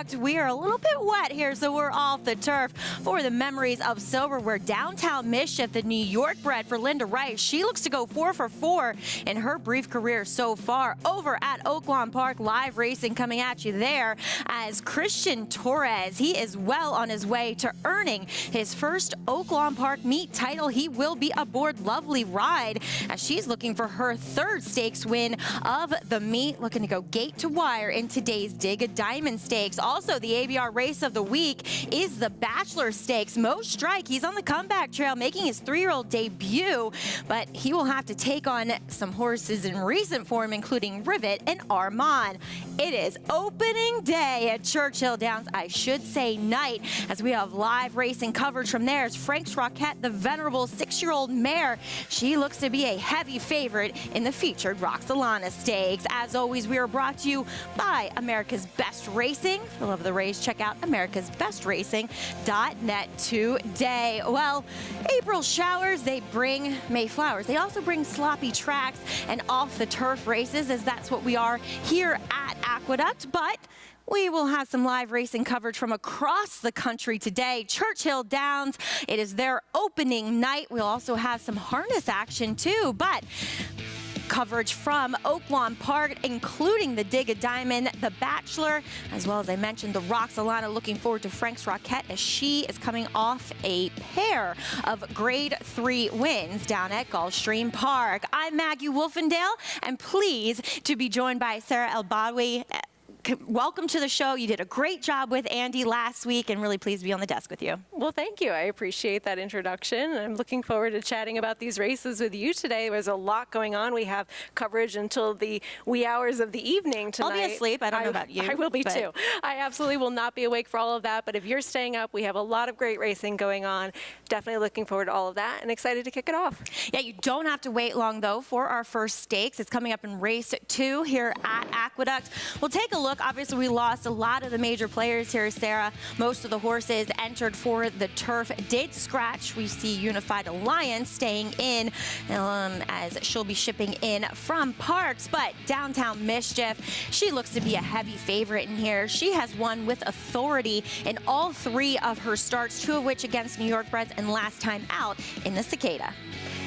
Aqueduct. We are a little bit wet here, so we're off the turf for the memories of Sober. We're downtown Mischief, the New York bred for Linda Rice. She looks to go 4 for 4 in her brief career so far. Over at Oaklawn Park, live racing coming at you there as Christian Torres. He is well on his way to earning his first Oaklawn Park meet title. He will be aboard Lovely Ride as she's looking for her third stakes win of the meet, looking to go gate to wire in today's Dig a Diamond Stakes. Also, the ABR race of the week is the Bachelor Stakes. Mo Strike, he's on the comeback trail, making his 3-year-old debut, but he will have to take on some horses in recent form, including Rivet and Armand. It is opening day at Churchill Downs, I should say night, as we have live racing coverage from there. As Frank's Roquette, the venerable 6-year-old mare, she looks to be a heavy favorite in the featured Roxalana Stakes. As always, we are brought to you by America's Best Racing. For the love of the race, check out americasbestracing.net today. Well, April showers, they bring May flowers. They also bring sloppy tracks and off-the-turf races, as that's what we are here at Aqueduct. But we will have some live racing coverage from across the country today. Churchill Downs, it is their opening night. We'll also have some harness action too, but coverage from Oaklawn Park, including the Dig a Diamond, the Bachelor, as well as I mentioned, the Roxalana. Looking forward to Frank's Roquette as she is coming off a pair of Grade 3 wins down at Gulfstream Park. I'm Maggie Wolfendale, and pleased to be joined by Sarah Elbadwi. Welcome to the show. You did a great job with Andy last week, and really pleased to be on the desk with you. Well, thank you. I appreciate that introduction. I'm looking forward to chatting about these races with you today. There's a lot going on. We have coverage until the wee hours of the evening tonight. I'll be asleep. I don't know about you. I will be too. I absolutely will not be awake for all of that, but if you're staying up, we have a lot of great racing going on. Definitely looking forward to all of that and excited to kick it off. Yeah, you don't have to wait long, though, for our first stakes. It's coming up in race 2 here at Aqueduct. We'll take a look. Obviously, we lost a lot of the major players here, Sarah. Most of the horses entered for the turf did scratch. We see Unified Alliance staying in as she'll be shipping in from Parks. But Downtown Mischief, she looks to be a heavy favorite in here. She has won with authority in all 3 of her starts, 2 of which against New York breds and last time out in the Cicada.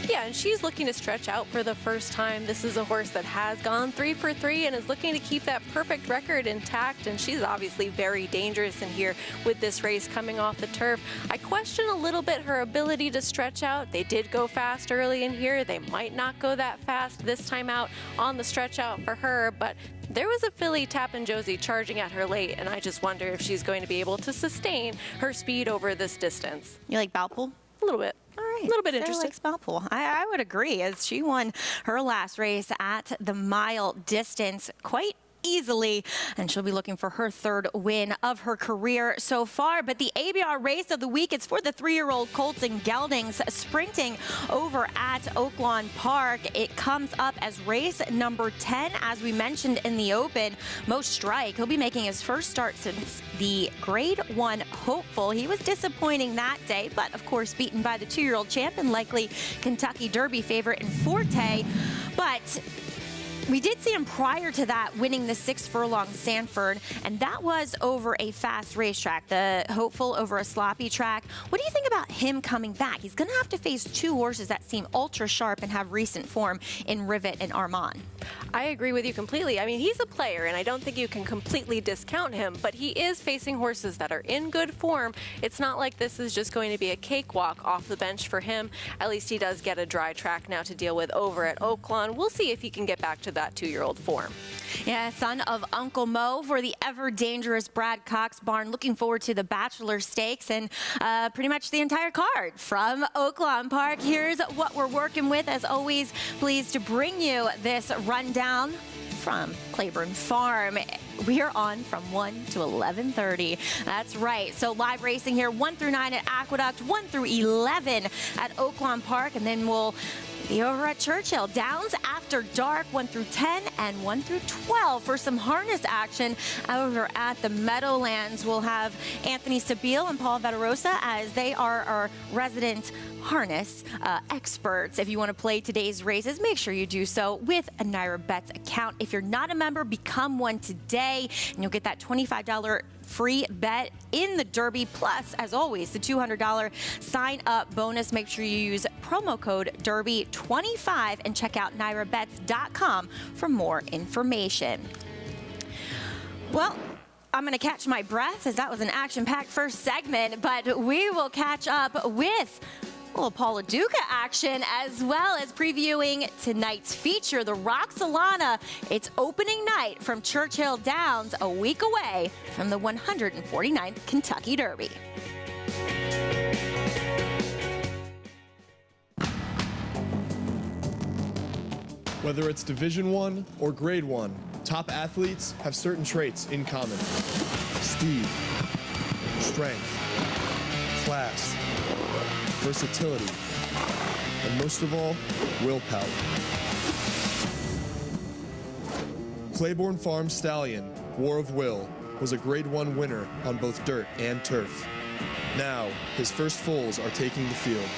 Yeah, and she's looking to stretch out for the first time. This is a horse that has gone 3 for 3 and is looking to keep that perfect record intact, and she's obviously very dangerous in here with this race coming off the turf. I question a little bit her ability to stretch out. They did go fast early in here. They might not go that fast this time out on the stretch out for her, but there was a filly, Tappin' Josie, charging at her late, and I just wonder if she's going to be able to sustain her speed over this distance. You like Balpool? A little bit. All right. A little bit Sarah interesting. likes Balpool. I would agree, as she won her last race at the mile distance quite easily, and she'll be looking for her 3rd win of her career so far. But the ABR race of the week, it's for the 3-year-old colts and geldings sprinting over at Oaklawn Park. It comes up as race number 10, as we mentioned in the open. Mo Strike, he'll be making his first start since the Grade 1 hopeful. He was disappointing that day, but of course beaten by the 2-year-old champ and likely Kentucky Derby favorite in Forte. But we did see him prior to that winning the 6 furlong Sanford, and that was over a fast racetrack, the hopeful over a sloppy track. What do you think about him coming back? He's going to have to face 2 horses that seem ultra sharp and have recent form in Rivet and Armand. I agree with you completely. I mean, he's a player, and I don't think you can completely discount him, but he is facing horses that are in good form. It's not like this is just going to be a cakewalk off the bench for him. At least he does get a dry track now to deal with over at Oaklawn. We'll see if he can get back to that 2-year-old form. Yeah, son of Uncle Mo for the ever-dangerous Brad Cox barn. Looking forward to the Bachelor Stakes and pretty much the entire card from Oaklawn Park. Here's what we're working with. As always, pleased to bring you this rundown from Claiborne Farm. We are on from 1 to 11:30. That's right. So live racing here, 1 through 9 at Aqueduct, 1 through 11 at Oaklawn Park, and then we'll be over at Churchill Downs after dark, 1 through 10 and 1 through 12 for some harness action over at the Meadowlands. We'll have Anthony Sabile and Paul Veterosa, as they are our resident harness experts. If you want to play today's races, make sure you do so with a Naira Bets account. If you're not a member, become one today, and you'll get that $25 free bet in the Derby. Plus, as always, the $200 sign-up bonus. Make sure you use promo code DERBY25 and check out NYRABets.com for more information. Well, I'm going to catch my breath as that was an action-packed first segment, but we will catch up with a little Paula Duca action as well as previewing tonight's feature, the Roxalana. It's opening night from Churchill Downs, a week away from the 149th Kentucky Derby. Whether it's Division I or Grade I, top athletes have certain traits in common: speed, strength, class, versatility, and most of all, willpower. Claiborne Farm Stallion, War of Will, was a Grade I winner on both dirt and turf. Now, his first foals are taking the field.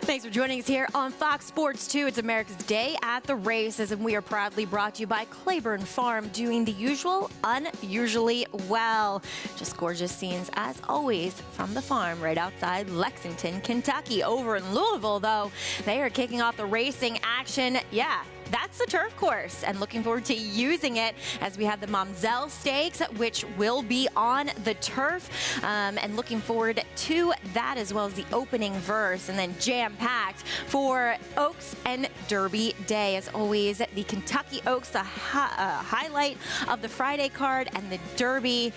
Thanks for joining us here on Fox Sports 2. It's America's Day at the Races, and we are proudly brought to you by Claiborne Farm, doing the usual unusually well. Just gorgeous scenes, as always, from the farm right outside Lexington, Kentucky. Over in Louisville, though, they are kicking off the racing action. Yeah, that's the turf course, and looking forward to using it as we have the Momzell Stakes, which will be on the turf, and looking forward to that as well as the opening verse, and then jam-packed for Oaks and Derby Day. As always, the Kentucky Oaks, the highlight of the Friday card, and the Derby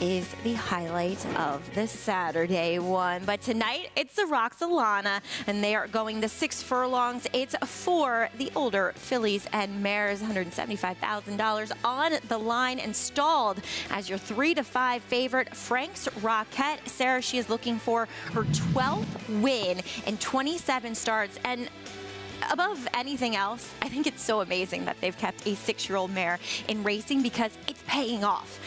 is the highlight of the Saturday one. But tonight, it's the Roxalana, and they are going the 6 furlongs. It's for the older fillies and mares, $175,000 on the line, installed as your 3 to 5 favorite, Frank's Rockette. Sarah, she is looking for her 12th win in 27 starts, and above anything else, I think it's so amazing that they've kept a 6-year-old mare in racing, because it's paying off.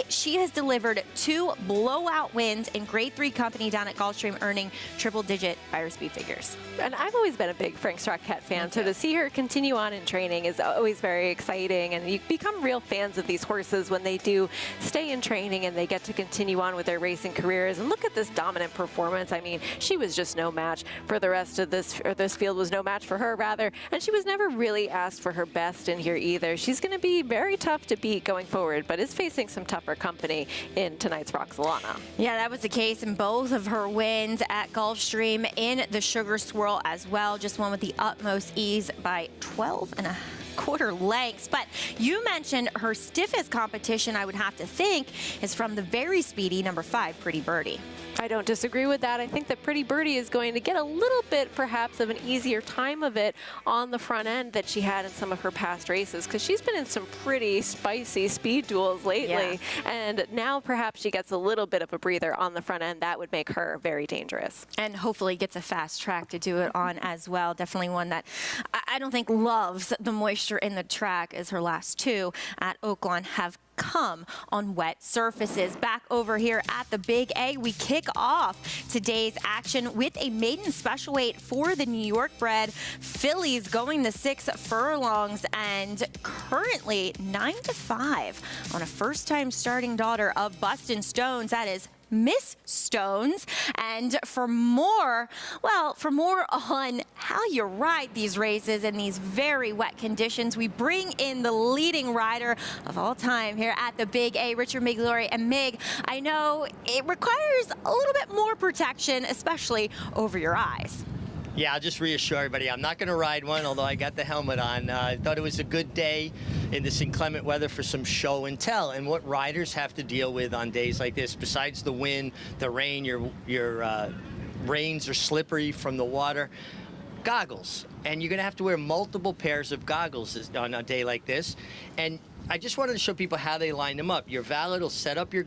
She has delivered 2 blowout wins in Grade 3 company down at Gulfstream, earning triple-digit buyer speed figures. And I've always been a big Frank's Rockette fan, so to see her continue on in training is always very exciting, and you become real fans of these horses when they do stay in training and they get to continue on with their racing careers. And look at this dominant performance. I mean, she was just no match for the rest of this, or this field was no match for her, rather, and she was never really asked for her best in here either. She's going to be very tough to beat going forward, but is facing some tougher company in tonight's Roxalana. Yeah, that was the case in both of her wins at Gulfstream in the Sugar Swirl as well. Just won with the utmost ease by 12.25 lengths. But you mentioned her stiffest competition, I would have to think, is from the very speedy number 5, Pretty Birdie. I don't disagree with that. I think that Pretty Birdie is going to get a little bit, perhaps, of an easier time of it on the front end that she had in some of her past races, because she's been in some pretty spicy speed duels lately. Yeah. And now perhaps she gets a little bit of a breather on the front end. That would make her very dangerous. And hopefully gets a fast track to do it on as well. Definitely one that I don't think loves the moisture in the track, as her last two at Oaklawn have come on wet surfaces. Back over here at the Big A, we kick off today's action with a maiden special weight for the New York bred fillies, going the 6 furlongs and currently 9-5 on a first-time starting daughter of Bustin' Stones. That is Miss Stones. And for more on how you ride these races in these very wet conditions, we bring in the leading rider of all time here at the Big A, Richard Migliore. And Mig, I know it requires a little bit more protection, especially over your eyes. Yeah, I'll just reassure everybody, I'm not going to ride one, although I got the helmet on. I thought it was a good day in this inclement weather for some show and tell. And what riders have to deal with on days like this, besides the wind, the rain, your reins are slippery from the water, goggles. And you're going to have to wear multiple pairs of goggles on a day like this. And I just wanted to show people how they line them up. Your valet will set up your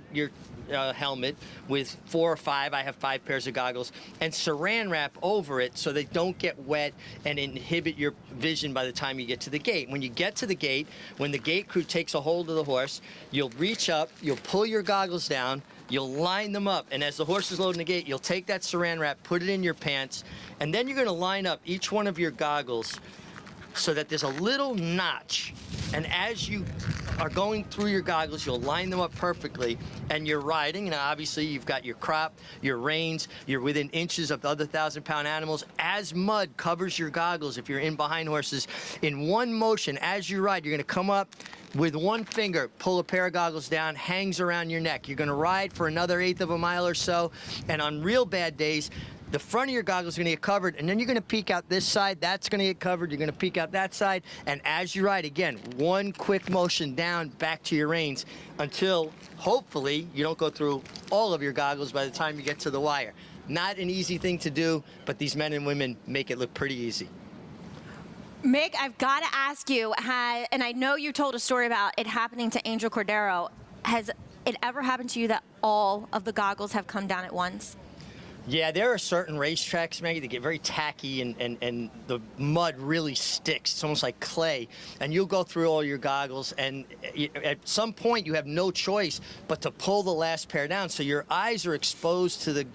helmet with 4 or 5, I have 5 pairs of goggles, and saran wrap over it so they don't get wet and inhibit your vision by the time you get to the gate. When you get to the gate, when the gate crew takes a hold of the horse, you'll reach up, you'll pull your goggles down, you'll line them up, and as the horse is loading the gate, you'll take that saran wrap, put it in your pants, and then you're going to line up each one of your goggles so that there's a little notch. And as you are going through your goggles, you'll line them up perfectly, and you're riding, and obviously you've got your crop, your reins, you're within inches of the other 1,000-pound animals. As mud covers your goggles, if you're in behind horses, in one motion, as you ride, you're gonna come up with one finger, pull a pair of goggles down, hangs around your neck. You're gonna ride for another 1/8 of a mile or so, and on real bad days, the front of your goggles are going to get covered, and then you're going to peek out this side. That's going to get covered. You're going to peek out that side. And as you ride, again, one quick motion down, back to your reins, until, hopefully, you don't go through all of your goggles by the time you get to the wire. Not an easy thing to do, but these men and women make it look pretty easy. Mick, I've got to ask you, and I know you told a story about it happening to Angel Cordero. Has it ever happened to you that all of the goggles have come down at once? Yeah, there are certain racetracks, Maggie, that get very tacky and the mud really sticks. It's almost like clay. And you'll go through all your goggles, and at some point you have no choice but to pull the last pair down. So your eyes are exposed to the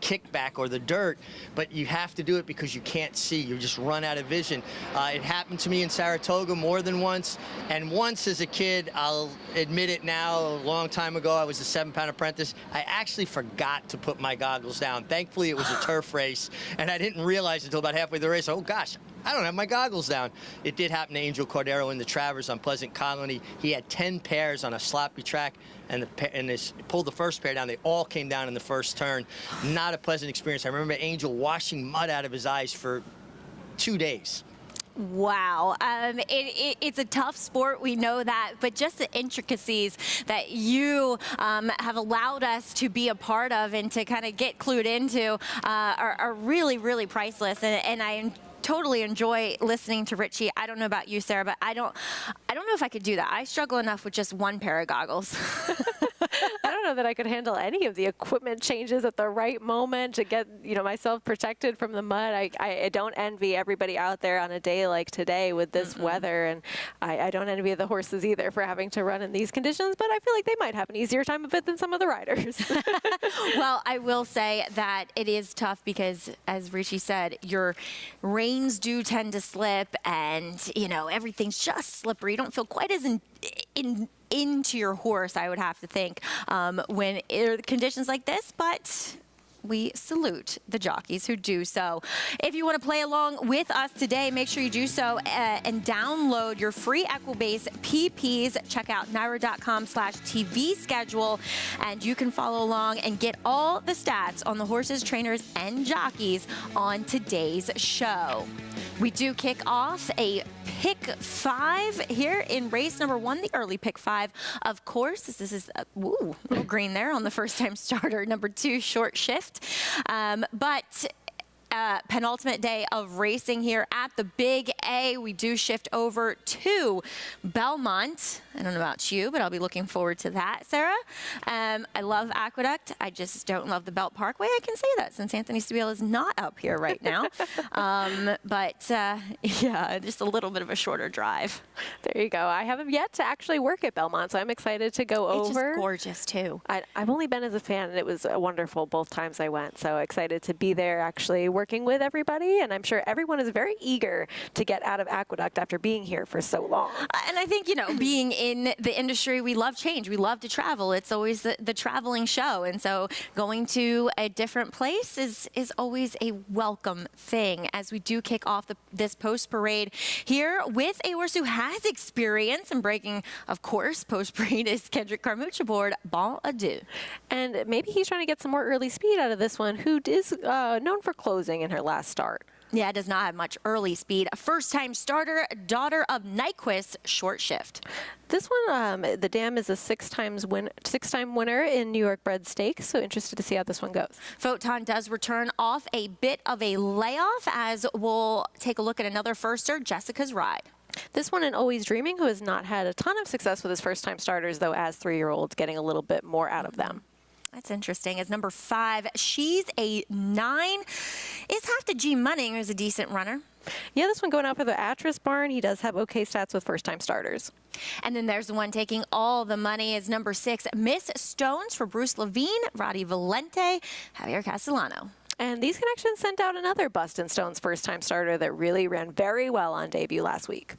kickback or the dirt, but you have to do it because you can't see. You just run out of vision. It happened to me in Saratoga more than once. And once as a kid, I'll admit it now, a long time ago, I was a 7-pound apprentice. I actually forgot to put my goggles down. Thankfully, it was a turf race, and I didn't realize until about halfway through the race, oh gosh, I don't have my goggles down. It did happen to Angel Cordero in the Travers on Pleasant Colony. He had 10 pairs on a sloppy track, and pulled the first pair down. They all came down in the first turn. Not a pleasant experience. I remember Angel washing mud out of his eyes for 2 days. Wow. It's a tough sport, we know that, but just the intricacies that you have allowed us to be a part of and to kind of get clued into are really, really priceless. And I totally enjoy listening to Richie. I don't know about you, Sarah, but I don't know if I could do that. I struggle enough with just one pair of goggles. I don't know that I could handle any of the equipment changes at the right moment to get, myself protected from the mud. I don't envy everybody out there on a day like today with this weather, and I don't envy the horses either for having to run in these conditions, but I feel like they might have an easier time of it than some of the riders. Well, I will say that it is tough because, as Richie said, your reins do tend to slip, and, everything's just slippery. You don't feel quite as into your horse, I would have to think, when conditions like this, but we salute the jockeys who do so. If you want to play along with us today, make sure you do so and download your free Equibase PPs. Check out NYRA.com/TV schedule, and you can follow along and get all the stats on the horses, trainers, and jockeys on today's show. We do kick off a pick 5 here in race number 1, the early pick 5. Of course, this is a little green there on the first-time starter, number 2, Short Shift. Penultimate day of racing here at the Big A. We do shift over to Belmont. I don't know about you, but I'll be looking forward to that, Sarah. I love Aqueduct. I just don't love the Belt Parkway. I can say that since Anthony Stabile is not up here right now. Yeah, just a little bit of a shorter drive. There you go. I haven't yet to actually work at Belmont, so I'm excited to go over. It's just gorgeous, too. I've only been as a fan, and it was wonderful both times I went. So excited to be there actually working with everybody, and I'm sure everyone is very eager to get out of Aqueduct after being here for so long. And I think, being in the industry, we love change. We love to travel. It's always the traveling show, and so going to a different place is always a welcome thing as we do kick off this post-parade here with a horse who has experience in breaking, of course, post-parade is Kendrick Carmouche aboard Bon Adieu. And maybe he's trying to get some more early speed out of this one, who is known for closing in her last start. Yeah, does not have much early speed. A first-time starter, daughter of Nyquist, Short Shift. This one, the dam is a six-time winner in New York bred stakes, so interested to see how this one goes. Photon does return off a bit of a layoff as we'll take a look at another firster, Jessica's Ride. This one in Always Dreaming, who has not had a ton of success with his first-time starters, though as 3-year-olds, getting a little bit more out of them. That's interesting. As number 5, she's a 9. Is half the G Munning, who's a decent runner. Yeah, this one going out for the Atris barn. He does have okay stats with first-time starters. And then there's the one taking all the money is number 6, Miss Stones for Bruce Levine, Roddy Valente, Javier Castellano. And these connections sent out another Bust in Stones first-time starter that really ran very well on debut last week.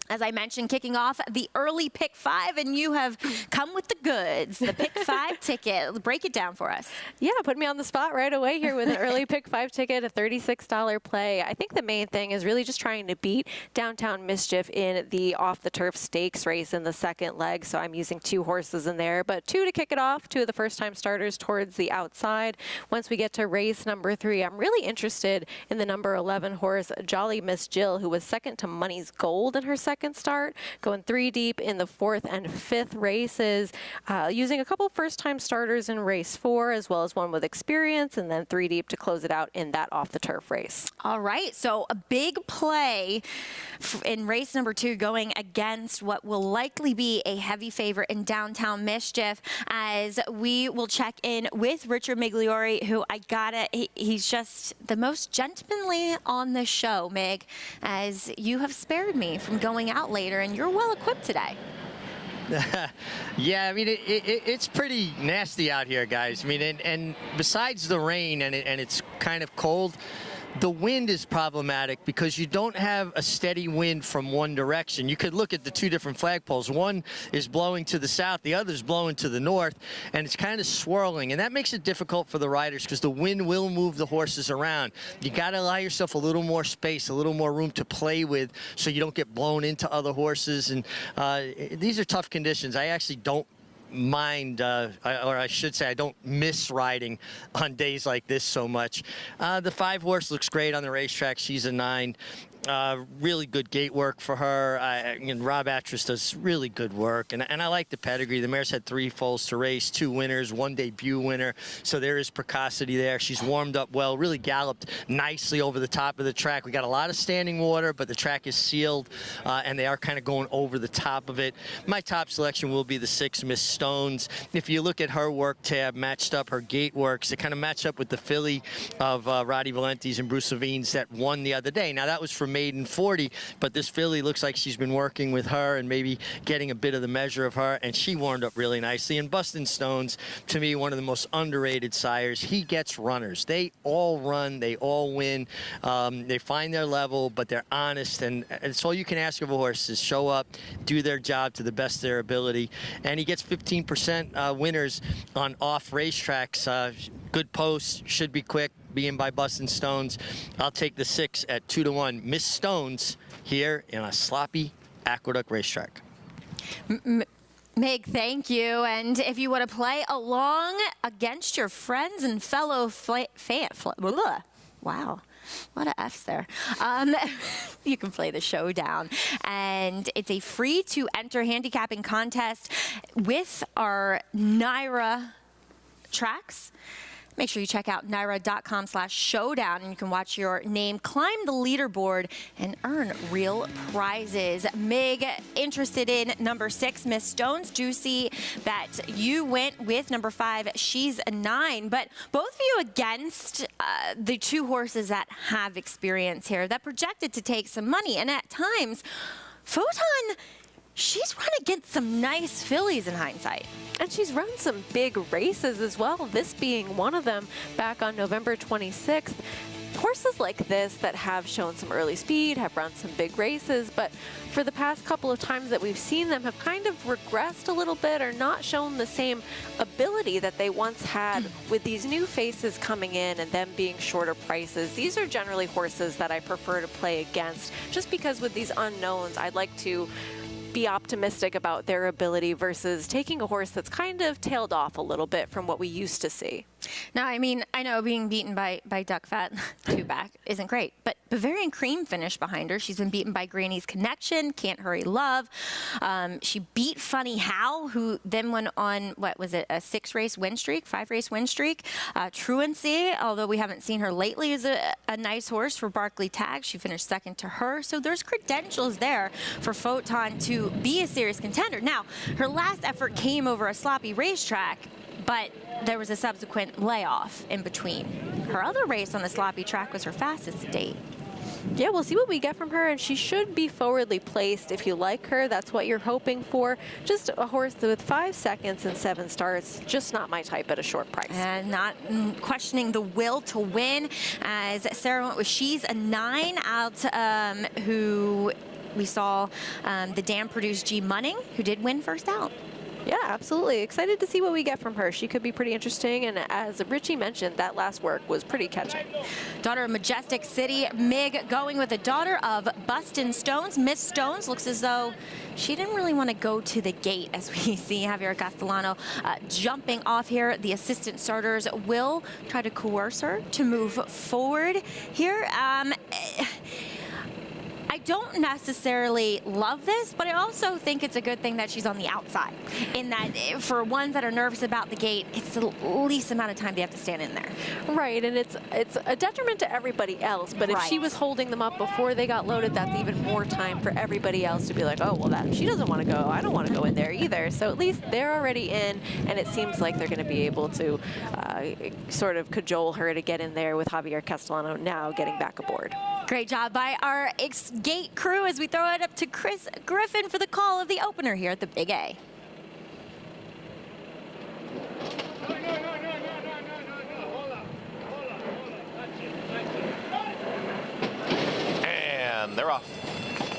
As I mentioned, kicking off the early pick 5, and you have come with the goods, the pick 5 ticket. Break it down for us. Yeah, put me on the spot right away here with an early pick 5 ticket, a $36 play. I think the main thing is really just trying to beat Downtown Mischief in the off-the-turf stakes race in the second leg, so I'm using 2 horses in there, but 2 to kick it off, 2 of the first-time starters towards the outside. Once we get to race number 3, I'm really interested in the number 11 horse, Jolly Miss Jill, who was second to Money's Gold in her second start, going 3 deep in the 4th and 5th races, using a couple first-time starters in race 4, as well as one with experience, and then 3 deep to close it out in that off-the-turf race. All right, so a big play in race number 2 going against what will likely be a heavy favorite in Downtown Mischief, as we will check in with Richard Migliori, who he's just the most gentlemanly on the show, Mig, as you have spared me from going out later, and you're well equipped today. Yeah, I mean, it's pretty nasty out here, guys. I mean, and besides the rain and it's kind of cold, the wind is problematic because you don't have a steady wind from one direction. You could look at the 2 different flagpoles. One is blowing to the south, the other is blowing to the north, and it's kind of swirling. And that makes it difficult for the riders because the wind will move the horses around. You got to allow yourself a little more space, a little more room to play with so you don't get blown into other horses. And these are tough conditions. I actually don't mind, or I should say I don't miss riding on days like this so much. The 5 horse looks great on the racetrack. She's a 9. Really good gate work for her. Rob Atris does really good work, and I like the pedigree. The mare's had 3 foals to race, 2 winners, 1 debut winner, so there is precocity there. She's warmed up well, really galloped nicely over the top of the track. We got a lot of standing water, but the track is sealed, and they are kind of going over the top of it. My top selection will be the 6, Miss Stones. If you look at her work tab matched up, her gate works, it kind of matched up with the filly of Roddy Valenti's and Bruce Levine's that won the other day. Now, that was from maiden 40, but this filly looks like she's been working with her and maybe getting a bit of the measure of her, and she warmed up really nicely. And Bustin' Stones, to me, one of the most underrated sires. He gets runners. They all run. They all win. They find their level, but they're honest, and it's all you can ask of a horse is show up, do their job to the best of their ability, and he gets 15% winners on off racetracks. Good post, should be quick, being by Bustin' Stones. I'll take the 6 at 2-1. Miss Stones here in a sloppy Aqueduct racetrack. Meg, thank you. And if you want to play along against your friends and fellow Wow. A lot of F's there. You can play the showdown. And it's a free-to-enter handicapping contest with our Naira tracks. Make sure you check out naira.com/showdown, and you can watch your name climb the leaderboard and earn real prizes. Mig, interested in number 6, Miss Stones. Do see that you went with number 5, She's a 9, but both of you against the 2 horses that have experience here that projected to take some money, and at times, Photon, she's run against some nice fillies in hindsight. And she's run some big races as well, this being one of them back on November 26th. Horses like this that have shown some early speed, have run some big races, but for the past couple of times that we've seen them have kind of regressed a little bit or not shown the same ability that they once had with these new faces coming in and them being shorter prices. These are generally horses that I prefer to play against just because with these unknowns, I'd like to be optimistic about their ability versus taking a horse that's kind of tailed off a little bit from what we used to see. Now, I mean, I know being beaten by Duck Fat 2 back isn't great, but Bavarian Cream finished behind her. She's been beaten by Granny's Connection, Can't Hurry Love. She beat Funny How, who then went on, what was it, a 5-race win streak. Truancy, although we haven't seen her lately, is a nice horse for Barclay Tag. She finished second to her. So there's credentials there for Photon to be a serious contender. Now, her last effort came over a sloppy racetrack, but there was a subsequent layoff in between. Her other race on the sloppy track was her fastest to date. Yeah, we'll see what we get from her, and she should be forwardly placed if you like her. That's what you're hoping for. Just a horse with 5 seconds and 7 starts, just not my type at a short price. And not questioning the will to win, as Sarah went with She's a 9 out, who we saw the Dan-produced G. Munning, who did win first out. Yeah, absolutely. Excited to see what we get from her. She could be pretty interesting, and as Richie mentioned, that last work was pretty catching. Daughter of Majestic City, Mig going with the daughter of Bustin' Stones. Miss Stones looks as though she didn't really want to go to the gate, as we see Javier Castellano jumping off here. The assistant starters will try to coerce her to move forward here. I don't necessarily love this, but I also think it's a good thing that she's on the outside, in that for ones that are nervous about the gate, it's the least amount of time they have to stand in there. Right, and it's a detriment to everybody else, but if she was holding them up before they got loaded, that's even more time for everybody else to be like, oh, well, that she doesn't want to go. I don't want to go in there either. So at least they're already in, and it seems like they're going to be able to sort of cajole her to get in there with Javier Castellano now getting back aboard. Great job by our gate crew as we throw it up to Chris Griffin for the call of the opener here at the Big A. And they're off.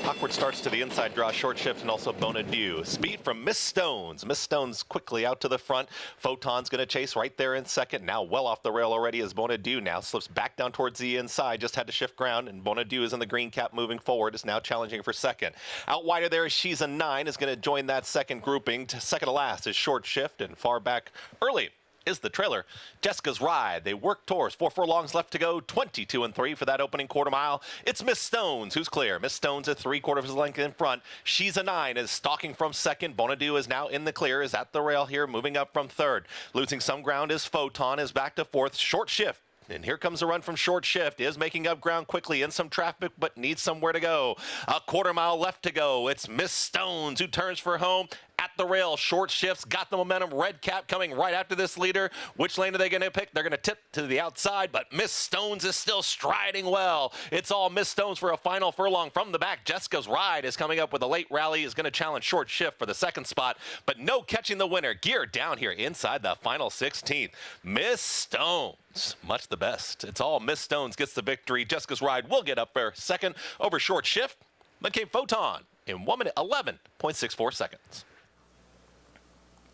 Awkward starts to the inside draw, short shift, and also Bonadieu. Speed from Miss Stones. Miss Stones quickly out to the front. Photon's going to chase right there in second. Now well off the rail already as Bonadieu now slips back down towards the inside. Just had to shift ground, and Bonadieu is in the green cap moving forward. Is now challenging for second. Out wider there is She's a 9. Is going to join that second grouping. Second to last is Short Shift, and far back early is the trailer. Jessica's Ride. They work towards 4 furlongs left to go. 22-3 for that opening quarter mile. It's Miss Stones who's clear. Miss Stones at 3/4 of his length in front. She's a 9 is stalking from second. Bonadieu is now in the clear, is at the rail here, moving up from third. Losing some ground is Photon, is back to fourth. Short Shift. And here comes a run from Short Shift. Is making up ground quickly in some traffic, but needs somewhere to go. A quarter mile left to go. It's Miss Stones who turns for home. At the rail, Short Shift's got the momentum. Red Cap coming right after this leader. Which lane are they going to pick? They're going to tip to the outside, but Miss Stones is still striding well. It's all Miss Stones for a final furlong from the back. Jessica's Ride is coming up with a late rally, is going to challenge Short Shift for the second spot, but no catching the winner. Geared down here inside the final 16th. Miss Stones, much the best. It's all Miss Stones gets the victory. Jessica's Ride will get up for second over Short Shift. Then came Photon in 1 minute 11.64 seconds.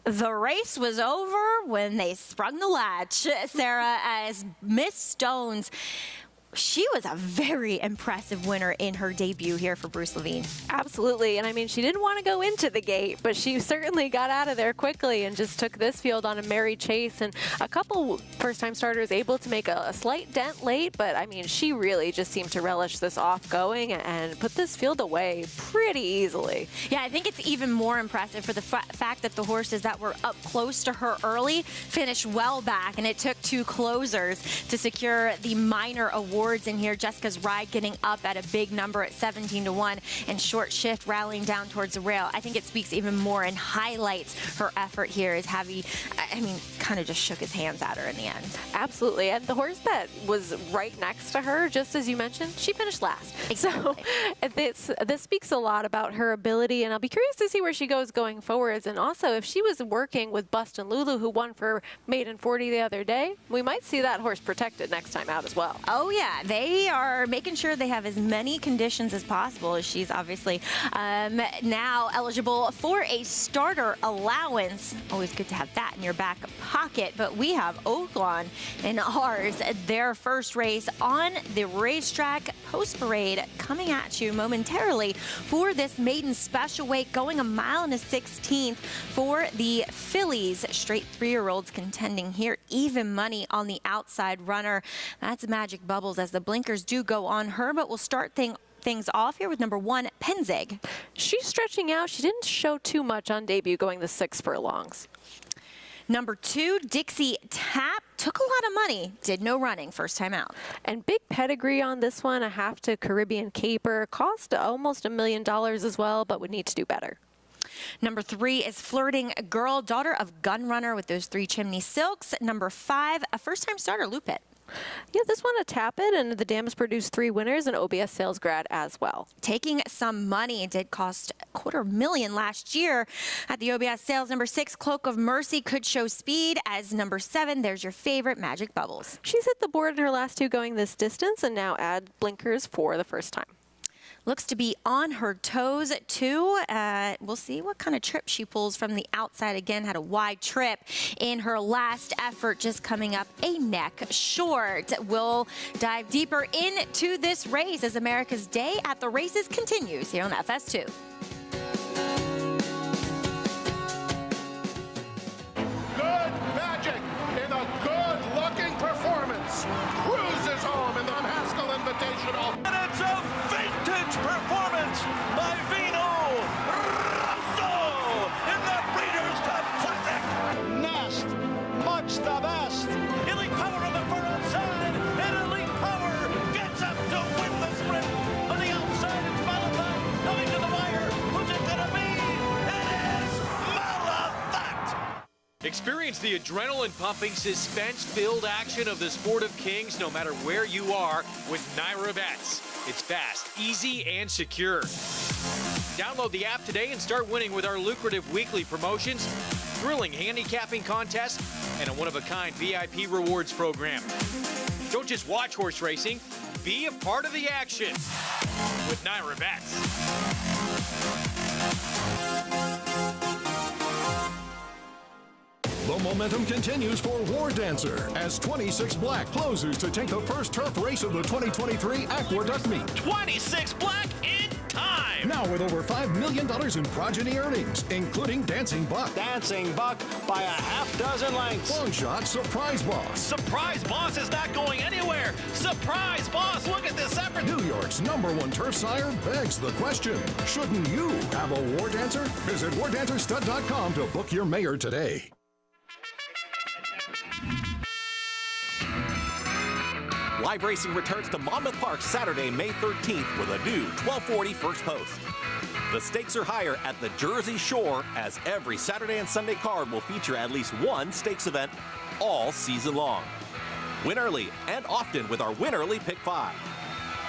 The race was over when they sprung the latch, Sarah, as Miss Stones she was a very impressive winner in her debut here for Bruce Levine. Absolutely. And I mean, she didn't want to go into the gate, but she certainly got out of there quickly and just took this field on a merry chase. And a couple first-time starters able to make a slight dent late, but I mean, she really just seemed to relish this off-going and put this field away pretty easily. Yeah, I think it's even more impressive for the fact that the horses that were up close to her early finished well back, and it took 2 closers to secure the minor awards in here. Jessica's Ride getting up at a big number at 17-1, and Short Shift rallying down towards the rail. I think it speaks even more and highlights her effort here as Javi, I mean, kind of just shook his hands at her in the end. Absolutely. And the horse that was right next to her, just as you mentioned, she finished last. Exactly. So this speaks a lot about her ability, and I'll be curious to see where she goes going forwards. And also, if she was working with Bustin' Lulu, who won for Maiden 40 the other day, we might see that horse protected next time out as well. Oh, yeah. They are making sure they have as many conditions as possible, as she's obviously now eligible for a starter allowance. Always good to have that in your back pocket. But we have Oaklawn in ours, their first race on the racetrack. Post parade coming at you momentarily for this maiden special weight, going 1 1/16 miles for the fillies. Straight 3-year-olds contending here. Even money on the outside runner. That's Magic Bubbles as the blinkers do go on her, but we'll start things off here with number 1, Penzig. She's stretching out. She didn't show too much on debut, going the 6 furlongs. Number 2, Dixie Tap. Took a lot of money, did no running, first time out. And big pedigree on this one, a half to Caribbean Caper. Cost almost $1 million as well, but would need to do better. Number 3 is Flirting Girl, daughter of Gunrunner with those 3 Chimney Silks. Number 5, a first-time starter, Lupit. Yeah, this one a tap it, and the dams produced 3 winners, and OBS sales grad as well. Taking some money, it did cost $250,000 last year at the OBS sales. Number 6, Cloak of Mercy, could show speed. As number 7, there's your favorite, Magic Bubbles. She's hit the board in her last 2 going this distance, and now add blinkers for the first time. Looks to be on her toes, too. We'll see what kind of trip she pulls from the outside. Again, had a wide trip in her last effort, just coming up a neck short. We'll dive deeper into this race as America's Day at the Races continues here on FS2. Good magic in a good-looking performance. Cruises home in the Haskell Invitational. And it's a vintage performance by Vino Rosso in the Breeders' Cup Classic. Nest, much the best. Elite Power on the far outside, and Elite Power gets up to win the sprint. On the outside, it's Malafat coming to the wire. Who's it gonna be? It is Malafat. Experience the adrenaline-pumping, suspense-filled action of the Sport of Kings no matter where you are with Naira Bets. It's fast, easy, and secure. Download the app today and start winning with our lucrative weekly promotions, thrilling handicapping contests, and a one-of-a-kind VIP rewards program. Don't just watch horse racing, be a part of the action with Naira Bets. The momentum continues for War Dancer as 26 Black closes to take the first turf race of the 2023 Aqueduct meet. 26 Black in time. Now with over $5 million in progeny earnings, including Dancing Buck, Dancing Buck by a half-dozen lengths. Long Shot, Surprise Boss, Surprise Boss is not going anywhere. Surprise Boss, look at this effort. New York's #1 turf sire begs the question, shouldn't you have a War Dancer? Visit wardancerstud.com to book your mayor today. Live racing returns to Monmouth Park Saturday, May 13th with a new 1240 first post. The stakes are higher at the Jersey Shore as every Saturday and Sunday card will feature at least one stakes event all season long. Win early and often with our Win Early Pick 5.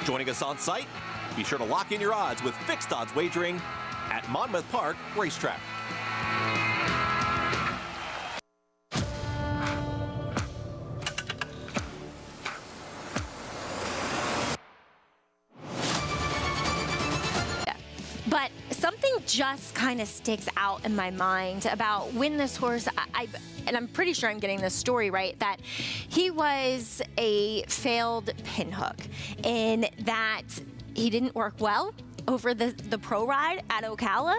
Joining us on site, be sure to lock in your odds with fixed odds wagering at Monmouth Park Racetrack. But something just kind of sticks out in my mind about when this horse, and I'm pretty sure I'm getting this story right, that he was a failed pinhook in that he didn't work well over the pro ride at Ocala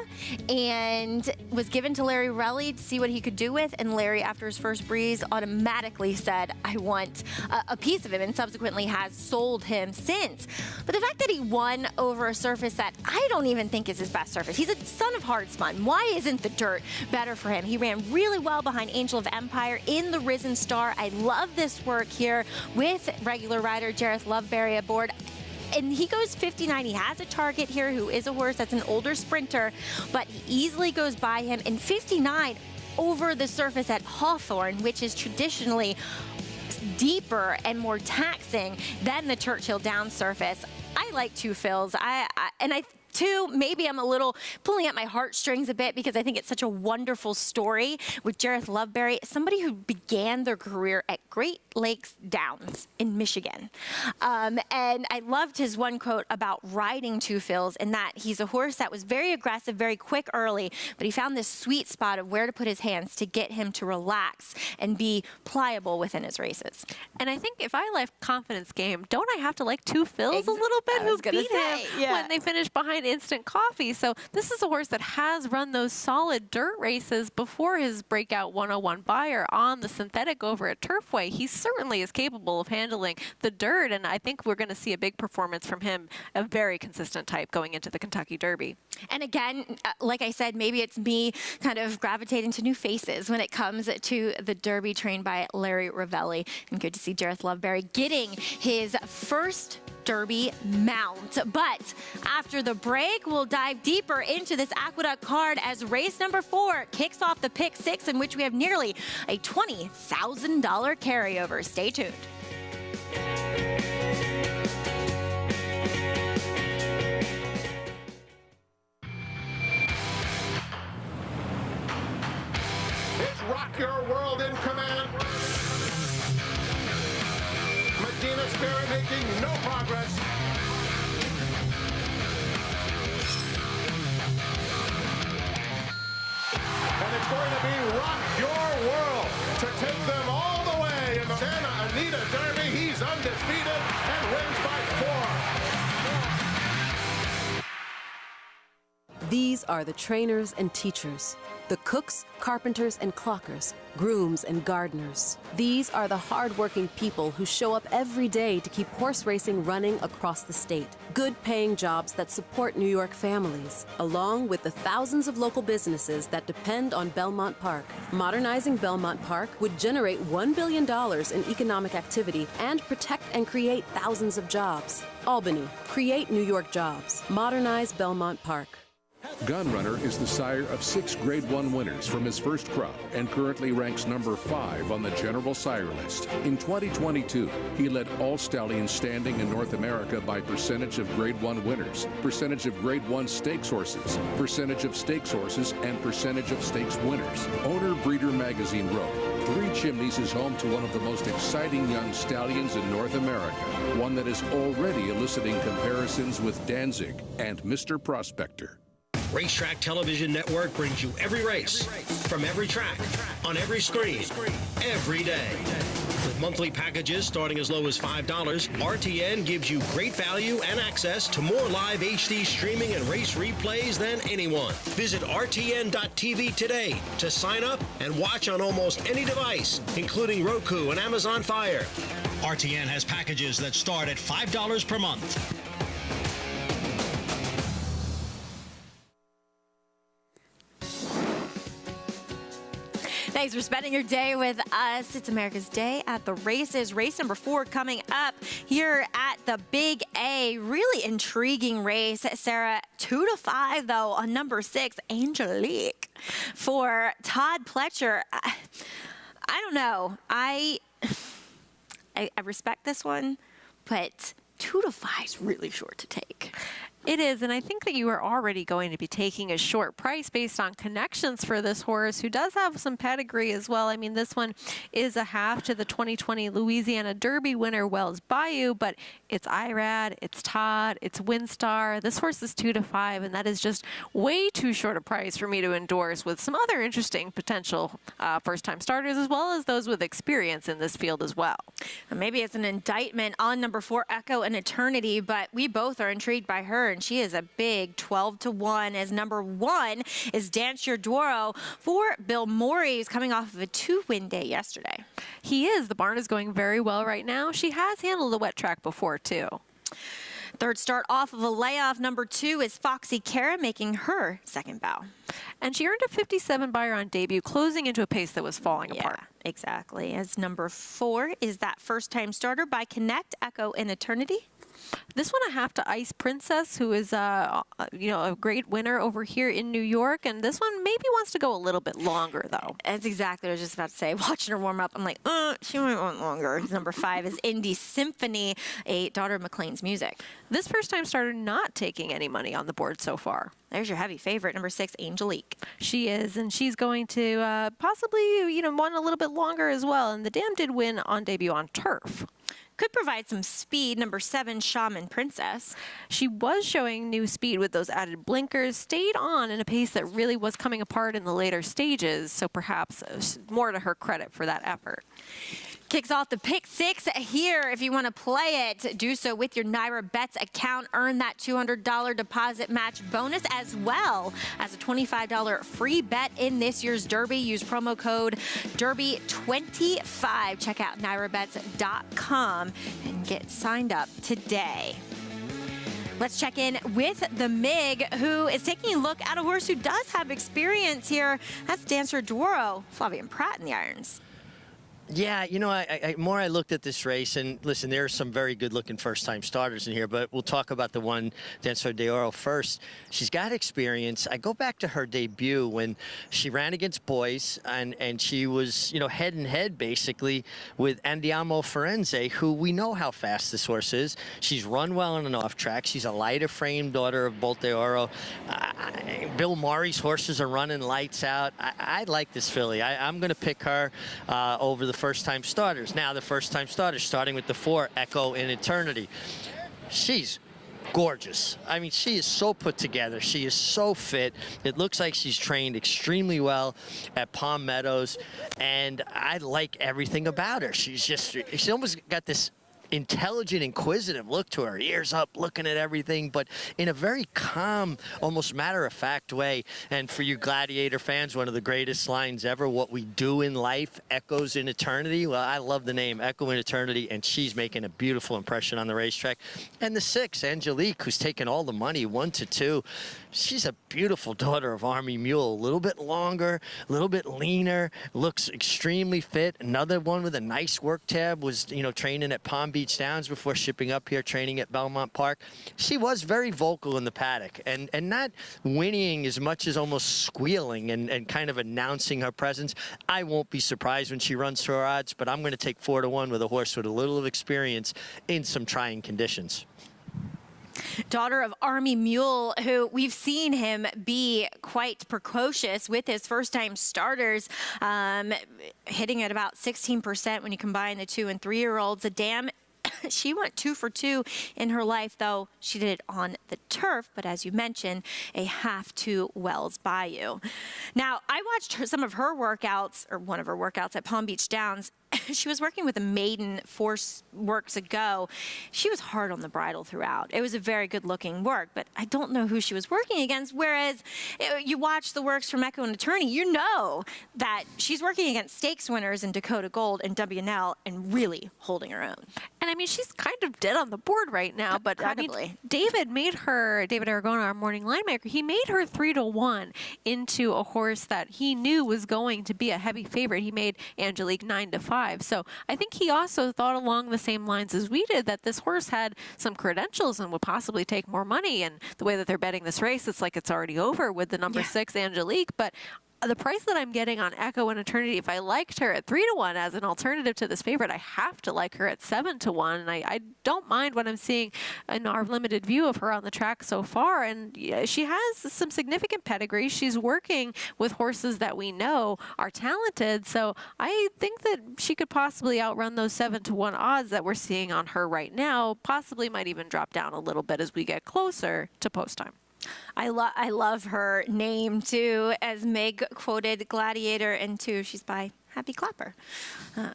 and was given to Larry Relly to see what he could do with, and Larry, after his first breeze, automatically said, I want a piece of him, and subsequently has sold him since. But the fact that he won over a surface that I don't even think is his best surface, he's a son of hard spun. Why isn't the dirt better for him? He ran really well behind Angel of Empire in the Risen Star. I love this work here with regular rider Jareth Loveberry aboard. And he goes 59. He has a target here who is a horse that's an older sprinter, but he easily goes by him in 59 over the surface at Hawthorne, which is traditionally deeper and more taxing than the Churchill Downs surface. I like Two Phils. Two, maybe I'm a little pulling at my heartstrings a bit because I think it's such a wonderful story with Jareth Loveberry, somebody who began their career at Great Lakes Downs in Michigan. And I loved his one quote about riding Two Phils, and that he's a horse that was very aggressive, very quick early, but he found this sweet spot of where to put his hands to get him to relax and be pliable within his races. And I think if I left confidence game, don't I have to like Two Phils a little bit, who beat him when they finished behind Instant Coffee? So this is a horse that has run those solid dirt races before his breakout 101 buyer on the synthetic over at Turfway. He certainly is capable of handling the dirt, and I think we're going to see a big performance from him, a very consistent type going into the Kentucky Derby. And again, like I said, maybe it's me kind of gravitating to new faces when it comes to the Derby trained by Larry Ravelli. And good to see Jareth Loveberry getting his first Derby mount. But after the break, we'll dive deeper into this Aqueduct card as race number 4 kicks off the pick 6, in which we have nearly a $20,000 carryover. Stay tuned. It's Rock Your World in command. Medina Spirit making no progress. And it's going to be Rock Your World to take them all the way in the Santa Anita Derby. He's undefeated and wins by 4. These are the trainers and teachers, the cooks, carpenters, and clockers, grooms and gardeners. These are the hard-working people who show up every day to keep horse racing running across the state. Good-paying jobs that support New York families, along with the thousands of local businesses that depend on Belmont Park. Modernizing Belmont Park would generate $1 billion in economic activity and protect and create thousands of jobs. Albany, create New York jobs. Modernize Belmont Park. Gunrunner is the sire of 6 Grade 1 winners from his first crop and currently ranks number 5 on the general sire list. In 2022, he led all stallions standing in North America by percentage of Grade 1 winners, percentage of Grade 1 stakes horses, percentage of stakes horses, and percentage of stakes winners. Owner Breeder Magazine wrote, 3 Chimneys is home to one of the most exciting young stallions in North America, one that is already eliciting comparisons with Danzig and Mr. Prospector. Racetrack Television Network brings you every race, from every track, on every screen, every day. With monthly packages starting as low as $5, RTN gives you great value and access to more live HD streaming and race replays than anyone. Visit RTN.tv today to sign up and watch on almost any device, including Roku and Amazon Fire. RTN has packages that start at $5 per month. Thanks for spending your day with us. It's America's Day at the Races. Race number 4 coming up here at the Big A. Really intriguing race. Sarah, 2-5 though on number 6, Angelique, for Todd Pletcher. I don't know. I respect this one, but 2-5 is really short to take. It is, and I think that you are already going to be taking a short price based on connections for this horse, who does have some pedigree as well. I mean, this one is a half to the 2020 Louisiana Derby winner Wells Bayou, but it's IRAD, it's Todd, it's Windstar. This horse is 2 to 5, and that is just way too short a price for me to endorse, with some other interesting potential first-time starters, as well as those with experience in this field as well. Maybe it's an indictment on number 4, Echo and Eternity, but we both are intrigued by her, and she is a big 12 to 1, as number 1 is Dance Your Doro for Bill Morey, who's coming off of a 2-win day yesterday. He is. The barn is going very well right now. She has handled the wet track before, too. Third start off of a layoff, number 2 is Foxy Cara, making her second bow. And she earned a 57 buyer on debut, closing into a pace that was falling apart. Exactly. As number 4 is that first-time starter by Connect, Echo and Eternity. This one I have to Ice Princess, who is a great winner over here in New York, and this one maybe wants to go a little bit longer, though. That's exactly what I was just about to say. Watching her warm up, I'm like, she might want longer. Number 5 is Indie Symphony, a daughter of McLean's Music. This first-time starter not taking any money on the board so far. There's your heavy favorite, number 6, Angelique. She is, and she's going to possibly, want a little bit longer as well. And the dam did win on debut on turf. Could provide some speed, number 7, Shaman Princess. She was showing new speed with those added blinkers, stayed on in a pace that really was coming apart in the later stages, so perhaps more to her credit for that effort. Kicks off the pick 6 here. If you want to play it, do so with your Naira Bets account. Earn that $200 deposit match bonus, as well as a $25 free bet in this year's Derby. Use promo code DERBY25. Check out NairaBets.com and get signed up today. Let's check in with the MIG, who is taking a look at a horse who does have experience here. That's Dancer Doro, Flavian Pratt in the irons. Yeah, more I looked at this race, and listen, there are some very good-looking first-time starters in here, but we'll talk about the one, Dancer Doro, first. She's got experience. I go back to her debut when she ran against boys, and she was, head-and-head, basically, with Andiamo Firenze, who we know how fast this horse is. She's run well on an off-track. She's a lighter-framed daughter of Bolt de Oro. Bill Murray's horses are running lights out. I like this filly. I'm going to pick her over the first-time starters. Now the first-time starters, starting with the 4, Echo in Eternity. She's gorgeous. I mean, she is so put together. She is so fit. It looks like she's trained extremely well at Palm Meadows, and I like everything about her. She's almost got this intelligent, inquisitive look to her, ears up, looking at everything, but in a very calm, almost matter-of-fact way. And for you Gladiator fans, one of the greatest lines ever, what we do in life echoes in eternity. Well, I love the name, Echo in Eternity, and she's making a beautiful impression on the racetrack. And the 6, Angelique, who's taken all the money, 1 to 2. She's a beautiful daughter of Army Mule, a little bit longer, a little bit leaner, looks extremely fit. Another one with a nice work tab, was, training at Palm Beach Downs before shipping up here, training at Belmont Park. She was very vocal in the paddock, and not whinnying as much as almost squealing and kind of announcing her presence. I won't be surprised when she runs to her odds, but I'm going to take 4 to 1 with a horse with a little of experience in some trying conditions. Daughter of Army Mule, who we've seen him be quite precocious with his first-time starters, hitting at about 16% when you combine the 2- and 3-year-olds. A dam. She went 2 for 2 in her life, though she did it on the turf, but as you mentioned, a half to Wells Bayou. Now, I watched some of her workouts, or one of her workouts at Palm Beach Downs. She was working with a maiden 4 works ago. She was hard on the bridle throughout. It was a very good-looking work, but I don't know who she was working against, whereas you watch the works from Echo and Eternity, you know that she's working against stakes winners in Dakota Gold and WNL and really holding her own. And, I mean, she's kind of dead on the board right now, but, I mean, David Aragona, our morning line maker, he made her 3 to 1 into a horse that he knew was going to be a heavy favorite. He made Angelique 9 to 5. So I think he also thought along the same lines as we did, that this horse had some credentials and would possibly take more money. And the way that they're betting this race, it's like it's already over with the number 6, Angelique. But the price that I'm getting on Echo and Eternity, if I liked her at 3-1 as an alternative to this favorite, I have to like her at 7-1. And I don't mind what I'm seeing in our limited view of her on the track so far. And she has some significant pedigree. She's working with horses that we know are talented. So I think that she could possibly outrun those 7-1 odds that we're seeing on her right now. Possibly might even drop down a little bit as we get closer to post time. I love her name, too. As Meg quoted Gladiator, and 2, she's by Happy Clapper,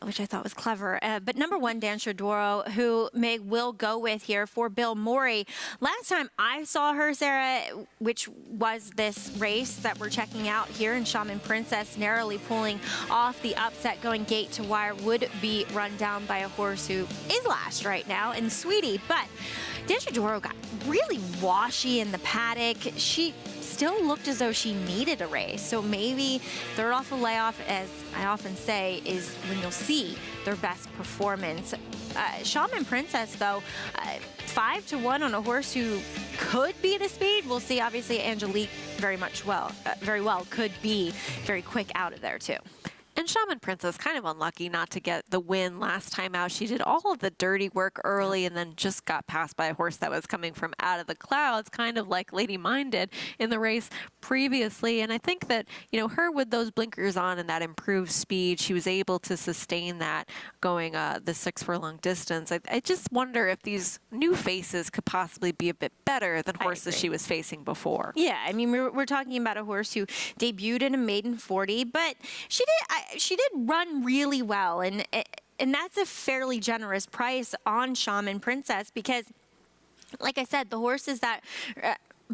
which I thought was clever. But number 1, Dancer Doro, who Meg will go with here for Bill Morey. Last time I saw her, Sarah, which was this race that we're checking out here in Shaman Princess, narrowly pulling off the upset, going gate to wire, would be run down by a horse who is last right now, and Sweetie. But Dancer Doro got really washy in the paddock. She still looked as though she needed a race. So maybe third off a layoff, as I often say, is when you'll see their best performance. Shaman Princess, though, 5-1 on a horse who could be the speed. We'll see. Obviously, Angelique very well could be very quick out of there, too. And Shaman Princess, kind of unlucky not to get the win last time out. She did all of the dirty work early and then just got passed by a horse that was coming from out of the clouds, kind of like Lady Mine did in the race previously. And I think that, her with those blinkers on and that improved speed, she was able to sustain that going the 6 furlong distance. I just wonder if these new faces could possibly be a bit better than horses she was facing before. Yeah, I mean, we're talking about a horse who debuted in a maiden 40, but she did run really well, and that's a fairly generous price on Shaman Princess because, like I said, the horses that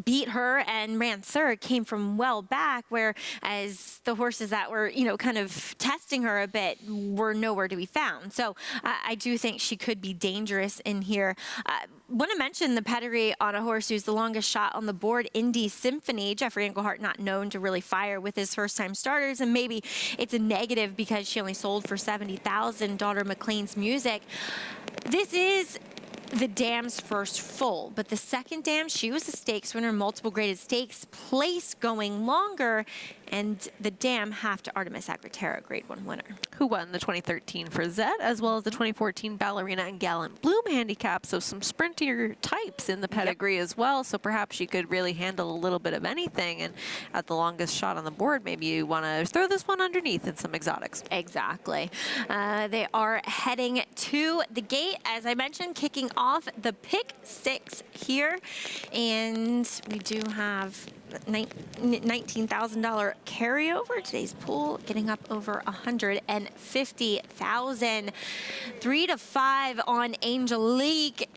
beat her and ran third came from well back, whereas the horses that were, kind of testing her a bit were nowhere to be found. So I do think she could be dangerous in here. Want to mention the pedigree on a horse who's the longest shot on the board, Indy Symphony. Jeffrey Englehart not known to really fire with his first-time starters, and maybe it's a negative because she only sold for $70,000. Daughter McLean's Music. This is the dam's first full, but the second dam, she was a stakes winner, multiple graded stakes, place going longer, and the dam have to Artemis Agritera, grade 1 winner. Who won the 2013 for Zet, as well as the 2014 Ballerina and Gallant Bloom handicap, so some sprintier types in the pedigree as well, so perhaps she could really handle a little bit of anything, and at the longest shot on the board, maybe you want to throw this one underneath in some exotics. Exactly. They are heading to the gate, as I mentioned, kicking off the pick 6 here, and we do have $19,000 carryover. Today's pool getting up over $150,000. 3-5 on Angelique.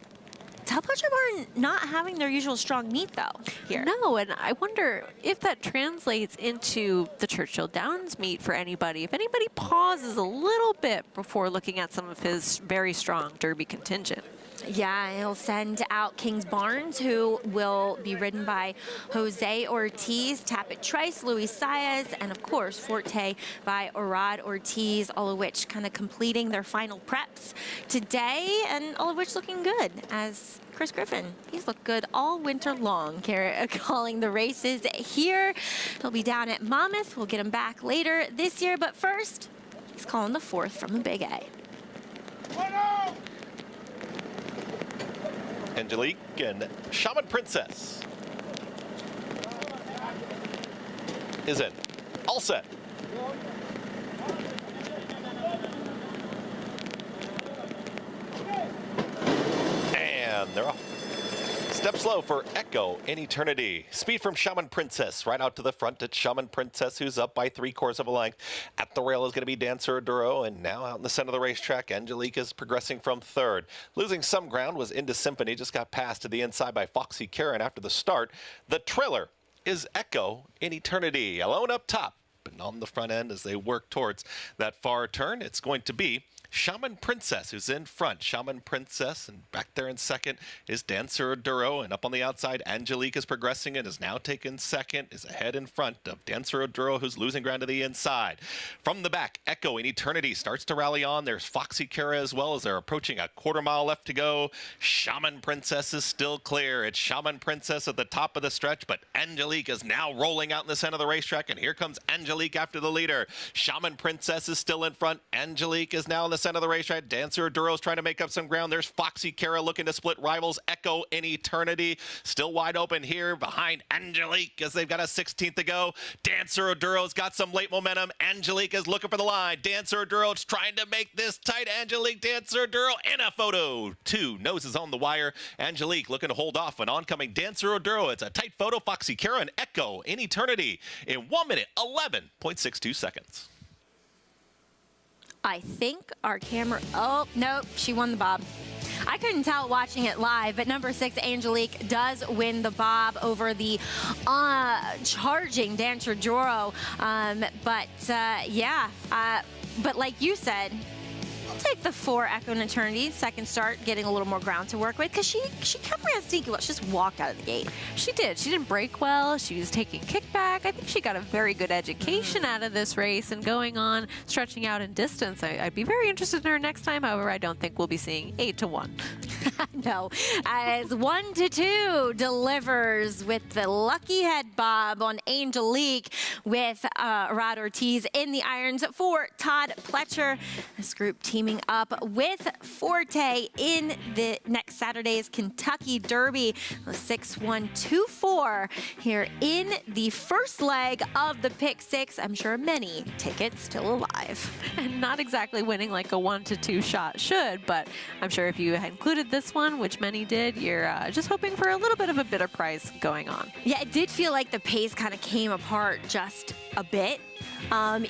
Top Butcher Barn not having their usual strong meat, though, here. No, and I wonder if that translates into the Churchill Downs meet for anybody. If anybody pauses a little bit before looking at some of his very strong Derby contingent. Yeah, he'll send out Kings Barnes, who will be ridden by Jose Ortiz, Tapit Trice, Luis Saez, and of course Forte by Orad Ortiz, all of which kind of completing their final preps today, and all of which looking good, as Chris Griffin, he's looked good all winter long, calling the races here. He'll be down at Monmouth. We'll get him back later this year, but first, he's calling the 4th from the Big A. Angelique and Shaman Princess is in. All set. And they're off. Step slow for Echo in Eternity. Speed from Shaman Princess right out to the front. It's Shaman Princess, who's up by 3/4 of a length. At the rail is going to be Dancer Duro, and now out in the center of the racetrack, Angelique is progressing from third. Losing some ground was Into Symphony, just got passed to the inside by Foxy Karen after the start. The trailer is Echo in Eternity, alone up top. And on the front end as they work towards that far turn, it's going to be Shaman Princess, who's in front. Shaman Princess, and back there in second is Dancer Duro, and up on the outside, Angelique is progressing and is now taken second, is ahead in front of Dancer Duro, who's losing ground to the inside. From the back, Echo in Eternity starts to rally on. There's Foxy Kara as well as they're approaching a quarter mile left to go. Shaman Princess is still clear. It's Shaman Princess at the top of the stretch, but Angelique is now rolling out in the center of the racetrack, and here comes Angelique after the leader. Shaman Princess is still in front. Angelique is now in the center of the racetrack. Dancer Duro is trying to make up some ground. There's Foxy Kara looking to split rivals. Echo in Eternity still wide open here behind Angelique as they've got a 16th to go. Dancer Duro's got some late momentum. Angelique is looking for the line. Dancer Duro's trying to make this tight. Angelique, Dancer Duro in a photo. Two noses on the wire. Angelique looking to hold off an oncoming Dancer Duro. It's a tight photo. Foxy Kara and Echo in Eternity in 1 minute 11.62 seconds. I think our camera, oh, nope, she won the bob. I couldn't tell watching it live, but number 6, Angelique, does win the bob over the charging Dancer Duro. But like you said, I'll take the 4 Echo in Eternity, second start, getting a little more ground to work with, because she kept real sneaky well. She just walked out of the gate. She did. She didn't break well. She was taking kickback. I think she got a very good education out of this race and going on, stretching out in distance. I'd be very interested in her next time. However, I don't think we'll be seeing 8-1. No, as 1-2 delivers with the lucky head bob on Angelique with Rod Ortiz in the irons for Todd Pletcher. This group teaming up with Forte in the next Saturday's Kentucky Derby. 6-1-2-4 here in the first leg of the Pick 6. I'm sure many tickets still alive. And not exactly winning like a 1-2 shot should, but I'm sure if you had included this one, which many did, you're just hoping for a little bit of a bitter price going on. Yeah, it did feel like the pace kind of came apart just a bit.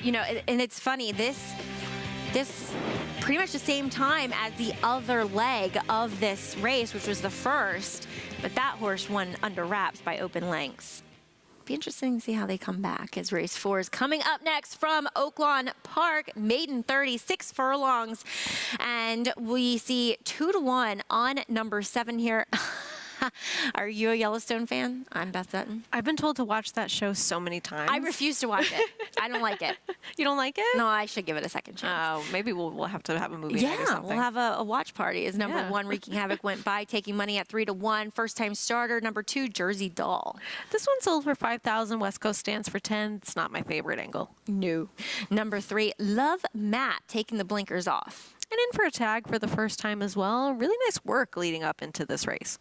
You know, and it's funny, this pretty much the same time as the other leg of this race, which was the first, but that horse won under wraps by open lengths. Be interesting to see how they come back as race 4 is coming up next from Oaklawn Park, maiden 36 furlongs, and we see 2-1 on number 7 here. Are you a Yellowstone fan? I'm Beth Dutton. I've been told to watch that show so many times. I refuse to watch it. I don't like it. You don't like it? No, I should give it a second chance. Oh, maybe we'll have to have a movie night or something. We'll have a watch party as number 1, Wreaking Havoc, went by, taking money at 3-1. First-time starter, number 2, Jersey Doll. This one sold for $5,000. West Coast stands for 10. It's not my favorite angle. No. Number 3, Love Matt, taking the blinkers off. And in for a tag for the first time as well. Really nice work leading up into this race.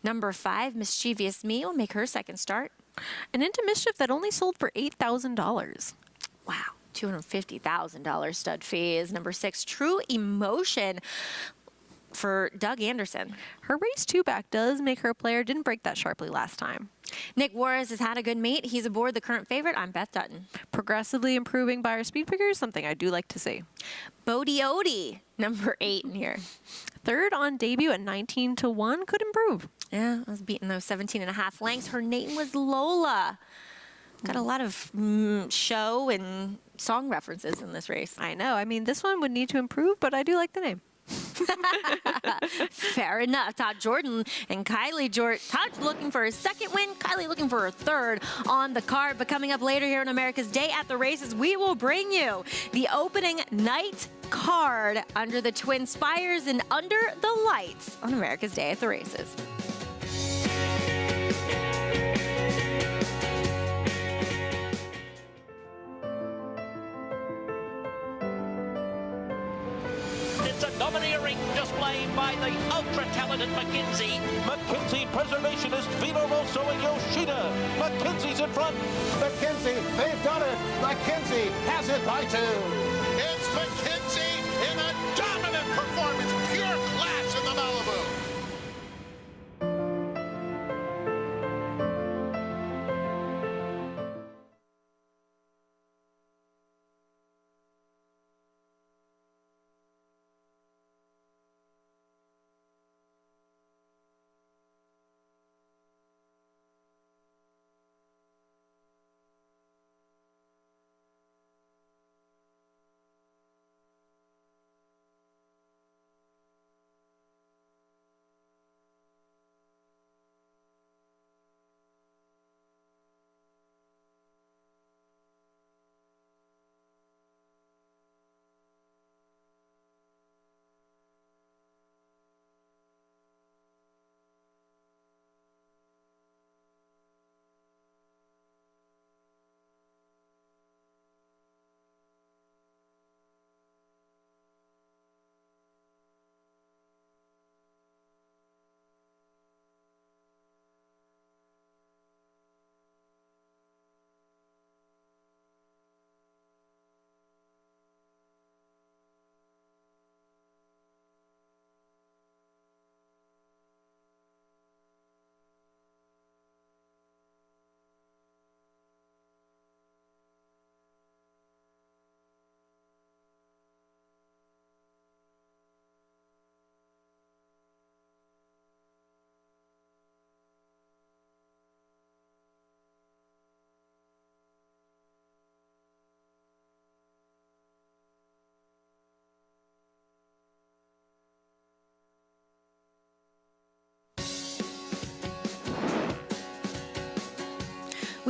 Number 5, Mischievous Me, will make her second start. And into Mischief that only sold for $8,000. Wow, $250,000 stud fee is number 6, True Emotion for Doug Anderson. Her race 2 back does make her a player. Didn't break that sharply last time. Nick Juarez has had a good meet. He's aboard the current favorite. I'm Beth Dutton. Progressively improving by our speed figures, something I do like to see. Bodie Odie, number 8 in here. Third on debut at 19-1, could improve. Yeah, I was beating those 17.5 lengths. Her name was Lola. Got a lot of show and song references in this race. I know. I mean, this one would need to improve, but I do like the name. Fair enough. Todd Jordan and Kylie Jordan. Todd looking for his second win. Kylie looking for her third on the card. But coming up later here on America's Day at the Races, we will bring you the opening night card under the Twin Spires and Under the Lights on America's Day at the Races. It's a domineering display by the ultra-talented McKinsey. McKinsey Preservation is Vino Rosso and Yoshida. McKinsey's in front. McKinsey, they've done it. McKinsey has it by 2. It's McKinsey in a dominant performance. Pure class in the Malibu.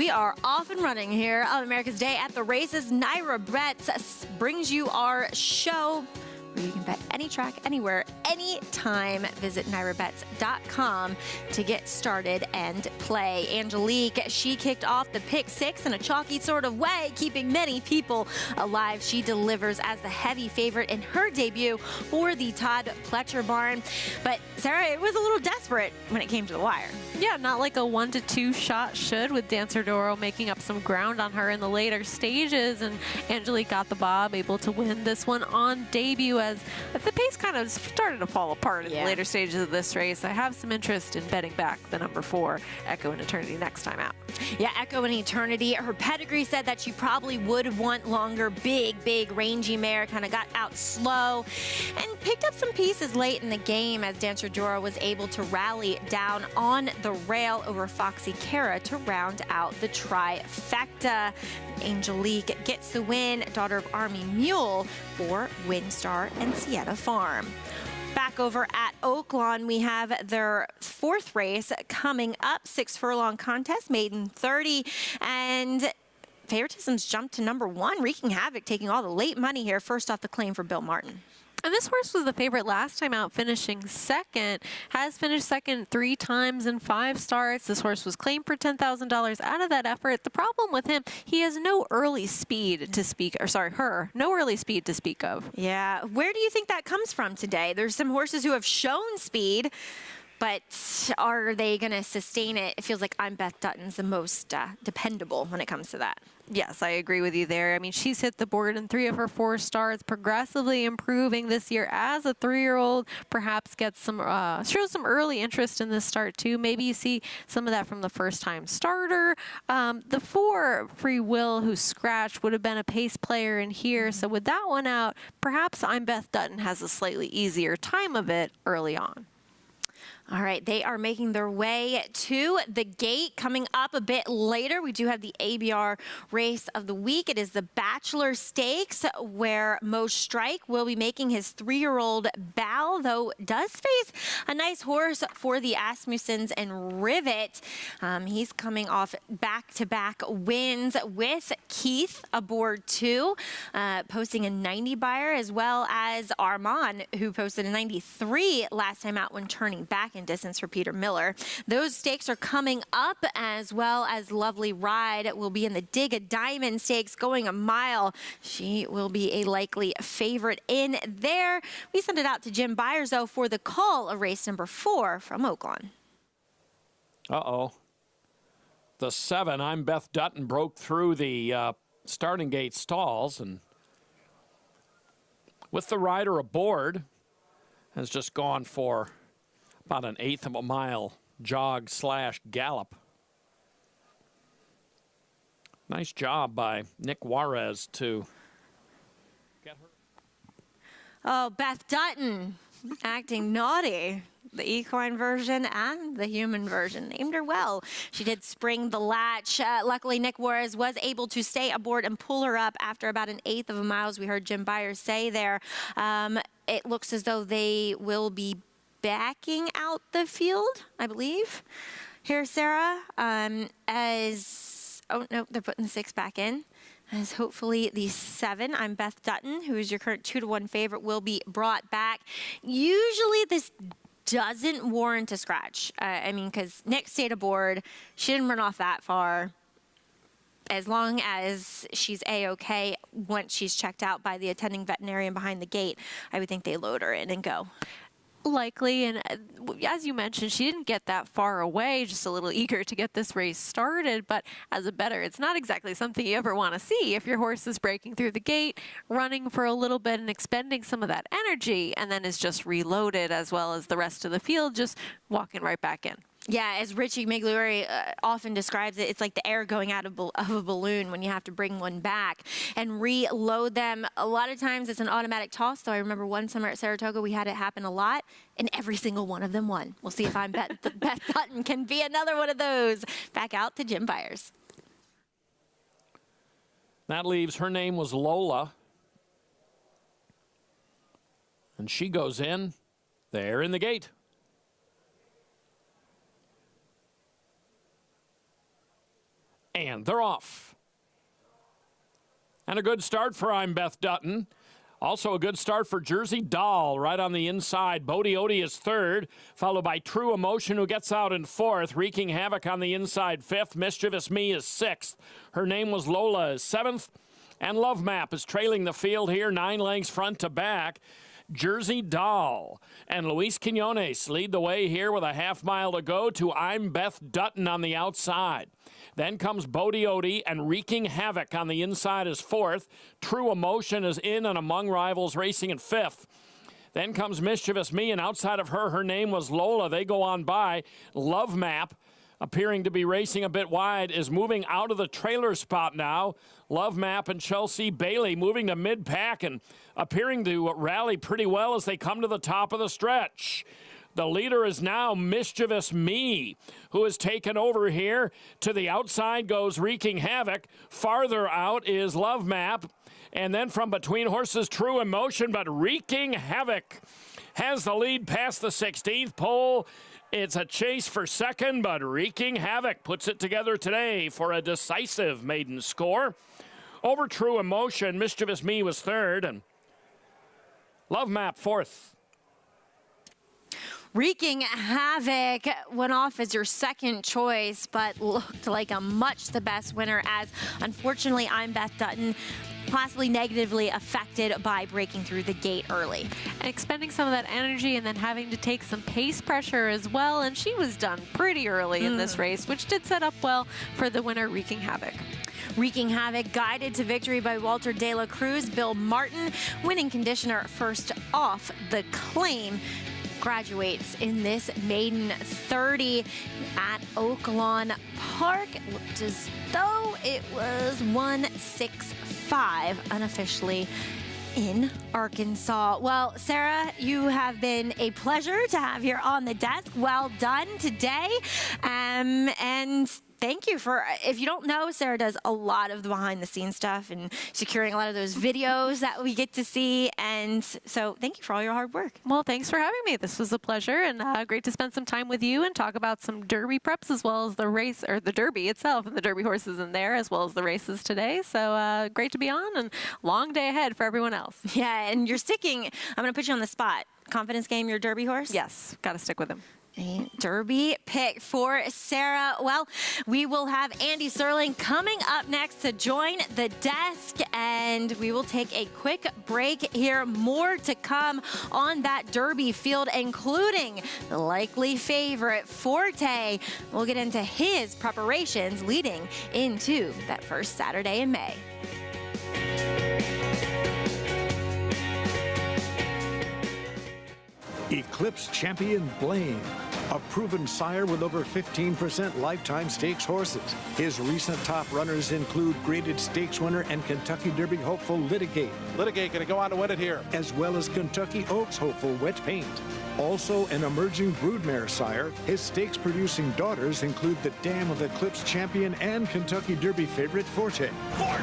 We are off and running here on America's Day at the Races. Naira Bets brings you our show where you can bet any track, anywhere, anytime. Visit NairaBets.com to get started and play. Angelique, she kicked off the pick six in a chalky sort of way, keeping many people alive. She delivers as the heavy favorite in her debut for the Todd Pletcher barn. But Sarah, it was a little desperate when it came to the wire. Yeah, not like a 1-2 shot should, with Dancer Doro making up some ground on her in the later stages, and Angelique got the bob, able to win this one on debut as the pace kind of started to fall apart in the later stages of this race. I have some interest in betting back the number 4, Echo and Eternity, next time out. Yeah, Echo and Eternity. Her pedigree said that she probably would want longer, big, rangy mare. Kind of got out slow and picked up some pieces late in the game as Dancer Doro was able to rally down on the rail over Foxy Cara to round out the trifecta. Angelique gets the win, daughter of Army Mule for Windstar and Sienna Farm. Back over at Oaklawn, we have their 4th race coming up, 6 furlong contest, maiden 30, and favoritism's jumped to number 1, wreaking havoc, taking all the late money here. First off, the claim for Bill Martin. And this horse was the favorite last time out, finishing second. Has finished second 3 times in 5 starts. This horse was claimed for $10,000 out of that effort. The problem with him, he has no early speed to speak, or sorry, no early speed to speak of. Yeah, where do you think that comes from today? There's some horses who have shown speed, but are they going to sustain it? It feels like I'm Beth Dutton's the most dependable when it comes to that. Yes, I agree with you there. I mean, she's hit the board in 3 of her 4 starts, progressively improving this year as a 3-year-old. Perhaps gets some, shows some early interest in this start too. Maybe you see some of that from the first-time starter. The 4, Free Will, who scratched, would have been a pace player in here. So with that one out, perhaps I'm Beth Dutton has a slightly easier time of it early on. All right, they are making their way to the gate. Coming up a bit later, we do have the ABR race of the week. It is the Bachelor Stakes, where Mo Strike will be making his 3-year-old bow, though does face a nice horse for the Asmussens and Rivet. He's coming off back-to-back wins with Keith aboard 2, posting a 90 buyer, as well as Armand, who posted a 93 last time out when turning back in distance for Peter Miller. Those stakes are coming up, as well as Lovely Ride will be in the Dig a Diamond Stakes, going a mile. She will be a likely favorite in there. We send it out to Jim Byers, though, for the call of race number 4 from Oaklawn. Uh-oh. The 7, I'm Beth Dutton, broke through the starting gate stalls, and with the rider aboard, has just gone for about an 1/8 of a mile jog / gallop. Nice job by Nick Juarez to get her. Oh, Beth Dutton acting naughty. The equine version and the human version. Named her well. She did spring the latch. Luckily, Nick Juarez was able to stay aboard and pull her up after about an 1/8 of a mile, as we heard Jim Byers say there. It looks as though they will be backing out the field, I believe. Here, Sarah, oh no, they're putting the 6 back in. As hopefully the 7, I'm Beth Dutton, who is your current 2-to-1 favorite, will be brought back. Usually this doesn't warrant a scratch. I mean, because Nick stayed aboard. She didn't run off that far. As long as she's A-okay once she's checked out by the attending veterinarian behind the gate, I would think they load her in and go. Likely, and as you mentioned, she didn't get that far away, just a little eager to get this race started. But as a bettor, it's not exactly something you ever want to see. If your horse is breaking through the gate, running for a little bit and expending some of that energy, and then is just reloaded, as well as the rest of the field, just walking right back in. Yeah, as Richie Migliore often describes it, it's like the air going out of a balloon when you have to bring one back and reload them. A lot of times it's an automatic toss, though I remember one summer at Saratoga we had it happen a lot, and every single one of them won. We'll see if I'm Beth Dutton can be another one of those. Back out to Jim Byers. That leaves, her name was Lola, and she goes in there in the gate. And they're off. And a good start for I'm Beth Dutton. Also a good start for Jersey Doll right on the inside. Bodie Odie is third, followed by True Emotion, who gets out in fourth. Wreaking Havoc on the inside fifth. Mischievous Me is sixth. Her Name Was Lola is seventh. And Love Map is trailing the field here, 9 lengths front to back. Jersey Doll and Luis Quinones lead the way here with a half mile to go to I'm Beth Dutton on the outside. Then comes Bodie Odie, and Wreaking Havoc on the inside is fourth. True Emotion is in and among rivals, racing in fifth. Then comes Mischievous Me, and outside of her, Her Name Was Lola. They go on by. Love Map, appearing to be racing a bit wide, is moving out of the trailer spot now. Love Map and Chelsea Bailey moving to mid-pack and appearing to rally pretty well as they come to the top of the stretch. The leader is now Mischievous Me, who has taken over here. To the outside goes Wreaking Havoc. Farther out is Love Map. And then from between horses, True Emotion, but Wreaking Havoc has the lead past the 16th pole. It's a chase for second, but Wreaking Havoc puts it together today for a decisive maiden score. Over True Emotion, Mischievous Me was third, and Love Map fourth. Wreaking Havoc went off as your second choice, but looked like a much the best winner, as unfortunately I'm Beth Dutton possibly negatively affected by breaking through the gate early. And expending some of that energy and then having to take some pace pressure as well, and she was done pretty early in this race, which did set up well for the winner, Wreaking Havoc. Wreaking Havoc guided to victory by Walter De La Cruz. Bill Martin, winning conditioner first off the claim, graduates in this maiden 30 at Oaklawn Park. It looked as though it was 165 unofficially in Arkansas. Well, Sarah, you have been a pleasure to have here on the desk. Well done today. And thank you for, if you don't know, Sarah does a lot of the behind the scenes stuff and securing a lot of those videos that we get to see. And so thank you for all your hard work. Well, thanks for having me. This was a pleasure, and great to spend some time with you and talk about some Derby preps, as well as the race, or the Derby itself, and the Derby horses in there, as well as the races today. So great to be on, and long day ahead for everyone else. Yeah, and you're sticking, I'm going to put you on the spot. Confidence game, your Derby horse? Yes, got to stick with him. A Derby pick for Sarah. Well, we will have Andy Serling coming up next to join the desk, and we will take a quick break here. More to come on that Derby field, including the likely favorite, Forte. We'll get into his preparations leading into that first Saturday in May. Eclipse champion Blaine, a proven sire with over 15% lifetime stakes horses. His recent top runners include graded stakes winner and Kentucky Derby hopeful Litigate. Litigate going to go on to win it here. As well as Kentucky Oaks hopeful Wet Paint. Also an emerging broodmare sire, his stakes producing daughters include the dam of Eclipse champion and Kentucky Derby favorite Forte. Forte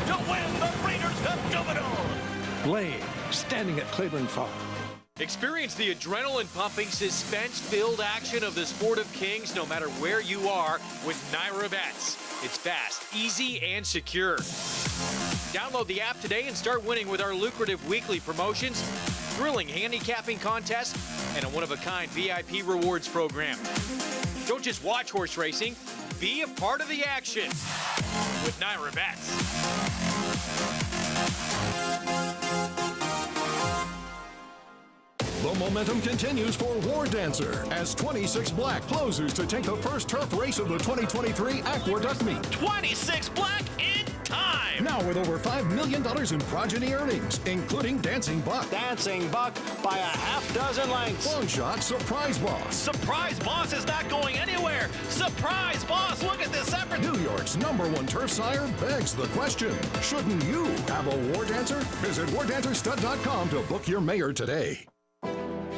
to win the Breeders' Cup Juvenile. Blaine, standing at Claiborne Farm. Experience the adrenaline-pumping, suspense-filled action of the Sport of Kings no matter where you are with Naira Bets. It's fast, easy, and secure. Download the app today and start winning with our lucrative weekly promotions, thrilling handicapping contests, and a one-of-a-kind VIP rewards program. Don't just watch horse racing, be a part of the action with Naira Bets. The momentum continues for War Dancer as 26 Black closes to take the first turf race of the 2023 Aqueduct meet. 26 Black in time. Now with over $5 million in progeny earnings, including Dancing Buck. Dancing Buck by a half dozen lengths. Long Shot Surprise Boss. Surprise Boss is not going anywhere. Surprise Boss, look at this effort. New York's #1 turf sire begs the question, shouldn't you have a War Dancer? Visit wardancerstud.com to book your mayor today.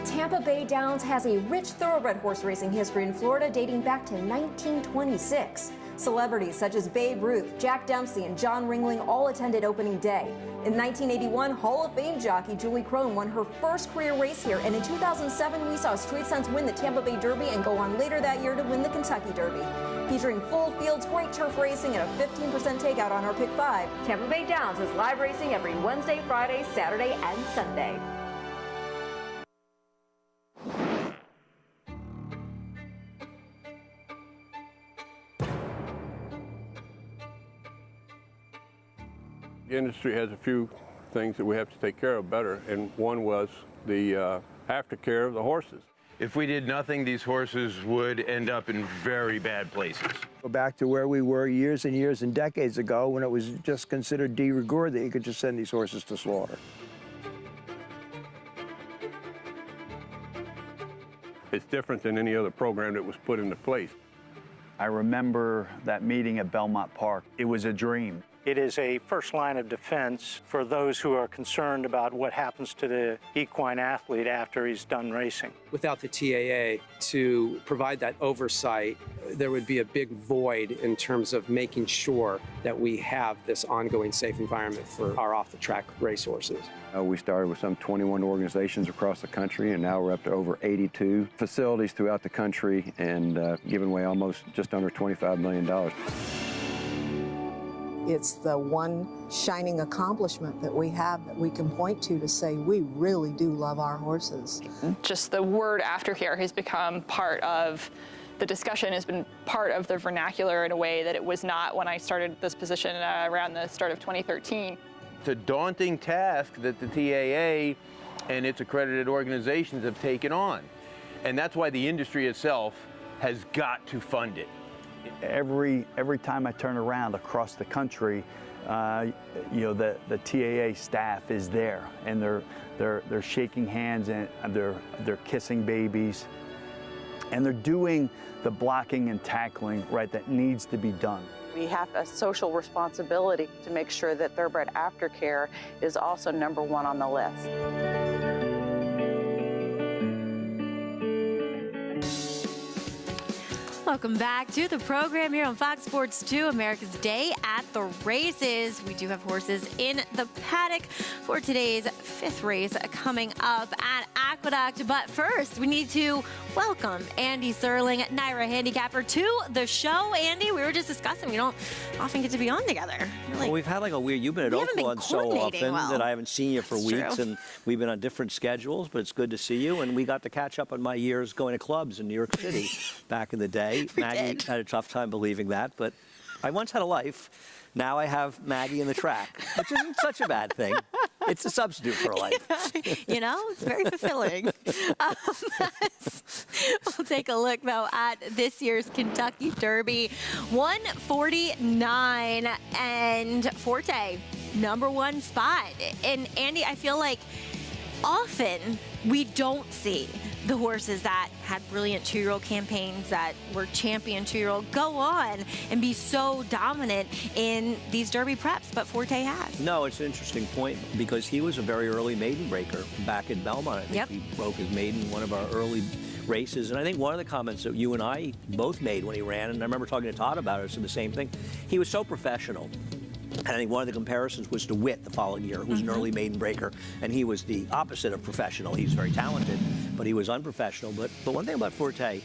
Tampa Bay Downs has a rich thoroughbred horse racing history in Florida dating back to 1926. Celebrities such as Babe Ruth, Jack Dempsey, and John Ringling all attended opening day. In 1981, Hall of Fame jockey Julie Crone won her first career race here, and in 2007 we saw Street Sense win the Tampa Bay Derby and go on later that year to win the Kentucky Derby. Featuring full fields, great turf racing, and a 15% takeout on our Pick 5. Tampa Bay Downs is live racing every Wednesday, Friday, Saturday, and Sunday. The industry has a few things that we have to take care of better, and one was the aftercare of the horses. If we did nothing, these horses would end up in very bad places. Go back to where we were years and years and decades ago when it was just considered de rigueur that you could just send these horses to slaughter. It's different than any other program that was put into place. I remember that meeting at Belmont Park. It was a dream. It is a first line of defense for those who are concerned about what happens to the equine athlete after he's done racing. Without the TAA to provide that oversight, there would be a big void in terms of making sure that we have this ongoing safe environment for our off-the-track racehorses. We started with some 21 organizations across the country, and now we're up to over 82 facilities throughout the country and giving away almost just under $25 million. It's the one shining accomplishment that we have that we can point to say we really do love our horses. Just the word aftercare has become part of the discussion, has been part of the vernacular in a way that it was not when I started this position around the start of 2013. It's a daunting task that the TAA and its accredited organizations have taken on. And that's why the industry itself has got to fund it. Every time I turn around across the country, you know, the TAA staff is there, and they're shaking hands and they're kissing babies, and they're doing the blocking and tackling right that needs to be done. We have a social responsibility to make sure that thoroughbred aftercare is also #1 on the list. Welcome back to the program here on Fox Sports 2, America's Day at the Races. We do have horses in the paddock for today's 5th race coming up at Aqueduct. But first, we need to welcome Andy Serling, NYRA handicapper, to the show. Andy, we were just discussing, we don't often get to be on together. Well, we've had like a weird, you've been at Oaklawn so often that I haven't seen you for weeks, and we've been on different schedules, but it's good to see you. And we got to catch up on my years going to clubs in New York City back in the day. Maggie had a tough time believing that, but I once had a life. Now I have Maggie in the track, which isn't such a bad thing. It's a substitute for a life. You know, it's very fulfilling. We'll take a look, though, at this year's Kentucky Derby. 149 and Forte, #1 spot. And Andy, I feel like often we don't see the horses that had brilliant 2-year-old campaigns, that were champion 2-year-old, go on and be so dominant in these Derby preps, but Forte has. No, it's an interesting point because he was a very early maiden breaker back in Belmont. I think he broke his maiden in one of our early races, and I think one of the comments that you and I both made when he ran, and I remember talking to Todd about it, so the same thing, he was so professional. And I think one of the comparisons was to Witt the following year, who was an early maiden breaker, and he was the opposite of professional. He's very talented, but he was unprofessional. But one thing about Forte,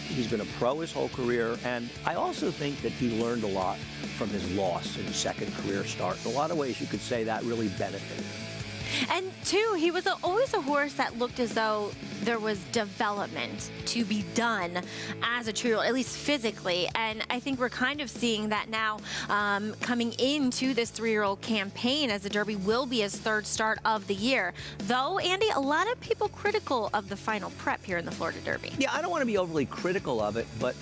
he's been a pro his whole career, and I also think that he learned a lot from his loss in his second career start. In a lot of ways, you could say that really benefited him. And two, he was always a horse that looked as though there was development to be done as a 2-year-old, at least physically. And I think we're kind of seeing that now coming into this 3-year-old campaign, as the Derby will be his 3rd start of the year. Though, Andy, a lot of people critical of the final prep here in the Florida Derby. Yeah, I don't want to be overly critical of it, but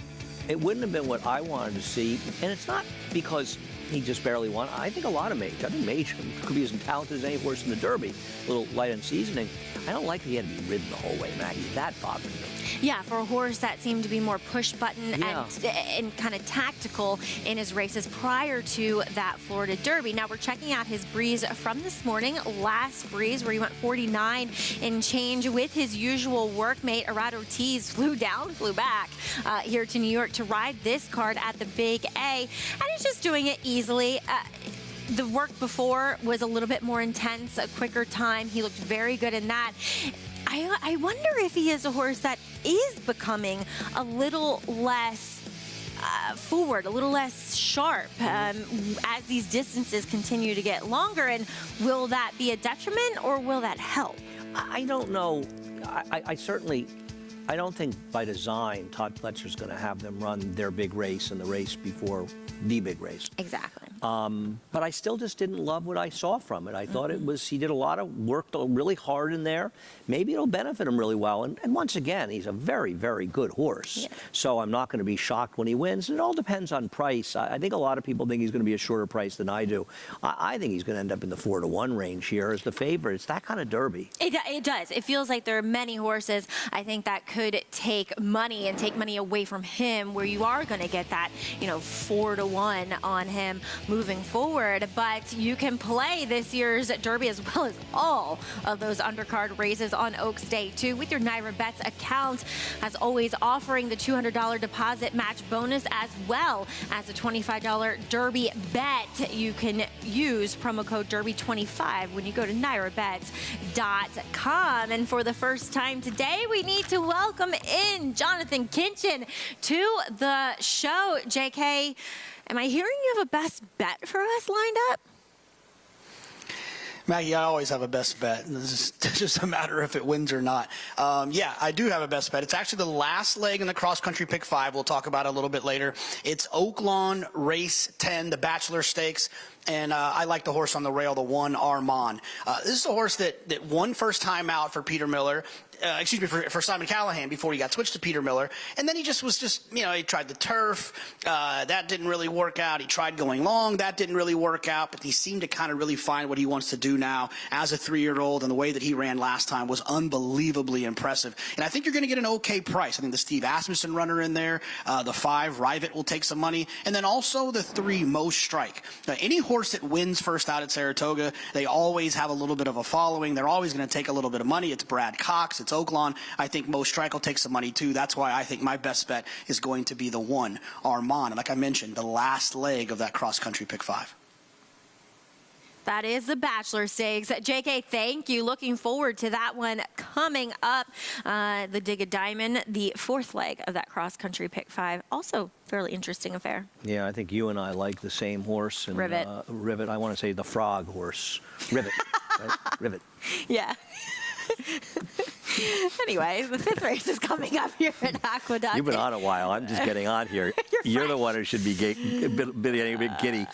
it wouldn't have been what I wanted to see. And it's not because he just barely won. I think a lot of Mage. I think Mage could be as talented as any horse in the Derby. A little light on seasoning. I don't like that he had to be ridden the whole way, Maggie. That bothered me. Yeah, for a horse that seemed to be more push button and kind of tactical in his races prior to that Florida Derby. Now we're checking out his breeze from this morning. Last breeze where he went 49 and change with his usual workmate. Arad Ortiz flew back here to New York to ride this card at the Big A. And he's just doing it easily. The work before was a little bit more intense, a quicker time. He looked very good in that. I wonder if he is a horse that is becoming a little less forward, a little less sharp as these distances continue to get longer. And will that be a detriment or will that help? I don't know. I don't think by design Todd Pletcher's going to have them run their big race and the race before the big race. Exactly. But I still just didn't love what I saw from it. I thought he did a lot of work really hard in there. Maybe it'll benefit him really well. And once again, he's a very, very good horse. Yeah. So I'm not going to be shocked when he wins. It all depends on price. I think a lot of people think he's going to be a shorter price than I do. I think he's going to end up in the 4-to-1 range here as the favorite. It's that kind of Derby. It does. It feels like there are many horses, I think, that could take money and take money away from him, where you are going to get that, 4-to-1 on him moving forward. But you can play this year's Derby as well as all of those undercard races on Oaks Day 2 with your Naira Bets account, as always offering the $200 deposit match bonus as well as a $25 Derby bet. You can use promo code Derby25 when you go to nairabets.com. And for the first time today, we need to welcome in Jonathan Kinchin to the show. JK, am I hearing you have a best bet for us lined up? Maggie, I always have a best bet. It's just a matter if it wins or not. Yeah, I do have a best bet. It's actually the last leg in the cross-country pick 5. We'll talk about it a little bit later. It's Oaklawn Race 10, the Bachelor Stakes. And I like the horse on the rail, the 1 Armand. This is a horse that won first time out for Peter Miller. For Simon Callahan before he got switched to Peter Miller. And then he he tried the turf. That didn't really work out. He tried going long. That didn't really work out. But he seemed to kind of really find what he wants to do now as a 3-year-old. And the way that he ran last time was unbelievably impressive. And I think you're going to get an okay price. I think the Steve Asmussen runner in there, the 5 Rivet will take some money. And then also the 3 Most Strike. Any horse that wins first out at Saratoga, they always have a little bit of a following. They're always going to take a little bit of money. It's Brad Cox. It's Oaklawn. I think Most Strike will take some money too. That's why I think my best bet is going to be the 1 Armand. And like I mentioned, the last leg of that cross-country pick 5. That is the Bachelor Stakes. JK, thank you. Looking forward to that one coming up. The Dig a Diamond, the 4th leg of that cross-country pick 5. Also fairly interesting affair. Yeah, I think you and I like the same horse. And, Rivet. Rivet. I want to say the frog horse. Rivet. Right? Rivet. Yeah. Anyway, the 5th race is coming up here at Aqueduct. You've been on a while. I'm just getting on here. You're the one who should be getting a bit giddy.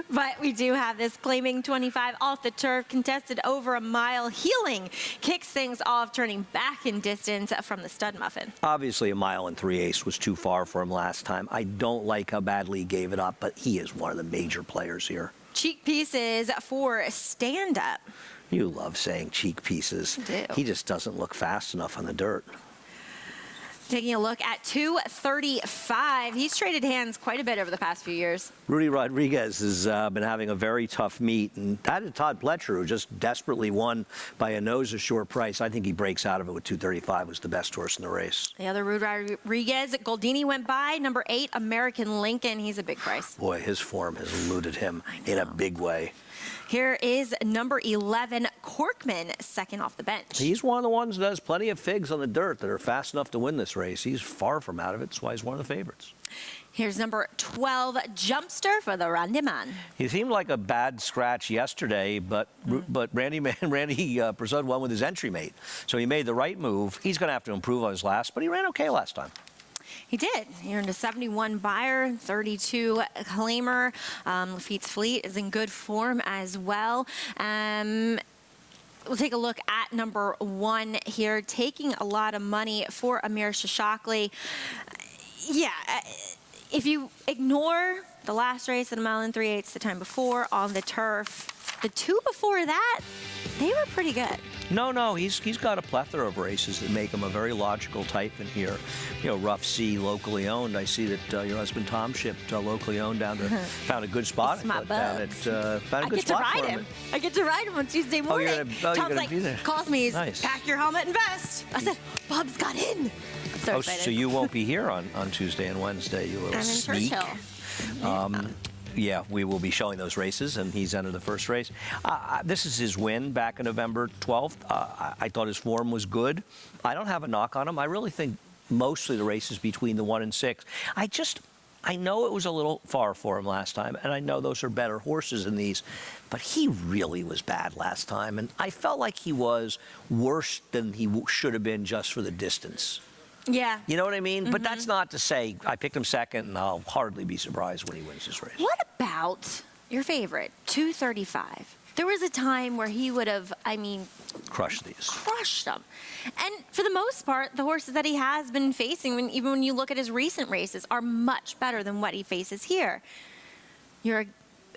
But we do have this Claiming 25 off the turf, contested over a mile. Healing kicks things off, turning back in distance from the Stud Muffin. Obviously, a 1 3/8 was too far for him last time. I don't like how badly he gave it up, but he is one of the major players here. Cheek pieces for Stand Up. You love saying cheek pieces. I do. He just doesn't look fast enough on the dirt. Taking a look at 235. He's traded hands quite a bit over the past few years. Rudy Rodriguez has been having a very tough meet, and that is Todd Pletcher, who just desperately won by a nose a short price. I think he breaks out of it with 235. Was the best horse in the race. The other Rudy Rodriguez, Goldini went by. Number 8, American Lincoln. He's a big price. Boy, his form has eluded him in a big way. Here is number 11, Corkman, second off the bench. He's one of the ones that has plenty of figs on the dirt that are fast enough to win this race. He's far from out of it. That's why he's one of the favorites. Here's number 12, Jumpster for the Randyman. He seemed like a bad scratch yesterday, but Randy Persaud won with his entry mate. So he made the right move. He's going to have to improve on his last, but he ran okay last time. He did. He earned a 71 buyer, 32 claimer. Lafitte's Fleet is in good form as well. We'll take a look at number 1 here, taking a lot of money for Amir Shashakli. Yeah, if you ignore the last race at 1 3/8 the time before on the turf, the 2 before that, they were pretty good. No, he's got a plethora of races that make him a very logical type in here. You know, Rough Sea, locally owned. I see that your husband Tom shipped locally owned down there. Found a good spot. It's my down at, found a good spot for him. I get to ride him on Tuesday morning. Tom's like, calls me, nice. Pack your helmet and vest. I said, Bub's got in. So excited. So you won't be here on Tuesday and Wednesday. You little sneak. I'm in Churchill. Yeah, we will be showing those races, and he's entered the first race. This is his win back on November 12th. I thought his form was good. I don't have a knock on him. I really think mostly the races between the 1 and 6. I know it was a little far for him last time, and I know those are better horses than these, but he really was bad last time, and I felt like he was worse than he should have been just for the distance. Yeah. You know what I mean? But that's not to say I picked him second, and I'll hardly be surprised when he wins this race. What about your favorite, 235? There was a time where he would have, Crush these. crushed them. And for the most part, the horses that he has been facing, even when you look at his recent races, are much better than what he faces here.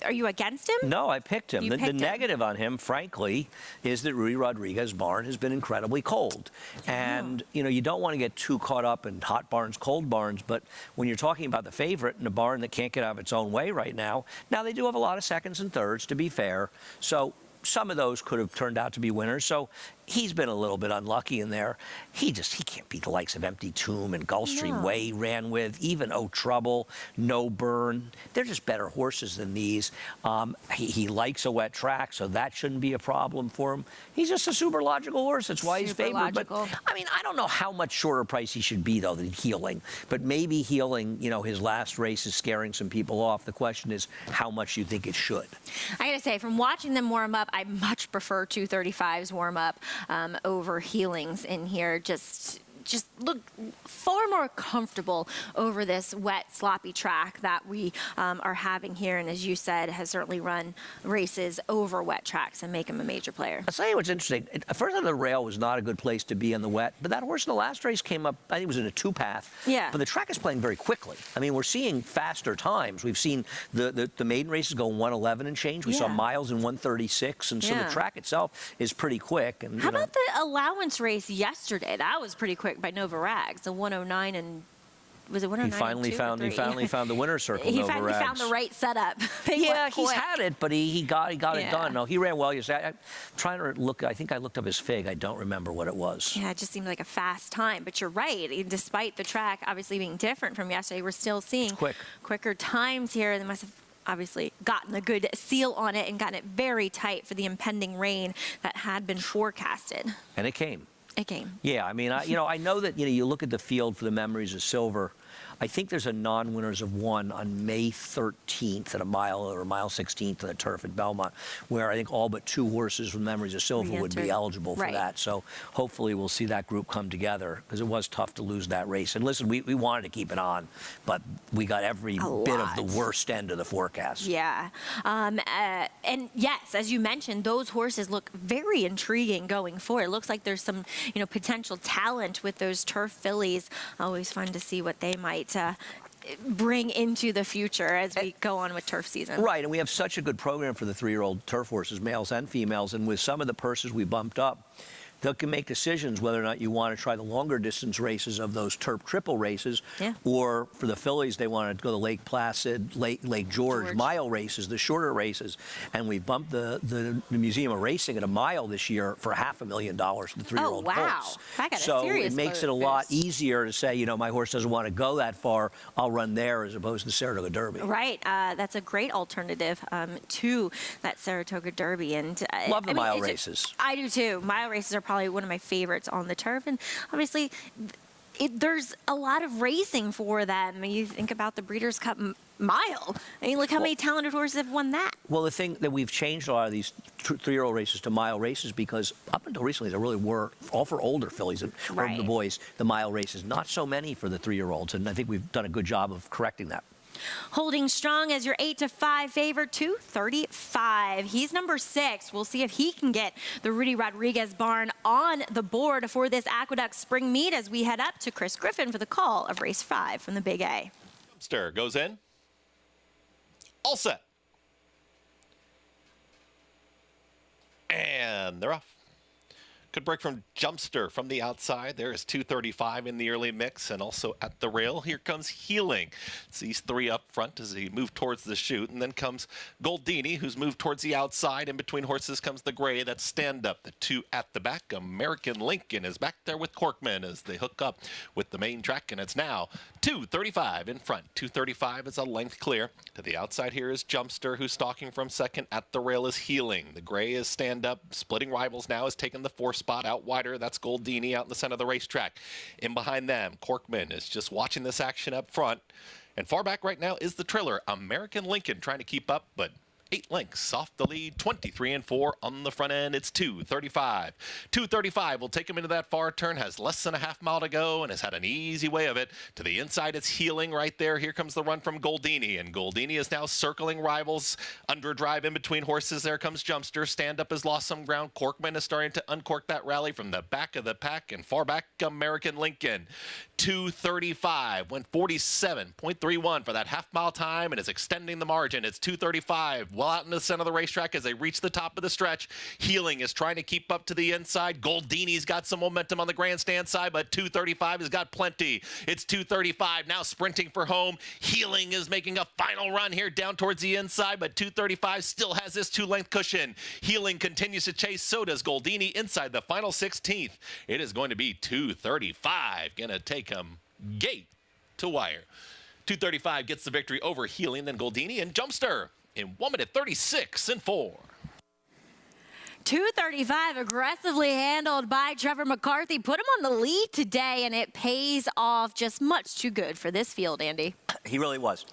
Are you against him? No, I picked him. You The picked him. negative on him, frankly, is that Rudy Rodriguez's barn has been incredibly cold. And, you don't want to get too caught up in hot barns, cold barns, but when you're talking about the favorite in a barn that can't get out of its own way right now, they do have a lot of seconds and thirds, to be fair. So some of those could have turned out to be winners. So he's been a little bit unlucky in there. He can't beat the likes of Empty Tomb and Gulfstream Way he ran with, even Oh Trouble, No Burn. They're just better horses than these. He likes a wet track, so that shouldn't be a problem for him. He's just a super logical horse. That's why he's favored. But I don't know how much shorter price he should be, though, than Healing. But maybe Healing, his last race is scaring some people off. The question is how much you think it should. I got to say, from watching them warm up, I much prefer 235's warm up over Healings in here. Just look far more comfortable over this wet, sloppy track that we are having here. And as you said, has certainly run races over wet tracks and make him a major player. I'll tell you what's interesting. First on the rail was not a good place to be in the wet, but that horse in the last race came up, I think it was in a 2-path. Yeah. But the track is playing very quickly. We're seeing faster times. We've seen the maiden races go 1:11 and change. We saw miles in 1:36, and so the track itself is pretty quick. And how about the allowance race yesterday? That was pretty quick by Nova Rags, the 109 and was it 109? He finally found the winner's circle. He Nova finally Rags. found the right setup. He's had it, but he got it done. No, he ran well yesterday. I'm trying to look. I think I looked up his fig. I don't remember what it was. Yeah, it just seemed like a fast time. But you're right. Despite the track obviously being different from yesterday, we're still seeing quicker times here. They must have obviously gotten a good seal on it and gotten it very tight for the impending rain that had been forecasted. And it came. It came. Yeah, I know that you look at the field for the Memories of Silver. I think there's a non-winners of one on May 13th at a mile or mile 16th on the turf at Belmont, where I think all but 2 horses from Memories of Silver would be eligible for that. So hopefully we'll see that group come together, because it was tough to lose that race. And listen, we wanted to keep it on, but we got every bit of the worst end of the forecast. Yeah. And yes, as you mentioned, those horses look very intriguing going forward. It looks like there's some, potential talent with those turf fillies. Always fun to see what they might bring into the future as we go on with turf season. Right, and we have such a good program for the 3-year-old turf horses, males and females, and with some of the purses we bumped up, they can make decisions whether or not you want to try the longer distance races of those Terp triple races, or for the fillies, they want to go the Lake Placid, Lake George mile races, the shorter races. And we bumped the Museum of Racing at a mile this year for $500,000 for the 3-year-old colts. That got so a serious it makes it a lot easier to say, my horse doesn't want to go that far, I'll run there, as opposed to the Saratoga Derby. Right, that's a great alternative to that Saratoga Derby. And love the mile races. I do too. Mile races are probably one of my favorites on the turf, and obviously there's a lot of racing for them. You think about the Breeders' Cup Mile. Look how many talented horses have won that. Well, the thing that we've changed a lot of these 3-year-old races to mile races, because up until recently there really were, all for older fillies and the boys, the mile races. Not so many for the 3-year-olds, and I think we've done a good job of correcting that. Holding strong as your 8-5 favorite, 235. He's number 6. We'll see if he can get the Rudy Rodriguez barn on the board for this Aqueduct Spring Meet as we head up to Chris Griffin for the call of race 5 from the Big A. Stir goes in. All set. And they're off. Good break from Jumpster from the outside. There is 235 in the early mix, and also at the rail. Here comes Healing. It's these 3 up front as he moved towards the chute, and then comes Goldini, who's moved towards the outside. In between horses comes the gray. That's Stand Up. The 2 at the back. American Lincoln is back there with Corkman as they hook up with the main track, and it's now 235 in front. 235 is a length clear. To the outside here is Jumpster, who's stalking from second. At the rail is Healing. The gray is Stand Up. Splitting Rivals now has taken the 4 spot out wider. That's Goldini out in the center of the racetrack. In behind them, Corkman is just watching this action up front. And far back right now is the trailer, American Lincoln, trying to keep up, but 8 lengths off the lead, 23-4 on the front end. It's 2:35. 2:35 will take him into that far turn, has less than a half mile to go, and has had an easy way of it. To the inside, it's Healing right there. Here comes the run from Goldini, and Goldini is now circling rivals. Under drive in between horses. There comes Jumpster. Stand Up has lost some ground. Corkman is starting to uncork that rally from the back of the pack, and far back, American Lincoln. 2:35, went 47.31 for that half-mile time, and is extending the margin. It's 2:35. Well out in the center of the racetrack as they reach the top of the stretch. Healing is trying to keep up to the inside. Goldini's got some momentum on the grandstand side, but 2:35 has got plenty. It's 2:35 now sprinting for home. Healing is making a final run here down towards the inside, but 2:35 still has this 2-length cushion. Healing continues to chase. So does Goldini inside the final 16th. It is going to be 2:35. Gonna take him gate to wire. 2:35 gets the victory over Healing, then Goldini and Jumpster in 1 minute 36-4. 2:35 aggressively handled by Trevor McCarthy. Put him on the lead today, and it pays off. Just much too good for this field, Andy. He really was.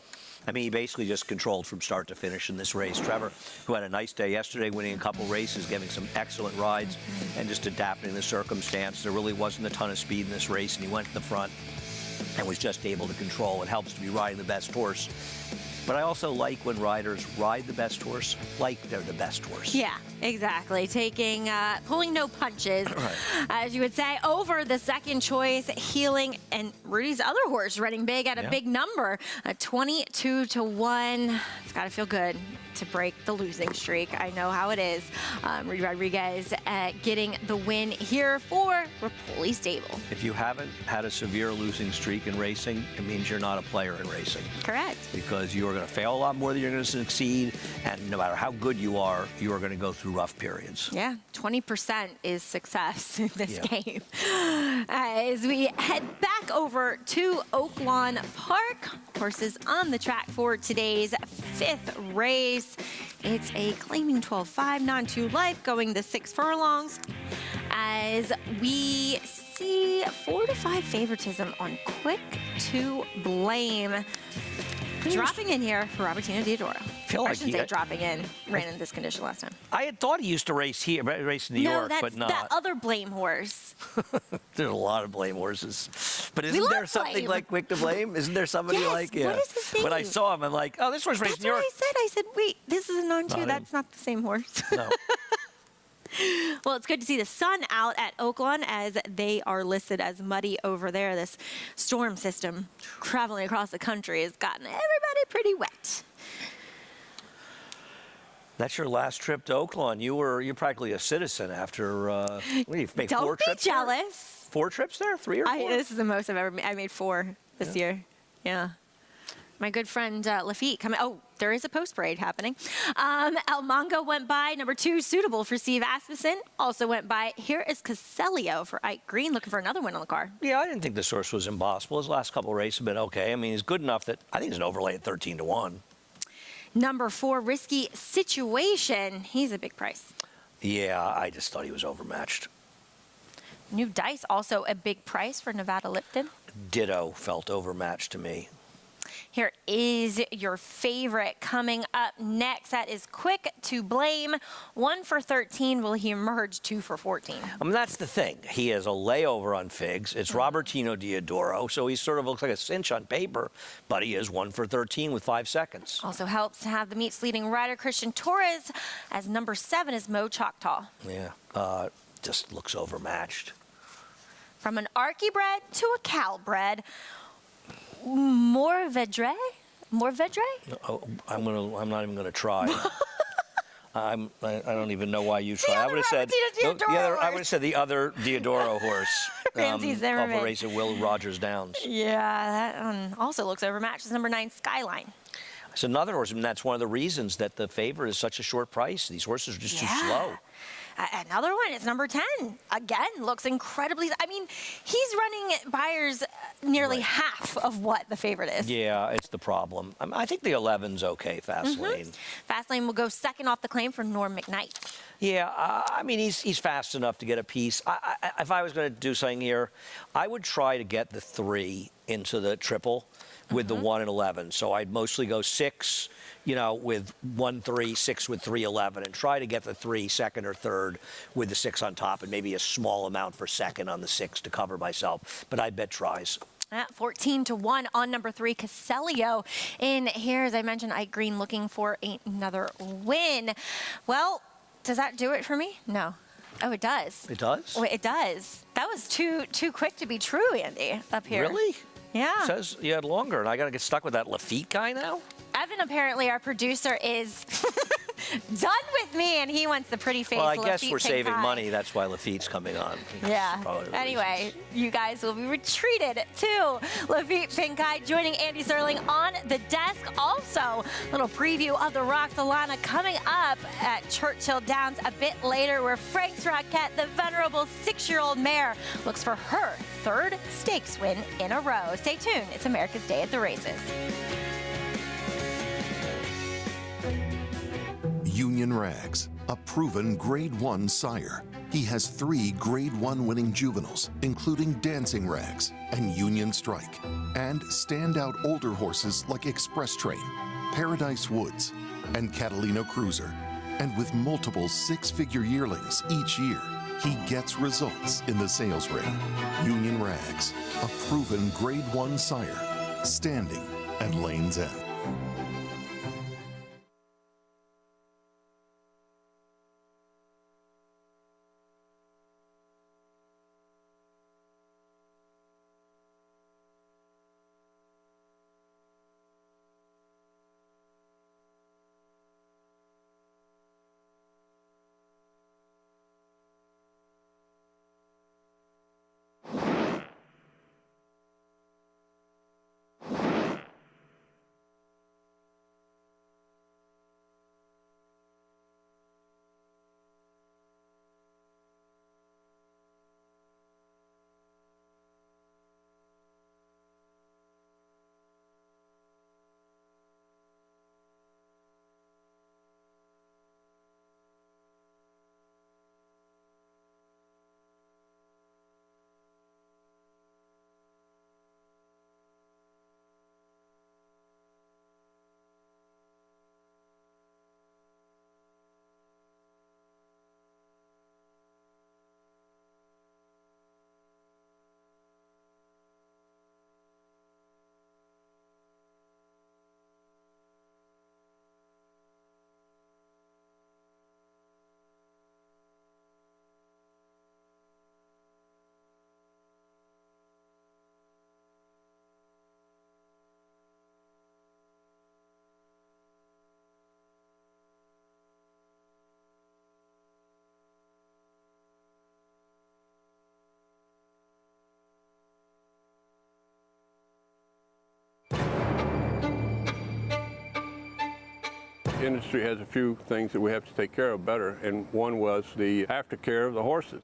I mean, he basically just controlled from start to finish in this race. Trevor, who had a nice day yesterday, winning a couple races, giving some excellent rides, and just adapting to the circumstance. There really wasn't a ton of speed in this race, and he went to the front and was just able to control. It helps to be riding the best horse. But I also like when riders ride the best horse like they're the best horse. Yeah, exactly. Pulling no punches, Right. as you would say, over the second choice, Healing, and Rudy's other horse running big at a big number, 22-1. It's got to feel good to break the losing streak. I know how it is. Rudy Rodriguez getting the win here for Rapoli Stable. If you haven't had a severe losing streak in racing, it means you're not a player in racing. Correct. Because you are going to fail a lot more than you're going to succeed, and no matter how good you are going to go through rough periods. Yeah, 20% is success in this game. As we head back over to Oaklawn Park, horses on the track for today's 5th race. It's a claiming 12-5, non-2 life, going the 6 furlongs. As we see 4 to 5 favoritism on Quick to Blame. Dropping in here for Robertino Diodoro. I shouldn't say dropping in. Ran in this condition last time. I had thought he used to race in New York, but not. No, that's that other Blame horse. There's a lot of Blame horses. But We isn't there love something Blame. like Quick to Blame? Isn't there somebody like, what is his name? When I saw him, I'm like, oh, this horse raced in New York. That's what I said. Wait, this is a non-2. Not That's not the same horse. No. Well, it's good to see the sun out at Oaklawn as they are listed as muddy over there. This storm system traveling across the country has gotten everybody pretty wet. That's your last trip to Oaklawn. You're practically a citizen after you've made Don't 4 be trips jealous. there? 4 trips there? 3 or 4? This is the most I've ever made. I made 4 this year. Yeah. My good friend Lafitte coming. Oh, there is a post parade happening. El Mongo went by. Number 2, Suitable for Steve Asmussen. Also went by. Here is Caselio for Ike Green, looking for another win on the card. Yeah, I didn't think this horse was impossible. His last couple of races have been okay. I mean, he's good enough that I think he's an overlay at 13-1. Number 4, Risky Situation. He's a big price. Yeah, I just thought he was overmatched. New Dice, also a big price for Nevada Lipton. Ditto felt overmatched to me. Here is your favorite coming up next. That is Quick to Blame. 1 for 13. Will he emerge 2 for 14? I mean, that's the thing. He has a layover on Figs. It's Robertino Diodoro, so he sort of looks like a cinch on paper, but he is 1 for 13 with 5 seconds. Also helps to have the meet's leading rider, Christian Torres, as number 7 is Mo Choctaw. Yeah, just looks overmatched. From an Archie bred to a Cal bred, Morvedre? Oh, I'm not even gonna try. I don't even know why you try. I would have said I would have said the other Diodoro horse. Ramsey Zimmerman. Off a race at Will Rogers Downs. Yeah, that one also looks overmatched. It's number 9, Skyline. It's another horse, and that's one of the reasons that the favorite is such a short price. These horses are just too slow. Another one is number 10. Again, looks incredibly. I mean, he's running buyers nearly half of what the favorite is. Yeah, it's the problem. I think the 11's okay, Fastlane. Fastlane will go second off the claim for Norm McKnight. Yeah, I mean, he's fast enough to get a piece. If I was going to do something here, I would try to get the 3 into the triple with the 1 and 11. So I'd mostly go 6, with 1, 3, 6 with 3, 11, and try to get the 3 second or third with the 6 on top, and maybe a small amount for second on the 6 to cover myself. But I'd bet tries. At 14-1 on number 3, Caselio. In here, as I mentioned, Ike Green looking for another win. Well, does that do it for me? No. Oh, it does. It does? Wait, it does. That was too quick to be true, Andy, up here. Really? Yeah. It says you had longer, and I got to get stuck with that Lafitte guy now? Evan, apparently, our producer, is done with me, and he wants the pretty face. Well, I guess Lafitte we're saving pink eye. money. That's why Lafitte's coming on. Yeah. Anyway, you guys will be retreated to Lafitte Pink Eye, joining Andy Serling on the desk. Also, a little preview of the Roxalana coming up at Churchill Downs a bit later, where Frank's Rockette, the venerable 6-year-old mare, looks for her 3rd stakes win in a row. Stay tuned. It's America's Day at the Races. Union Rags, a proven Grade 1 sire. He has 3 Grade 1 winning juveniles, including Dancing Rags and Union Strike, and standout older horses like Express Train, Paradise Woods, and Catalina Cruiser. And with multiple 6-figure yearlings each year, he gets results in the sales ring. Union Rags, a proven Grade 1 sire, standing at Lane's End. The industry has a few things that we have to take care of better, and one was the aftercare of the horses.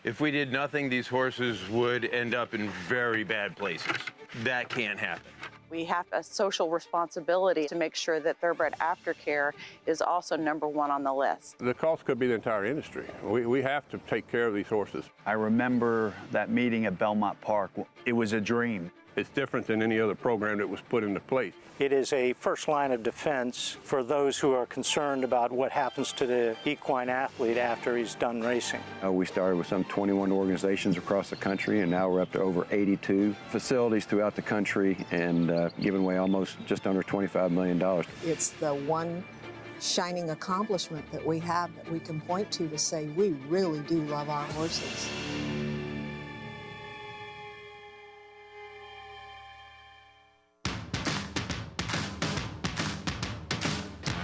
If we did nothing, these horses would end up in very bad places. That can't happen. We have a social responsibility to make sure that thoroughbred aftercare is also number 1 on the list. The cost could be the entire industry. We have to take care of these horses. I remember that meeting at Belmont Park. It was a dream. It's different than any other program that was put into place. It is a first line of defense for those who are concerned about what happens to the equine athlete after he's done racing. We started with some 21 organizations across the country, and now we're up to over 82 facilities throughout the country, and giving away almost just under $25 million. It's the one shining accomplishment that we have that we can point to say we really do love our horses.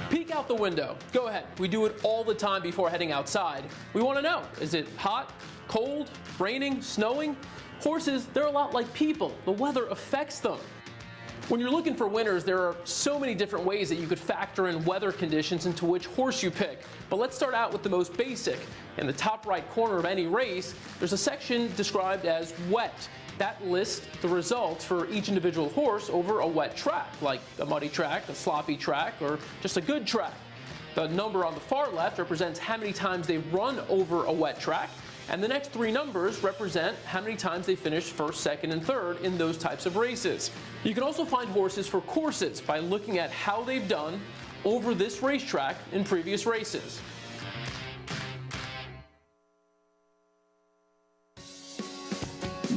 Peek out the window. Go ahead. We do it all the time before heading outside. We want to know, is it hot, cold, raining, snowing? Horses, they're a lot like people. The weather affects them. When you're looking for winners, there are so many different ways that you could factor in weather conditions into which horse you pick. But let's start out with the most basic. In the top right corner of any race, there's a section described as wet. That lists the results for each individual horse over a wet track, like a muddy track, a sloppy track, or just a good track. The number on the far left represents how many times they run over a wet track, and the next three numbers represent how many times they finish first, second, and third in those types of races. You can also find horses for courses by looking at how they've done over this racetrack in previous races.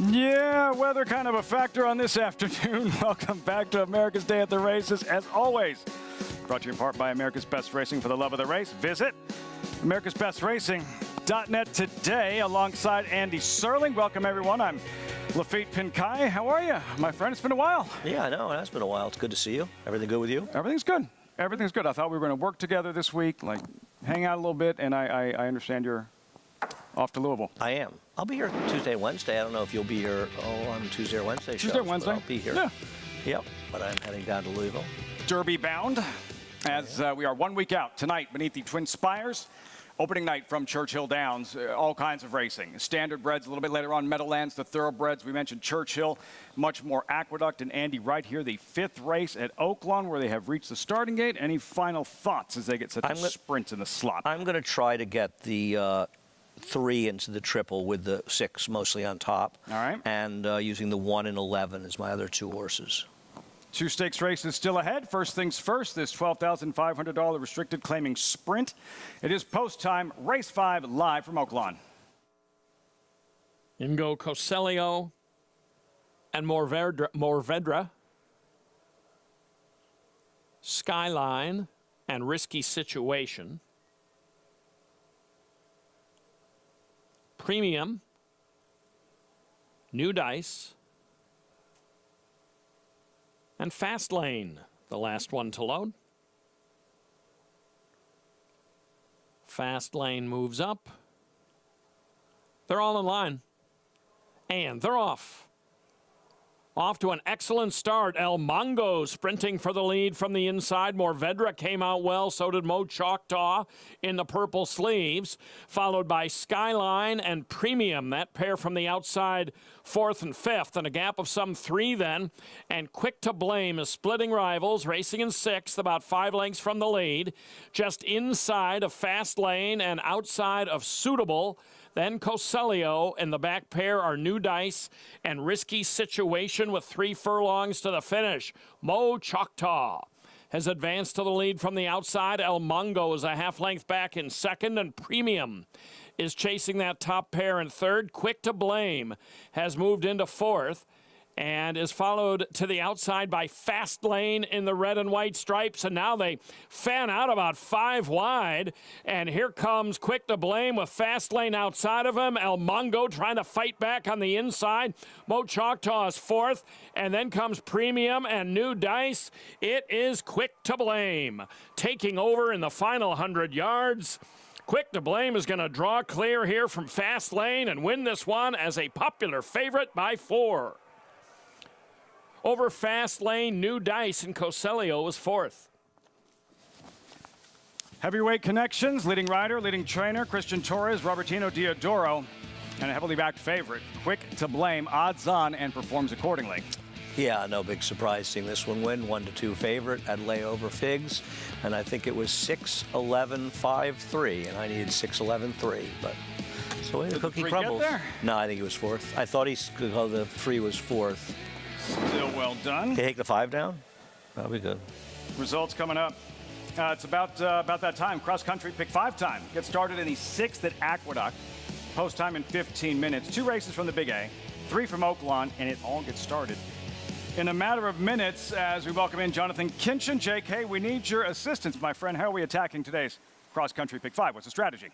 Yeah, weather kind of a factor on this afternoon. Welcome back to America's Day at the Races. As always, brought to you in part by America's Best Racing. For the love of the race, visit americasbestracing.net today alongside Andy Serling. Welcome, everyone. I'm Lafitte Pinkai. How are you, my friend? It's been a while. Yeah, I know. It has been a while. It's good to see you. Everything good with you? Everything's good. Everything's good. I thought we were going to work together this week, like hang out a little bit, and I understand you're off to Louisville. I am. I'll be here Tuesday, Wednesday. I don't know if you'll be here on Tuesday or Wednesday. Tuesday, shows, Wednesday. I'll be here. Yeah. Yep. But I'm heading down to Louisville. Derby bound, as we are 1 week out tonight beneath the Twin Spires. Opening night from Churchill Downs, all kinds of racing. Standard breds a little bit later on, Meadowlands, the thoroughbreds. We mentioned Churchill, much more Aqueduct, and Andy right here, the fifth race at Oaklawn where they have reached the starting gate. Any final thoughts as they get set to sprint in the slot? I'm going to try to get the 3 into the triple with the 6 mostly on top. All right. And using the 1 and 11 as my other 2 horses. 2 stakes races still ahead. First things first, this $12,500 restricted claiming sprint. It is post time, race 5 live from Oaklawn. In go Coselio and Morvedra. Skyline and Risky Situation. Premium. New Dice. And Fast Lane, the last one to load. Fast Lane moves up. They're all in line. And they're off. Off to an excellent start. El Mongo sprinting for the lead from the inside. Morvedra came out well. So did Mo Choctaw in the purple sleeves. Followed by Skyline and Premium. That pair from the outside, 4th and 5th. And a gap of some 3 then. And Quick to Blame is splitting rivals. Racing in 6th, about 5 lengths from the lead. Just inside of Fast Lane and outside of Suitable. Then Coselio and the back pair are New Dice and Risky Situation with 3 furlongs to the finish. Mo Choctaw has advanced to the lead from the outside. El Mongo is a half length back in 2nd, and Premium is chasing that top pair in 3rd. Quick to Blame has moved into 4th and is followed to the outside by Fast Lane in the red and white stripes. And now they fan out about 5 wide. And here comes Quick to Blame with Fast Lane outside of him. El Mongo trying to fight back on the inside. Mo Choctaw is 4th. And then comes Premium and New Dice. It is Quick to Blame taking over in the final 100 yards. Quick to Blame is going to draw clear here from Fast Lane and win this one as a popular favorite by 4. Over Fast Lane, New Dice, and Coselio was 4th. Heavyweight connections, leading rider, leading trainer, Christian Torres, Robertino Diodoro, and a heavily backed favorite, Quick to Blame, odds on, and performs accordingly. Yeah, no big surprise seeing this one win. 1-2 favorite at layover figs. And I think it was 6-11-5-3, and I needed 6-11-3, but so the cookie crumbles. No, I think he was 4th. I thought the 3 was 4th. Still well done. Can you take the 5 down? That'll be good. Results coming up. It's about that time. Cross country pick 5 time. Get started in the 6th at Aqueduct. Post time in 15 minutes. 2 races from the Big A, 3 from Oaklawn, and it all gets started in a matter of minutes as we welcome in Jonathan Kinchin. JK, we need your assistance, my friend. How are we attacking today's cross country pick 5? What's the strategy?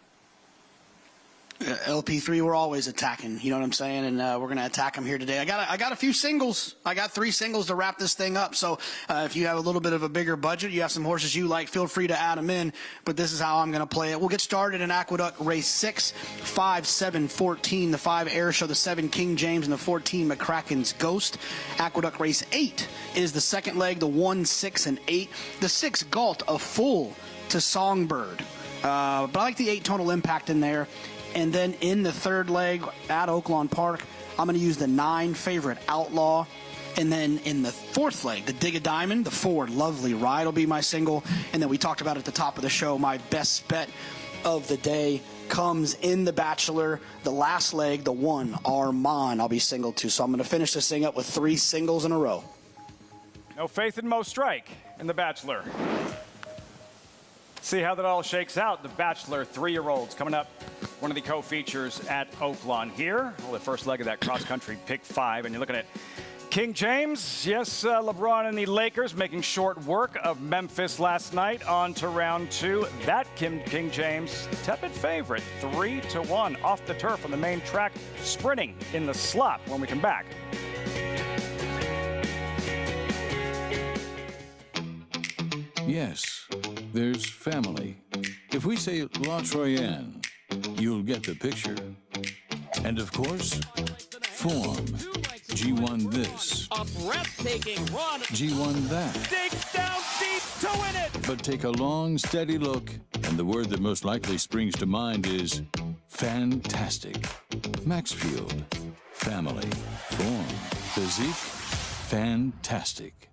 LP3, we're always attacking, you know what I'm saying? And we're going to attack them here today. I got a few singles. I got 3 singles to wrap this thing up. So if you have a little bit of a bigger budget, you have some horses you like, feel free to add them in. But this is how I'm going to play it. We'll get started in Aqueduct race 6, 5, 7, 14. The 5 Air Show, the 7 King James, and the 14 McCracken's Ghost. Aqueduct race 8 is the second leg, the 1, 6, and 8. The 6 Galt, a full to Songbird. But I like the 8 Tonal Impact in there. And then in the third leg at Oaklawn Park, I'm going to use the 9 favorite Outlaw. And then in the fourth leg, the Dig a Diamond, the 4, Lovely Ride will be my single. And then we talked about at the top of the show, my best bet of the day comes in the Bachelor, the last leg, the 1, Armand, I'll be single to. So I'm going to finish this thing up with 3 singles in a row. No faith in Mo Strike in the Bachelor. See how that all shakes out. The Bachelor 3-year-olds coming up. One of the co-features at Oaklawn here. Well, the first leg of that cross-country pick 5. And you're looking at King James. Yes, LeBron and the Lakers making short work of Memphis last night. On to round 2. That King James, tepid favorite, 3-1 off the turf on the main track, sprinting in the slop when we come back. Yes, there's family. If we say La Troyenne, you'll get the picture. And of course, form. G1 this. A breathtaking run. G1 that. Dig down deep to win it. But take a long, steady look, and the word that most likely springs to mind is fantastic. Maxfield. Family. Form. Physique. Fantastic.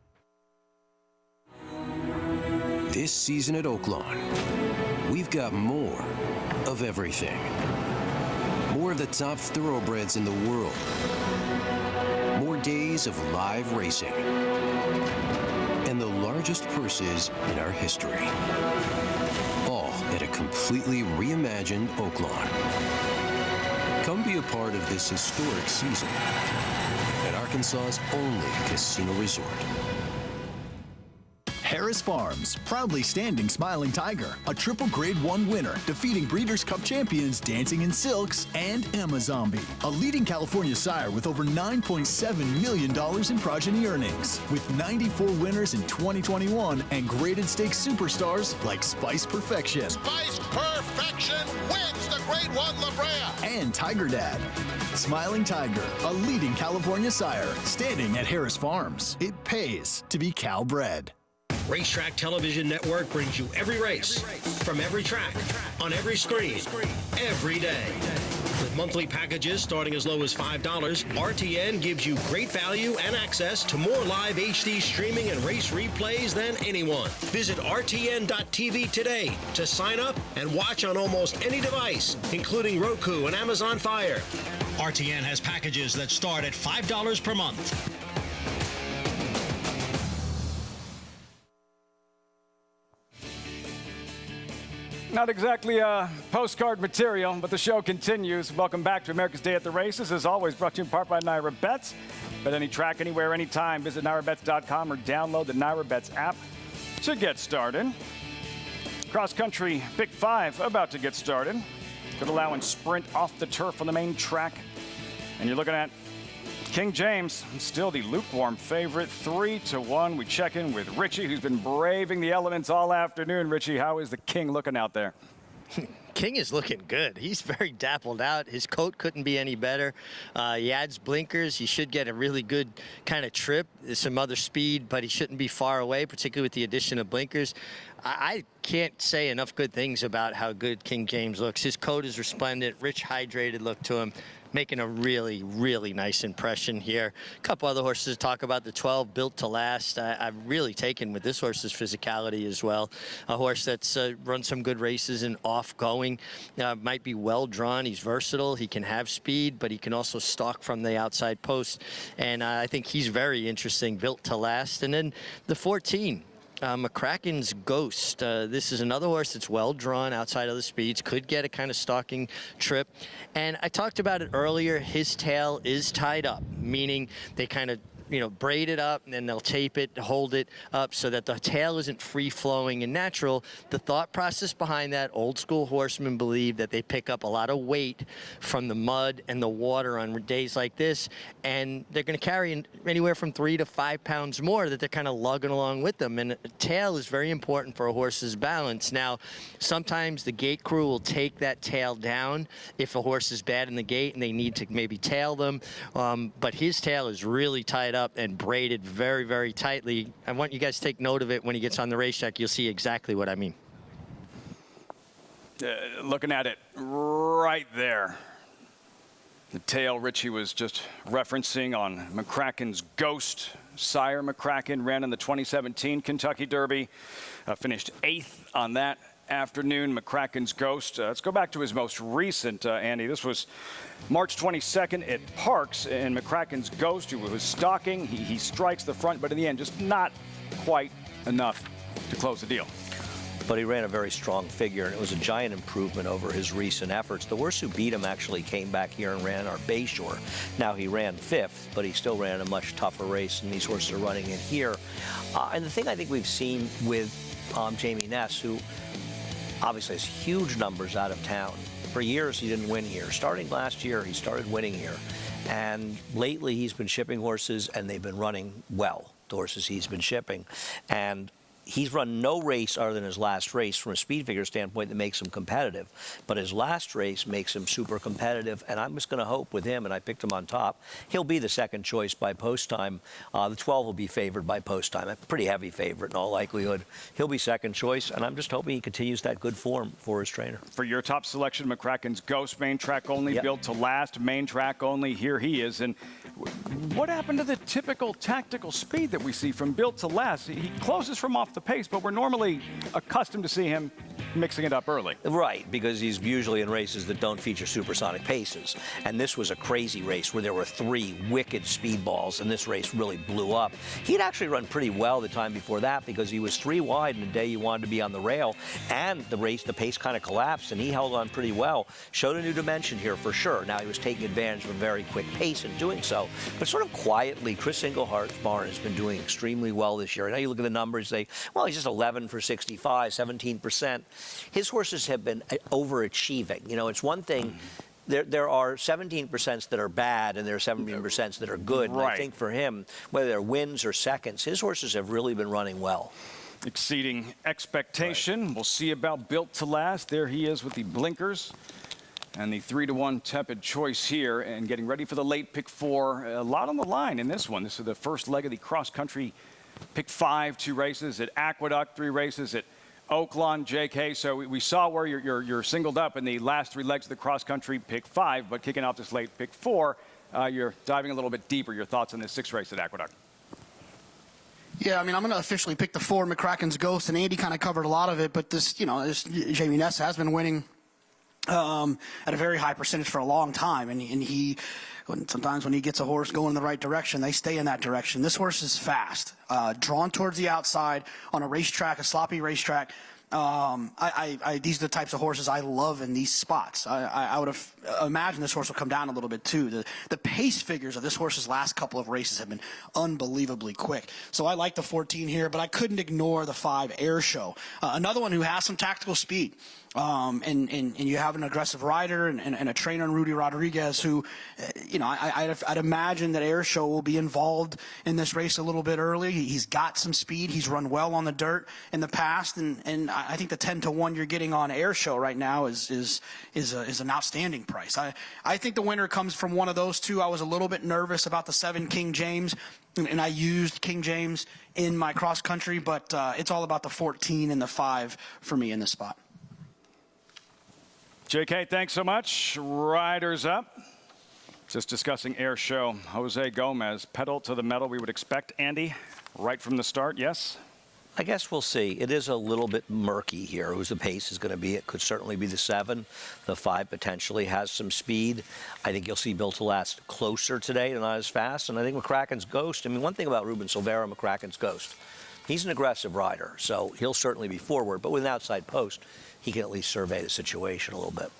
This season at Oaklawn, we've got more of everything. More of the top thoroughbreds in the world. More days of live racing. And the largest purses in our history. All at a completely reimagined Oaklawn. Come be a part of this historic season at Arkansas's only casino resort. Harris Farms, proudly standing Smiling Tiger, a triple Grade 1 winner, defeating Breeders' Cup champions Dancing in Silks and Amazombie, a leading California sire with over $9.7 million in progeny earnings, with 94 winners in 2021 and graded stakes superstars like Spice Perfection. Spice Perfection wins the Grade 1 La Brea. And Tiger Dad. Smiling Tiger, a leading California sire, standing at Harris Farms. It pays to be cow bred. Racetrack Television Network brings you every race, from every track, on every screen, every day. With monthly packages starting as low as $5, RTN gives you great value and access to more live HD streaming and race replays than anyone. Visit RTN.tv today to sign up and watch on almost any device, including Roku and Amazon Fire. RTN has packages that start at $5 per month. Not exactly postcard material, but the show continues. Welcome back to America's Day at the Races. As always, brought to you in part by Naira Bets. Bet any track, anywhere, anytime. Visit NairaBets.com or download the Naira Bets app to get started. Cross country pick 5 about to get started. Good allowing sprint off the turf on the main track. And you're looking at King James, still the lukewarm favorite, 3-1. We check in with Richie, who's been braving the elements all afternoon. Richie, how is the King looking out there? King is looking good. He's very dappled out. His coat couldn't be any better. He adds blinkers. He should get a really good kind of trip. There's some other speed, but he shouldn't be far away, particularly with the addition of blinkers. I can't say enough good things about how good King James looks. His coat is resplendent, rich, hydrated look to him. Making a really, really nice impression here. A couple other horses to talk about. The 12, Built to Last. I've really taken with this horse's physicality as well. A horse that's run some good races and off-going. Might be well drawn. He's versatile. He can have speed, but he can also stalk from the outside post. And I think he's very interesting, Built to Last. And then the 14. McCracken's Ghost. This is another horse that's well drawn outside of the speeds, could get a kind of stalking trip. And I talked about it earlier, his tail is tied up, meaning they kind of braid it up and then they'll tape it, hold it up so that the tail isn't free flowing and natural. The thought process behind that, old school horsemen believe that they pick up a lot of weight from the mud and the water on days like this, and they're going to carry anywhere from 3 to 5 pounds more that they're kind of lugging along with them. And a tail is very important for a horse's balance. Now, sometimes the gate crew will take that tail down if a horse is bad in the gate and they need to maybe tail them, but his tail is really tied up and braided very, very tightly. I want you guys to take note of it when he gets on the racetrack. You'll see exactly what I mean. Looking at it right there. The tale Richie was just referencing on McCracken's Ghost. Sire McCracken ran in the 2017 Kentucky Derby, finished 8th on that afternoon. McCracken's Ghost. Let's go back to his most recent, Andy. This was March 22nd at Parks, and McCracken's Ghost, who was stalking, he strikes the front, but in the end, just not quite enough to close the deal. But he ran a very strong figure, and it was a giant improvement over his recent efforts. The horse who beat him actually came back here and ran our Bachelor. Now, he ran 5th, but he still ran a much tougher race, and these horses are running in here. And the thing I think we've seen with Jamie Ness, who obviously has huge numbers out of town. For years, he didn't win here. Starting last year, he started winning here. And lately, he's been shipping horses, and they've been running well, the horses he's been shipping. And he's run no race other than his last race from a speed figure standpoint that makes him competitive. But his last race makes him super competitive, and I'm just going to hope with him, and I picked him on top, he'll be the second choice by post time. The 12 will be favored by post time, a pretty heavy favorite in all likelihood. He'll be second choice, and I'm just hoping he continues that good form for his trainer. For your top selection, McCracken's Ghost, main track only, built to last, main track only. Here he is. And what happened to the typical tactical speed that we see from built to last? He closes from off the pace, but we're normally accustomed to see him mixing it up early. Right, because he's usually in races that don't feature supersonic paces. And this was a crazy race where there were 3 wicked speedballs, and this race really blew up. He'd actually run pretty well the time before that because he was 3 wide in the day you wanted to be on the rail, and the pace kind of collapsed, and he held on pretty well. Showed a new dimension here for sure. Now, he was taking advantage of a very quick pace in doing so. But sort of quietly, Chris Englehart's barn has been doing extremely well this year. Now you look at the numbers, say, well, he's just 11 for 65, 17%. His horses have been overachieving. You know, it's one thing. There are 17% that are bad, and there are 17% that are good. Right. And I think for him, whether they're wins or seconds, his horses have really been running well. Exceeding expectation. Right. We'll see about built to last. There he is with the blinkers. And the 3-1 tepid choice here, and getting ready for the late pick 4. A lot on the line in this one. This is the first leg of the cross-country pick 5, 2 races at Aqueduct, 3 races at Oaklawn, JK. So we saw where you're singled up in the last 3 legs of the cross-country pick 5, but kicking off this late pick 4, you're diving a little bit deeper. Your thoughts on this 6th race at Aqueduct? Yeah, I mean, I'm going to officially pick the 4, McCracken's Ghost, and Andy kind of covered a lot of it, but this Jamie Ness has been winning at a very high percentage for a long time, and sometimes when he gets a horse going in the right direction, they stay in that direction. This horse is fast, drawn towards the outside on a racetrack, a sloppy racetrack. These are the types of horses I love in these spots. I would have imagined this horse will come down a little bit too. The pace figures of this horse's last couple of races have been unbelievably quick. So I like the 14 here, but I couldn't ignore the 5 Air Show. Another one who has some tactical speed. And you have an aggressive rider and a trainer in Rudy Rodriguez who, I'd imagine that Air Show will be involved in this race a little bit early. He's got some speed. He's run well on the dirt in the past, and I think the 10-1 you're getting on Air Show right now is an outstanding price. I think the winner comes from one of those 2. I was a little bit nervous about the 7 King James, and I used King James in my cross country, but it's all about the 14 and the 5 for me in this spot. JK, thanks so much. Riders up. Just discussing Air Show. Jose Gomez, pedal to the metal. We would expect, Andy, right from the start, yes? I guess we'll see. It is a little bit murky here whose the pace is going to be. It could certainly be the 7. The 5 potentially has some speed. I think you'll see Built to Last closer today, not as fast. And I think McCracken's Ghost. I mean, one thing about Ruben Silvera, McCracken's Ghost, he's an aggressive rider, so he'll certainly be forward. But with an outside post, he can at least survey the situation a little bit.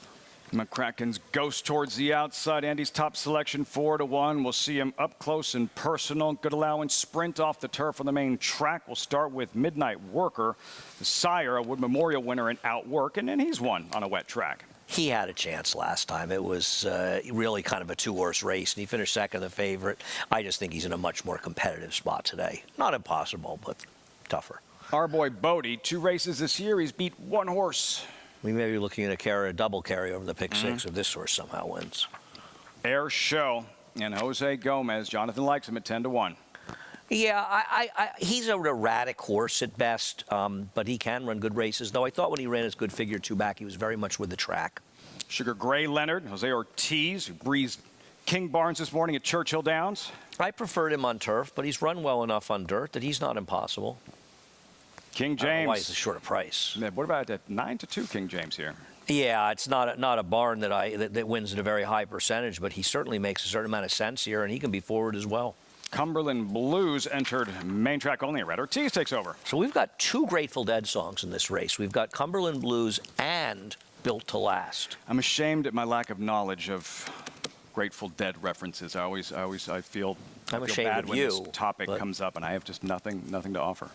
McCracken's Ghost towards the outside. Andy's top selection 4-1. We'll see him up close and personal. Good allowance sprint off the turf on the main track. We'll start with Midnight Worker, the sire, a Wood Memorial winner in Outwork, and then he's won on a wet track. He had a chance last time. It was really kind of a 2-horse race, and he finished second, the favorite. I just think he's in a much more competitive spot today. Not impossible, but tougher. Our boy Bodie, 2 races this year. He's beat 1 horse. We may be looking at a double carry over the pick 6 if this horse somehow wins. Air Show and Jose Gomez. Jonathan likes him at 10-1. Yeah, he's an erratic horse at best, but he can run good races. Though I thought when he ran his good figure 2 back, he was very much with the track. Sugar Gray Leonard, Jose Ortiz, who breezed King Barnes this morning at Churchill Downs? I preferred him on turf, but he's run well enough on dirt that he's not impossible. King James. I don't know why he's a shorter price. What about at 9-2 King James here? Yeah, it's not a barn that wins at a very high percentage, but he certainly makes a certain amount of sense here, and he can be forward as well. Cumberland Blues entered main track only. Red Ortiz takes over. So we've got two Grateful Dead songs in this race. We've got Cumberland Blues and Built to Last. I'm ashamed at my lack of knowledge of Grateful Dead references. I feel ashamed bad of when you, this topic comes up, and I have just nothing to offer.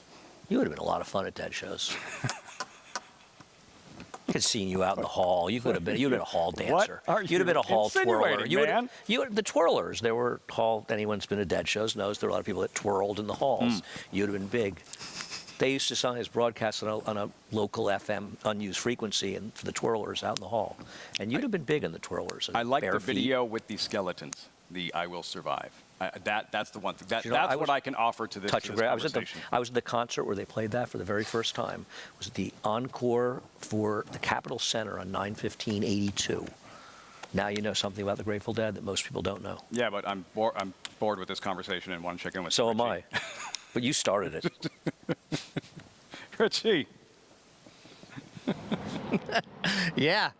You would have been a lot of fun at Dead shows. I could have seen you out in the hall. You'd have been a hall dancer. What You'd have been a hall twirler. Man? The twirlers. There were hall. Anyone's been to Dead shows knows there were a lot of people that twirled in the halls. You'd have been big. They used to sign his broadcast on a local FM unused frequency, and for the twirlers out in the hall. And you'd have been big in the twirlers. I like the video with the skeletons. The "I Will Survive." That's the one thing. That's what I can offer to this conversation. I was at the concert where they played that for the very first time. It was the encore for the Capitol Center on 9/15/82. Now you know something about the Grateful Dead that most people don't know. Yeah, but I'm bored with this conversation and want to check in with. So am I. But you started it. Richie. Yeah.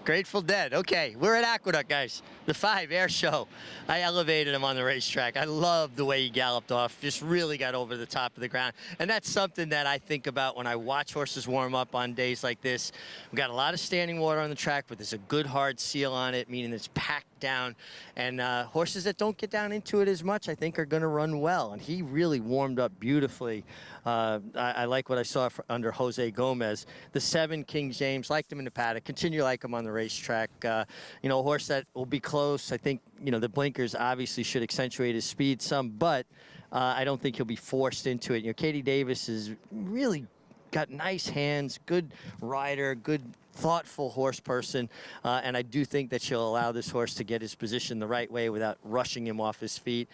Grateful Dead. Okay, we're at Aqueduct, guys. The 5 air show. I elevated him on the racetrack. I love the way he galloped off. Just really got over the top of the ground. And that's something that I think about when I watch horses warm up on days like this. We've got a lot of standing water on the track, but there's a good hard seal on it, meaning it's packed down. And horses that don't get down into it as much, I think, are going to run well. And he really warmed up beautifully. I like what I saw under Jose Gomez. The 7 King James, liked him in the paddock. Continue to like him on the racetrack. A horse that will be close. I think, the blinkers obviously should accentuate his speed some, but I don't think he'll be forced into it. Katie Davis has really got nice hands, good rider, good thoughtful horse person, and I do think that she'll allow this horse to get his position the right way without rushing him off his feet.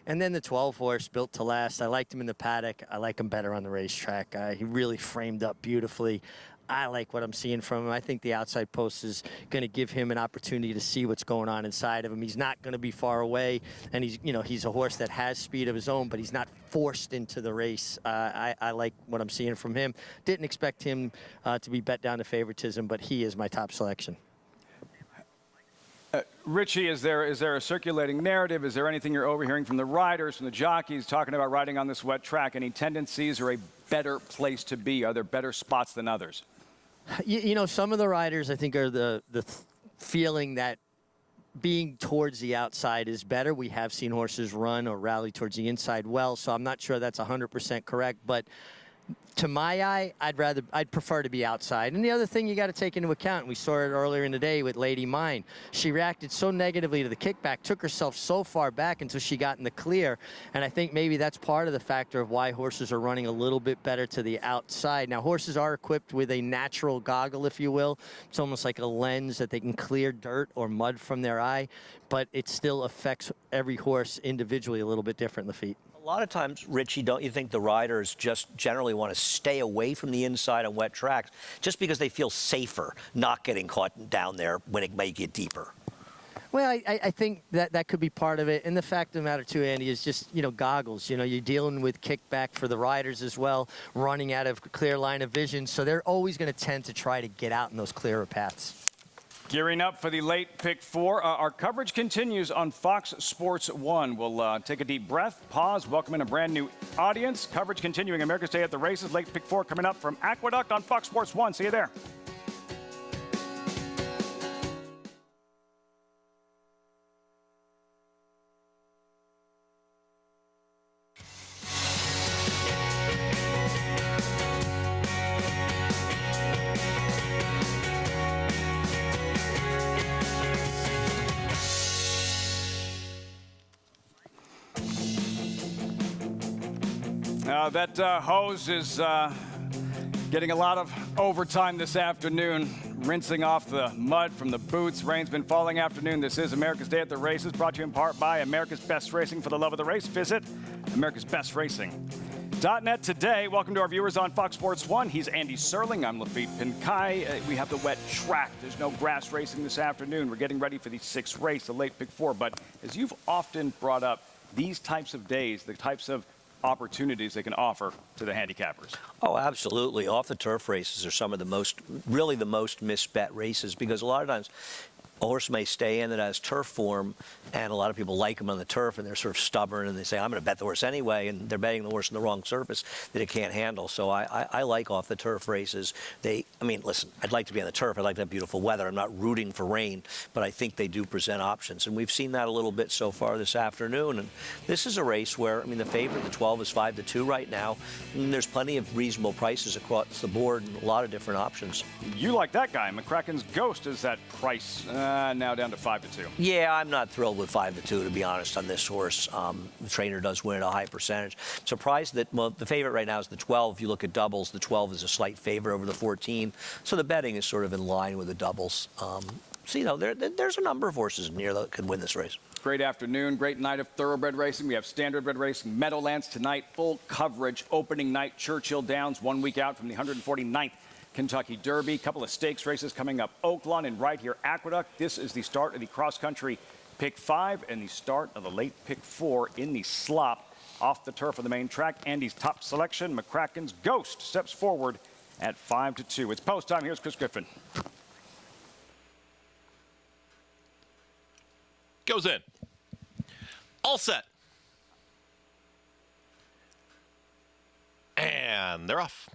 And then the 12 horse, Built to Last. I liked him in the paddock. I like him better on the racetrack. He really framed up beautifully. I like what I'm seeing from him. I think the outside post is going to give him an opportunity to see what's going on inside of him. He's not going to be far away, and he's a horse that has speed of his own, but he's not forced into the race. I like what I'm seeing from him. Didn't expect him to be bet down to favoritism, but he is my top selection. Richie, is there a circulating narrative? Is there anything you're overhearing from the riders, from the jockeys, talking about riding on this wet track? Any tendencies or a better place to be? Are there better spots than others? Some of the riders, I think, are the feeling that being towards the outside is better. We have seen horses run or rally towards the inside well, so I'm not sure that's 100% correct. But to my eye, I'd prefer to be outside. And the other thing you got to take into account, and we saw it earlier in the day with Lady Mine, she reacted so negatively to the kickback, took herself so far back until she got in the clear. And I think maybe that's part of the factor of why horses are running a little bit better to the outside. Now, horses are equipped with a natural goggle, if you will. It's almost like a lens that they can clear dirt or mud from their eye, but it still affects every horse individually a little bit different in the feet. A lot of times, Richie, don't you think the riders just generally want to stay away from the inside on wet tracks just because they feel safer not getting caught down there when it may get deeper? Well, I think that could be part of it. And the fact of the matter, too, Andy, is just, goggles. You're dealing with kickback for the riders as well, running out of clear line of vision. So they're always going to tend to try to get out in those clearer paths. Gearing up for the late pick 4. Our coverage continues on Fox Sports 1. We'll take a deep breath, pause, welcome in a brand new audience. Coverage continuing. America's Day at the Races. Late pick 4 coming up from Aqueduct on Fox Sports 1. See you there. That hose is getting a lot of overtime this afternoon, rinsing off the mud from the boots. Rain's been falling afternoon. This is America's Day at the Races, brought to you in part by America's Best Racing. For the love of the race, visit America's Best Racing. .net today. Welcome to our viewers on Fox Sports 1. He's Andy Serling. I'm Lafitte Pinkai. We have the wet track. There's no grass racing this afternoon. We're getting ready for the 6th race, the late pick 4. But as you've often brought up, these types of days, the types of opportunities they can offer to the handicappers. Oh, absolutely. Off the turf races are some of the most, really the most misbet races, because a lot of times a horse may stay in it as turf form, and a lot of people like him on the turf, and they're sort of stubborn, and they say, I'm going to bet the horse anyway, and they're betting the horse on the wrong surface that it can't handle. So I like off the turf races. Listen, I'd like to be on the turf. I'd like to have beautiful weather. I'm not rooting for rain, but I think they do present options, and we've seen that a little bit so far this afternoon. And this is a race where, the favorite, the 12, is 5-2 right now, and there's plenty of reasonable prices across the board and a lot of different options. You like that guy. McCracken's Ghost is that price. Now down to 5-2. Yeah, I'm not thrilled with 5-2, to be honest, on this horse. The trainer does win at a high percentage. Surprised that, the favorite right now is the 12. If you look at doubles, the 12 is a slight favorite over the 14. So the betting is sort of in line with the doubles. There's a number of horses in here that could win this race. Great afternoon, great night of thoroughbred racing. We have standardbred racing, Meadowlands tonight, full coverage. Opening night, Churchill Downs, 1 week out from the 149th Kentucky Derby. Couple of stakes races coming up. Oaklawn and right here, Aqueduct. This is the start of the cross-country pick 5 and the start of the late pick 4 in the slop off the turf of the main track. Andy's top selection, McCracken's Ghost, steps forward at 5-2. It's post time. Here's Chris Griffin. Goes in. All set. And they're off.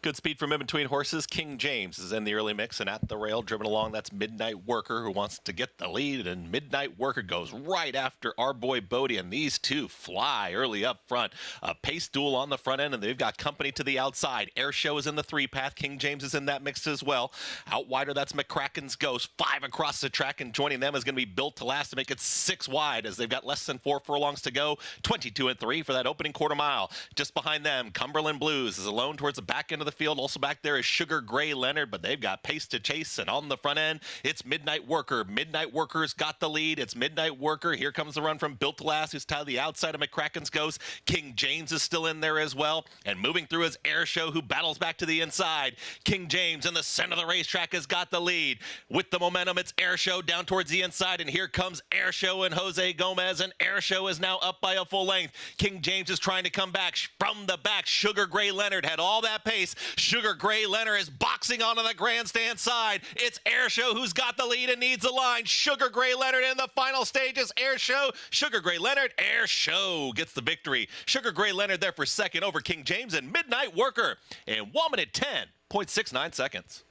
Good speed from in between horses. King James is in the early mix and at the rail, driven along. That's Midnight Worker, who wants to get the lead, and Midnight Worker goes right after our boy Bodie, and these two fly early up front. A pace duel on the front end, and they've got company to the outside. Air Show is in the 3-path. King James is in that mix as well. Out wider, that's McCracken's Ghost. 5 across the track, and joining them is going to be Built to Last to make it 6 wide, as they've got less than 4 furlongs to go. 22-3 for that opening quarter mile. Just behind them, Cumberland Blues is alone towards the back end of the field. Also back there is Sugar Gray Leonard, but they've got pace to chase, and on the front end, it's Midnight Worker. Midnight Worker's got the lead. It's Midnight Worker. Here comes the run from Built to Last, who's tied the outside of McCracken's Ghost. King James is still in there as well, and moving through is Air Show, who battles back to the inside. King James in the center of the racetrack has got the lead. With the momentum, it's Air Show down towards the inside, and here comes Air Show and Jose Gomez, and Air Show is now up by a full length. King James is trying to come back from the back. Sugar Gray Leonard had all that pace. Sugar Gray Leonard is boxing onto the grandstand side. It's Air Show who's got the lead and needs a line. Sugar Gray Leonard in the final stages. Air Show, Sugar Gray Leonard, Air Show gets the victory. Sugar Gray Leonard there for second over King James, and Midnight Worker in 1 minute 10.69 seconds.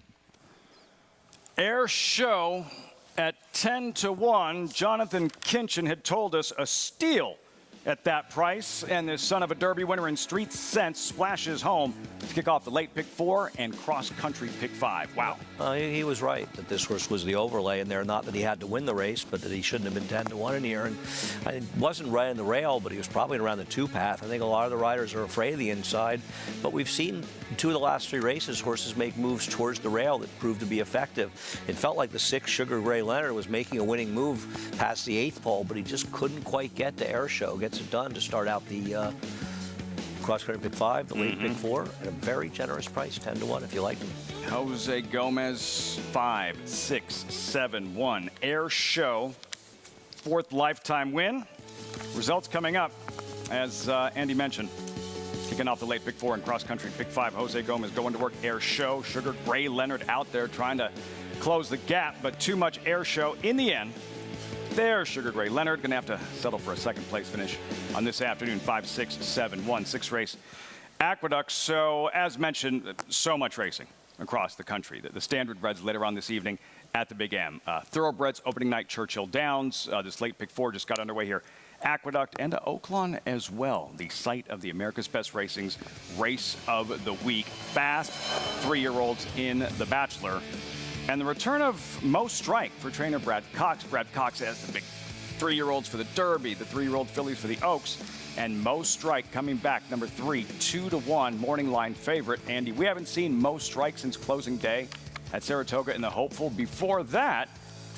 Air Show at 10-1. Jonathan Kinchin had told us a steal at that price, and the son of a Derby winner in Street Sense splashes home to kick off the late pick 4 and cross-country pick 5. Wow. He was right that this horse was the overlay in there. Not that he had to win the race, but that he shouldn't have been 10-1 in here. And it wasn't right in the rail, but he was probably around the 2-path. I think a lot of the riders are afraid of the inside. But we've seen 2 of the last 3 races, horses make moves towards the rail that proved to be effective. It felt like the 6 Sugar Gray Leonard was making a winning move past the 8th pole, but he just couldn't quite get to Air Show. Gets it done to start out the cross-country pick 5, the late pick 4, at a very generous price, 10-1 if you like him. Jose Gomez, 5, 6, 7, 1. Air Show, 4th lifetime win. Results coming up, as Andy mentioned. Kicking off the late pick 4 and cross-country pick 5. Jose Gomez going to work. Air Show, Sugar Gray Leonard out there trying to close the gap, but too much Air Show in the end. There, Sugar Gray Leonard going to have to settle for a second-place finish on this afternoon. 5, 6, 7, 1, 6 race. Aqueduct. So, as mentioned, so much racing across the country. The standardbreds later on this evening at the Big M. Thoroughbreds opening night, Churchill Downs. This late pick 4 just got underway here. Aqueduct and Oaklawn as well, the site of the America's Best Racing's Race of the Week. Fast 3-year-olds in the Bachelor. And the return of Mo Strike for trainer Brad Cox. Brad Cox has the big 3-year-olds for the Derby, the 3-year-old fillies for the Oaks, and Mo Strike coming back, number 3, 2-1, morning line favorite. Andy, we haven't seen Mo Strike since closing day at Saratoga in the Hopeful. Before that,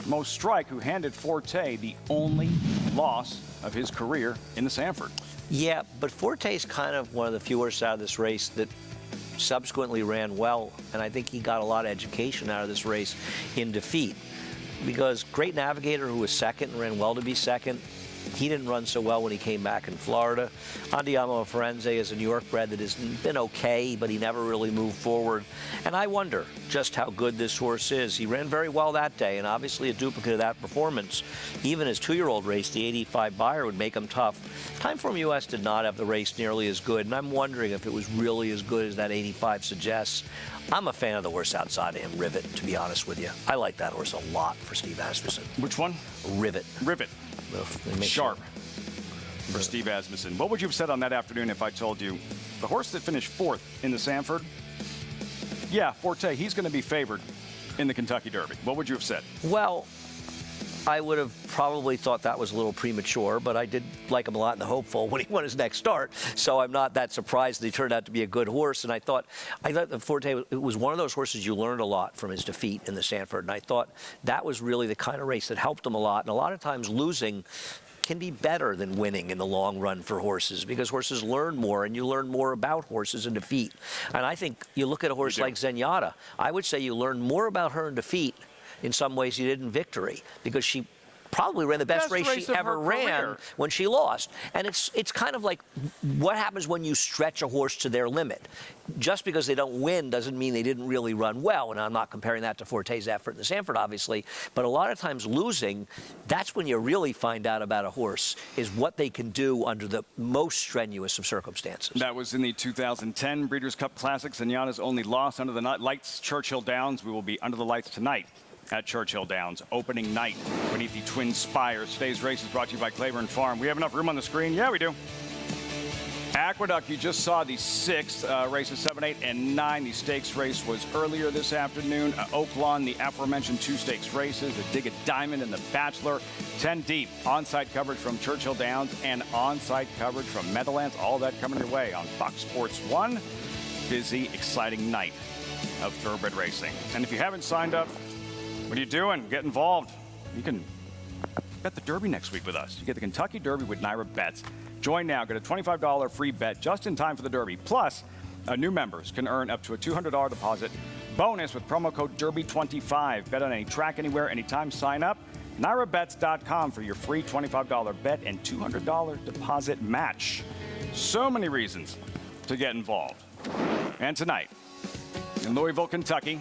Mo Strike, who handed Forte the only loss of his career in the Sanford. Yeah, but Forte's kind of one of the few horses out of this race that subsequently ran well, and I think he got a lot of education out of this race in defeat. Because Great Navigator, who was second and ran well to be second, he didn't run so well when he came back in Florida. Andiamo Firenze is a New York bred that has been okay, but he never really moved forward. And I wonder just how good this horse is. He ran very well that day, and obviously a duplicate of that performance. Even his 2-year-old race, the 85 Buyer, would make him tough. Timeform US did not have the race nearly as good, and I'm wondering if it was really as good as that 85 suggests. I'm a fan of the horse outside of him, Rivet, to be honest with you. I like that horse a lot for Steve Asmussen. Which one? Rivet. Rivet. Sharp for Steve Asmussen. What would you have said on that afternoon if I told you the horse that finished 4th in the Sanford? Yeah, Forte, he's going to be favored in the Kentucky Derby. What would you have said? Well, I would have probably thought that was a little premature, but I did like him a lot in the hopeful when he won his next start. So I'm not that surprised that he turned out to be a good horse. And I thought that Forte, it was one of those horses you learned a lot from his defeat in the Sanford. And I thought that was really the kind of race that helped him a lot. And a lot of times losing can be better than winning in the long run for horses, because horses learn more, and you learn more about horses in defeat. And I think you look at a horse like Zenyatta, I would say you learn more about her in defeat in some ways you did in victory, because she probably ran the best race she ever ran when she lost. And it's kind of like what happens when you stretch a horse to their limit. Just because they don't win doesn't mean they didn't really run well, and I'm not comparing that to Forte's effort in the Sanford, obviously, but a lot of times losing, that's when you really find out about a horse, is what they can do under the most strenuous of circumstances. That was in the 2010 Breeders' Cup Classic. Zenyatta's only loss under the lights, Churchill Downs. We will be under the lights tonight at Churchill Downs, opening night beneath the Twin Spires. Today's race is brought to you by Claiborne Farm. We have enough room on the screen? Yeah, we do. Aqueduct, you just saw the 6th races, 7, 8, and 9. The stakes race was earlier this afternoon. Oaklawn, the aforementioned 2 stakes races, the Dig a Diamond and the Bachelor. 10 deep, on-site coverage from Churchill Downs and on-site coverage from Meadowlands. All that coming your way on Fox Sports 1. Busy, exciting night of thoroughbred racing. And if you haven't signed up, what are you doing? Get involved. You can bet the Derby next week with us. You get the Kentucky Derby with Naira Bets. Join now. Get a $25 free bet just in time for the Derby. Plus, new members can earn up to a $200 deposit bonus with promo code Derby25. Bet on any track, anywhere, anytime. Sign up. NairaBets.com for your free $25 bet and $200 deposit match. So many reasons to get involved. And tonight, in Louisville, Kentucky,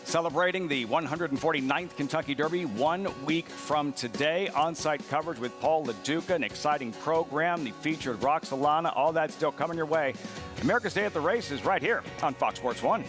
celebrating the 149th Kentucky Derby 1 week from today. On-site coverage with Paul LaDuca, an exciting program, the featured Roxalana, all that still coming your way. America's Day at the Races right here on Fox Sports 1.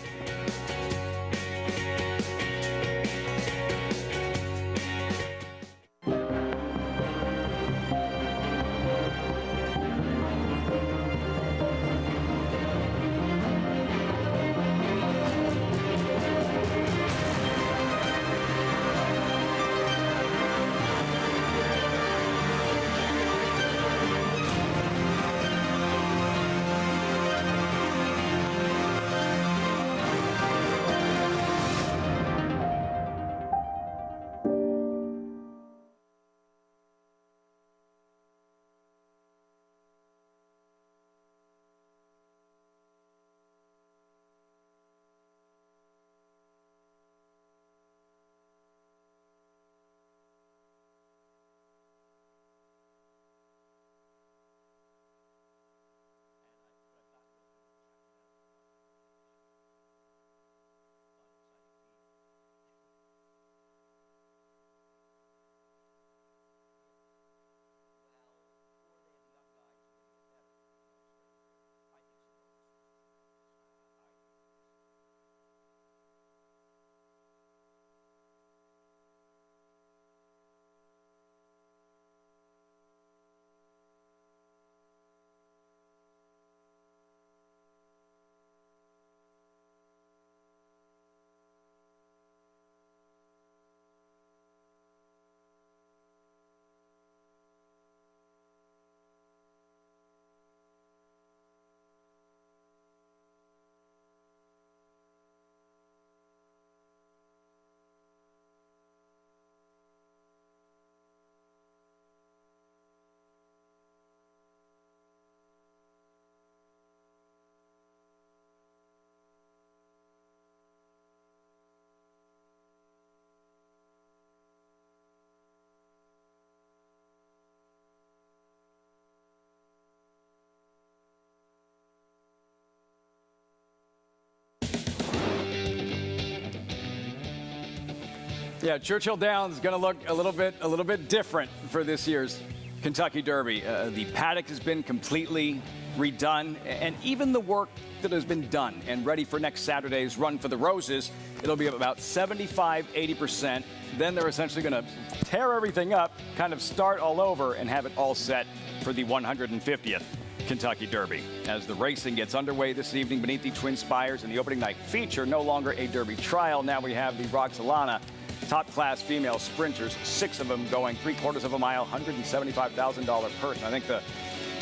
Yeah, Churchill Downs is going to look a little bit different for this year's Kentucky Derby. The paddock has been completely redone, and even the work that has been done and ready for next Saturday's Run for the Roses, it'll be about 75-80%. Then they're essentially going to tear everything up, kind of start all over, and have it all set for the 150th Kentucky Derby. As the racing gets underway this evening beneath the Twin Spires in the opening night feature, no longer a Derby trial. Now we have the Roxalana top-class female sprinters, 6 of them going 3/4 of a mile, $175,000 purse. I think the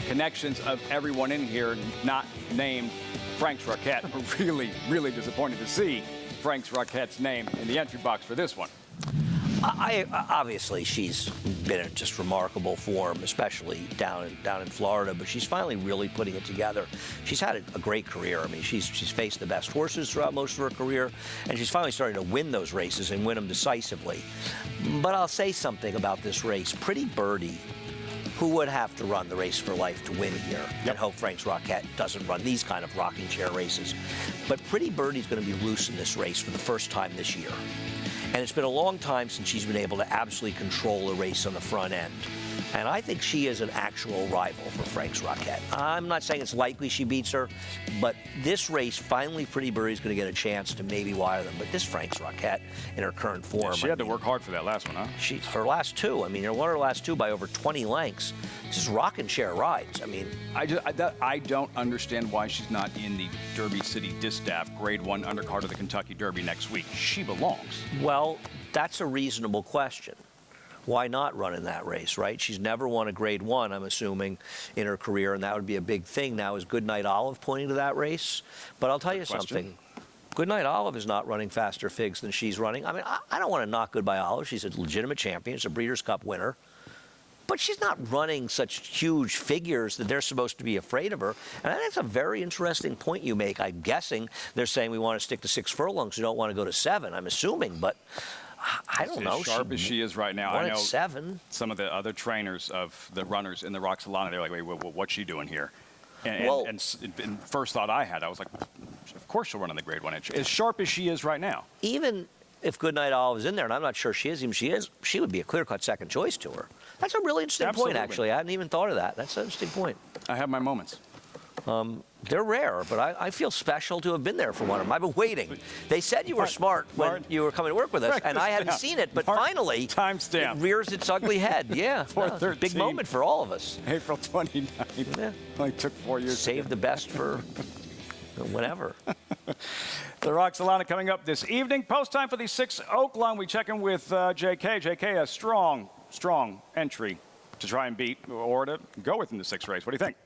connections of everyone in here not named Frank's Roquette. I'm really disappointed to see Frank's Roquette's name in the entry box for this one. Obviously, she's been in just remarkable form, especially down in Florida. But she's finally really putting it together. She's had a great career. I mean, she's faced the best horses throughout most of her career, and she's finally starting to win those races and win them decisively. But I'll say something about this race. Pretty Birdie, who would have to run the race for life to win here, and hope Frank's Roquette doesn't run these kind of rocking chair races. But Pretty Birdie's going to be loose in this race for the first time this year. And it's been a long time since she's been able to absolutely control a race on the front end. And I think she is an actual rival for Frank's Roquette. I'm not saying it's likely she beats her, but this race, finally Pretty Birdie's going to get a chance to maybe wire them. But this Frank's Roquette, in her current form... Yeah, she had to work hard for that last one, huh? Her last two. I mean, she won her last two by over 20 lengths. Just rocking chair rides. I mean... I don't understand why she's not in the Derby City Distaff Grade 1 undercard of the Kentucky Derby next week. She belongs. Well, that's a reasonable question. Why not run in that race, right? She's never won a Grade 1, I'm assuming, in her career, and that would be a big thing. Now, is Goodnight Olive pointing to that race? But I'll tell you something. Goodnight Olive is not running faster figs than she's running. I mean, I don't want to knock Goodbye Olive. She's a legitimate champion. She's a Breeders' Cup winner. But she's not running such huge figures that they're supposed to be afraid of her. And I think that's a very interesting point you make. I'm guessing they're saying we want to stick to 6 furlongs. We don't want to go to 7, I'm assuming. But... I don't know. As sharp as she is right now, I know 7. Some of the other trainers of the runners in the Roxalana, they're like, wait, what's she doing here? And first thought I had, I was like, of course she'll run in the Grade 1 entry. As sharp as she is right now. Even if Goodnight Olive is in there, and I'm not sure she is, even if she is, she would be a clear-cut second choice to her. That's a really interesting point, actually. I hadn't even thought of that. That's an interesting point. I have my moments. They're rare, but I feel special to have been there for one of them. I've been waiting. They said you were smart when you were coming to work with us, and I hadn't seen it, but finally, it rears its ugly head. Yeah, it's a big moment for all of us. April 29th. Yeah. Only took 4 years. Save the best for whenever. The Roxalana coming up this evening. Post time for the 6 Oaklawn. We check in with JK. JK, a strong entry to try and beat or to go with in the 6th race. What do you think?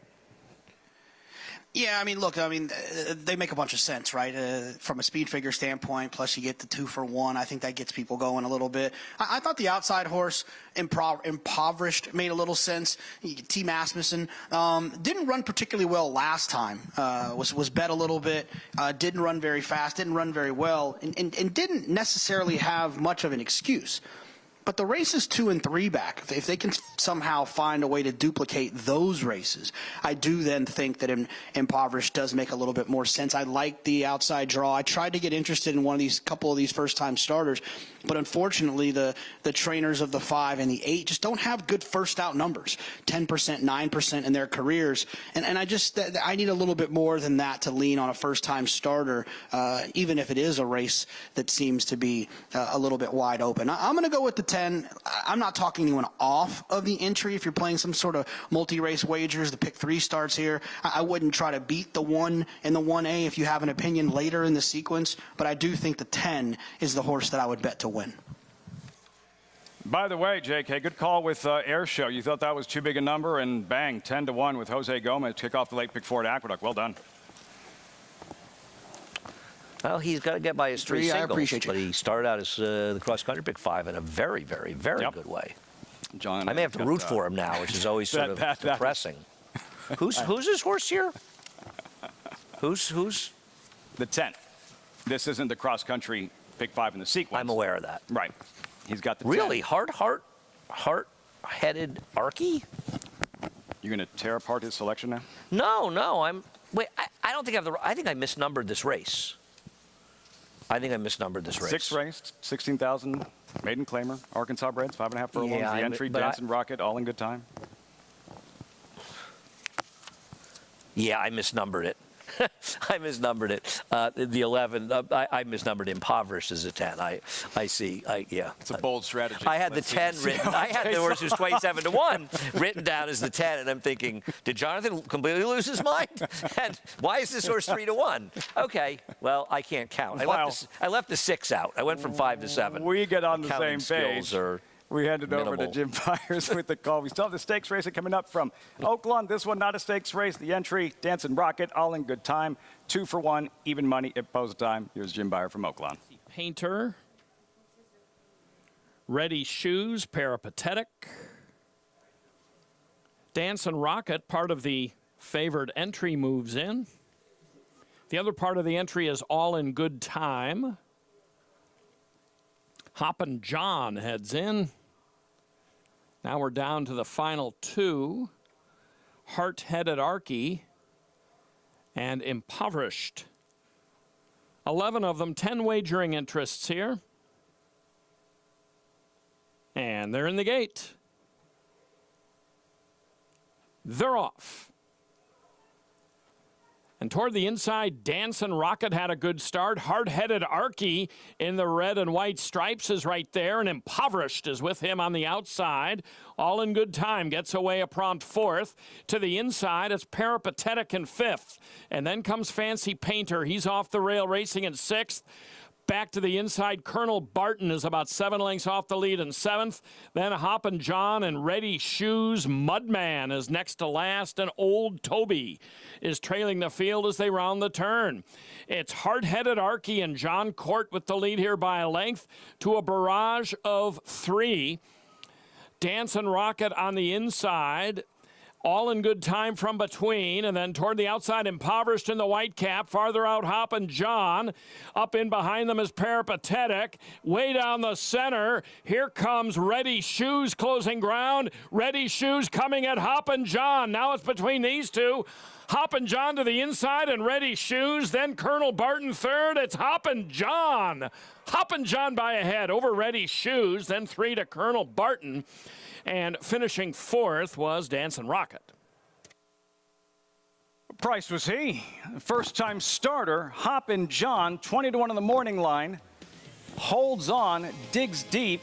Yeah, I mean, look, they make a bunch of sense, right? From a speed figure standpoint, plus you get the 2 for 1. I think that gets people going a little bit. I thought the outside horse, Impoverished, made a little sense. T. Asmussen didn't run particularly well last time. Was bet a little bit. Didn't run very fast. Didn't run very well, and didn't necessarily have much of an excuse. But the races 2 and 3 back, if they can somehow find a way to duplicate those races, I do then think that Impoverished does make a little bit more sense. I like the outside draw. I tried to get interested in couple of these first-time starters, but unfortunately the trainers of the 5 and the 8 just don't have good first-out numbers, 10%, 9% in their careers. And I need a little bit more than that to lean on a first-time starter, even if it is a race that seems to be a little bit wide open. I'm going to go with the 10. I'm not talking anyone off of the entry. If you're playing some sort of multi-race wagers, the pick 3 starts here. I wouldn't try to beat the 1 and the 1A if you have an opinion later in the sequence, but I do think the 10 is the horse that I would bet to win. By the way, JK, good call with Air Show. You thought that was too big a number, and bang, 10-1 with Jose Gomez. Kick off the late pick 4 at Aqueduct. Well done. Well, he's got to get by his 3 singles, but he started out as the cross-country pick 5 in a very, very, very good way. John, I may have to root for him now, which is always sort of depressing. Who's his horse here? Who's? The 10th. This isn't the cross-country pick 5 in the sequence. I'm aware of that. Right. He's got the 10. Really? Heart-headed Arky? You're going to tear apart his selection now? No. Wait, I don't think I think I misnumbered this race. I think I misnumbered this race. 6th race, 16,000 maiden claimer, Arkansas breds, 5.5 furlongs. Yeah, the entry, Dancing Rocket, all in good time. Yeah, I misnumbered it. I misnumbered it. The 11, I misnumbered Impoverished as a 10. I see. Yeah. It's a bold strategy. I had the 10 written. I had the horse who's 27 to 1 written down as the 10, and I'm thinking, did Jonathan completely lose his mind? And why is this horse 3 to 1? Okay, well, I can't count. I left the 6 out. I went from 5 to 7. We get on the Counting same page. skills are We handed over to minimal. Jim Byers with the call. We still have the stakes racing coming up from Oaklawn. This one, not a stakes race. The entry, Dancing Rocket, all in good time. 2 for 1, even money at post time. Here's Jim Byers from Oaklawn. Painter. Ready Shoes, Peripatetic. Dancing Rocket, part of the favored entry, moves in. The other part of the entry is All in Good Time. Hoppin' John heads in. Now we're down to the final 2. Heart-Headed Arky and Impoverished. 11 of them, 10 wagering interests here. And they're in the gate. They're off. And toward the inside, Dancing Rocket had a good start. Hard-Headed Arky in the red and white stripes is right there, and Impoverished is with him on the outside. All in Good Time gets away a prompt 4th. To the inside, it's Peripatetic in 5th. And then comes Fancy Painter. He's off the rail racing in 6th. Back to the inside, Colonel Barton is about 7 lengths off the lead in 7th. Then Hoppin' John and Ready Shoes. Mudman is next to last, and Old Toby is trailing the field as they round the turn. It's Hard-Headed Arky and John Court with the lead here by a length to a barrage of 3. Dancing Rocket on the inside. All in Good Time from between, and then toward the outside, Impoverished in the white cap. Farther out, Hoppin' John. Up in behind them is Peripatetic. Way down the center, here comes Ready Shoes closing ground. Ready Shoes coming at Hoppin' John. Now it's between these two. Hoppin' John to the inside and Ready Shoes. Then Colonel Barton 3rd. It's Hoppin' John. Hoppin' John by a head over Ready Shoes. Then 3 to Colonel Barton. And finishing 4th was Dancing Rocket. Price was he. First-time starter, Hoppin' John, 20 to 1 on the morning line. Holds on, digs deep,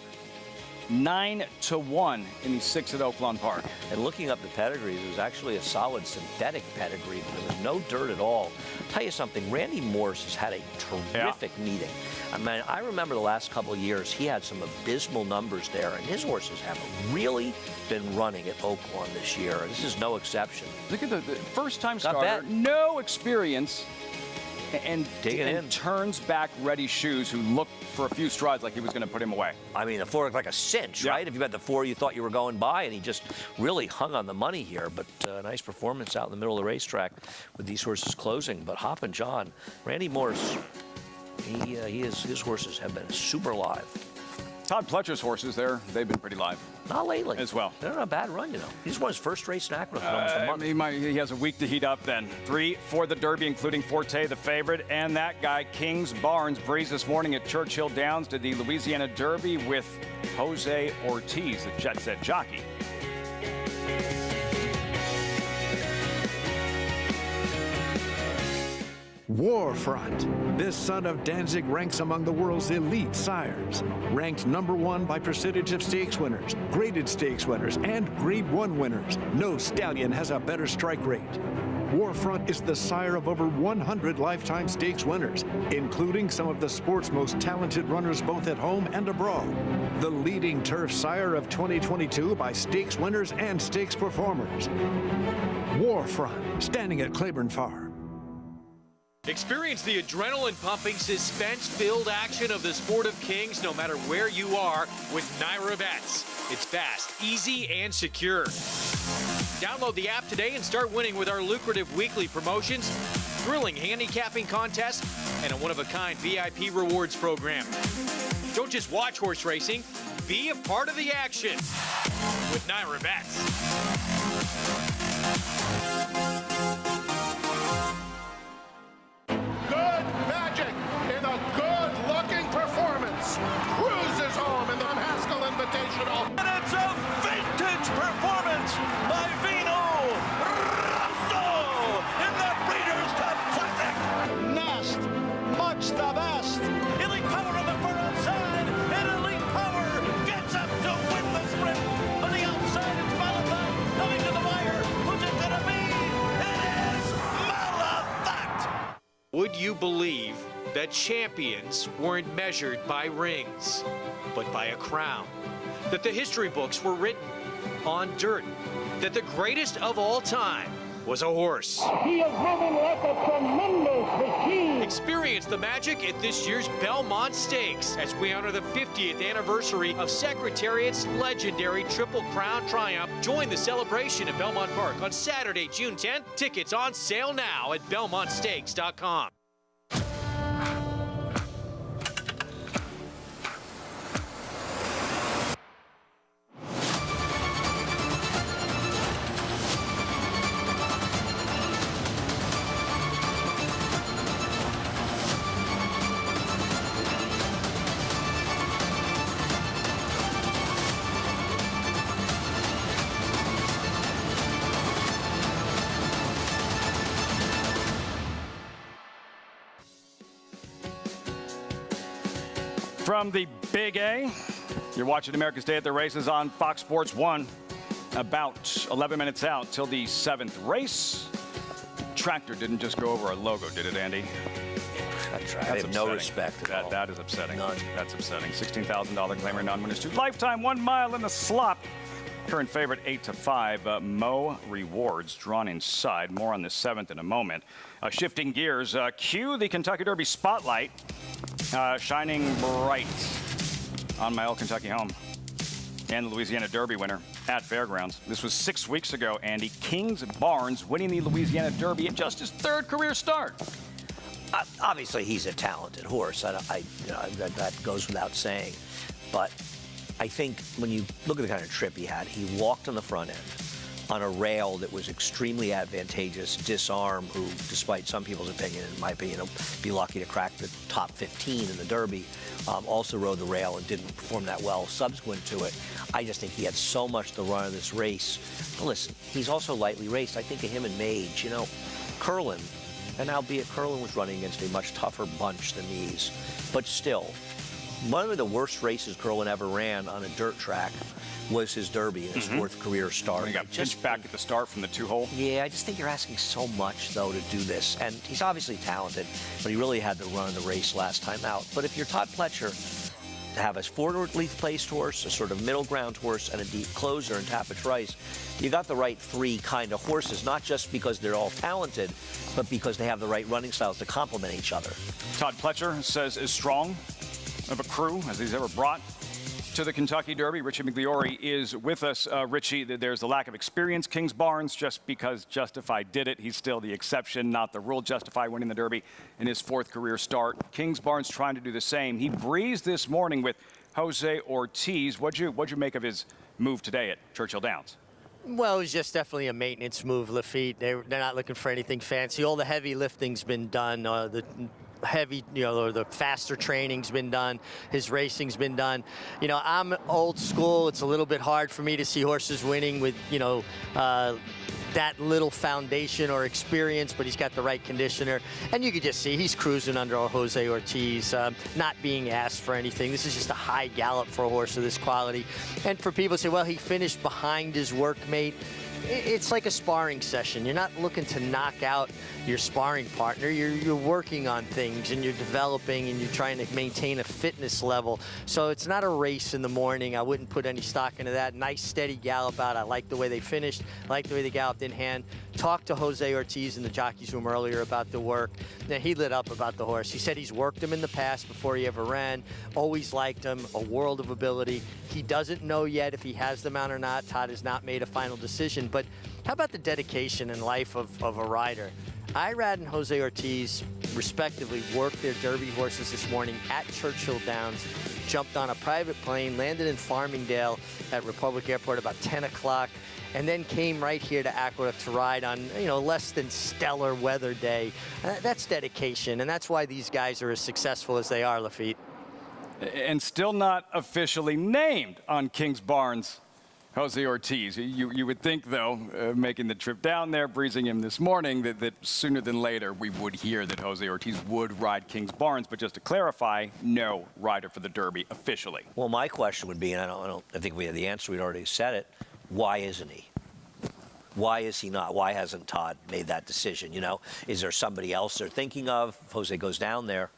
9 to 1 in the 6th at Oaklawn Park. And looking up the pedigrees, it was actually a solid synthetic pedigree. There was no dirt at all. I'll tell you something, Randy Morse has had a terrific meeting. I mean, I remember the last couple of years, he had some abysmal numbers there, and his horses have really been running at Oaklawn this year. This is no exception. Look at the first-time starter, no experience, and digging in. Turns back Ready Shoes, who looked for a few strides like he was going to put him away. I mean, the 4 looked like a cinch, right? If you had the 4, you thought you were going by, and he just really hung on the money here. But a nice performance out in the middle of the racetrack with these horses closing. But Hoppin' John, Randy Morse, his horses have been super live. Todd Pletcher's horses they've been pretty live. Not lately. As well. They're on a bad run, you know. He just won his first race in Aqueduct in almost a month. He has a week to heat up then. 3 for the Derby, including Forte, the favorite. And that guy, Kings Barnes, breezed this morning at Churchill Downs to the Louisiana Derby with Jose Ortiz, the Jet Set jockey. Warfront. This son of Danzig ranks among the world's elite sires. Ranked #1 by percentage of stakes winners, graded stakes winners, and Grade 1 winners. No stallion has a better strike rate. Warfront is the sire of over 100 lifetime stakes winners, including some of the sport's most talented runners both at home and abroad. The leading turf sire of 2022 by stakes winners and stakes performers. Warfront, standing at Claiborne Farm. Experience the adrenaline-pumping, suspense-filled action of the Sport of Kings no matter where you are with Naira Bets. It's fast, easy, and secure. Download the app today and start winning with our lucrative weekly promotions, thrilling handicapping contests, and a one-of-a-kind VIP rewards program. Don't just watch horse racing, be a part of the action with Naira Bets. Good magic in a good Would you believe that champions weren't measured by rings, but by a crown? That the history books were written on dirt? That the greatest of all time was a horse? He is moving like a tremendous machine. Experience the magic at this year's Belmont Stakes as we honor the 50th anniversary of Secretariat's legendary Triple Crown triumph. Join the celebration at Belmont Park on Saturday, June 10th. Tickets on sale now at BelmontStakes.com. From the Big A, you're watching America's Day at the Races on Fox Sports 1. About 11 minutes out till the 7th race. Tractor didn't just go over a logo, did it, Andy? That's right. I have no respect at all. That is upsetting. None. That's upsetting. $16,000 claimer non-winners to lifetime 1 mile in the slop. Current favorite 8-5. Mo Rewards drawn inside. More on the 7th in a moment. Shifting gears. Cue the Kentucky Derby spotlight. Shining bright on my old Kentucky home and the Louisiana Derby winner at Fairgrounds. This was 6 weeks ago, Andy. Kings Barnes winning the Louisiana Derby at just his 3rd career start. Obviously, he's a talented horse. That goes without saying. But I think when you look at the kind of trip he had, he walked on the front end on a rail that was extremely advantageous. Disarm, who, despite some people's opinion, in my opinion, will be lucky to crack the top 15 in the Derby, also rode the rail and didn't perform that well subsequent to it. I just think he had so much to run in this race. But listen, he's also lightly raced. I think of him and Mage. You know, Curlin, and albeit Curlin was running against a much tougher bunch than these, but still, one of the worst races Curlin ever ran on a dirt track was his Derby in his 4th career start. He got just back at the start from the 2-hole. Yeah, I just think you're asking so much, though, to do this. And he's obviously talented, but he really had to run the race last time out. But if you're Todd Pletcher, to have a 4th placed horse, a sort of middle ground horse, and a deep closer in Tapich Rice, you got the right 3 kind of horses, not just because they're all talented, but because they have the right running styles to complement each other. Todd Pletcher says as strong of a crew as he's ever brought to the Kentucky Derby. Richie Migliore is with us. Richie, there's the lack of experience. Kings Barnes, just because Justify did it, he's still the exception, not the rule. Justify winning the Derby in his 4th career start. Kings Barnes trying to do the same. He breezed this morning with Jose Ortiz. What'd you make of his move today at Churchill Downs? Well, it was just definitely a maintenance move, Lafitte. They're not looking for anything fancy. All the heavy lifting's been done. The heavy, or the faster training's been done. His racing's been done. I'm old school. It's a little bit hard for me to see horses winning with, that little foundation or experience, but he's got the right conditioner. And you could just see he's cruising under Jose Ortiz, not being asked for anything. This is just a high gallop for a horse of this quality. And for people to say, well, he finished behind his workmate, it's like a sparring session. You're not looking to knock out your sparring partner. You're working on things and you're developing and you're trying to maintain a fitness level. So it's not a race in the morning. I wouldn't put any stock into that. Nice steady gallop out. I like the way they finished. I like the way they galloped in hand. Talked to Jose Ortiz in the jockey's room earlier about the work. Now, he lit up about the horse. He said he's worked him in the past before he ever ran. Always liked him. A world of ability. He doesn't know yet if he has the mount or not. Todd has not made a final decision. But how about the dedication and life of a rider? Irad and Jose Ortiz, respectively, worked their Derby horses this morning at Churchill Downs, jumped on a private plane, landed in Farmingdale at Republic Airport about 10 o'clock, and then came right here to Aqueduct to ride on, less than stellar weather day. That's dedication, and that's why these guys are as successful as they are, Lafitte. And still not officially named on Kings Barnes, Jose Ortiz. You would think, though, making the trip down there, breezing him this morning, that sooner than later we would hear that Jose Ortiz would ride Kings Barnes. But just to clarify, no rider for the Derby officially. Well, my question would be, and I think we had the answer, we'd already said it, why isn't he? Why is he not? Why hasn't Todd made that decision? You know, is there somebody else they're thinking of? If Jose goes down there,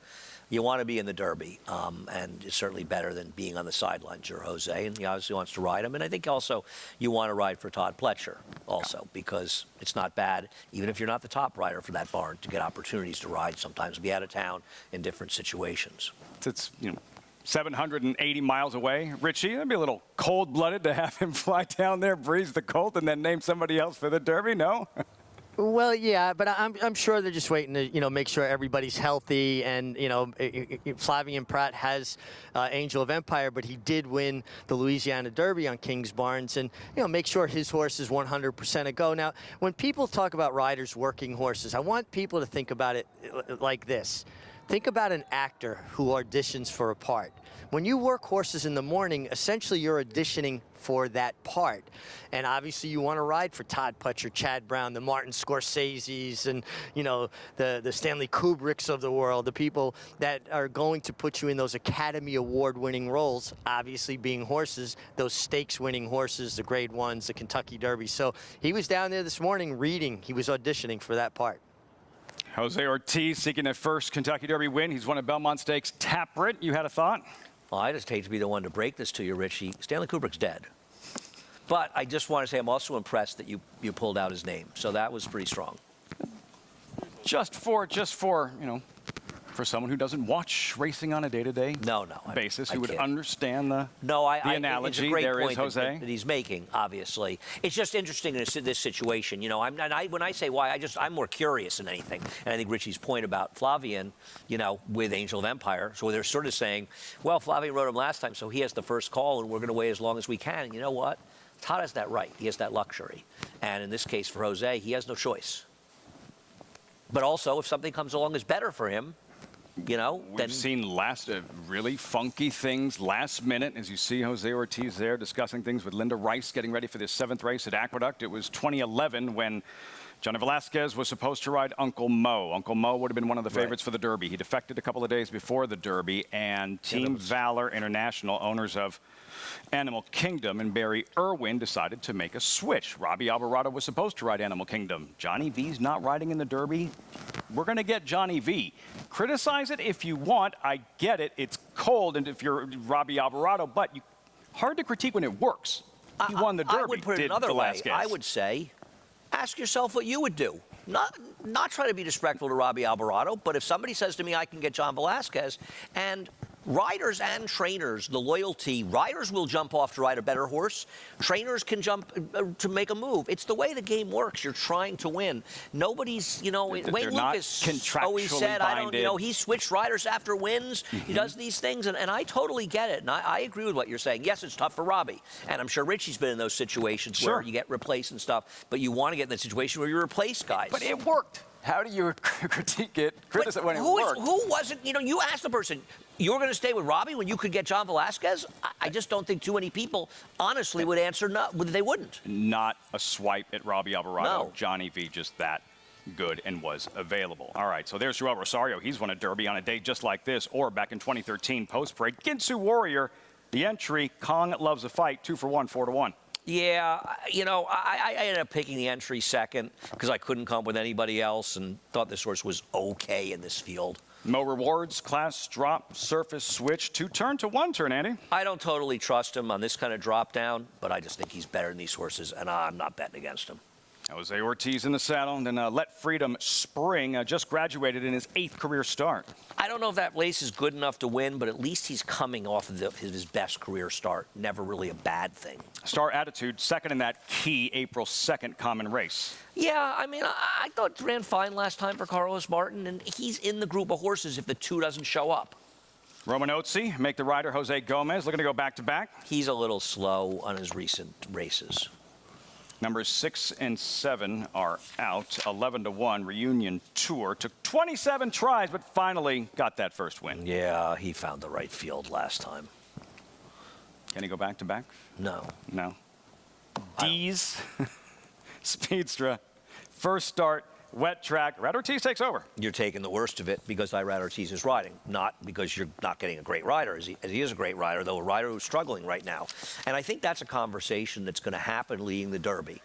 you want to be in the Derby, and it's certainly better than being on the sidelines. You're Jose, and he obviously wants to ride him. And I think also you want to ride for Todd Pletcher also, because it's not bad, even if you're not the top rider for that barn, to get opportunities to ride sometimes, be out of town in different situations. It's 780 miles away. Richie, that'd be a little cold-blooded to have him fly down there, breeze the colt, and then name somebody else for the Derby, no? Well, yeah, but I'm sure they're just waiting to, make sure everybody's healthy. And, Flavien Prat has Angel of Empire, but he did win the Louisiana Derby on King's Barnes. And, make sure his horse is 100% a go. Now, when people talk about riders working horses, I want people to think about it like this. Think about an actor who auditions for a part. When you work horses in the morning, essentially you're auditioning for that part. And obviously you want to ride for Todd Pletcher, Chad Brown, the Martin Scorseses, and, the Stanley Kubricks of the world, the people that are going to put you in those Academy Award-winning roles, obviously being horses, those stakes-winning horses, the Grade 1s, the Kentucky Derby. So he was down there this morning reading. He was auditioning for that part. Jose Ortiz seeking a first Kentucky Derby win. He's won a Belmont Stakes. Taprit, you had a thought? Well, I just hate to be the one to break this to you, Richie. Stanley Kubrick's dead. But I just want to say I'm also impressed that you pulled out his name. So that was pretty strong. Just for for someone who doesn't watch racing on a day-to-day basis, who would understand the analogy. It's a great there point is Jose. that he's making, obviously. It's just interesting in this situation. When I say why, I'm more curious than anything. And I think Richie's point about Flavien, with Angel of Empire, so they're sort of saying, well, Flavien rode him last time, so he has the first call, and we're going to wait as long as we can. And you know what? Todd has that right. He has that luxury. And in this case, for Jose, he has no choice. But also, if something comes along that's better for him, We've seen really funky things last minute, as you see Jose Ortiz there discussing things with Linda Rice, getting ready for this 7th race at Aqueduct. It was 2011 when Johnny Velasquez was supposed to ride Uncle Mo. Uncle Mo would have been one of the favorites for the Derby. He defected a couple of days before the Derby, and Team Valor International, owners of Animal Kingdom, and Barry Irwin decided to make a switch. Robbie Alvarado was supposed to ride Animal Kingdom. Johnny V's not riding in the Derby. We're going to get Johnny V. Criticize it if you want. I get it. It's cold, and if you're Robbie Alvarado, but hard to critique when it works. He won the Derby. I would put it another way. I would say, ask yourself what you would do. Not try to be disrespectful to Robbie Alvarado, but if somebody says to me, I can get John Velasquez, and riders and trainers, the loyalty, riders will jump off to ride a better horse. Trainers can jump to make a move. It's the way the game works. You're trying to win. Nobody's, Wayne Lucas always said, he switched riders after wins. He does these things, and I totally get it. And I agree with what you're saying. Yes, it's tough for Robbie. And I'm sure Richie's been in those situations where you get replaced and stuff, but you want to get in that situation where you replace guys. But it worked. How do you critique it, criticize when it worked? Who wasn't, you asked the person, you were going to stay with Robbie when you could get John Velasquez? I just don't think too many people, honestly, would answer no. They wouldn't. Not a swipe at Robbie Alvarado. No. Johnny V just that good and was available. All right, so there's Joel Rosario. He's won a Derby on a day just like this, or back in 2013 post-parade. Ginsu Warrior, the entry, Kong Loves a Fight, 2 for 1, 4 to 1. Yeah, I ended up picking the entry second because I couldn't come up with anybody else and thought this horse was okay in this field. Mo Rewards, class drop, surface switch, 2 turn to 1 turn, Andy. I don't totally trust him on this kind of drop down, but I just think he's better than these horses, and I'm not betting against him. Jose Ortiz in the saddle, and then Let Freedom Spring just graduated in his 8th career start. I don't know if that race is good enough to win, but at least he's coming off of his best career start. Never really a bad thing. Star Attitude, second in that key April 2nd common race. Yeah, I thought it ran fine last time for Carlos Martin, and he's in the group of horses if the 2 doesn't show up. Roman Otzi, make the rider Jose Gomez, looking to go back-to-back. He's a little slow on his recent races. Numbers 6 and 7 are out. 11 to 1 reunion tour. Took 27 tries, but finally got that first win. Yeah, he found the right field last time. Can he go back to back? No. No. D's Speedstra. First start, wet track. Rat Ortiz takes over. You're taking the worst of it because Rat Ortiz is riding, not because you're not getting a great rider, as he is a great rider, though a rider who's struggling right now. And I think that's a conversation that's going to happen leading the Derby.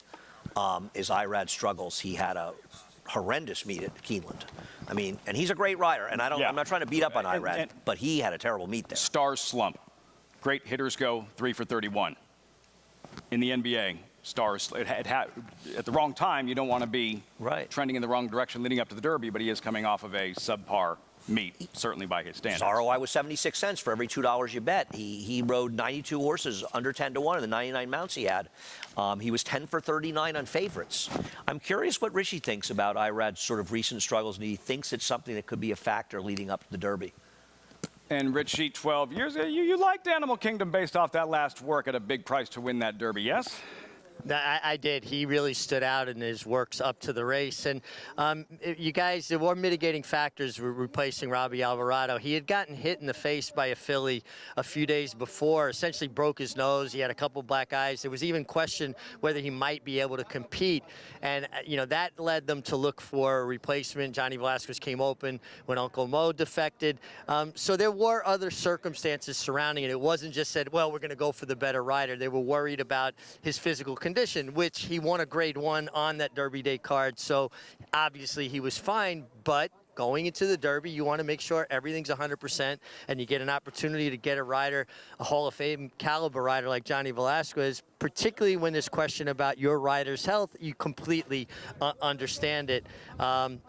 is Irad struggles. He had a horrendous meet at Keeneland. I mean, and he's a great rider, and I'm not trying to beat up on Irad, but he had a terrible meet there. Stars slump. Great hitters go 3 for 31. In the NBA, Stars at the wrong time. You don't want to be trending in the wrong direction leading up to the Derby, but he is coming off of a subpar meet, certainly by his standards. His ROI was 76 cents for every $2 you bet. He rode 92 horses under 10 to 1 in the 99 mounts he had. He was 10 for 39 on favorites. I'm curious what Richie thinks about Irad's sort of recent struggles, and he thinks it's something that could be a factor leading up to the Derby. And Richie, 12 years ago, you liked Animal Kingdom based off that last work at a big price to win that Derby, yes? I did. He really stood out in his works up to the race. And you guys, there were mitigating factors replacing Robbie Alvarado. He had gotten hit in the face by a filly a few days before, essentially broke his nose. He had a couple black eyes. There was even question whether he might be able to compete. And, that led them to look for a replacement. Johnny Velasquez came open when Uncle Mo defected. So there were other circumstances surrounding it. It wasn't just said, well, we're going to go for the better rider. They were worried about his physical condition, which he won a grade 1 on that Derby Day card. So obviously he was fine, but going into the Derby, you want to make sure everything's 100%, and you get an opportunity to get a rider, a Hall of Fame caliber rider like Johnny Velasquez, particularly when there's question about your rider's health. You completely understand it. I'm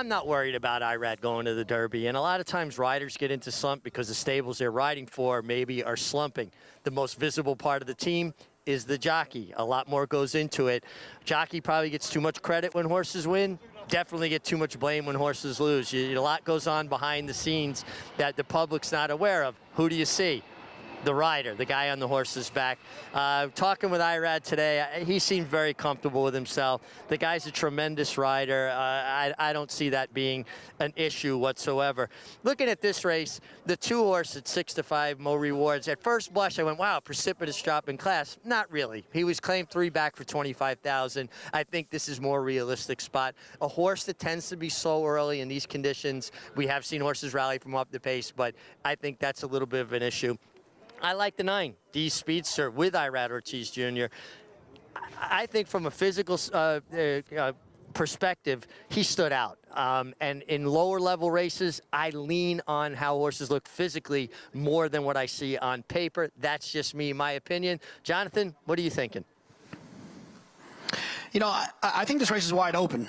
not worried about Irad going to the Derby, and a lot of times riders get into slump because the stables they're riding for maybe are slumping. The most visible part of the team is the jockey. A lot more goes into it. Jockey probably gets too much credit when horses win. Definitely get too much blame when horses lose. A lot goes on behind the scenes that the public's not aware of. Who do you see? The rider, the guy on the horse's back. Talking with Irad today, he seemed very comfortable with himself. The guy's a tremendous rider. I don't see that being an issue whatsoever. Looking at this race, the 2-horse at 6-5, Mo Rewards. At first blush, I went, wow, precipitous drop in class. Not really. He was claimed 3 back for $25,000. I think this is more realistic spot. A horse that tends to be slow early in these conditions. We have seen horses rally from up the pace, but I think that's a little bit of an issue. I like the 9, D Speedster with Irad Ortiz Jr. I think from a physical perspective, he stood out. And in lower level races, I lean on how horses look physically more than what I see on paper. That's just me, my opinion. Jonathan, what are you thinking? I think this race is wide open.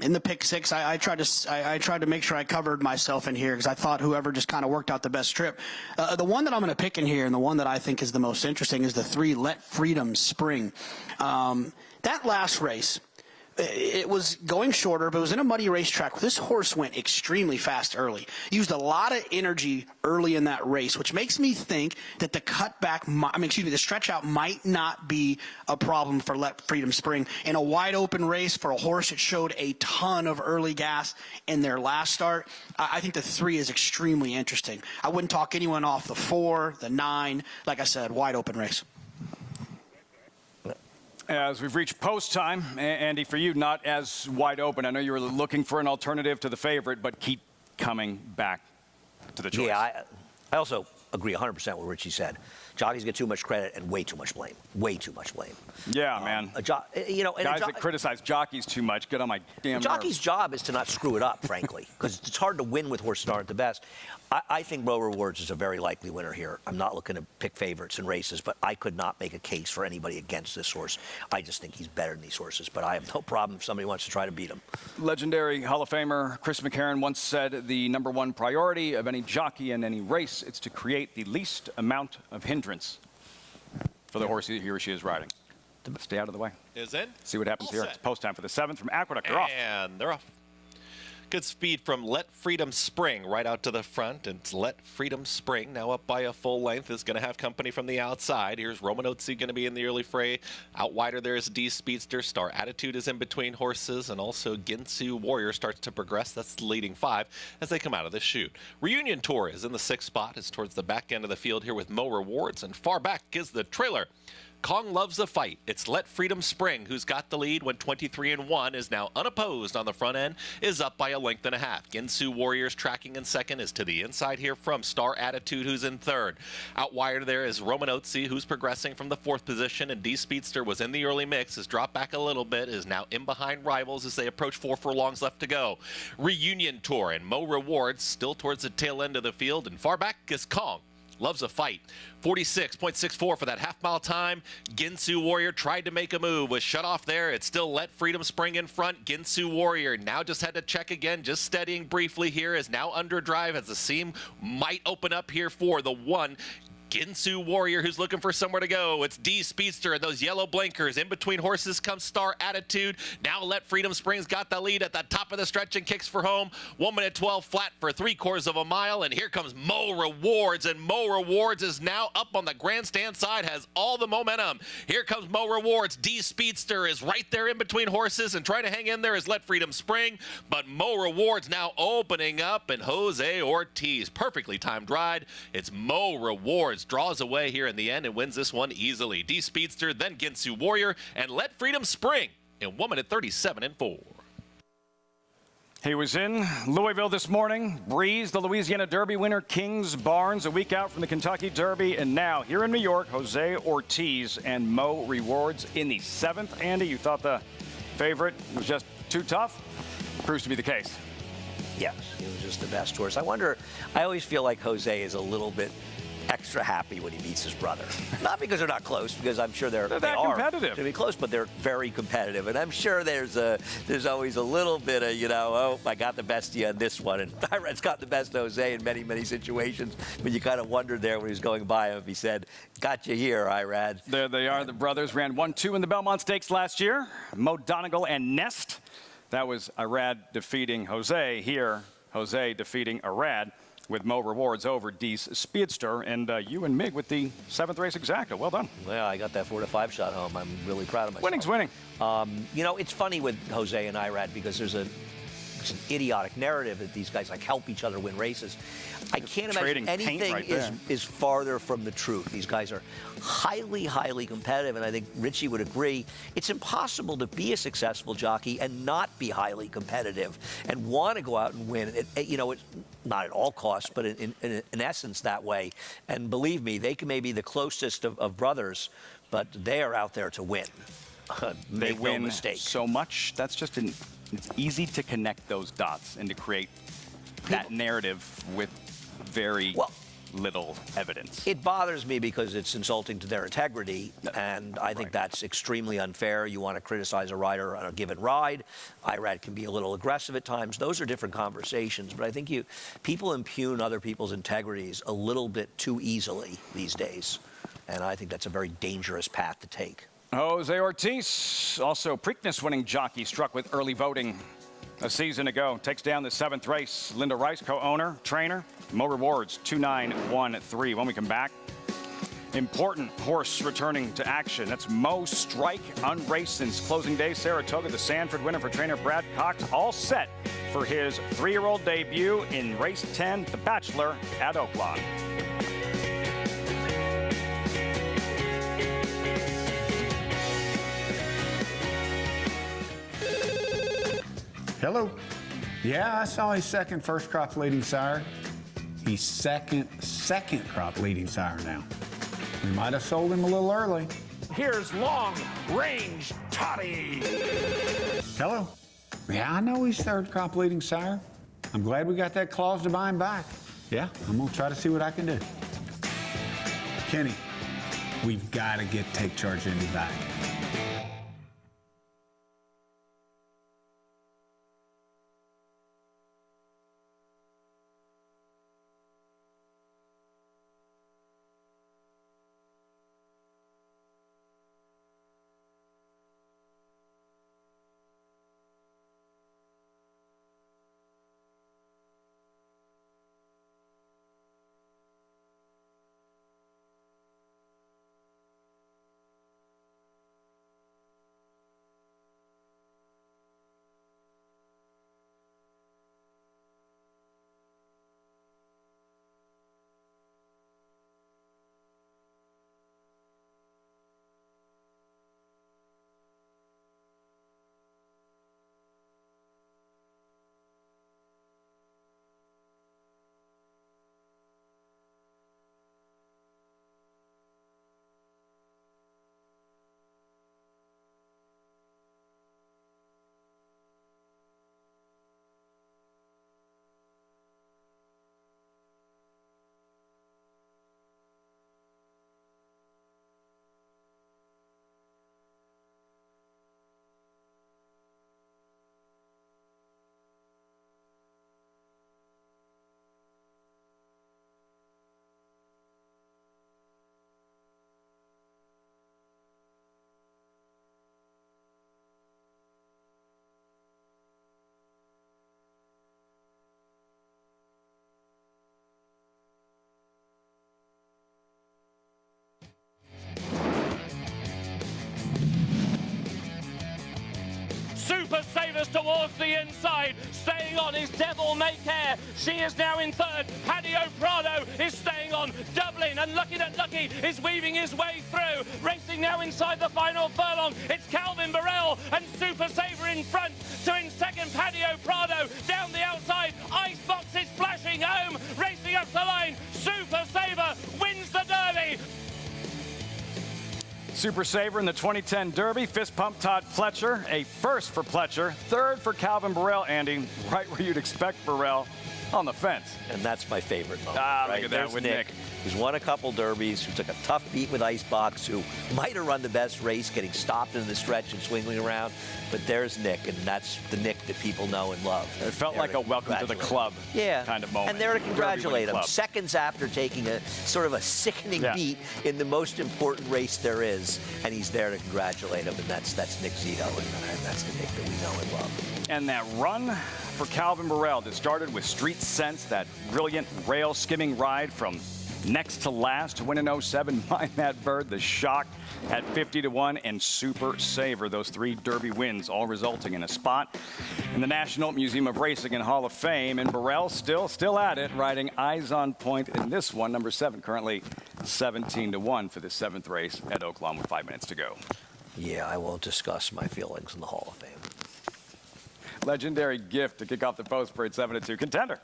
In the pick 6, I tried to make sure I covered myself in here because I thought whoever just kind of worked out the best trip. The one that I'm going to pick in here and the one that I think is the most interesting is the 3 Let Freedom Spring. That last race, it was going shorter, but it was in a muddy racetrack. This horse went extremely fast early. Used a lot of energy early in that race, which makes me think that the stretch out might not be a problem for Let Freedom Spring. In a wide open race for a horse that showed a ton of early gas in their last start, I think the 3 is extremely interesting. I wouldn't talk anyone off the 4, the 9. Like I said, wide open race. As we've reached post time, Andy, for you, not as wide open. I know you were looking for an alternative to the favorite, but keep coming back to the choice. Yeah, I also agree 100% with what Richie said. Jockeys get too much credit and way too much blame. Way too much blame. Yeah, man. Guys that criticize jockeys too much get on my damn nerves. Jockey's job is to not screw it up, frankly, because it's hard to win with horses that aren't the best. I think Mo Rewards is a very likely winner here. I'm not looking to pick favorites in races, but I could not make a case for anybody against this horse. I just think he's better than these horses, but I have no problem if somebody wants to try to beat him. Legendary Hall of Famer Chris McCarron once said the #1 priority of any jockey in any race is to create the least amount of hindrance for the horse he or she is riding. Stay out of the way. Is in. See what happens here. It's post time for the 7th from Aqueduct. They're off. And they're off. Good speed from Let Freedom Spring right out to the front. And Let Freedom Spring, now up by a full length, is going to have company from the outside. Here's Romanozzi going to be in the early fray. Out wider there is D Speedster. Star Attitude is in between horses. And also Ginsu Warrior starts to progress. That's the leading 5 as they come out of the chute. Reunion Tour is in the 6th spot. It's towards the back end of the field here with Mo Rewards. And far back is the trailer. Kong loves a fight. It's Let Freedom Spring, who's got the lead when 23-1 is now unopposed on the front end, is up by a length and a half. Ginsu Warriors tracking in second, is to the inside here from Star Attitude, who's in third. Out wide there is Romanozzi, who's progressing from the fourth position, and D Speedster was in the early mix, has dropped back a little bit, is now in behind rivals as they approach 4 furlongs left to go. Reunion Tour and Mo Rewards still towards the tail end of the field, and far back is Kong. Loves a fight. 46.64 for that half-mile time. Ginsu Warrior tried to make a move, was shut off there. It's still Let Freedom Spring in front. Ginsu Warrior now just had to check again, just steadying briefly here, is now under drive as the seam might open up here for the one. Ginsu Warrior, who's looking for somewhere to go. It's D Speedster and those yellow blinkers. In between horses comes Star Attitude. Now Let Freedom Spring's got the lead at the top of the stretch and kicks for home. 1 minute 12 flat for 3/4 of a mile. And here comes Mo Rewards. And Mo Rewards is now up on the grandstand side, has all the momentum. Here comes Mo Rewards. D Speedster is right there in between horses, and trying to hang in there is Let Freedom Spring. But Mo Rewards now opening up, and Jose Ortiz, perfectly timed ride. It's Mo Rewards draws away here in the end and wins this one easily. D Speedster, then Ginsu Warrior, and Let Freedom Spring in 1 minute 37-4. He was in Louisville this morning, breezed the Louisiana Derby winner Kings Barnes a week out from the Kentucky Derby, and now here in New York, Jose Ortiz and Mo Rewards in the 7th. Andy, you thought the favorite was just too tough? Proves to be the case. Yes, he was just the best horse. I wonder, I always feel like Jose is a little bit extra happy when he beats his brother. Not because they're not close, because I'm sure they are competitive to be close, but they're very competitive. And I'm sure there's always a little bit of, oh, I got the best of you on this one. And Irad's got the best of Jose in many, many situations. But you kind of wondered there when he was going by him if he said, got you here, Irad. There they are. The brothers ran 1-2 in the Belmont Stakes last year. Mo Donegal and Nest. That was Irad defeating Jose. Here, Jose defeating Irad, with Mo Rewards over D's Speedster, and you and Mig with the 7th race exacta. Well done. Well, I got that 4-5 shot home. I'm really proud of myself. Winning's winning. It's funny with Jose and Irad because there's it's an idiotic narrative that these guys help each other win races. I can't imagine anything is farther from the truth. These guys are highly, highly competitive, and I think Richie would agree. It's impossible to be a successful jockey and not be highly competitive and want to go out and win. It's not at all costs, but in essence that way. And believe me, they may be the closest of brothers, but they are out there to win. They win no mistake. So much. That's just it's easy to connect those dots and to create that narrative with very little evidence. It bothers me because it's insulting to their integrity, and I think that's extremely unfair. You want to criticize a rider on a given ride. Irad can be a little aggressive at times. Those are different conversations, but I think people impugn other people's integrities a little bit too easily these days, and I think that's a very dangerous path to take. Jose Ortiz, also Preakness winning jockey, struck with early voting a season ago. Takes down the 7th race. Linda Rice, co-owner, trainer. Mo Rewards, 2-9-1-3. When we come back, important horse returning to action. That's Mo Strike, unraced since closing day. Saratoga, the Sanford winner for trainer Brad Cox, all set for his 3-year-old debut in race 10, the Bachelor at Oaklawn. Hello. Yeah, I saw his second first crop leading sire. He's second crop leading sire now. We might have sold him a little early. Here's Long Range Toddy. Hello. Yeah, I know he's third crop leading sire. I'm glad we got that clause to buy him back. Yeah, I'm gonna try to see what I can do. Kenny, we've got to get Take Charge Indy back. Super Savers towards the inside, staying on is Devil May Care. She is now in third. Paddy O'Prado is staying on. Dublin and Lucky Nut Lucky is weaving his way through. Racing now inside the final furlong. It's Calvin Burrell and Super Saver in front. So in second, Paddy O'Prado. Down the outside, Icebox is flashing home. Racing up the line, Super Saver wins the Derby. Super Saver in the 2010 Derby. Fist pump Todd Pletcher. A first for Pletcher. Third for Calvin Burrell, Andy. Right where you'd expect Burrell, on the fence. And that's my favorite moment. Look right? at that There's with Nick. Who's won a couple derbies, who took a tough beat with Icebox, who might have run the best race, getting stopped in the stretch and swinging around. But there's Nick, and that's the Nick that people know and love. It felt like a welcome to the club kind of moment. And there to congratulate him. Club. Seconds after taking a sort of a sickening beat in the most important race there is, and he's there to congratulate him, and that's Nick Zito, and that's the Nick that we know and love. And that run for Calvin Burrell that started with Street Sense, that brilliant rail skimming ride from next to last to win in 07. Mind that bird, the shock at 50-1, and Super Saver. Those 3 Derby wins, all resulting in a spot in the National Museum of Racing and Hall of Fame. And Burrell still at it, riding Eyes on Point in this one, number 7, currently 17-1 for the 7th race at Oaklawn with 5 minutes to go. Yeah, I won't discuss my feelings in the Hall of Fame. Legendary gift to kick off the post for its 7-2 contender.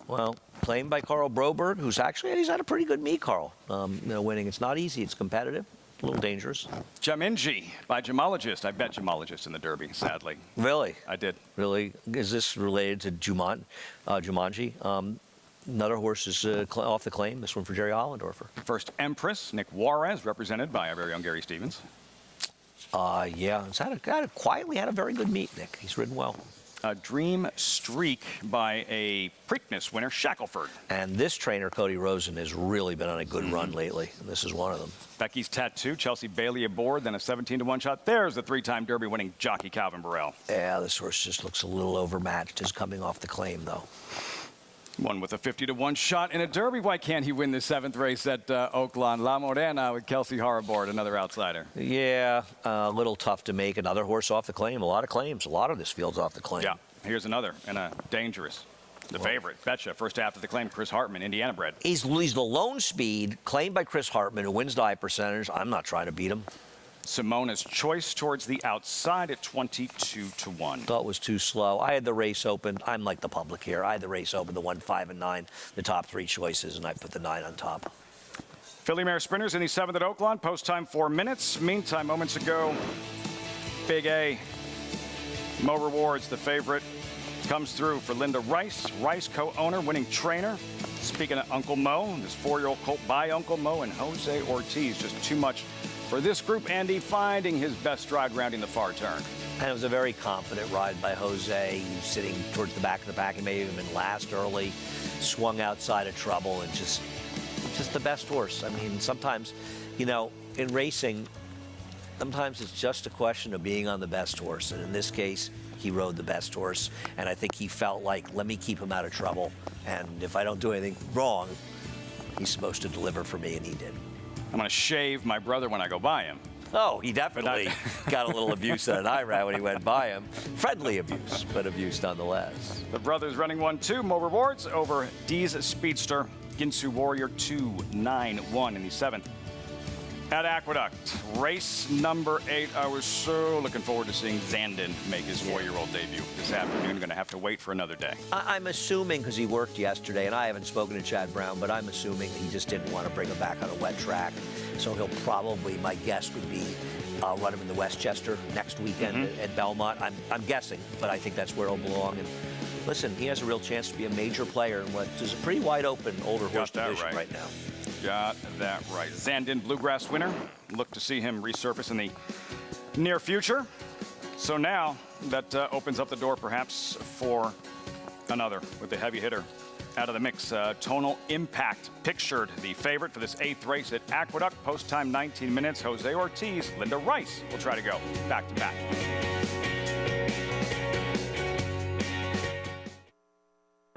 Well, claimed by Carl Broberg, who's he's had a pretty good meet, Carl. Winning. It's not easy. It's competitive. A little dangerous. Jaminji by Gemologist. I bet Gemologist in the Derby, sadly. Really? I did. Really? Is this related to Jumanji? Another horse is off the claim. This one for Jerry Hollendorfer. First Empress, Nick Juarez, represented by our very own Gary Stevens. Yeah, it's quietly had a very good meet, Nick. He's ridden well. A Dream Streak by a Preakness winner, Shackelford. And this trainer, Cody Rosen, has really been on a good run lately, and this is one of them. Becky's Tattoo, Chelsea Bailey aboard, then a 17-1 shot. There's the 3-time Derby winning jockey, Calvin Burrell. Yeah, this horse just looks a little overmatched. Is coming off the claim, though. One with a 50-1 shot in a Derby. Why can't he win the 7th race at Oaklawn? La Morena with Kelsey Har aboard, another outsider. Yeah, a little tough to make. Another horse off the claim. A lot of claims. A lot of this field's off the claim. Yeah, here's another, and a dangerous. The favorite, Betcha, first after the claim, Chris Hartman, Indiana bred. He's the lone speed, claimed by Chris Hartman, who wins the high percentage. I'm not trying to beat him. Simona's Choice towards the outside at 22-1. Thought was too slow. I had the race open. I'm like the public here. I had the race open, the 1, 5, and 9, the top 3 choices, and I put the 9 on top. Filly Mare Sprinters in the 7th at Oaklawn. Post time 4 minutes. Meantime, moments ago, Big A, Mo Rewards, the favorite, comes through for Linda Rice. Rice, co-owner, winning trainer. Speaking of Uncle Mo, this 4-year-old colt by Uncle Mo and Jose Ortiz. Just too much for this group. Andy finding his best stride rounding the far turn. And it was a very confident ride by Jose. He was sitting towards the back of the pack. He may have been last early, swung outside of trouble, and just the best horse. I mean, sometimes, in racing, sometimes it's just a question of being on the best horse. And in this case, he rode the best horse. And I think he felt like, let me keep him out of trouble. And if I don't do anything wrong, he's supposed to deliver for me, and he did. I'm going to shave my brother when I go by him. Oh, he definitely got a little abuse at an IRAD when he went by him. Friendly abuse, but abuse nonetheless. The brothers running 1-2. Mo Rewards over Dee's Speedster. Ginsu Warrior 2-9-1 in the 7th. At Aqueduct, race number 8. I was so looking forward to seeing Zandon make his 4-year-old debut this afternoon. Going to have to wait for another day. I'm assuming, because he worked yesterday, and I haven't spoken to Chad Brown, but I'm assuming he just didn't want to bring him back on a wet track. So he'll probably, my guess would be, run him in the Westchester next weekend at Belmont. I'm guessing, but I think that's where he'll belong. And listen, he has a real chance to be a major player in what is a pretty wide open older horse division right now. Got that right. Zandon Bluegrass winner. Look to see him resurface in the near future. So now that opens up the door perhaps for another with the heavy hitter out of the mix. Tonal Impact pictured the favorite for this 8th race at Aqueduct. Post time 19 minutes. Jose Ortiz, Linda Rice will try to go back to back.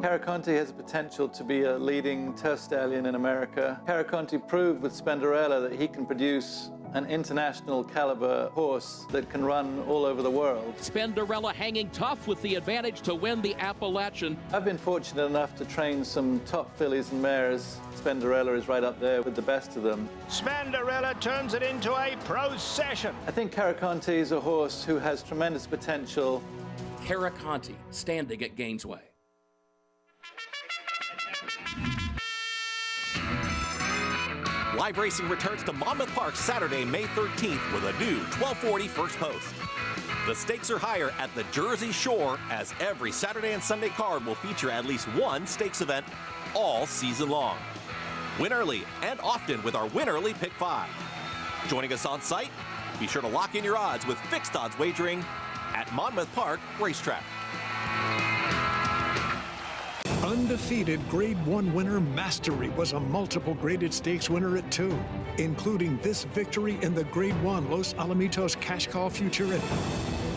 Caraconte has the potential to be a leading turf stallion in America. Caraconte proved with Spenderella that he can produce an international caliber horse that can run all over the world. Spenderella hanging tough with the advantage to win the Appalachian. I've been fortunate enough to train some top fillies and mares. Spenderella is right up there with the best of them. Spenderella turns it into a procession. I think Caraconte is a horse who has tremendous potential. Caraconte standing at Gainesway. Live racing returns to Monmouth Park Saturday, May 13th with a new 1240 first post. The stakes are higher at the Jersey Shore, as every Saturday and Sunday card will feature at least one stakes event all season long. Win early and often with our Win Early Pick 5. Joining us on site, be sure to lock in your odds with fixed odds wagering at Monmouth Park Racetrack. Undefeated Grade 1 winner Mastery was a multiple graded stakes winner at 2, including this victory in the Grade 1 Los Alamitos Cash Call Futurity.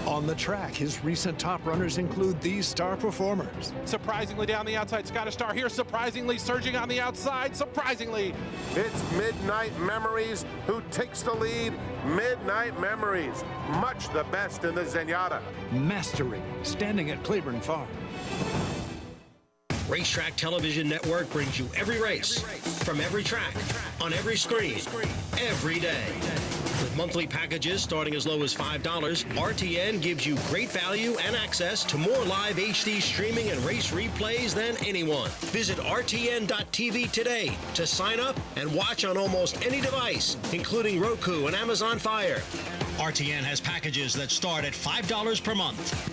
On the track, his recent top runners include these star performers. Surprisingly down the outside, Scottish Star here, surprisingly surging on the outside, surprisingly. It's Midnight Memories who takes the lead. Midnight Memories, much the best in the Zenyatta. Mastery, standing at Claiborne Farm. Racetrack Television Network brings you every race, from every track, on every screen, every day. With monthly packages starting as low as $5, RTN gives you great value and access to more live HD streaming and race replays than anyone. Visit RTN.tv today to sign up and watch on almost any device, including Roku and Amazon Fire. RTN has packages that start at $5 per month.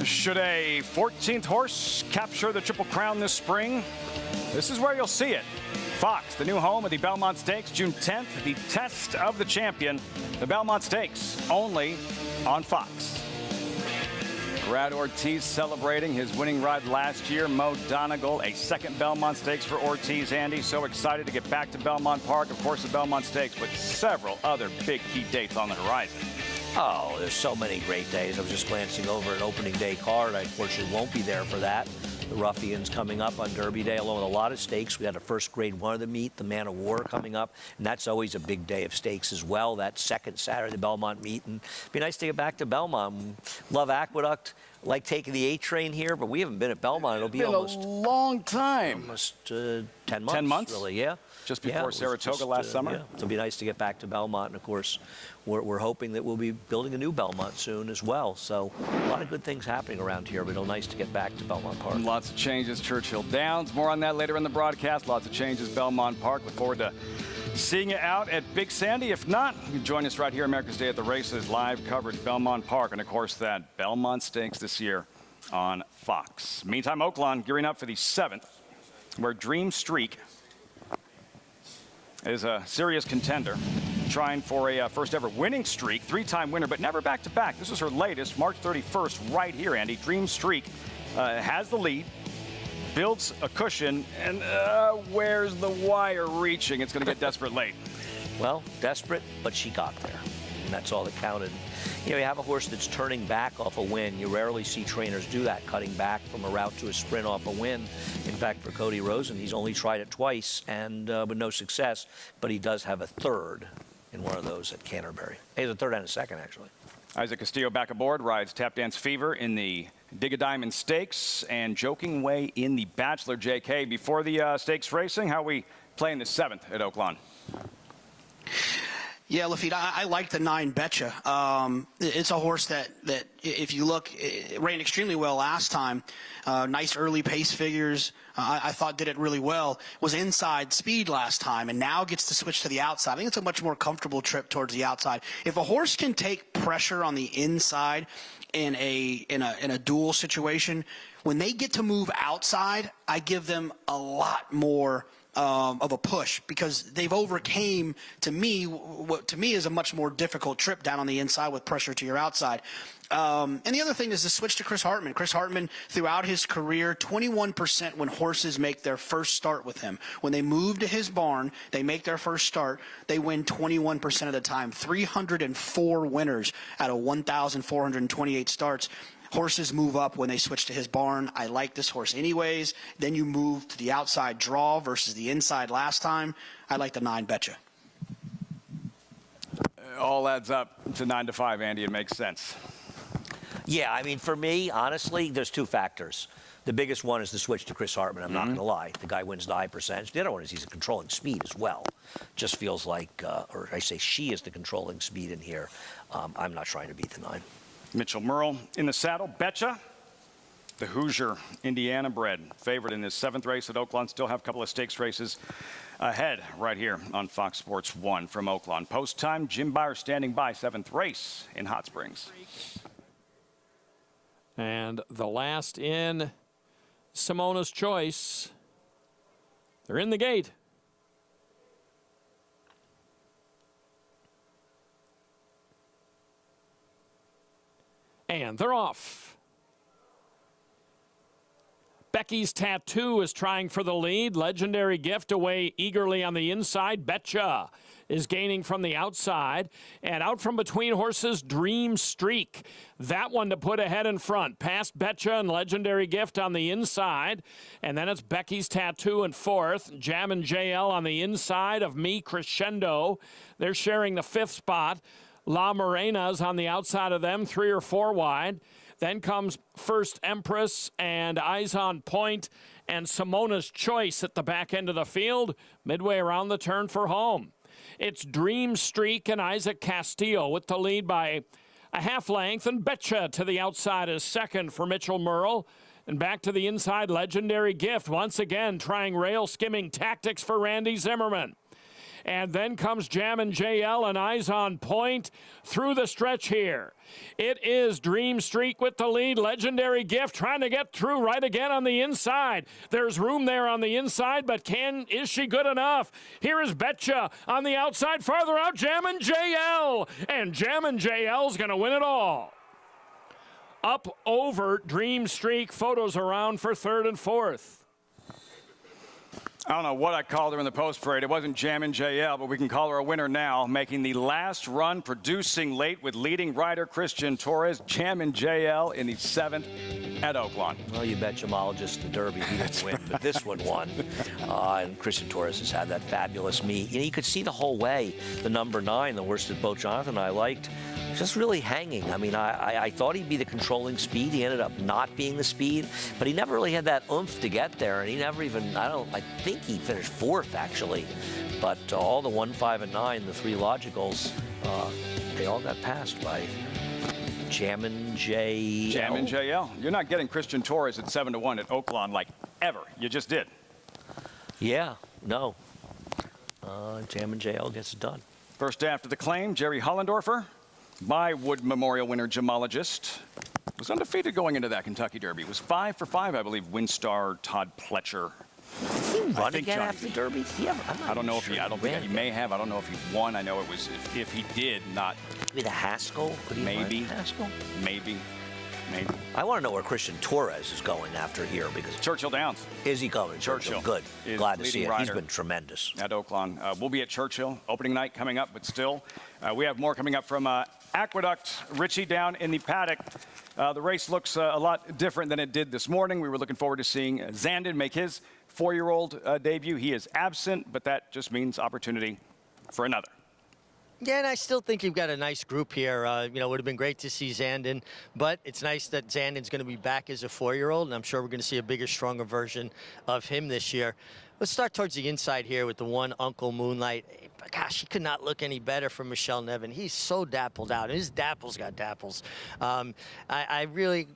Should a 14th horse capture the Triple Crown this spring? This is where you'll see it. Fox, the new home of the Belmont Stakes, June 10th, the test of the champion, the Belmont Stakes, only on Fox. Brad Ortiz celebrating his winning ride last year. Mo Donegal, a second Belmont Stakes for Ortiz. Andy, so excited to get back to Belmont Park. Of course, the Belmont Stakes, but several other big key dates on the horizon. Oh, there's so many great days. I was just glancing over an opening day card. I unfortunately won't be there for that. The Ruffians coming up on Derby Day, along with a lot of stakes. We had a first Grade 1 of the meet, the Man of War coming up, and that's always a big day of stakes as well. That second Saturday, the Belmont meet, and it'd be nice to get back to Belmont. Love Aqueduct. Like taking the A train here, but we haven't been at Belmont. It'll be almost a long time. Almost 10 months. 10 months, really, yeah. Just before Saratoga last summer. Yeah. It'll be nice to get back to Belmont, and of course, we're hoping that we'll be building a new Belmont soon as well. So a lot of good things happening around here, but it'll nice to get back to Belmont Park. Lots of changes, Churchill Downs. More on that later in the broadcast. Lots of changes, Belmont Park. Look forward to seeing you out at Big Sandy. If not, you can join us right here, America's Day at the Races, live coverage, Belmont Park, and of course that Belmont Stakes this year on Fox. Meantime, Oaklawn gearing up for the 7th, where Dream Streak is a serious contender, trying for a first ever winning streak, 3-time winner, but never back-to-back. This is her latest, March 31st, right here, Andy. Dream Streak has the lead, builds a cushion, and where's the wire reaching? It's going to get desperate late. Well, desperate, but she got there, and that's all that counted. You know, you have a horse that's turning back off a win. You rarely see trainers do that, cutting back from a route to a sprint off a win. In fact, for Cody Rosen, he's only tried it twice and with no success, but he does have a third in one of those at Canterbury. He has a third and a second, actually. Isaac Castillo back aboard, rides Tap Dance Fever in the Dig a Diamond Stakes and Joking Way in the Bachelor. JK, before the stakes racing, how are we playing the 7th at Oaklawn? Yeah, Lafitte, I like the 9 Betcha. It's a horse that if you look, it ran extremely well last time. Nice early pace figures. I thought did it really well. Was inside speed last time, and now gets to switch to the outside. I think it's a much more comfortable trip towards the outside. If a horse can take pressure on the inside in a duel situation, when they get to move outside, I give them a lot more of a push, because they've overcame, to me, what to me is a much more difficult trip down on the inside with pressure to your outside. And the other thing is the switch to Chris Hartman. Chris Hartman, throughout his career, 21% when horses make their first start with him. When they move to his barn, they make their first start, they win 21% of the time. 304 winners out of 1,428 starts. Horses move up when they switch to his barn. I like this horse anyways. Then you move to the outside draw versus the inside last time. I like the 9 Betcha. All adds up to 9-5, Andy. It makes sense. Yeah, I mean, for me, honestly, there's 2 factors. The biggest one is the switch to Chris Hartman. I'm not going to lie. The guy wins the high percentage. The other one is he's controlling speed as well. Just feels like, or I say she is the controlling speed in here. I'm not trying to beat the 9. Mitchell Merle in the saddle. Betcha, the Hoosier, Indiana bred, favorite in this 7th race at Oaklawn. Still have a couple of stakes races ahead right here on Fox Sports 1 from Oaklawn. Post time, Jim Byer standing by, 7th race in Hot Springs. And the last in Simona's Choice. They're in the gate. And they're off. Becky's Tattoo is trying for the lead. Legendary Gift away eagerly on the inside. Betcha is gaining from the outside. And out from between horses, Dream Streak. That one to put ahead in front. Past Betcha and Legendary Gift on the inside. And then it's Becky's Tattoo in 4th. Jam and JL on the inside of Me Crescendo. They're sharing the 5th spot. La Morena's on the outside of them, 3 or 4 wide. Then comes First Empress and Eyes on Point and Simona's Choice at the back end of the field, midway around the turn for home. It's Dream Streak and Isaac Castillo with the lead by a half length, and Betcha to the outside is 2nd for Mitchell Merle. And back to the inside, Legendary Gift, once again trying rail skimming tactics for Randy Zimmerman. And then comes Jam and JL and Eyes on Point through the stretch here. It is Dream Streak with the lead. Legendary Gift trying to get through right again on the inside. There's room there on the inside, but is she good enough? Here is Betcha on the outside. Farther out, Jam and JL. And Jam and JL's going to win it all. Up over Dream Streak. Photos around for 3rd and 4th. I don't know what I called her in the post parade. It wasn't Jam and JL, but we can call her a winner now, making the last run, producing late with leading rider Christian Torres. Jam and JL in the 7th at Oaklawn. Well, you bet Jamologist the Derby he didn't win, but this one won. And Christian Torres has had that fabulous meet. You know, you could see the whole way the number 9, the horse that both Jonathan and I liked, just really hanging. I mean, I thought he'd be the controlling speed. He ended up not being the speed, but he never really had that oomph to get there, and he never even, I think he finished 4th, actually. But all the 1, 5, and 9, the 3 logicals, they all got passed by Jam and JL. Jam and JL. You're not getting Christian Torres at 7-1 at Oaklawn like ever. You just did. Yeah, no. Jam and JL gets it done. First after the claim, Jerry Hollendorfer. My Wood Memorial winner, Gemologist, was undefeated going into that Kentucky Derby. It was 5 for 5, I believe. Winstar, Todd Pletcher. Did he run again after the Derby? I don't know if he. I don't think he may have. I don't know if he won. I know it was. If he did, not. Maybe the Haskell. Could he maybe run Haskell. Maybe. I want to know where Christian Torres is going after here, because Churchill Downs. Is he going? Churchill. Good. Is glad to see it. He's rider been tremendous at Oaklawn. We'll be at Churchill opening night coming up, but still, we have more coming up from Aqueduct. Richie down in the paddock. The race looks a lot different than it did this morning. We were looking forward to seeing Zandon make his 4-year-old debut. He is absent, but that just means opportunity for another. Yeah, and I still think you've got a nice group here. You know, it would have been great to see Zandon, but it's nice that Zandon's going to be back as a 4-year-old, and I'm sure we're going to see a bigger, stronger version of him this year. Let's start towards the inside here with the one Uncle Moonlight. Gosh, he could not look any better from Michelle Nevin. He's so dappled out. His dapple's got dapples. I really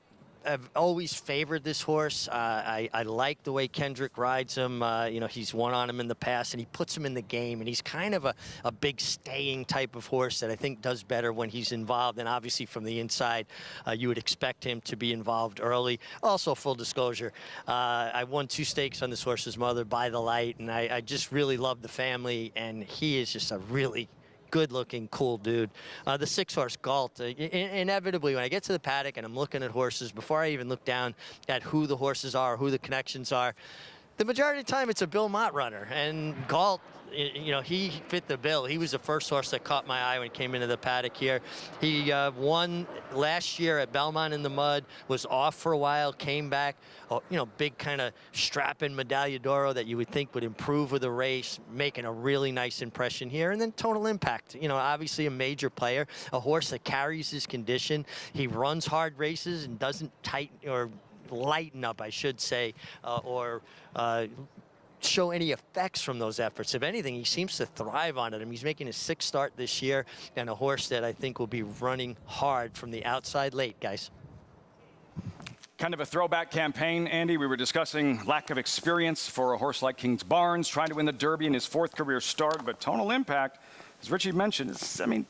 have always favored this horse. I like the way Kendrick rides him. You know, he's won on him in the past, and he puts him in the game. And he's kind of a big staying type of horse that I think does better when he's involved. And obviously from the inside, you would expect him to be involved early. Also, full disclosure, I won 2 stakes on this horse's mother, By the Light, and I just really love the family. And he is just a really good-looking, cool dude. The 6-horse Galt, inevitably, when I get to the paddock and I'm looking at horses, before I even look down at who the horses are, who the connections are, the majority of the time it's a Bill Mott runner. And Galt, you know, he fit the bill. He was the first horse that caught my eye when he came into the paddock here. He won last year at Belmont in the mud, was off for a while, came back, you know, big kind of strapping Medaglia d'Oro that you would think would improve with the race, making a really nice impression here. And then Tonal Impact, you know, obviously a major player, a horse that carries his condition. He runs hard races and doesn't tighten or lighten up, I should say, or show any effects from those efforts. If anything, he seems to thrive on it. I mean, he's making his 6th start this year, and a horse that I think will be running hard from the outside late, guys. Kind of a throwback campaign, Andy. We were discussing lack of experience for a horse like Kings Barnes, trying to win the Derby in his 4th career start, but Tonal Impact, as Richie mentioned, I mean,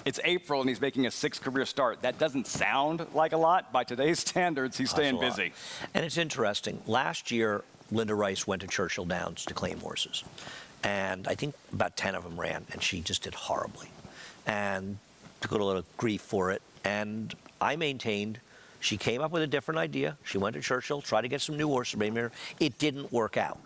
it's April and he's making a 6th career start. That doesn't sound like a lot. By today's standards, he's staying busy. And it's interesting. Last year, Linda Rice went to Churchill Downs to claim horses. And I think about 10 of them ran, and she just did horribly. And took a little grief for it. And I maintained she came up with a different idea. She went to Churchill, tried to get some new horses. It didn't work out.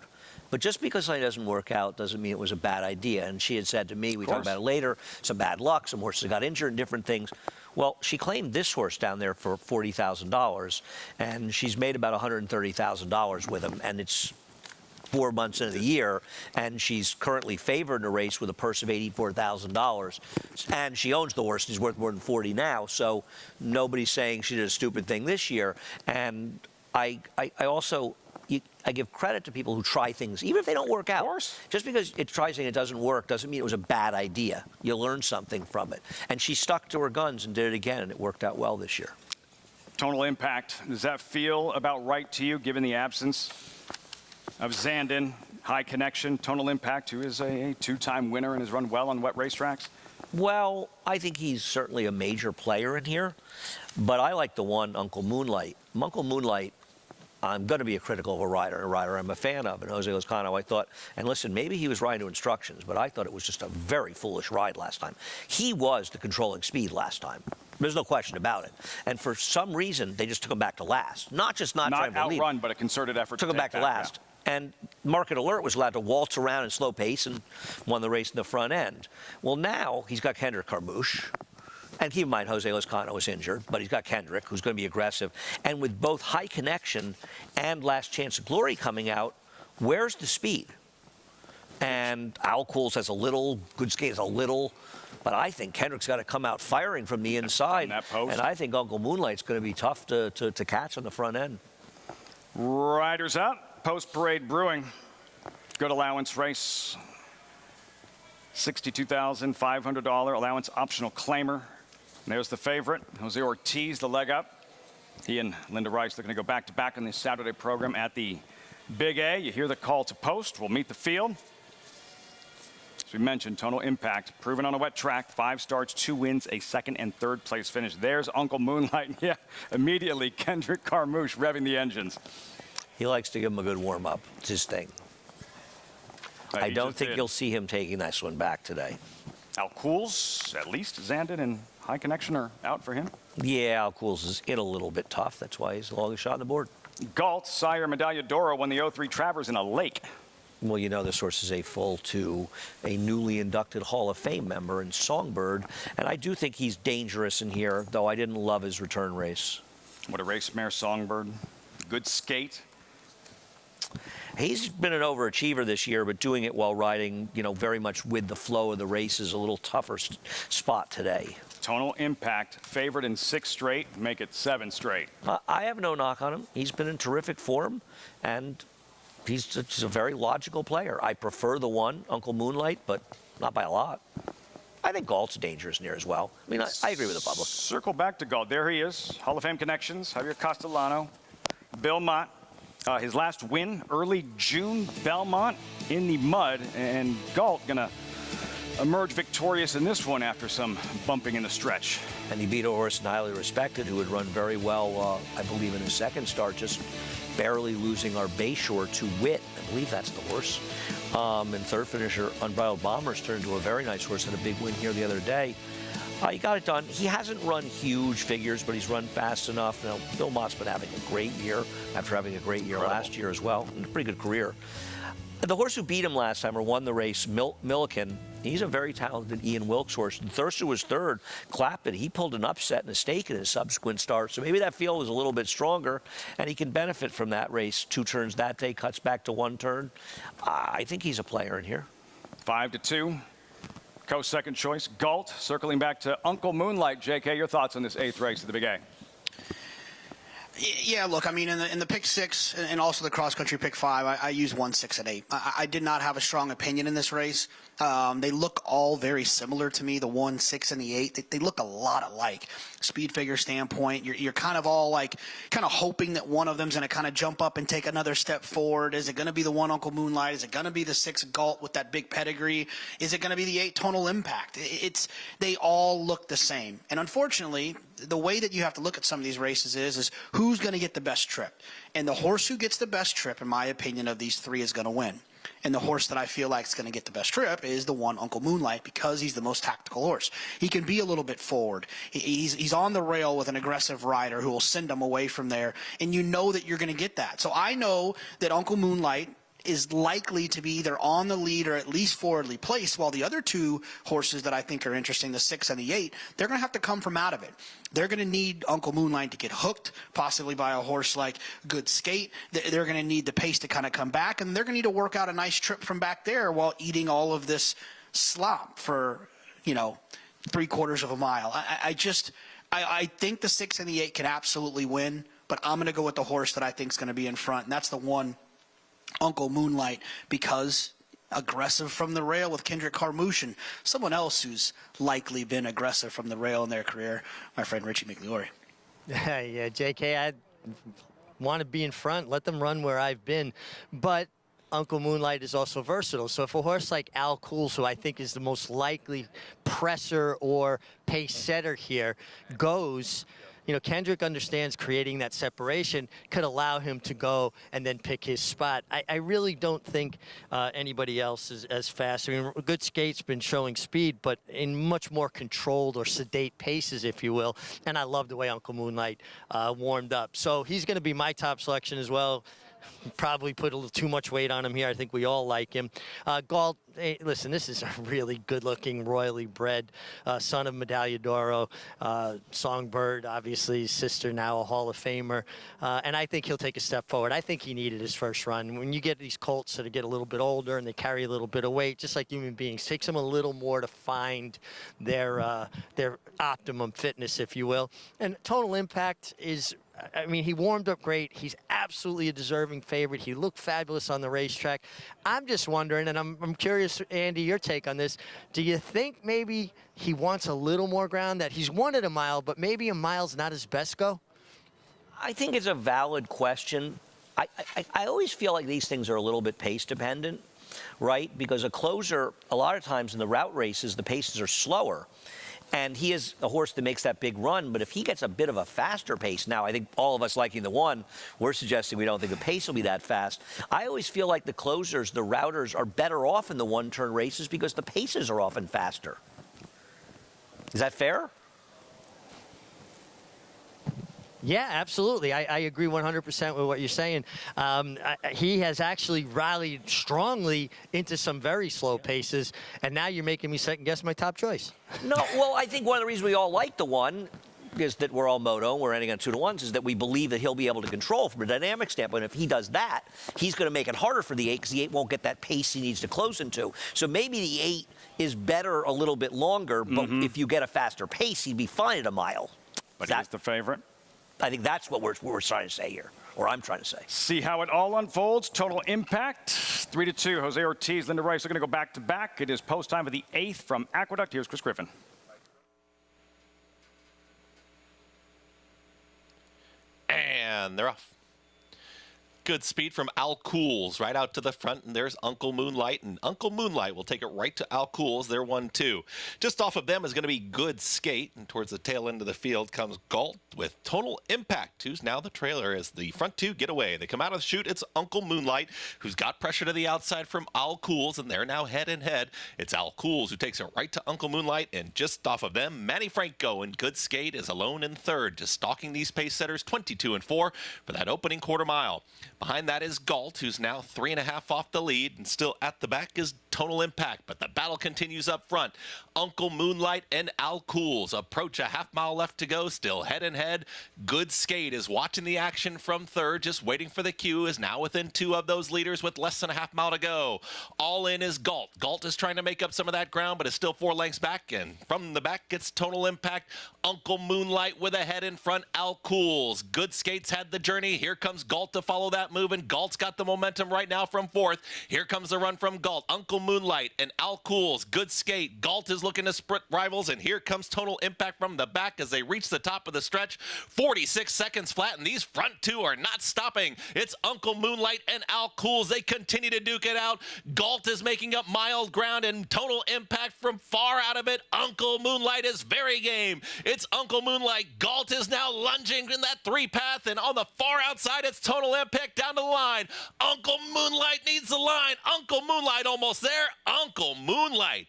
But just because something doesn't work out doesn't mean it was a bad idea. And she had said to me, we talked about it later, some bad luck, some horses got injured and different things. Well, she claimed this horse down there for $40,000, and she's made about $130,000 with him, and it's 4 months into the year, and she's currently favored in a race with a purse of $84,000, and she owns the horse, and he's worth more than $40 now, so nobody's saying she did a stupid thing this year. And I also... I give credit to people who try things, even if they don't work out. Of course. Just because it tries and it doesn't work doesn't mean it was a bad idea. You learn something from it. And she stuck to her guns and did it again, and it worked out well this year. Tonal Impact, does that feel about right to you, given the absence of Zandon, High Connection, Tonal Impact, who is a 2-time winner and has run well on wet racetracks? Well, I think he's certainly a major player in here, but I like the one, Uncle Moonlight. Uncle Moonlight, I'm going to be a critical of a rider I'm a fan of. And Jose Lozcano, I thought, and listen, maybe he was riding to instructions, but I thought it was just a very foolish ride last time. He was the controlling speed last time. There's no question about it. And for some reason, they just took him back to last. Not just not trying to lead. Not outrun, but a concerted effort took him back to last. Yeah. And Market Alert was allowed to waltz around in slow pace and won the race in the front end. Well, now he's got Kendrick Carmouche. And keep in mind, Jose Lozcano is injured, but he's got Kendrick, who's going to be aggressive. And with both High Connection and Last Chance of Glory coming out, where's the speed? And Owl Cools has a little, Good Skate has a little, but I think Kendrick's got to come out firing from the inside. And I think Uncle Moonlight's going to be tough to catch on the front end. Riders up, Post Parade Brewing. Good allowance race. $62,500 allowance optional claimer. And there's the favorite, Jose Ortiz, the leg up. He and Linda Rice looking to go back-to-back on this Saturday program at the Big A. You hear the call to post. We'll meet the field. As we mentioned, Tonal Impact, proven on a wet track, 5 starts, 2 wins, a 2nd and 3rd place finish. There's Uncle Moonlight. Yeah, immediately Kendrick Carmouche revving the engines. He likes to give him a good warm-up. It's his thing. I don't think you'll see him taking this one back today. Al Cools, at least Zandon and High Connection are out for him. Yeah, Al Cools is in a little bit tough. That's why he's the longest shot on the board. Galt, Sire, Medaglia d'Oro won the 03 Travers in a lake. Well, you know, this horse is a full to a newly inducted Hall of Fame member in Songbird. And I do think he's dangerous in here, though I didn't love his return race. What a race mare, Songbird. Good skate. He's been an overachiever this year, but doing it while riding, you know, very much with the flow of the race is a little tougher spot today. Tonal Impact, favored in 6 straight, make it 7 straight. I have no knock on him. He's been in terrific form, and he's a very logical player. I prefer the one, Uncle Moonlight, but not by a lot. I think Galt's dangerous near as well. I mean, I agree with the public. Circle back to Galt. There he is. Hall of Fame connections. Javier Castellano, Bill Mott. His last win, early June, Belmont in the mud. And Galt going to emerge victorious in this one after some bumping in the stretch. And he beat a horse highly respected who had run very well, I believe, in his second start, just barely losing our Bayshore to Wit. I believe that's the horse. And third finisher, Unbridled Bombers, turned into a very nice horse, had a big win here the other day. He got it done. He hasn't run huge figures, but he's run fast enough. Now, Bill Mott's been having a great year after having a great year last year as well, and a pretty good career. The horse who beat him last time or won the race, Milliken, he's a very talented Ian Wilkes horse. And Thurster was third. Clapton, he pulled an upset and a stake in his subsequent start. So maybe that field is a little bit stronger, and he can benefit from that race. 2 turns that day, cuts back to 1 turn. I think he's a player in here. 5-2. Coast second choice, Galt. Circling back to Uncle Moonlight. JK, your thoughts on this 8th race of the Big A? Yeah, look, I mean, in the pick 6 and also the cross-country pick 5, I used 1, 6, and 8. I did not have a strong opinion in this race. They look all very similar to me, the 1, 6, and the 8. They look a lot alike. Speed figure standpoint, you're kind of all like, kind of hoping that one of them's going to kind of jump up and take another step forward. Is it going to be the 1 Uncle Moonlight? Is it going to be the 6 Galt with that big pedigree? Is it going to be the 8 Tonal Impact? They all look the same. And unfortunately, the way that you have to look at some of these races is who's going to get the best trip. And the horse who gets the best trip, in my opinion, of these 3 is going to win. And the horse that I feel like is going to get the best trip is the 1 Uncle Moonlight, because he's the most tactical horse. He can be a little bit forward. He's on the rail with an aggressive rider who will send him away from there. And you know that you're going to get that. So I know that Uncle Moonlight is likely to be either on the lead or at least forwardly placed, while the other 2 horses that I think are interesting, the 6 and the 8, they're going to have to come from out of it. They're going to need Uncle Moonlight to get hooked, possibly by a horse like Good Skate. They're going to need the pace to kind of come back, and they're going to need to work out a nice trip from back there while eating all of this slop for, 3/4 of a mile. I think the 6 and the 8 can absolutely win, but I'm going to go with the horse that I think is going to be in front, and that's the 1 Uncle Moonlight, because aggressive from the rail with Kendrick Carmouche, and someone else who's likely been aggressive from the rail in their career, my friend Richie McLeory. Yeah, JK, I want to be in front. Let them run where I've been. But Uncle Moonlight is also versatile. So if a horse like Al Cools, who I think is the most likely presser or pace setter here, goes, Kendrick understands creating that separation, could allow him to go and then pick his spot. I really don't think anybody else is as fast. I mean, Good Skate's been showing speed, but in much more controlled or sedate paces, if you will. And I love the way Uncle Moonlight warmed up. So he's going to be my top selection as well. Probably put a little too much weight on him here. I think we all like him. Galt, hey, listen, this is a really good-looking, royally bred son of Medaglia d'Oro. Songbird, obviously, his sister now a Hall of Famer. And I think he'll take a step forward. I think he needed his first run. When you get these colts that get a little bit older and they carry a little bit of weight, just like human beings, it takes them a little more to find their optimum fitness, if you will. And Tonal Impact is, I mean, he warmed up great. He's absolutely a deserving favorite. He looked fabulous on the racetrack. I'm just wondering, and I'm curious, Andy, your take on this. Do you think maybe he wants a little more ground, that he's won at a mile, but maybe a mile's not his best go? I think it's a valid question. I always feel like these things are a little bit pace dependent, right? Because a closer, a lot of times in the route races, the paces are slower. And he is a horse that makes that big run, but if he gets a bit of a faster pace, now I think all of us liking the 1, we're suggesting we don't think the pace will be that fast. I always feel like the closers, the routers, are better off in the 1-turn races because the paces are often faster. Is that fair? Yeah, absolutely. I agree 100% with what you're saying. He has actually rallied strongly into some very slow paces, and now you're making me second-guess my top choice. No, well, I think one of the reasons we all like the 1 is that we're all moto, we're ending on 2-to-1s, is that we believe that he'll be able to control from a dynamic standpoint. If he does that, he's going to make it harder for the 8 because the 8 won't get that pace he needs to close into. So maybe the 8 is better a little bit longer, but if you get a faster pace, he'd be fine at a mile. But he's the favorite? I think that's what we're trying to say here. or I'm trying to say. See how it all unfolds. Total Impact, 3-2. Jose Ortiz, Linda Rice are going to go back-to-back. It is post time for the 8th from Aqueduct. Here's Chris Griffin. And they're off. Good speed from Al Cools right out to the front, and there's Uncle Moonlight, and Uncle Moonlight will take it right to Al Cools. They're 1-2. Just off of them is going to be Good Skate, and towards the tail end of the field comes Galt with Total Impact, who's now the trailer as the front two get away. They come out of the chute. It's Uncle Moonlight, who's got pressure to the outside from Al Cools, and they're now head and head. It's Al Cools who takes it right to Uncle Moonlight, and just off of them, Manny Franco and Good Skate is alone in third, just stalking these pace setters 22-4 for that opening quarter mile. Behind that is Galt, who's now 3.5 off the lead, and still at the back is Total Impact, but the battle continues up front. Uncle Moonlight and Al Cools approach a half mile left to go, still head and head. Good Skate is watching the action from third, just waiting for the cue, is now within 2 of those leaders with less than a half mile to go. All in is Galt. Galt is trying to make up some of that ground, but is still 4 lengths back, and from the back gets Total Impact. Uncle Moonlight with a head in front, Al Cools. Good Skate's had the journey. Here comes Galt to follow that move, and Galt's got the momentum right now from fourth. Here comes the run from Galt. Uncle Moonlight and Al Cools. Good Skate. Galt is looking to sprint rivals, and here comes Total Impact from the back as they reach the top of the stretch. 46 seconds flat, and these front two are not stopping. It's Uncle Moonlight and Al Cools. They continue to duke it out. Galt is making up mild ground, and Total Impact from far out of it. Uncle Moonlight is very game. It's Uncle Moonlight. Galt is now lunging in that 3-path, and on the far outside, it's Total Impact down to the line. Uncle Moonlight needs the line. Uncle Moonlight almost there. Uncle Moonlight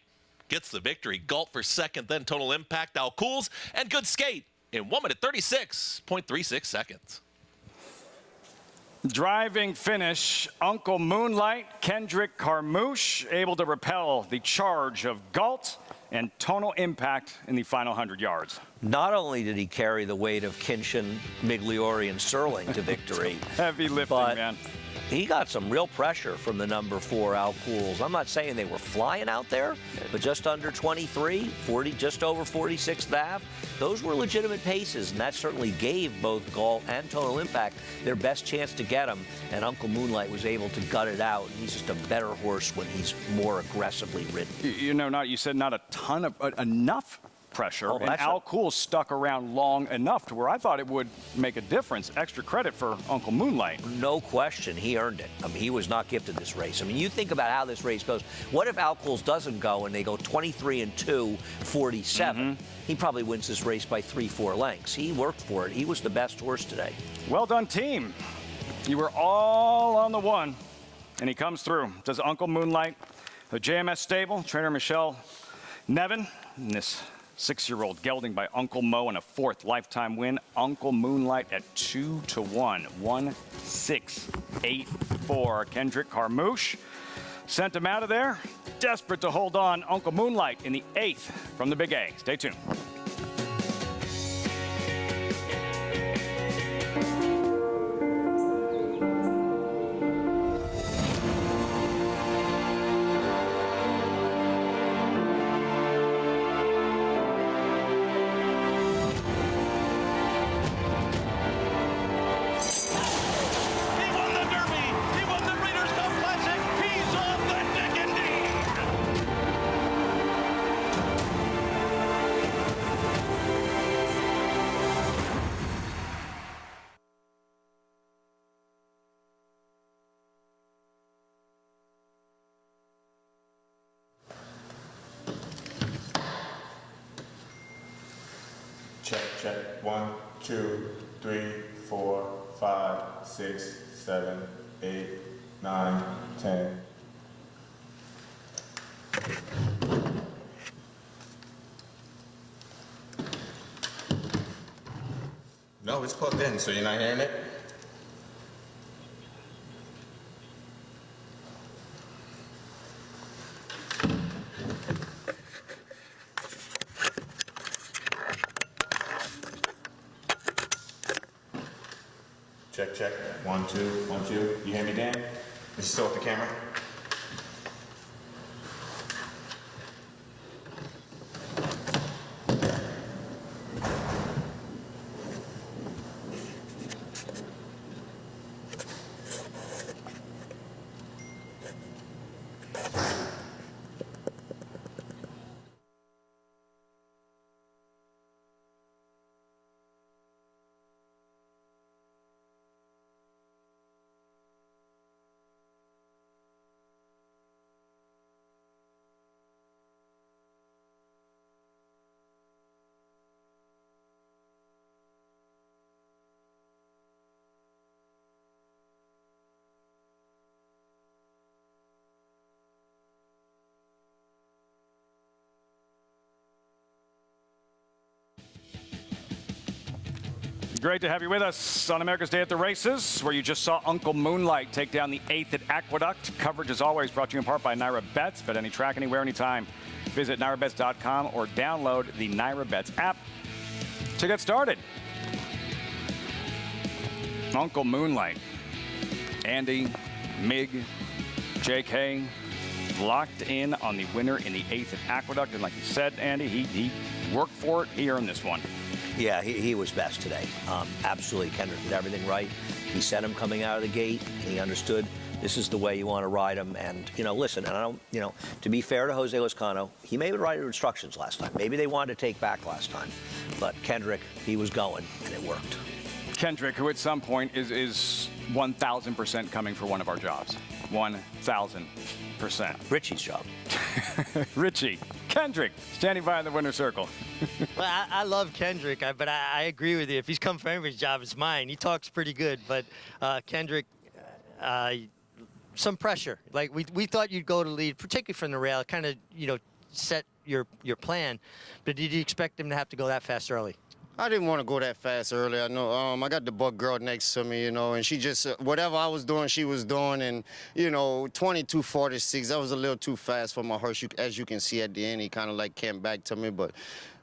gets the victory. Galt for second, then Total Impact, Al Cools, and Good Skate in 1 minute 36.36 seconds. Driving finish, Uncle Moonlight, Kendrick Carmouche, able to repel the charge of Galt and Total Impact in the final 100 yards. Not only did he carry the weight of Kinshin, Migliori, and Serling to victory. Heavy lifting, man. He got some real pressure from the number 4 Al Cools. I'm not saying they were flying out there, but just under 23, 40, just over 46th Ave. Those were legitimate paces, and that certainly gave both Galt and Total Impact their best chance to get him. And Uncle Moonlight was able to gut it out, and he's just a better horse when he's more aggressively ridden. You said not a ton of enough pressure, and Al Cools stuck around long enough to where I thought it would make a difference. Extra credit for Uncle Moonlight. No question, he earned it. I mean, he was not gifted this race. I mean, you think about how this race goes. What if Al Cools doesn't go and they go 23-2, 47? He probably wins this race by 3-4 lengths. He worked for it. He was the best horse today. Well done, team. You were all on the one, and he comes through. Does Uncle Moonlight, the JMS stable, trainer Michelle Nevin, in this 6-year-old gelding by Uncle Mo and a 4th lifetime win. Uncle Moonlight at 2-1, 1-6-8-4. Kendrick Carmouche sent him out of there. Desperate to hold on. Uncle Moonlight in the 8th from the Big A. Stay tuned. Check, check. 1, 2, 3, 4, 5, 6, 7, 8, 9, 10. No, it's plugged in, so you're not hearing it? Check, check. 1, 2, 1, 2. You hear me, Dan? This is still off the camera. Great to have you with us on America's Day at the Races, where you just saw Uncle Moonlight take down the 8th at Aqueduct. Coverage, as always, brought to you in part by Naira Bets. Bet any track, anywhere, anytime. Visit nairabets.com or download the Naira Bets app to get started. Uncle Moonlight. Andy, Mig, JK, locked in on the winner in the 8th at Aqueduct. And like you said, Andy, he worked for it. He earned this one. Yeah, he was best today. Absolutely, Kendrick did everything right. He set him coming out of the gate. He understood this is the way you want to ride him. And, listen, and I don't, to be fair to Jose Lozcano, he may have rider instructions last time. Maybe they wanted to take back last time. But Kendrick, he was going, and it worked. Kendrick, who at some point is 1,000% coming for one of our jobs. 1,000%. Richie's job. Richie. Kendrick, standing by in the winner's circle. Well, I love Kendrick, but I agree with you. If he's come for anybody's job, it's mine. He talks pretty good, but Kendrick, some pressure. Like, we thought you'd go to lead, particularly from the rail, kind of, set your plan. But did you expect him to have to go that fast early? I didn't want to go that fast early. I know I got the buck girl next to me, and she just, whatever I was doing, she was doing. And, 22:46, that was a little too fast for my horse. As you can see at the end, he kind of like came back to me. But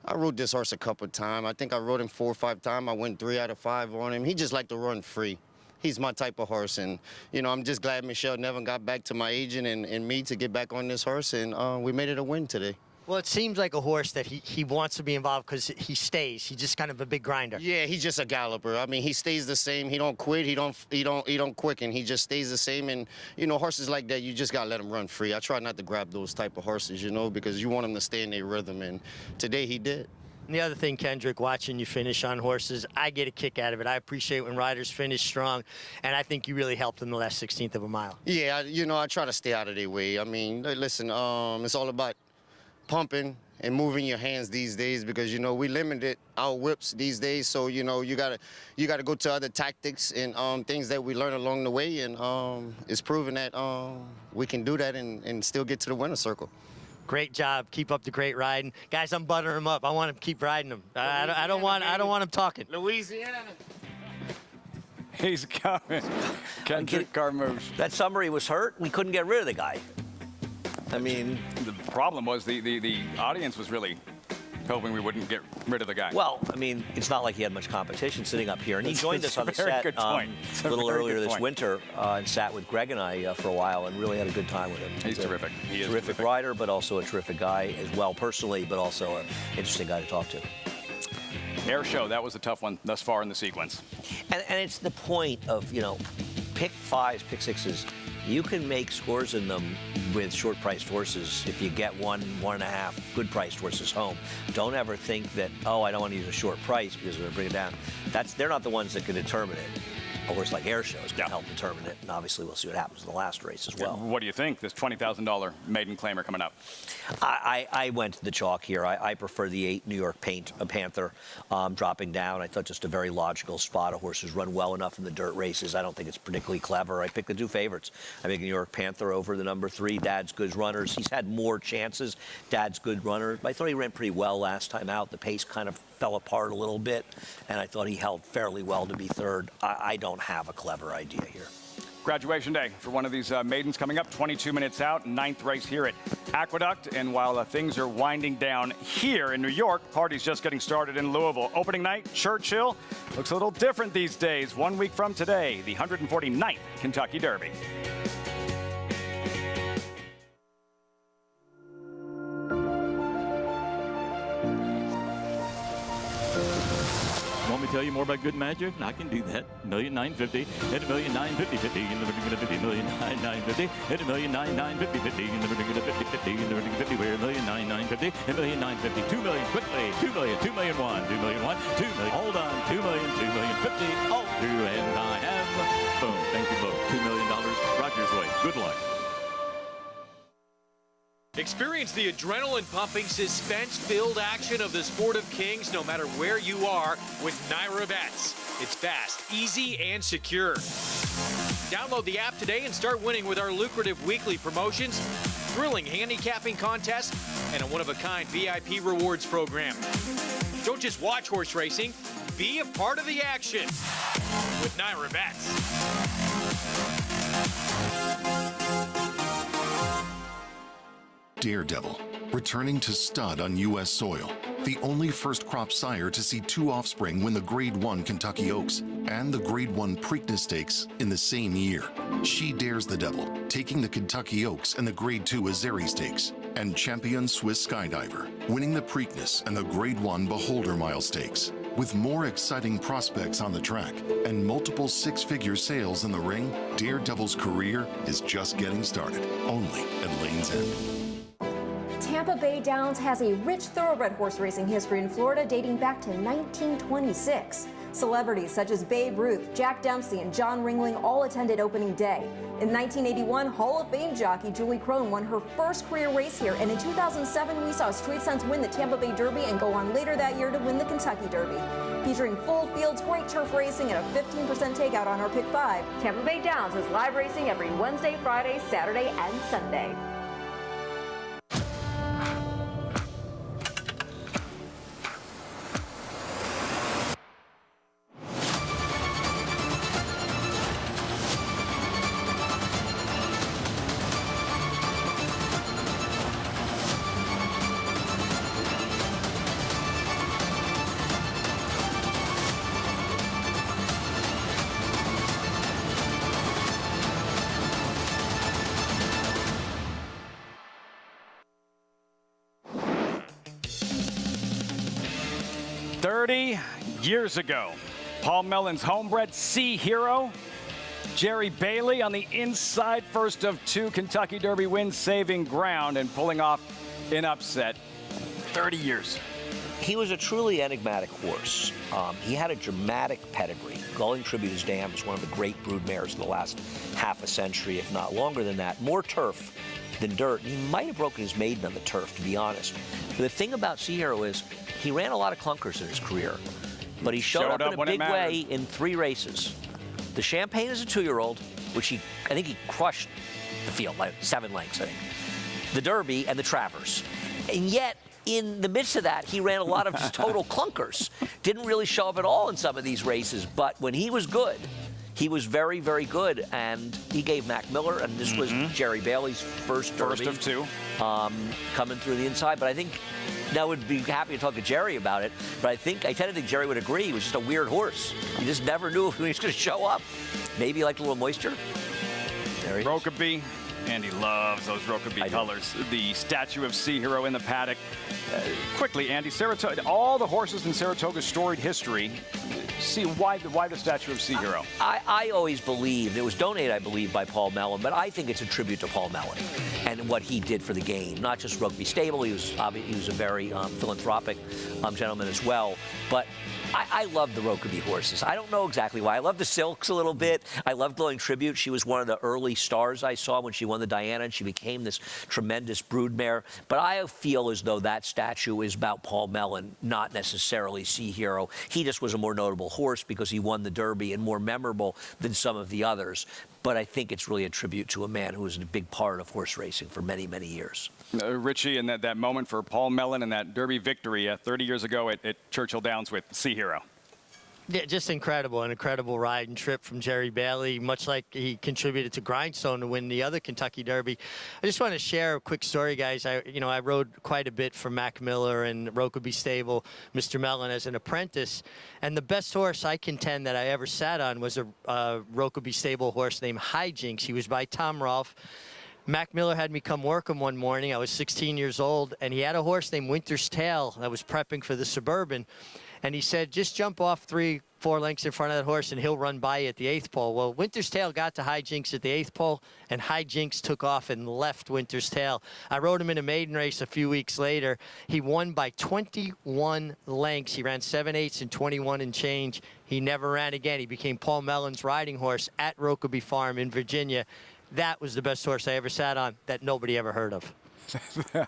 I rode this horse a couple of times. I think I rode him 4 or 5 times. I went 3 out of 5 on him. He just liked to run free. He's my type of horse. And, I'm just glad Michelle Nevin got back to my agent and me to get back on this horse. And we made it a win today. Well, it seems like a horse that he wants to be involved because he stays. He's just kind of a big grinder. Yeah, he's just a galloper. I mean, he stays the same. He don't quit. He don't quicken. He just stays the same. And horses like that, you just gotta let them run free. I try not to grab those type of horses, because you want them to stay in their rhythm. And today he did. And the other thing, Kendrick, watching you finish on horses, I get a kick out of it. I appreciate when riders finish strong, and I think you really helped them the last 16th of a mile. Yeah, I try to stay out of their way. I mean, listen, it's all about pumping and moving your hands these days because we limited our whips these days, so you gotta go to other tactics and things that we learn along the way, and it's proven that we can do that and still get to the winner's circle. Great job. Keep up the great riding, guys. I'm buttering him up. I want him to keep riding him. I don't want him talking. Louisiana. He's coming. Kendrick Carmouche. That summer he was hurt. We couldn't get rid of the guy. I mean, the problem was the audience was really hoping we wouldn't get rid of the guy. Well, I mean, it's not like he had much competition sitting up here, and he joined us on the set a little earlier this winter and sat with Greg and I for a while and really had a good time with him. He's terrific. He is terrific rider, but also a terrific guy as well personally, but also an interesting guy to talk to. Air show, that was a tough one thus far in the sequence. And it's the point of, pick 5s, pick 6s. You can make scores in them with short-priced horses if you get 1.5 good-priced horses home. Don't ever think that, I don't want to use a short price because we're going to bring it down. They're not the ones that can determine it. A horse like Air Show is going to help determine it, and obviously we'll see what happens in the last race as well. What do you think? This $20,000 maiden claimer coming up. I went to the chalk here. I prefer the 8 New York Panther dropping down. I thought just a very logical spot. A horse who's run well enough in the dirt races. I don't think it's particularly clever. I picked the 2 favorites. I picked New York Panther over the number 3, Dad's Good Runners. He's had more chances, Dad's Good Runner. I thought he ran pretty well last time out. The pace kind of fell apart a little bit, and I thought he held fairly well to be 3rd. I don't have a clever idea here. Graduation day for one of these maidens coming up, 22 minutes out, 9th race here at Aqueduct. And while things are winding down here in New York, party's just getting started in Louisville. Opening night, Churchill, looks a little different these days. 1 week from today, the 149th Kentucky Derby. Want me to tell you more about good magic? I can do that. $1,950,000 hit $1,950,000 and never gonna $1,950,000 hit $1,950,000 and never gonna $50,000 we're $1,950,000 and $1,950,000 $2 million quickly $2 million $2 million $1 $2 million $1 $2 million hold on $2 million $2 million $50 all through and I am boom. Thank you both. $2 million Roger's way. Good luck. Experience the adrenaline-pumping, suspense-filled action of the Sport of Kings no matter where you are with Naira Bets. It's fast, easy, and secure. Download the app today and start winning with our lucrative weekly promotions, thrilling handicapping contests, and a one-of-a-kind VIP rewards program. Don't just watch horse racing. be a part of the action with Naira Bets. Daredevil, returning to stud on U.S. soil. The only first crop sire to see 2 offspring win the Grade 1 Kentucky Oaks and the Grade 1 Preakness Stakes in the same year. She dares the devil, taking the Kentucky Oaks and the Grade 2 Azeri Stakes, and champion Swiss Skydiver, winning the Preakness and the Grade 1 Beholder Mile Stakes. With more exciting prospects on the track and multiple 6-figure sales in the ring, Daredevil's career is just getting started, only at Lane's End. Tampa Bay Downs has a rich thoroughbred horse racing history in Florida dating back to 1926. Celebrities such as Babe Ruth, Jack Dempsey, and John Ringling all attended opening day. In 1981, Hall of Fame jockey Julie Crone won her first career race here, and in 2007, we saw Street Sense win the Tampa Bay Derby and go on later that year to win the Kentucky Derby. Featuring full fields, great turf racing, and a 15% takeout on our Pick 5, Tampa Bay Downs is live racing every Wednesday, Friday, Saturday, and Sunday. Years ago, Paul Mellon's homebred Sea Hero, Jerry Bailey on the inside, first of 2 Kentucky Derby wins, saving ground and pulling off an upset. 30 years. He was a truly enigmatic horse. He had a dramatic pedigree. Galling Tribute's Dam is one of the great brood mares of the last half a century, if not longer than that. More turf than dirt. He might have broken his maiden on the turf, to be honest. But the thing about Sea Hero is he ran a lot of clunkers in his career. But he showed up in a big way in 3 races. The Champagne is a 2-year-old, which I think he crushed the field, like 7 lengths, I think. The Derby and the Travers. And yet, in the midst of that, he ran a lot of just total clunkers. Didn't really show up at all in some of these races, but when he was good, he was very, very good, and he gave Mac Miller, and this was Jerry Bailey's first Derby. First of 2. Coming through the inside, but I think now would be happy to talk to Jerry about it, but I tend to think Jerry would agree. He was just a weird horse. You just never knew when he was going to show up. Maybe he liked a little moisture. There he is. Rokeby. Andy loves those Rokeby colors. The statue of Sea Hero in the paddock. Quickly, Andy, Saratoga, all the horses in Saratoga's storied history. See why the statue of Sea Hero? I always believed, it was donated, I believe, by Paul Mellon, but I think it's a tribute to Paul Mellon and what he did for the game. Not just Rokeby Stable, he was a very philanthropic gentleman as well. But I love the Rokeby horses. I don't know exactly why. I love the Silks a little bit. I love Glowing Tribute. She was one of the early stars I saw when she won the Diana, and she became this tremendous broodmare. But I feel as though that statue is about Paul Mellon, not necessarily Sea Hero. He just was a more notable horse because he won the Derby and more memorable than some of the others. But I think it's really a tribute to a man who was a big part of horse racing for many, many years. Richie, and that moment for Paul Mellon and that Derby victory 30 years ago at Churchill Downs with Sea Hero. Yeah, just incredible. An incredible ride and trip from Jerry Bailey, much like he contributed to Grindstone to win the other Kentucky Derby. I just want to share a quick story, guys. I rode quite a bit for Mac Miller and Rokeby Stable, Mr. Mellon as an apprentice. And the best horse I contend that I ever sat on was a Rokeby Stable horse named Hijinks. He was by Tom Rolfe. Mac Miller had me come work him one morning. I was 16 years old, and he had a horse named Winter's Tale that was prepping for the Suburban. And he said, just jump off 3-4 lengths in front of that horse and he'll run by you at the 8th pole. Well, Winter's Tale got to Hijinks at the 8th pole, and Hijinks took off and left Winter's Tale. I rode him in a maiden race a few weeks later. He won by 21 lengths. He ran 7/8 and 21 and change. He never ran again. He became Paul Mellon's riding horse at Rokeby Farm in Virginia. That was the best horse I ever sat on that nobody ever heard of.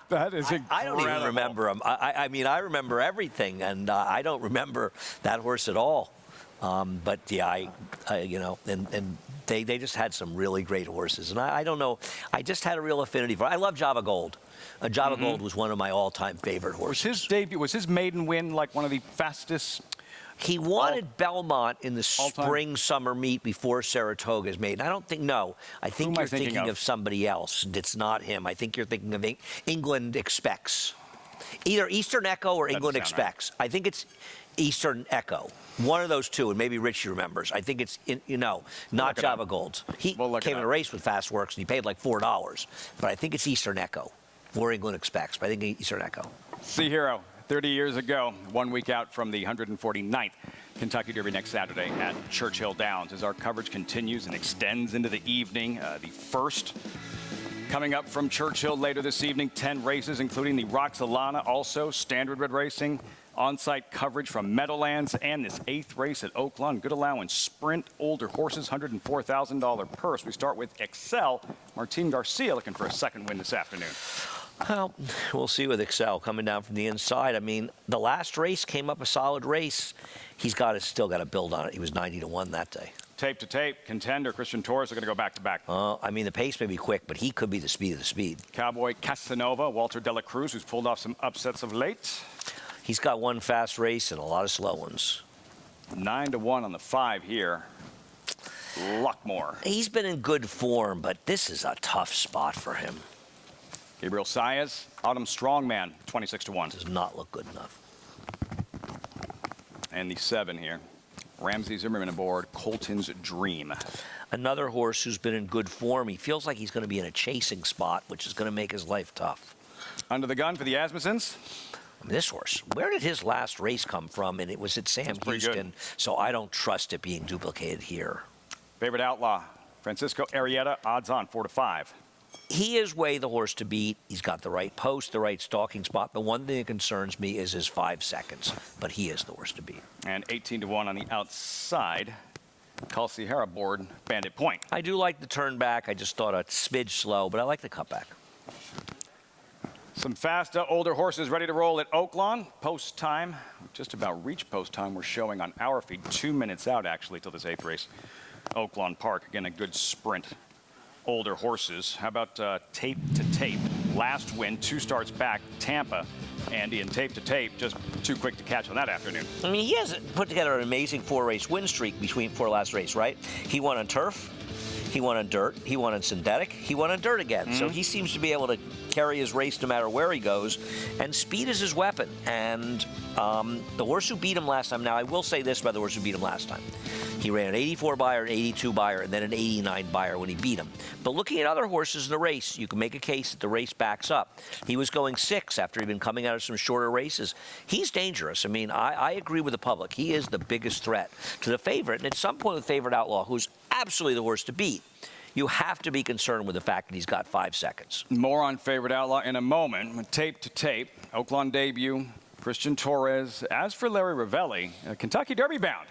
That is incredible. I don't even remember him. I mean, I remember everything, and I don't remember that horse at all. But yeah, and they just had some really great horses, and I don't know. I just had a real affinity for. I love Java Gold. Java Gold was one of my all-time favorite horses. Was his debut? Was his maiden win like one of the fastest He wanted Belmont in the spring summer meet before Saratoga is made. I don't think, no. I think you're thinking of somebody else. It's not him. I think you're thinking of England Expects. Either Eastern Echo or England Expects. Right. I think it's Eastern Echo. One of those two, and maybe Richie remembers. I think it's, not Java Gold. He came in a race with Fast Works, and he paid like $4. But I think it's Eastern Echo or England Expects. But I think Eastern Echo. Sea Hero, 30 years ago, 1 week out from the 149th Kentucky Derby next Saturday at Churchill Downs. As our coverage continues and extends into the evening, the first coming up from Churchill later this evening, 10 races, including the Roxalana, also Standardbred Racing. On-site coverage from Meadowlands and this 8th race at Oaklawn. Good allowance, sprint, older horses, $104,000 purse. We start with Excel. Martin Garcia looking for a second win this afternoon. Well, we'll see with Excel coming down from the inside. I mean, the last race came up a solid race. He's still got to build on it. He was 90-1 that day. Tape to tape, contender, Christian Torres are going to go back-to-back. I mean, the pace may be quick, but he could be the speed of the speed. Cowboy Casanova, Walter Dela Cruz, who's pulled off some upsets of late. He's got one fast race and a lot of slow ones. 9-1 on the 5 here. Luckmore. He's been in good form, but this is a tough spot for him. Gabriel Saez, Autumn Strongman, 26-1. Does not look good enough. And the 7 here. Ramsey Zimmerman aboard, Colton's Dream. Another horse who's been in good form. He feels like he's going to be in a chasing spot, which is going to make his life tough. Under the gun for the Asmussens. This horse, where did his last race come from? And it was at Sam Houston, so I don't trust it being duplicated here. Favorite outlaw, Francisco Arrieta, odds on 4-5. He is way the horse to beat. He's got the right post, the right stalking spot. The one thing that concerns me is his 5 seconds, but he is the horse to beat. And 18-1 on the outside. Carl Sierra board, Bandit Point. I do like the turn back. I just thought a smidge slow, but I like the cutback. Some fast, older horses ready to roll at Oaklawn. Post time, just about reached post time. We're showing on our feed 2 minutes out, actually, till this 8th race. Oaklawn Park, again, a good sprint. Older horses. How about tape to tape? Last win, 2 starts back, Tampa. Andy, and tape to tape, just too quick to catch on that afternoon. I mean, he has put together an amazing 4-race win streak before last race, right? He won on turf. He won on dirt. He won on synthetic. He won on dirt again. So he seems to be able to carry his race no matter where he goes. And speed is his weapon. And the horse who beat him last time, now I will say this about the horse who beat him last time. He ran an 84 buyer, an 82 buyer, and then an 89 buyer when he beat him. But looking at other horses in the race, you can make a case that the race backs up. He was going 6 after he'd been coming out of some shorter races. He's dangerous. I mean, I agree with the public. He is the biggest threat to the favorite. And at some point, the favorite outlaw, who's absolutely the horse to beat, you have to be concerned with the fact that he's got 5 seconds. More on favorite outlaw in a moment. Tape to tape, Oaklawn debut, Christian Torres. As for Larry Ravelli, Kentucky Derby bound.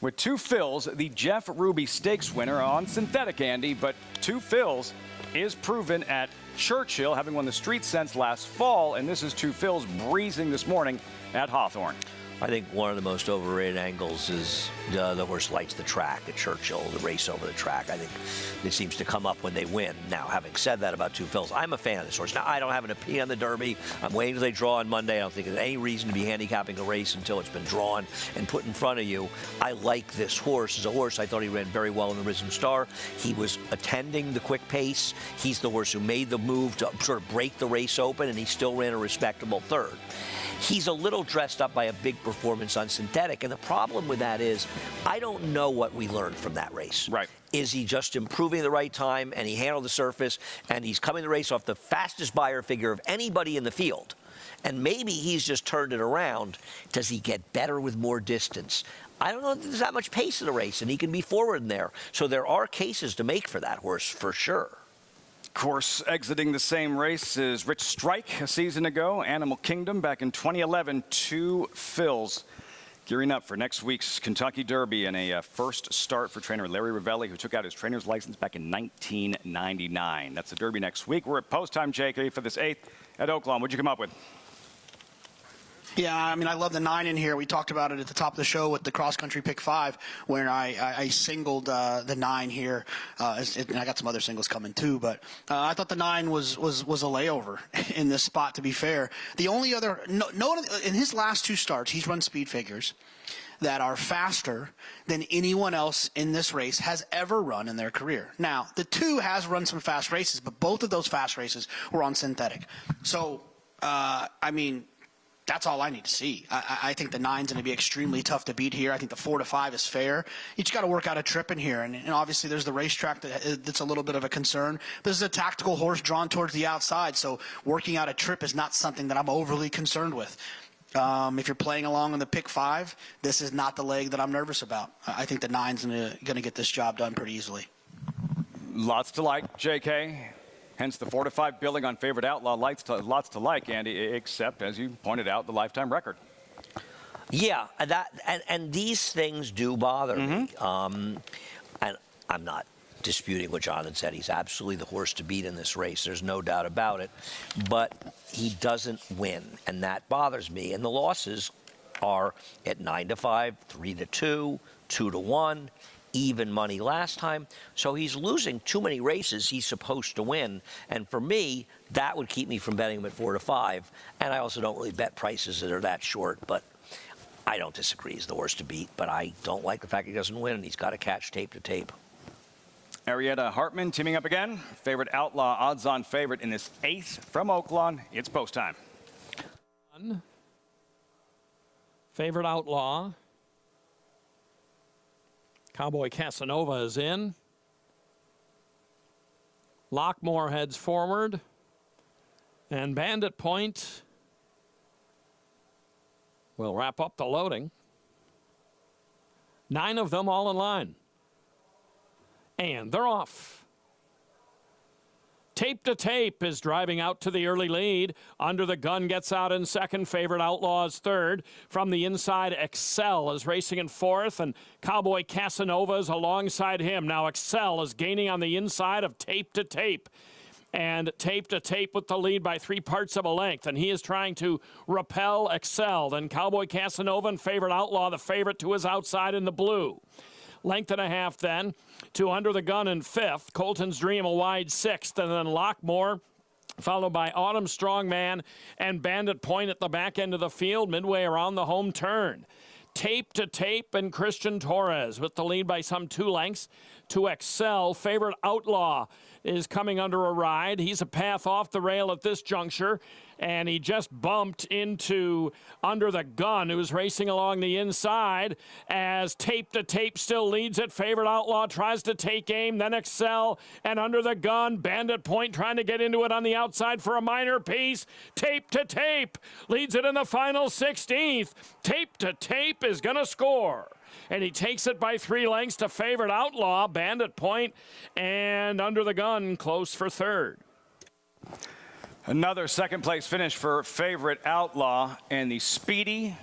With 2 fills, the Jeff Ruby Stakes winner on synthetic, Andy, but 2 fills is proven at Churchill, having won the Street Sense last fall, and this is 2 fills breezing this morning at Hawthorne. I think one of the most overrated angles is the horse likes the track at Churchill, the race over the track. I think this seems to come up when they win. Now, having said that about 2 fills, I'm a fan of this horse. Now, I don't have an opinion on the Derby. I'm waiting till they draw on Monday. I don't think there's any reason to be handicapping a race until it's been drawn and put in front of you. I like this horse. As a horse, I thought he ran very well in the Risen Star. He was attending the quick pace. He's the horse who made the move to sort of break the race open, and he still ran a respectable 3rd. He's a little dressed up by a big performance on synthetic, and the problem with that is I don't know what we learned from that race. Right. Is he just improving the right time, and he handled the surface, and he's coming the race off the fastest buyer figure of anybody in the field? And maybe he's just turned it around. Does he get better with more distance? I don't know if there's that much pace in the race, and he can be forward in there. So there are cases to make for that horse, for sure. Of course, exiting the same race is Rich Strike a season ago. Animal Kingdom back in 2011, 2 fills. Gearing up for next week's Kentucky Derby and a first start for trainer Larry Ravelli, who took out his trainer's license back in 1999. That's the Derby next week. We're at post time, JK, for this 8th at Oaklawn. What'd you come up with? Yeah, I mean, I love the 9 in here. We talked about it at the top of the show with the cross-country pick 5, where I singled the 9 here. And I got some other singles coming too, but I thought the 9 was a layover in this spot, to be fair. The only other, in his last 2 starts, he's run speed figures that are faster than anyone else in this race has ever run in their career. Now, the 2 has run some fast races, but both of those fast races were on synthetic. So, I mean, that's all I need to see. I think the 9's going to be extremely tough to beat here. I think the 4 to 5 is fair. You just got to work out a trip in here. And obviously there's the racetrack that's a little bit of a concern. This is a tactical horse drawn towards the outside, so working out a trip is not something that I'm overly concerned with. If you're playing along in the pick 5, this is not the leg that I'm nervous about. I think the 9's going to get this job done pretty easily. Lots to like, JK. Hence the 4 to 5 building on favorite Outlaw. Lots to like, Andy, except, as you pointed out, the lifetime record. Yeah, and these things do bother me. And I'm not disputing what Jonathan said. He's absolutely the horse to beat in this race. There's no doubt about it. But he doesn't win, and that bothers me. And the losses are at 9 to 5, 3 to 2, 2 to 1. Even money last time. So he's losing too many races he's supposed to win. And for me, that would keep me from betting him at 4 to 5. And I also don't really bet prices that are that short. But I don't disagree. He's the horse to beat. But I don't like the fact he doesn't win, and he's got to catch tape to tape. Arietta Hartman teaming up again. Favorite Outlaw, odds-on favorite in this 8th from Oaklawn. It's post time. Favorite Outlaw. Cowboy Casanova is in. Lockmore heads forward. And Bandit Point will wrap up the loading. 9 of them all in line. And they're off. Tape to Tape is driving out to the early lead. Under the Gun gets out in second. Favorite Outlaw is third. From the inside, Excel is racing in fourth, and Cowboy Casanova is alongside him. Now Excel is gaining on the inside of Tape to Tape. And Tape to Tape with the lead by 3 parts of a length, and he is trying to repel Excel. Then Cowboy Casanova and Favorite Outlaw, the favorite to his outside in the blue. Length and a half then to Under the Gun in fifth. Colton's Dream a wide sixth, and then Lockmore followed by Autumn Strongman and Bandit Point at the back end of the field midway around the home turn. Tape to Tape and Christian Torres with the lead by some 2 lengths to Excel. Favorite Outlaw is coming under a ride. He's a path off the rail at this juncture, and he just bumped into Under the Gun, who's racing along the inside as Tape to Tape still leads it. Favorite Outlaw tries to take aim, then Excel, and Under the Gun. Bandit Point trying to get into it on the outside for a minor piece. Tape to Tape leads it in the final 16th. Tape to Tape is going to score. And he takes it by 3 lengths to Favorite Outlaw, Bandit Point, and Under the Gun close for third. Another second-place finish for Favorite Outlaw, and the speedy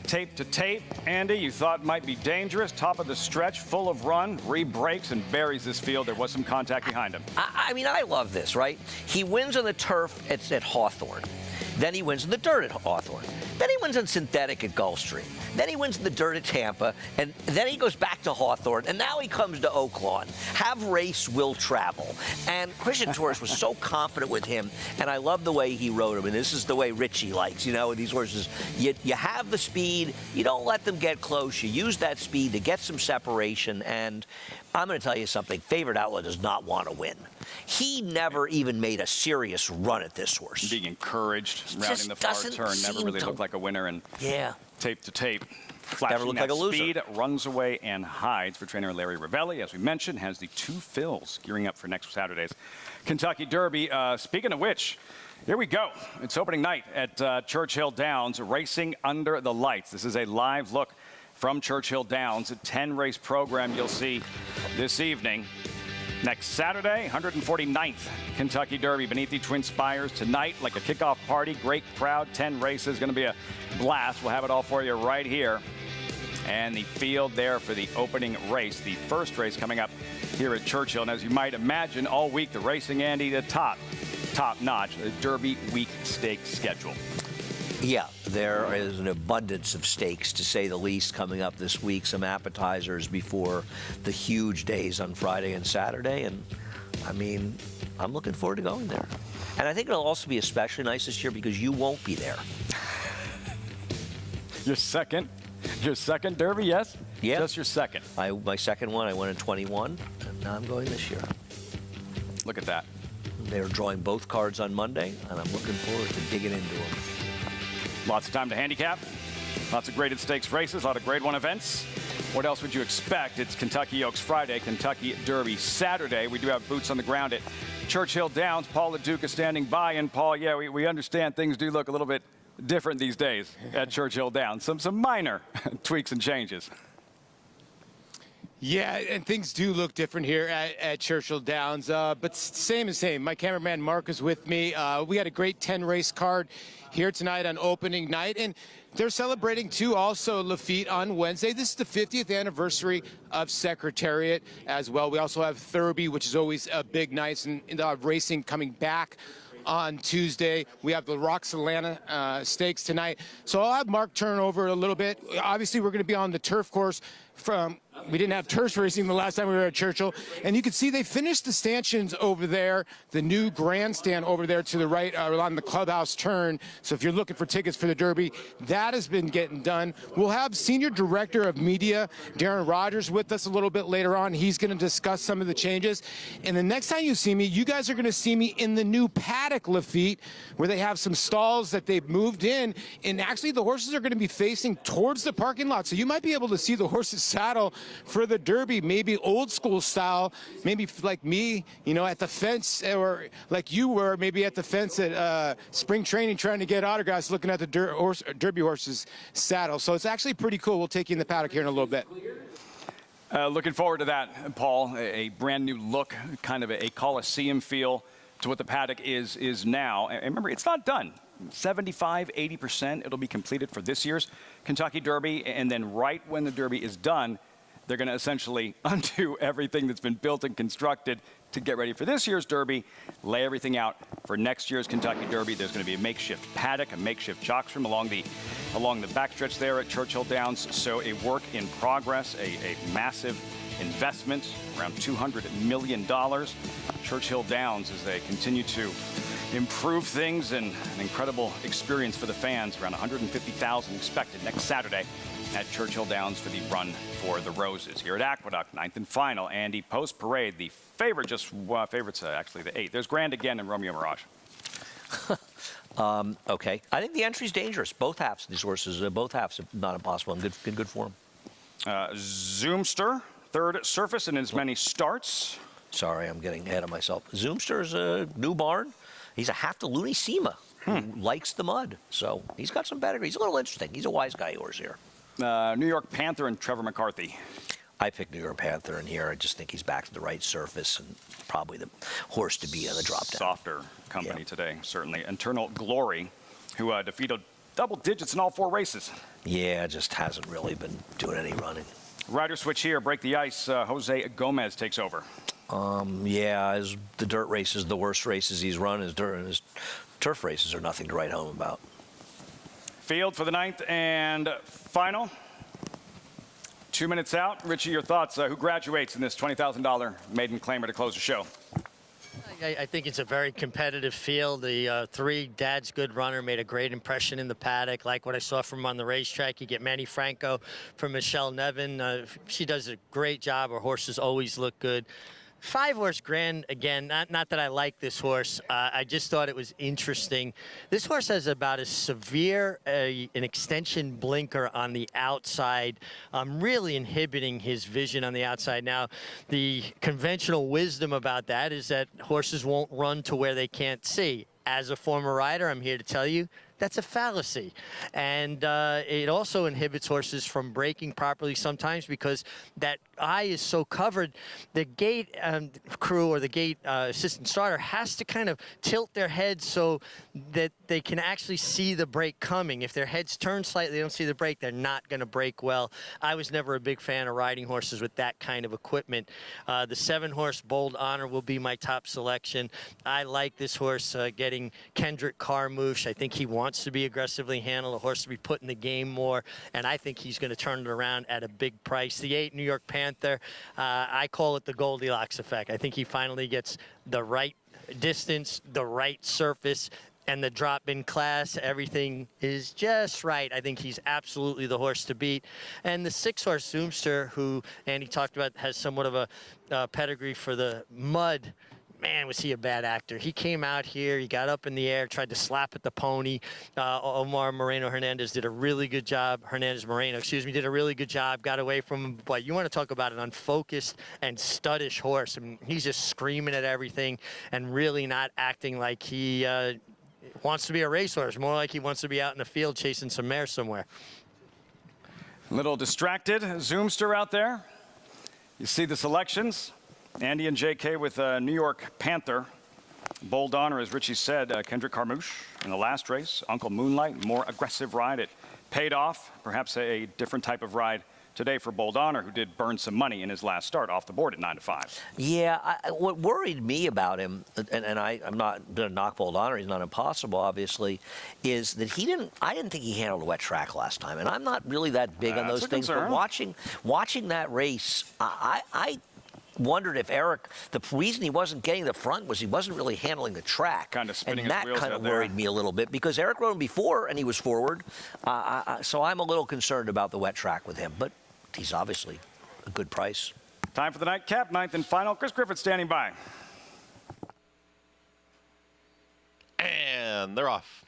Tape to Tape. Andy, you thought might be dangerous. Top of the stretch, full of run, re-breaks and buries this field. There was some contact behind him. I mean, I love this, right? He wins on the turf at Hawthorne. Then he wins in the dirt at Hawthorne. Then he wins on synthetic at Gulfstream. Then he wins in the dirt at Tampa. And then he goes back to Hawthorne. And now he comes to Oaklawn. Have race, will travel. And Christian Torres was so confident with him. And I love the way he rode him. And this is the way Richie likes, you know, with these horses. You have the speed. You don't let them get close. You use that speed to get some separation. And I'm going to tell you something. Favorite Outlaw does not want to win. He never even made a serious run at this horse. Being encouraged, routing the far turn, never really looked like a winner. And yeah, Tape to Tape, flashing that speed, runs away and hides for trainer Larry Ravelli. As we mentioned, has the 2 fills gearing up for next Saturday's Kentucky Derby. Speaking of which, here we go. It's opening night at Churchill Downs, racing under the lights. This is a live look from Churchill Downs, a 10-race program you'll see this evening. Next Saturday, 149th Kentucky Derby beneath the Twin Spires. Tonight, like a kickoff party, great crowd, 10 races, going to be a blast. We'll have it all for you right here. And the field there for the opening race, the first race coming up here at Churchill. And as you might imagine, all week the racing, Andy, the top-notch Derby week stakes schedule. Yeah, there is an abundance of stakes, to say the least, coming up this week. Some appetizers before the huge days on Friday and Saturday. And, I mean, I'm looking forward to going there. And I think it'll also be especially nice this year because you won't be there. Your second Derby, yes? Yeah. Just your second. My second one, I went in 21, and now I'm going this year. Look at that. They're drawing both cards on Monday, and I'm looking forward to digging into them. Lots of time to handicap. Lots of graded stakes races, a lot of grade 1 events. What else would you expect? It's Kentucky Oaks Friday, Kentucky Derby Saturday. We do have boots on the ground at Churchill Downs. Paul LeDuc is standing by. And Paul, yeah, we understand things do look a little bit different these days at Churchill Downs. Some minor tweaks and changes. Yeah, and things do look different here at Churchill Downs, but same. My cameraman Mark is with me. We had a great 10-race card here tonight on opening night, and they're celebrating, too, also Lafitte on Wednesday. This is the 50th anniversary of Secretariat as well. We also have Thurby, which is always a big night, and racing coming back on Tuesday. We have the Roxalana Stakes tonight. So I'll have Mark turn over a little bit. Obviously, we're going to be on the turf course we didn't have turf racing the last time we were at Churchill. And you can see they finished the stanchions over there, the new grandstand over there to the right on the clubhouse turn. So if you're looking for tickets for the Derby, that has been getting done. We'll have Senior Director of Media, Darren Rogers, with us a little bit later on. He's going to discuss some of the changes. And the next time you see me, you guys are going to see me in the new paddock Lafitte, where they have some stalls that they've moved in. And actually, the horses are going to be facing towards the parking lot. So you might be able to see the horses saddle for the Derby, maybe old school style, maybe like me, at the fence, or like you were maybe at the fence at spring training trying to get autographs, looking at the Derby horses saddle. So it's actually pretty cool. We'll take you in the paddock here in a little bit. Looking forward to that, Paul. A brand new look, kind of a Coliseum feel to what the paddock is now. And remember, it's not done. 75, 80%, it'll be completed for this year's Kentucky Derby. And then right when the Derby is done, they're going to essentially undo everything that's been built and constructed to get ready for this year's Derby, lay everything out for next year's Kentucky Derby. There's going to be a makeshift paddock, a makeshift jocks room along the backstretch there at Churchill Downs. So a work in progress, a massive investment, around $200 million. Churchill Downs, as they continue to improve things, and an incredible experience for the fans. Around 150,000 expected next Saturday at Churchill Downs for the Run for the Roses. Here at Aqueduct, 9th and final. Andy, post-parade, the favorite, favorites actually the 8th. There's Grand again and Romeo Mirage. Okay. I think the entry's dangerous. Both halves of these horses, both halves are not impossible and good form. Zoomster, third surface in as many starts. Sorry, I'm getting ahead of myself. Zoomster's a new barn. He's a half to Looney Sema who likes the mud. So he's got some pedigree. He's a little interesting. He's a wise guy horse here. New York Panther and Trevor McCarthy. I picked New York Panther in here. I just think he's back to the right surface and probably the horse to be on the drop down. Softer company today, certainly. Eternal Glory, who defeated double digits in all 4 races. Yeah, just hasn't really been doing any running. Rider switch here, break the ice. Jose Gomez takes over. Yeah, the dirt races, the worst races he's run, his turf races are nothing to write home about. Field for the 9th and final. 2 minutes out. Richie, your thoughts. Who graduates in this $20,000 maiden claimer to close the show? I think it's a very competitive field. The 3 Dad's Good Runner made a great impression in the paddock. Like what I saw from him on the racetrack. You get Manny Franco from Michelle Nevin. She does a great job. Her horses always look good. 5-horse Grand, again, not that I like this horse. I just thought it was interesting. This horse has about as severe an extension blinker on the outside, really inhibiting his vision on the outside. Now, the conventional wisdom about that is that horses won't run to where they can't see. As a former rider, I'm here to tell you that's a fallacy. And it also inhibits horses from braking properly sometimes because that eye is so covered. The gate crew or the gate assistant starter has to kind of tilt their heads so that they can actually see the brake coming. If their heads turn slightly, they don't see the brake, they're not going to brake well. I was never a big fan of riding horses with that kind of equipment. The 7-horse Bold Honor will be my top selection. I like this horse getting Kendrick Carmouche. I think he wants wants to be aggressively handled, a horse to be put in the game more, and I think he's going to turn it around at a big price. The 8 New York Panther, I call it the Goldilocks effect. I think he finally gets the right distance, the right surface, and the drop in class. Everything is just right. I think he's absolutely the horse to beat. And the 6-horse Zoomster, who Andy talked about, has somewhat of a pedigree for the mud. Man, was he a bad actor. He came out here, he got up in the air, tried to slap at the pony. Omar Moreno-Hernandez did a really good job. Hernandez-Moreno, excuse me, did a really good job, got away from him. But you want to talk about an unfocused and studdish horse. I mean, he's just screaming at everything and really not acting like he wants to be a racehorse, more like he wants to be out in the field chasing some mares somewhere. Little distracted Zoomster out there. You see the selections. Andy and JK with New York Panther. Bold Honor, as Richie said, Kendrick Carmouche in the last race. Uncle Moonlight, more aggressive ride. It paid off. Perhaps a different type of ride today for Bold Honor, who did burn some money in his last start off the board at 9-5. Yeah, what worried me about him, and I'm not going to knock Bold Honor, he's not impossible, obviously, is that I didn't think he handled a wet track last time, and I'm not really that big on those things. But watching that race, I wondered if Eric, the reason he wasn't getting the front was he wasn't really handling the track. Kind of spinning and his wheels that kind of out there. worried me a little bit because Eric rode him before and he was forward. So I'm a little concerned about the wet track with him, but he's obviously a good price. Time for the nightcap, 9th and final. Chris Griffith standing by. And they're off.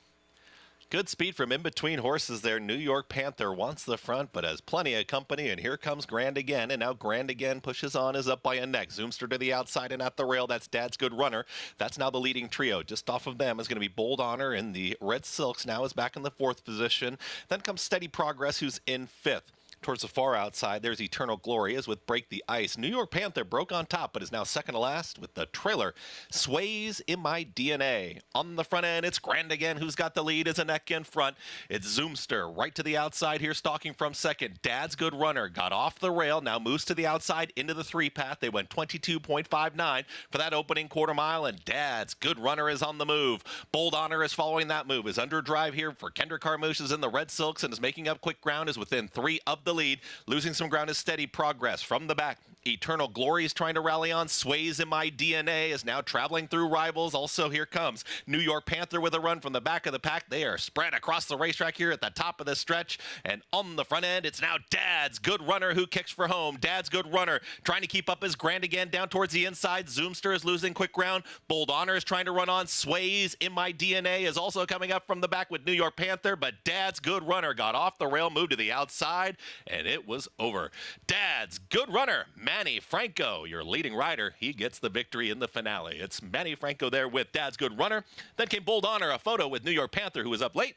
Good speed from in between horses there. New York Panther wants the front, but has plenty of company. And here comes Grand Again. And now Grand Again pushes on, is up by a neck. Zoomster to the outside and at the rail. That's Dad's Good Runner. That's now the leading trio. Just off of them is going to be Bold Honor in the red silks. Now is back in the 4th position. Then comes Steady Progress, who's in 5th. Towards the far outside, there's Eternal Glory, as with Break the Ice. New York Panther broke on top, but is now second to last with the trailer. Sways in My DNA. On the front end, it's Grand Again, who's got the lead as a neck in front. It's Zoomster right to the outside here, stalking from second. Dad's Good Runner got off the rail, now moves to the outside into the 3-path. They went 22.59 for that opening quarter mile, and Dad's Good Runner is on the move. Bold Honor is following that move. Is under drive here for Kendrick Carmouche, is in the red silks and is making up quick ground, is within 3 of the lead. Losing some ground is Steady Progress from the back. Eternal Glory is trying to rally on. Sways in My DNA is now traveling through rivals. Also, here comes New York Panther with a run from the back of the pack. They are spread across the racetrack here at the top of the stretch. And on the front end, it's now Dad's Good Runner who kicks for home. Dad's Good Runner trying to keep up his Grand Again down towards the inside. Zoomster is losing quick ground. Bold Honor is trying to run on. Sways in My DNA is also coming up from the back with New York Panther. But Dad's Good Runner got off the rail, moved to the outside, and it was over. Dad's Good Runner, Manny Franco, your leading rider. He gets the victory in the finale. It's Manny Franco there with Dad's Good Runner. Then came Bold Honor, a photo with New York Panther, who was up late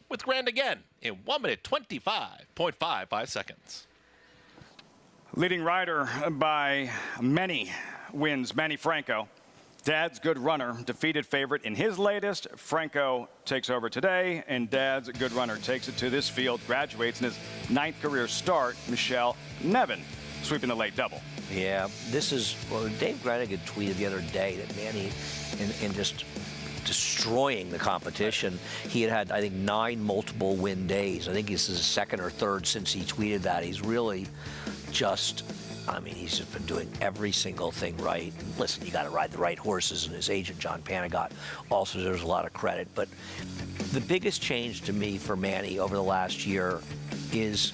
with Grand Again in 1 minute 25.55 seconds. Leading rider by many wins, Manny Franco. Dad's Good Runner, defeated favorite in his latest. Franco takes over today, and Dad's Good Runner takes it to this field, graduates in his 9th career start. Michelle Nevin sweeping the late double. Yeah, this is, well, Dave Granigan tweeted the other day that Manny, in just destroying the competition, he had, I think, 9 multiple win days. I think this is his 2nd or 3rd since he tweeted that. He's really just, I mean, he's just been doing every single thing right. Listen, you got to ride the right horses, and his agent, John Panagot, also deserves a lot of credit. But the biggest change to me for Manny over the last year is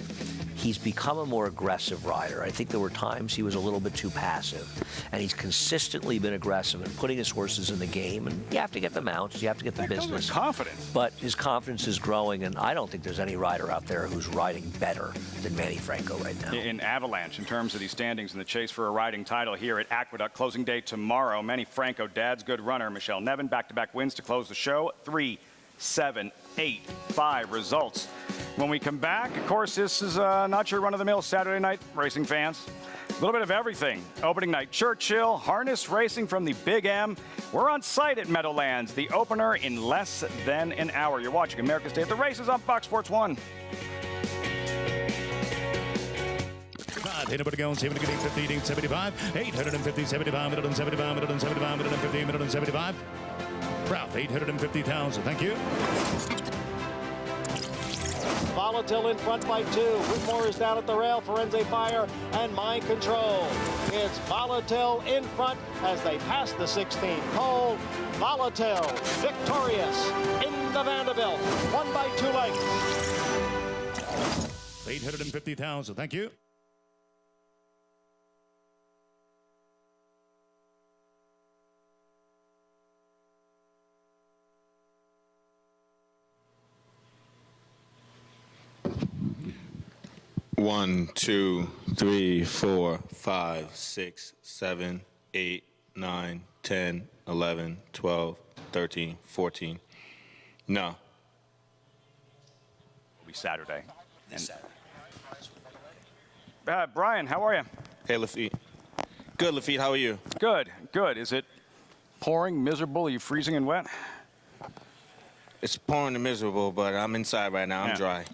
he's become a more aggressive rider. I think there were times he was a little bit too passive, and he's consistently been aggressive in putting his horses in the game. And you have to get the mounts, you have to get the business. Confidence. But his confidence is growing, and I don't think there's any rider out there who's riding better than Manny Franco right now. In Avalanche, in terms of these standings in the chase for a riding title here at Aqueduct, closing day tomorrow. Manny Franco, Dad's Good Runner, Michelle Nevin, back-to-back wins to close the show. 3, 7, 8, 5 results. When we come back, of course, this is not your run-of-the-mill Saturday night racing fans. A little bit of everything. Opening night, Churchill, harness racing from the Big M. We're on site at Meadowlands, the opener in less than an hour. You're watching America's Day at the Races on Fox Sports 1. Anybody going 70, 50, 75, 850, 75, 175, 175, 150, 175. Proud 850,000. Thank you. Volatile in front by 2. Whitmore is down at the rail. Forense Fire and Mind Control. It's Volatile in front as they pass the 16th hole. Volatile victorious in the Vanderbilt. 1 by 2 lengths. 850,000. Thank you. One, 2, 3, 4, 5, 6, 7, 8, 9, 10, 11, 12, 13, 14. No. It'll be Saturday. Brian, how are you? Hey, Lafitte. Good, Lafitte. How are you? Good, good. Is it pouring, miserable? Are you freezing and wet? It's pouring and miserable, but I'm inside right now. I'm dry.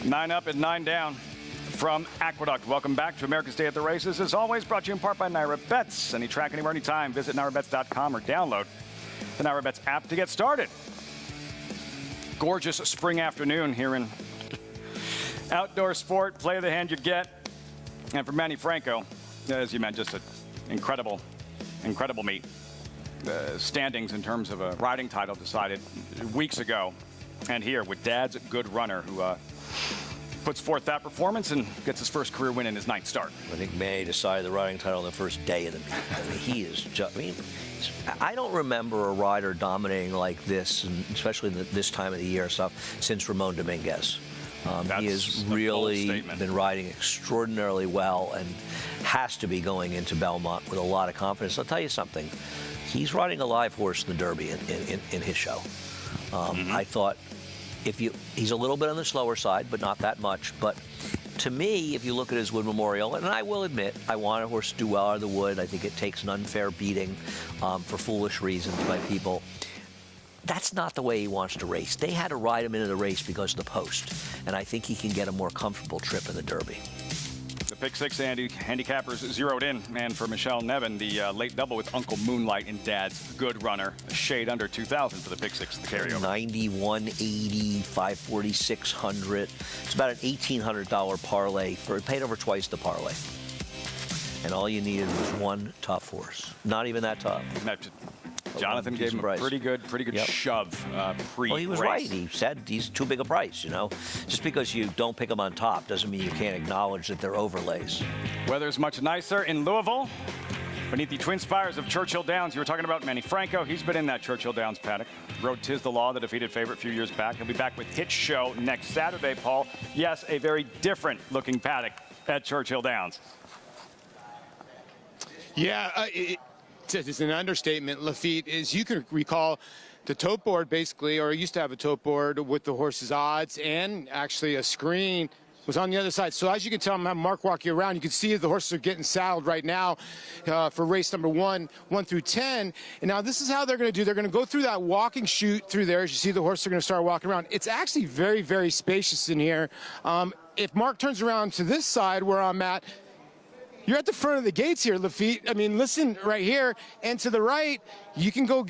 Nine up and 9 down from Aqueduct. Welcome back to America's Day at the Races. As always, brought to you in part by Naira Bets. Any track, anywhere, anytime. Visit nairabets.com or download the Naira Bets app to get started. Gorgeous spring afternoon here in outdoor sport. Play the hand you get. And for Manny Franco, as you mentioned, just an incredible meet. Standings in terms of a riding title decided weeks ago. And here with Dad's good runner who puts forth that performance and gets his first career win in his 9th start. I think Manny decided the riding title on the first day of the meet. I mean, he is just, I don't remember a rider dominating like this, and especially this time of the year stuff, since Ramon Dominguez. He has really been riding extraordinarily well and has to be going into Belmont with a lot of confidence. I'll tell you something. He's riding a live horse in the Derby in his show. I thought he's a little bit on the slower side, but not that much. But to me, if you look at his Wood Memorial, and I will admit, I want a horse to do well out of the Wood. I think it takes an unfair beating for foolish reasons by people. That's not the way he wants to race. They had to ride him into the race because of the post, and I think he can get a more comfortable trip in the Derby. The pick 6 handicappers zeroed in, and for Michelle Nevin, the late double with Uncle Moonlight and Dad's good runner, a shade under 2,000 for the pick 6, the carryover. 91.80, 54600. It's about an $1,800 parlay it paid over twice the parlay. And all you needed was one tough horse. Not even that tough. Jonathan gave him a pretty good shove pre-race. Well, he was right. He said he's too big a price, you know. Just because you don't pick them on top doesn't mean you can't acknowledge that they're overlays. Weather's much nicer in Louisville. Beneath the twin spires of Churchill Downs, you were talking about Manny Franco. He's been in that Churchill Downs paddock. Rode Tiz the Law, the defeated favorite a few years back. He'll be back with Hitch Show next Saturday, Paul. Yes, a very different looking paddock at Churchill Downs. Yeah, it's an understatement, Lafitte. As you can recall, the tote board basically, or used to have a tote board with the horse's odds and actually a screen was on the other side. So as you can tell, I'm having Mark walk you around. You can see the horses are getting saddled right now for race number 1 through 10. And now this is how they're going to do. They're going to go through that walking chute through there. As you see, the horses are going to start walking around. It's actually very, very spacious in here. If Mark turns around to this side where I'm at, you're at the front of the gates here, Lafitte. I mean, listen, right here, and to the right, you can go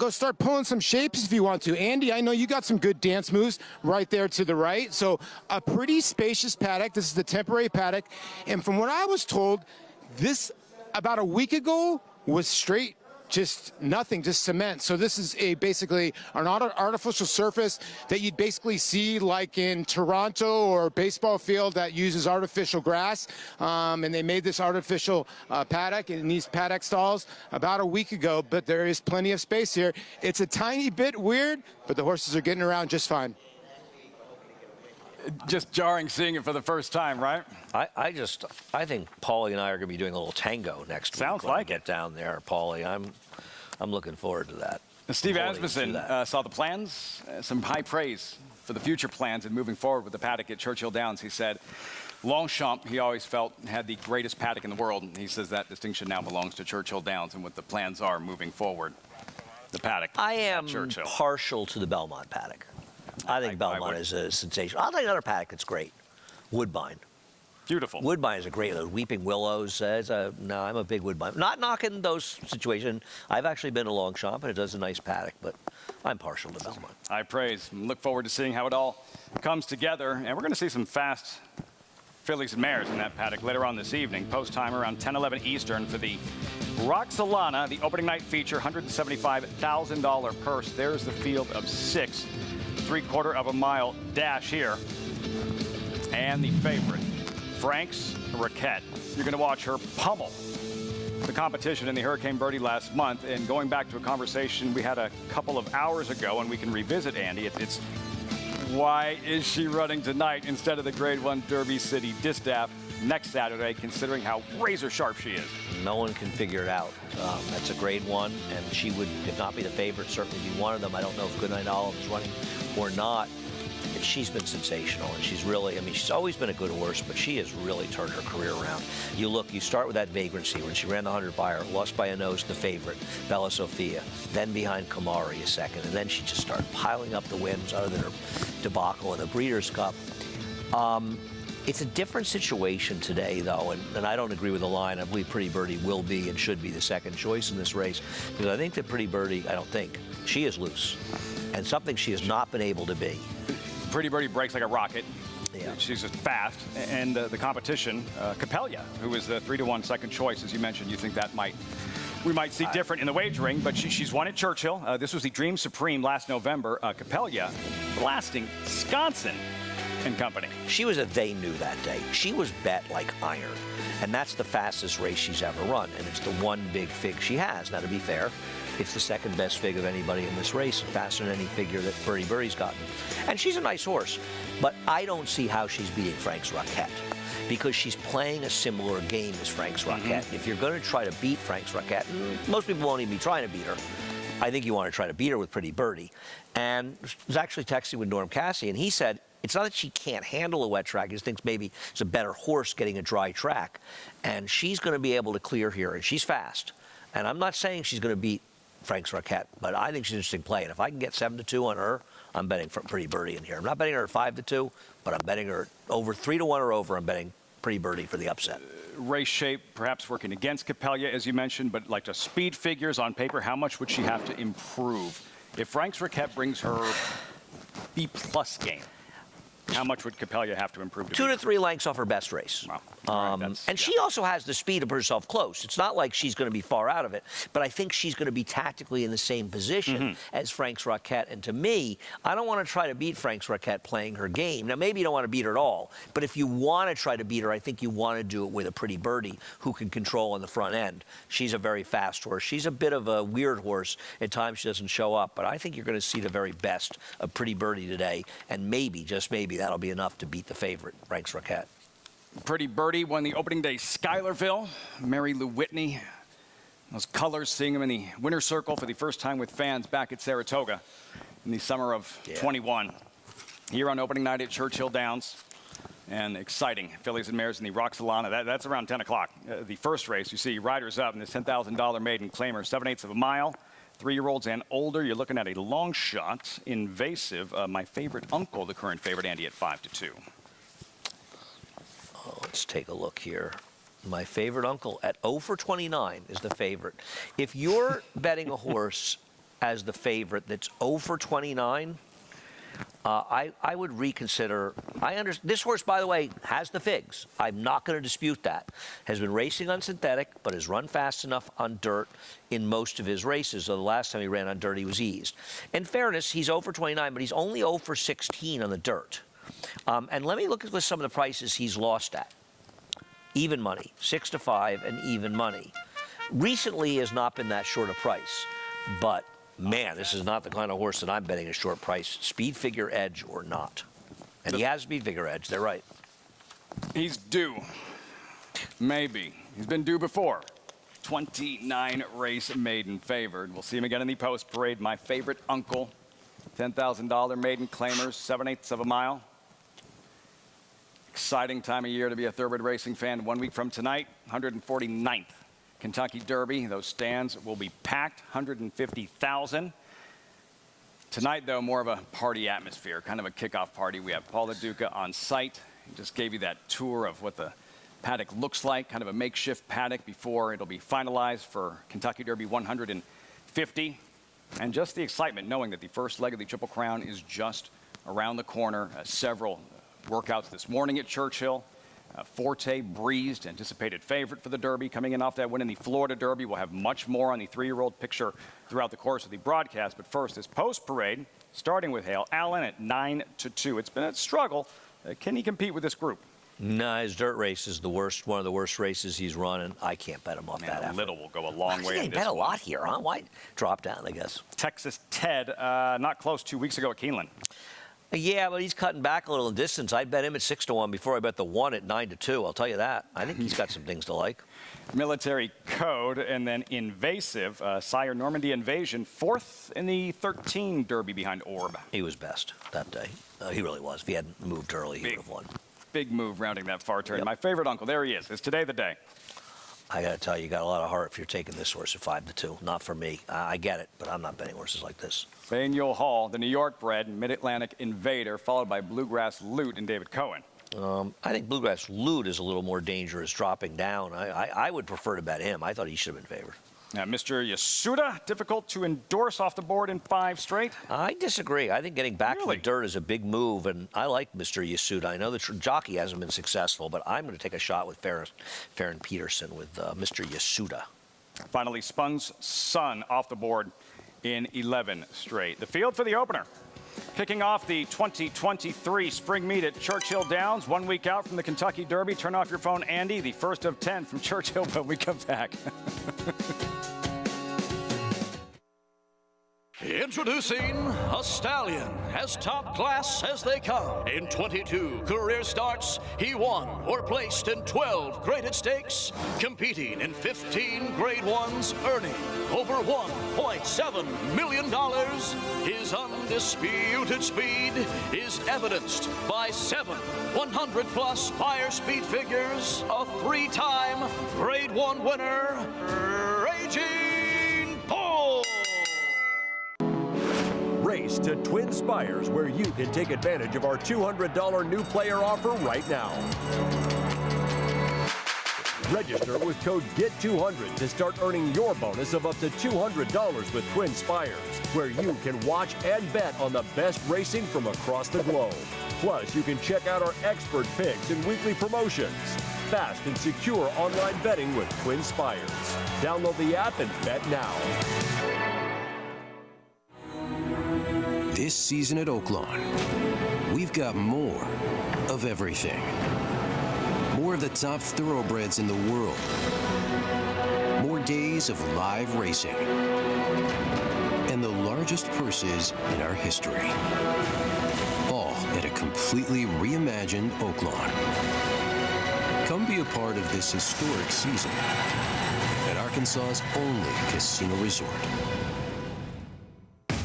start pulling some shapes if you want to. Andy, I know you got some good dance moves right there to the right. So a pretty spacious paddock. This is the temporary paddock. And from what I was told, this, about a week ago, was straight just nothing, just cement. So this is basically an artificial surface that you'd basically see like in Toronto or a baseball field that uses artificial grass. And they made this artificial paddock in these paddock stalls about a week ago, but there is plenty of space here. It's a tiny bit weird, but the horses are getting around just fine. Just jarring seeing it for the first time, right? I think Paulie and I are going to be doing a little tango next week. Sounds when we like get down there, Paulie. I'm looking forward to that. Steve Asmussen saw the plans, some high praise for the future plans and moving forward with the paddock at Churchill Downs. He said, Longchamp, he always felt, had the greatest paddock in the world. And he says that distinction now belongs to Churchill Downs and what the plans are moving forward. The paddock. I am Churchill. partial to the Belmont paddock. I think Belmont is a sensation. I'll tell you another paddock that's great. Woodbine. Beautiful. Woodbine is a great, those Weeping Willows. No, I'm a big Woodbine. Not knocking those situations. I've actually been to Longchamp, and it does a nice paddock, but I'm partial to Belmont. I praise. Look forward to seeing how it all comes together. And we're going to see some fast fillies and mares in that paddock later on this evening. Post time around 10:11 Eastern for the Roxalana, the opening night feature, $175,000 purse. There's the field of 6, 3/4 of a mile dash here. And the favorite, Frank's Raquette. You're going to watch her pummel the competition in the Hurricane Birdie last month. And going back to a conversation we had a couple of hours ago, and we can revisit, Andy, it's why is she running tonight instead of the Grade 1 Derby City Distaff next Saturday, considering how razor sharp she is? No one can figure it out. That's a Grade 1, and she would, if not be the favorite, certainly be one of them. I don't know if Goodnight Olive is running or not. But she's been sensational, and she's really, I mean, she's always been a good horse, but she has really turned her career around. You start with that vagrancy when she ran the 100 buyer, lost by a nose to the favorite, Bella Sophia, then behind Kamari a second, and then she just started piling up the wins other than her debacle in the Breeders' Cup. It's a different situation today, though, and I don't agree with the line. I believe Pretty Birdie will be and should be the second choice in this race, because I think that Pretty Birdie, she is loose, and something she has not been able to be. Pretty Birdie breaks like a rocket. Yeah. She's just fast. And the competition, Capella, who is the 3-to-1 second choice, as you mentioned, you think that we might see different in the wagering, but she's won at Churchill. This was the Dream Supreme last November. Capella blasting Sconson and company. She was they knew that day. She was bet like iron. And that's the fastest race she's ever run. And it's the one big fig she has. Now, to be fair, it's the second best fig of anybody in this race, faster than any figure that Pretty Birdie's gotten. And she's a nice horse, but I don't see how she's beating Frank's Raquette, because she's playing a similar game as Frank's Raquette. If you're going to try to beat Frank's Raquette, most people won't even be trying to beat her. I think you want to try to beat her with Pretty Birdie. And I was actually texting with Norm Cassie, and he said, it's not that she can't handle a wet track. He thinks maybe it's a better horse getting a dry track. And she's going to be able to clear here, and she's fast. And I'm not saying she's going to beat Frank's Raquette, but I think she's an interesting play. And if I can get 7-2 on her, I'm betting for Pretty Birdie in here. I'm not betting her at 5-2, but I'm betting her over 3-1 or over. I'm betting Pretty Birdie for the upset. Race shape perhaps working against Capella, as you mentioned, but like the speed figures on paper, how much would she have to improve? If Frank's Raquette brings her B+ game, how much would Capella have to improve? 2 to 3 lengths off her best race. Wow. And she also has the speed to put herself close. It's not like she's going to be far out of it, but I think she's going to be tactically in the same position as Frank's Raquette. And to me, I don't want to try to beat Frank's Raquette playing her game. Now, maybe you don't want to beat her at all, but if you want to try to beat her, I think you want to do it with a Pretty Birdie who can control on the front end. She's a very fast horse. She's a bit of a weird horse. At times she doesn't show up, but I think you're going to see the very best of Pretty Birdie today, and maybe, just maybe, that'll be enough to beat the favorite, Frank's Raquette. Pretty Birdie won the opening day Schuylerville. Mary Lou Whitney. Those colors, seeing them in the winner's circle for the first time with fans back at Saratoga in the summer of 21. Here on opening night at Churchill Downs. And exciting fillies and mares in the Roxalana. That's around 10 o'clock. The first race, you see riders up in this $10,000 maiden claimer, 7/8 of a mile. 3-year-olds and older. You're looking at a long shot, invasive. My favorite uncle, the current favorite, Andy, at 5-2. Let's take a look here. My favorite uncle at 0-for-29 is the favorite. If you're betting a horse as the favorite that's 0-for-29, I would reconsider. This horse, by the way, has the figs. I'm not going to dispute that. Has been racing on synthetic, but has run fast enough on dirt in most of his races. So the last time he ran on dirt, he was eased. In fairness, he's 0 for 29, but he's only 0 for 16 on the dirt. And let me look at some of the prices he's lost at. Even money, 6 to 5, and even money. Recently, he has not been that short a price, but man, this is not the kind of horse that I'm betting a short price, speed figure edge or not. And he has speed figure edge, they're right. He's due. Maybe. He's been due before. 29 race maiden favored. We'll see him again in the post parade. My favorite uncle, $10,000 maiden claimers, 7/8 of a mile. Exciting time of year to be a thoroughbred racing fan. 1 week from tonight, 149th. Kentucky Derby, those stands will be packed, 150,000. Tonight, though, more of a party atmosphere, kind of a kickoff party. We have Paul LaDuca on site. He just gave you that tour of what the paddock looks like, kind of a makeshift paddock before it'll be finalized for Kentucky Derby 150. And just the excitement knowing that the first leg of the Triple Crown is just around the corner. Several workouts this morning at Churchill. Forte breezed, anticipated favorite for the Derby, coming in off that win in the Florida Derby. We'll have much more on the 3-year-old picture throughout the course of the broadcast. But first, this post parade, starting with Hale Allen at 9-2. It's been a struggle. Can he compete with this group? No, his dirt race is the worst, one of the worst races he's run, and I can't bet him off that effort. Little will go a long way. He bet a lot here, huh? Why drop down, I guess? Texas Ted, not close 2 weeks ago at Keeneland. Yeah, but he's cutting back a little in distance. I'd bet him at 6-1 before I bet the 1 at 9-2. I'll tell you that. I think he's got some things to like. Military Code, and then Invasive. Sire Normandy Invasion, 4th in the 13 Derby behind Orb. He was best that day. He really was. If he hadn't moved early, he would have won. Big move rounding that far turn. Yep. My favorite uncle, there he is. Is today the day? I got to tell you got a lot of heart if you're taking this horse at 5-2. Not for me. I get it, but I'm not betting horses like this. Faneuil Hall, the New York bred Mid-Atlantic Invader, followed by Bluegrass Loot and David Cohen. I think Bluegrass Loot is a little more dangerous dropping down. I would prefer to bet him. I thought he should have been favored. Now, Mr. Yasuda, difficult to endorse off the board in 5 straight? I disagree. I think getting back to the dirt is a big move, and I like Mr. Yasuda. I know the Jockey hasn't been successful, but I'm going to take a shot with Farron Peterson with Mr. Yasuda. Finally, Spun's Son off the board in 11 straight. The field for the opener. Kicking off the 2023 spring meet at Churchill Downs, 1 week out from the Kentucky Derby. Turn off your phone, Andy. The first of 10 from Churchill when we come back. Introducing a stallion, as top class as they come. In 22 career starts, he won or placed in 12 graded stakes, competing in 15 grade ones, earning over $1.7 million. His undisputed speed is evidenced by 7 100-plus Spire speed figures, a 3-time grade 1 winner, Raging Bull. Race to Twin Spires, where you can take advantage of our $200 new player offer right now. Register with code GET200 to start earning your bonus of up to $200 with Twin Spires, where you can watch and bet on the best racing from across the globe. Plus, you can check out our expert picks and weekly promotions. Fast and secure online betting with Twin Spires. Download the app and bet now. This season at Oaklawn, we've got more of everything. More of the top thoroughbreds in the world. More days of live racing. And the largest purses in our history. All at a completely reimagined Oaklawn. Come be a part of this historic season at Arkansas's only casino resort.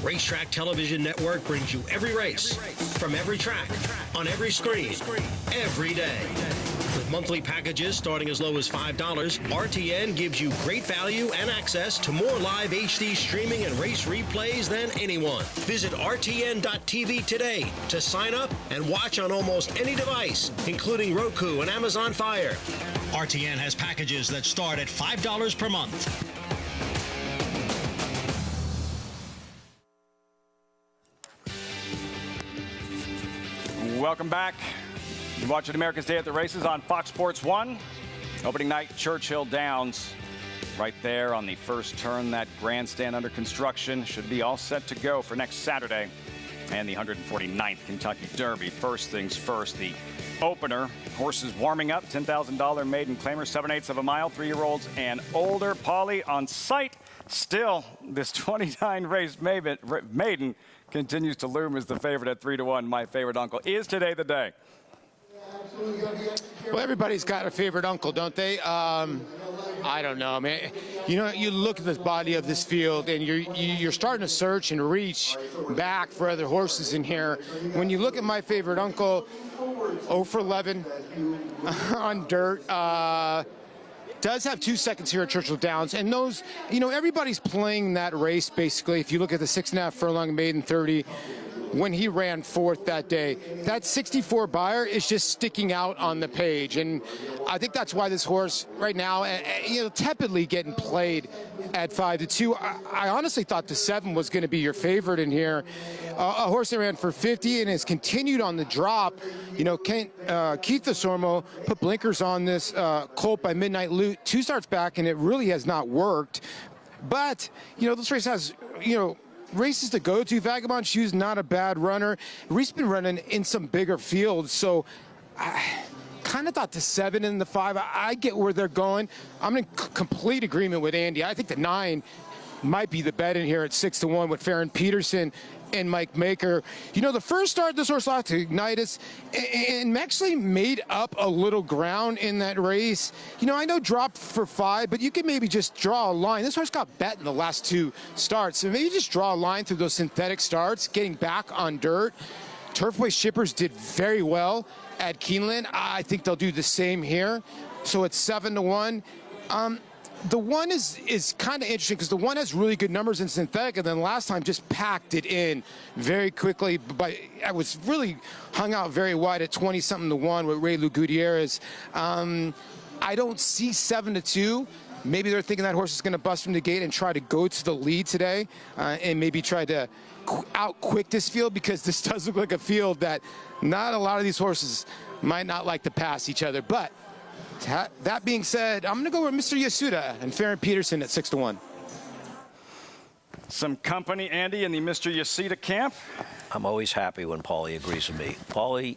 Racetrack Television Network brings you every race, from every track, on every screen, every day. With monthly packages starting as low as $5, RTN gives you great value and access to more live HD streaming and race replays than anyone. Visit RTN.tv today to sign up and watch on almost any device, including Roku and Amazon Fire. RTN has packages that start at $5 per month. Welcome back. You're watching America's Day at the Races on Fox Sports 1. Opening night, Churchill Downs. Right there on the first turn, that grandstand under construction should be all set to go for next Saturday. And the 149th Kentucky Derby. First things first, the opener. Horses warming up, $10,000 maiden claimer, 7/8 of a mile, 3-year-olds and older. Paulie on site. Still, this 29-race maiden continues to loom as the favorite at 3-1. My favorite uncle. Is today the day? Well, everybody's got a favorite uncle, don't they? I don't know, man. You know, you look at the body of this field, and you're starting to search and reach back for other horses in here. When you look at my favorite uncle, 0 for 11 on dirt. Does have 2 seconds here at Churchill Downs, and those, you know, everybody's playing that race basically. If you look at the 6.5 furlong maiden 30, when he ran 4th that day, that 64 buyer is just sticking out on the page, and I think that's why this horse right now, you know, tepidly getting played at 5-2. I honestly thought the 7 was going to be your favorite in here. A horse that ran for 50 and has continued on the drop. You know, Keith Desormeaux put blinkers on this colt by Midnight Loot 2 starts back, and it really has not worked. But, you know, this race has, you know, races to go to. Vagabond Shoe's not a bad runner. Reese's been running in some bigger fields, so I kind of thought the 7 and the 5, I get where they're going. I'm in complete agreement with Andy. I think the 9 might be the bet in here at 6-1 with Farron Peterson and Mike Maker. You know, the first start this horse lost to Ignitus and actually made up a little ground in that race. You know, I know dropped for 5, but you can maybe just draw a line. This horse got bet in the last 2 starts, so maybe just draw a line through those synthetic starts, getting back on dirt. Turfway Shippers did very well at Keeneland. I think they'll do the same here. So it's 7-1. The 1 is kind of interesting because the 1 has really good numbers in synthetic, and then last time just packed it in very quickly. But I was really hung out very wide at 20-something to 1 with Ray Lou Gutierrez. I don't see 7-2. Maybe they're thinking that horse is going to bust from the gate and try to go to the lead today, and maybe try to out-quick this field, because this does look like a field that not a lot of these horses might not like to pass each other. But that being said, I'm going to go with Mr. Yasuda and Farron Peterson at 6-1. Some company, Andy, in the Mr. Yasuda camp. I'm always happy when Paulie agrees with me. Paulie,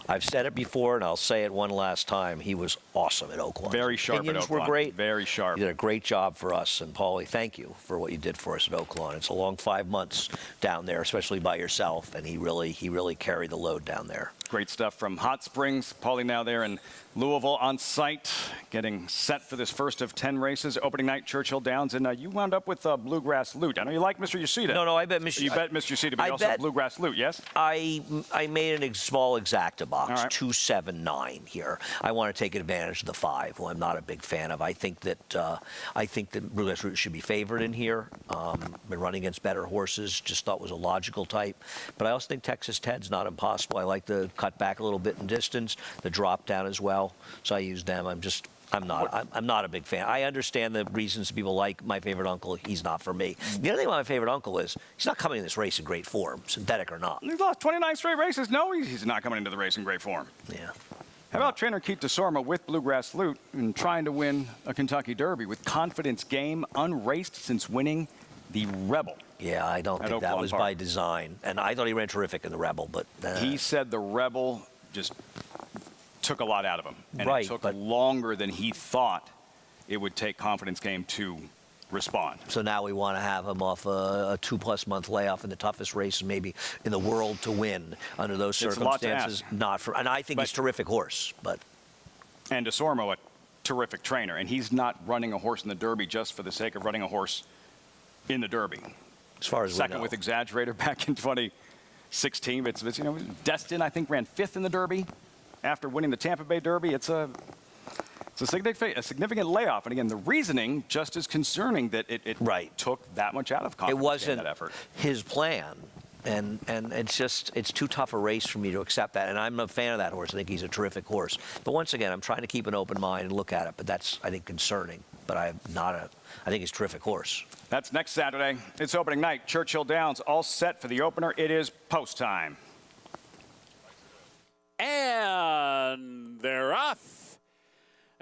I've said it before, and I'll say it one last time. He was awesome at Oaklawn. Very sharp Opinions at Oaklawn. were great. Very sharp. You did a great job for us. And, Paulie, thank you for what you did for us at Oaklawn. It's a long 5 months down there, especially by yourself, and he really carried the load down there. Great stuff from Hot Springs. Paulie now there in Louisville on site, getting set for this first of 10 races. Opening night, Churchill Downs, and you wound up with Bluegrass Loot. I know you like Mr. Yasuda. No, I bet Mr. You bet Mr. Yasuda, but you also have Bluegrass Loot, yes? I made a small exacta box, All right. 279 here. I want to take advantage of the 5, who I'm not a big fan of. I think that Bluegrass Loot should be favored in here. Been running against better horses. Just thought was a logical type. But I also think Texas Ted's not impossible. I like the cut back a little bit in distance, the drop down as well. So I use them. I'm not a big fan. I understand the reasons people like my favorite uncle. He's not for me. The other thing about my favorite uncle is he's not coming in this race in great form, synthetic or not. He's lost 29 straight races. No, he's not coming into the race in great form. Yeah. How about trainer Keith Desormeaux with Bluegrass Loot and trying to win a Kentucky Derby with confidence game, unraced since winning the Rebel? Yeah, I don't think that was by design. And I thought he ran terrific in the Rebel, but... He said the Rebel just took a lot out of him. And right, it took longer than he thought it would take confidence game to respond. So now we want to have him off a 2+ month layoff in the toughest race maybe in the world to win under those circumstances. Not for, and I think he's a terrific horse, but... And Desormeaux, a terrific trainer, and he's not running a horse in the Derby just for the sake of running a horse in the Derby. As far as second we know. with Exaggerator back in 2016. It's you know, Destin, I think, ran 5th in the Derby after winning the Tampa Bay Derby. It's a significant layoff. And again, the reasoning just as concerning that it took that much out of confidence. It wasn't that effort. His plan. And it's too tough a race for me to accept that. And I'm a fan of that horse. I think he's a terrific horse. But once again, I'm trying to keep an open mind and look at it. But that's, I think, concerning. But I think he's a terrific horse. That's next Saturday. It's opening night. Churchill Downs all set for the opener. It is post time. they're off.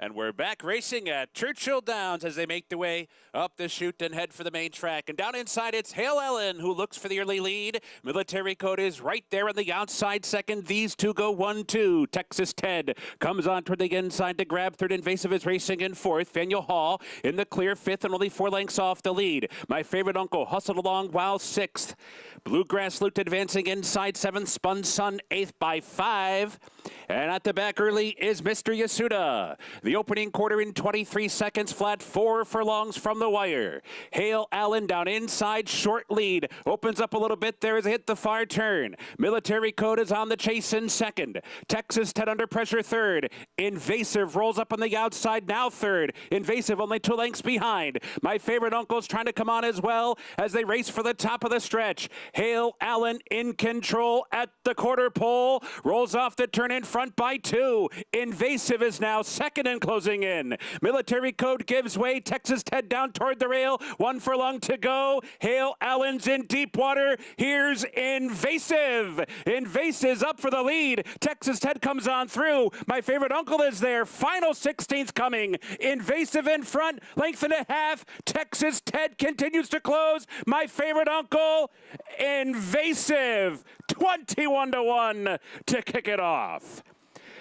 And we're back racing at Churchill Downs as they make their way up the chute and head for the main track. And down inside, it's Hale Ellen who looks for the early lead. Military Code is right there on the outside second. These two go 1-2. Texas Ted comes on toward the inside to grab third. Invasive is racing in fourth. Faneuil Hall in the clear fifth and only 4 lengths off the lead. My Favorite Uncle hustled along while sixth. Bluegrass Loot advancing inside seventh. Spun Sun eighth by 5. And at the back early is Mr. Yasuda. The opening quarter in 23 seconds, flat 4 furlongs from the wire. Hale Allen down inside, short lead. Opens up a little bit there as they hit the far turn. Military Code is on the chase in second. Texas Ted under pressure third. Invasive rolls up on the outside, now third. Invasive only 2 lengths behind. My Favorite Uncle's trying to come on as well as they race for the top of the stretch. Hale Allen in control at the quarter pole. Rolls off the turn in front by 2. Invasive is now second and closing in. Military Code gives way. Texas Ted down toward the rail. 1 furlong to go. Hale Allen's in deep water. Here's Invasive. Invasive's up for the lead. Texas Ted comes on through. My Favorite Uncle is there. Final 16th coming. Invasive in front. Length and a half. Texas Ted continues to close. My Favorite Uncle. Invasive. 21-1 to kick it off.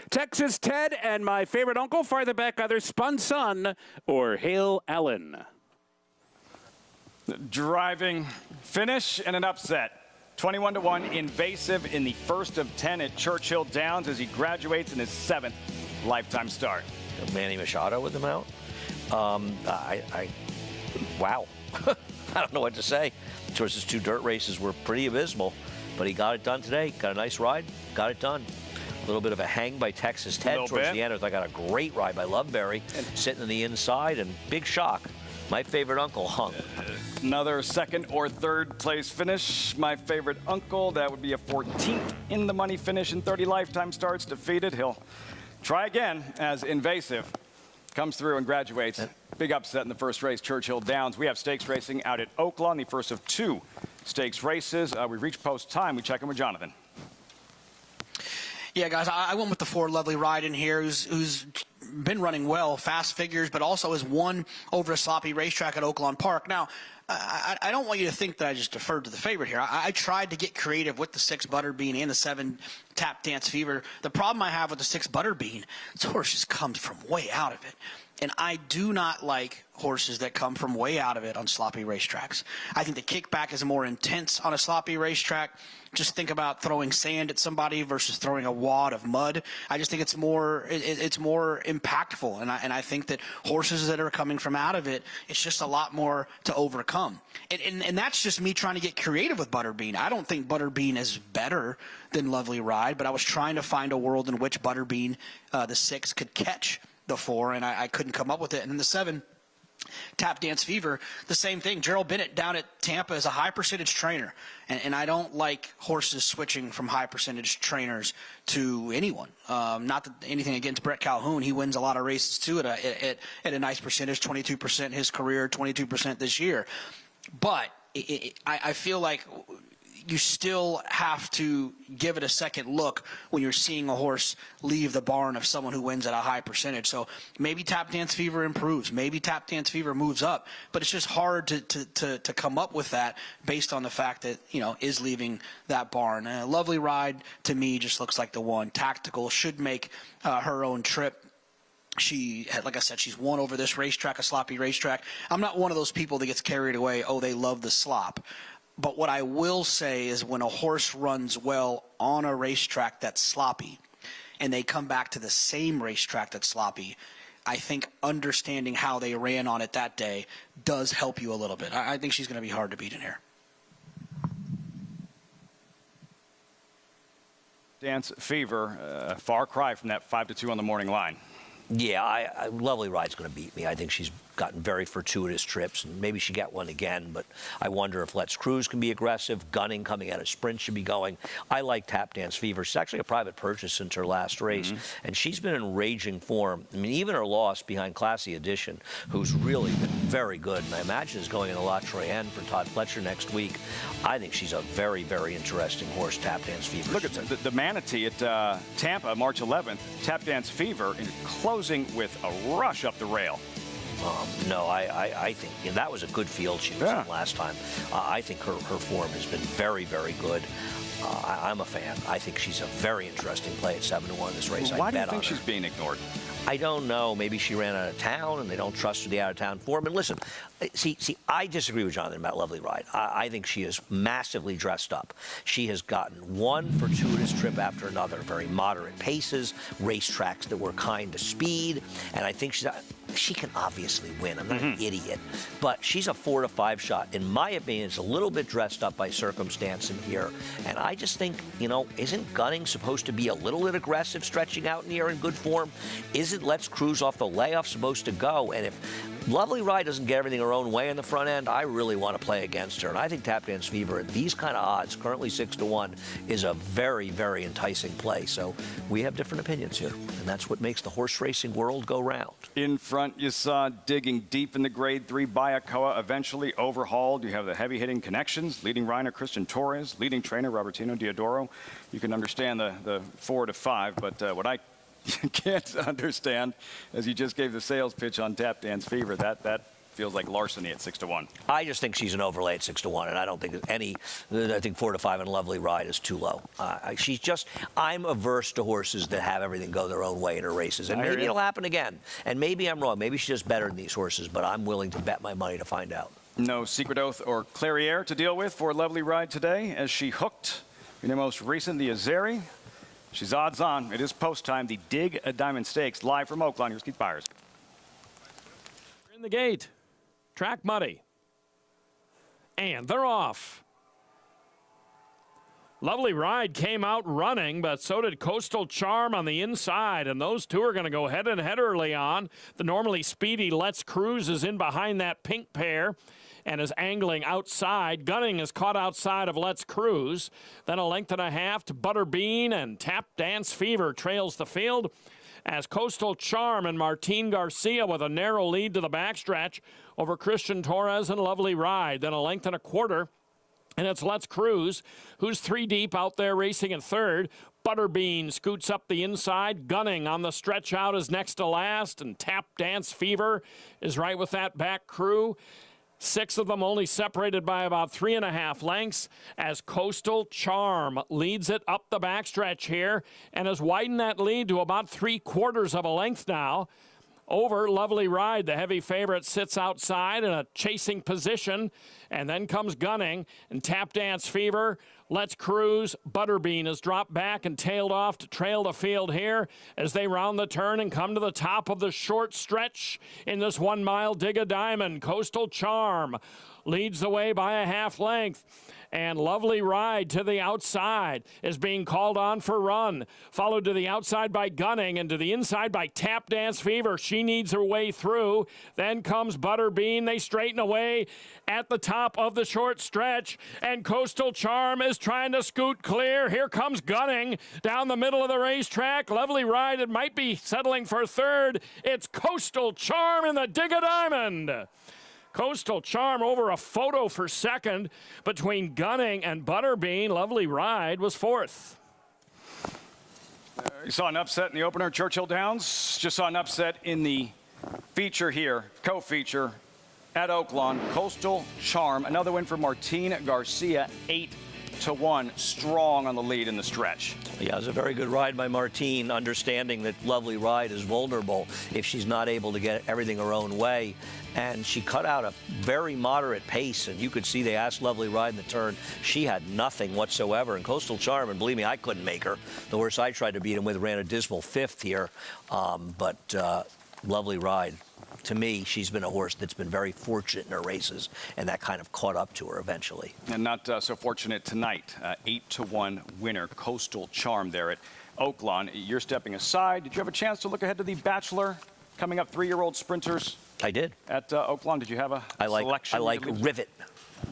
Texas Ted and My Favorite Uncle farther back, either Spun Sun or Hale Allen. Driving finish and an upset. 21-1 Invasive in the first of 10 at Churchill Downs as he graduates in his 7th lifetime start. Manny Machado with him out. Wow. I don't know what to say. His 2 dirt races were pretty abysmal, but he got it done today. Got a nice ride, got it done. A little bit of a hang by Texas Ted towards the end. I got a great ride by Loveberry, sitting in the inside, and big shock. My Favorite Uncle hung. Another second or third place finish. My Favorite Uncle, that would be a 14th in the money finish in 30 lifetime starts. Defeated. He'll try again as Invasive comes through and graduates. Big upset in the first race, Churchill Downs. We have stakes racing out at Oaklawn, the first of 2 stakes races. We reach post time. We check in with Jonathan. Yeah, guys, I went with the 4 Lovely Ride in here, who's been running well, fast figures, but also has won over a sloppy racetrack at Oaklawn Park. Now, I don't want you to think that I just deferred to the favorite here. I tried to get creative with the 6 Butterbean and the 7 Tap Dance Fever. The problem I have with the 6 Butterbean, this horse just comes from way out of it. And I do not like horses that come from way out of it on sloppy racetracks. I think the kickback is more intense on a sloppy racetrack. Just think about throwing sand at somebody versus throwing a wad of mud. I just think it's more impactful. And I think that horses that are coming from out of it, it's just a lot more to overcome. And that's just me trying to get creative with Butterbean. I don't think Butterbean is better than Lovely Ride, but I was trying to find a world in which Butterbean, the 6, could catch the 4, and I couldn't come up with it. And then the 7, Tap Dance Fever, the same thing. Gerald Bennett down at Tampa is a high percentage trainer, and I don't like horses switching from high percentage trainers to anyone. Not that anything against Brett Calhoun. He wins a lot of races too at a nice percentage, 22% his career, 22% this year. But I feel like you still have to give it a second look when you're seeing a horse leave the barn of someone who wins at a high percentage. So maybe Tap Dance Fever improves. Maybe Tap Dance Fever moves up. But it's just hard to come up with that based on the fact that, is leaving that barn. Lovely Ride, to me, just looks like the one. Tactical, should make her own trip. She, like I said, she's won over this racetrack, a sloppy racetrack. I'm not one of those people that gets carried away, they love the slop. But what I will say is when a horse runs well on a racetrack that's sloppy and they come back to the same racetrack that's sloppy, I think understanding how they ran on it that day does help you a little bit. I think she's going to be hard to beat in here. Dance Fever, far cry from that 5-2 on the morning line. Yeah, Lovely Ride's going to beat me. I think she's gotten very fortuitous trips, and maybe she get one again, but I wonder if Let's Cruise can be aggressive. Gunning coming out of sprint should be going. I like Tap Dance Fever. She's actually a private purchase since her last race, and she's been in raging form. I mean, even her loss behind Classy Edition, who's really been very good, and I imagine is going in a La Troyenne for Todd Fletcher next week. I think she's a very, very interesting horse, Tap Dance Fever. Look at the Manatee at Tampa, March 11th. Tap Dance Fever closing with a rush up the rail. No, I think that was a good field she was in last time. I think her form has been very, very good. I'm a fan. I think she's a very interesting play at 7-1 this race. Why do you think she's being ignored? I don't know. Maybe she ran out of town and they don't trust her the out-of-town form. And listen, see, I disagree with Jonathan about Lovely Ride. I think she is massively dressed up. She has gotten one fortuitous trip after another, very moderate paces, racetracks that were kind to speed, and I think she can obviously win. I'm not an idiot, but she's a 4 to 5 shot. In my opinion, it's a little bit dressed up by circumstance in here, and I just think, isn't Gunning supposed to be a little bit aggressive, stretching out in here in good form? Isn't Let's Cruise off the layoff supposed to go? And if Lovely Ride doesn't get everything her own way in the front end, I really want to play against her. And I think Tap Dance Fever at these kind of odds, currently 6-1, is a very, very enticing play. So we have different opinions here, and that's what makes the horse racing world go round. In front, you saw digging deep in the Grade 3 Bayacoa, eventually overhauled. You have the heavy-hitting Connections, leading rider Christian Torres, leading trainer Robertino Diodoro. You can understand the 4 to 5, but what I can't understand, as you just gave the sales pitch on Tap Dance Fever, that feels like larceny at 6-1. I just think she's an overlay at 6-1, and I don't think I think 4 to 5 and Lovely Ride is too low. I'm averse to horses that have everything go their own way in her races, and maybe it'll happen again. And maybe I'm wrong. Maybe she's just better than these horses, but I'm willing to bet my money to find out. No Secret Oath or Clairiere to deal with for Lovely Ride today, as she hooked in her most recent, the Azeri. She's odds on. It is post time. The Dig a Diamond Stakes live from Oaklawn. Here's Keith Byers. In the gate. Track muddy. And they're off. Lovely Ride came out running, but so did Coastal Charm on the inside, and those two are going to go head and head early on. The normally speedy Let's Cruise is in behind that pink pair and is angling outside. Gunning is caught outside of Let's Cruise. Then a length and a half to Butterbean, and Tap Dance Fever trails the field as Coastal Charm and Martin Garcia with a narrow lead to the backstretch over Christian Torres and Lovely Ride. Then a length and a quarter, and it's Let's Cruise, who's 3 deep out there racing in third. Butterbean scoots up the inside. Gunning on the stretch out is next to last, and Tap Dance Fever is right with that back crew. 6 of them only separated by about 3.5 lengths as Coastal Charm leads it up the backstretch here and has widened that lead to about 3/4 of a length now over Lovely Ride. The heavy favorite sits outside in a chasing position, and then comes Gunning and Tap Dance Fever. Let's Cruise. Butterbean has dropped back and tailed off to trail the field here as they round the turn and come to the top of the short stretch in this 1 mile Dig a Diamond. Coastal Charm leads the way by a half length, and Lovely Ride to the outside is being called on for run, followed to the outside by Gunning and to the inside by Tap Dance Fever. She needs her way through. Then comes Butterbean. They straighten away at the top of the short stretch, and Coastal Charm is trying to scoot clear. Here comes Gunning down the middle of the racetrack. Lovely Ride, it might be settling for third. It's Coastal Charm in the Dig a Diamond. Coastal Charm over a photo for second between Gunning and Butterbean. Lovely Ride was fourth. You saw an upset in the opener, Churchill Downs. Just saw an upset in the feature here, co-feature at Oaklawn. Coastal Charm, another win for Martin Garcia, 8-1, strong on the lead in the stretch. Yeah, it was a very good ride by Martine, understanding that Lovely Ride is vulnerable if she's not able to get everything her own way. And she cut out a very moderate pace, and you could see they asked Lovely Ride in the turn. She had nothing whatsoever. And Coastal Charm, and believe me, I couldn't make her. The horse I tried to beat him with ran a dismal 5th here. But Lovely Ride, to me, she's been a horse that's been very fortunate in her races, and that kind of caught up to her eventually. And not so fortunate tonight. 8-1 winner, Coastal Charm there at Oaklawn. You're stepping aside. Did you have a chance to look ahead to the Bachelor coming up, 3-year-old sprinters? I did. At Oaklawn, did you have a selection? I like Rivet.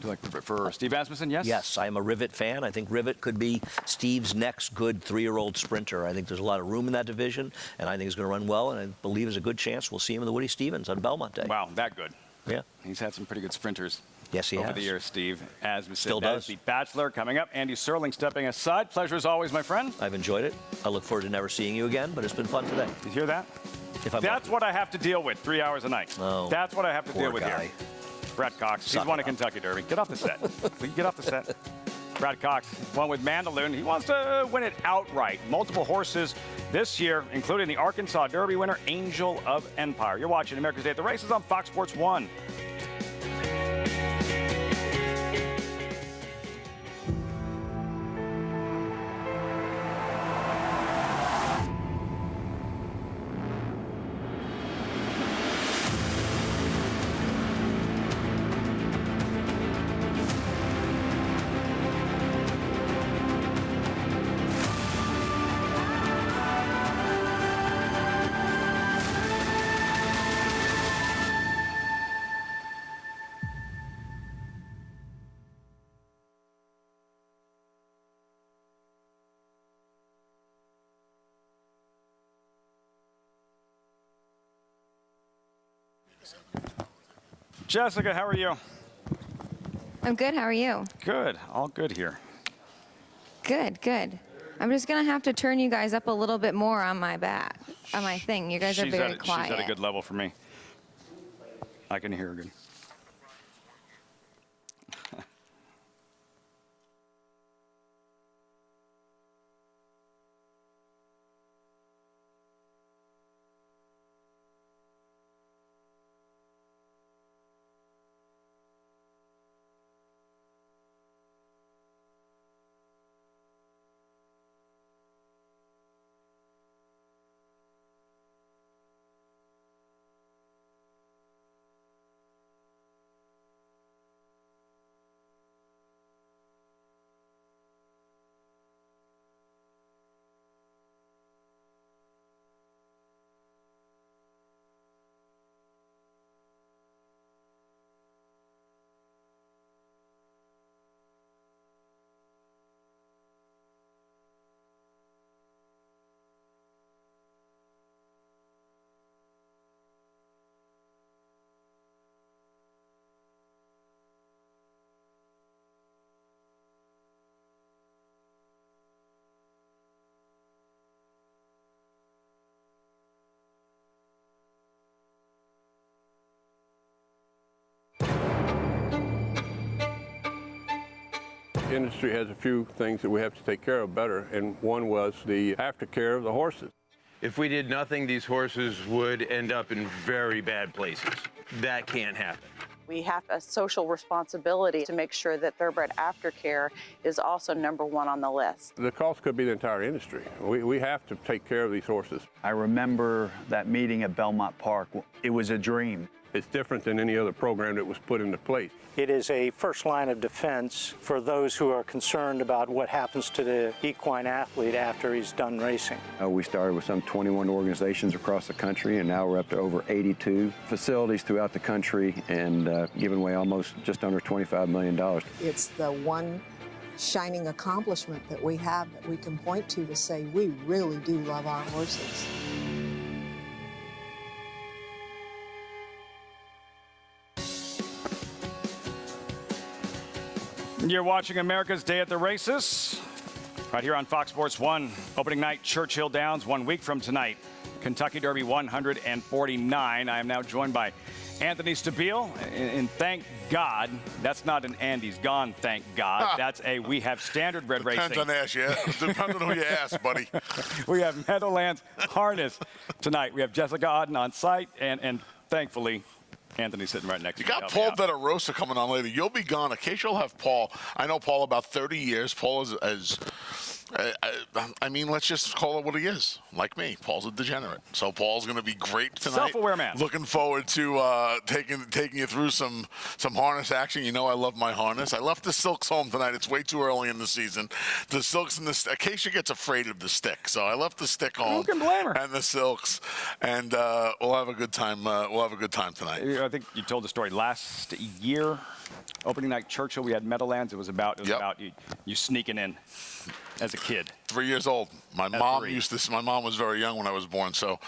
Do you like Rivet for Steve Asmussen, yes? Yes, I'm a Rivet fan. I think Rivet could be Steve's next good 3-year-old sprinter. I think there's a lot of room in that division, and I think he's going to run well, and I believe there's a good chance we'll see him in the Woody Stevens on Belmont Day. Wow, that good. Yeah. He's had some pretty good sprinters. Yes, he over has. the years, Steve. Asmussen. Still That does. is the Bachelor coming up. Andy Serling stepping aside. Pleasure as always, my friend. I've enjoyed it. I look forward to never seeing you again, but it's been fun today. Did you hear that? That's what I have to deal with 3 hours a night. Oh, that's what I have to poor deal with guy. here. Brad Cox. Suck He's won it a Kentucky Derby. Get off the set. Will you get off the set? Brad Cox won with Mandaloun. He wants to win it outright. Multiple horses this year, including the Arkansas Derby winner, Angel of Empire. You're watching America's Day at the Races on Fox Sports 1. Jessica, how are you? I'm good. How are you? Good. All good here. Good, good. I'm just going to have to turn you guys up a little bit more on my back, on my thing. You guys are very quiet. She's at a good level for me. I can hear her good. The industry has a few things that we have to take care of better, and one was the aftercare of the horses. If we did nothing, these horses would end up in very bad places. That can't happen. We have a social responsibility to make sure that thoroughbred aftercare is also #1 on the list. The cost could be the entire industry. We have to take care of these horses. I remember that meeting at Belmont Park. It was a dream. It's different than any other program that was put into place. It is a first line of defense for those who are concerned about what happens to the equine athlete after he's done racing. We started with some 21 organizations across the country, and now we're up to over 82 facilities throughout the country and giving away almost just under $25 million. It's the one shining accomplishment that we have that we can point to say we really do love our horses. You're watching America's Day at the Races, right here on Fox Sports 1. Opening night, Churchill Downs, 1 week from tonight. Kentucky Derby 149. I am now joined by Anthony Stabile, and thank God, that's not an Andy's gone, thank God. That's a we have standard bred racing. Depends on who you ask, buddy. We have Meadowlands Harness tonight. We have Jessica Auden on site, and thankfully, Anthony's sitting right next to me. You got Paul Detarosa coming on later. You'll be gone. Occasionally you'll have Paul. I know Paul about 30 years. Paul has I mean, let's just call it what he is. Like me, Paul's a degenerate. So Paul's going to be great tonight. Self-aware man. Looking forward to taking you through some harness action. You know I love my harness. I left the silks home tonight. It's way too early in the season. The silks and Acacia gets afraid of the stick, so I left the stick home. Who can blame her? And the silks, and we'll have a good time. We'll have a good time tonight. I think you told the story last year. Opening night, Churchill, we had Meadowlands. It was about you sneaking in as a kid. 3 years old. My mom was very young when I was born, so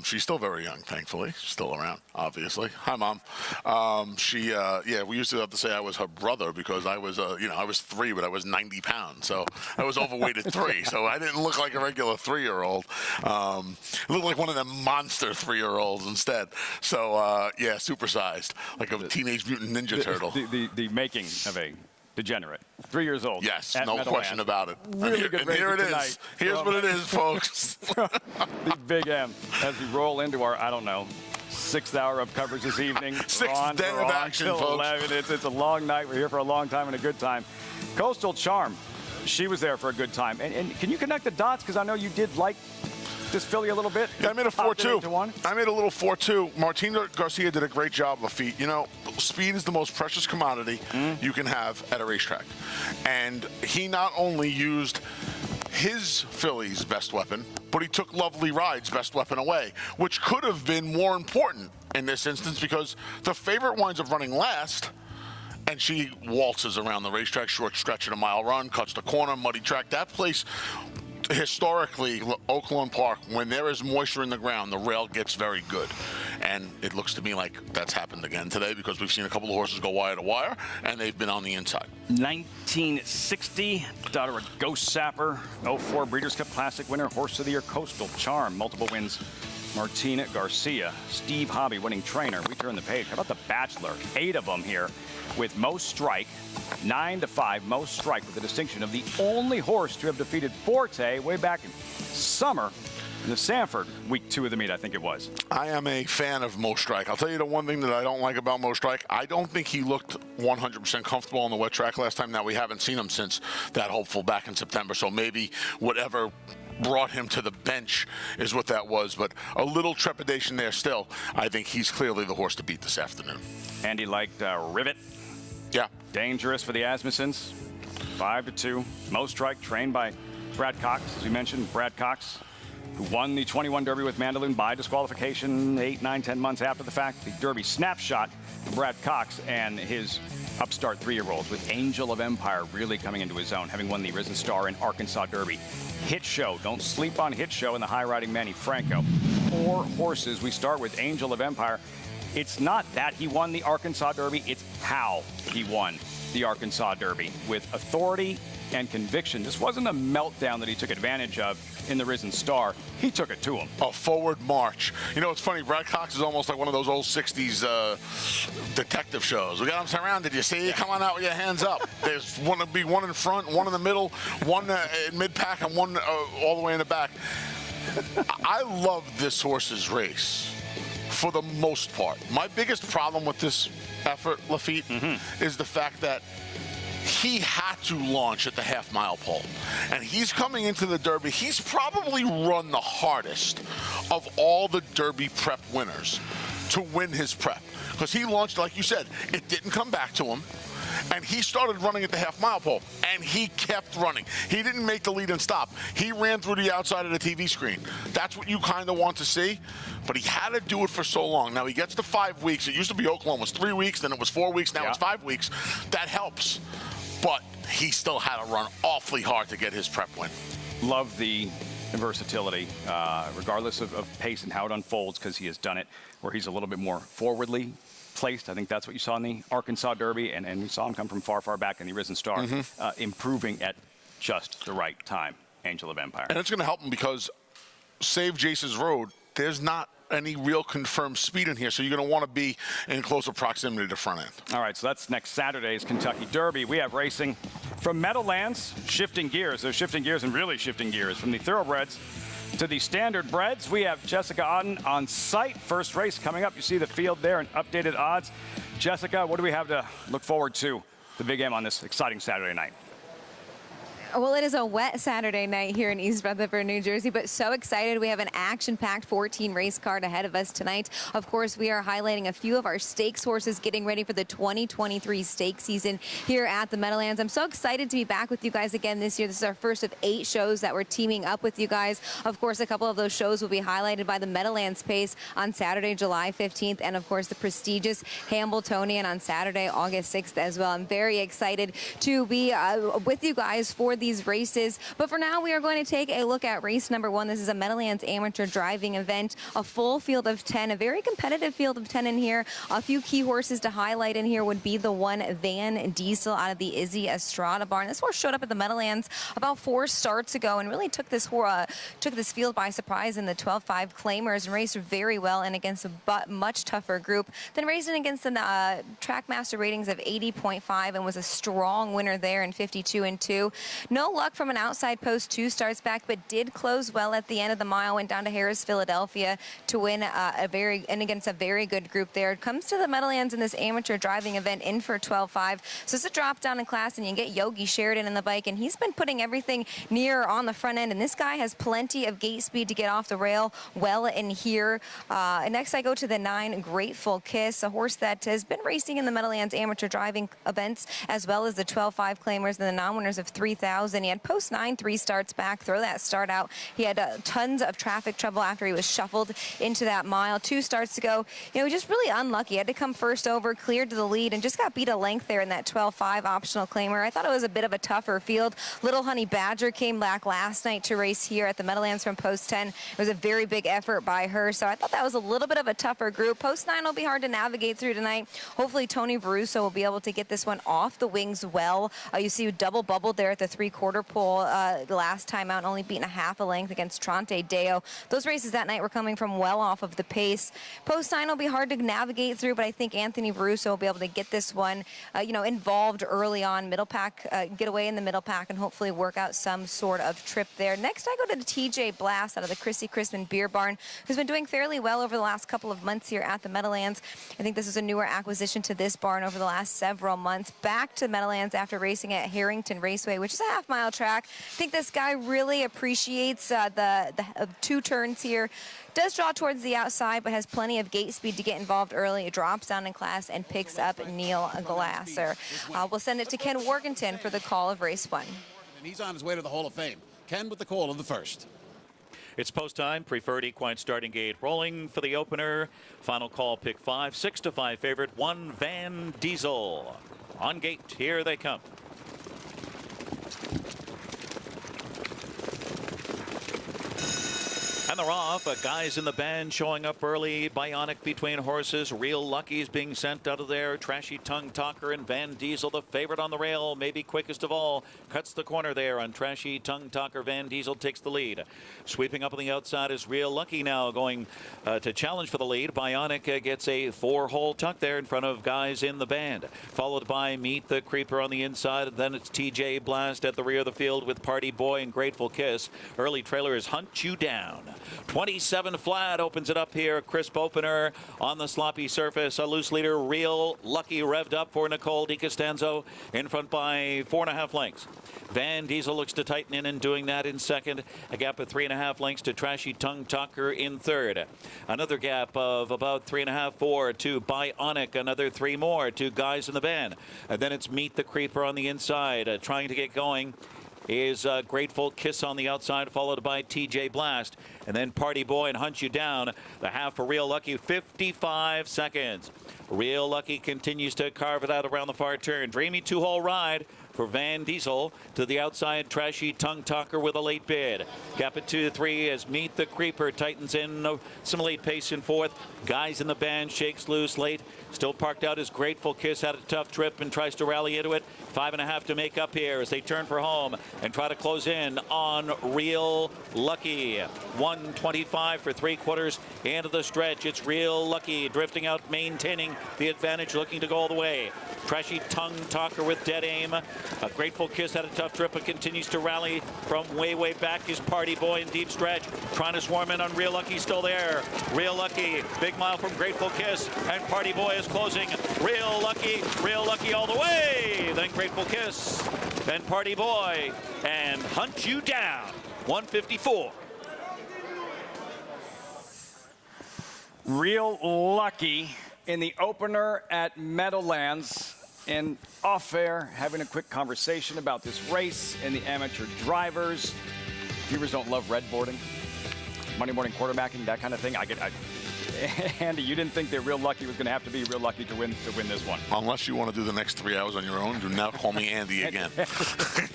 she's still very young, thankfully. She's still around, obviously. Hi, Mom. We used to have to say I was her brother because I was, I was 3, but I was 90 pounds, so I was overweight at 3, so I didn't look like a regular 3-year-old. I looked like one of them monster 3-year-olds instead. So, supersized, like a Teenage Mutant Ninja Turtle. The making of a degenerate. 3 years old. Yes, no question about it. Really good here it tonight. is. Here's what it is, folks. The Big M as we roll into our, 6th hour of coverage this evening. Sixth day of action, till folks. 11. It's a long night. We're here for a long time and a good time. Coastal Charm, she was there for a good time. And can you connect the dots? Because I know you did like this filly a little bit. Yeah, I made a 4-2. I made a little 4-2. Martina Garcia did a great job, Lafitte. Speed is the most precious commodity you can have at a racetrack. And he not only used his filly's best weapon, but he took Lovely Ride's best weapon away, which could have been more important in this instance because the favorite winds up running last. And she waltzes around the racetrack, short stretch and a mile run, cuts the corner, muddy track. That place, historically, Oaklawn Park, when there is moisture in the ground, the rail gets very good. And it looks to me like that's happened again today because we've seen a couple of horses go wire to wire, and they've been on the inside. 1960, daughter of Ghost Sapper, 04 Breeders' Cup Classic winner, Horse of the Year, Coastal Charm, multiple wins. Martina Garcia, Steve Hobby, winning trainer. We turn the page. How about the Bachelor? 8 of them here with Mo Strike, 9-5. Mo Strike with the distinction of the only horse to have defeated Forte way back in summer in the Sanford, week 2 of the meet, I think it was. I am a fan of Mo Strike. I'll tell you the one thing that I don't like about Mo Strike. I don't think he looked 100% comfortable on the wet track last time. Now, we haven't seen him since that hopeful back in September, so maybe whatever brought him to the bench is what that was, but a little trepidation there still. I think he's clearly the horse to beat this afternoon. Andy liked Rivet. Yeah. Dangerous for the Asmussens. 5-2. Mo Strike, trained by Brad Cox, as we mentioned. Brad Cox, who won the 21 Derby with Mandaloun by disqualification 8, 9, 10 months after the fact. The Derby snapshot, Brad Cox and his upstart 3-year-olds with Angel of Empire really coming into his own, having won the Risen Star and Arkansas Derby. Hit Show, don't sleep on Hit Show and the high-riding Manny Franco. 4 horses. We start with Angel of Empire. It's not that he won the Arkansas Derby, it's how he won the Arkansas Derby with authority and conviction. This wasn't a meltdown that he took advantage of in the Risen Star. He took it to him. A forward march. It's funny. Brad Cox is almost like one of those old 60s detective shows. We got him surrounded. You see? Come on out with your hands up. There's one in front, one in the middle, one in mid-pack, and one all the way in the back. I love this horse's race for the most part. My biggest problem with this effort, Lafitte, is the fact that he had to launch at the half-mile pole. And he's coming into the Derby. He's probably run the hardest of all the Derby prep winners to win his prep. Because he launched, like you said, it didn't come back to him. And he started running at the half-mile pole, and he kept running. He didn't make the lead and stop. He ran through the outside of the TV screen. That's what you kind of want to see, but he had to do it for so long. Now, he gets to 5 weeks. It used to be Oaklawn was 3 weeks, then it was 4 weeks, now it's 5 weeks. That helps, but he still had to run awfully hard to get his prep win. Love the versatility, regardless of pace and how it unfolds, because he has done it where he's a little bit more forwardly placed. I think that's what you saw in the Arkansas Derby, and we saw him come from far, far back in the Risen Star, improving at just the right time. Angel of Empire. And it's going to help him because save Jace's Road, there's not any real confirmed speed in here, so you're going to want to be in closer proximity to front end. All right, so that's next Saturday's Kentucky Derby. We have racing from Meadowlands, shifting gears. They're shifting gears and really shifting gears. From the thoroughbreds to the standard breds, we have Jessica Otten on site. First race coming up. You see the field there and updated odds. Jessica, what do we have to look forward to the Big M on this exciting Saturday night? Well, it is a wet Saturday night here in East Rutherford, New Jersey, but so excited. We have an action-packed 14 race card ahead of us tonight. Of course, we are highlighting a few of our stakes horses getting ready for the 2023 stake season here at the Meadowlands. I'm so excited to be back with you guys again this year. This is our first of 8 shows that we're teaming up with you guys. Of course, a couple of those shows will be highlighted by the Meadowlands Pace on Saturday, July 15th, and of course, the prestigious Hambletonian on Saturday, August 6th as well. I'm very excited to be with you guys for these races. But for now, we are going to take a look at race number 1. This is a Meadowlands amateur driving event, a full field of 10, a very competitive field of 10 in here. A few key horses to highlight in here would be the one Van Diesel out of the Izzy Estrada barn. This horse showed up at the Meadowlands about 4 starts ago and really took this field by surprise in the 12-5 Claimers and raced very well and against a much tougher group. Then racing against the Trackmaster ratings of 80.5 and was a strong winner there in 52-2. No luck from an outside post 2 starts back, but did close well at the end of the mile. Went down to Harris, Philadelphia to win against a very good group there. Comes to the Meadowlands in this amateur driving event in for 12-5. So it's a drop down in class, and you get Yogi Sheridan in the bike, and he's been putting everything near on the front end. And this guy has plenty of gate speed to get off the rail well in here. Next, I go to the 9 Grateful Kiss, a horse that has been racing in the Meadowlands amateur driving events as well as the 12-5 Claimers and the non-winners of 3,000. He had post 9 3 starts back. Throw that start out. He had tons of traffic trouble after he was shuffled into that mile. 2 starts to go. You know, just really unlucky. Had to come first over, cleared to the lead, and just got beat a length there in that 12-5 optional Claimer. I thought it was a bit of a tougher field. Little Honey Badger came back last night to race here at the Meadowlands from post 10. It was a very big effort by her, so I thought that was a little bit of a tougher group. Post 9 will be hard to navigate through tonight. Hopefully Tony Veruso will be able to get this one off the wings well. You see double bubbled there at the 3/4 pole the last time out, only beating a half a length against Trante Deo. Those races that night were coming from well off of the pace. Post 9 will be hard to navigate through, but I think Anthony Veruso will be able to get this one involved early on, middle pack, get away in the middle pack, and hopefully work out some sort of trip there. Next, I go to the TJ Blast out of the Chrissy Crispin Beer Barn, who's been doing fairly well over the last couple of months here at the Meadowlands. I think this is a newer acquisition to this barn over the last several months. Back to Meadowlands after racing at Harrington Raceway, which is a half-mile track. I think this guy really appreciates the 2 turns here. Does draw towards the outside, but has plenty of gate speed to get involved early. It drops down in class and picks up Neil Glasser. We'll send it to Ken Workington for the call of race 1. And he's on his way to the Hall of Fame. Ken with the call of the first. It's post time. Preferred equine starting gate rolling for the opener. Final call, pick 5. 6-5 favorite, 1 Van Diesel. On gate, here they come. And they're off. Guys in the band showing up early. Bionic between horses. Real Lucky's being sent out of there. Trashy Tongue Talker and Van Diesel, the favorite on the rail. Maybe quickest of all. Cuts the corner there on Trashy Tongue Talker. Van Diesel takes the lead. Sweeping up on the outside is Real Lucky now going to challenge for the lead. Bionic gets a 4-hole tuck there in front of guys in the band. Followed by Meet the Creeper on the inside. And then it's TJ Blast at the rear of the field with Party Boy and Grateful Kiss. Early trailer is Hunt You Down. 27 flat opens it up here. Crisp opener on the sloppy surface. A loose leader, Real Lucky revved up for Nicole DiCostanzo in front by 4.5 lengths. Van Diesel looks to tighten in and doing that in second. A gap of 3.5 lengths to Trashy Tongue Talker in third. Another gap of about 3.5, 4 to Bionic. Another 3 more to guys in the band. And then it's Meet the Creeper on the inside, trying to get going. Is Grateful Kiss on the outside, followed by TJ Blast. And then Party Boy and Hunt You Down. The half for Real Lucky, 55 seconds. Real Lucky continues to carve it out around the far turn. Dreamy 2-hole ride for Van Diesel to the outside. Trashy Tongue Talker with a late bid. Gap at 2-3 as Meet the Creeper tightens in. Some late pace in fourth. Guys in the band shakes loose late. Still parked out as Grateful Kiss had a tough trip and tries to rally into it. 5.5 to make up here as they turn for home and try to close in on Real Lucky. 125 for 3/4 into the stretch. It's Real Lucky drifting out, maintaining the advantage, looking to go all the way. Trashy Tongue Talker with dead aim. A Grateful Kiss had a tough trip but continues to rally from way back. Is Party Boy in deep stretch, trying to swarm in on Real Lucky, still there. Real Lucky, big big mile from Grateful Kiss, and Party Boy is closing. Real Lucky all the way. Then Grateful Kiss, then Party Boy, and Hunt You Down. 154. Real Lucky in the opener at Meadowlands. And off air, having a quick conversation about this race and the amateur drivers. Viewers don't love red boarding, Monday morning quarterbacking, that kind of thing. Andy, you didn't think that Real Lucky was going to have to be Real Lucky to win this one. Unless you want to do the next 3 hours on your own, do not call me Andy again.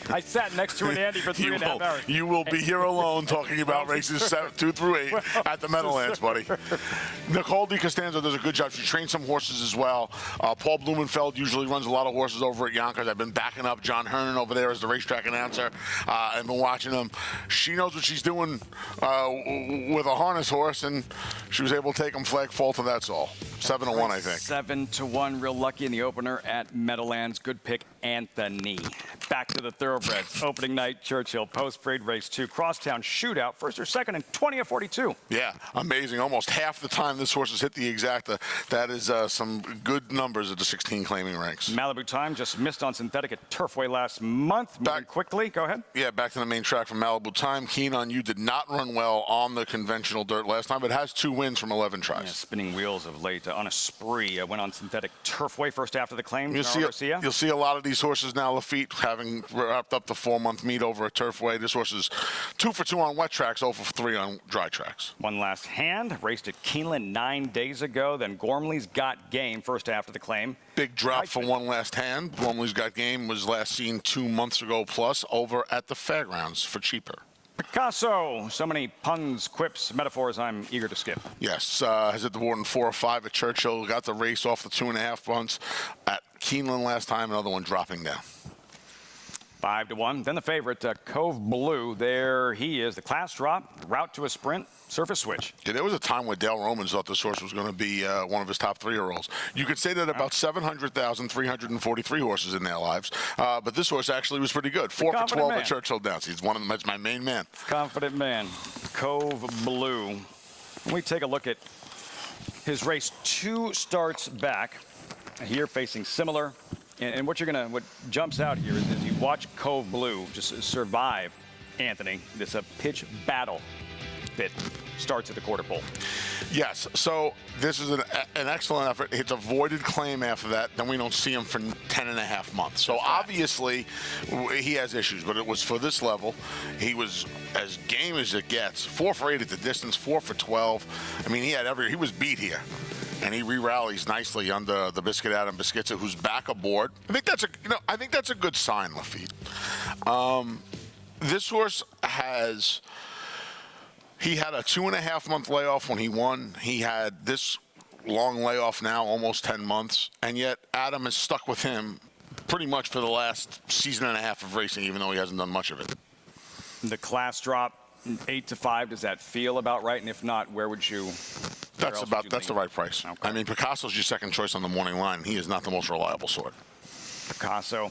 I sat next to an Andy for 3.5 hours. You will be here alone talking about races 2 through 8 at the Meadowlands, buddy. Nicole DiCostanzo does a good job. She trains some horses as well. Paul Blumenfeld usually runs a lot of horses over at Yonkers. I've been backing up John Hernan over there as the racetrack announcer. I've been watching him. She knows what she's doing with a harness horse, and she was able to take him flag fault, and that's all. 7-1, I think. 7-1, Real Lucky in the opener at Meadowlands. Good pick, Anthony. Back to the thoroughbreds. Opening night, Churchill. Post-parade race 2. Crosstown shootout. First or second and 20 of 42. Yeah, amazing. Almost half the time this horse has hit the exacta. That is some good numbers at the 16 claiming ranks. Malibu Time just missed on synthetic at Turfway last month. Moving quickly. Go ahead. Yeah, back to the main track from Malibu Time. Keen on You did not run well on the conventional dirt last time, but has 2 wins from 11 tries. Yeah, spinning wheels of late on a spree. Went on synthetic Turfway first after the claim. You'll see a lot of these horses now, Lafitte, having wrapped up the 4-month meet over at Turfway. This horse is 2 for 2 on wet tracks, 0 for 3 on dry tracks. One last hand. Raced at Keeneland 9 days ago. Then Gormley's Got Game first after the claim. Big drop for One Last Hand. Gormley's Got Game was last seen 2 months ago plus over at the fairgrounds for cheaper. Picasso. So many puns, quips, metaphors I'm eager to skip. Yes, has hit the board in 4 or 5 at Churchill. Got the race off the 2.5 punts at Keeneland last time. Another one dropping down. 5-1. Then the favorite, Cove Blue. There he is. The class drop, route to a sprint, surface switch. Yeah, there was a time when Dale Romans thought this horse was going to be one of his top 3-year-olds. You could say that about 700,343 horses in their lives, but this horse actually was pretty good. 4 for 12 at Churchill Downs. He's one of them. That's my main man. Confident man, Cove Blue. When we take a look at his race 2 starts back, here facing similar. And what jumps out here is you watch Cove Blue just survive, Anthony, this pitch battle that starts at the quarter pole. Yes, so this is an excellent effort. It's avoided claim after that. Then we don't see him for 10.5 months. So obviously he has issues, but it was for this level. He was as game as it gets. 4 for 8 at the distance, 4 for 12. I mean, he was beat here. And he re-rallies nicely under the Biscuit Adam Biscuitza, who's back aboard. I think that's a good sign, Lafitte. This horse he had a 2.5-month layoff when he won. He had this long layoff now, almost 10 months, and yet Adam is stuck with him pretty much for the last season and a half of racing, even though he hasn't done much of it. The class drop 8-5. Does that feel about right? And if not, where would you? That's the right price. Okay. I mean, Picasso's your second choice on the morning line. He is not the most reliable sort. Picasso,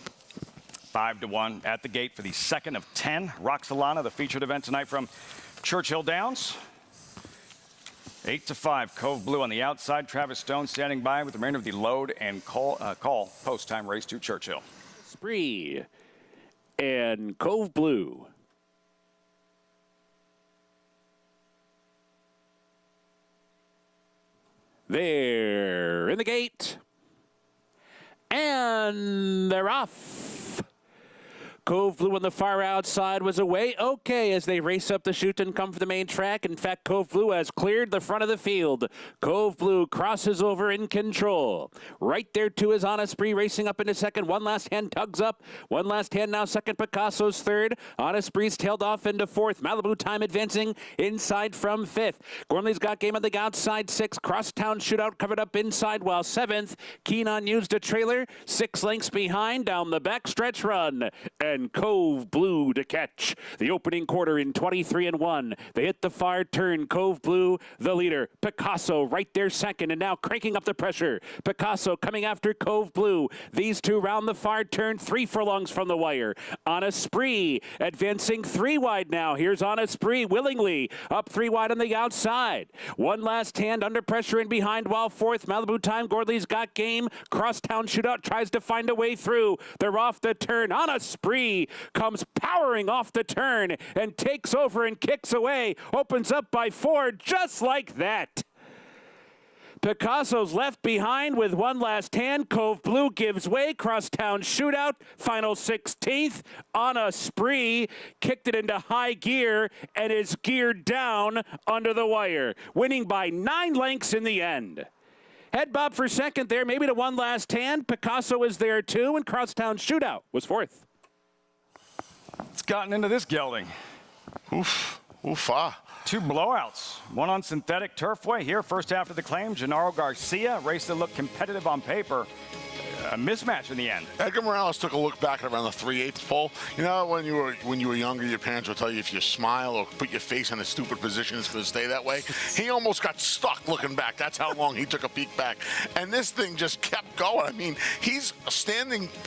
5-1 at the gate for the second of 10. Roxalana, the featured event tonight from Churchill Downs. 8-5. Cove Blue on the outside. Travis Stone standing by with the remainder of the load and call post-time race to Churchill. Spree and Cove Blue. They're in the gate. And they're off. Cove Blue on the far outside was away. Okay, as they race up the chute and come for the main track. In fact, Cove Blue has cleared the front of the field. Cove Blue crosses over in control. Right there, too, is Honest Spree racing up into second. One last hand tugs up. One last hand now second. Picasso's third. Honest Spree's tailed off into fourth. Malibu Time advancing inside from fifth. Gormley's Got Game on the outside, sixth. Crosstown Shootout covered up inside, while seventh. Keen on used a trailer. 6 lengths behind down the backstretch run. And Cove Cove Blue to catch the opening quarter in 23-1. They hit the far turn. Cove Blue, the leader. Picasso right there second, and now cranking up the pressure. Picasso coming after Cove Blue. These two round the far turn, 3 furlongs from the wire. On a spree, advancing 3 wide now. Here's On a Spree willingly up 3 wide on the outside. One last hand under pressure and behind while fourth. Malibu Time, Gordley's got game. Crosstown Shootout tries to find a way through. They're off the turn. On a Spree comes powering off the turn and takes over and kicks away. Opens up by 4 just like that. Picasso's left behind with one last hand. Cove Blue gives way. Crosstown Shootout, final 16th. On a Spree, kicked it into high gear and is geared down under the wire, winning by 9 lengths in the end. Head bob for second there, maybe to one last hand. Picasso is there too, and Crosstown Shootout was 4th. It's gotten into this gelding. Oof. Oof-ah. 2 blowouts, one on synthetic turfway here, first half of the claim. Gennaro Garcia, race that looked competitive on paper. A mismatch in the end. Edgar Morales took a look back at around the 3/8 pole. You know, when you were younger, your parents would tell you if you smile or put your face in a stupid position, it's going to stay that way. He almost got stuck looking back. That's how long he took a peek back. And this thing just kept going. I mean, he's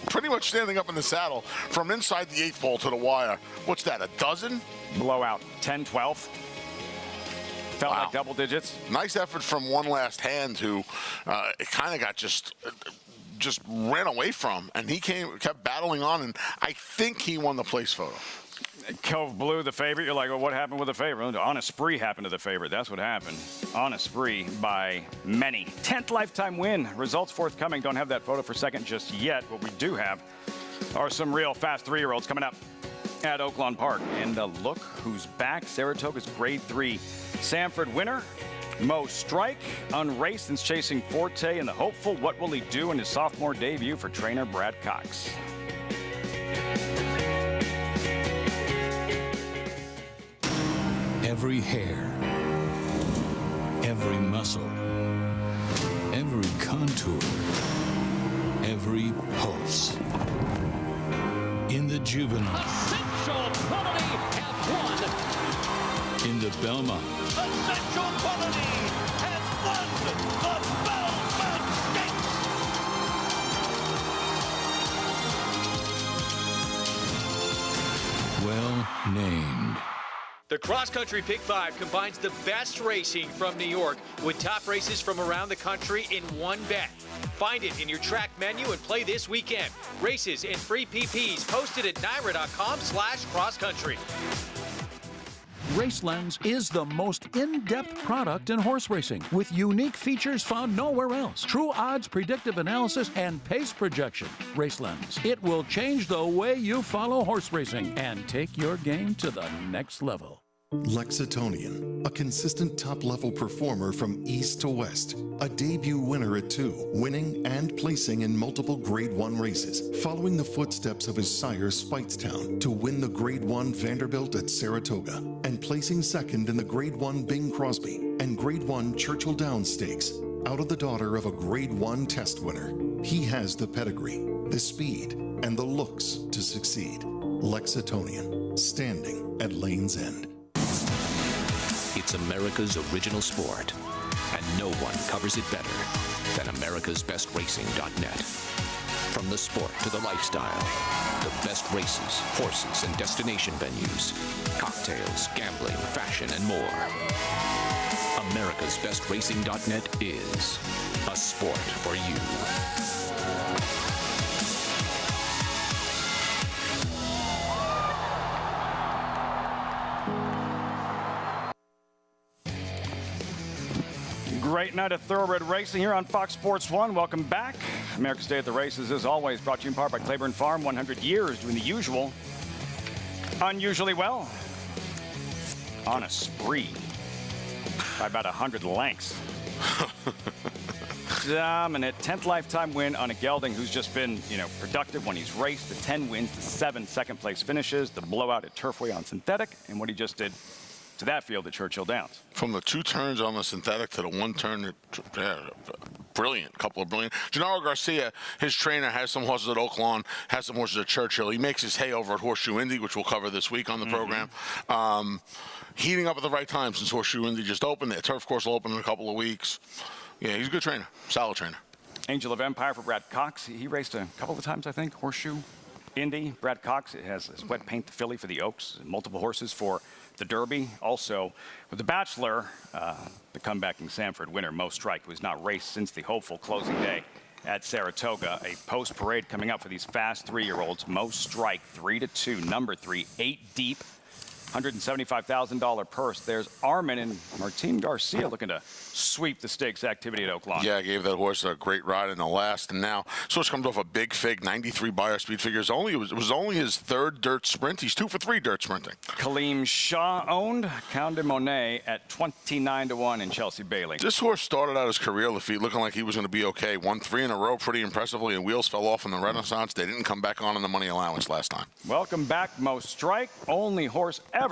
pretty much standing up in the saddle from inside the 8th pole to the wire. What's that, a dozen? Blowout, 10-12. Felt like double digits. Nice effort from one last hand who it kind of got just ran away from, and he kept battling on, and I think he won the place photo. Cove Blue, the favorite. You're like, well, what happened with the favorite? On a Spree happened to the favorite. That's what happened. On a Spree by many. 10th lifetime win. Results forthcoming. Don't have that photo for second just yet. What we do have are some real fast 3-year-olds coming up at Oaklawn Park. And look who's back. Saratoga's grade 3 Sanford winner. Mo Strike, unraced since chasing Forte, and the hopeful, what will he do in his sophomore debut for trainer Brad Cox? Every hair, every muscle, every contour, every pulse. In the juvenile. Essential quality have won. In the Belmont. Essential quality has won the Belmont Stakes. Well named. The Cross Country Pick 5 combines the best racing from New York with top races from around the country in one bet. Find it in your track menu and play this weekend. Races and free PPs posted at NYRA.com/crosscountry. RaceLens is the most in-depth product in horse racing with unique features found nowhere else. True odds, predictive analysis, and pace projection. RaceLens. It will change the way you follow horse racing and take your game to the next level. Lexitonian, a consistent top-level performer from east to west, a debut winner at 2, winning and placing in multiple Grade 1 races, following the footsteps of his sire Speightstown to win the Grade 1 Vanderbilt at Saratoga, and placing second in the Grade 1 Bing Crosby and Grade 1 Churchill Downs Stakes, out of the daughter of a Grade 1 test winner. He has the pedigree, the speed, and the looks to succeed. Lexitonian, standing at Lane's End. It's America's original sport, and no one covers it better than americasbestracing.net. From the sport to the lifestyle, the best races, horses, and destination venues, cocktails, gambling, fashion, and more. americasbestracing.net is a sport for you. Great night of thoroughbred racing here on Fox Sports 1. Welcome back. America's Day at the Races, as always, brought to you in part by Claiborne Farm. 100 years doing the usual, unusually well. On a spree by about 100 lengths. Dominant 10th lifetime win on a gelding who's just been, productive when he's raced. The 10 wins, the 7 second-place finishes, the blowout at Turfway on synthetic, and what he just did to that field at Churchill Downs. From the 2 turns on the synthetic to the 1 turn, brilliant. A couple of brilliant. Gennaro Garcia, his trainer, has some horses at Oaklawn, has some horses at Churchill. He makes his hay over at Horseshoe Indy, which we'll cover this week on the program. Heating up at the right time since Horseshoe Indy just opened. The turf course will open in a couple of weeks. Yeah, he's a good trainer, solid trainer. Angel of Empire for Brad Cox. He raced a couple of times, I think, Horseshoe Indy. Brad Cox has his wet paint the filly for the Oaks, multiple horses for the Derby. Also, with the Bachelor, the comebacking Sanford winner, Mo Strike, who has not raced since the hopeful closing day at Saratoga. A post-parade coming up for these fast 3-year-olds. Mo Strike, 3-2, number 3, 8 deep. $175,000 purse. There's Armin and Martin Garcia looking to sweep the stakes activity at Oaklawn. Yeah, I gave that horse a great ride in the last, and now this horse comes off a big fig, 93 Beyer speed figures. It was only his 3rd dirt sprint. He's 2 for 3 dirt sprinting. Kaleem Shah owned, Count de Monet at 29-1 in Chelsea Bailey. This horse started out his career, Lafitte, looking like he was going to be okay. Won 3 in a row pretty impressively, and wheels fell off in the Renaissance. They didn't come back on the money allowance last time. Welcome back, Mo Strike. Only horse ever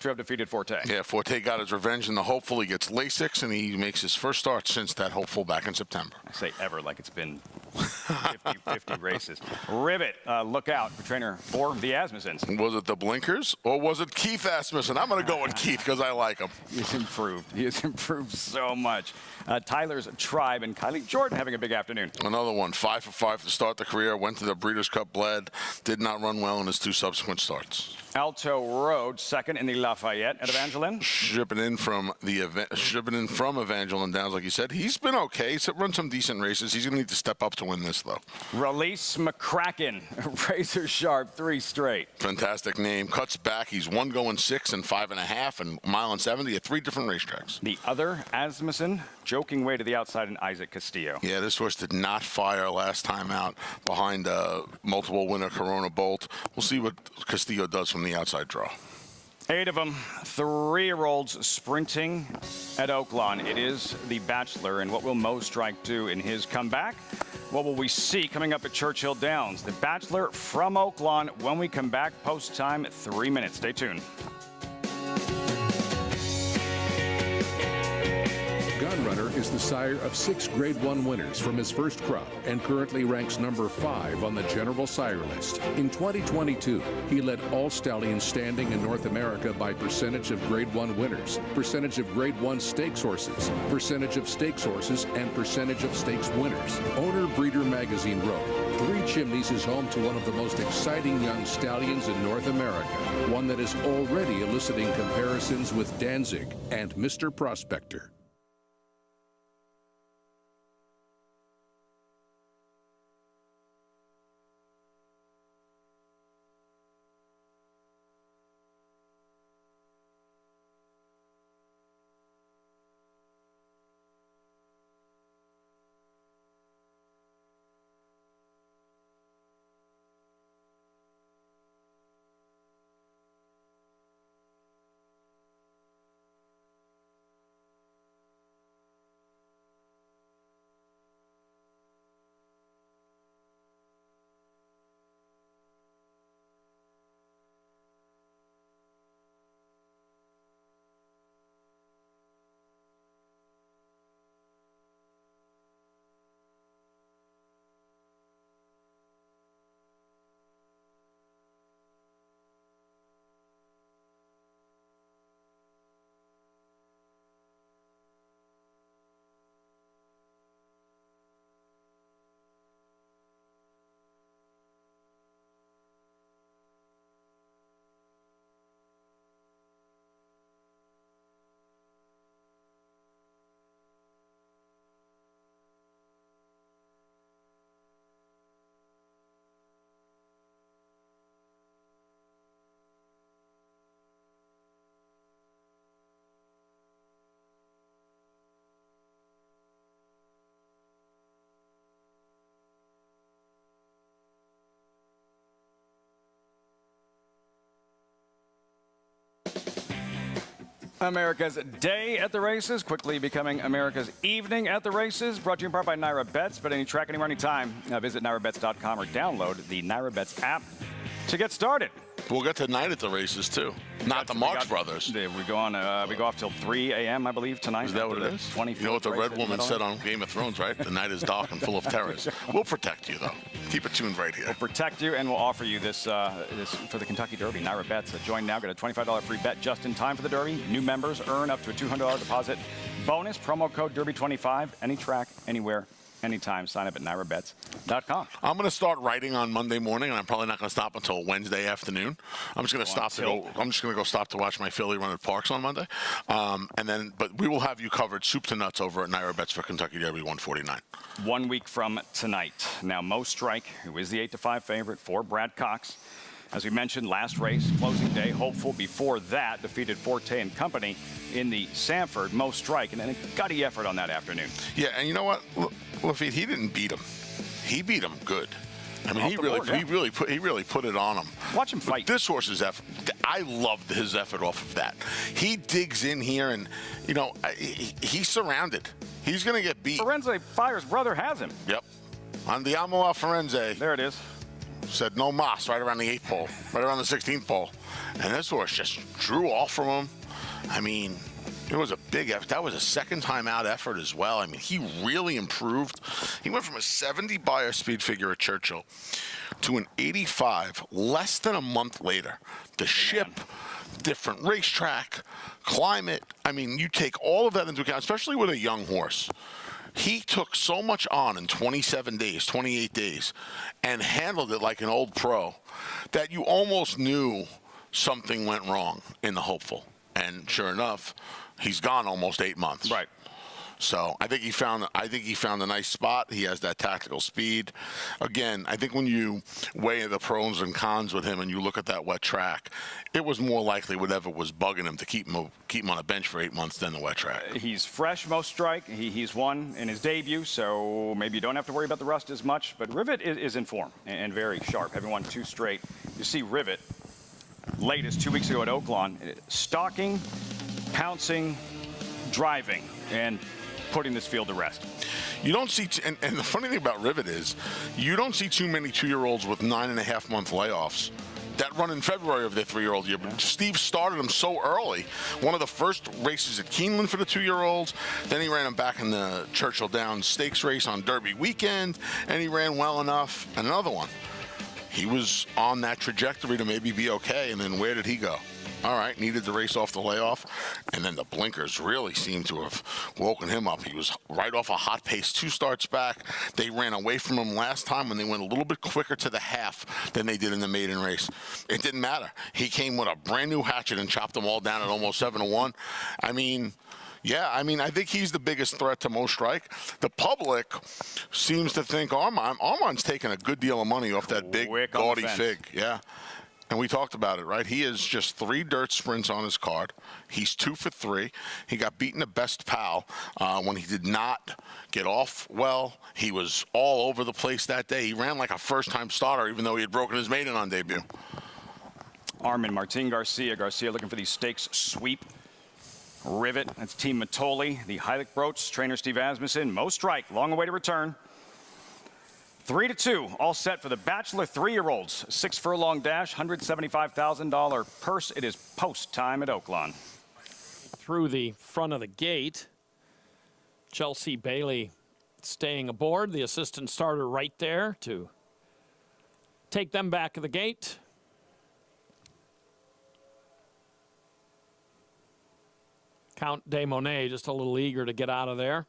to have defeated Forte. Yeah, Forte got his revenge in the hopeful. He gets Lasix, and he makes his first start since that hopeful back in September. I say ever like it's been 50 races. Rivet, look out for trainer for the Asmussens. Was it the blinkers, or was it Keith Asmussen? I'm going to go with Keith because I like him. He's improved. He has improved so much. Tyler's Tribe and Kylie Jordan having a big afternoon. Another one, 5 for 5 to start the career. Went to the Breeders' Cup, bled. Did not run well in his 2 subsequent starts. Alto Road, 2nd in the Lafayette at Evangeline. Shipping in from Evangeline Downs, like you said. He's been okay. He's run some decent races. He's going to need to step up to win this, though. Release McCracken, razor sharp, 3 straight. Fantastic name. Cuts back. He's 1 going 6 and 5.5 and 1.70 at 3 different racetracks. The other Asmussen, joking way to the outside in Isaac Castillo. Yeah, this horse did not fire last time out behind multiple winner Corona Bolt. We'll see what Castillo does from the outside draw. 8 of them, 3-year-olds sprinting at Oaklawn. It is the Bachelor, and what will Mo Strike do in his comeback? What will we see coming up at Churchill Downs? The Bachelor from Oaklawn when we come back. Post time, 3 minutes. Stay tuned. Gunrunner is the sire of 6 Grade 1 winners from his first crop and currently ranks number 5 on the general sire list. In 2022, he led all stallions standing in North America by percentage of Grade 1 winners, percentage of Grade 1 stakes horses, percentage of stakes horses, and percentage of stakes winners. Owner Breeder Magazine wrote, 3 Chimneys is home to one of the most exciting young stallions in North America, one that is already eliciting comparisons with Danzig and Mr. Prospector. America's day at the races, quickly becoming America's evening at the races. Brought to you in part by Naira Bets. Bet any track, anywhere, anytime. Visit NairaBets.com or download the Naira Bets app to get started. We'll get tonight at the races, too. Not the Marx Brothers. We go off till 3 a.m., I believe, tonight. Is that what it is? You know what the Red Woman said on Game of Thrones, right? The night is dark and full of terrors. We'll protect you, though. Keep it tuned right here. We'll protect you, and we'll offer you this for the Kentucky Derby. Naira Bets. Join now. Get a $25 free bet just in time for the Derby. New members earn up to a $200 deposit bonus. Promo code Derby25. Any track, anywhere, anytime. Sign up at nairabets.com. I'm going to start writing on Monday morning, and I'm probably not going to stop until Wednesday afternoon. I'm just going to stop to watch my Philly run at Parks on Monday, but we will have you covered soup to nuts over at Naira Bets for Kentucky Derby 149. 1 week from tonight. Now, Mo Strike, who is the 8-5 favorite for Brad Cox. As we mentioned, last race, closing day, hopeful. Before that, defeated Forte and Company in the Sanford. Mo Strike, and then a gutty effort on that afternoon. Yeah, and you know what? Lafitte, he didn't beat him. He beat him good. I mean, he really put it on him. Watch him fight. This horse's effort, I loved his effort off of that. He digs in here, and he's surrounded. He's going to get beat. Firenze Fire's brother has him. Yep. Andiamo a Firenze. There it is. Said no mas right around the 8th pole, right around the 16th pole. And this horse just drew off from him. I mean, it was a big effort. That was a second time out effort as well. I mean, he really improved. He went from a 70 buyer speed figure at Churchill to an 85 less than a month later. The ship, different racetrack, climate. I mean, you take all of that into account, especially with a young horse. He took so much on in 27 days, 28 days, and handled it like an old pro that you almost knew something went wrong in the hopeful. And sure enough, he's gone almost 8 months. Right. So I think he found a nice spot. He has that tactical speed. Again, I think when you weigh the pros and cons with him and you look at that wet track, it was more likely whatever was bugging him to keep him on a bench for 8 months than the wet track. He's fresh, Mo Strike. He's won in his debut, so maybe you don't have to worry about the rust as much. But Rivet is in form and very sharp, having won 2 straight. You see Rivet, latest 2 weeks ago at Oaklawn, stalking, pouncing, driving, and putting this field to rest. You don't see, and the funny thing about Rivet is, you don't see too many 2-year-olds with 9.5-month layoffs that run in February of their 3-year-old year. But Steve started them so early. One of the first races at Keeneland for the 2-year-olds. Then he ran them back in the Churchill Downs stakes race on Derby weekend, and he ran well enough. And another one. He was on that trajectory to maybe be okay, and then where did he go? All right, needed to race off the layoff, and then the blinkers really seemed to have woken him up. He was right off a hot pace 2 starts back. They ran away from him last time when they went a little bit quicker to the half than they did in the maiden race. It didn't matter. He came with a brand new hatchet and chopped them all down at almost 7-1. I mean, yeah, I think he's the biggest threat to Mo Strike. The public seems to think Armand's taking a good deal of money off that big, gaudy fig. Yeah. And we talked about it, right? He has just 3 dirt sprints on his card. He's 2 for 3. He got beaten at Best Pal when he did not get off well. He was all over the place that day. He ran like a first-time starter, even though he had broken his maiden on debut. Armin, Martin Garcia. Garcia looking for the stakes sweep. Rivet, that's Team Matoli. The Heilig Broach, trainer Steve Asmussen. Mo Strike, long way to return. 3-2, all set for the Bachelor 3-year-olds. 6 furlong dash, $175,000 purse. It is post time at Oaklawn. Through the front of the gate, Chelsea Bailey staying aboard. The assistant starter right there to take them back of the gate. Count de Monet just a little eager to get out of there.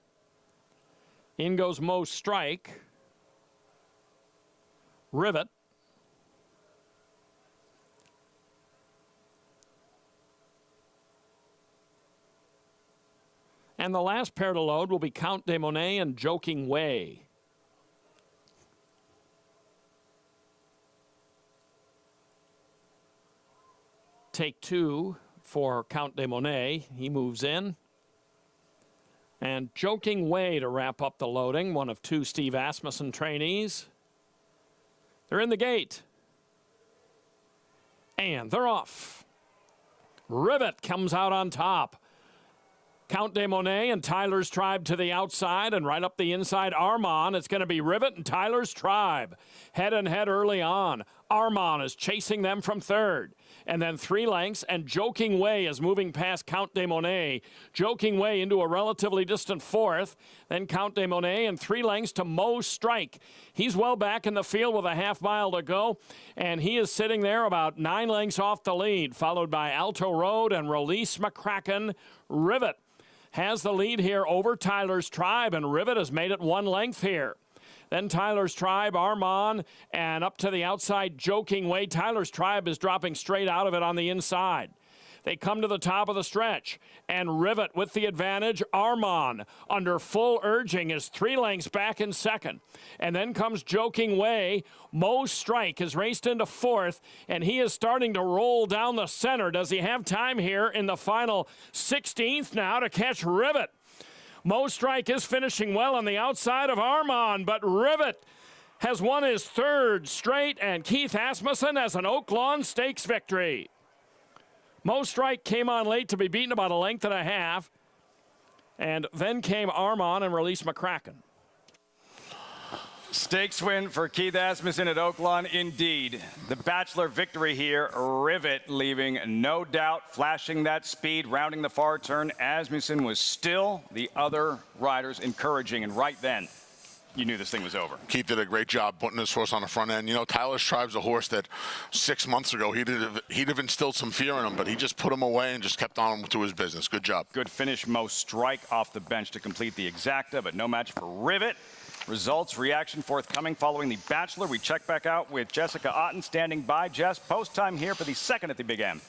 In goes Mo Strike. Rivet. And the last pair to load will be Count de Monet and Joking Way. Take 2 for Count de Monet. He moves in. And Joking Way to wrap up the loading, one of 2 Steve Asmussen trainees. They're in the gate. And they're off. Rivet comes out on top. Count de Monet and Tyler's Tribe to the outside, and right up the inside, Armand. It's going to be Rivet and Tyler's Tribe. Head and head early on. Armand is chasing them from third. And then 3 lengths, and Joking Way is moving past Count de Monet. Joking Way into a relatively distant fourth. Then Count de Monet and 3 lengths to Mo Strike. He's well back in the field with a half mile to go, and he is sitting there about 9 lengths off the lead, followed by Alto Road and Release McCracken. Rivet has the lead here over Tyler's Tribe, and Rivet has made it 1 length here. Then Tyler's Tribe, Armand, and up to the outside, Joking Way. Tyler's Tribe is dropping straight out of it on the inside. They come to the top of the stretch, and Rivet with the advantage. Armand, under full urging, is 3 lengths back in second. And then comes Joking Way. Mo Strike has raced into fourth, and he is starting to roll down the center. Does he have time here in the final 16th now to catch Rivet? Mo Strike is finishing well on the outside of Armand, but Rivet has won his 3rd straight, and Keith Asmussen has an Oaklawn Stakes victory. Mo Strike came on late to be beaten about 1.5 lengths, and then came Armand and Release McCracken. Stakes win for Keith Asmussen at Oaklawn, indeed. The Bachelor victory here, Rivet leaving no doubt, flashing that speed, rounding the far turn. Asmussen was still the other riders encouraging, and right then, you knew this thing was over. Keith did a great job putting this horse on the front end. You know, Tyler's Tribe's a horse that 6 months ago he'd have instilled some fear in him, but he just put him away and just kept on to his business. Good job. Good finish, Mo Strike off the bench to complete the exacta, but no match for Rivet. Results, reaction forthcoming following the Bachelor. We check back out with Jessica Otten standing by. Jess, post time here for the second at the Big M.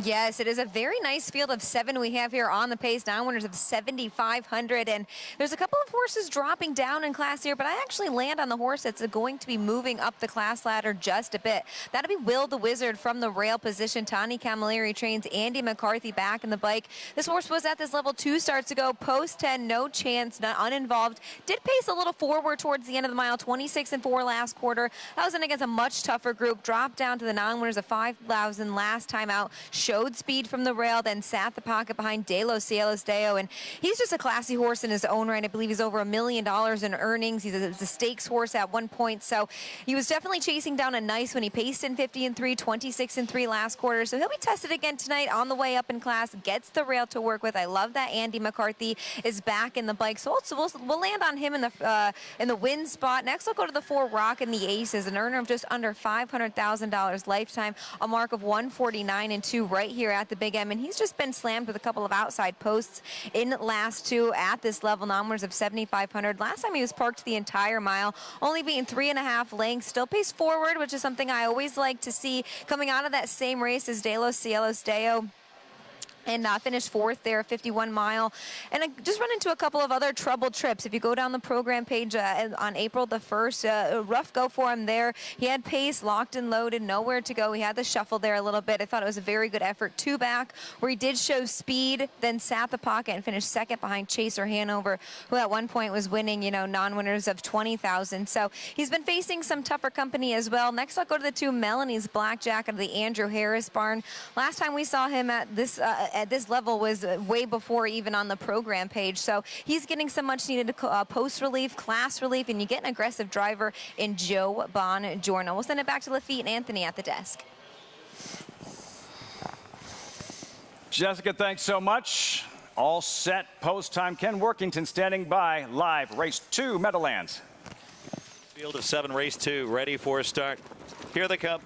Yes, it is a very nice field of 7 we have here on the pace. Down winners of 7,500, and there's a couple of horses dropping down in class here, but I actually land on the horse that's going to be moving up the class ladder just a bit. That'll be Will the Wizard from the rail position. Tani Camilleri trains Andy McCarthy back in the bike. This horse was at this level 2 starts ago. Post 10, no chance, not uninvolved. Did pace a little forward towards the end of the mile, 26-4 last quarter. That was in against a much tougher group. Dropped down to the non-winners of 5,000 last time out. Showed speed from the rail, then sat the pocket behind De Los Cielos Deo, and he's just a classy horse in his own right. I believe he's over $1 million in earnings. He's a stakes horse at one point, so he was definitely chasing down a nice when he paced in 50-3, 26-3 last quarter. So he'll be tested again tonight on the way up in class. Gets the rail to work with. I love that Andy McCarthy is back in the bike, so we'll land on him in the win spot. Next, we'll go to the 4 Rock and the Aces, an earner of just under $500,000 lifetime, a mark of 149-2 right here at the Big M, and he's just been slammed with a couple of outside posts in last 2 at this level, numbers of 7,500. Last time he was parked the entire mile, only being 3.5 lengths, still paced forward, which is something I always like to see coming out of that same race as De Los Cielos Deo. And finished 4th there, 51 mile. And I just run into a couple of other troubled trips. If you go down the program page on April the 1st, a rough go for him there. He had pace, locked and loaded, nowhere to go. He had the shuffle there a little bit. I thought it was a very good effort. 2 back, where he did show speed, then sat the pocket and finished 2nd behind Chaser Hanover, who at one point was winning, you know, non-winners of 20,000. So he's been facing some tougher company as well. Next, I'll go to the 2 Melanie's Blackjack out of the Andrew Harris barn. Last time we saw him at this level was way before even on the program page. So he's getting some much needed post relief, class relief, and you get an aggressive driver in Joe Bongiorno. We'll send it back to Lafitte and Anthony at the desk. Jessica, thanks so much. All set post time. Ken Workington standing by live. Race 2, Meadowlands. Field of 7, race 2, ready for a start. Here they come.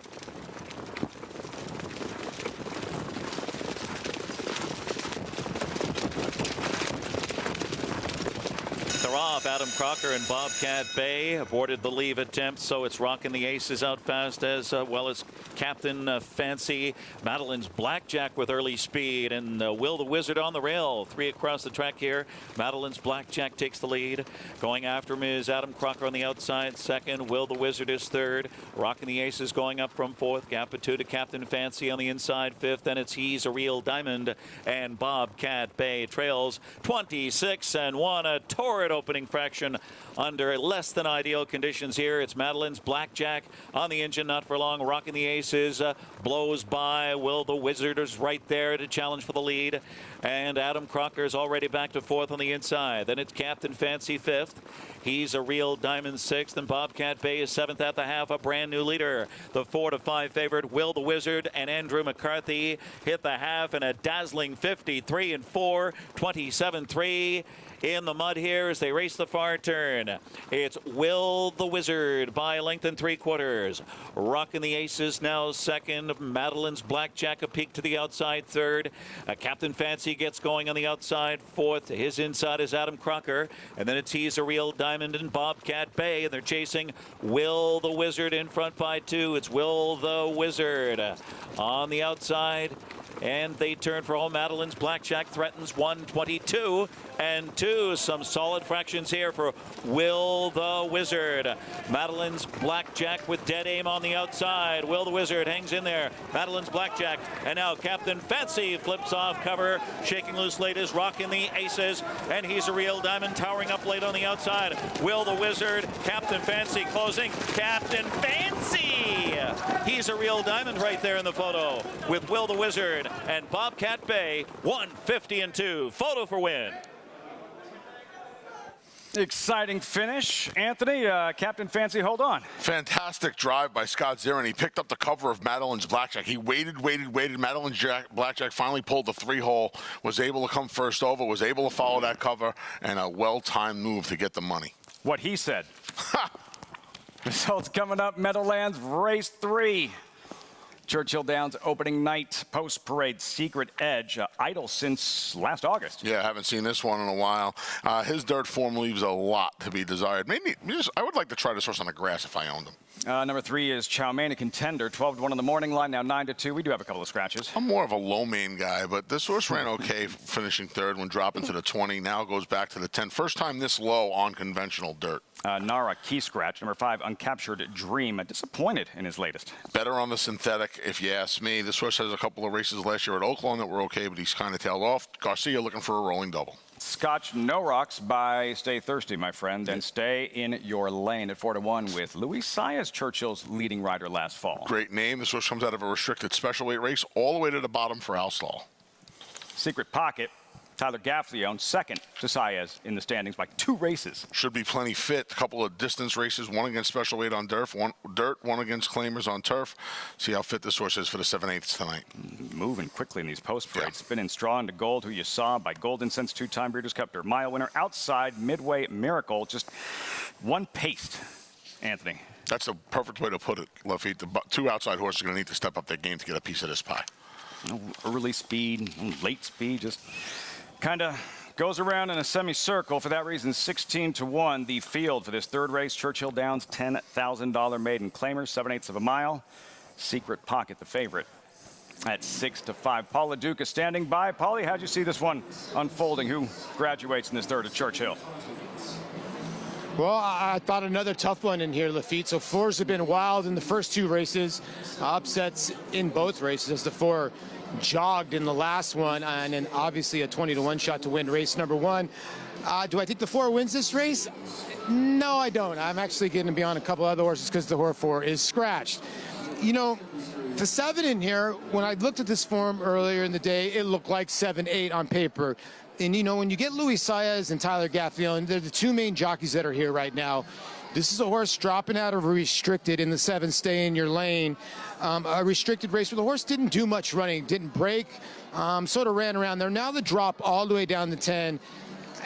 They're off. Adam Crocker and Bobcat Bay aborted the leave attempt, so it's rocking the Aces out fast, as well as Captain Fancy. Madeline's Blackjack with early speed, and Will the Wizard on the rail. 3 across the track here. Madeline's Blackjack takes the lead. Going after him is Adam Crocker on the outside, 2nd. Will the Wizard is 3rd. Rocking the Aces going up from 4th. Gap of 2 to Captain Fancy on the inside, 5th. Then it's He's a Real Diamond, and Bobcat Bay trails 26-1. A torrid opening fraction under less than ideal conditions here. It's Madeline's Blackjack on the engine, not for long, rocking the aces, blows by. Will the Wizard is right there to challenge for the lead, and Adam Crocker is already back to fourth on the inside. Then it's Captain Fancy fifth. He's a Real Diamond sixth, and Bobcat Bay is seventh at the half, a brand new leader. The 4-5 favorite, Will the Wizard and Andrew McCarthy hit the half in a dazzling 53 and 4, 27-3. In the mud here as they race the far turn. It's Will the Wizard by a length and 3/4. Rocking the aces now second. Madeline's Blackjack a peek to the outside third. Captain Fancy gets going on the outside fourth. His inside is Adam Crocker. And then it's He's a Real Diamond and Bobcat Bay. And they're chasing Will the Wizard in front by 2. It's Will the Wizard on the outside. And they turn for home. Madeline's Blackjack threatens 122 and 2. Some solid fractions here for Will the Wizard. Madeline's Blackjack with dead aim on the outside. Will the Wizard hangs in there. Madeline's Blackjack. And now Captain Fancy flips off cover. Shaking loose late is rocking the aces. And He's a Real Diamond towering up late on the outside. Will the Wizard. Captain Fancy closing. Captain Fancy. He's a Real Diamond right there in the photo with Will the Wizard and Bobcat Bay, 150 and 2. Photo for win. Exciting finish. Anthony, Captain Fancy, hold on. Fantastic drive by Scott Zirin. He picked up the cover of Madeline's Blackjack. He waited. Madeline's Blackjack finally pulled the 3-hole, was able to come first over, was able to follow that cover, and a well-timed move to get the money. What he said. Results coming up, Meadowlands Race 3. Churchill Downs opening night post-parade Secret Edge, idle since last August. Yeah, I haven't seen this one in a while. His dirt form leaves a lot to be desired. Maybe I would like to try this horse on the grass if I owned him. Number 3 is Chow Mein, a contender, 12-1 on the morning line, now 9-2. We do have a couple of scratches. I'm more of a low main guy, but this horse ran okay, finishing third when dropping to the 20. Now goes back to the 10. First time this low on conventional dirt. Nara, key scratch. Number 5, Uncaptured Dream. Disappointed in his latest. Better on the synthetic, if you ask me. This horse has a couple of races last year at Oaklawn that were okay, but he's kind of tailed off. Garcia looking for a rolling double. Scotch No Rocks by Stay Thirsty, my friend, and stay in your lane at 4-1 with Louis Saez, Churchill's leading rider last fall. Great name. This horse comes out of a restricted special weight race all the way to the bottom for Al Stall. Secret Pocket. Tyler Gaffley owns second to Saez in the standings by 2 races. Should be plenty fit. A couple of distance races, one against special weight on dirt, one against claimers on turf. See how fit this horse is for the 7/8 tonight. Moving quickly in these post-parades. Yeah. Spinning straw into gold, who you saw by Golden Sense 2-time Breeders' Cup Dirt Mile winner. Outside Midway Miracle, just one paced, Anthony. That's a perfect way to put it, Lafitte. The 2 outside horses are going to need to step up their game to get a piece of this pie. Early speed, late speed, just kind of goes around in a semicircle. For that reason, 16-1 the field for this third race. Churchill Downs, $10,000 maiden claimer, 7/8 of a mile. Secret Pocket, the favorite, at 6-5. Paula Duca standing by. Paulie, how'd you see this one unfolding? Who graduates in this third at Churchill? Well, I thought another tough one in here, Lafitte. So fours have been wild in the first 2 races. Upsets in both races as the 4 jogged in the last one, and then obviously a 20-1 shot to win race number 1. Do I think the 4 wins this race? No, I don't. I'm actually going to be on a couple other horses because the horse 4 is scratched. You know, the 7 in here, when I looked at this form earlier in the day, it looked like 7-8 on paper. And, you know, when you get Louis Saez and Tyler Gaffley, they're the 2 main jockeys that are here right now. This is a horse dropping out of a restricted in the 7, stay in your lane. A restricted race where the horse didn't do much running, didn't break, sort of ran around there. Now the drop all the way down to 10.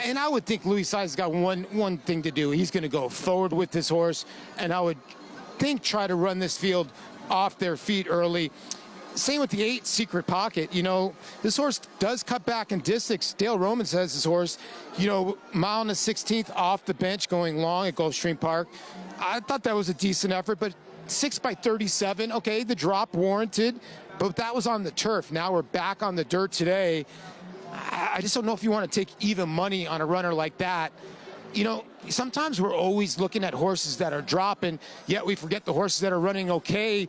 And I would think Louis Saez has got one thing to do. He's going to go forward with this horse, and I would think try to run this field off their feet early. Same with the 8, Secret Pocket. You know, this horse does cut back in distance. Dale Roman says this horse, you know, mile and a 16th off the bench going long at Gulfstream Park. I thought that was a decent effort, but 6 by 37, okay, the drop warranted, but that was on the turf. Now we're back on the dirt today. I just don't know if you want to take even money on a runner like that. You know, sometimes we're always looking at horses that are dropping, yet we forget the horses that are running okay.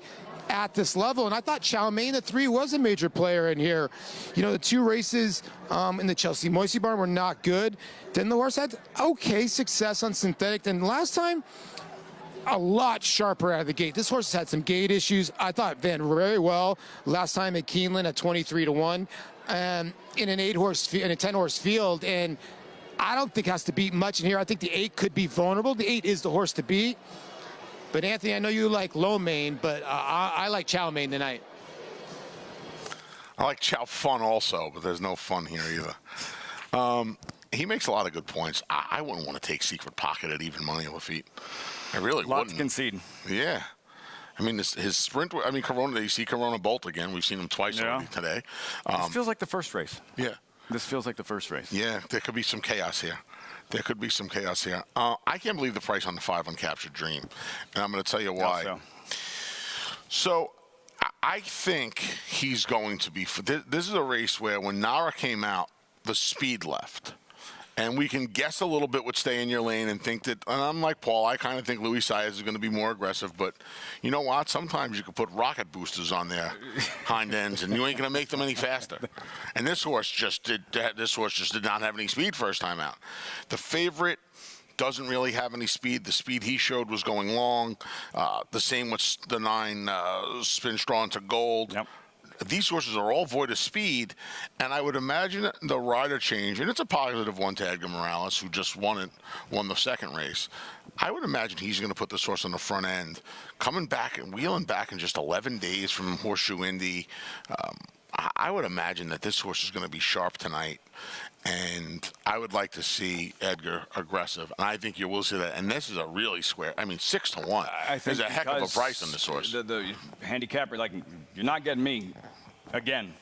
at this level. And I thought Chow Mein, the 3, was a major player in here. You know, the 2 races in the Chelsea Moisey Barn were not good. Then the horse had okay success on synthetic. Then last time, a lot sharper out of the gate. This horse has had some gate issues. I thought it ran very well last time at Keeneland at 23-1 in an 10-horse field. And I don't think it has to beat much in here. I think the 8 could be vulnerable. The 8 is the horse to beat. But Anthony, I know you like Lo Mein, but I like Chow Mein tonight. I like Chow Fun also, but there's no fun here either. He makes a lot of good points. I wouldn't want to take Secret Pocket at even money, Lafitte. I really wouldn't. Lots concede. Yeah. I mean, his sprint, I mean, Corona, you see Corona Bolt again. We've seen him twice already today. This feels like the first race. Yeah. This feels like the first race. Yeah, there could be some chaos here. There could be some chaos here. I can't believe the price on the 5 Uncaptured Dream, and I'm going to tell you why. So I think he's going to be. This is a race where when Nara came out, the speed left. And we can guess a little bit with Stay in Your Lane and think that, and I'm like Paul, I kind of think Luis Saez is going to be more aggressive, but you know what? Sometimes you can put rocket boosters on their hind ends and you ain't going to make them any faster. And this horse just did not have any speed first time out. The favorite doesn't really have any speed. The speed he showed was going long. The same with the 9 Spin Straw into Gold. Yep. These horses are all void of speed, and I would imagine the rider change, and it's a positive one to Edgar Morales, who just won the second race. I would imagine he's going to put this horse on the front end, coming back and wheeling back in just 11 days from Horseshoe Indy. I would imagine that this horse is going to be sharp tonight, and I would like to see Edgar aggressive, and I think you will see that. And this is a really square. I mean, 6-1. There's a heck of a price on this horse. The handicapper, like, you're not getting me again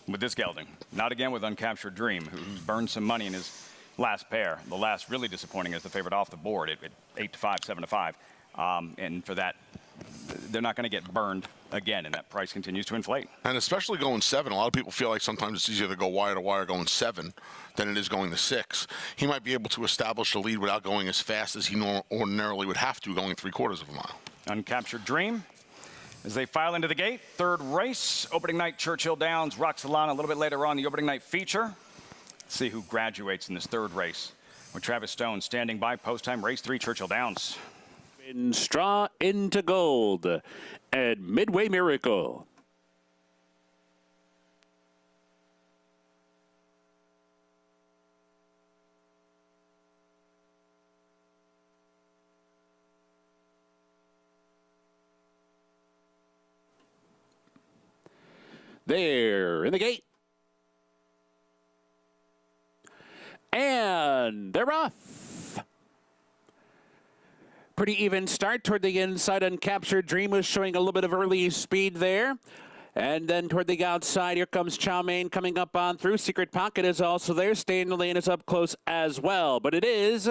with this gelding. Not again with Uncaptured Dream, who's burned some money in his last pair. The last really disappointing is the favorite off the board at 8-5, 7-5, and for that, they're not going to get burned again, and that price continues to inflate. And especially going 7, a lot of people feel like sometimes it's easier to go wire to wire going 7 than it is going to 6. He might be able to establish the lead without going as fast as he ordinarily would have to going 3/4 of a mile. Uncaptured Dream as they file into the gate. 3rd race, opening night, Churchill Downs, Roxalana a little bit later on, the opening night feature. Let's see who graduates in this 3rd race. With Travis Stone standing by, post time, race 3, Churchill Downs. In Straw into Gold and Midway Miracle. They're in the gate. And they're off. Pretty even start toward the inside. Uncaptured Dream was showing a little bit of early speed there. And then toward the outside, here comes Chow Mein coming up on through. Secret Pocket is also there. Stay in the Lane is up close as well. But it is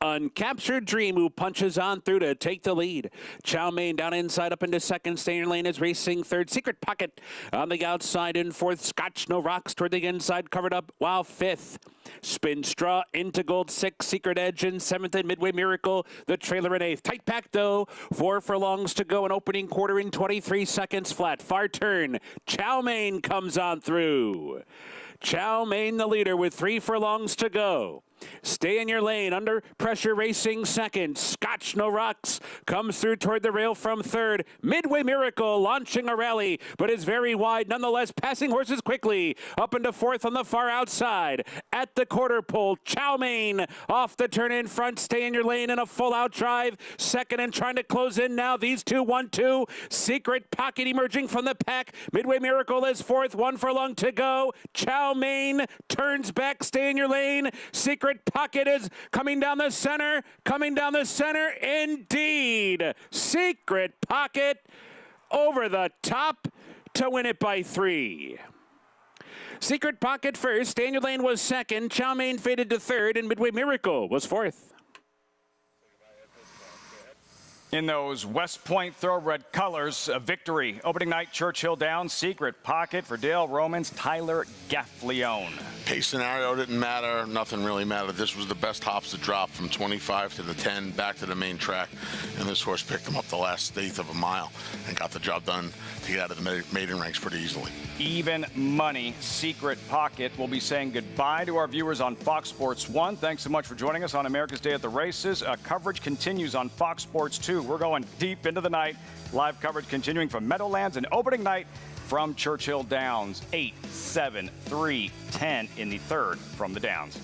Uncaptured Dream who punches on through to take the lead. Chow Mein down inside up into 2nd. Stay in your Lane is racing 3rd. Secret Pocket on the outside in 4th. Scotch No Rocks toward the inside covered up while 5th. Spin Straw into Gold 6th. Secret Edge in 7th and Midway Miracle the trailer in 8th. Tight pack though. 4 furlongs to go. An opening quarter in 23 seconds flat. Far turn. Chow Mein comes on through. Chow Mein the leader with 3 furlongs to go. Stay in your lane, under pressure racing 2nd. Scotch No Rocks comes through toward the rail from 3rd. Midway Miracle launching a rally, but is very wide nonetheless, passing horses quickly. Up into 4th on the far outside. At the quarter pole, Chow Mein off the turn in front. Stay in your lane in a full out drive. 2nd and trying to close in now. These two 1-2. Secret Pocket emerging from the pack. Midway Miracle is 4th. 1 furlong to go. Chow Mein turns back. Stay in your lane. Secret Pocket is coming down the center. Coming down the center. Indeed. Secret Pocket over the top to win it by 3. Secret Pocket first. Stay in your lane was 2nd. Chow Mein faded to 3rd. And Midway Miracle was 4th. In those West Point thoroughbred colors, a victory. Opening night, Churchill Downs, Secret Pocket for Dale Roman's Tyler Gaffleone. Pace scenario didn't matter. Nothing really mattered. This was the best hops to drop from 25 to the 10 back to the main track. And this horse picked him up the last eighth of a mile and got the job done to get out of the maiden ranks pretty easily. Even money, Secret Pocket. We'll be saying goodbye to our viewers on Fox Sports 1. Thanks so much for joining us on America's Day at the Races. Coverage continues on Fox Sports 2. We're going deep into the night. Live coverage continuing from Meadowlands and opening night from Churchill Downs. 8, 7, 3, 10 in the third from the Downs.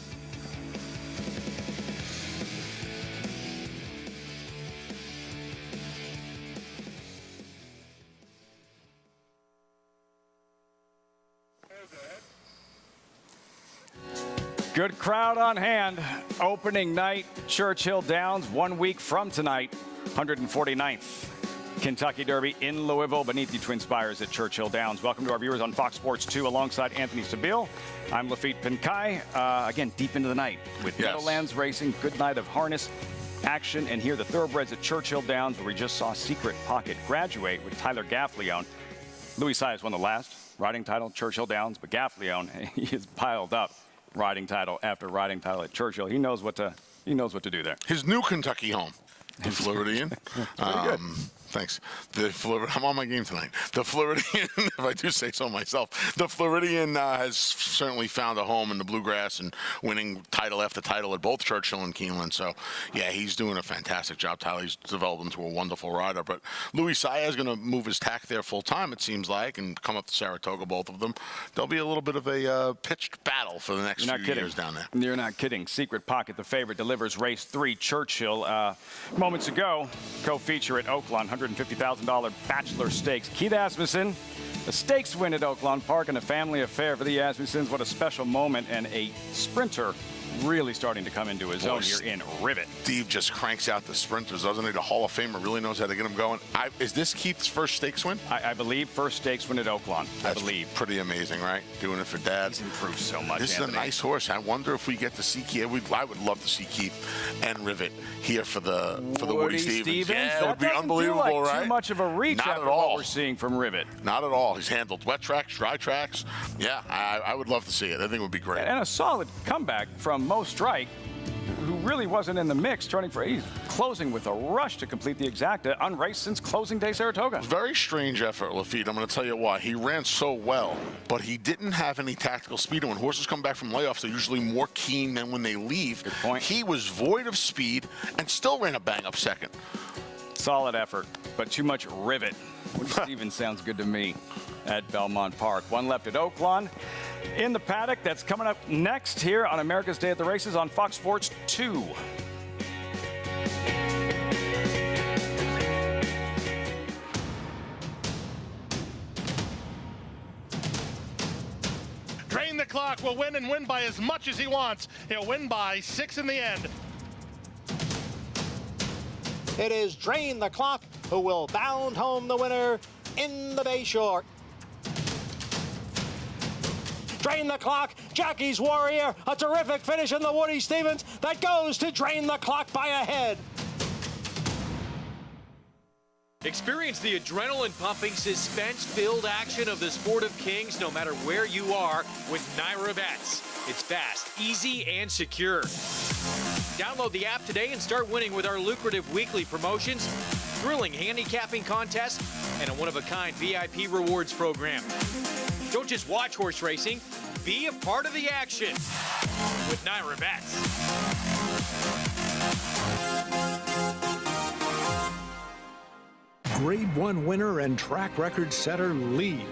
Good crowd on hand. Opening night, Churchill Downs, 1 week from tonight, 149th Kentucky Derby in Louisville beneath the Twin Spires at Churchill Downs. Welcome to our viewers on Fox Sports 2 alongside Anthony Sabile. I'm Lafitte Pinkai. Again, deep into the night with Meadowlands Racing. Good night of harness action. And here the thoroughbreds at Churchill Downs, where we just saw Secret Pocket graduate with Tyler Gaffleone. Louis Sias won the last riding title, Churchill Downs, but Gaffleone, he is piled up. Riding title after riding title at Churchill. He knows what to do there. His new Kentucky home, the Floridian. Good. Thanks. I'm on my game tonight. The Floridian, if I do say so myself, the Floridian has certainly found a home in the bluegrass and winning title after title at both Churchill and Keeneland. So, yeah, he's doing a fantastic job. Tyler's developed into a wonderful rider. But Louis Sias is going to move his tack there full time, it seems like, and come up to Saratoga, both of them. There'll be a little bit of a pitched battle for the next few years down there. You're not kidding. Secret Pocket, the favorite, delivers race 3. Churchill, moments ago, co-feature at Oaklawn, $150,000 Bachelor Stakes. Keith Asmussen, the stakes win at Oaklawn Park and a family affair for the Asmussens. What a special moment, and a sprinter really starting to come into his own here in Rivet. Steve just cranks out the sprinters, doesn't he? The Hall of Famer really knows how to get them going. Is this Keith's first stakes win? I believe first stakes win at Oaklawn. That's pretty amazing, right? Doing it for Dad. He's improved so much, This Anthony. is a nice horse. I wonder if we get to see Keith. I would love to see Keith and Rivet here for the Woody Stevens. Yeah, it would be unbelievable, feel like right? Too much of a reach Not after at all. what we're seeing from Rivet. Not at all. He's handled wet tracks, dry tracks. Yeah, I would love to see it. I think it would be great. And a solid comeback from Mo Strike, who really wasn't in the mix, he's closing with a rush to complete the exacta, unraced since closing day Saratoga. Very strange effort, Lafitte. I'm going to tell you why. He ran so well, but he didn't have any tactical speed. And when horses come back from layoffs, they're usually more keen than when they leave. Good point. He was void of speed and still ran a bang-up second. Solid effort, but too much Rivet. Woody Stevens sounds good to me at Belmont Park. One left at Oaklawn. In the paddock, that's coming up next here on America's Day at the Races on Fox Sports 2. Drain the Clock will win and win by as much as he wants. He'll win by 6 in the end. It is Drain the Clock who will bound home the winner in the Bayshore. Drain the Clock, Jockey's Warrior, a terrific finish in the Woody Stevens that goes to Drain the Clock by a head. Experience the adrenaline-pumping, suspense-filled action of the Sport of Kings no matter where you are with Naira Bets. It's fast, easy, and secure. Download the app today and start winning with our lucrative weekly promotions, thrilling handicapping contests, and a one-of-a-kind VIP rewards program. Don't just watch horse racing, be a part of the action with Naira Bets. Grade 1 winner and track record setter Lee.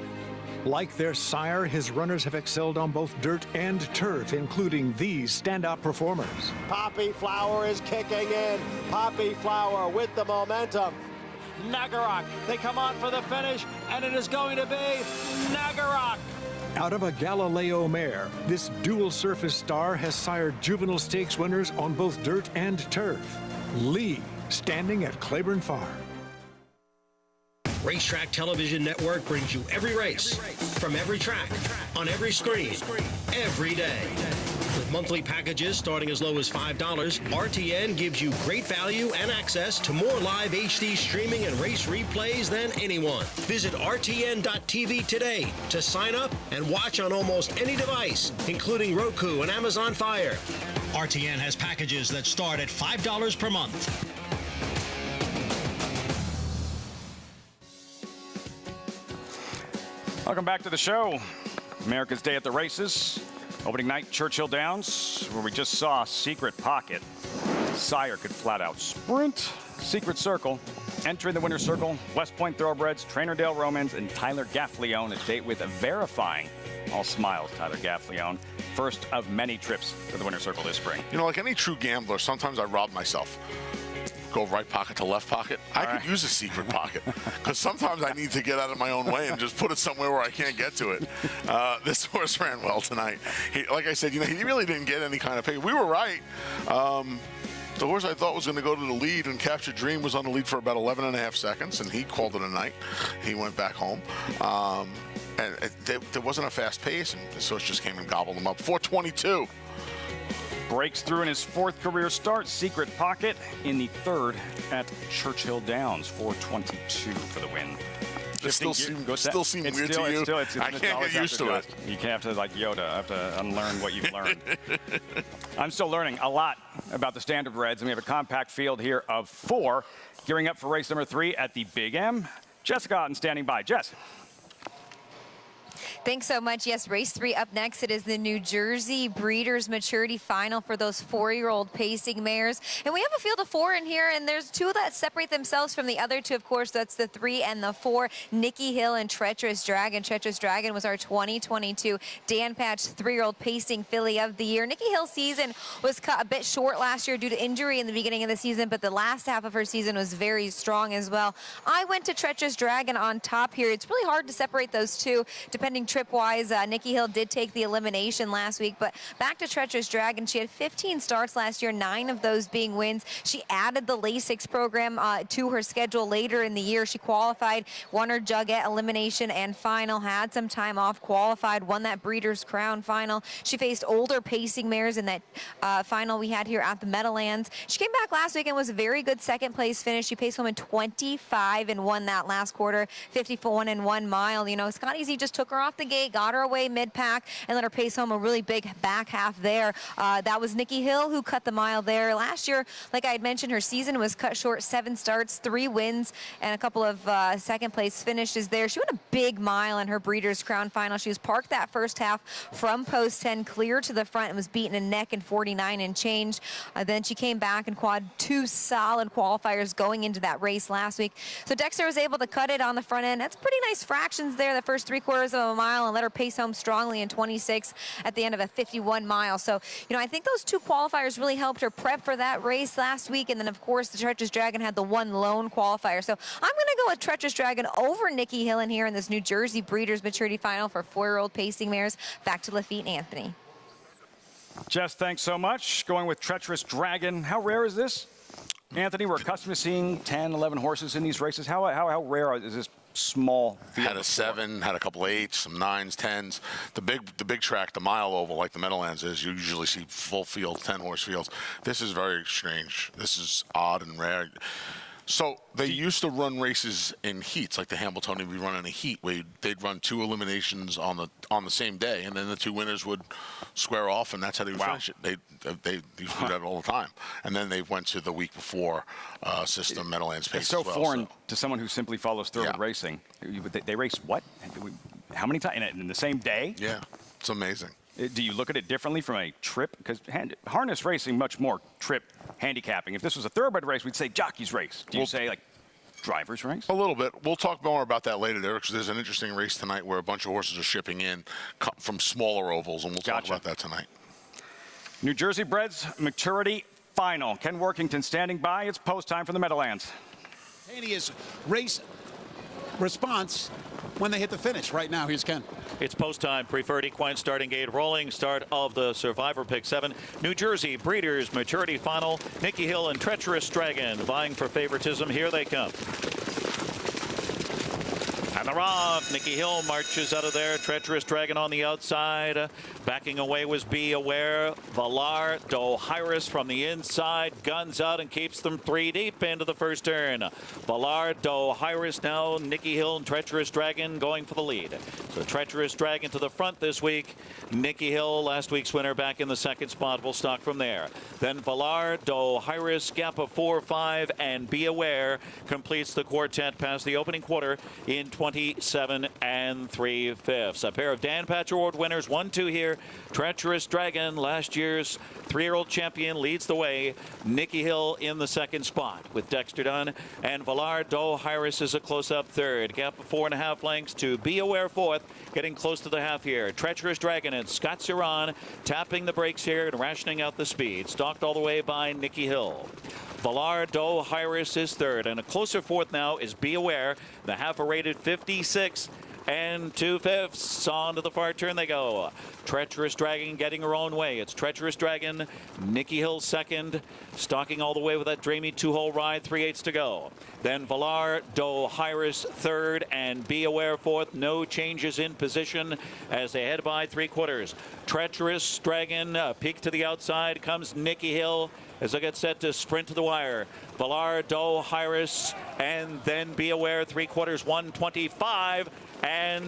Like their sire, his runners have excelled on both dirt and turf, including these standout performers. Poppy Flower is kicking in. Poppy Flower with the momentum. Nagarok, they come on for the finish, and it is going to be Nagarok. Out of a Galileo mare, this dual surface star has sired juvenile stakes winners on both dirt and turf. Lee, standing at Claiborne Farm. Racetrack Television Network brings you every race, from every track, on every screen, every day. With monthly packages starting as low as $5, RTN gives you great value and access to more live HD streaming and race replays than anyone. Visit RTN.tv today to sign up and watch on almost any device, including Roku and Amazon Fire. RTN has packages that start at $5 per month. Welcome back to the show. America's Day at the Races. Opening night, Churchill Downs, where we just saw Secret Pocket. Sire could flat out sprint. Secret Circle. Entering the winner's circle, West Point Thoroughbreds, trainer Dale Romans, and Tyler Gaffleone. A date with Verifying. All smiles, Tyler Gaffleone. First of many trips to the winner's circle this spring. You know, like any true gambler, sometimes I rob myself. Go right pocket to left pocket. I could use a secret pocket because sometimes I need to get out of my own way and just put it somewhere where I can't get to it. This horse ran well tonight. Like I said, you know, he really didn't get any kind of pay. We were right. The horse I thought was going to go to the lead and Capture Dream was on the lead for about 11 and a half seconds, and he called it a night. He went back home. And there wasn't a fast pace, and this horse just came and gobbled him up. 422. Breaks through in his fourth career start. Secret Pocket in the third at Churchill Downs. 422 for the win. It still seems weird to you. I can't get used to it. You can't have to, like Yoda, have to unlearn what you've learned. I'm still learning a lot about the Standardbreds, and we have a compact field here of 4 gearing up for race number 3 at the Big M. Jessica Otten standing by. Jess. Thanks so much. Yes, race 3 up next. It is the New Jersey Breeders' Maturity Final for those 4-year-old pacing mares. And we have a field of 4 in here, and there's 2 that separate themselves from the other 2, of course. That's the 3 and the 4, Nikki Hill and Treacherous Dragon. Treacherous Dragon was our 2022 Dan Patch 3-year-old pacing filly of the year. Nikki Hill's season was cut a bit short last year due to injury in the beginning of the season, but the last half of her season was very strong as well. I went to Treacherous Dragon on top here. It's really hard to separate those 2, depending trip-wise. Nikki Hill did take the elimination last week, but back to Treacherous Dragon. She had 15 starts last year, 9 of those being wins. She added the Lasix program to her schedule later in the year. She qualified, won her Jugette elimination and final, had some time off, qualified, won that Breeders' Crown final. She faced older pacing mares in that final we had here at the Meadowlands. She came back last week and was a very good second-place finish. She paced home in 25 and won that last quarter, 51 and 1 mile. You know, Scott Easy just took her off the gate, got her away mid-pack, and let her pace home a really big back half there. That was Nikki Hill who cut the mile there. Last year, like I had mentioned, her season was cut short, 7 starts, 3 wins, and a couple of second-place finishes there. She went a big mile in her Breeders' Crown final. She was parked that first half from post 10 clear to the front and was beaten a neck in 49 and change. Then she came back and quad 2 solid qualifiers going into that race last week. So Dexter was able to cut it on the front end. That's pretty nice fractions there, the first 3/4 of a mile, and let her pace home strongly in 26 at the end of a 51 mile. So, you know, I think those 2 qualifiers really helped her prep for that race last week. And then, of course, the Treacherous Dragon had the 1 lone qualifier. So I'm going to go with Treacherous Dragon over Nikki Hill in here in this New Jersey Breeders' Maturity Final for 4-year-old pacing mares. Back to Lafitte and Anthony. Jess, thanks so much. Going with Treacherous Dragon. How rare is this? Anthony, we're accustomed to seeing 10, 11 horses in these races. How rare is this small field? Had a 7, had a couple 8s, some 9s, 10s. The big track, the mile oval, like the Meadowlands is, you usually see full field, 10-horse fields. This is very strange. This is odd and rare. So they used to run races in heats, like the Hamiltonian would run in a heat where they'd run 2 eliminations on the same day, and then the 2 winners would square off, and that's how they would finish it. They used to do that all the time. And then they went to the week before system, Meadowlands pace. It's so foreign to someone who simply follows thoroughbred racing. They race what? How many times in the same day? Yeah, it's amazing. Do you look at it differently from a trip? Because harness racing, much more trip handicapping. If this was a thoroughbred race, we'd say jockey's race. Do you say, like, driver's race? A little bit. We'll talk more about that later there, because there's an interesting race tonight where a bunch of horses are shipping in from smaller ovals, and we'll talk about that tonight. New Jersey Breds Maturity Final. Ken Workington standing by. It's post time for the Meadowlands. Is race response when they hit the finish. Right now, here's Ken. It's post time. Preferred equine starting gate rolling. Start of the Survivor Pick 7. New Jersey Breeders' Maturity Final. Nikki Hill and Treacherous Dragon vying for favoritism. Here they come. And they're off. Nikki Hill marches out of there. Treacherous Dragon on the outside. Backing away was Be Aware. Valar Dohyrus from the inside. Guns out and keeps them 3 deep into the first turn. Valar Dohyrus now. Nikki Hill and Treacherous Dragon going for the lead. So Treacherous Dragon to the front this week. Nikki Hill, last week's winner, back in the second spot. Will stock from there. Then Valar Dohyrus, gap of 4-5, and Be Aware completes the quartet past the opening quarter in 27 3/5. A pair of Dan Patch Award winners, 1-2 here. Treacherous Dragon, last year's 3-year-old champion, leads the way. Nikki Hill in the second spot with Dexter Dunn, and Valar Dohyrus is a close-up third. Gap of 4.5 lengths to Be Aware fourth, getting close to the half here. Treacherous Dragon and Scott Ciron tapping the brakes here and rationing out the speed. Stalked all the way by Nikki Hill. Valar Dohyrus is third, and a closer fourth now is Be Aware. The half are rated 56 2/5. On to the far turn they go. Treacherous Dragon getting her own way. It's Treacherous Dragon, Nikki Hill second, stalking all the way with that dreamy 2-hole ride, 3/8 to go. Then Valar Dohyrus third and Be Aware fourth. No changes in position as they head by 3/4. Treacherous Dragon, peek to the outside comes Nikki Hill as they get set to sprint to the wire. Valar Dohyrus and then Be Aware 3/4, 125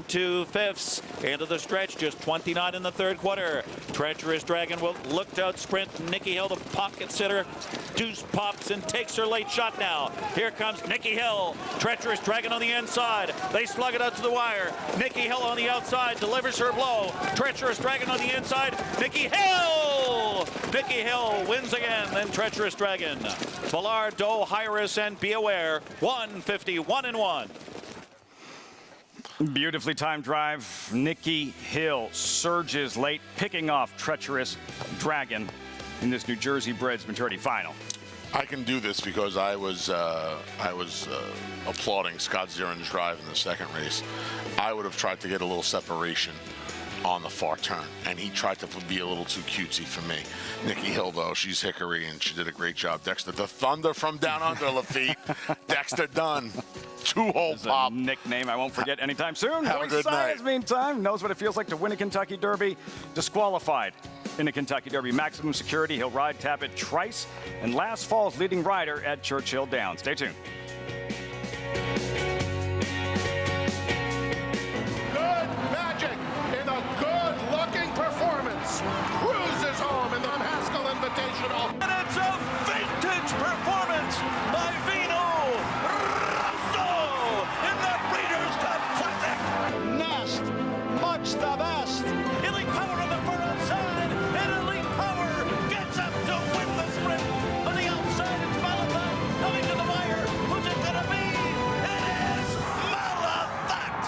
2/5 into the stretch, just 29 in the third quarter. Treacherous Dragon will look to outsprint Nikki Hill, the pocket sitter. Deuce pops and takes her late shot now. Here comes Nikki Hill. Treacherous Dragon on the inside. They slug it out to the wire. Nikki Hill on the outside delivers her blow. Treacherous Dragon on the inside. Nikki Hill! Nikki Hill wins again, then Treacherous Dragon. Valar Dohyrus and Be Aware, 151-1. Beautifully timed drive. Nikki Hill surges late, picking off Treacherous Dragon in this New Jersey Breds maturity final. I can do this because I was applauding Scott Ziron's drive in the second race. I would have tried to get a little separation on the far turn, and he tried to be a little too cutesy for me. Nikki Hill, though, she's hickory, and she did a great job. Dexter, the Thunder from down under, Lafitte. Dexter Dunn, 2-hole pop. Nickname I won't forget anytime soon. Have a good night. Meantime, knows what it feels like to win a Kentucky Derby. Disqualified in the Kentucky Derby. Maximum security. He'll ride Tappet Trice and last fall's leading rider at Churchill Downs. Stay tuned. Good magic in a good-looking performance. Cruises home in the Haskell Invitational. And it's a vintage performance by Vino Rosso in the Breeders' Cup Classic. Nest, much the best. Elite Power on the far outside, and Elite Power gets up to win the sprint. On the outside, it's Malafat coming to the wire. Who's it gonna be? It is Malafat.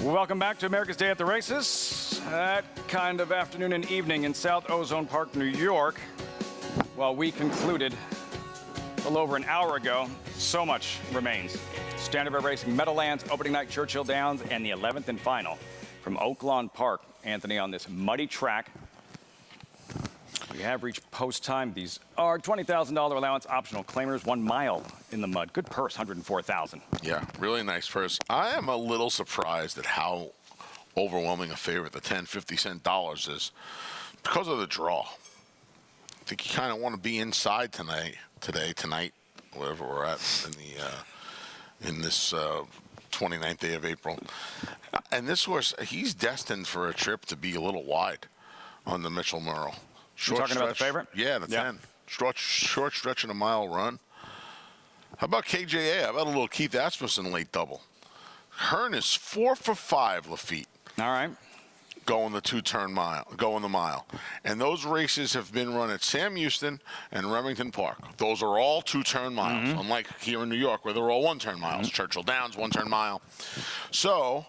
Welcome back to America's Day at the Races. that kind of afternoon and evening in South Ozone Park, New York. Well, we concluded a little over an hour ago. So much remains. Standardbred Racing Meadowlands, opening night Churchill Downs, and the 11th and final from Oaklawn Park. Anthony, on this muddy track. We have reached post time. These are $20,000 allowance optional claimers, 1 mile in the mud. Good purse, $104,000. Yeah, really nice purse. I am a little surprised at how overwhelming a favorite the 10, 50-cent dollars is because of the draw. I think you kind of want to be inside tonight, wherever we're at in this 29th day of April. And this horse, he's destined for a trip to be a little wide on the Mitchell Merle. You're talking about the favorite? Yeah, the 10. Short stretch and a mile run. How about KJA? How about a little Keith Asmussen late double? Hearn is 4 for 5, Lafitte. All right. Going the mile. And those races have been run at Sam Houston and Remington Park. Those are all 2-turn miles, unlike here in New York where they're all 1-turn miles. Churchill Downs, 1-turn mile. So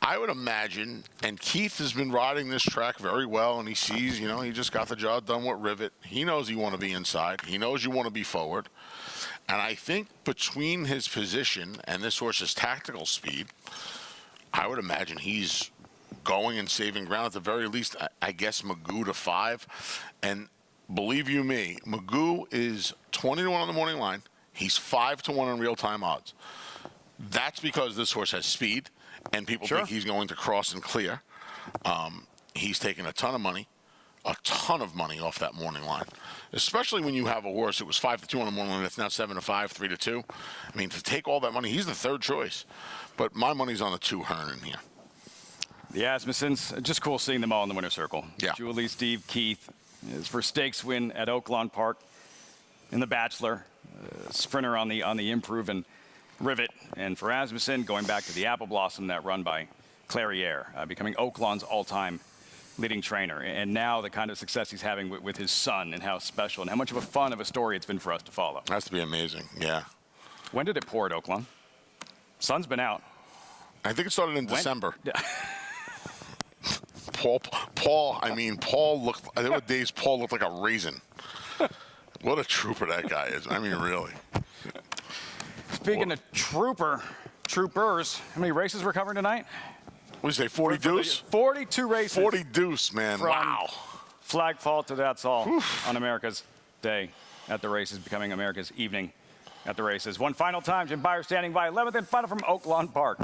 I would imagine, and Keith has been riding this track very well, and he sees, he just got the job done with Rivet. He knows you want to be inside. He knows you want to be forward. And I think between his position and this horse's tactical speed, I would imagine he's going and saving ground. At the very least, I guess Magoo to 5. And believe you me, Magoo is 20 to 1 on the morning line. He's 5 to 1 on real-time odds. That's because this horse has speed, and people think he's going to cross and clear. He's taken a ton of money off that morning line, especially when you have a horse that was 5 to 2 on the morning line that's now 7 to 5, 3 to 2. I mean, to take all that money, he's the third choice. But my money's on the 2 Hearn in here. The Asmussens, just cool seeing them all in the winner's circle. Yeah. Julie, Steve, Keith, his first stakes win at Oaklawn Park in the Bachelor. Sprinter on the improve and Rivet. And for Asmussen, going back to the Apple Blossom, that run by Clairiere, becoming Oaklawn's all-time leading trainer. And now the kind of success he's having with his son, and how special and how much of a fun of a story it's been for us to follow. Has to be amazing, yeah. When did it pour at Oaklawn? Sun's been out. I think it started in December. Paul looked, there were days Paul looked like a raisin. What a trooper that guy is. I mean, really. Speaking of troopers, how many races we're covering tonight? What do you say, 40 deuce? 42 races. 40 deuce, man. Wow. Flagfall to that's all on America's day at the races, becoming America's evening at the races. One final time, Jim Beyer standing by, 11th and final from Oaklawn Park.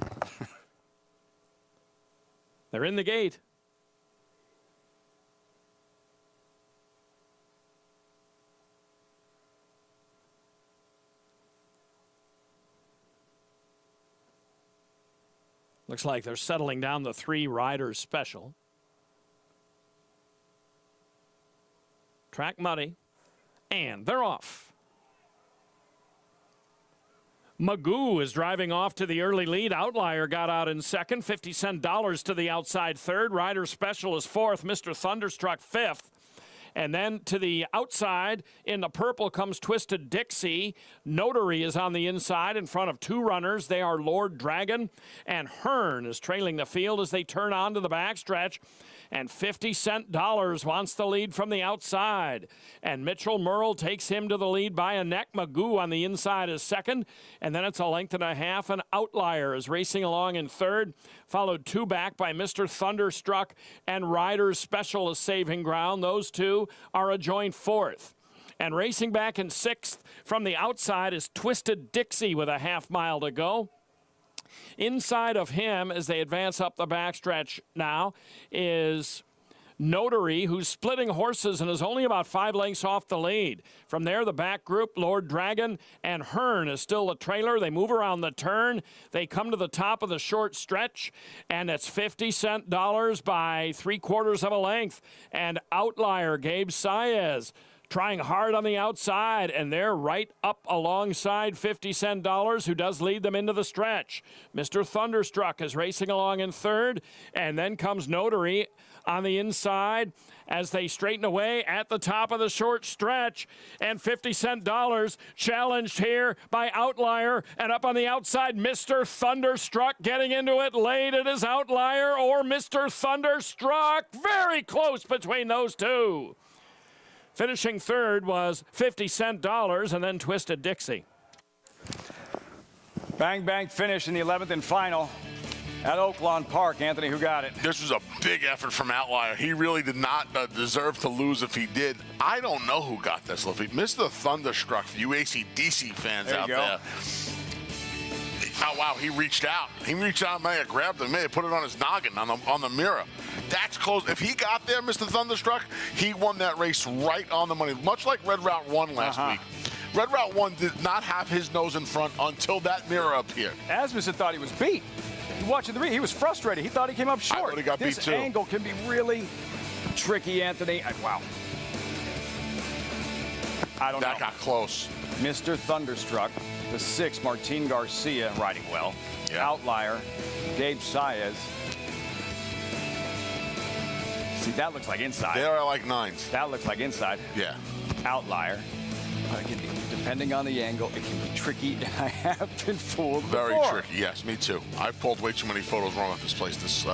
They're in the gate. Looks like they're settling down the 3 riders special. Track muddy. And they're off. Magoo is driving off to the early lead. Outlier got out in second. 50-cent dollars to the outside third. Rider Special is fourth. Mr. Thunderstruck fifth. And then to the outside in the purple comes Twisted Dixie. Notary is on the inside in front of 2 runners. They are Lord Dragon, and Hearn is trailing the field as they turn onto the backstretch. And 50-cent dollars wants the lead from the outside. And Mitchell Merle takes him to the lead by a neck. Magoo on the inside is second. And then it's a length and a half. An Outlier is racing along in third, followed 2 back by Mr. Thunderstruck, and Riders Special is saving ground. Those 2 are a joint fourth. And racing back in sixth from the outside is Twisted Dixie with a half mile to go. Inside of him, as they advance up the backstretch now, is Notary, who's splitting horses and is only about 5 lengths off the lead. From there, the back group, Lord Dragon and Hearn is still the trailer. They move around the turn. They come to the top of the short stretch, and it's 50-cent dollars by 3/4 of a length. And Outlier, Gabe Saez, trying hard on the outside, and they're right up alongside 50 Cent Dollars, who does lead them into the stretch. Mr. Thunderstruck is racing along in third, and then comes Notary on the inside as they straighten away at the top of the short stretch. And 50 Cent Dollars challenged here by Outlier, and up on the outside, Mr. Thunderstruck getting into it late. It is Outlier or Mr. Thunderstruck. Very close between those two. Finishing third was 50 Cent Dollars and then Twisted Dixie. Bang, bang finish in the 11th and final at Oaklawn Park. Anthony, who got it? This was a big effort from Outlier. He really did not deserve to lose if he did. I don't know who got this, Lafitte. Mr. Thunderstruck, for you AC/DC fans out there. Oh, wow, he reached out. He reached out, may have grabbed it, may have put it on his noggin, on the mirror. That's close. If he got there, Mr. Thunderstruck, he won that race right on the money, much like Red Route 1 last week. Red Route 1 did not have his nose in front until that mirror appeared. Asmussen thought he was beat. Watching the he was frustrated. He thought he came up short. I thought he got beat too. This angle can be really tricky, Anthony. Wow. I don't know. That got close. Mr. Thunderstruck, the 6, Martin Garcia, riding well. Yeah. Outlier, Gabe Saez. See, that looks like inside. They are like 9s. That looks like inside. Yeah. Outlier. Depending on the angle, it can be tricky, and I have been fooled Very before. tricky, yes, me too. I've pulled way too many photos wrong at this place this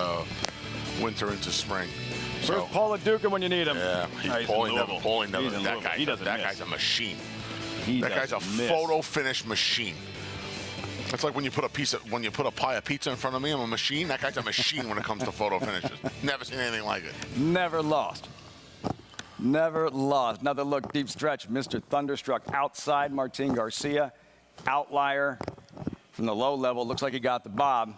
winter into spring. Where's Paula Duca when you need him? Yeah, he's pulling them. That guy's a machine. That guy's a photo finish machine. It's like when you put a pie of pizza in front of me, I'm a machine. That guy's a machine when it comes to photo finishes. Never seen anything like it. Never lost. Never lost. Another look, deep stretch. Mr. Thunderstruck outside Martin Garcia. Outlier from the low level. Looks like he got the bob.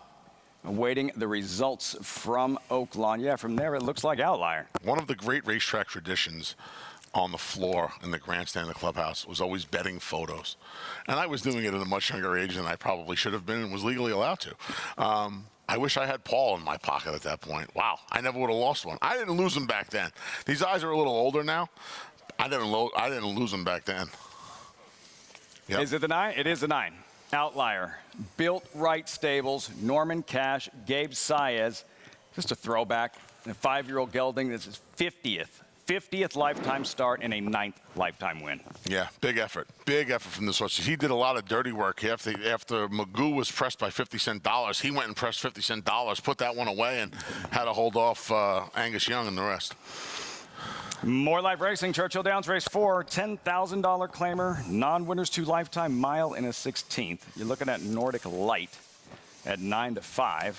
Awaiting the results from Oaklawn. Yeah, from there it looks like Outlier. One of the great racetrack traditions on the floor in the grandstand in the clubhouse was always betting photos. And I was doing it at a much younger age than I probably should have been and was legally allowed to. I wish I had Paul in my pocket at that point. Wow, I never would have lost one. I didn't lose them back then. These guys are a little older now. I didn't lose them back then. Yep. Is it the 9? It is the 9. Outlier. Built Right Stables, Norman Cash, Gabe Saez. Just a throwback. A 5-year-old gelding. This is 50th lifetime start and a 9th lifetime win. Yeah, big effort. Big effort from this horse. He did a lot of dirty work. After Magoo was pressed by 50 Cent Dollars, he went and pressed 50 Cent Dollars, put that one away, and had to hold off Angus Young and the rest. More live racing. Churchill Downs race 4, $10,000 claimer. Non-winners 2 lifetime, mile and a 16th. You're looking at Nordic Light at 9-5.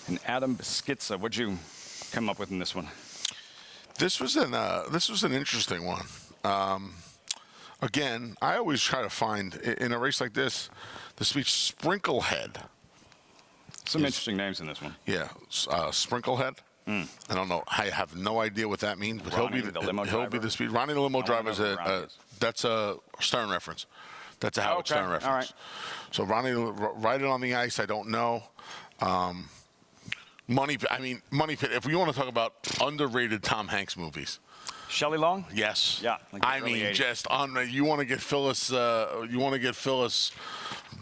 And Adam Beschizza, what'd you come up with in this one? This was an interesting one. Again, I always try to find in a race like this the speech Sprinklehead. Some interesting names in this one. Yeah, Sprinklehead. I don't know. I have no idea what that means, but Ronnie, he'll be the speed. Ronnie the limo driver that's a Stern reference. That's a Howard Stern reference. All right. So Ronnie ride it on the ice. I don't know. Money Pit. If we want to talk about underrated Tom Hanks movies, Shelley Long. Yes. Yeah. You want to get Phyllis.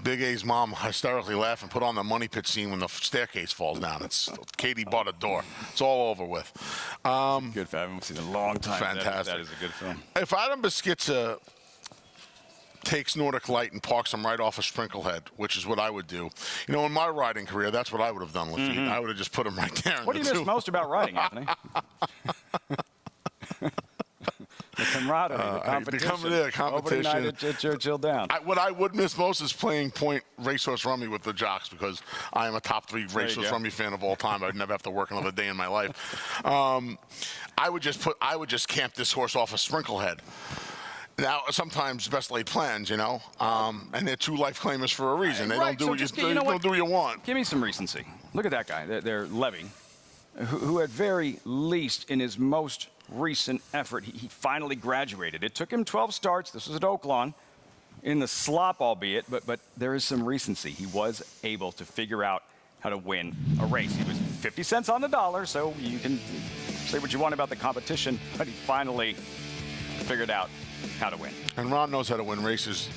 Big A's mom hysterically laugh and put on the Money Pit scene when the staircase falls down. It's Katie bought a door. It's all over with. Good film. I haven't seen it in a long time. Fantastic. That is a good film. If Adam Beschizza takes Nordic Light and parks him right off of Sprinklehead, which is what I would do. You know, in my riding career, that's what I would have done, Lafitte. I would have just put him right there. What do you miss most about riding, Anthony? The camaraderie, the competition. The competition. Opening night at Churchill Downs. What I would miss most is playing point racehorse rummy with the jocks, because I am a top 3 racehorse rummy fan of all time. I'd never have to work another day in my life. I would just camp this horse off of Sprinklehead. Now, sometimes best laid plans, you know, and they're 2 life claimers for a reason. They don't do what you want. Give me some recency. Look at that guy. They're Levy, who at very least in his most recent effort, he finally graduated. It took him 12 starts. This was at Oaklawn, in the slop, albeit, but there is some recency. He was able to figure out how to win a race. He was 50 cents on the dollar, so you can say what you want about the competition, but he finally figured out how to win. And Ron knows how to win races.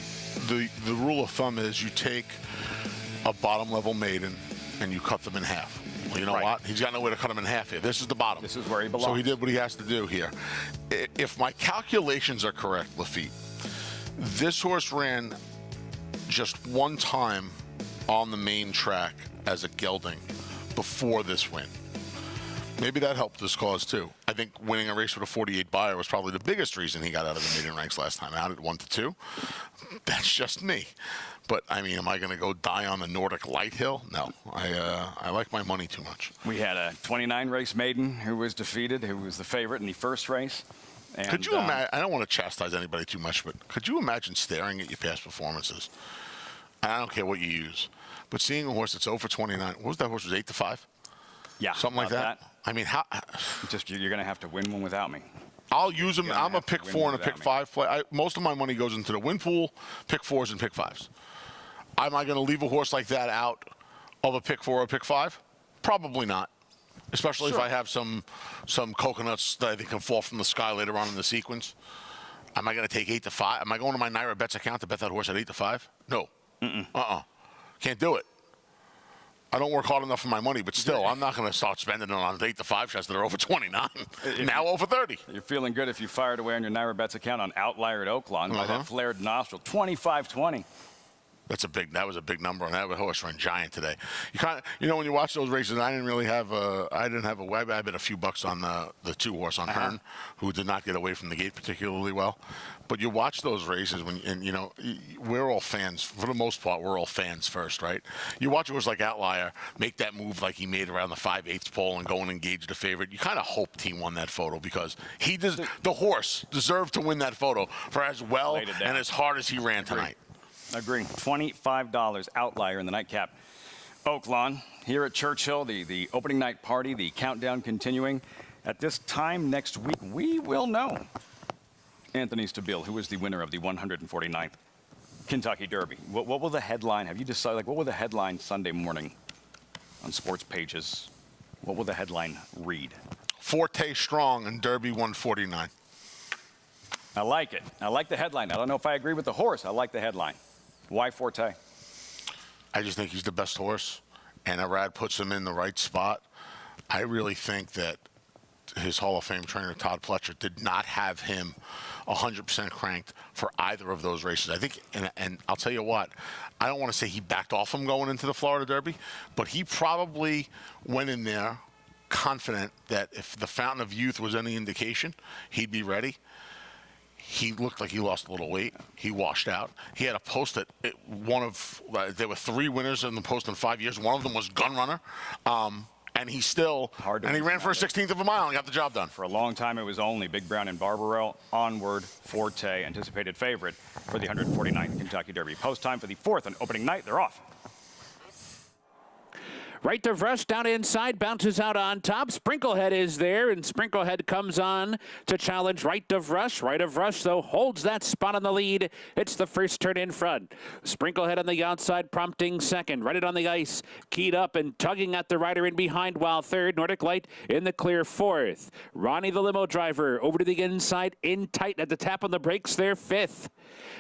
The rule of thumb is you take a bottom-level maiden and you cut them in half. Well, you know what? He's got no way to cut them in half here. This is the bottom. This is where he belongs. So he did what he has to do here. If my calculations are correct, Lafitte, this horse ran just one time on the main track as a gelding before this win. Maybe that helped his cause, too. I think winning a race with a 48 buyer was probably the biggest reason he got out of the maiden ranks last time out at 1-2. That's just me. But, I mean, am I going to go die on the Nordic Light Hill? No. I like my money too much. We had a 29-race maiden who was defeated, who was the favorite in the first race. And, could you imagine? I don't want to chastise anybody too much, but could you imagine staring at your past performances? And I don't care what you use, but seeing a horse that's 0 for 29. What was that horse? Was 8-5? Yeah, something like that. I mean, how? Just you're going to have to win one without me. I'll use them. I'm a pick 4 and a pick 5 play. Most of my money goes into the win pool, pick 4s and pick 5s. Am I going to leave a horse like that out of a pick 4 or pick 5? Probably not. Especially if I have some coconuts that I think can fall from the sky later on in the sequence. Am I going to take 8-5? Am I going to my Naira Bets account to bet that horse at 8-5? No. Can't do it. I don't work hard enough for my money, but still, I'm not going to start spending it on 8-5 shots that are over 29. Now over 30. You're feeling good if you fired away on your Naira Bets account on Outlier at Oaklawn by that flared nostril, 25-20. That was a big number, and that horse ran giant today. You know, when you watch those races, I didn't have a web. I bet a few bucks on the 2 horse on Hearn, who did not get away from the gate particularly well. But you watch those races and you know, we're all fans for the most part. We're all fans first, right? You watch a horse like Outlier make that move like he made around the 5/8 pole and go and engage the favorite. You kind of hoped he won that photo because the horse deserved to win that photo for as well and as hard as he ran tonight. Agree. $25 Outlier in the nightcap. Oaklawn here at Churchill, the opening night party, the countdown continuing. At this time next week, we will know Anthony Stabile, who is the winner of the 149th Kentucky Derby. What will the headline, have you decided, like, what will the headline Sunday morning on sports pages? What will the headline read? Forte strong in Derby 149. I like it. I like the headline. I don't know if I agree with the horse. I like the headline. Why Forte? I just think he's the best horse, and Arad puts him in the right spot. I really think that his Hall of Fame trainer, Todd Pletcher, did not have him 100% cranked for either of those races. I think, and I'll tell you what, I don't want to say he backed off him going into the Florida Derby, but he probably went in there confident that if the Fountain of Youth was any indication, he'd be ready. He looked like he lost a little weight. He washed out. He had a post that there were 3 winners in the post in 5 years. One of them was Gun Runner. And he ran for a 16th of a mile and got the job done. For a long time, it was only Big Brown and Barbaro. Onward, Forte, anticipated favorite for the 149th Kentucky Derby. Post time for the 4th and opening night. They're off. Right of Rush down inside, bounces out on top. Sprinklehead is there, and Sprinklehead comes on to challenge Right of Rush. Right of Rush, though, holds that spot on the lead. It's the first turn in front. Sprinklehead on the outside, prompting second. Right it on the ice, keyed up and tugging at the rider in behind, while third. Nordic Light in the clear 4th. Ronnie, the limo driver, over to the inside, in tight at the tap on the brakes there, 5th.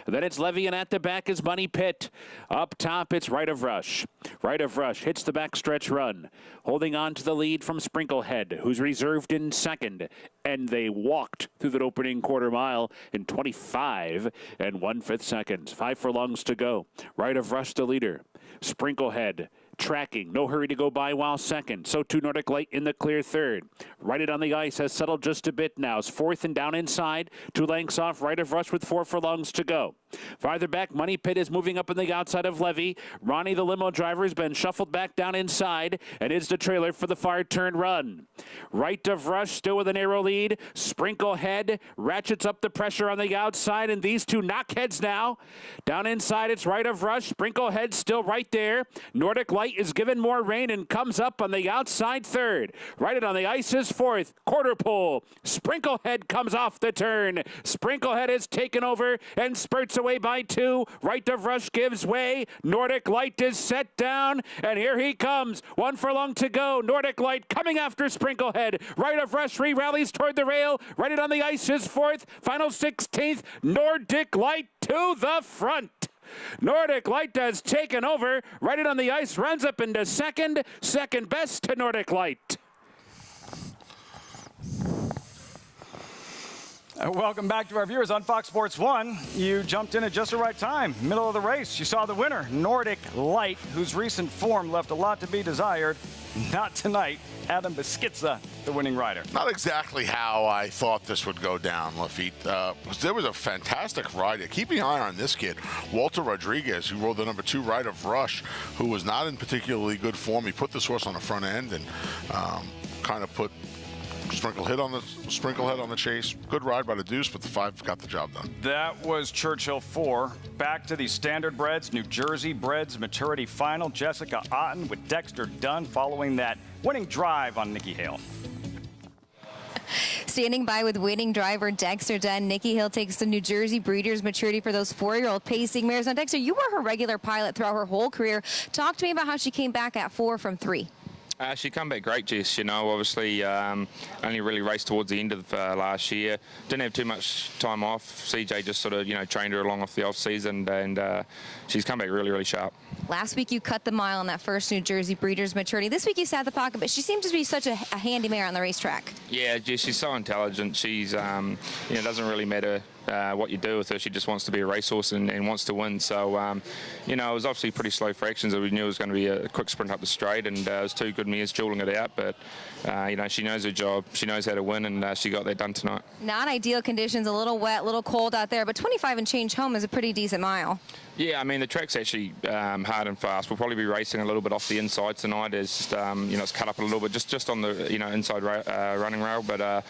Then it's Levy, and at the back is Money Pit. Up top, it's Right of Rush. Right of Rush hits the backstretch run, holding on to the lead from Sprinklehead, who's reserved in second. And they walked through that opening quarter mile in 25 1/5 seconds. 5 furlongs to go. Right of Rush, the leader. Sprinklehead tracking, no hurry to go by while second. So too Nordic Light in the clear 3rd. Right it on the ice has settled just a bit now. It's 4th and down inside. 2 lengths off Right of Rush with 4 furlongs to go. Farther back, Money Pit is moving up on the outside of Levy. Ronnie, the limo driver, has been shuffled back down inside and is the trailer for the far turn run. Right of Rush still with a narrow lead. Sprinklehead ratchets up the pressure on the outside, and these 2 knock heads now. Down inside, it's Right of Rush. Sprinklehead still right there. Nordic Light is given more rein and comes up on the outside 3rd. Right it on the ice is 4th. Quarter pole. Sprinklehead comes off the turn. Sprinklehead is taken over and spurts away away by 2. Right of Rush gives way. Nordic Light is set down, and here he comes. 1 furlong to go. Nordic Light coming after Sprinklehead. Right of Rush rallies toward the rail. Right it on the ice is 4th. Final 16th. Nordic Light to the front. Nordic Light has taken over. Right it on the ice, runs up into second. Second best to Nordic Light. Welcome back to our viewers on Fox Sports 1. You jumped in at just the right time, middle of the race. You saw the winner, Nordic Light, whose recent form left a lot to be desired. Not tonight. Adam Beschizza, the winning rider. Not exactly how I thought this would go down, Lafitte. There was a fantastic rider. Keep an eye on this kid, Walter Rodriguez, who rode the number 2 Right of Rush, who was not in particularly good form. He put this horse on the front end and kind of put Sprinklehead on the chase. Good ride by the Deuce, but the 5 got the job done. That was Churchill 4. Back to the Standard Breds, New Jersey Breds maturity final. Jessica Otten with Dexter Dunn following that winning drive on Nikki Hale. Standing by with winning driver Dexter Dunn, Nikki Hill takes the New Jersey Breeders' maturity for those 4-year-old pacing mares. Now, Dexter, you were her regular pilot throughout her whole career. Talk to me about how she came back at 4 from 3. She come back great, Jess. You know, obviously only really raced towards the end of last year. Didn't have too much time off. CJ just sort of, you know, trained her along off the off season, and she's come back really, really sharp. Last week you cut the mile on that first New Jersey Breeders' maturity. This week you sat the pocket, but she seems to be such a handy mare on the racetrack. Yeah, Jess, she's so intelligent. She's, you know, it doesn't really matter what you do with her. She just wants to be a racehorse and wants to win. So, you know, it was obviously pretty slow fractions. We knew it was going to be a quick sprint up the straight, and it was 2 good mares dueling it out. But, you know, she knows her job. She knows how to win, and she got that done tonight. Not ideal conditions, a little wet, a little cold out there, but 25 and change home is a pretty decent mile. Yeah, I mean, the track's actually hard and fast. We'll probably be racing a little bit off the inside tonight. It's, you know, it's cut up a little bit just on the, you know, inside running rail. But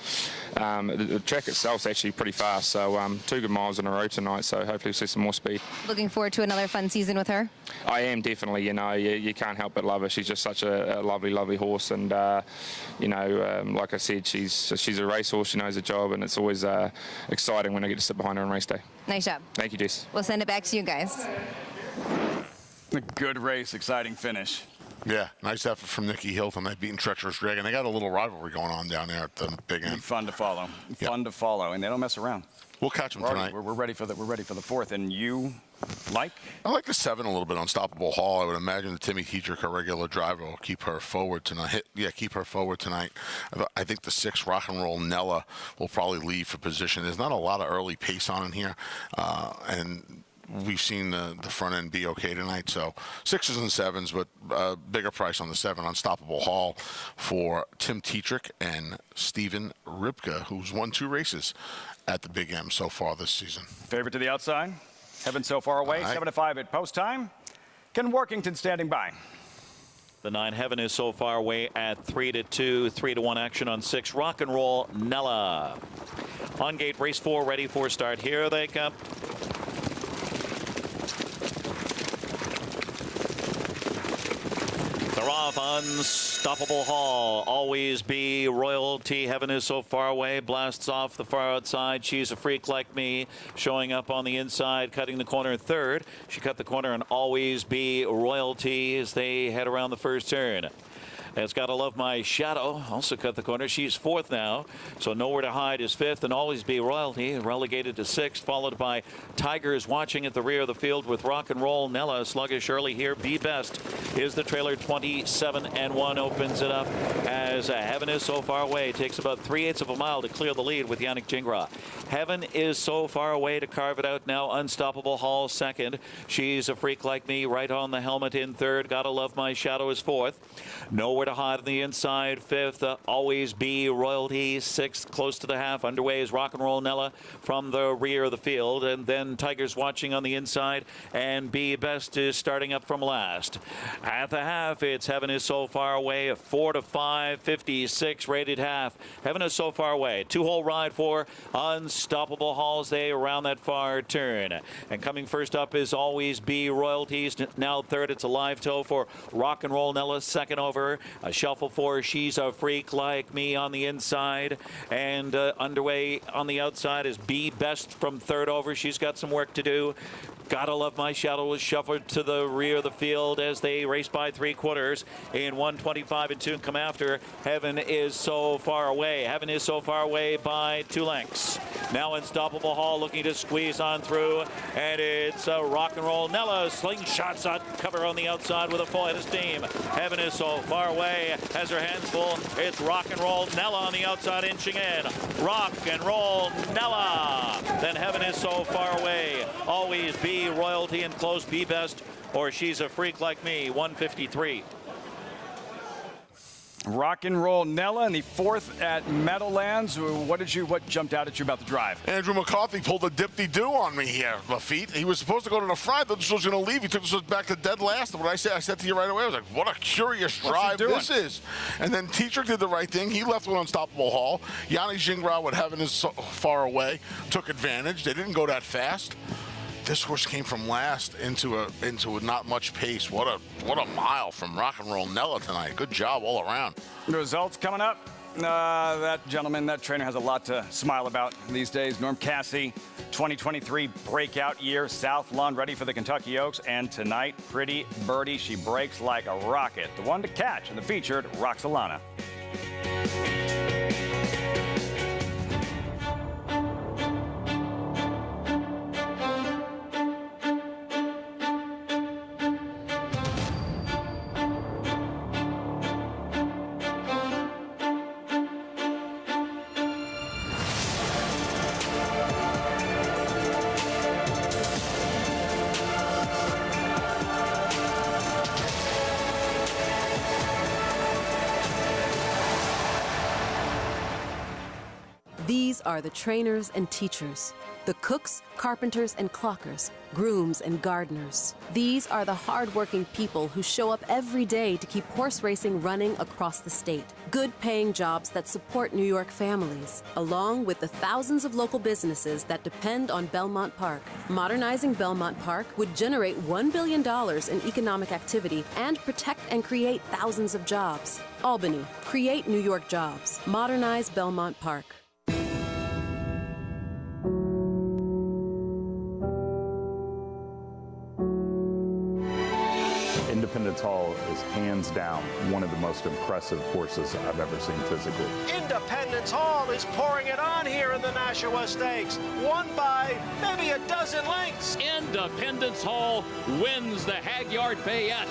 the track itself is actually pretty fast. So 2 good miles in a row tonight. So hopefully we'll see some more speed. Looking forward to another fun season with her? I am, definitely. You know, you can't help but love her. She's just such a lovely, lovely horse. And, you know, like I said, she's a racehorse. She knows her job. And it's always exciting when I get to sit behind her on race day. Nice job. Thank you, Jess. We'll send it back to you guys. A good race, exciting finish. Yeah, nice effort from Nikki Hill tonight, beating Treacherous Dragon. They got a little rivalry going on down there at the big end. Fun to follow. Yep. Fun to follow, and they don't mess around. We'll catch them tonight. We're ready for the 4th, and you like? I like the 7 a little bit. Unstoppable Hall. I would imagine that Timmy Tetrick, her regular driver, will keep her forward tonight. Keep her forward tonight. I think the 6 Rock and Roll Nella will probably leave for position. There's not a lot of early pace on in here, and we've seen the front end be okay tonight. So 6s and 7s, but bigger price on the 7, Unstoppable Hall, for Tim Tetrick and Steven Ribka, who's won 2 races at the Big M so far this season. Favorite to the outside. Heaven So Far Away, 7-5 at post time. Ken Workington standing by. The 9 Heaven Is So Far Away at 3-2, 3-1 action on 6 Rock and Roll Nella. On gate, race 4, ready for start. Here they come. They're off. Unstoppable Hall. Always Be Royalty. Heaven Is So Far Away. Blasts off the far outside. She's a Freak Like Me. Showing up on the inside. Cutting the corner 3rd. She cut the corner and Always Be Royalty as they head around the first turn. It's Gotta Love My Shadow. Also cut the corner. She's 4th now. So Nowhere to Hide is 5th, and Always Be Royalty relegated to 6th, followed by Tigers watching at the rear of the field with Rock and Roll Nella. Sluggish early here. Be Best is the trailer. 27-1 opens it up as Heaven Is So Far Away takes about 3/8 of a mile to clear the lead with Yannick Gingras. Heaven Is So Far Away to carve it out now. Unstoppable Hall 2nd. She's a Freak Like Me right on the helmet in 3rd. Gotta Love My Shadow is 4th. Nowhere to Hide on the inside 5th. Always Be Royalty 6th, close to the half. Underway is Rock and Roll Nella from the rear of the field, and then Tigers watching on the inside, and Be Best is starting up from last. At the half, it's Heaven Is So Far Away, 4-5, 56 rated half. Heaven Is So Far Away. 2-hole ride for Unstoppable Halls. They around that far turn. And coming first up is Always Be Royalties. Now 3rd, it's a live toe for Rock and Roll Nella. 2nd over. A shuffle for She's a Freak Like Me on the inside. And underway on the outside is Be Best from third over. She's got some work to do. Gotta Love My Shadow was shuffled to the rear of the field as they race by 3/4 in 1:25 and 2 come after. Heaven Is So Far Away. Heaven Is So Far Away by 2 lengths. Now Unstoppable Hall looking to squeeze on through, and it's Rock and Roll Nella slingshots on cover on the outside with a full head of steam. Heaven Is So Far Away has her hands full. It's Rock and Roll Nella on the outside inching in. Rock and Roll Nella. Then Heaven Is So Far Away. Always Be Royalty and close Be Best, or She's a Freak Like Me. 153. Rock and Roll Nella in the 4th at Meadowlands. What jumped out at you about the drive? Andrew McCarthy pulled a dip-de-doo on me here, Lafitte. He was supposed to go to the front. This was going to leave. He took this back to dead last. What I said to you right away, I was like, what a curious drive this is. And then Teacher did the right thing. He left with Unstoppable Hall. Yanni Gingras, with Heaven Is So Far Away, took advantage. They didn't go that fast. This horse came from last into a not much pace. What a mile from Rock and Roll Nella tonight. Good job all around. The results coming up. That gentleman, that trainer has a lot to smile about these days. Norm Cassie, 2023 breakout year. South Lawn ready for the Kentucky Oaks. And tonight, Pretty Birdie. She breaks like a rocket. The one to catch in the featured Roxalana. These are the trainers and teachers, the cooks, carpenters, and clockers, grooms and gardeners. These are the hard-working people who show up every day to keep horse racing running across the state. Good-paying jobs that support New York families, along with the thousands of local businesses that depend on Belmont Park. Modernizing Belmont Park would generate $1 billion in economic activity and protect and create thousands of jobs. Albany, create New York jobs. Modernize Belmont Park. Independence Hall is hands down one of the most impressive horses I've ever seen physically. Independence Hall is pouring it on here in the Nashua Stakes. Won by maybe a dozen lengths. Independence Hall wins the Hagyard Bayette.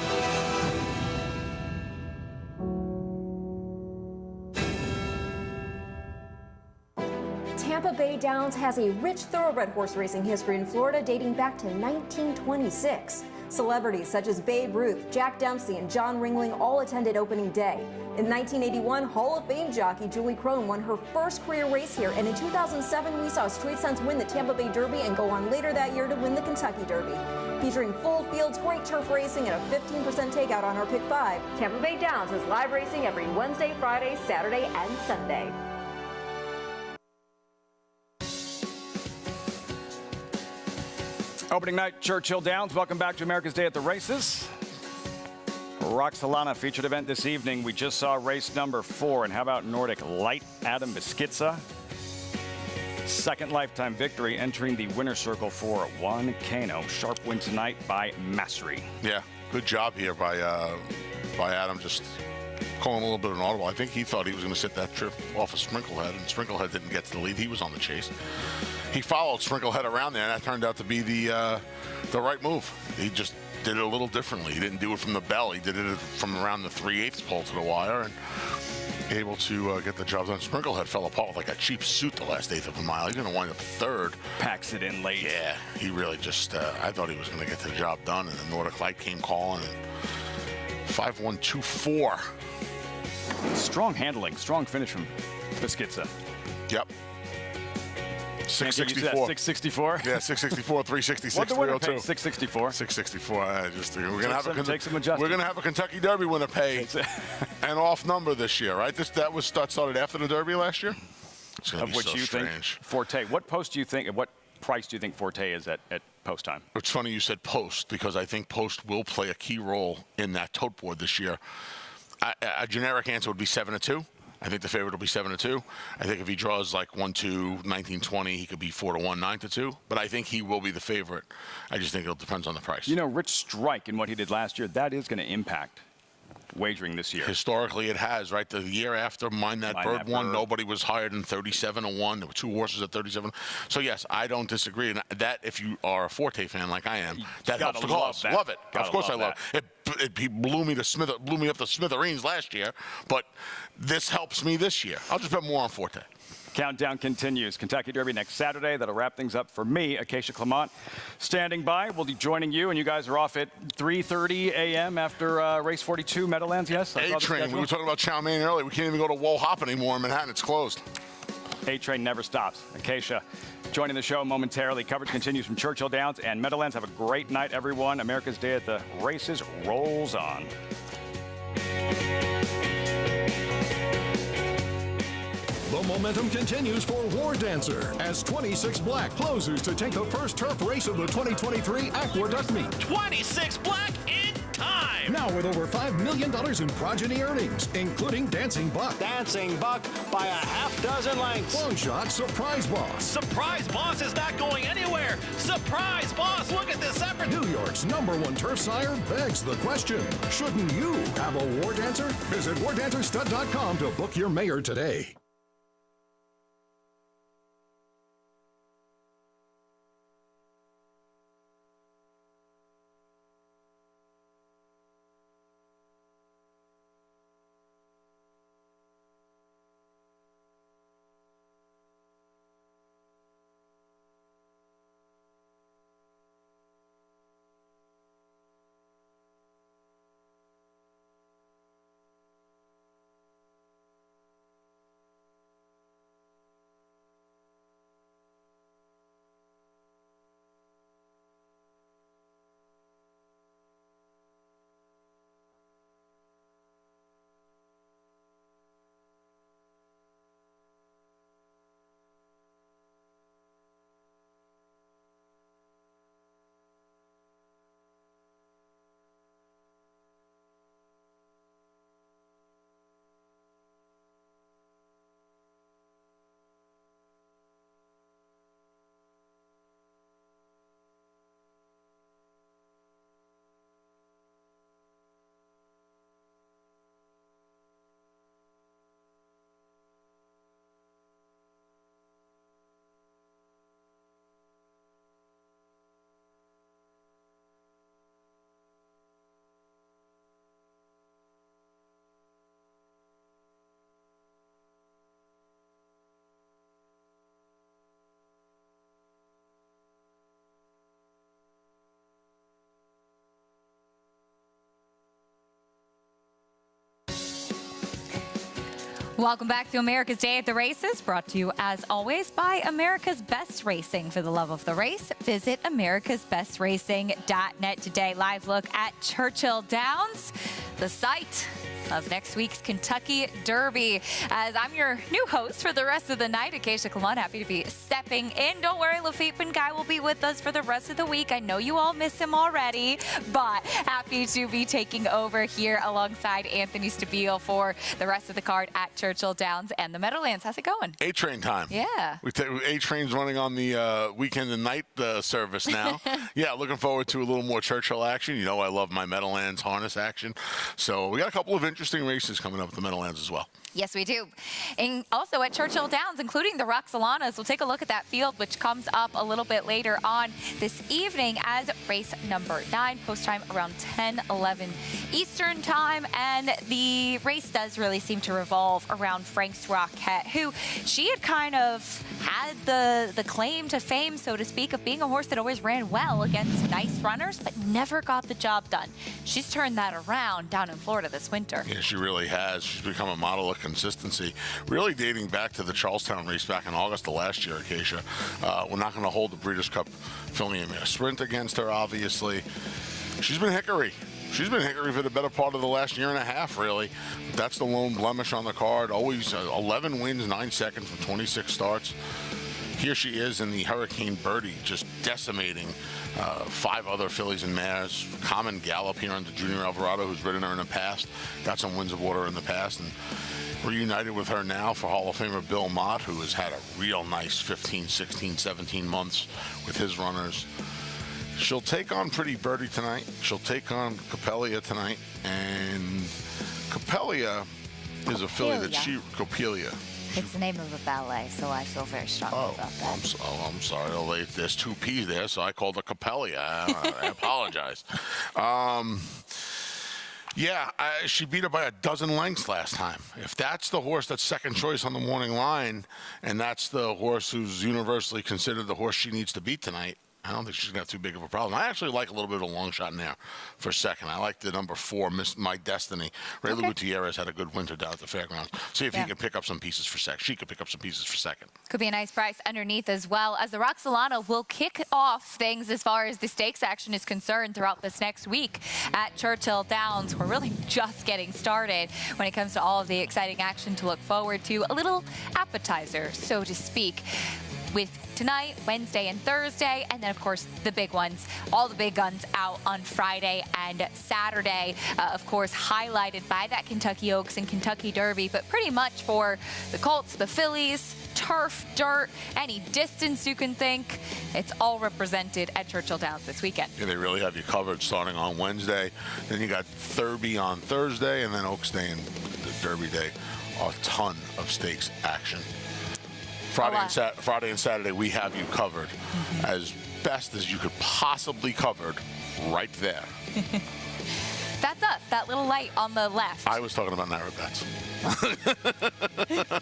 Tampa Bay Downs has a rich thoroughbred horse racing history in Florida dating back to 1926. Celebrities such as Babe Ruth, Jack Dempsey, and John Ringling all attended opening day. In 1981, Hall of Fame jockey Julie Crone won her first career race here, and in 2007, we saw Street Sense win the Tampa Bay Derby and go on later that year to win the Kentucky Derby. Featuring full fields, great turf racing, and a 15% takeout on our Pick 5. Tampa Bay Downs is live racing every Wednesday, Friday, Saturday, and Sunday. Opening night, Churchill Downs. Welcome back to America's Day at the Races. Roxalana featured event this evening. We just saw race number 4. And how about Nordic Light, Adam Beskica? Second lifetime victory, entering the winner's circle for Juan Cano. Sharp win tonight by Massery. Yeah, good job here by Adam, just calling a little bit of an audible. I think he thought he was going to sit that trip off of Sprinklehead, and Sprinklehead didn't get to the lead. He was on the chase. He followed Sprinklehead around there, and that turned out to be the right move. He just did it a little differently. He didn't do it from the bell. He did it from around the 3/8 pole to the wire, and able to get the job done. Sprinklehead fell apart with like a cheap suit the last 1/8 of a mile. He's going to wind up third. Packs it in late. Yeah, he really just, I thought he was going to get the job done, and the Nordic Light came calling, and 5-1-2-4. Strong handling, strong finish from Beskica. Yep. 664. 664? Yeah, 664, 366, What the winner 302. paid? 664. 664. We're gonna have a Kentucky Derby winner pay an off number this year, right? That started after the Derby last year. It's gonna Of be which so you strange. think Forte? What post do you think? What price do you think Forte is at post time? It's funny you said post, because I think post will play a key role in that tote board this year. A generic answer would be 7-2. I think the favorite will be 7-2. I think if he draws like 1-2, 19-20, he could be 4-1, 9-2. But I think he will be the favorite. I just think it depends on the price. You know, Rich Strike and what he did last year, that is going to impact wagering this year. Historically, it has, right? The year after Mind That Bird won, nobody was higher than 37-1. There were 2 horses at 37. So, yes, I don't disagree. And that, if you are a Forte fan like I am, that helps the cause. Love it. Of course I love it. He blew me up to smithereens last year, but this helps me this year. I'll just bet more on Forte. Countdown continues. Kentucky Derby next Saturday. That'll wrap things up for me. Acacia Clement standing by. We'll be joining you, and you guys are off at 3:30 a.m. after race 42, Meadowlands, yes? A-Train. We were talking about Chow Mein earlier. We can't even go to Woe Hop anymore in Manhattan. It's closed. A-Train never stops. Acacia joining the show momentarily. Coverage continues from Churchill Downs and Meadowlands. Have a great night, everyone. America's Day at the Races rolls on. The momentum continues for War Dancer as 26 Black closes to take the first turf race of the 2023 Aqueduct meet. 26 Black in time! Now with over $5 million in progeny earnings, including Dancing Buck. Dancing Buck by a half dozen lengths. Long Shot Surprise Boss. Surprise Boss is not going anywhere! Surprise Boss, look at this effort! New York's #1 turf sire begs the question, shouldn't you have a War Dancer? Visit wardancerstud.com to book your mayor today. Welcome back to America's Day at the Races, brought to you as always by America's Best Racing. For the love of the race, visit americasbestracing.net today. Live look at Churchill Downs, the site of next week's Kentucky Derby. As I'm your new host for the rest of the night, Acacia Clement, happy to be stepping in. Don't worry, Lafitte and Guy will be with us for the rest of the week. I know you all miss him already, but happy to be taking over here alongside Anthony Stabile for the rest of the card at Churchill Downs and the Meadowlands. How's it going? A-Train time. Yeah. A-Train's running on the weekend and night service now. Yeah, looking forward to a little more Churchill action. You know I love my Meadowlands harness action. So we got a couple of interesting races coming up at the Meadowlands as well. Yes, we do. And also at Churchill Downs, including the Roxalanas. We'll take a look at that field, which comes up a little bit later on this evening as race number 9, post time around 10:11 Eastern time. And the race does really seem to revolve around Frank's Rockette, who she had kind of had the claim to fame, so to speak, of being a horse that always ran well against nice runners, but never got the job done. She's turned that around down in Florida this winter. Yeah, she really has. She's become a model of consistency, really dating back to the Charlestown race back in August of last year, Acacia. We're not going to hold the Breeders' Cup filling a sprint against her, obviously. She's been hickory. She's been hickory for the better part of the last year and a half, really. That's the lone blemish on the card. Always 11 wins, 9 seconds from 26 starts. here she is in the Hurricane Birdie, just decimating 5 other fillies and mares. Common Gallop here under Junior Alvarado, who's ridden her in the past, got some Winds of Water in the past, and reunited with her now for Hall of Famer Bill Mott, who has had a real nice 15, 16, 17 months with his runners. She'll take on Pretty Birdie tonight. She'll take on Coppelia tonight, and Coppelia is a filly that Coppelia. It's the name of a ballet, so I feel very strongly about that. I'm sorry. Oh, there's 2 P's there, so I called her Coppelia. I apologize. Yeah, she beat her by a dozen lengths last time. If that's the horse that's second choice on the morning line, and that's the horse who's universally considered the horse she needs to beat tonight, I don't think she's going to have too big of a problem. I actually like a little bit of a long shot in there for second. I like the number 4, My Destiny. Ray Gutierrez had a good winter down at the fairgrounds. See if he can pick up some pieces for second. She could pick up some pieces for second. Could be a nice price underneath as well, as the Roxolana will kick off things as far as the stakes action is concerned throughout this next week at Churchill Downs. We're really just getting started when it comes to all of the exciting action to look forward to. A little appetizer, so to speak, with tonight, Wednesday, and Thursday, and then, of course, the big ones, all the big guns out on Friday and Saturday, of course, highlighted by that Kentucky Oaks and Kentucky Derby, but pretty much for the Colts, the fillies, turf, dirt, any distance you can think, it's all represented at Churchill Downs this weekend. Yeah, they really have you covered starting on Wednesday. Then you got Derby on Thursday, and then Oaks Day and Derby Day. A ton of stakes action. Friday and Saturday, we have you covered as best as you could possibly covered right there. That's us, that little light on the left. I was talking about Naira Bets.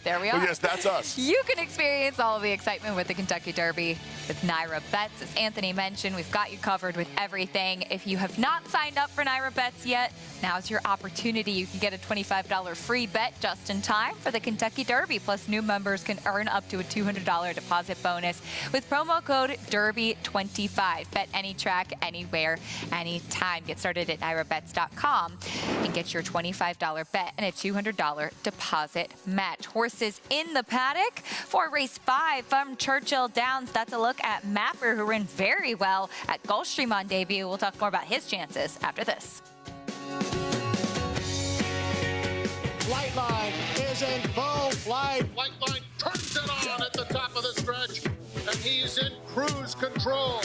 There we are. Well, yes, that's us. You can experience all of the excitement with the Kentucky Derby with Naira Bets. As Anthony mentioned, we've got you covered with everything. If you have not signed up for Naira Bets yet, now's your opportunity. You can get a $25 free bet just in time for the Kentucky Derby. Plus, new members can earn up to a $200 deposit bonus with promo code DERBY25. Bet any track, anywhere, anytime. Get started at NairaBets.com and get your $25 bet and a $200 deposit match. Horses in the paddock for race 5 from Churchill Downs. That's a look at Mapper, who ran very well at Gulfstream on debut. We'll talk more about his chances after this. Flightline is in full flight. Flightline turns it on at the top of the stretch, and he's in cruise control.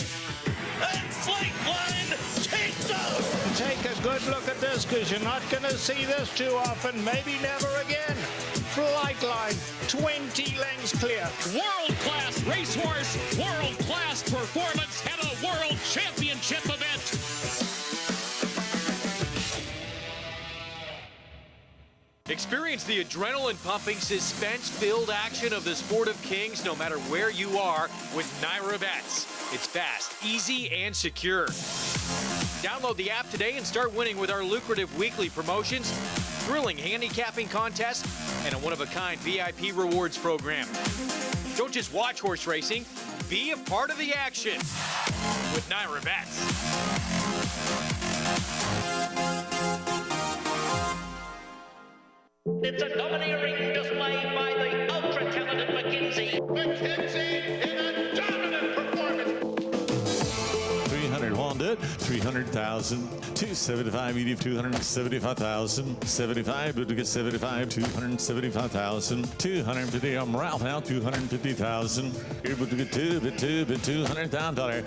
And Flightline takes off. Take a good look at this, because you're not going to see this too often, maybe never again. Flightline, 20 lengths clear. World-class racehorse, world-class performance at a world championship event. Experience the adrenaline-pumping, suspense-filled action of the Sport of Kings no matter where you are with Naira Bets. It's fast, easy, and secure. Download the app today and start winning with our lucrative weekly promotions, thrilling handicapping contests, and a one-of-a-kind VIP rewards program. Don't just watch horse racing, be a part of the action with Naira Bets. It's a domineering display by the ultra-talented McKenzie. McKenzie in a dominant performance. 300 won't do it. 300,000. 275. You need 275,000. 75. But to get 75. 275,000. 250. I'm Ralph now. 250,000. Able to get $200,000.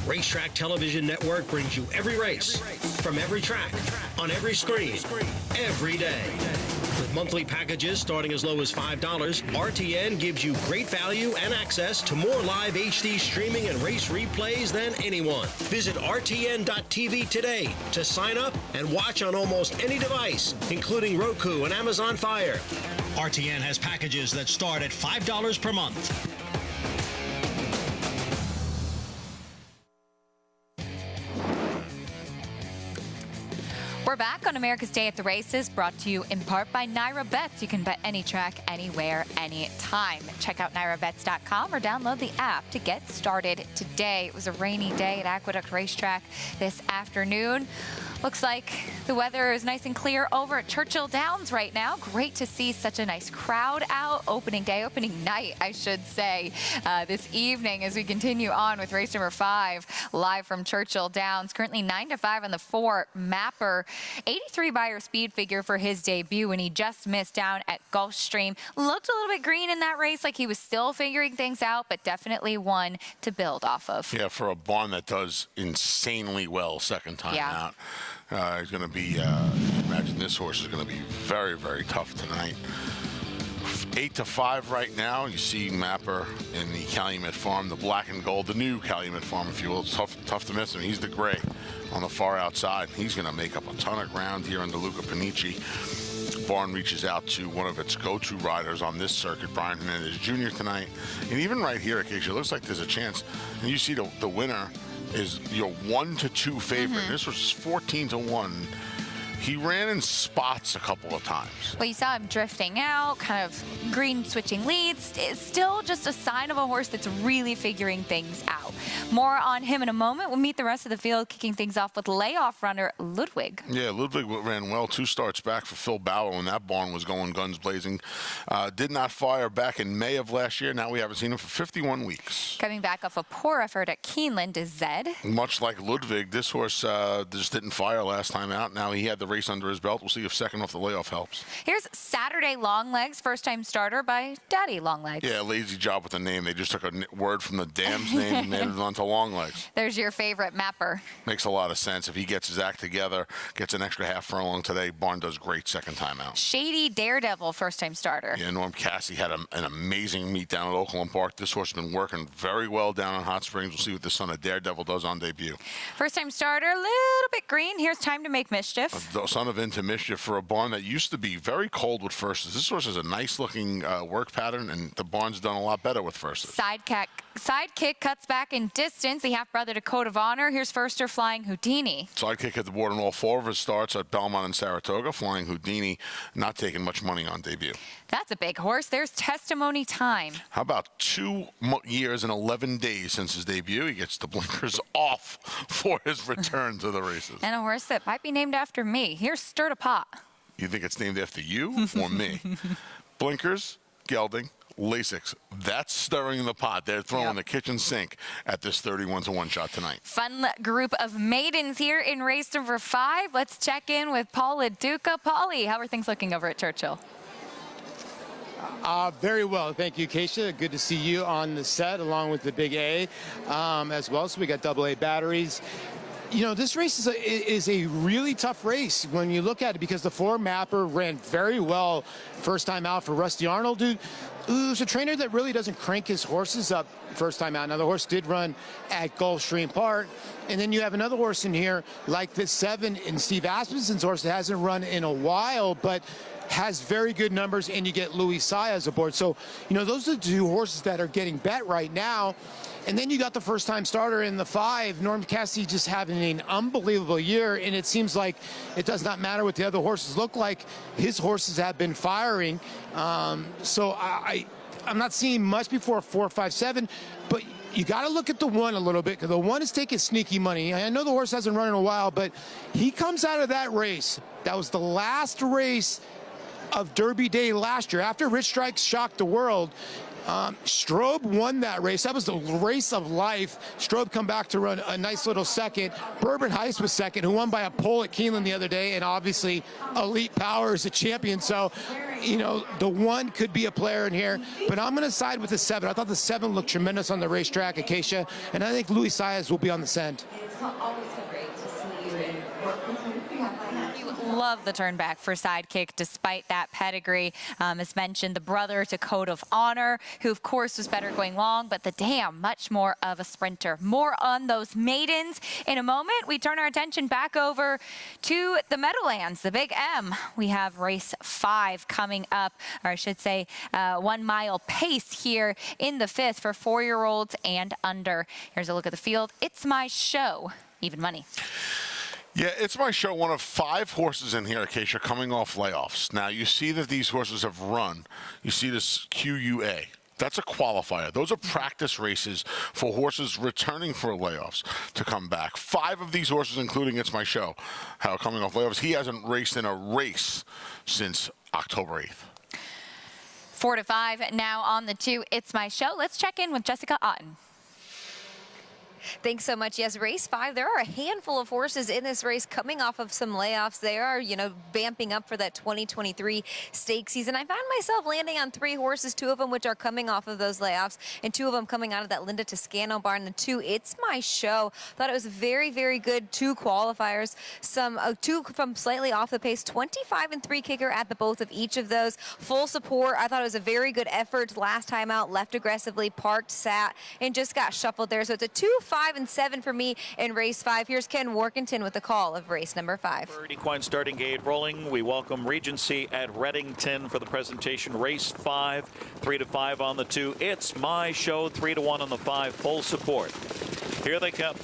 Racetrack Television Network brings you every race, from every track, on every screen, every day. With monthly packages starting as low as $5, RTN gives you great value and access to more live HD streaming and race replays than anyone. Visit RTN.tv today to sign up and watch on almost any device, including Roku and Amazon Fire. RTN has packages that start at $5 per month. We're back on America's Day at the Races, brought to you in part by Naira Bets. You can bet any track, anywhere, anytime. Check out NairaBets.com or download the app to get started today. It was a rainy day at Aqueduct Racetrack this afternoon. Looks like the weather is nice and clear over at Churchill Downs right now. Great to see such a nice crowd out. Opening night, I should say, this evening as we continue on with race number 5 live from Churchill Downs. Currently 9-5 on the 4 Mapper. 83 Buyer speed figure for his debut when he just missed down at Gulfstream. Looked a little bit green in that race, like he was still figuring things out, but definitely one to build off of. Yeah, for a barn that does insanely well second time out. He's going to be, imagine this horse is going to be very, very tough tonight. 8-5 right now. You see Mapper in the Calumet Farm, the black and gold, the new Calumet Farm, if you will. It's tough to miss him. He's the gray on the far outside. He's going to make up a ton of ground here under Luca Panici. Barn reaches out to one of its go-to riders on this circuit, Brian Hernandez Jr. tonight. And even right here, Acacia, it looks like there's a chance. And you see the winner is your 1-2 favorite. This was 14-1. He ran in spots a couple of times. Well, you saw him drifting out, kind of green switching leads. It's still just a sign of a horse that's really figuring things out. More on him in a moment. We'll meet the rest of the field, kicking things off with layoff runner Ludwig. Yeah, Ludwig ran well. 2 starts back for Phil Bauer when that barn was going guns blazing. Did not fire back in May of last year. Now we haven't seen him for 51 weeks. Coming back off a poor effort at Keeneland is Zed. Much like Ludwig, this horse just didn't fire last time out. Now he had the race under his belt. We'll see if second off the layoff helps. Here's Saturday Longlegs, first-time starter by Daddy Longlegs. Yeah, lazy job with the name. They just took a word from the dam's name and made it onto Longlegs. There's your favorite Mapper. Makes a lot of sense. If he gets his act together, gets an extra half furlong today, Barn does great second time out. Shady Daredevil, first-time starter. Yeah, Norm Cassie had an amazing meet down at Oaklawn Park. This horse has been working very well down on Hot Springs. We'll see what the son of Daredevil does on debut. First-time starter, a little bit green. Here's Time to Make Mischief. The son of Into Mischief for a barn that used to be very cold with firsts. This horse has a nice-looking work pattern, and the barn's done a lot better with firsts. Sidekick cuts back in distance. The half-brother to Code of Honor. Here's Firster Flying Houdini. Sidekick hit the board in all 4 of his starts at Belmont and Saratoga. Flying Houdini not taking much money on debut. That's a big horse. There's Testimony Time. How about 2 years and 11 days since his debut? He gets the blinkers off for his return to the races. And a horse that might be named after me. Here's Stir to Pot. You think it's named after you or me? Blinkers, gelding, Lasix. That's stirring the pot. They're throwing the kitchen sink at this 31-1 shot tonight. Fun group of maidens here in race number 5. Let's check in with Paula Duca. Paulie, how are things looking over at Churchill? Very well. Thank you, Keisha. Good to see you on the set along with the Big A as well. So we got AA batteries. You know, this race is a really tough race when you look at it because the 4 Mapper ran very well first time out for Rusty Arnold. Who's a trainer that really doesn't crank his horses up first time out. Now, the horse did run at Gulfstream Park. And then you have another horse in here like this 7 in Steve Asmussen's horse that hasn't run in a while, but has very good numbers, and you get Louis Saez aboard. So, you know, those are the 2 horses that are getting bet right now. And then you got the first-time starter in the 5, Norm Cassie, just having an unbelievable year, and it seems like it does not matter what the other horses look like. His horses have been firing. So I'm not seeing much before 4, 5, 7, but you got to look at the 1 a little bit, because the 1 is taking sneaky money. I know the horse hasn't run in a while, but he comes out of that race. That was the last race of Derby Day last year. After Rich Strike shocked the world, Strobe won that race. That was the race of life. Strobe come back to run a nice little second. Bourbon Heist was second, who won by a pole at Keeneland the other day, and obviously Elite Power is a champion. So, you know, the 1 could be a player in here, but I'm going to side with the 7. I thought the 7 looked tremendous on the racetrack, Acacia, and I think Louis Saez will be on the scent. It's always so great to see you in love the turn back for Sidekick despite that pedigree. As mentioned, the brother to Code of Honor, who of course was better going long, but the Dam much more of a sprinter. More on those maidens in a moment. We turn our attention back over to the Meadowlands, the Big M. We have race 5 coming up, or I should say 1 mile pace here in the 5th for 4-year-olds and under. Here's a look at the field. It's My Show. Even money. Yeah, It's My Show, one of 5 horses in here, Acacia, coming off layoffs. Now, you see that these horses have run. You see this QUA. That's a qualifier. Those are practice races for horses returning for layoffs to come back. 5 of these horses, including It's My Show, how coming off layoffs. He hasn't raced in a race since October 8th. 4 to 5 now on the 2. It's My Show. Let's check in with Jessica Otten. Thanks so much. Yes, race 5. There are a handful of horses in this race coming off of some layoffs. They are, vamping up for that 2023 stake season. I found myself landing on 3 horses, 2 of them which are coming off of those layoffs, and 2 of them coming out of that Linda Toscano barn. The 2, It's My Show. Thought it was very, very good. 2 qualifiers. Some 2 from slightly off the pace. 25 and 3 kicker at the both of each of those. Full support. I thought it was a very good effort last time out. Left aggressively, parked, sat, and just got shuffled there. So it's a 2, 5, and 7 for me in race 5. Here's Ken Workington with the call of race number 5. Equine starting gate rolling. We welcome Regency at Reddington for the presentation. Race 5, 3 to 5 on the 2. It's My Show, 3 to 1 on the 5. Full support. Here they come.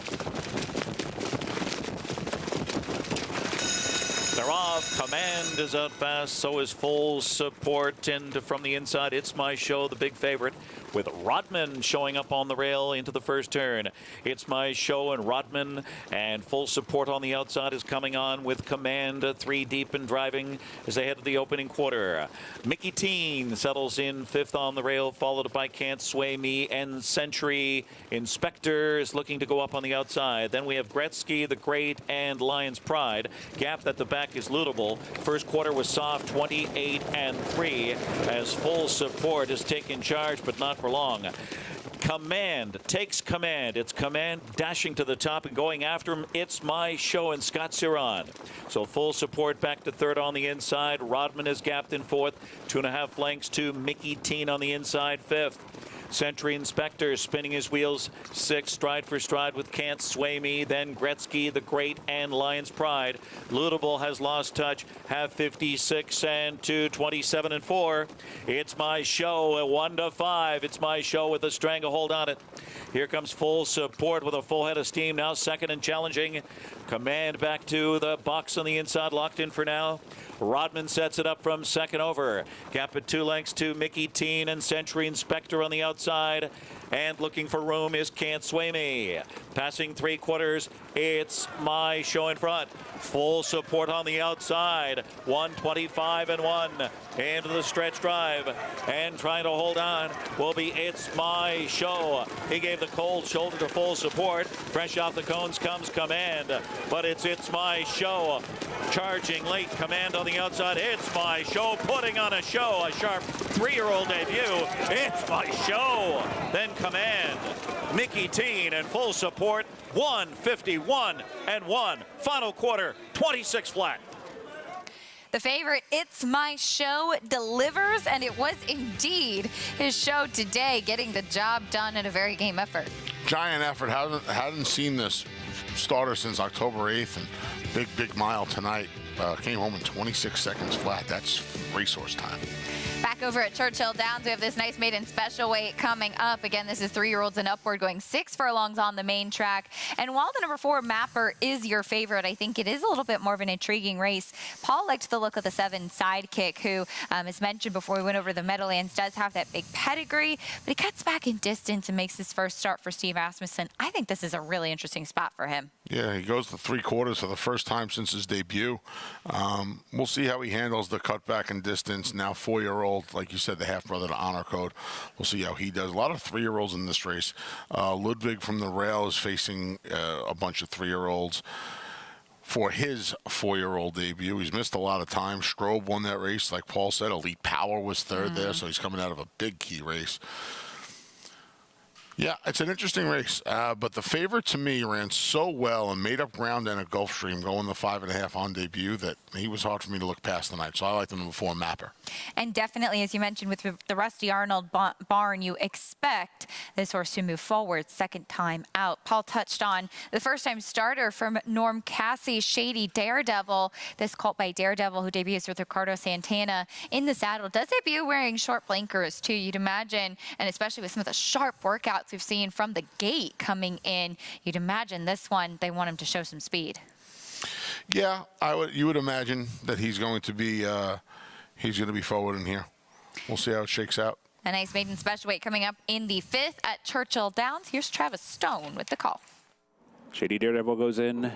They're off. Command is out fast. So is Full Support. And from the inside, It's My Show, the big favorite, with Rodman showing up on the rail into the first turn. It's My Show and Rodman, and Full Support on the outside is coming on with Command 3 deep and driving as they head to the opening quarter. Mickey Teen settles in 5th on the rail, followed by Can't Sway Me and Century. Inspector is looking to go up on the outside. Then we have Gretzky, the Great, and Lion's Pride. Gap at the back is Lootable. First quarter was soft, 28 and 3, as Full Support is taking charge, but not for long. Command takes command. It's Command dashing to the top and going after him. It's My Show and Scott Ciron. So Full Support back to 3rd on the inside. Rodman is gapped in 4th. 2.5 lengths to Mickey Teen on the inside, 5th. Century Inspector spinning his wheels 6th, stride for stride with Can't Sway Me, then Gretzky, the Great, and Lion's Pride. Lootable has lost touch, have 56 and 2, 27 and 4. It's My Show at 1 to 5. It's My Show with a stranglehold on it. Here comes Full Support with a full head of steam, now 2nd and challenging. Command back to the box on the inside, locked in for now. Rodman sets it up from 2nd over. Gap at 2 lengths to Mickey Teen and Century Inspector on the outside. And looking for room is Can't Sway Me. Passing 3 quarters, It's My Show in front. Full Support on the outside. 125 and 1 into the stretch drive. And trying to hold on will be It's My Show. He gave the cold shoulder to Full Support. Fresh off the cones comes Command. But it's My Show. Charging late, Command on the outside. It's My Show, putting on a show. A sharp 3-year-old debut. It's My Show. Then Command, Mickey Teen, and Full Support. 151 and 1. Final quarter, 26 flat. The favorite, It's My Show, delivers, and it was indeed his show today, getting the job done in a very game effort. Giant effort. Hadn't seen this starter since October 8th, and big mile tonight. Came home in 26 seconds flat. That's racehorse time. Back over at Churchill Downs, we have this nice maiden special weight coming up. Again, this is 3-year-olds and upward, going 6 furlongs on the main track. And while the number 4 Mapper is your favorite, I think it is a little bit more of an intriguing race. Paul liked the look of the 7 Sidekick, who, as mentioned before we went over the Meadowlands, does have that big pedigree, but he cuts back in distance and makes his first start for Steve Asmussen. I think this is a really interesting spot for him. Yeah, he goes to 3 quarters for the first time since his debut. We'll see how he handles the cutback in distance. Now 4-year-old, like you said, the half-brother to Honor Code. We'll see how he does. A lot of 3-year-olds in this race. Ludwig from the rail is facing a bunch of 3-year-olds for his 4-year-old debut. He's missed a lot of time. Strobe won that race, like Paul said. Elite Power was 3rd there, so he's coming out of a big key race. Yeah, it's an interesting race, but the favorite to me ran so well and made up ground in a Gulfstream going the 5.5 on debut that he was hard for me to look past tonight. So I like the number 4 Mapper. And definitely, as you mentioned, with the Rusty Arnold barn, you expect this horse to move forward 2nd time out. Paul touched on the first-time starter from Norm Cassie, Shady Daredevil. This colt by Daredevil, who debuts with Ricardo Santana in the saddle, does debut wearing short blinkers too, you'd imagine, and especially with some of the sharp workouts we've seen from the gate coming in, you'd imagine this one, they want him to show some speed. Yeah, you would imagine that he's going to be forward in here. We'll see how it shakes out. A nice maiden special weight coming up in the 5th at Churchill Downs. Here's Travis Stone with the call. Shady Daredevil goes in.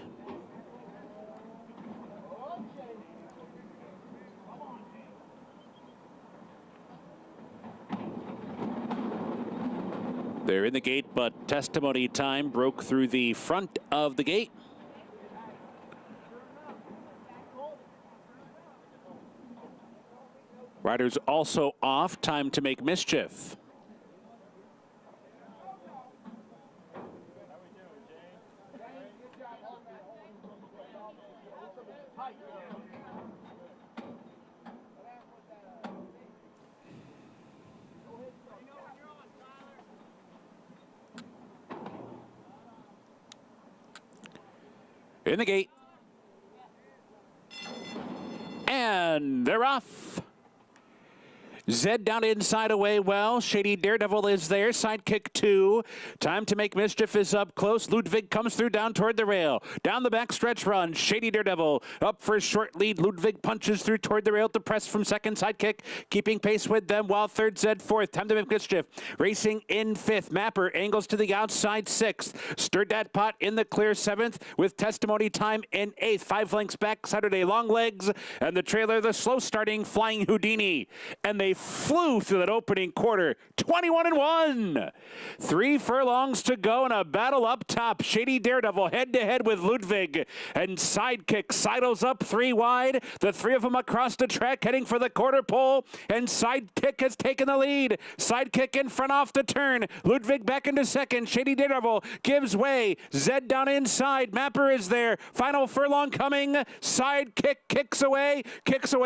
They're in the gate, but testimony time broke through the front of the gate. Riders also off. Time to make mischief. In the gate. And they're off. Zed down inside away well. Shady Daredevil is there. Sidekick 2. Time to make mischief is up close. Ludwig comes through down toward the rail. Down the back stretch run. Shady Daredevil up for a short lead. Ludwig punches through toward the rail to press from second. Sidekick keeping pace with them while third Zed fourth. Time to make mischief. Racing in 5th. Mapper angles to the outside 6th. Stirred that pot in the clear 7th with testimony time in 8th. 5 lengths back. Saturday long legs. And the trailer the slow starting Flying Houdini. And they flew through that opening quarter. 21-1. 3 furlongs to go and a battle up top. Shady Daredevil head-to-head with Ludwig. And Sidekick sidles up 3 wide. The 3 of them across the track heading for the quarter pole. And Sidekick has taken the lead. Sidekick in front off the turn. Ludwig back into second. Shady Daredevil gives way. Zed down inside. Mapper is there. Final furlong coming. Sidekick kicks away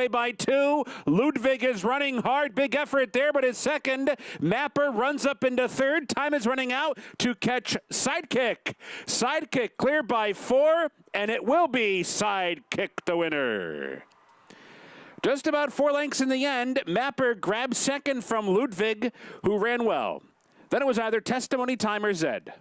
by 2. Ludwig is running hard. Big effort there, but his second. Mapper runs up into 3rd. Time is running out to catch Sidekick. Sidekick clear by 4, and it will be Sidekick the winner. Just about 4 lengths in the end. Mapper grabs second from Ludwig, who ran well. Then it was either testimony time or Zed.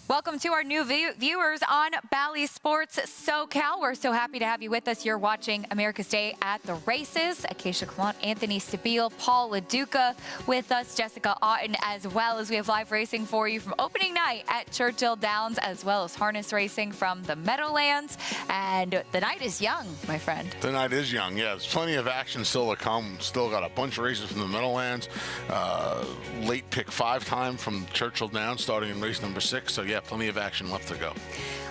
Welcome to our new viewers on Bally Sports SoCal. We're so happy to have you with us. You're watching America's Day at the Races. Acacia Clement, Anthony Stabile, Paul LaDuca with us, Jessica Otten as well, as we have live racing for you from opening night at Churchill Downs, as well as harness racing from the Meadowlands. And the night is young, my friend. The night is young, yeah. There's plenty of action still to come. Still got a bunch of races from the Meadowlands. Late pick 5 time from Churchill Downs starting in race number 6. So, yeah, plenty of action left to go.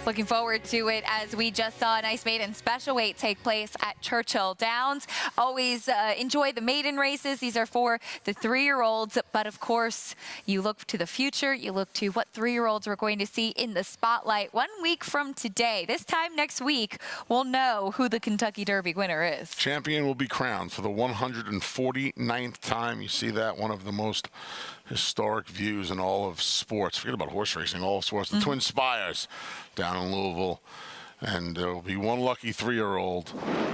Looking forward to it as we just saw a nice maiden special weight take place at Churchill Downs. Always enjoy the maiden races. These are for the 3-year-olds, but of course you look to the future. You look to what 3-year-olds we're going to see in the spotlight 1 week from today. This time next week, we'll know who the Kentucky Derby winner is. Champion will be crowned for the 149th time. You see that, one of the most historic views in all of sports. Forget about horse racing, all of sports. The Twin Spires down in Louisville. And there will be one lucky 3-year-old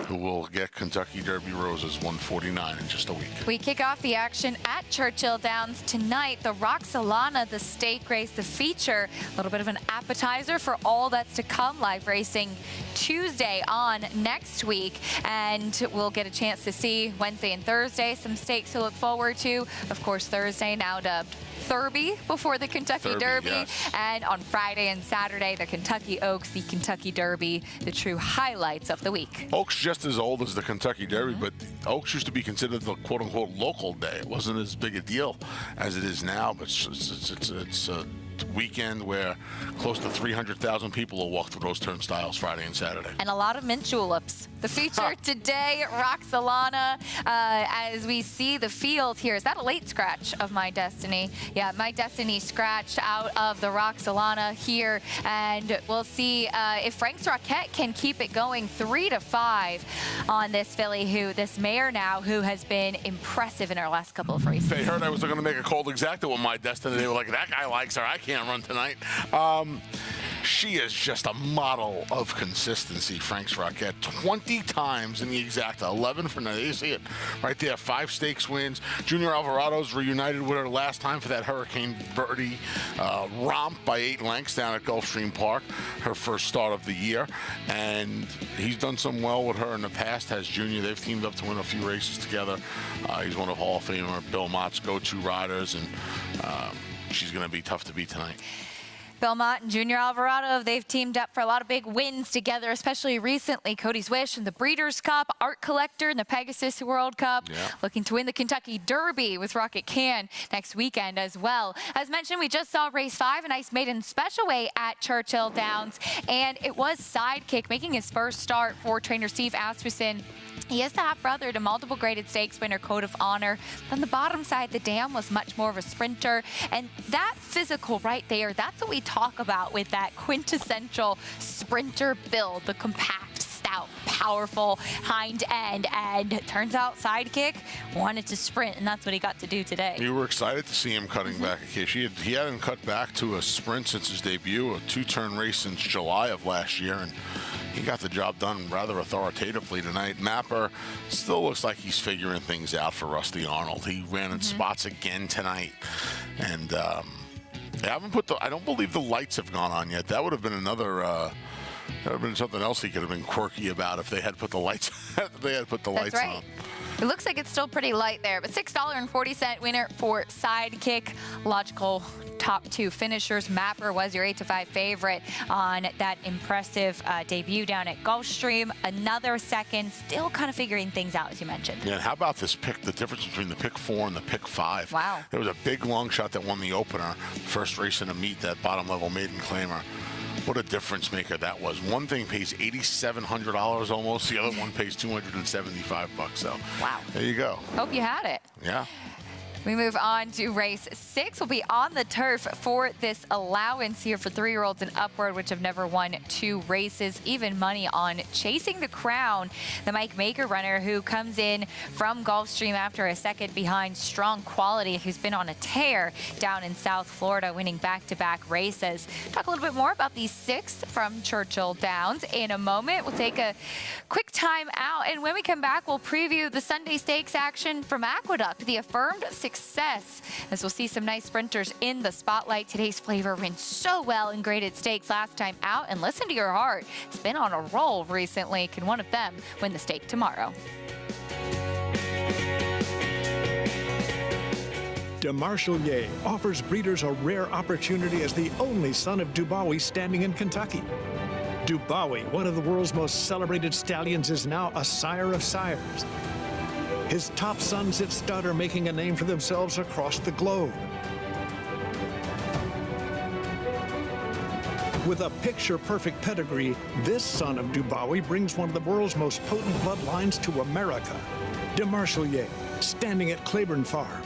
who will get Kentucky Derby Roses 149 in just a week. We kick off the action at Churchill Downs tonight. The Roxalana, the stake race, the feature. A little bit of an appetizer for all that's to come. Live racing Tuesday on next week. And we'll get a chance to see Wednesday and Thursday some stakes to look forward to. Of course, Thursday now dubbed Thurby before the Kentucky Derby. Yes. And on Friday and Saturday, the Kentucky Oaks, the Kentucky Derby, the true highlights of the week. Oaks just as old as the Kentucky Derby, but Oaks used to be considered the quote-unquote local day. It wasn't as big a deal as it is now, but it's a weekend where close to 300,000 people will walk through those turnstiles Friday and Saturday. And a lot of mint juleps. The feature today, Roxalana, as we see the field here. Is that a late scratch of My Destiny? Yeah, My Destiny scratched out of the Roxalana here. And we'll see if Frank's Rocket can keep it going 3-5 on this filly, this mare now, who has been impressive in her last couple of races. They heard I was going to make a cold exacta with My Destiny. They were like, that guy likes her. I can't run tonight. she is just a model of consistency, Frank's Rocket. 20 times in the exacta, 11 for now. You see it right there, 5 stakes wins. Junior Alvarado's reunited with her last time for that Hurricane Birdie romp by 8 lengths down at Gulfstream Park, her first start of the year. And he's done some well with her in the past, has Junior. They've teamed up to win a few races together. He's one of Hall of Famer Bill Mott's go-to riders, and she's going to be tough to beat tonight. Belmont and Junior Alvarado, they've teamed up for a lot of big wins together, especially recently. Cody's Wish in the Breeders' Cup, Art Collector in the Pegasus World Cup, looking to win the Kentucky Derby with Rocket Can next weekend as well. As mentioned, we just saw race 5, a nice maiden special weight at Churchill Downs, and it was Sidekick making his first start for trainer Steve Asmussen. He is the half-brother to multiple graded stakes winner Code of Honor. On the bottom side, the dam was much more of a sprinter. And that physical right there, that's what we talk about with that quintessential sprinter build, the compact, stout, powerful hind end. And it turns out Sidekick wanted to sprint, and that's what he got to do today. You were excited to see him cutting back a case. He hadn't cut back to a sprint since his debut, a 2-turn race since July of last year, and he got the job done rather authoritatively tonight. Mapper still looks like he's figuring things out for Rusty Arnold. He ran in spots again tonight, and I don't believe the lights have gone on yet. That would have been another. That would have been something else he could have been quirky about if they had put the lights. That's right. on. It looks like it's still pretty light there, but $6.40 winner for Sidekick. Logical top 2 finishers. Mapper was your 8-5 favorite on that impressive debut down at Gulfstream. Another second, still kind of figuring things out, as you mentioned. Yeah, and how about this pick, the difference between the pick 4 and the pick 5? Wow. There was a big long shot that won the opener, first race in a meet, that bottom level maiden claimer. What a difference maker that was. One thing pays $8,700 almost. The other one pays $275. So wow. There you go. Hope you had it. Yeah. We move on to race 6. We'll be on the turf for this allowance here for 3-year-olds and upward, which have never won 2 races. Even money on Chasing the Crown, the Mike Maker runner who comes in from Gulfstream after a second behind Strong Quality, who's been on a tear down in South Florida, winning back-to-back races. Talk a little bit more about the 6th from Churchill Downs in a moment. We'll take a quick time out, and when we come back, we'll preview the Sunday Stakes action from Aqueduct, the affirmed success, as we'll see some nice sprinters in the spotlight. Today's flavor ran so well in graded stakes last time out, and listen to your heart. It's been on a roll recently. Can one of them win the stake tomorrow? DeMarchelier offers breeders a rare opportunity as the only son of Dubawi standing in Kentucky. Dubawi, one of the world's most celebrated stallions, is now a sire of sires. His top sons at stud are making a name for themselves across the globe. With a picture-perfect pedigree, this son of Dubawi brings one of the world's most potent bloodlines to America. DeMarchelier, standing at Claiborne Farm.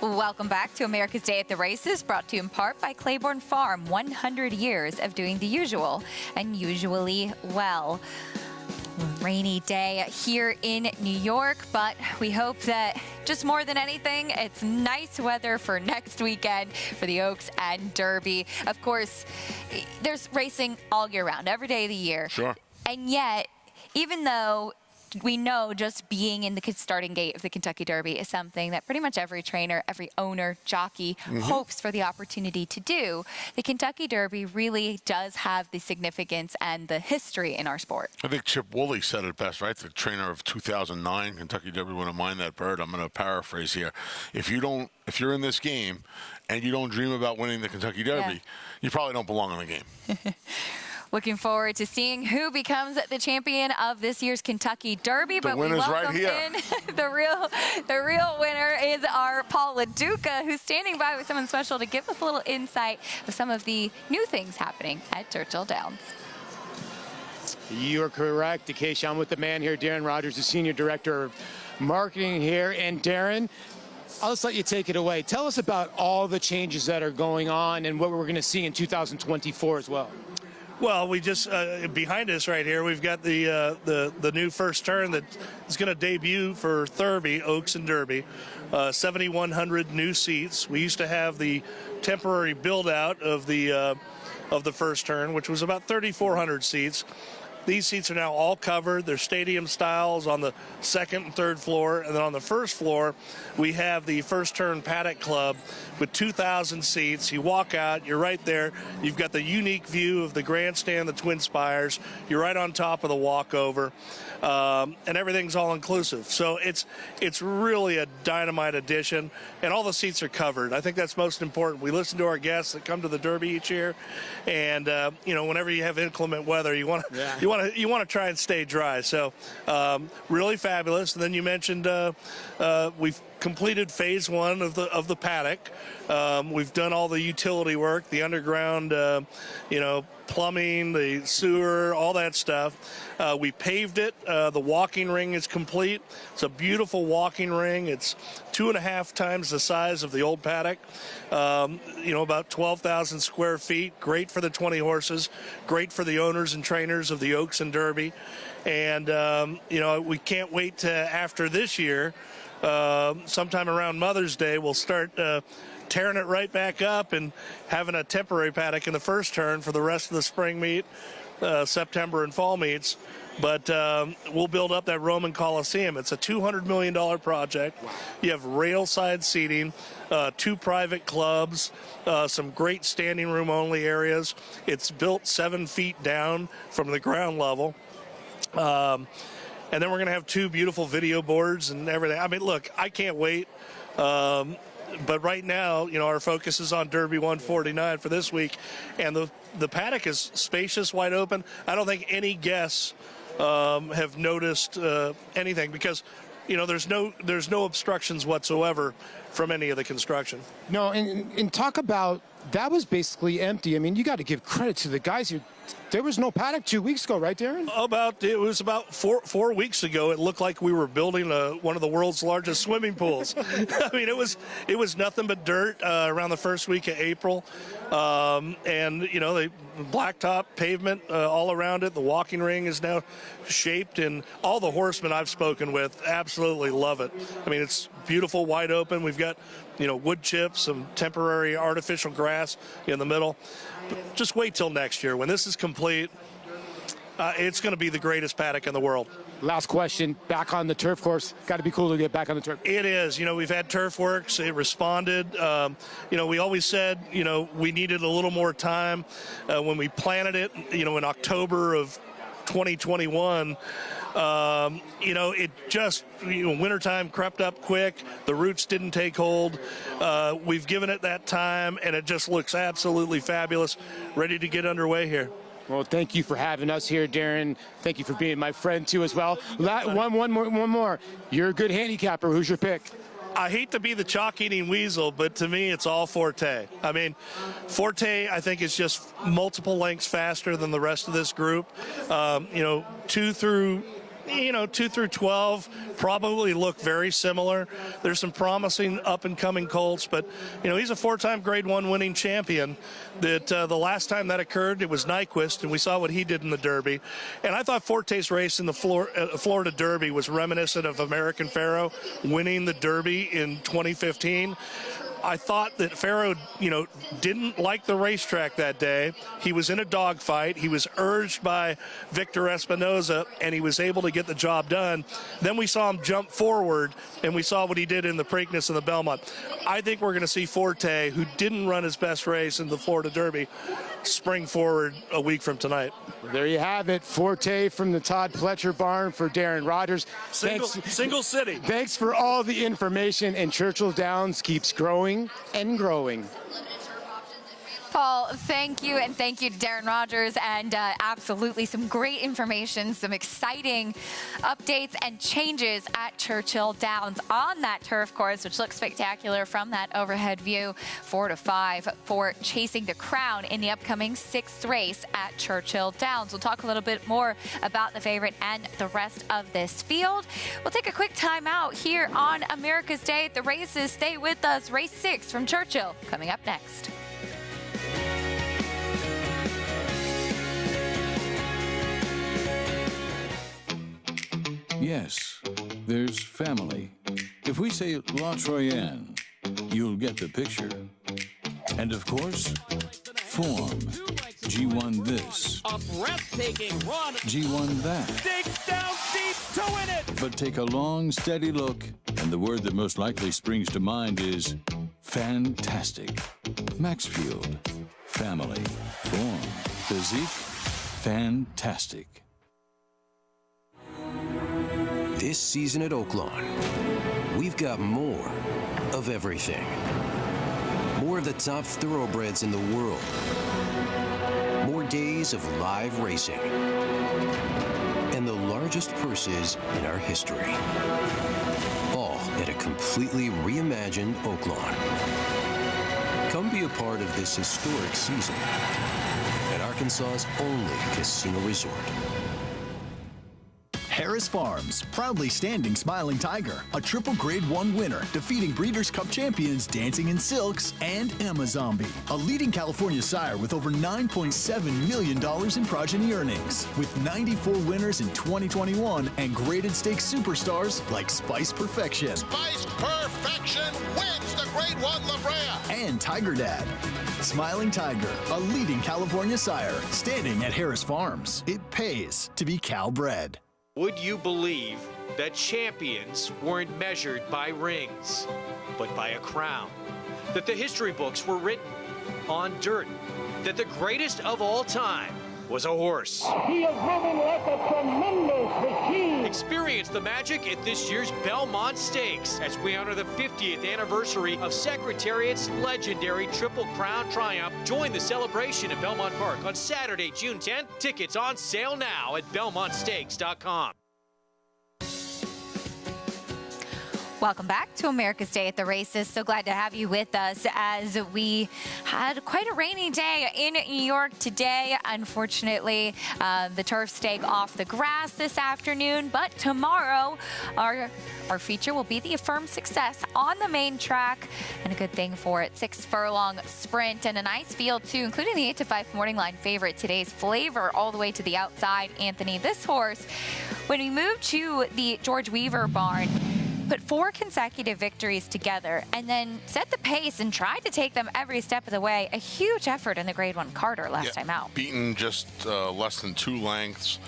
Welcome back to America's Day at the Races, brought to you in part by Claiborne Farm. 100 years of doing the usual and usually well. Rainy day here in New York, but we hope that just more than anything, it's nice weather for next weekend for the Oaks and Derby. Of course, there's racing all year round, every day of the year. Sure. And yet, even though we know just being in the starting gate of the Kentucky Derby is something that pretty much every trainer, every owner, jockey hopes for the opportunity to do, the Kentucky Derby really does have the significance and the history in our sport. I think Chip Woolley said it best, right? The trainer of 2009 Kentucky Derby wouldn't mind that bird. I'm going to paraphrase here. If you're in this game and you don't dream about winning the Kentucky Derby, you probably don't belong in the game. Looking forward to seeing who becomes the champion of this year's Kentucky Derby. The winner's right here. The real winner is our Paul LaDuca, who's standing by with someone special to give us a little insight of some of the new things happening at Churchill Downs. You are correct, Acacia. I'm with the man here, Darren Rogers, the Senior Director of Marketing here. And Darren, I'll just let you take it away. Tell us about all the changes that are going on and what we're going to see in 2024 as well. Well, we just behind us right here, we've got the new first turn that is going to debut for Derby, Oaks and Derby. 7,100 new seats. We used to have the temporary build out of the first turn, which was about 3,400 seats. These seats are now all covered. They're stadium styles on the second and third floor. And then on the first floor, we have the First Turn Paddock Club with 2,000 seats. You walk out, you're right there. You've got the unique view of the grandstand, the Twin Spires. You're right on top of the walkover. And everything's all inclusive. So it's really a dynamite addition, and all the seats are covered. I think that's most important. We listen to our guests that come to the Derby each year, and whenever you have inclement weather, you want to try and stay dry. So really fabulous. And then you mentioned we've completed phase one of the paddock. We've done all the utility work, the underground, plumbing, the sewer, all that stuff. We paved it. The walking ring is complete. It's a beautiful walking ring. It's 2.5 times the size of the old paddock. About 12,000 square feet. Great for the 20 horses. Great for the owners and trainers of the Oaks and Derby. And, we can't wait to, after this year, sometime around Mother's Day, we'll start tearing it right back up and having a temporary paddock in the first turn for the rest of the spring meet, September and fall meets. But we'll build up that Roman Coliseum. It's a $200 million project. You have rail-side seating, 2 private clubs, some great standing room only areas. It's built 7 feet down from the ground level. And then we're going to have 2 beautiful video boards and everything. I mean, look, I can't wait. But right now, our focus is on Derby 149 for this week. And the paddock is spacious, wide open. I don't think any guests have noticed anything because, there's no obstructions whatsoever from any of the construction. No, and talk about, that was basically empty. I mean, you got to give credit to the guys here. There was no paddock 2 weeks ago, right, Darren? It was about four weeks ago. It looked like we were building one of the world's largest swimming pools. I mean, it was nothing but dirt around the first week of April, and the blacktop pavement all around it. The walking ring is now shaped, and all the horsemen I've spoken with absolutely love it. I mean, it's beautiful, wide open. We've got wood chips, some temporary artificial grass in the middle. But just wait till next year. When this is complete, it's going to be the greatest paddock in the world. Last question, back on the turf course. Got to be cool to get back on the turf. It is. We've had Turf Works. It responded. We always said, we needed a little more time. When we planted it, in October of 2021, it just, wintertime crept up quick. The roots didn't take hold. We've given it that time, and it just looks absolutely fabulous, ready to get underway here. Well, thank you for having us here, Darren. Thank you for being my friend, too, as well. One more. You're a good handicapper. Who's your pick? I hate to be the chalk-eating weasel, but to me, it's all Forte. I mean, Forte, I think, is just multiple lengths faster than the rest of this group. 2 through 2 through 12 probably look very similar. There's some promising up-and-coming colts, but, he's a 4-time Grade 1 winning champion. That the last time that occurred, it was Nyquist, and we saw what he did in the Derby. And I thought Forte's race in the Florida Derby was reminiscent of American Pharoah winning the Derby in 2015. I thought that Pharoah, didn't like the racetrack that day. He was in a dogfight. He was urged by Victor Espinoza, and he was able to get the job done. Then we saw him jump forward, and we saw what he did in the Preakness and the Belmont. I think we're going to see Forte, who didn't run his best race in the Florida Derby, spring forward a week from tonight. There you have it. Forte from the Todd Pletcher barn for Darren Rogers. Single city. Thanks for all the information, and Churchill Downs keeps growing and growing. Paul, thank you, and thank you to Darren Rogers, and absolutely some great information, some exciting updates and changes at Churchill Downs on that turf course, which looks spectacular from that overhead view. 4-5 for chasing the crown in the upcoming 6th race at Churchill Downs. We'll talk a little bit more about the favorite and the rest of this field. We'll take a quick time out here on America's Day at the Races. Stay with us. Race 6 from Churchill coming up next. Yes, there's family. If we say La Troyenne, you'll get the picture. And of course, form. G1 this. A breathtaking run. G1 that. Dig down deep to win it. But take a long, steady look, and the word that most likely springs to mind is fantastic. Maxfield. Family. Form. Physique. Fantastic. This season at Oaklawn, we've got more of everything. More of the top thoroughbreds in the world. More days of live racing. And the largest purses in our history. All at a completely reimagined Oaklawn. Come be a part of this historic season at Arkansas's only casino resort. Harris Farms, proudly standing Smiling Tiger, a triple Grade 1 winner, defeating Breeders' Cup champions Dancing in Silks and Amazombie, a leading California sire with over $9.7 million in progeny earnings, with 94 winners in 2021 and graded stakes superstars like Spice Perfection. Spice Perfection wins the Grade 1 La Brea. And Tiger Dad. Smiling Tiger, a leading California sire, standing at Harris Farms. It pays to be Cal-bred. Would you believe that champions weren't measured by rings, but by a crown? That the history books were written on dirt? That the greatest of all time was a horse? He is moving like a tremendous machine. Experience the magic at this year's Belmont Stakes as we honor the 50th anniversary of Secretariat's legendary Triple Crown triumph. Join the celebration at Belmont Park on Saturday, June 10th. Tickets on sale now at BelmontStakes.com. Welcome back to America's Day at the Races. So glad to have you with us as we had quite a rainy day in New York today. Unfortunately, the turf stake off the grass this afternoon, but tomorrow our feature will be the Affirmed Success on the main track, and a good thing for it. 6 furlong sprint and a nice field too, including the 8-5 morning line favorite, Today's Flavor, all the way to the outside. Anthony, this horse, when we moved to the George Weaver barn, put 4 consecutive victories together and then set the pace and tried to take them every step of the way. A huge effort in the Grade 1 Carter last time out. Beaten just less than 2 lengths.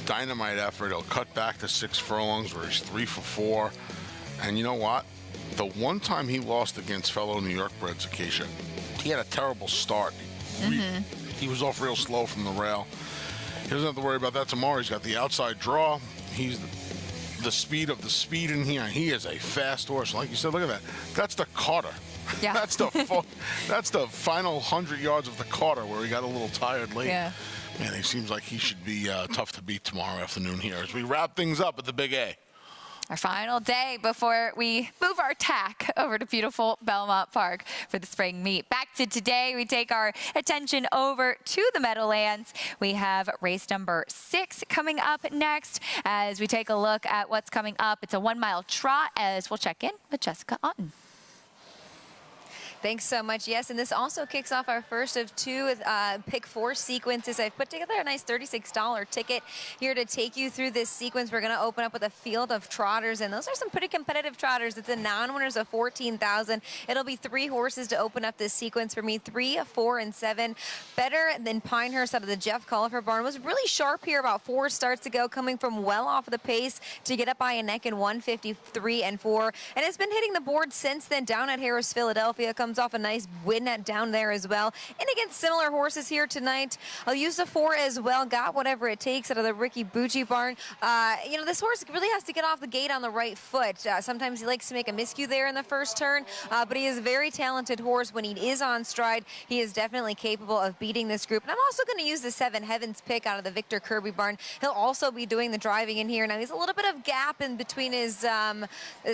Dynamite effort. He'll cut back to 6 furlongs where he's 3 for 4. And you know what? The one time he lost against fellow New York breds, Acacia, he had a terrible start. He was off real slow from the rail. He doesn't have to worry about that tomorrow. He's got the outside draw. He's the speed of the speed in here. He is a fast horse. Like you said, look at that. That's the Carter. Yeah. that's the final 100 yards of the Carter where he got a little tired late. Yeah. Man, he seems like he should be tough to beat tomorrow afternoon here as we wrap things up at the Big A. Our final day before we move our tack over to beautiful Belmont Park for the spring meet. Back to today, we take our attention over to the Meadowlands. We have race number 6 coming up next as we take a look at what's coming up. It's a 1-mile trot as we'll check in with Jessica Otten. Thanks so much. Yes, and this also kicks off our first of 2 pick 4 sequences. I've put together a nice $36 ticket here to take you through this sequence. We're going to open up with a field of trotters, and those are some pretty competitive trotters. It's a non-winners of 14,000. It'll be 3 horses to open up this sequence for me, 3, 4, and 7. Better than Pinehurst out of the Jeff Cullifer barn. Was really sharp here about 4 starts ago, coming from well off of the pace to get up by a neck in 153 and 4. And it's been hitting the board since then down at Harris, Philadelphia. Comes off a nice win down there as well. And against similar horses here tonight. I'll use the 4 as well. Got whatever it takes out of the Ricky Bucci barn. You know, this horse really has to get off the gate on the right foot. Sometimes he likes to make a miscue there in the first turn, but he is a very talented horse. When he is on stride, he is definitely capable of beating this group. And I'm also going to use the 7 Heavens pick out of the Victor Kirby barn. He'll also be doing the driving in here. Now, he's a little bit of gap in between his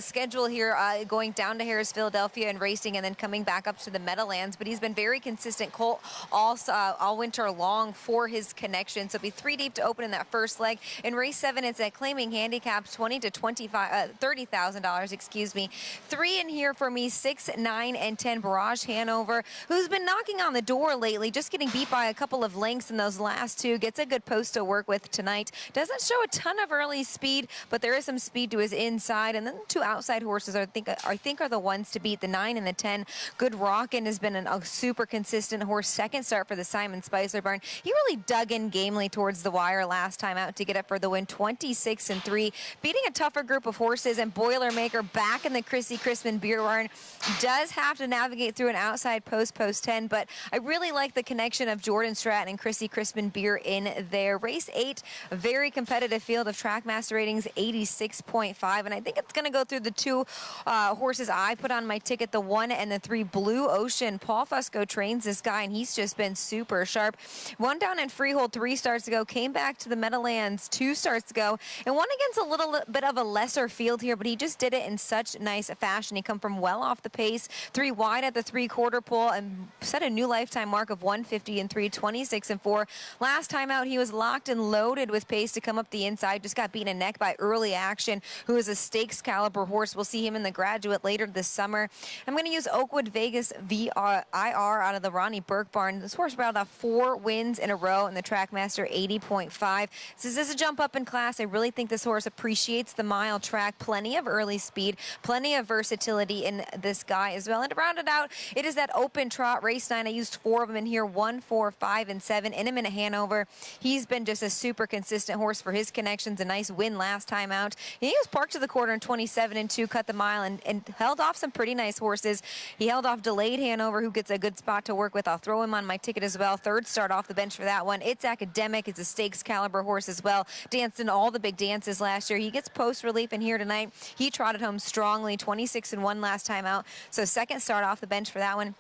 schedule here, going down to Harris, Philadelphia and racing, and then coming back up to the Meadowlands, but he's been very consistent colt all winter long for his connection. So it'll be 3 deep to open in that first leg. In race 7, it's at claiming handicap $30,000, excuse me. 3 in here for me, 6, 9, and 10 Barrage Hanover, who's been knocking on the door lately, just getting beat by a couple of lengths in those last 2. Gets a good post to work with tonight. Doesn't show a ton of early speed, but there is some speed to his inside. And then 2 outside horses I think are the ones to beat, the 9 and the 10. Good Rockin' has been a super consistent horse. Second start for the Simon Spicer barn. He really dug in gamely towards the wire last time out to get up for the win, 26 and 3. Beating a tougher group of horses, and Boilermaker back in the Chrissy Crispin Beer barn does have to navigate through an outside post 10, but I really like the connection of Jordan Stratton and Chrissy Crispin Beer in there. Race 8, a very competitive field of Trackmaster ratings, 86.5, and I think it's going to go through the 2 horses I put on my ticket, the 1 and the 3 Blue Ocean. Paul Fusco trains this guy, and he's just been super sharp. 1 down in Freehold 3 starts ago, came back to the Meadowlands 2 starts ago, and won against a little bit of a lesser field here, but he just did it in such nice fashion. He come from well off the pace, 3 wide at the 3/4 pole, and set a new lifetime mark of 150 and 3, 26 and 4. Last time out, he was locked and loaded with pace to come up the inside. Just got beaten a neck by Early Action, who is a stakes caliber horse. We'll see him in the Graduate later this summer. I'm going to use Oakwood Vegas IR out of the Ronnie Burke barn. This horse brought out 4 wins in a row in the Trackmaster 80.5. This is a jump up in class. I really think this horse appreciates the mile track. Plenty of early speed, plenty of versatility in this guy as well. And to round it out, it is that open trot, race 9. I used 4 of them in here, 1, 4, 5, and 7. In him in a Hanover. He's been just a super consistent horse for his connections. A nice win last time out. He was parked to the quarter in 27 and 2, cut the mile, and held off some pretty nice horses. He held off Delayed Hanover, who gets a good spot to work with. I'll throw him on my ticket as well. 3rd start off the bench for that one. It's Academic. It's a stakes caliber horse as well. Danced in all the big dances last year. He gets post relief in here tonight. He trotted home strongly, 26 and 1 last time out. So 2nd start off the bench for that one.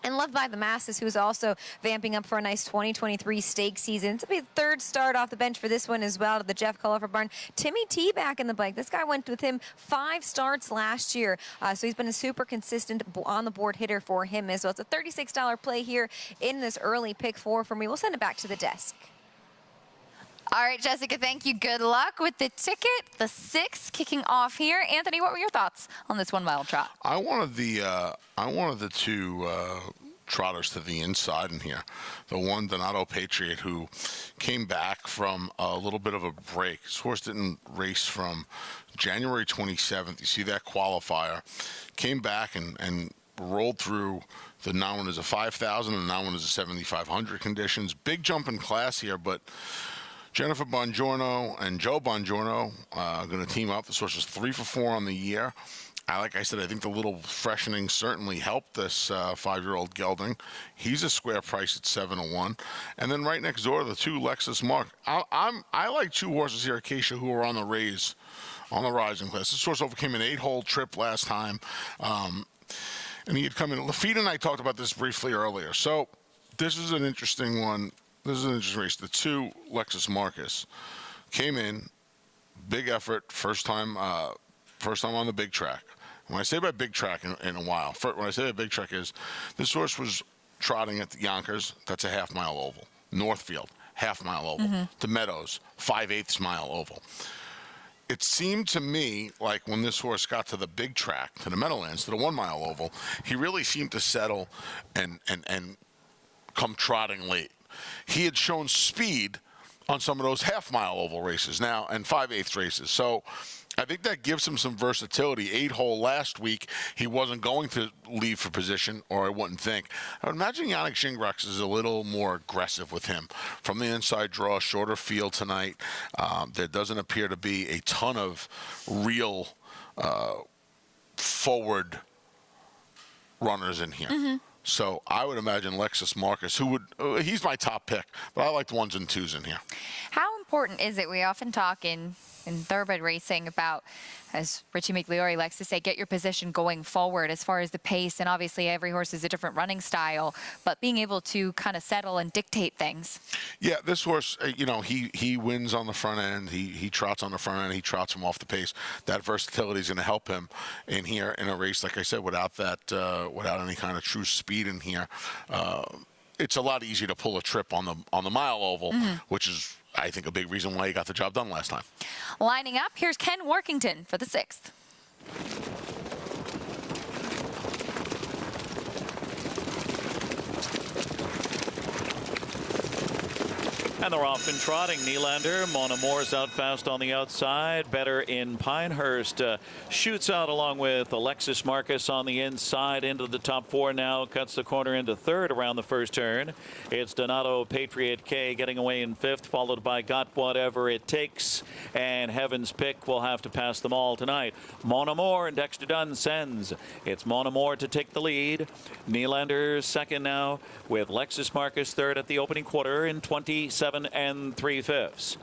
And Loved by the Masses, who's also vamping up for a nice 2023 stake season. It's a 3rd start off the bench for this one as well, to the Jeff Cullifer barn. Timmy T back in the bike. This guy went with him 5 starts last year. So he's been a super consistent on-the-board hitter for him as well. It's a $36 play here in this early pick 4 for me. We'll send it back to the desk. All right, Jessica, thank you. Good luck with the ticket. The 6 kicking off here. Anthony, what were your thoughts on this 1-mile trot? I wanted the 2 trotters to the inside in here. The one, Donato Patriot, who came back from a little bit of a break. His horse didn't race from January 27th. You see that qualifier. Came back and rolled through the now one is a 5,000 and now one is a 7,500 conditions. Big jump in class here, but Jennifer Bongiorno and Joe Bongiorno are going to team up. This horse is 3 for 4 on the year. Like I said, I think the little freshening certainly helped this 5-year-old gelding. He's a square price at 7-1. And then right next door, the 2 Lexus Mark. I like 2 horses here, Acacia, who are on the rise in class. This horse overcame an 8-hole trip last time. And he had come in. Lafitte and I talked about this briefly earlier. So this is an interesting one. This is an interesting race. The 2 Lexus Marcus came in, big effort, first time First time on the big track. When I say by big track in a while, when I say by big track is this horse was trotting at the Yonkers. That's a half-mile oval. Northfield, half-mile oval. The Meadows, 5/8 mile oval. It seemed to me like when this horse got to the big track, to the Meadowlands, to the 1 mile oval, he really seemed to settle and come trotting late. He had shown speed on some of those half-mile oval races now and 5/8 races. So I think that gives him some versatility. 8-hole last week, he wasn't going to leave for position, or I wouldn't think. I would imagine Yannick Gingras is a little more aggressive with him. From the inside draw, shorter field tonight. There doesn't appear to be a ton of real forward runners in here. So I would imagine Lexus Marcus, he's my top pick, but I like the 1s and 2s in here. How important is it? We often talk in thoroughbred racing about, as Richie McLeory likes to say, get your position going forward as far as the pace. And obviously every horse is a different running style, but being able to kind of settle and dictate things. Yeah, this horse, he wins on the front end. He trots on the front end. He trots him off the pace. That versatility is going to help him in here in a race, like I said, without any kind of true speed in here. It's a lot easier to pull a trip on the mile oval, which is, I think, a big reason why he got the job done last time. Lining up, here's Ken Workington for the 6th. And they're off and trotting. Nylander, Mon Amour's out fast on the outside. Better in Pinehurst. Shoots out along with Alexis Marcus on the inside into the top 4 now. Cuts the corner into 3rd around the first turn. It's Donato Patriot K getting away in 5th, followed by Got Whatever It Takes. And Heaven's Pick will have to pass them all tonight. Mon Amour and Dexter Dunn sends. It's Mon Amour to take the lead. Nylander 2nd now, with Lexus Marcus 3rd at the opening quarter in 27 and 3/5.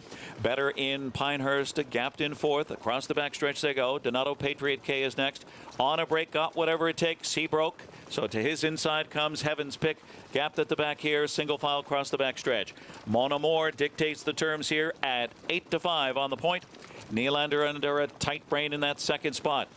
Better in Pinehurst, gapped in 4th. Across the backstretch they go. Donato Patriot K is next. On a break, Got Whatever It Takes. He broke. So to his inside comes Heaven's Pick. Gapped at the back here. Single file across the backstretch. Mon Amour dictates the terms here at 8-5 on the point. Nylander under a tight rein in that 2nd spot.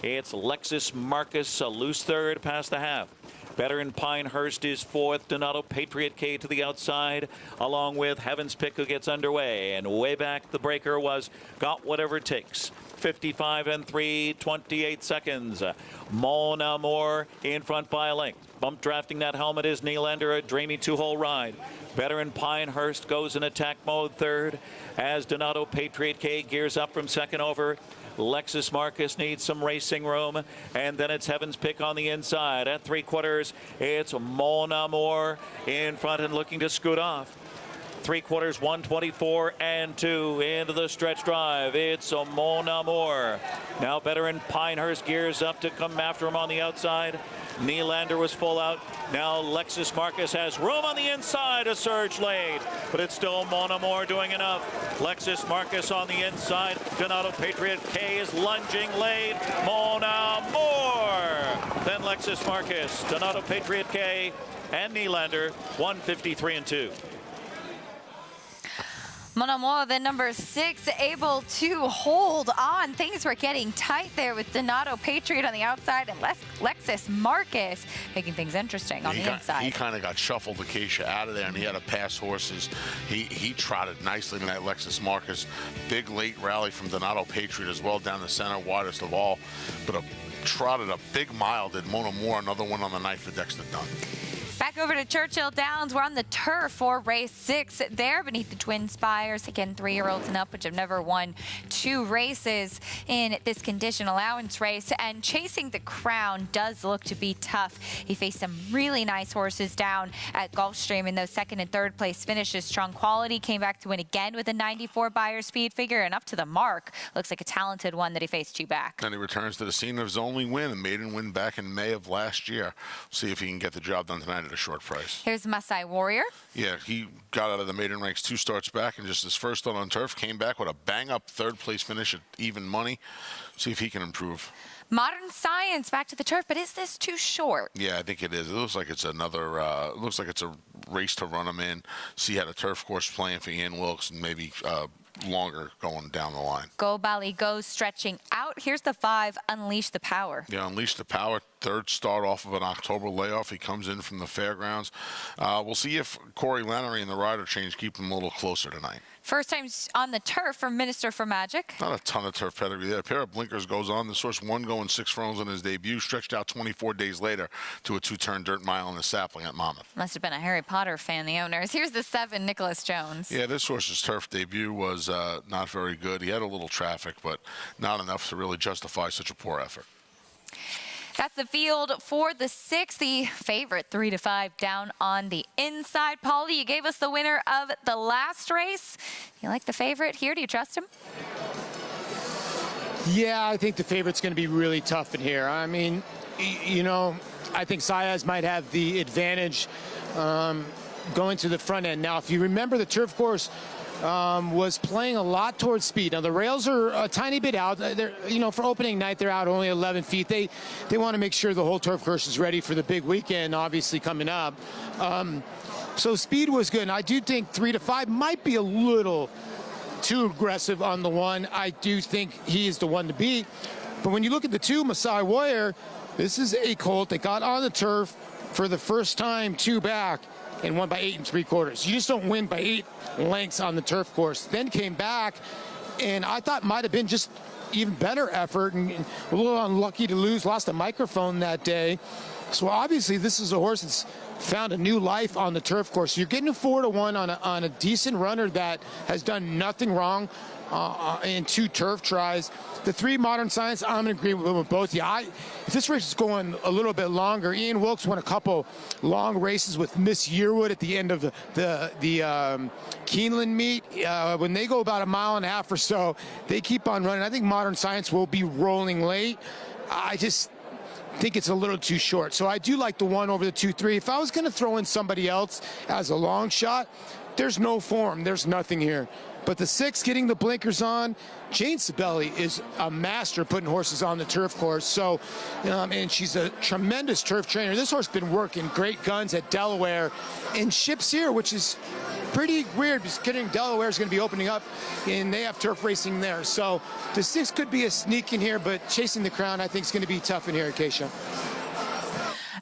It's Lexus Marcus, a loose 3rd past the half. Better in Pinehurst is 4th. Donato Patriot K to the outside, along with Heaven's Pick, who gets underway. And way back, the breaker was Got Whatever It Takes. 55 and 3, 28 seconds. Mon Amour in front by a length. Bump drafting that helmet is Nylander, a dreamy 2-hole ride. Better in Pinehurst goes in attack mode 3rd as Donato Patriot K gears up from 2nd over. Lexus Marcus needs some racing room, and then it's Heaven's Pick on the inside. At 3/4, it's Mon Amour in front and looking to scoot off. 3/4, 124 and 2 into the stretch drive. It's a Mon Amour. Now Better in Pinehurst gears up to come after him on the outside. Nylander was full out. Now Lexus Marcus has room on the inside to surge late, but it's still Mon Amour doing enough. Lexus Marcus on the inside. Donato Patriot K is lunging late. Mon Amour. Then Lexus Marcus, Donato Patriot K, and Nylander, 153 and 2. Mon Amour, then number 6, able to hold on. Things were getting tight there with Donato Patriot on the outside and Lexus Marcus making things interesting on the inside. He kind of got shuffled Acacia out of there, and he had to pass horses. He trotted nicely tonight, Lexus Marcus. Big late rally from Donato Patriot as well down the center, widest of all. But trotted a big mile, did Mon Amour, another one on the night for Dexter Dunn. Back over to Churchill Downs. We're on the turf for race 6 there beneath the Twin Spires. Again, 3-year-olds and up, which have never won 2 races in this condition allowance race. And chasing the crown does look to be tough. He faced some really nice horses down at Gulfstream in those 2nd and 3rd place finishes. Strong Quality came back to win again with a 94 Beyer speed figure and up to the mark. Looks like a talented one that he faced 2 back. And he returns to the scene of his only win, a maiden win back in May of last year. See if he can get the job done tonight at a short price. Here's Masai Warrior. Yeah, he got out of the maiden ranks 2 starts back, and just his first start on turf came back with a bang-up 3rd place finish at even money. See if he can improve. Modern Science back to the turf, but is this too short? Yeah, I think it is. It looks like it's another. Looks like it's a race to run him in. See how the turf course playing for Ian Wilkes, and maybe longer going down the line. Go Bally Go stretching out. Here's the 5, Unleash the Power. Yeah, Unleash the Power, third start off of an October layoff. He comes in from the fairgrounds. We'll see if Corey Lannery and the rider change keep him a little closer tonight. First time on the turf for Minister for Magic. Not a ton of turf pedigree there. A pair of blinkers goes on. This horse won going 6 furlongs on his debut, stretched out 24 days later to a 2-turn dirt mile in the sapling at Monmouth. Must have been a Harry Potter fan, the owners. Here's the 7, Nicholas Jones. Yeah, this horse's turf debut was not very good. He had a little traffic, but not enough to really justify such a poor effort. That's the field for the 6th, the favorite 3-5 down on the inside. Paulie, you gave us the winner of the last race. You like the favorite here? Do you trust him? Yeah, I think the favorite's going to be really tough in here. I mean, you know, I think Saez might have the advantage going to the front end. Now, if you remember, the turf course was playing a lot towards speed. Now the rails are a tiny bit out. They're, you know, for opening night, they're out only 11 feet. They want to make sure the whole turf course is ready for the big weekend, obviously coming up. So speed was good. And I do think 3-5 might be a little too aggressive on the 1. I do think he is the one to beat. But when you look at the 2, Masai Warrior, this is a colt that got on the turf for the first time 2 back and won by 8 3/4. You just don't win by 8 lengths on the turf course. Then came back, and I thought might have been just even better effort, and a little unlucky to lose, lost a microphone that day. So obviously this is a horse that's found a new life on the turf course. You're getting a 4-1 on a decent runner that has done nothing wrong in 2 turf tries. The 3 Modern Science, I'm in agreement with both of you. If this race is going a little bit longer, Ian Wilkes won a couple long races with Miss Yearwood at the end of the Keeneland meet. When they go about 1.5 miles or so, they keep on running. I think Modern Science will be rolling late. I just think it's a little too short. So I do like the 1 over the 2-3. If I was going to throw in somebody else as a long shot, there's no form. There's nothing here. But the 6 getting the blinkers on, Jane Sibeli is a master putting horses on the turf course. So, and she's a tremendous turf trainer. This horse has been working great guns at Delaware and ships here, which is pretty weird because considering Delaware is going to be opening up and they have turf racing there. So the 6 could be a sneak in here, but Chasing the Crown I think is going to be tough in here, Acacia.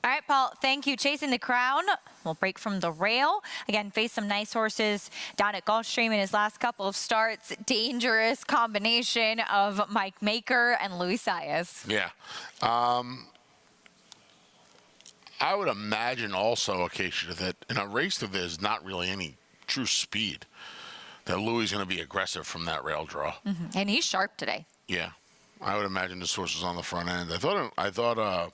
All right, Paul, thank you. Chasing the Crown. We'll break from the rail. Again, face some nice horses down at Gulfstream in his last couple of starts. Dangerous combination of Mike Maker and Luis Saez. Yeah. I would imagine also, Acacia, that in a race that there's not really any true speed, that Louis is going to be aggressive from that rail draw. And he's sharp today. Yeah. I would imagine this horse is on the front end. I thought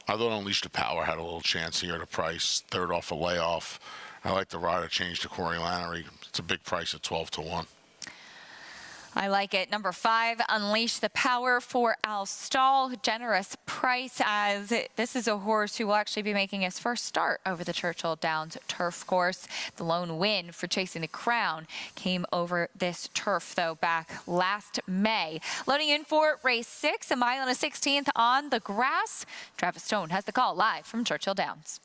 Unleash the Power had a little chance here to price, third off a layoff. I like the rider change to Corey Lannery. It's a big price at 12-1. I like it. Number 5, Unleash the Power for Al Stahl. Generous price, as this is a horse who will actually be making his first start over the Churchill Downs turf course. The lone win for Chasing the Crown came over this turf, though, back last May. Loading in for race 6, 1 1/16 on the grass. Travis Stone has the call live from Churchill Downs.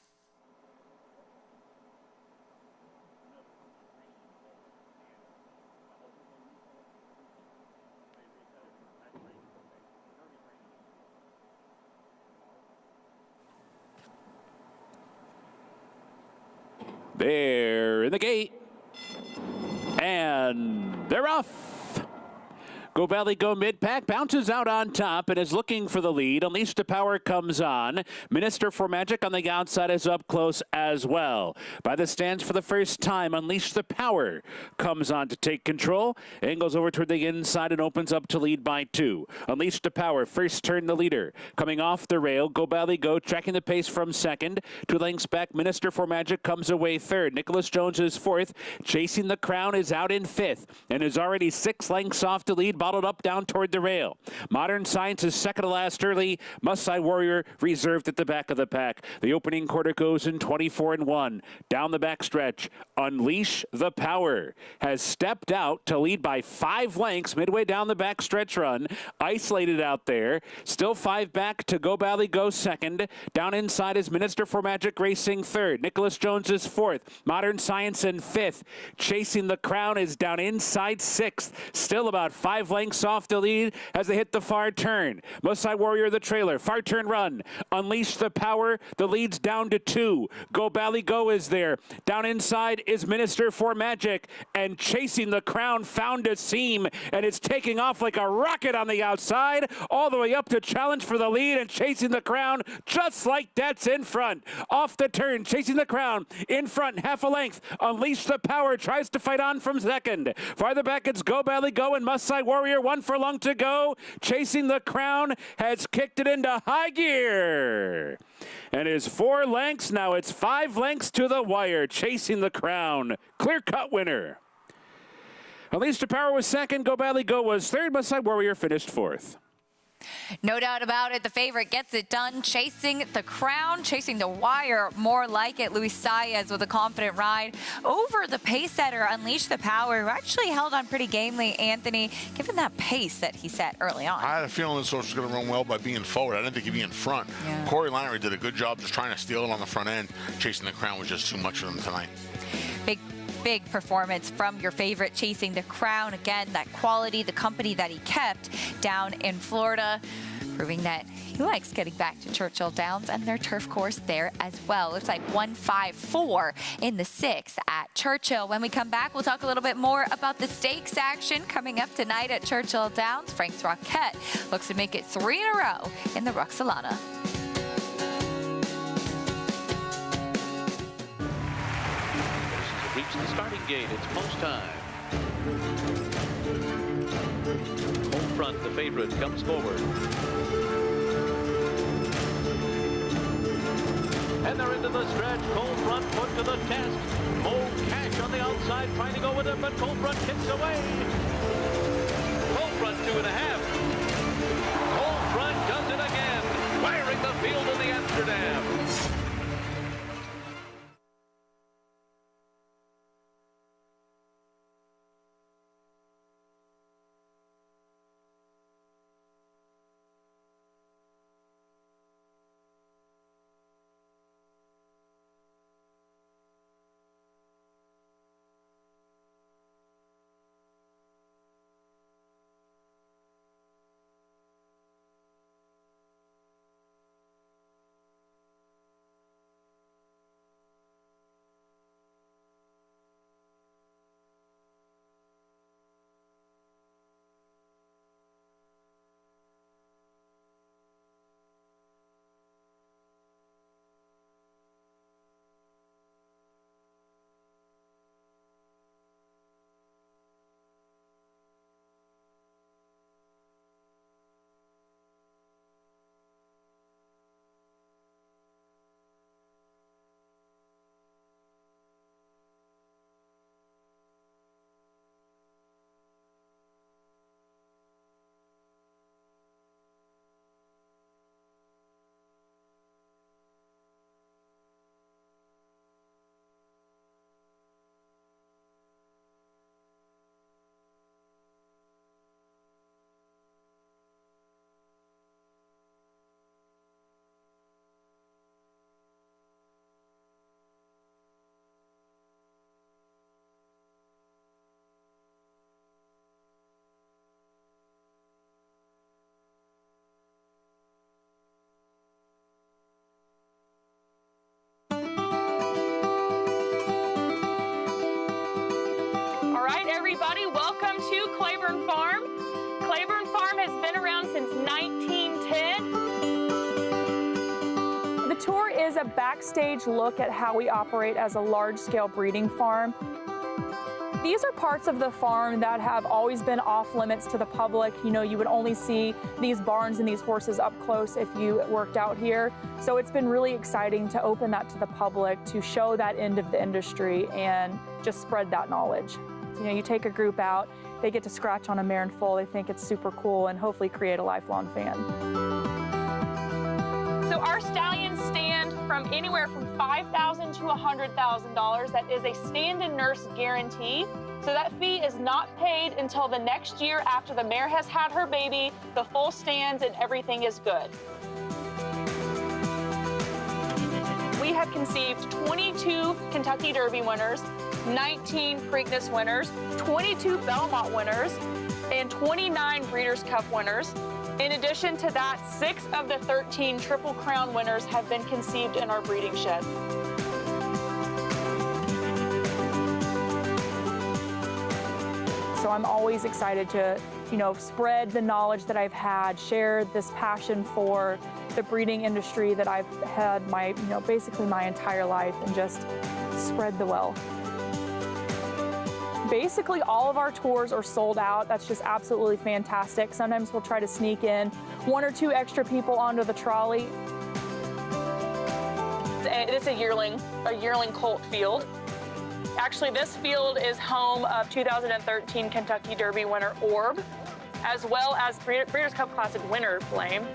They're in the gate, and they're off. Go Belly Go mid-pack, bounces out on top and is looking for the lead. Unleash the Power comes on. Minister for Magic on the outside is up close as well. By the stands for the first time, Unleash the Power comes on to take control and goes over toward the inside and opens up to lead by 2. Unleash the Power, first turn the leader. Coming off the rail, Go Belly Go tracking the pace from second. 2 lengths back, Minister for Magic comes away third. Nicholas Jones is fourth. Chasing the Crown is out in 5th and is already 6 lengths off to lead bottled up down toward the rail. Modern Science is second to last early. Must Side Warrior reserved at the back of the pack. The opening quarter goes in 24-1. Down the back stretch, Unleash the Power has stepped out to lead by 5 lengths midway down the back stretch run. Isolated out there. Still 5 back to Go Valley Go second. Down inside is Minister for Magic Racing third. Nicholas Jones is fourth. Modern Science in fifth. Chasing the Crown is down inside sixth. Still about 5 lengths off the lead as they hit the far turn. Must Side Warrior the trailer. Far turn run. Unleash the Power. The lead's down to 2. Go Valley Go is there. Down inside is Minister for Magic. And Chasing the Crown found a seam. And it's taking off like a rocket on the outside. All the way up to challenge for the lead. And Chasing the Crown just like that's in front. Off the turn. Chasing the Crown in front. Half a length. Unleash the Power. Tries to fight on from second. Farther back it's Go Valley Go and Must Side Warrior. 1 furlong to go. Chasing the Crown has kicked it into high gear. And is 4 lengths. Now it's 5 lengths to the wire. Chasing the Crown. Clear-cut winner. Unleash the Power was second. Go Valley Go was third. Must Side Warrior finished fourth. No doubt about it. The favorite gets it done. Chasing the Crown, chasing the wire, more like it. Luis Saez with a confident ride over the pace setter, Unleash the Power, who actually held on pretty gamely, Anthony, given that pace that he set early on. I had a feeling this horse was going to run well by being forward. I didn't think he'd be in front. Yeah. Corey Lanerie did a good job just trying to steal it on the front end. Chasing the Crown was just too much for them tonight. Big performance from your favorite, Chasing the Crown. Again, that quality, the company that he kept down in Florida, proving that he likes getting back to Churchill Downs and their turf course there as well. Looks like 154 in the 6th at Churchill. When we come back, we'll talk a little bit more about the stakes action coming up tonight at Churchill Downs. Frank's Rocket looks to make it 3 in a row in the Roxolana. Reach the starting gate. It's post time. Home front, the favorite comes forward. And they're into the stretch. Cold front put to the test. Old Cash on the outside trying to go with it, but Cold front kicks away. Cold front 2.5. Cold front does it again. Firing the field in the Amsterdam. Everybody, welcome to Claiborne Farm. Claiborne Farm has been around since 1910. The tour is a backstage look at how we operate as a large-scale breeding farm. These are parts of the farm that have always been off limits to the public. You know, you would only see these barns and these horses up close if you worked out here. So it's been really exciting to open that to the public, to show that end of the industry and just spread that knowledge. You know, you take a group out, they get to scratch on a mare in foal, they think it's super cool, and hopefully create a lifelong fan. So our stallions stand from anywhere from $5,000 to $100,000. That is a stand and nurse guarantee. So that fee is not paid until the next year after the mare has had her baby, the foal stands, and everything is good. We have conceived 22 Kentucky Derby winners, 19 Preakness winners, 22 Belmont winners, and 29 Breeders' Cup winners. In addition to that, 6 of the 13 Triple Crown winners have been conceived in our breeding shed. So I'm always excited to, you know, spread the knowledge that I've had, share this passion for the breeding industry that I've had basically my entire life, and just spread the wealth. Basically, all of our tours are sold out. That's just absolutely fantastic. Sometimes we'll try to sneak in 1 or 2 extra people onto the trolley. It's a yearling colt field. Actually, this field is home of 2013 Kentucky Derby winner Orb, as well as Breeders' Cup Classic winner Flame.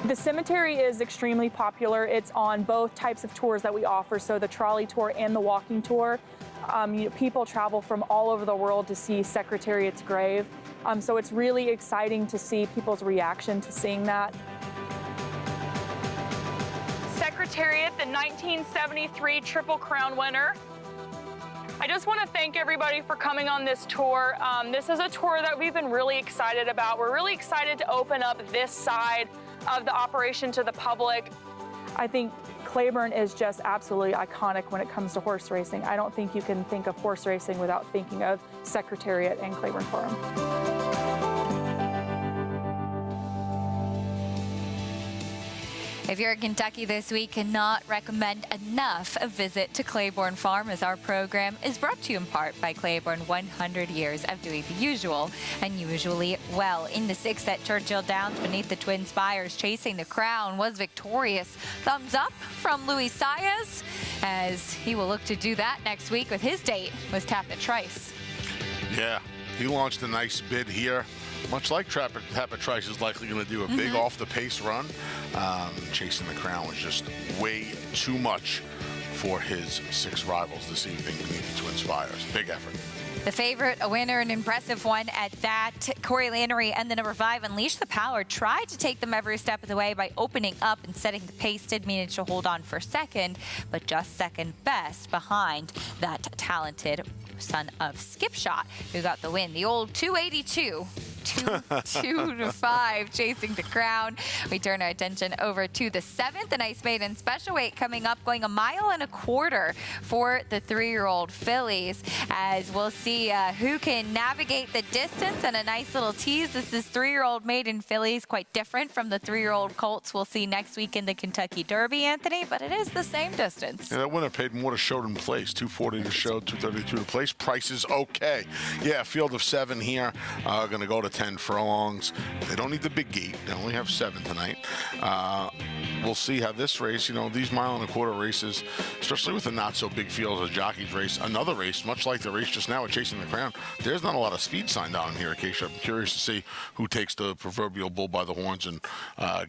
The cemetery is extremely popular. It's on both types of tours that we offer, so the trolley tour and the walking tour. People travel from all over the world to see Secretariat's grave. So it's really exciting to see people's reaction to seeing that. Secretariat, the 1973 Triple Crown winner. I just want to thank everybody for coming on this tour. This is a tour that we've been really excited about. We're really excited to open up this side of the operation to the public. I think Claiborne is just absolutely iconic when it comes to horse racing. I don't think you can think of horse racing without thinking of Secretariat and Claiborne Farm. If you're in Kentucky this week, cannot recommend enough a visit to Claiborne Farm, as our program is brought to you in part by Claiborne. 100 years of doing the usual and usually well. In the 6th at Churchill Downs, beneath the twin spires, Chasing the Crown was victorious. Thumbs up from Luis Saez, as he will look to do that next week with his date with Tapit Trice. Yeah, he launched a nice bid here. Much like Tapit Trice is likely going to do a big off-the-pace run. Chasing the Crown was just way too much for his 6 rivals this evening beneath the twin spires. Big effort. The favorite, a winner, an impressive one at that. Corey Lannery and the number 5, Unleash the Power, tried to take them every step of the way by opening up and setting the pace. Did manage to hold on for second, but just second best behind that talented son of Skipshot, who got the win. The old 282. 2 to 5, Chasing the Crown. We turn our attention over to the 7th, a nice maiden special weight coming up, going 1.25 miles for the 3-year-old fillies, as we'll see who can navigate the distance, and a nice little tease. This is 3-year-old maiden fillies, quite different from the 3-year-old colts we'll see next week in the Kentucky Derby, Anthony, but it is the same distance. Yeah, that winner paid more to show than place. 240 to show, 232 to place. Price is okay. Yeah, field of 7 here. Going to go to 10 furlongs. They don't need the big gate. They only have 7 tonight. We'll see how this race, these 1.25 mile races, especially with the not so big field as a Jockey's race, another race, much like the race just now at Chasing the Crown, there's not a lot of speed signed down here, Acacia. I'm curious to see who takes the proverbial bull by the horns and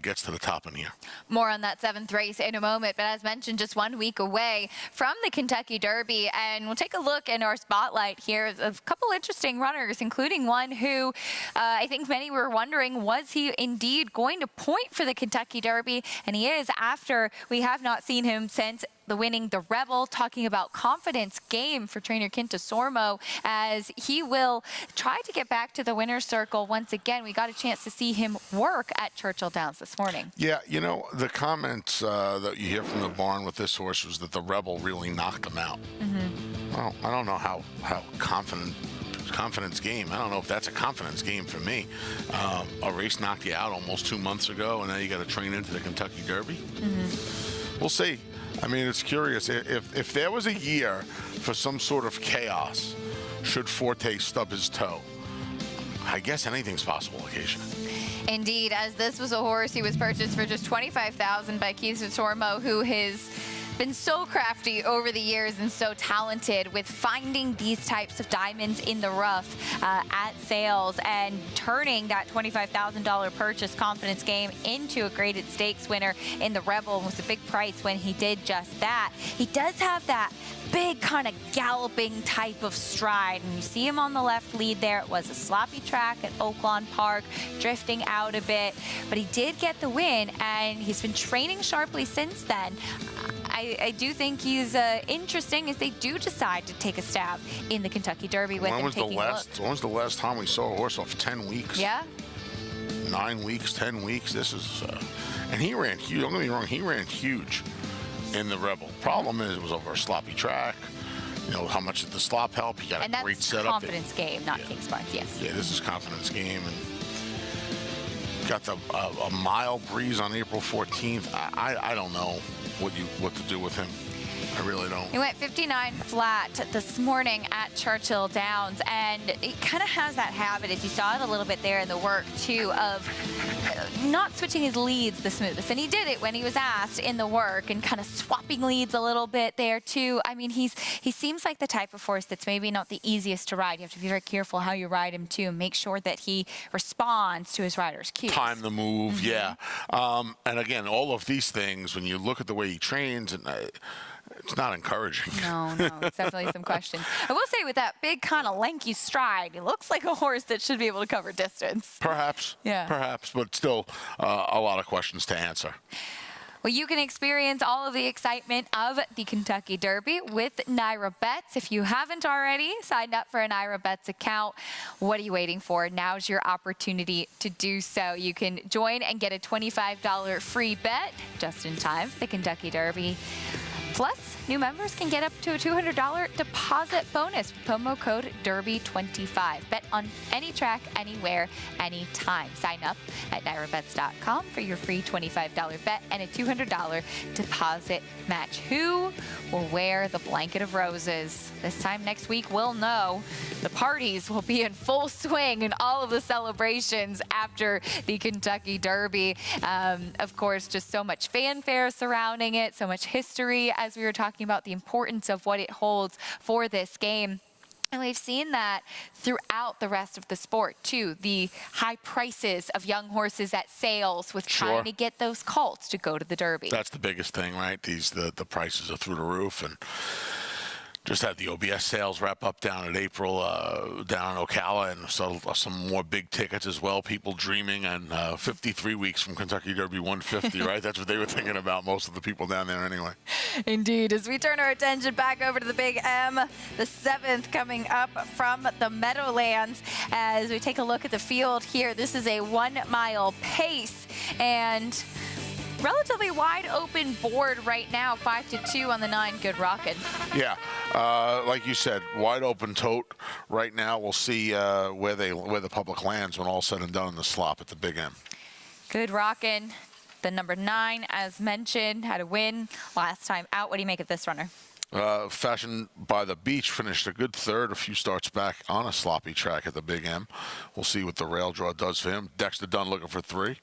gets to the top in here. More on that 7th race in a moment, but as mentioned, just 1 week away from the Kentucky Derby, and we'll take a look in our spotlight here of a couple interesting runners, including one who I think many were wondering, was he indeed going to point for the Kentucky Derby? And he is, after we have not seen him since the winning the Rebel, talking about confidence game for trainer Quinta Sormo, as he will try to get back to the winner's circle once again. We got a chance to see him work at Churchill Downs this morning. Yeah, the comments that you hear from the barn with this horse was that the Rebel really knocked him out. Well, I don't know how confidence game. I don't know if that's a confidence game for me. A race knocked you out almost 2 months ago, and now you got to train into the Kentucky Derby. We'll see. I mean, it's curious. If there was a year for some sort of chaos, should Forte stub his toe, I guess anything's possible, Acacia. Indeed, as this was a horse he was purchased for just $25,000 by Quinta Sormo, who his been so crafty over the years and so talented with finding these types of diamonds in the rough at sales and turning that $25,000 purchase Confidence Game into a graded stakes winner in the Rebel. It was a big price when he did just that. He does have that big kind of galloping type of stride, and you see him on the left lead there. It was a sloppy track at Oaklawn Park, drifting out a bit, but he did get the win, and he's been training sharply since then. I do think he's interesting if they do decide to take a stab in the Kentucky Derby with him taking a look. When was the last time we saw a horse off 10 weeks? Yeah. 9 weeks, 10 weeks. This is, and he ran huge. Don't get me wrong, he ran huge in the Rebel. Problem is, it was over a sloppy track. You know, how much did the slop help? He got And a great that's setup. Confidence Game, not King's Park, yes. Yeah, this is Confidence Game. And got a mild breeze on April 14th. I don't know what to do with him. I really don't. He went 59 flat this morning at Churchill Downs, and it kind of has that habit, as you saw it a little bit there in the work too, of not switching his leads the smoothest. And he did it when he was asked in the work, and kind of swapping leads a little bit there too. I mean, he seems like the type of horse that's maybe not the easiest to ride. You have to be very careful how you ride him too. Make sure that he responds to his rider's cues. Time the move, yeah. And again, all of these things, when you look at the way he trains, and it's not encouraging. No, it's definitely some questions. I will say, with that big kind of lanky stride, he looks like a horse that should be able to cover distance. Perhaps. Yeah. Perhaps, but still a lot of questions to answer. Well, you can experience all of the excitement of the Kentucky Derby with Naira Bets. If you haven't already signed up for a Naira Bets account, what are you waiting for? Now's your opportunity to do so. You can join and get a $25 free bet just in time for the Kentucky Derby. Plus, new members can get up to a $200 deposit bonus with promo code DERBY25. Bet on any track, anywhere, anytime. Sign up at NairaBets.com for your free $25 bet and a $200 deposit match. Who will wear the blanket of roses? This time next week, we'll know. The parties will be in full swing and all of the celebrations after the Kentucky Derby. Of course, just so much fanfare surrounding it, so much history, as we were talking about the importance of what it holds for this game. And we've seen that throughout the rest of the sport, too. The high prices of young horses at sales with trying to get those colts to go to the Derby. That's the biggest thing, right? The prices are through the roof. And just had the OBS sales wrap up down in April down in Ocala, and so some more big tickets as well. People dreaming, and 53 weeks from Kentucky Derby 150, right? That's what they were thinking about, most of the people down there anyway. Indeed. As we turn our attention back over to the Big M, the 7th coming up from the Meadowlands. As we take a look at the field here, this is a 1 mile pace, and relatively wide open board right now, 5-2 on the 9. Good rockin'. Yeah, like you said, wide open tote right now. We'll see where the public lands when all's said and done in the slop at the Big M. Good rockin'. The number 9, as mentioned, had a win last time out. What do you make of this runner? Fashioned by the Beach finished a good third a few starts back on a sloppy track at the Big M. We'll see what the rail draw does for him. Dexter Dunn looking for 3.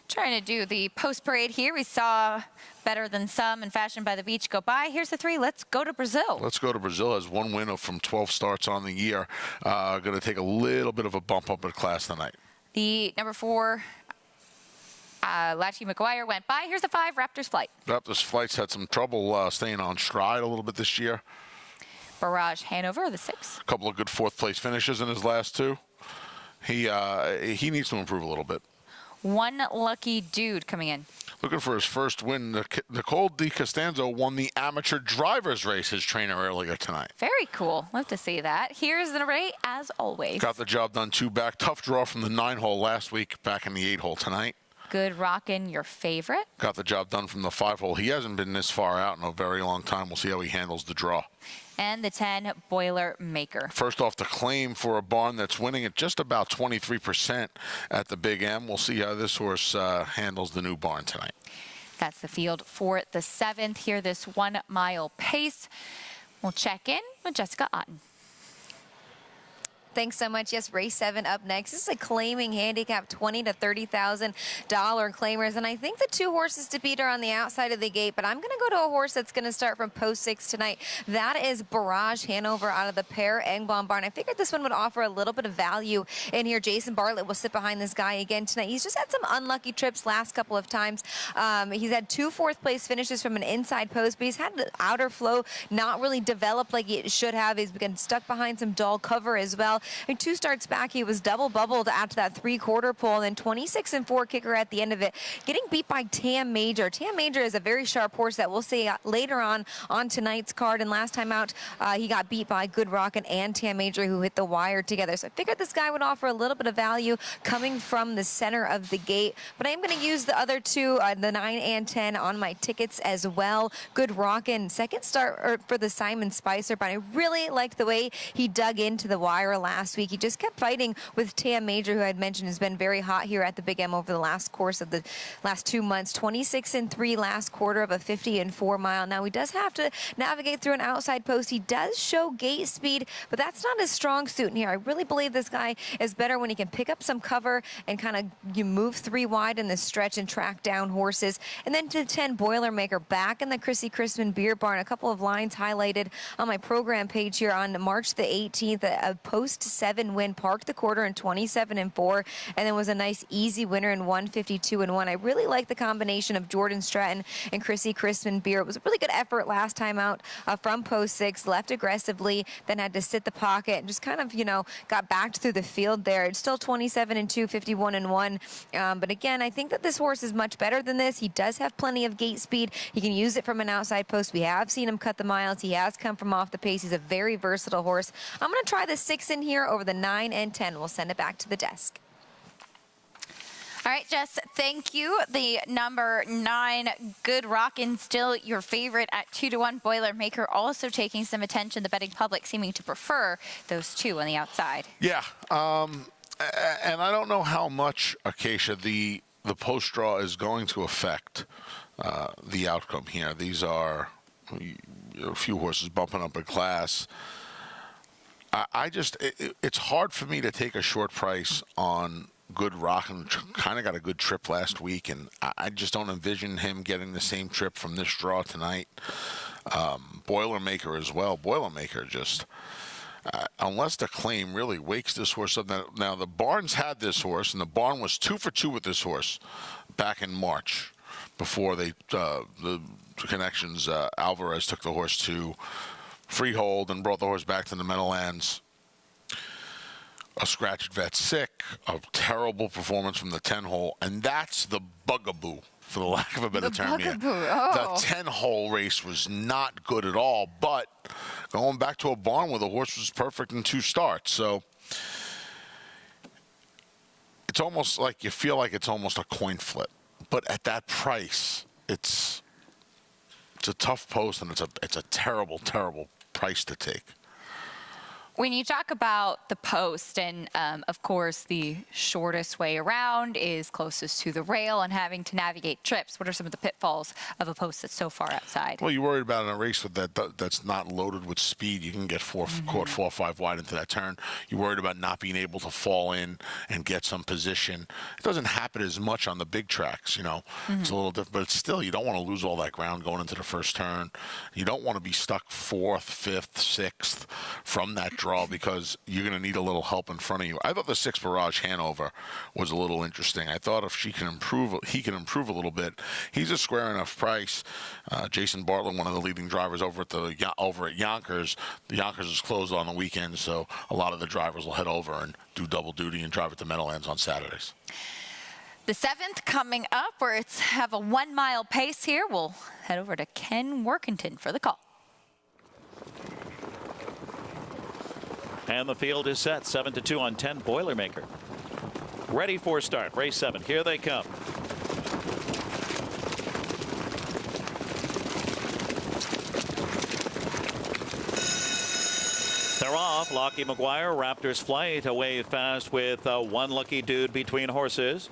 Trying to do the post parade here. We saw Better Than Some and Fashioned by the Beach go by. Here's the 3. Let's go to Brazil. Let's go to Brazil. Has 1 win from 12 starts on the year. Going to take a little bit of a bump up in class tonight. The number 4, Lachie McGuire, went by. Here's the 5, Raptors Flight. Raptors Flight's had some trouble staying on stride a little bit this year. Barrage Hanover, the 6. A couple of good 4th place finishes in his last 2. He needs to improve a little bit. One Lucky Dude coming in. Looking for his first win. Nicole Di Costanzo won the amateur drivers race, his trainer, earlier tonight. Very cool. Love to see that. Here's the number 8, as always. Got the job done 2 back. Tough draw from the 9-hole last week, back in the 8-hole tonight. Good rockin', your favorite. Got the job done from the 5-hole. He hasn't been this far out in a very long time. We'll see how he handles the draw. And the 10, Boiler Maker. First off, the claim for a barn that's winning at just about 23% at the Big M. We'll see how this horse handles the new barn tonight. That's the field for the 7th here, this 1 mile pace. We'll check in with Jessica Otten. Thanks so much. Yes, race 7 up next. This is a claiming handicap $20,000 to $30,000 claimers. And I think the 2 horses to beat are on the outside of the gate, but I'm going to go to a horse that's going to start from post 6 tonight. That is Barrage Hanover out of the Per Engblom barn. I figured this one would offer a little bit of value in here. Jason Bartlett will sit behind this guy again tonight. He's just had some unlucky trips last couple of times. He's had 2 4th-place finishes from an inside post, but he's had the outer flow not really developed like it should have. He's been stuck behind some dull cover as well. And 2 starts back, he was double bubbled after that 3/4 pole, and then 26-4 kicker at the end of it, getting beat by Tam Major. Tam Major is a very sharp horse that we'll see later on tonight's card. And last time out, he got beat by Good Rockin' and Tam Major, who hit the wire together. So I figured this guy would offer a little bit of value coming from the center of the gate. But I am going to use the other 2, the 9 and 10, on my tickets as well. Good Rockin', second start for the Simon Spicer, but I really like the way he dug into the wire last week. He just kept fighting with Tam Major, who I had mentioned has been very hot here at the Big M over the last course of the last 2 months. 26-3 last quarter of a 50-4 mile. Now he does have to navigate through an outside post. He does show gate speed, but that's not his strong suit in here. I really believe this guy is better when he can pick up some cover and kind of move 3 wide in the stretch and track down horses. And then to 10, Boilermaker back in the Chrissy Crispin Beer Barn. A couple of lines highlighted on my program page here on March the 18th. A post 7 win, parked the quarter in 27-4, and then was a nice easy winner in 152-1. I really like the combination of Jordan Stratton and Chrissy Crispin Beer. It was a really good effort last time out from post 6, left aggressively, then had to sit the pocket and just kind of, got backed through the field there. It's still 27-2, 51-1. But again, I think that this horse is much better than this. He does have plenty of gate speed. He can use it from an outside post. We have seen him cut the miles. He has come from off the pace. He's a very versatile horse. I'm going to try the 6 in here over the 9 and 10. We'll send it back to the desk. All right, Jess, thank you. The number 9, Good Rockin', still your favorite at 2-1. Boilermaker also taking some attention. The betting public seeming to prefer those 2 on the outside. Yeah, and I don't know how much, Acacia, the post draw is going to affect the outcome here. These are a few horses bumping up in class. It's hard for me to take a short price on Good Rockin'. Kind of got a good trip last week, and I just don't envision him getting the same trip from this draw tonight. Boilermaker as well. Boilermaker just, unless the claim really wakes this horse up. Now the Barnes had this horse, and the barn was 2 for 2 with this horse back in March before the connections. Alvarez took the horse to Freehold and brought the horse back to the Meadowlands. A scratched vet sick, a terrible performance from the 10-hole, and that's the bugaboo, for the lack of a better term here. The 10-hole race was not good at all, but going back to a barn where the horse was perfect in 2 starts. So it's almost like you feel like it's almost a coin flip. But at that price, it's a tough post, and it's a terrible, terrible price to take. When you talk about the post, and of course the shortest way around is closest to the rail and having to navigate trips, what are some of the pitfalls of a post that's so far outside? Well, you're worried about in a race with that's not loaded with speed. You can get caught 4 or 5 wide into that turn. You're worried about not being able to fall in and get some position. It doesn't happen as much on the big tracks, It's a little different, but still, you don't want to lose all that ground going into the first turn. You don't want to be stuck 4th, 5th, 6th from that draw, because you're going to need a little help in front of you. I thought the 6 Barrage Hanover was a little interesting. I thought if he can improve a little bit. He's a square enough price. Jason Bartlett, one of the leading drivers over at Yonkers. The Yonkers is closed on the weekend, so a lot of the drivers will head over and do double duty and drive at the Meadowlands on Saturdays. The 7th coming up, where it's have a 1-mile pace here. We'll head over to Ken Workington for the call. And the field is set, 7-2 on 10, Boilermaker. Ready for start, race 7. Here they come. They're off. Lockie McGuire, Raptors Flight, away fast with one lucky dude between horses.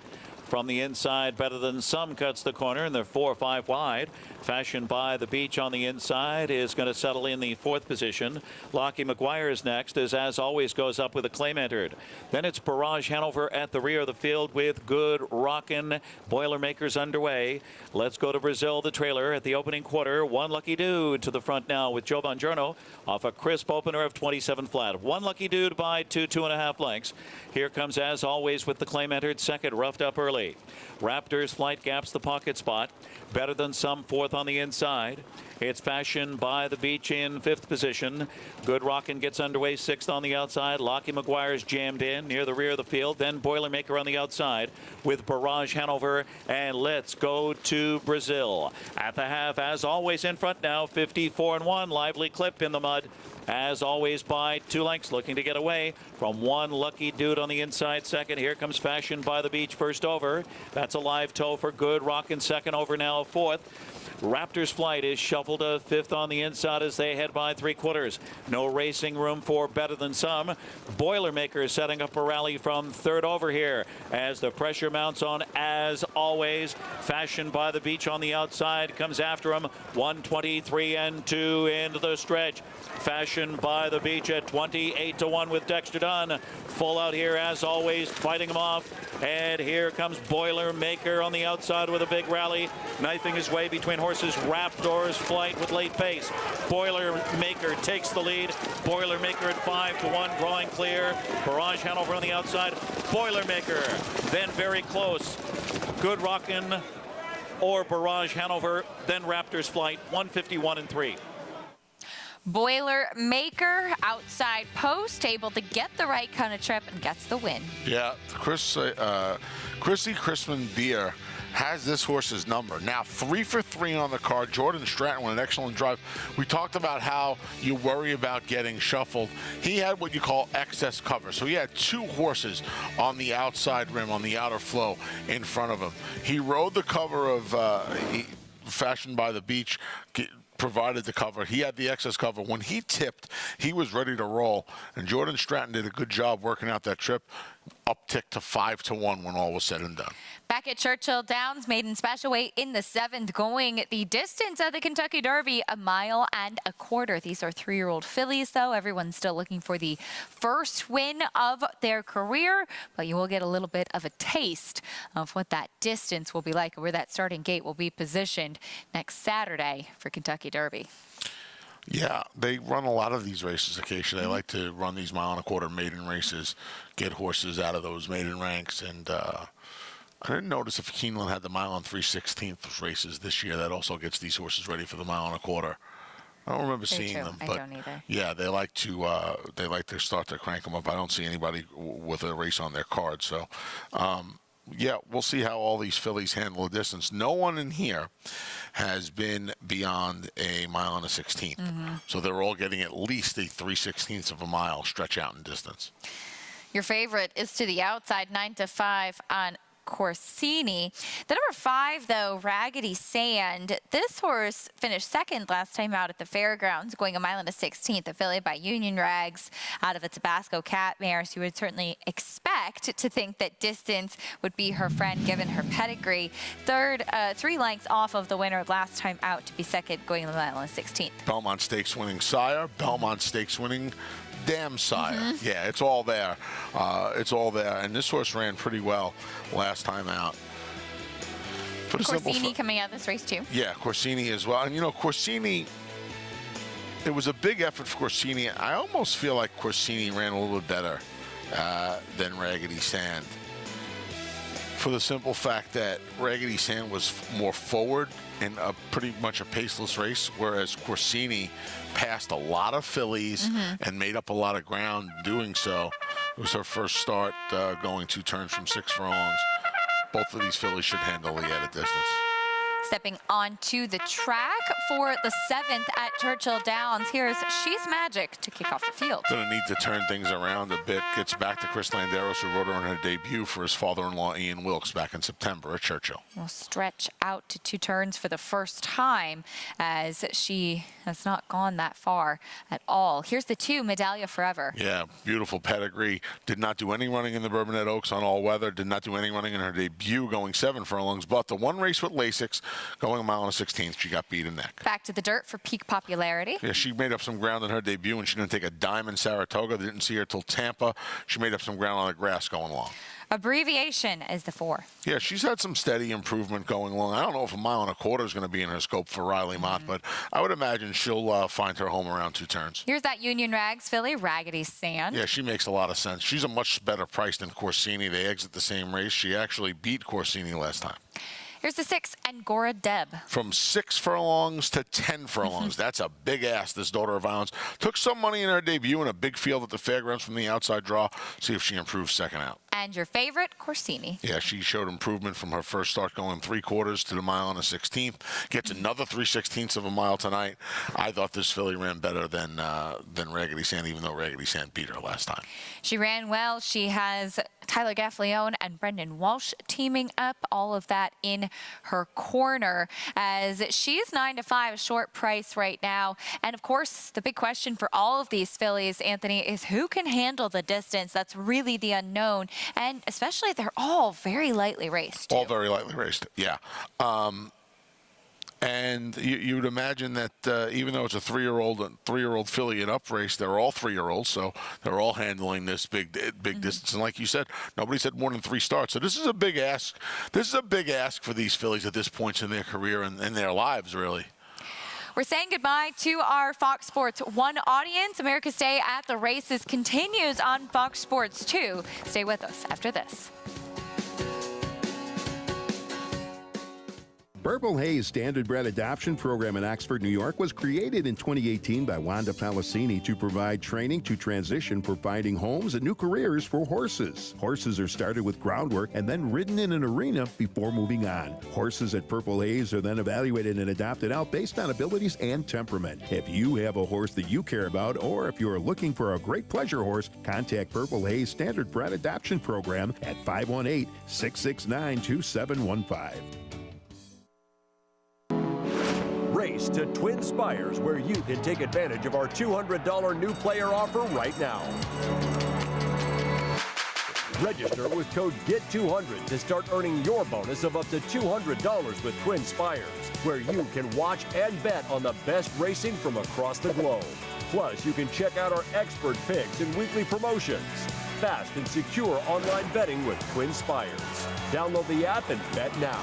From the inside, Better Than Some cuts the corner, and they're 4 or 5 wide. Fashioned by the Beach on the inside is going to settle in the 4th position. Lockie McGuire is next, as always goes up with a claim entered. Then it's Barrage Hanover at the rear of the field with Good Rockin'. Boilermakers underway. Let's go to Brazil, the trailer at the opening quarter. One Lucky Dude to the front now with Joe Bongiorno off a crisp opener of 27 flat. One Lucky Dude by 2.5 lengths. Here comes, as always, with the claim entered, second, roughed up early. Raptors Flight gaps the pocket spot. Better Than Some 4th on the inside. It's Fashioned by the Beach in 5th position. Good Rockin' gets underway 6th on the outside. Lockie McGuire's jammed in near the rear of the field. Then Boilermaker on the outside with Barrage Hanover. And let's go to Brazil. At the half, as always, in front now, 54-1. Lively Clip in the mud. As always, by 2 lengths, looking to get away from One Lucky Dude on the inside second. Here comes Fashioned by the Beach first over. That's a live toe for Good Rockin' second over now 4th. Raptors Flight is shuffled to 5th on the inside as they head by 3/4. No racing room for Better Than Some. Boilermaker setting up a rally from 3rd over here as the pressure mounts on, as always. Fashioned by the Beach on the outside comes after him. 123-2 into the stretch. Fashioned by the Beach at 28-1 with Dexter Dunn. Full out here, as always, fighting him off. And here comes Boilermaker on the outside with a big rally, knifing his way between horses. Raptors Flight with late pace. Boilermaker takes the lead. Boilermaker at 5-1, drawing clear. Barrage Hanover on the outside. Boilermaker then very close. Good Rockin' or Barrage Hanover, then Raptors Flight, 151-3. Boilermaker outside post, able to get the right kind of trip and gets the win. Yeah, Chrissy Chrisman Deere has this horse's number. Now 3 for 3 on the card. Jordan Stratton with an excellent drive. We talked about how you worry about getting shuffled. He had what you call excess cover. So he had 2 horses on the outside rim, on the outer flow in front of him. He rode the cover of Fashioned by the Beach, provided the cover. He had the excess cover. When he tipped, he was ready to roll. And Jordan Stratton did a good job working out that trip. Uptick to 5-1 when all was said and done. Back at Churchill Downs, maiden special weight in the 7th, going the distance of the Kentucky Derby, 1.25 miles. These are 3-year-old fillies, though. Everyone's still looking for the first win of their career, but you will get a little bit of a taste of what that distance will be like, or where that starting gate will be positioned next Saturday for Kentucky Derby. Yeah, they run a lot of these races occasionally. They like to run these 1.25 mile maiden races, get horses out of those maiden ranks. And I didn't notice if Keeneland had the 1 3/16 races this year. That also gets these horses ready for the 1.25 mile. I don't remember seeing them, but I don't either. Yeah, they like to start to crank them up. I don't see anybody with a race on their card. So, yeah, we'll see how all these fillies handle the distance. No one in here has been beyond 1 1/16. So they're all getting at least a 3/16 of a mile stretch out in distance. Your favorite is to the outside, 9-5 on Corsini. The number 5, though, Raggedy Sand. This horse finished 2nd last time out at the fairgrounds, going 1 1/16, affiliated by Union Rags out of a Tabasco cat mare. So you would certainly expect to think that distance would be her friend, given her pedigree. 3 lengths off of the winner last time out to be 2nd, going 1 1/16. Belmont Stakes winning sire, Belmont Stakes winning damn sire. Yeah, it's all there. It's all there. And this horse ran pretty well last time out. Corsini coming out of this race, too. Yeah, Corsini as well. And, you know, Corsini, it was a big effort for Corsini. I almost feel like Corsini ran a little bit better than Raggedy Sand, for the simple fact that Raggedy Sand was more forward in pretty much a paceless race, whereas Corsini passed a lot of fillies and made up a lot of ground doing so. It was her first start going 2 turns from 6 furlongs. Both of these fillies should handle the added distance. Stepping onto the track for the 7th at Churchill Downs, here's She's Magic to kick off the field. Going to need to turn things around a bit. Gets back to Chris Landeros, who rode her on her debut for his father-in-law, Ian Wilkes, back in September at Churchill. Will stretch out to 2 turns for the first time, as she has not gone that far at all. Here's the 2, Medallia Forever. Yeah, beautiful pedigree. Did not do any running in the Bourbonnais Oaks on all weather. Did not do any running in her debut, going 7 furlongs. But the one race with Lasix, going a mile and a 16th, she got beat in neck. Back to the dirt for peak popularity. Yeah, she made up some ground in her debut, and she didn't take a dime in Saratoga. They didn't see her till Tampa. She made up some ground on the grass going long. Abbreviation is the 4. Yeah, she's had some steady improvement going along. I don't know if a mile and a quarter is going to be in her scope for Riley Mott, but I would imagine she'll find her home around 2 turns. Here's that Union Rags filly, Raggedy Sand. Yeah, she makes a lot of sense. She's a much better price than Corsini. They exit the same race. She actually beat Corsini last time. Here's the 6, Angora Deb. From 6 furlongs to 10 furlongs. That's a big ass, this Daughter of Violence. Took some money in her debut in a big field at the Fairgrounds from the outside draw. See if she improves second out. And your favorite, Corsini. Yeah, she showed improvement from her first start, going 3/4 to the mile and a 16th. Gets another 3/16 of a mile tonight. I thought this filly ran better than Raggedy Sand, even though Raggedy Sand beat her last time. She ran well. She has Tyler Gaffleone and Brendan Walsh teaming up, all of that in her corner, as she's 9 to 5, a short price right now. And of course, the big question for all of these fillies, Anthony, is who can handle the distance? That's really the unknown. And especially, they're all very lightly raced, too. All very lightly raced, yeah. And you would imagine that even though it's a 3-year-old filly in up race, they're all 3-year-olds, so they're all handling this big distance. And like you said, nobody's had more than 3 starts. So this is a big ask. This is a big ask for these fillies at this point in their career and in their lives, really. We're saying goodbye to our Fox Sports 1 audience. America's Day at the Races continues on Fox Sports 2. Stay with us after this. Purple Haze Standardbred Adoption Program in Oxford, New York was created in 2018 by Wanda Palacini to provide training to transition for finding homes and new careers for horses. Horses are started with groundwork and then ridden in an arena before moving on. Horses at Purple Haze are then evaluated and adopted out based on abilities and temperament. If you have a horse that you care about, or if you are looking for a great pleasure horse, contact Purple Haze Standardbred Adoption Program at 518-669-2715. Race to Twin Spires, where you can take advantage of our $200 new player offer right now. Register with code GET200 to start earning your bonus of up to $200 with Twin Spires, where you can watch and bet on the best racing from across the globe. Plus, you can check out our expert picks and weekly promotions. Fast and secure online betting with Twin Spires. Download the app and bet now.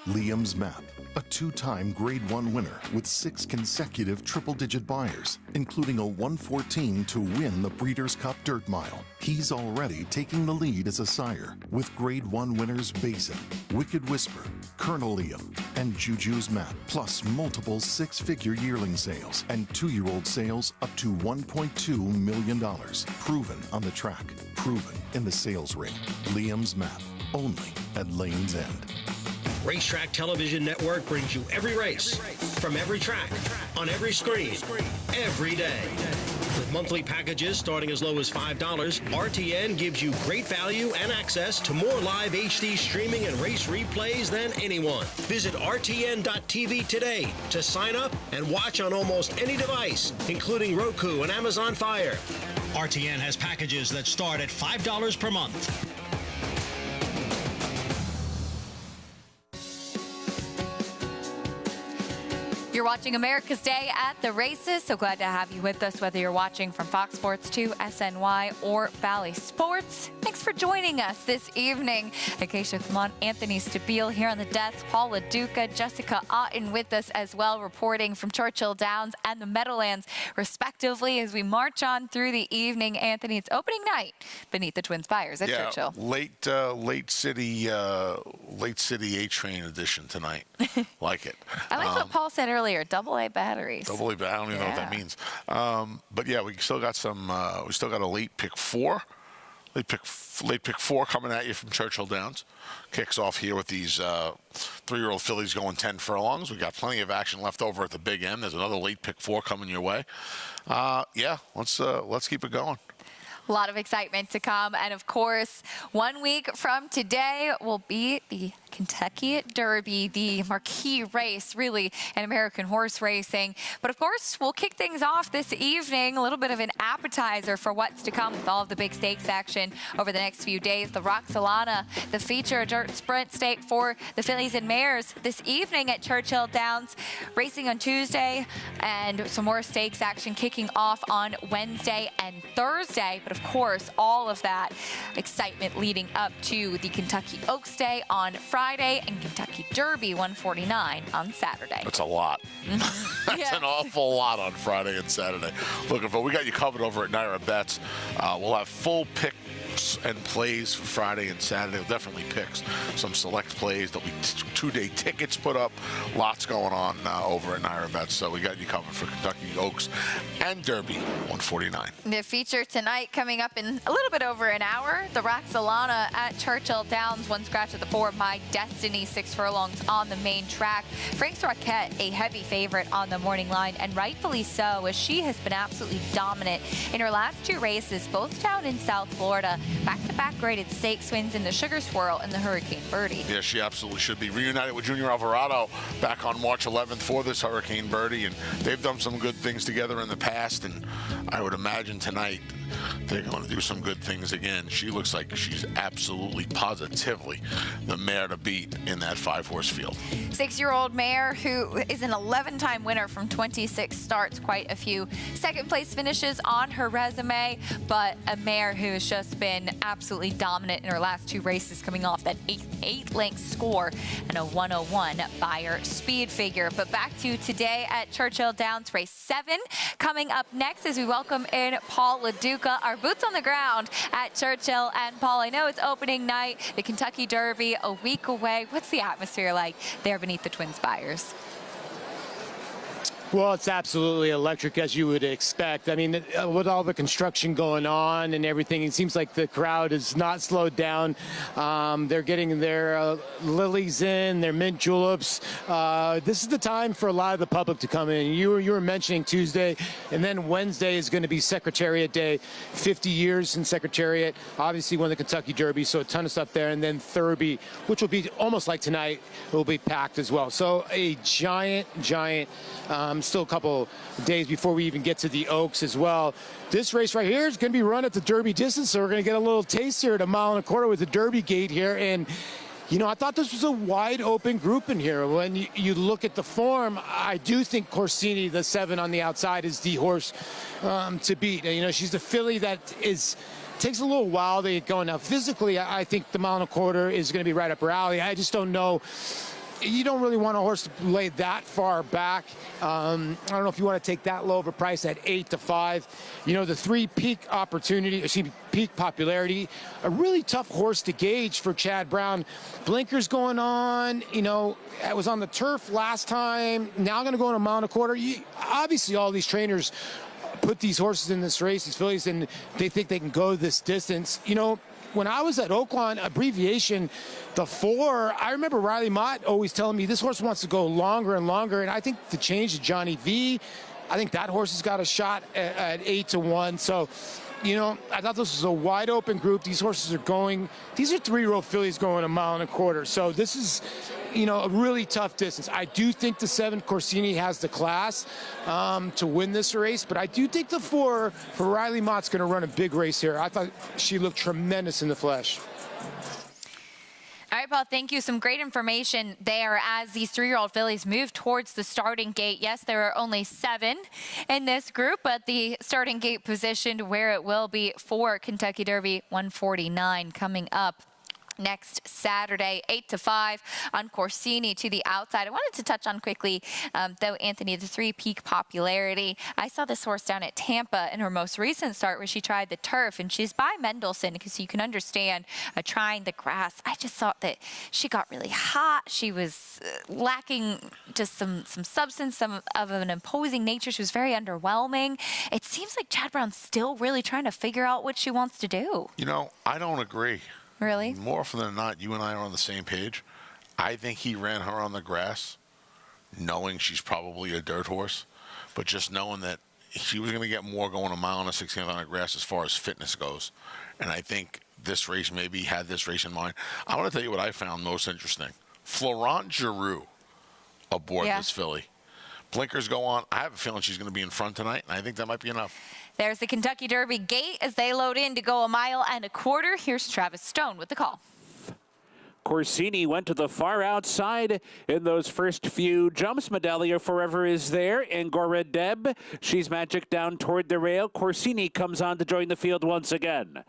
Liam's Map, a 2-time Grade 1 winner with 6 consecutive triple-digit buyers, including a 114 to win the Breeders' Cup Dirt Mile. He's already taking the lead as a sire, with Grade 1 winners Basin, Wicked Whisper, Colonel Liam, and Juju's Map, plus multiple 6-figure yearling sales and 2-year-old sales up to $1.2 million. Proven on the track, proven in the sales ring. Liam's Map, only at Lane's End. Racetrack Television Network brings you every race, from every track, on every screen, every day. With monthly packages starting as low as $5, RTN gives you great value and access to more live HD streaming and race replays than anyone. Visit RTN.tv today to sign up and watch on almost any device, including Roku and Amazon Fire. RTN has packages that start at $5 per month. You're watching America's Day at the Races. So glad to have you with us, whether you're watching from Fox Sports 2, SNY, or Valley Sports. Thanks for joining us this evening. Acacia Clement, Anthony Stabile here on the desk, Paul LaDuca, Jessica Otten with us as well, reporting from Churchill Downs and the Meadowlands, respectively, as we march on through the evening. Anthony, it's opening night beneath the Twin Spires at Churchill. Late city A-Train edition tonight. Like it. I like what Paul said earlier, AA batteries. AA, I don't even know what that means. But yeah, we still got some. We still got a late pick 4 late pick 4 coming at you from Churchill Downs. Kicks off here with these 3-year-old fillies going 10 furlongs. We got plenty of action left over at the big end. There's another late pick 4 coming your way. Yeah, let's keep it going. A lot of excitement to come. And of course, 1 week from today will be the Kentucky Derby, the marquee race, really, in American horse racing. But of course, we'll kick things off this evening, a little bit of an appetizer for what's to come with all of the big stakes action over the next few days. The Roxalana, the feature dirt sprint stake for the fillies and mares this evening at Churchill Downs, racing on Tuesday, and some more stakes action kicking off on Wednesday and Thursday. But of course, all of that excitement leading up to the Kentucky Oaks Day on Friday and Kentucky Derby 149 on Saturday. That's a lot. That's an awful lot on Friday and Saturday. Looking for, we got you covered over at Naira Bets. We'll have full picks and plays for Friday and Saturday. We'll definitely picks, some select plays. There'll be 2-day tickets put up. Lots going on over at Naira Bets. So we got you covered for Kentucky Oaks and Derby 149. The feature tonight coming up in a little bit over an hour. The Roxalana at Churchill Downs, 1 scratch at the 4. My Destiny, 6 furlongs on the main track. Frank's Roquette, a heavy favorite on the morning line, and rightfully so, as she has been absolutely dominant in her last 2 races, both down in South Florida. Back-to-back graded stakes wins in the Sugar Swirl and the Hurricane Birdie. Yeah, she absolutely should be. Reunited with Junior Alvarado back on March 11th for this Hurricane Birdie, and they've done some good things together in the past, and I would imagine tonight they're going to do some good things again. She looks like she's absolutely, positively the mare to beat in that 5-horse field. 6-year-old mare who is an 11-time winner from 26 starts, quite a few second-place finishes on her resume, but a mare who has just been absolutely dominant in her last 2 races, coming off that 8-length score and a 101 Beyer speed figure. But back to today at Churchill Downs, race 7 coming up next as we welcome in Paul LaDuca, our boots on the ground at Churchill. And Paul, I know it's opening night, the Kentucky Derby a week away. What's the atmosphere like there beneath the Twin Spires? Well, it's absolutely electric, as you would expect. I mean, with all the construction going on and everything, it seems like the crowd is not slowed down. They're getting their lilies in, their mint juleps. This is the time for a lot of the public to come in. You were mentioning Tuesday, and then Wednesday is going to be Secretariat Day. 50 years in Secretariat. Obviously won the Kentucky Derby, so a ton of stuff there. And then Thurby, which will be almost like tonight, will be packed as well. So a giant, still a couple days before we even get to the Oaks as well. This race right here is going to be run at the Derby distance, so we're going to get a little taste here at 1.25 miles with the Derby gate here. And you know, I thought this was a wide open group in here. When you look at the form, I do think Corsini, the 7 on the outside, is the horse to beat. You know, she's a filly that takes a little while to get going. Now, physically, I think the 1.25 miles is going to be right up her alley. I just don't know. You don't really want a horse to lay that far back. I don't know if you want to take that low of a price at 8 to 5. You know, the 3 peak popularity, a really tough horse to gauge for Chad Brown. Blinkers going on, you know, I was on the turf last time. Now going to go in 1.25 miles. Obviously, all these trainers put these horses in this race, these fillies, and they think they can go this distance. You know, when I was at Oaklawn, abbreviation, the 4, I remember Riley Mott always telling me this horse wants to go longer and longer, and I think the change to Johnny V, I think that horse has got a shot at 8 to 1. So, you know, I thought this was a wide open group. These horses are going, these are 3-year-old fillies going 1.25 miles. So this is, you know, a really tough distance. I do think the 7 Corsini has the class to win this race, but I do think the 4 for Riley Mott's going to run a big race here. I thought she looked tremendous in the flesh. All right, Paul, thank you. Some great information there as these 3-year-old fillies move towards the starting gate. Yes, there are only 7 in this group, but the starting gate positioned where it will be for Kentucky Derby 149 coming up next Saturday, 8 to 5 on Corsini to the outside. I wanted to touch on quickly, though, Anthony, the 3 peak popularity. I saw this horse down at Tampa in her most recent start where she tried the turf, and she's by Mendelssohn because you can understand trying the grass. I just thought that she got really hot. She was lacking just some substance, some of an imposing nature. She was very underwhelming. It seems like Chad Brown's still really trying to figure out what she wants to do. You know, I don't agree. Really? More often than not, you and I are on the same page. I think he ran her on the grass, knowing she's probably a dirt horse, but just knowing that she was going to get more going a mile and a 16th on the grass as far as fitness goes. And I think this race maybe had this race in mind. I want to tell you what I found most interesting. Florent Giroux aboard this filly. Blinkers go on. I have a feeling she's going to be in front tonight, and I think that might be enough. There's the Kentucky Derby gate as they load in to go 1.25 miles. Here's Travis Stone with the call. Corsini went to the far outside in those first few jumps. Medallia Forever is there. Angora Deb, she's magic down toward the rail. Corsini comes on to join the field once again.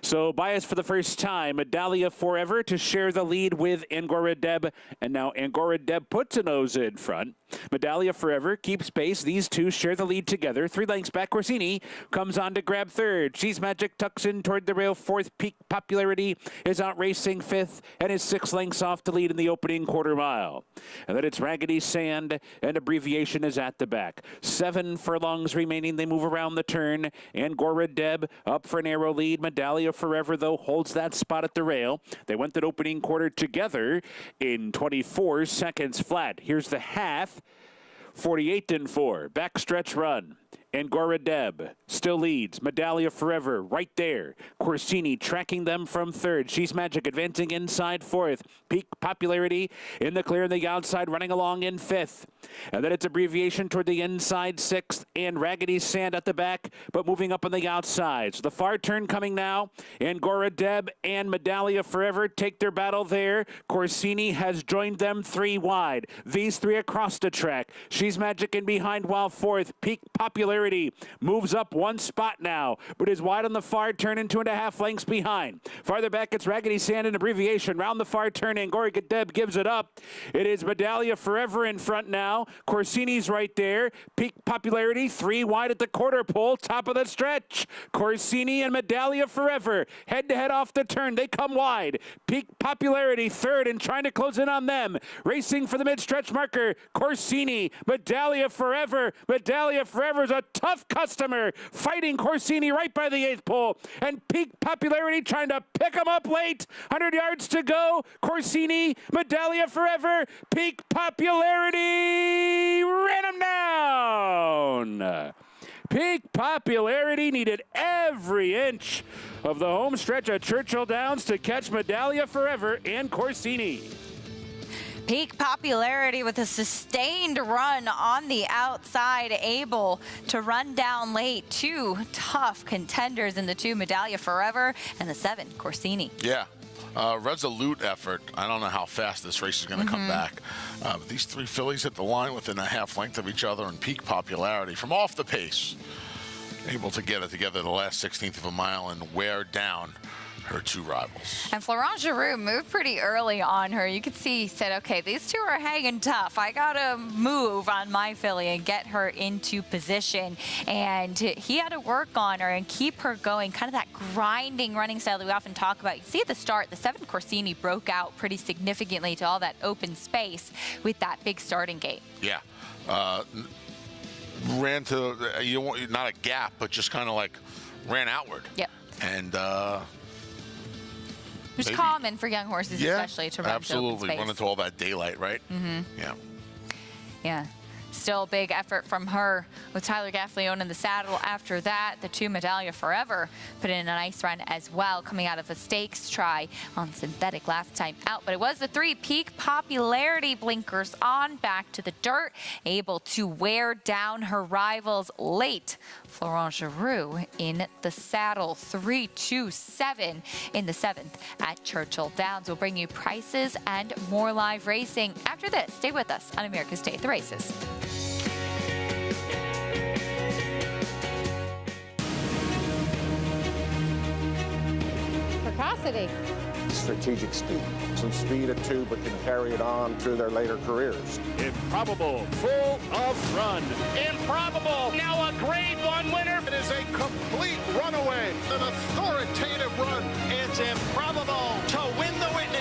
So bias for the first time, Medallia Forever to share the lead with Angora Deb, and now Angora Deb puts a nose in front. Medallia Forever keeps pace. These two share the lead together. 3 lengths back, Corsini comes on to grab third. She's Magic tucks in toward the rail. 4th, Peak Popularity is out racing 5th and is 6 lengths off the lead in the opening quarter mile. And then it's Raggedy Sand, and Abbreviation is at the back. 7 furlongs remaining. They move around the turn. Angora Deb up for an arrow lead. Medallia Forever, though, holds that spot at the rail. They went that opening quarter together in 24 seconds flat. Here's the half. 48 and 4. Backstretch run. Angora Deb still leads. Medallia Forever right there. Corsini tracking them from 3rd. She's Magic advancing inside 4th. Peak Popularity in the clear on the outside, running along in 5th. And then it's Abbreviation toward the inside 6th, and Raggedy Sand at the back, but moving up on the outside. So the far turn coming now. Angora Deb and Medallia Forever take their battle there. Corsini has joined them 3 wide. These 3 across the track. She's Magic in behind while 4th. Peak Popularity moves up 1 spot now, but is wide on the far turn and 2.5 lengths behind. Farther back, it's Raggedy Sand and Abbreviation. Round the far turn, Angora Deb gives it up. It is Medallia Forever in front now. Corsini's right there. Peak Popularity 3 wide at the quarter pole, top of the stretch. Corsini and Medallia Forever head to head off the turn. They come wide. Peak Popularity 3rd and trying to close in on them. Racing for the mid-stretch marker. Corsini, Medallia Forever. Medallia Forever's a tough customer, fighting Corsini right by the 8th pole, and Peak Popularity trying to pick him up late. 100 yards to go. Corsini, Medallia Forever, Peak Popularity ran him down. Peak Popularity needed every inch of the home stretch at Churchill Downs to catch Medallia Forever and Corsini. Peak Popularity with a sustained run on the outside, able to run down late. 2 tough contenders in the 2, Medallia Forever and the 7, Corsini. Yeah. Resolute effort. I don't know how fast this race is going to come back. These 3 fillies hit the line within a half length of each other in Peak Popularity from off the pace. Able to get it together the last 16th of a mile and wear down her 2 rivals. And Florent Giroux moved pretty early on her. You could see he said, okay, these 2 are hanging tough. I got to move on my filly and get her into position. And he had to work on her and keep her going, kind of that grinding running style that we often talk about. You see at the start, the 7 Corsini broke out pretty significantly to all that open space with that big starting gate. Yeah. Ran to, not a gap, but just kind of like ran outward. Yep. And it's common for young horses, especially, to run absolutely to open space. Run into all that daylight, right? Yeah. Yeah. Still a big effort from her with Tyler Gaffalione in the saddle. After that, the 2 Medallia Forever put in a nice run as well, coming out of a stakes try on synthetic last time out. But it was the 3 Peak Popularity, blinkers on, back to the dirt, able to wear down her rivals late. Florent Giroux in the saddle, 3-2-7 in the 7th at Churchill Downs. We'll bring you prices and more live racing after this. Stay with us on America's Day at the Races. velocity. Strategic speed. Some speed at 2, but can carry it on through their later careers. Improbable, full of run. Improbable, now a Grade 1 winner. It is a complete runaway, an authoritative run. It's improbable to win the Whitney.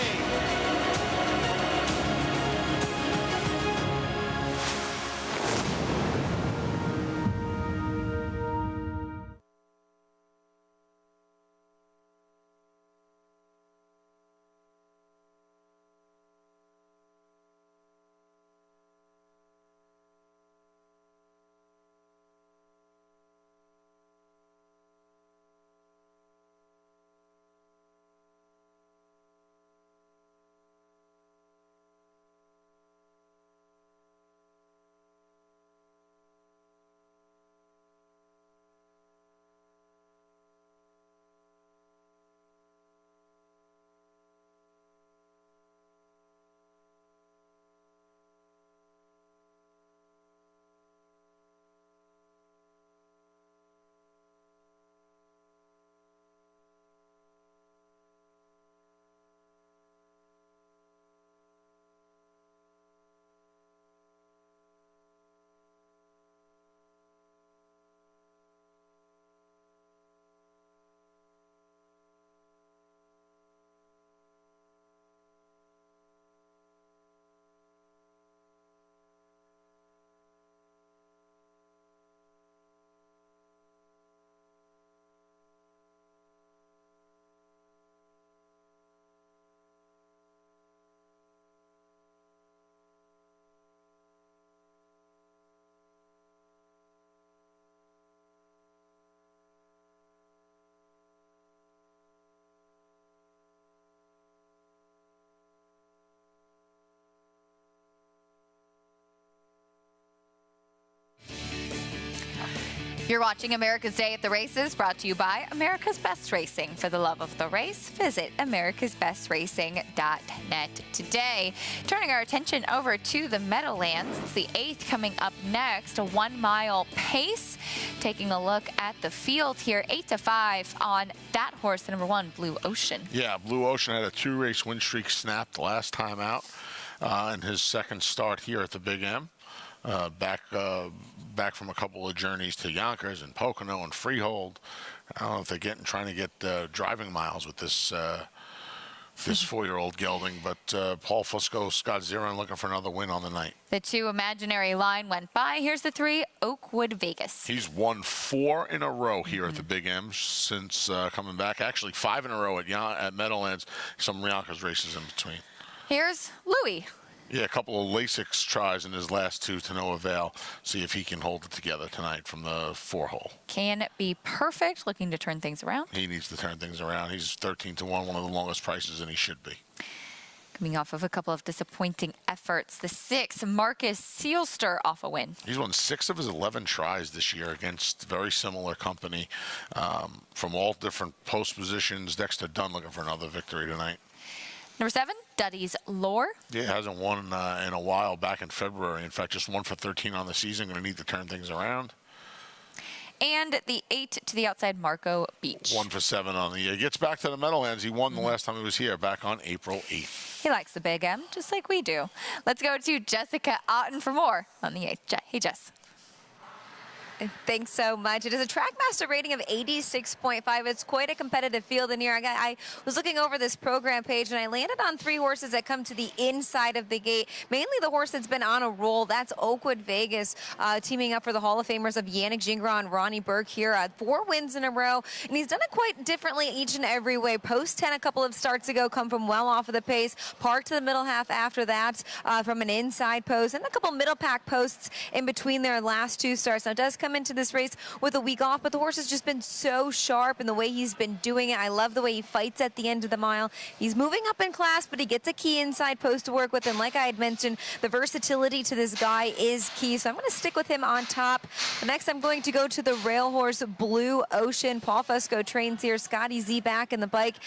You're watching America's Day at the Races, brought to you by America's Best Racing. For the love of the race, visit americasbestracing.net today. Turning our attention over to the Meadowlands, it's the 8th coming up next, a 1 mile pace. Taking a look at the field here, 8-5 on that horse, the number 1, Blue Ocean. Yeah, Blue Ocean had a 2-race win streak snapped last time out in his second start here at the Big M. Back from a couple of journeys to Yonkers and Pocono and Freehold. I don't know if they're trying to get driving miles with this this 4-year-old gelding, but Paul Fusco, Scott Zirin looking for another win on the night. The 2 imaginary line went by. Here's the 3, Oakwood Vegas. He's won 4 in a row here at the Big M since coming back. Actually, 5 in a row at Meadowlands. Some Yonkers races in between. Here's Louis. Yeah, a couple of Lasix tries in his last 2 to no avail. See if he can hold it together tonight from the 4-hole. Can be perfect, looking to turn things around. He needs to turn things around. He's 13-1, one of the longest prices, and he should be. Coming off of a couple of disappointing efforts, the 6, Marcus Sealster off a win. He's won 6 of his 11 tries this year against very similar company from all different post positions. Dexter Dunn looking for another victory tonight. Number 7, Duddy's Lore. Yeah, hasn't won in a while, back in February. In fact, just 1 for 13 on the season. Going to need to turn things around. And the 8 to the outside, Marco Beach. 1 for 7 on the year. Gets back to the Meadowlands. He won the last time he was here, back on April 8th. He likes the Big M, just like we do. Let's go to Jessica Otten for more on the 8th. Hey, Jess. Thanks so much. It is a Trackmaster rating of 86.5. It's quite a competitive field in here. I was looking over this program page, and I landed on 3 horses that come to the inside of the gate. Mainly the horse that's been on a roll. That's Oakwood Vegas, teaming up for the Hall of Famers of Yannick Gingras and Ronnie Burke here. 4 wins in a row, and he's done it quite differently each and every way. Post 10 a couple of starts ago, come from well off of the pace. Park to the middle half after that from an inside post, and a couple middle pack posts in between their last 2 starts. Now, it does come into this race with a week off, but the horse has just been so sharp in the way he's been doing it. I love the way he fights at the end of the mile. He's moving up in class, but he gets a key inside post to work with, and like I had mentioned, the versatility to this guy is key, so I'm going to stick with him on top. Next, I'm going to go to the rail horse, Blue Ocean. Paul Fusco trains here, Scotty Z back in the bike,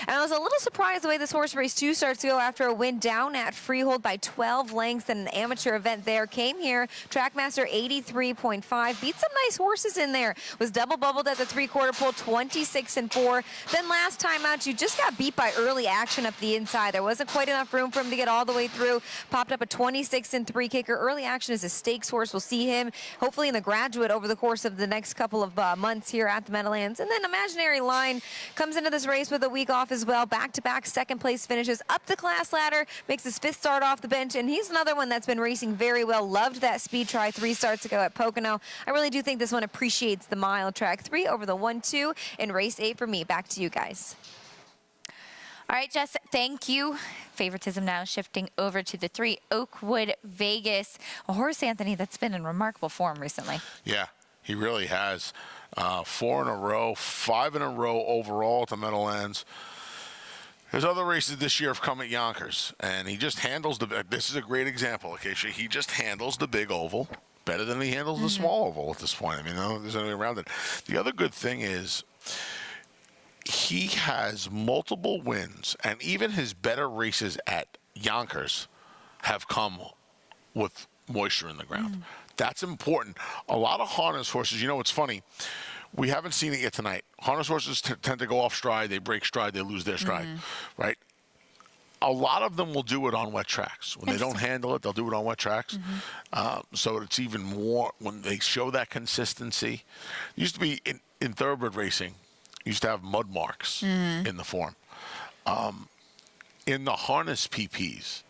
and I was a little surprised the way this horse raced 2 starts ago after a win down at Freehold by 12 lengths in an amateur event there. Came here, Trackmaster 83.5, beats some nice horses in there. Was double bubbled at the 3/4 pole, 26-4. Then last time out, you just got beat by early action up the inside. There wasn't quite enough room for him to get all the way through. Popped up a 26-3 kicker. Early action is a stakes horse. We'll see him hopefully in the Graduate over the course of the next couple of months here at the Meadowlands. And then Imaginary Line comes into this race with a week off as well. Back-to-back second place finishes up the class ladder, makes his 5th start off the bench, and he's another one that's been racing very well. Loved that speed try 3 starts ago at Pocono. I really do think this one appreciates the mile track. 3 over the 1-2 in race 8 for me. Back to you guys. All right, Jess, thank you. Favoritism now shifting over to the 3, Oakwood Vegas. A horse, Anthony, that's been in remarkable form recently. Yeah, he really has. 4 in a row, 5 in a row overall at the Meadowlands. His other races this year have come at Yonkers, and he just handles this is a great example, Acacia. He just handles the big oval better than he handles the small oval at this point. I mean, there's no way around it. The other good thing is he has multiple wins, and even his better races at Yonkers have come with moisture in the ground. That's important. A lot of harness horses, you know, it's funny. We haven't seen it yet tonight. Harness horses tend to go off stride. They break stride. They lose their stride, right? A lot of them will do it on wet tracks. When they don't handle it, they'll do it on wet tracks. So it's even more when they show that consistency. It used to be in thoroughbred racing, you used to have mud marks in the form. In the harness PPs,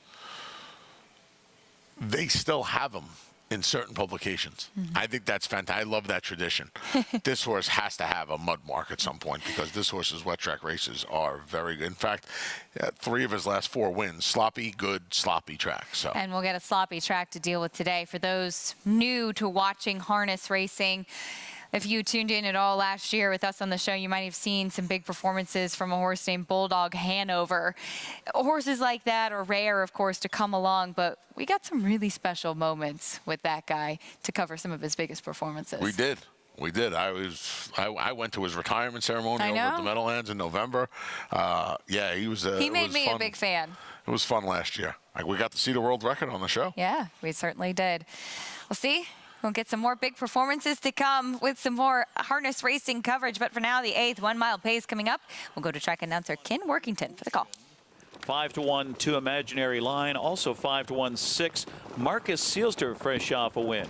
they still have them in certain publications. I think that's fantastic. I love that tradition. This horse has to have a mud mark at some point because this horse's wet track races are very good. In fact, 3 of his last 4 wins, sloppy, good, sloppy track. So. And we'll get a sloppy track to deal with today. For those new to watching harness racing, if you tuned in at all last year with us on the show, you might have seen some big performances from a horse named Bulldog Hanover. Horses like that are rare, of course, to come along, but we got some really special moments with that guy to cover some of his biggest performances. We did. We did. I went to his retirement ceremony over at the Meadowlands in November. Yeah, he was. He made me a big fan. It was fun last year. We got to see the world record on the show. Yeah, we certainly did. We'll see. We'll get some more big performances to come with some more harness racing coverage. But for now, the 8th 1 mile pace coming up. We'll go to track announcer Ken Workington for the call. 5-1 to Imaginary Line. Also 5-1 6. Marcus Seelster fresh off a win.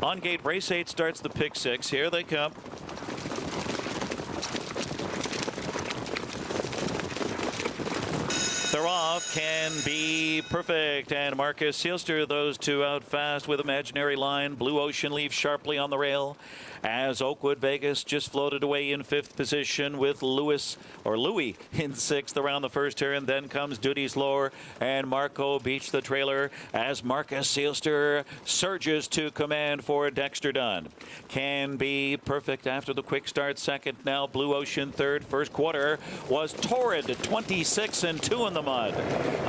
On gate, race 8 starts the pick 6. Here they come. They're off. Can Be Perfect and Marcus Seelster, those two out fast with Imaginary Line. Blue Ocean leaves sharply on the rail as Oakwood Vegas just floated away in 5th position with Louis in 6th around the first turn. Then comes Duty's Lore and Marco Beach the trailer as Marcus Seelster surges to command for Dexter Dunn. Can Be Perfect after the quick start second. Now Blue Ocean third. First quarter was torrid, 26-2 in the mud.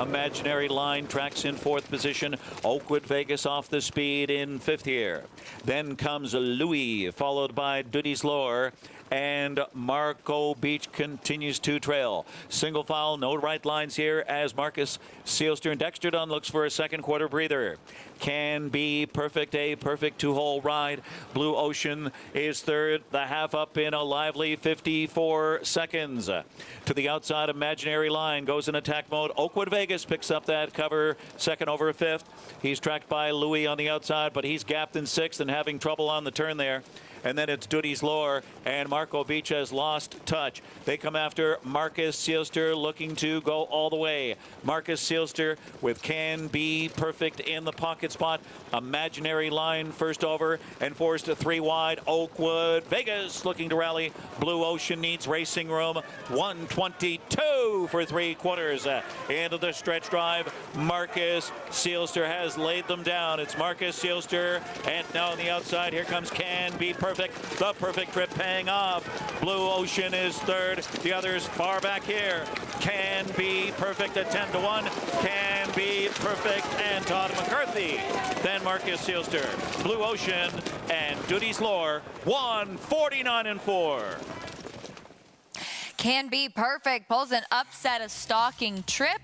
Imaginary Line tracks in 4th position. Oakwood Vegas off the speed in 5th here. Then comes Louis, followed by Duty's Lore, and Marco Beach continues to trail. Single file, no right lines here as Marcus Seelster and Dexter Dunn looks for a second quarter breather. Can Be Perfect, a perfect 2-hole ride. Blue Ocean is third, the half up in a lively 54 seconds. To the outside, Imaginary Line goes in attack mode. Oakwood Vegas picks up that cover, second over 5th. He's tracked by Louis on the outside, but he's gapped in 6th and having trouble on the turn there. And then it's Duty's Lore, and Marco Beach has lost touch. They come after Marcus Seelster, looking to go all the way. Marcus Seelster with Can Be Perfect in the pocket spot. Imaginary Line first over and forced to 3 wide. Oakwood Vegas looking to rally. Blue Ocean needs racing room. 122 for 3 quarters. Into the stretch drive. Marcus Seelster has laid them down. It's Marcus Seelster, and now on the outside, here comes Can Be Perfect. The perfect trip paying off. Blue Ocean is third. The others far back here. Can Be Perfect at 10-1. Can Be Perfect and Todd McCarthy. Then Marcus Seelster, Blue Ocean, and Duty's Lore. 149-4. Can Be Perfect pulls an upset, a stalking trip.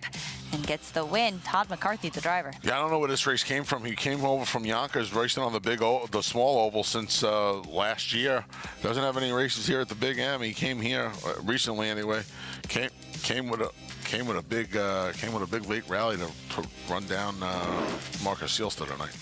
and gets the win. Todd McCarthy, the driver. Yeah, I don't know where this race came from. He came over from Yonkers, racing on the small oval since last year. Doesn't have any races here at the Big M. He came here recently anyway. Came with a big late rally to run down Marcus Seelster tonight.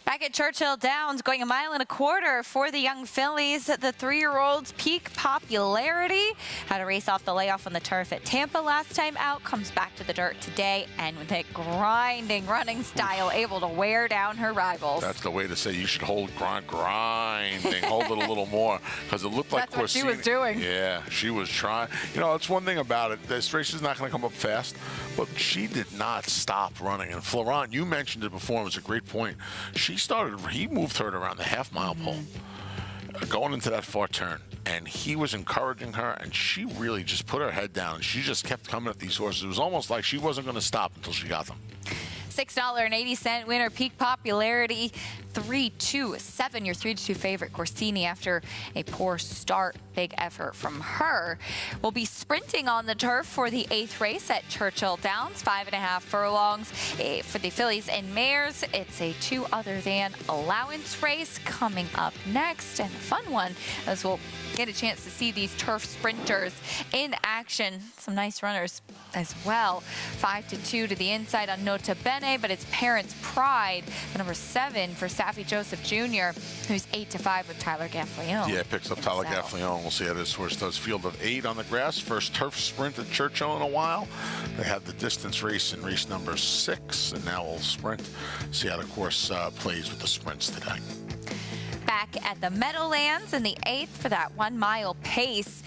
Back at Churchill Downs, going 1.25 miles for the young fillies. The 3-year-olds' peak popularity. Had a race off the layoff on the turf at Tampa last time out. Comes back to the dirt today, and with that grinding running style, able to wear down her rivals. That's the way to say you should hold grinding. Hold it a little more, because it looked like that's what she was doing. Yeah, she was trying. You know, it's one thing about it. This race is not going to come up fast, but she did not stop running. And Florent, you mentioned it before. It was a great point. He moved her around the half-mile pole, going into that far turn, and he was encouraging her, and she really just put her head down, and she just kept coming at these horses. It was almost like she wasn't going to stop until she got them. $6.80 winner, peak popularity, 3-2-7, your 3-2 favorite, Corsini, after a poor start. Big effort from her. Will be sprinting on the turf for the 8th race at Churchill Downs, 5.5 furlongs for the fillies and mares. It's a 2 other than allowance race coming up next, and a fun one as we'll get a chance to see these turf sprinters in action. Some nice runners as well. 5-2 to the inside on Nota Bene, but it's Parents' Pride, the number 7 for Safi Joseph Jr., who's 8-5 with Tyler Gaffleone. Yeah, picks up Tyler Gaffleone. We'll see how this horse does. Field of 8 on the grass. First turf sprint at Churchill in a while. They had the distance race in race number 6, and now we'll sprint. See how the course plays with the sprints today. Back at the Meadowlands in the 8th for that 1 mile pace.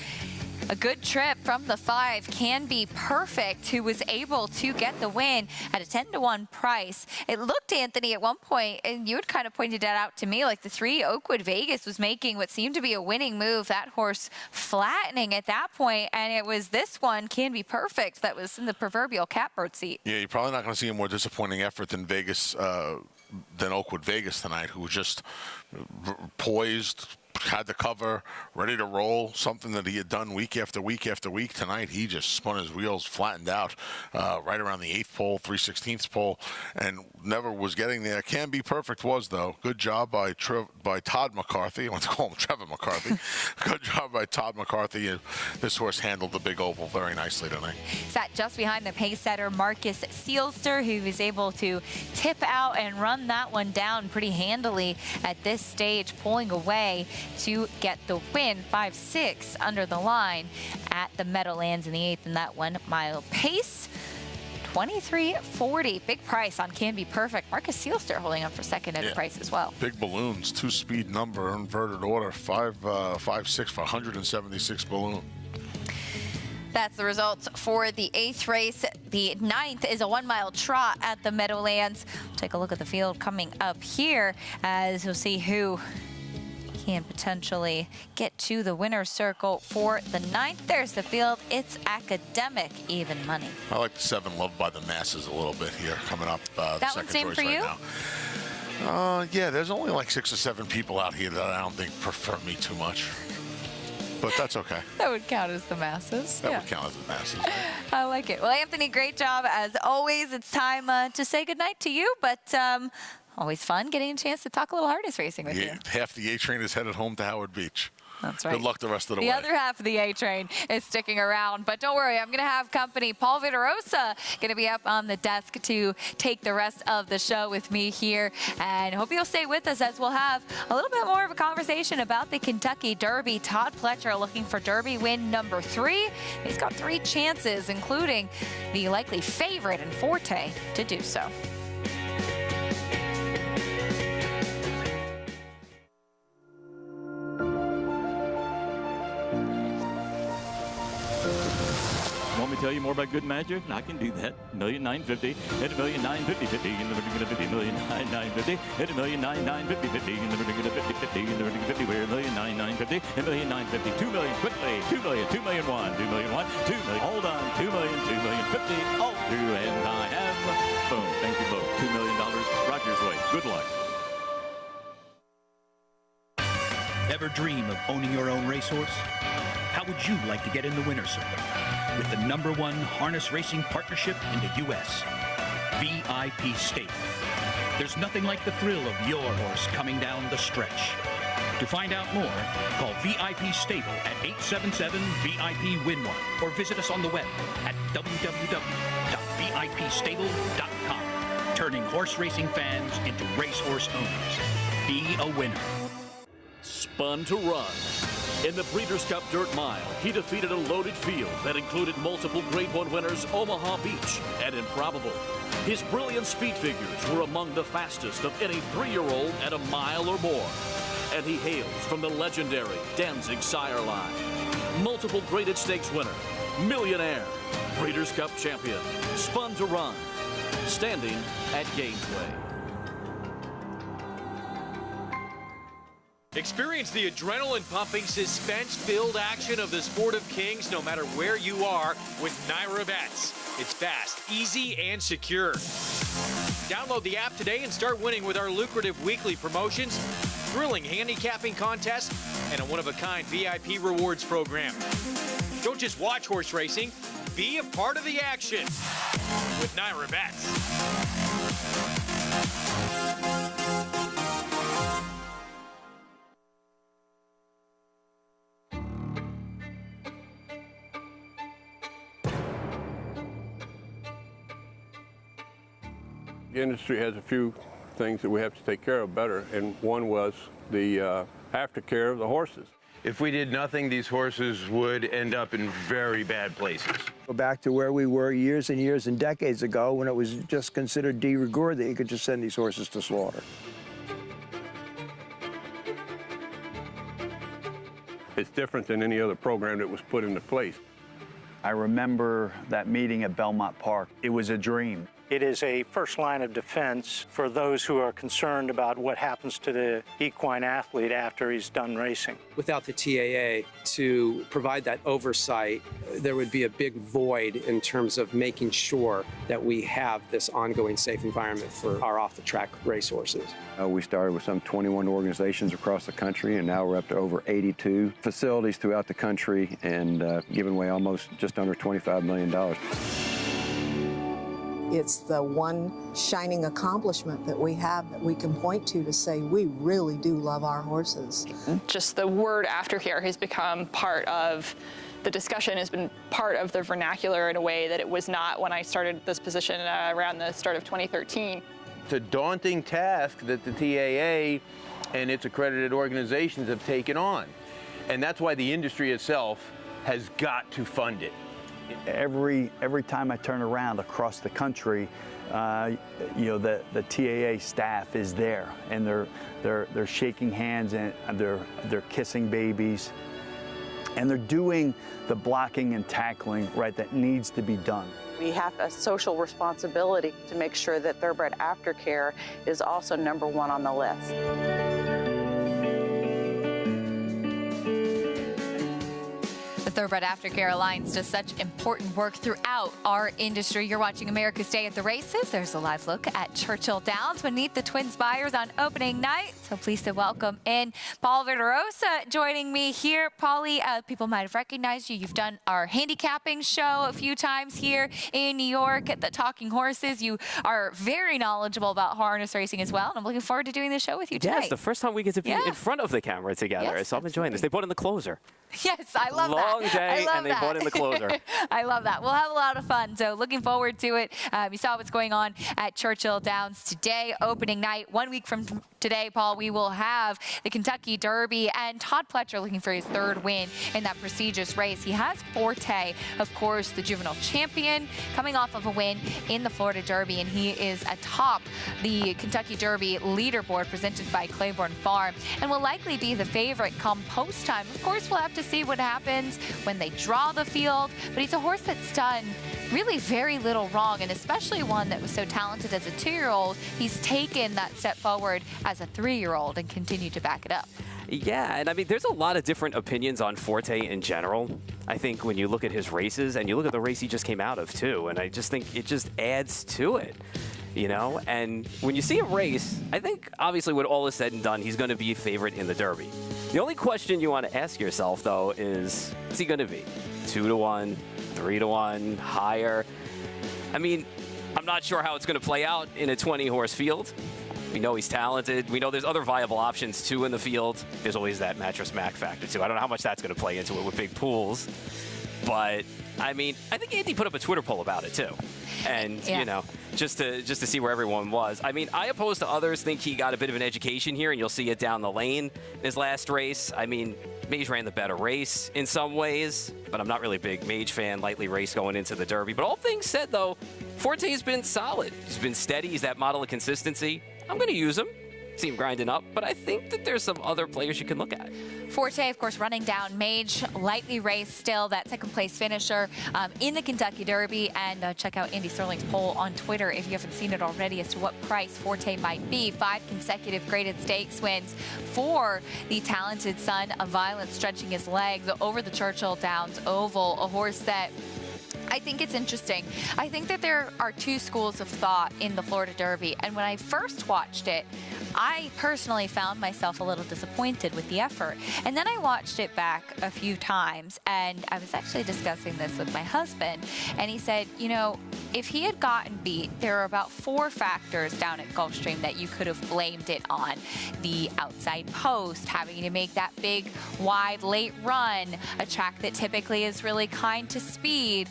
A good trip from the 5, Can Be Perfect, who was able to get the win at a 10-to-1 price. It looked, Anthony, at one point, and you had kind of pointed that out to me, like the 3 Oakwood Vegas was making what seemed to be a winning move. That horse flattening at that point, and it was this one, Can Be Perfect, that was in the proverbial catbird seat. Yeah, you're probably not going to see a more disappointing effort than than Oakwood Vegas tonight, who was just poised, had the cover, ready to roll, something that he had done week after week after week. Tonight, he just spun his wheels, flattened out right around the 8th pole, 3/16 pole, and never was getting there. Can Be Perfect was, though. Good job by Todd McCarthy. I want to call him Trevor McCarthy. Good job by Todd McCarthy. This horse handled the big oval very nicely tonight. Sat just behind the pace setter, Marcus Seelster, who was able to tip out and run that one down pretty handily at this stage, pulling away to get the win. 5-6 under the line at the Meadowlands in the 8th in that 1 mile pace. 23.40. Big price on Can Be Perfect. Marcus Seelster holding up for second at a price as well. Big balloons, 2-speed number, inverted order, 5.6 for 176 balloon. That's the results for the 8th race. The 9th is a 1 mile trot at the Meadowlands. Take a look at the field coming up here as you'll see who can potentially get to the winner's circle for the 9th. There's the field. It's Academic even money. I like the 7 Loved by the Masses a little bit here coming up. That one's same for you? Now. Yeah, there's only like 6 or 7 people out here that I don't think prefer me too much. But that's okay. That would count as the masses. That would count as the masses. Right? I like it. Well, Anthony, great job as always. It's time to say goodnight to you, but always fun getting a chance to talk a little harness racing with you. Half the A train is headed home to Howard Beach. That's right. Good luck the rest of the way. The other half of the A train is sticking around, but don't worry, I'm going to have company. Paul Vitarosa going to be up on the desk to take the rest of the show with me here, and hope you'll stay with us as we'll have a little bit more of a conversation about the Kentucky Derby. Todd Pletcher looking for Derby win number 3. He's got 3 chances, including the likely favorite and Forte to do so. Want me to tell you more about good magic? I can do that. $1,950,000. Hit $1,950,000. And then we're going to $1,950,000. Hit $1,950,000. And then we're going to $50,000. And then we're going to $50,000. We're $1,950,000. And $1,950,000. $2 million quickly. $2 million. $2 million. $1 million. $2 million. Hold on. $2 million. $2 million. $50,000. All through. And I have. Boom. Thank you both. $2 million. Rogers Way. Good luck. Ever dream of owning your own racehorse? How would you like to get in the winner's circle? with the #1 harness racing partnership in the U.S., VIP Stable. There's nothing like the thrill of your horse coming down the stretch. To find out more, call VIP Stable at 877-VIP-WIN-1 or visit us on the web at www.vipstable.com. Turning horse racing fans into racehorse owners. Be a winner. Spun to Run. In the Breeders' Cup Dirt Mile, he defeated a loaded field that included multiple Grade 1 winners Omaha Beach and Improbable. His brilliant speed figures were among the fastest of any 3-year-old at a mile or more. And he hails from the legendary Danzig sire line. Multiple graded stakes winner, millionaire, Breeders' Cup champion, Spun to Run, standing at Gainesway. Experience the adrenaline-pumping, suspense-filled action of the Sport of Kings no matter where you are with NYRA Bets. It's fast, easy, and secure. Download the app today and start winning with our lucrative weekly promotions, thrilling handicapping contests, and a one-of-a-kind VIP rewards program. Don't just watch horse racing, be a part of the action with NYRA Bets. The industry has a few things that we have to take care of better, and one was the aftercare of the horses. If we did nothing, these horses would end up in very bad places. Go back to where we were years and years and decades ago when it was just considered de rigueur that you could just send these horses to slaughter. It's different than any other program that was put into place. I remember that meeting at Belmont Park. It was a dream. It is a first line of defense for those who are concerned about what happens to the equine athlete after he's done racing. Without the TAA to provide that oversight, there would be a big void in terms of making sure that we have this ongoing safe environment for our off-the-track racehorses. We started with some 21 organizations across the country, and now we're up to over 82 facilities throughout the country and giving away almost just under $25 million. It's the one shining accomplishment that we have that we can point to say we really do love our horses. Just the word aftercare has become part of the discussion, has been part of the vernacular in a way that it was not when I started this position around the start of 2013. It's a daunting task that the TAA and its accredited organizations have taken on. And that's why the industry itself has got to fund it. Every time I turn around across the country, the TAA staff is there, and they're shaking hands and they're kissing babies, and they're doing the blocking and tackling right that needs to be done. We have a social responsibility to make sure that thoroughbred aftercare is also #1 on the list. The Thoroughbred Aftercare Alliance does such important work throughout our industry. You're watching America's Day at the Races. There's a live look at Churchill Downs beneath the Twin Spires on opening night. So pleased to welcome in Paul Verderosa joining me here. Paulie, people might have recognized you. You've done our handicapping show a few times here in New York at the Talking Horses. You are very knowledgeable about harness racing as well, and I'm looking forward to doing the show with you tonight. Yeah, it's the first time we get to be in front of the camera together, Yes, so I'm enjoying this. They put in the closer. Yes, I love that. Long day, and they brought in the closer. I love that. We'll have a lot of fun, so looking forward to it. You saw what's going on at Churchill Downs today, opening night. 1 week from today, Paul, we will have the Kentucky Derby, and Todd Pletcher looking for his 3rd win in that prestigious race. He has Forte, of course, the juvenile champion, coming off of a win in the Florida Derby, and he is atop the Kentucky Derby leaderboard presented by Claiborne Farm, and will likely be the favorite come post time. Of course, we'll have to see what happens when they draw the field, but he's a horse that's done really very little wrong, and especially one that was so talented as a 2-year-old. He's taken that step forward as a 3-year-old and continued to back it up. Yeah, and I mean, there's a lot of different opinions on Forte in general. I think when you look at his races, and you look at the race he just came out of too, and I just think it just adds to it, you know? And when you see a race, I think obviously when all is said and done, he's going to be a favorite in the Derby. The only question you want to ask yourself, though, is he going to be? 2-1, 3-1, higher. I mean, I'm not sure how it's going to play out in a 20-horse field. We know he's talented. We know there's other viable options, too, in the field. There's always that Mattress Mac factor, too. I don't know how much that's going to play into it with big pools. But, I mean, I think Andy put up a Twitter poll about it, too. And, you know, just to see where everyone was. I mean, I, opposed to others, think he got a bit of an education here, and you'll see it down the lane in his last race. I mean, Mage ran the better race in some ways, but I'm not really a big Mage fan. Lightly race going into the Derby. But all things said, though, Forte's been solid. He's been steady. He's that model of consistency. I'm going to use him. See him grinding up, but I think that there's some other players you can look at. Forte, of course, running down. Mage, lightly raced still, that second-place finisher in the Kentucky Derby. And check out Andy Sterling's poll on Twitter if you haven't seen it already as to what price Forte might be. 5 consecutive graded stakes wins for the talented son of violence, stretching his legs over the Churchill Downs Oval, a horse that I think it's interesting. I think that there are two schools of thought in the Florida Derby, and when I first watched it, I personally found myself a little disappointed with the effort. And then I watched it back a few times, and I was actually discussing this with my husband, and he said, you know, if he had gotten beat, there are about 4 factors down at Gulfstream that you could have blamed it on. The outside post, having to make that big, wide, late run, a track that typically is really kind to speed,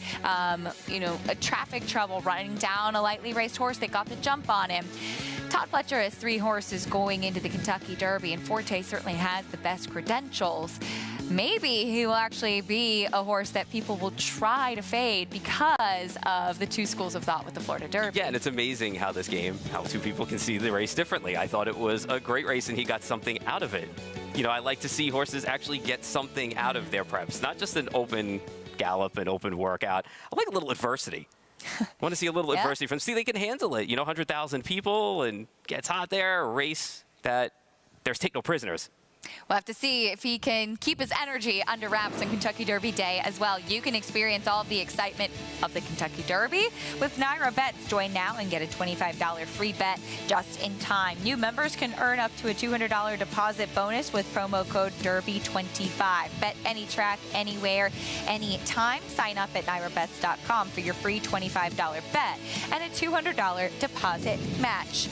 you know, a traffic trouble running down a lightly raced horse that got the jump on him. Todd Pletcher has 3 horses going into the Kentucky Derby, and Forte certainly has the best credentials. Maybe he will actually be a horse that people will try to fade because of the two schools of thought with the Florida Derby. Yeah, and it's amazing how this game, how two people can see the race differently. I thought it was a great race, and he got something out of it. You know, I like to see horses actually get something out of their preps, not just an open gallop and open workout. I like a little adversity. I want to see a little adversity from them. See, they can handle it. You know, 100,000 people and gets hot there, a race that there's take no prisoners. We'll have to see if he can keep his energy under wraps on Kentucky Derby Day as well. You can experience all of the excitement of the Kentucky Derby with Naira Bets. Join now and get a $25 free bet just in time. New members can earn up to a $200 deposit bonus with promo code DERBY25. Bet any track, anywhere, anytime. Sign up at nairabets.com for your free $25 bet and a $200 deposit match.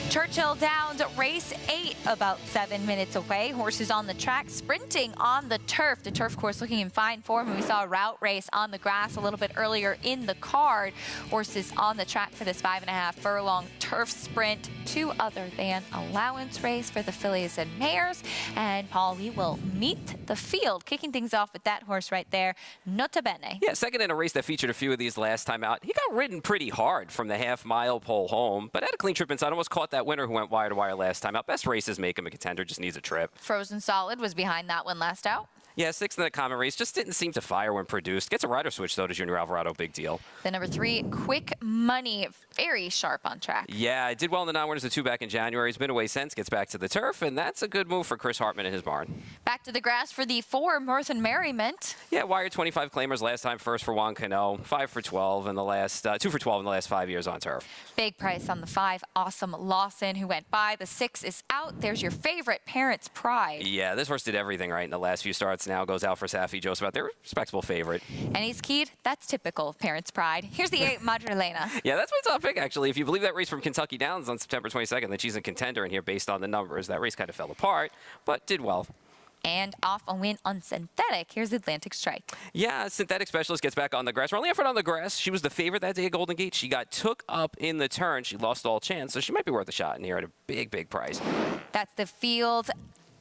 Churchill Downs, race 8, about 7 minutes away. Horses on the track, sprinting on the turf. The turf course looking in fine form. We saw a route race on the grass a little bit earlier in the card. Horses on the track for this 5.5 furlong turf sprint. 2 other than allowance race for the fillies and mares. And Paul, we will meet the field. Kicking things off with that horse right there, Nota Bene. Yeah, second in a race that featured a few of these last time out. He got ridden pretty hard from the half-mile pole home, but had a clean trip inside. Almost caught that winner who went wire to wire last time out. Best races make him a contender, just needs a trip. Frozen Solid was behind that one last out. Yeah, 6th in the common race. Just didn't seem to fire when produced. Gets a rider switch, though, to Junior Alvarado. Big deal. The number 3, Quick Money. Very sharp on track. Yeah, I did well in the non-winners of 2 back in January. He's been away since. Gets back to the turf, and that's a good move for Chris Hartman and his barn. Back to the grass for the 4, Mirth and Merriment. Yeah, wire 25 claimers last time. First for Juan Cano. 5 for 12 in the last, 2 for 12 in the last 5 years on turf. Big price on the 5, Awesome Lawson, who went by. The 6 is out. There's your favorite, Parents' Pride. Yeah, this horse did everything right in the last few starts. Now goes out for Safi Joseph out there. Respectable favorite. And he's keyed. That's typical of Parents' Pride. Here's the 8, Madrilena. Yeah, that's my top pick, actually. If you believe that race from Kentucky Downs on September 22nd, that she's a contender in here based on the numbers. That race kind of fell apart, but did well. And off a win on synthetic. Here's Atlantic Strike. Yeah, synthetic specialist gets back on the grass. Her only effort on the grass. She was the favorite that day at Golden Gate. She got took up in the turn. She lost all chance, so she might be worth a shot in here at a big, big price. That's the field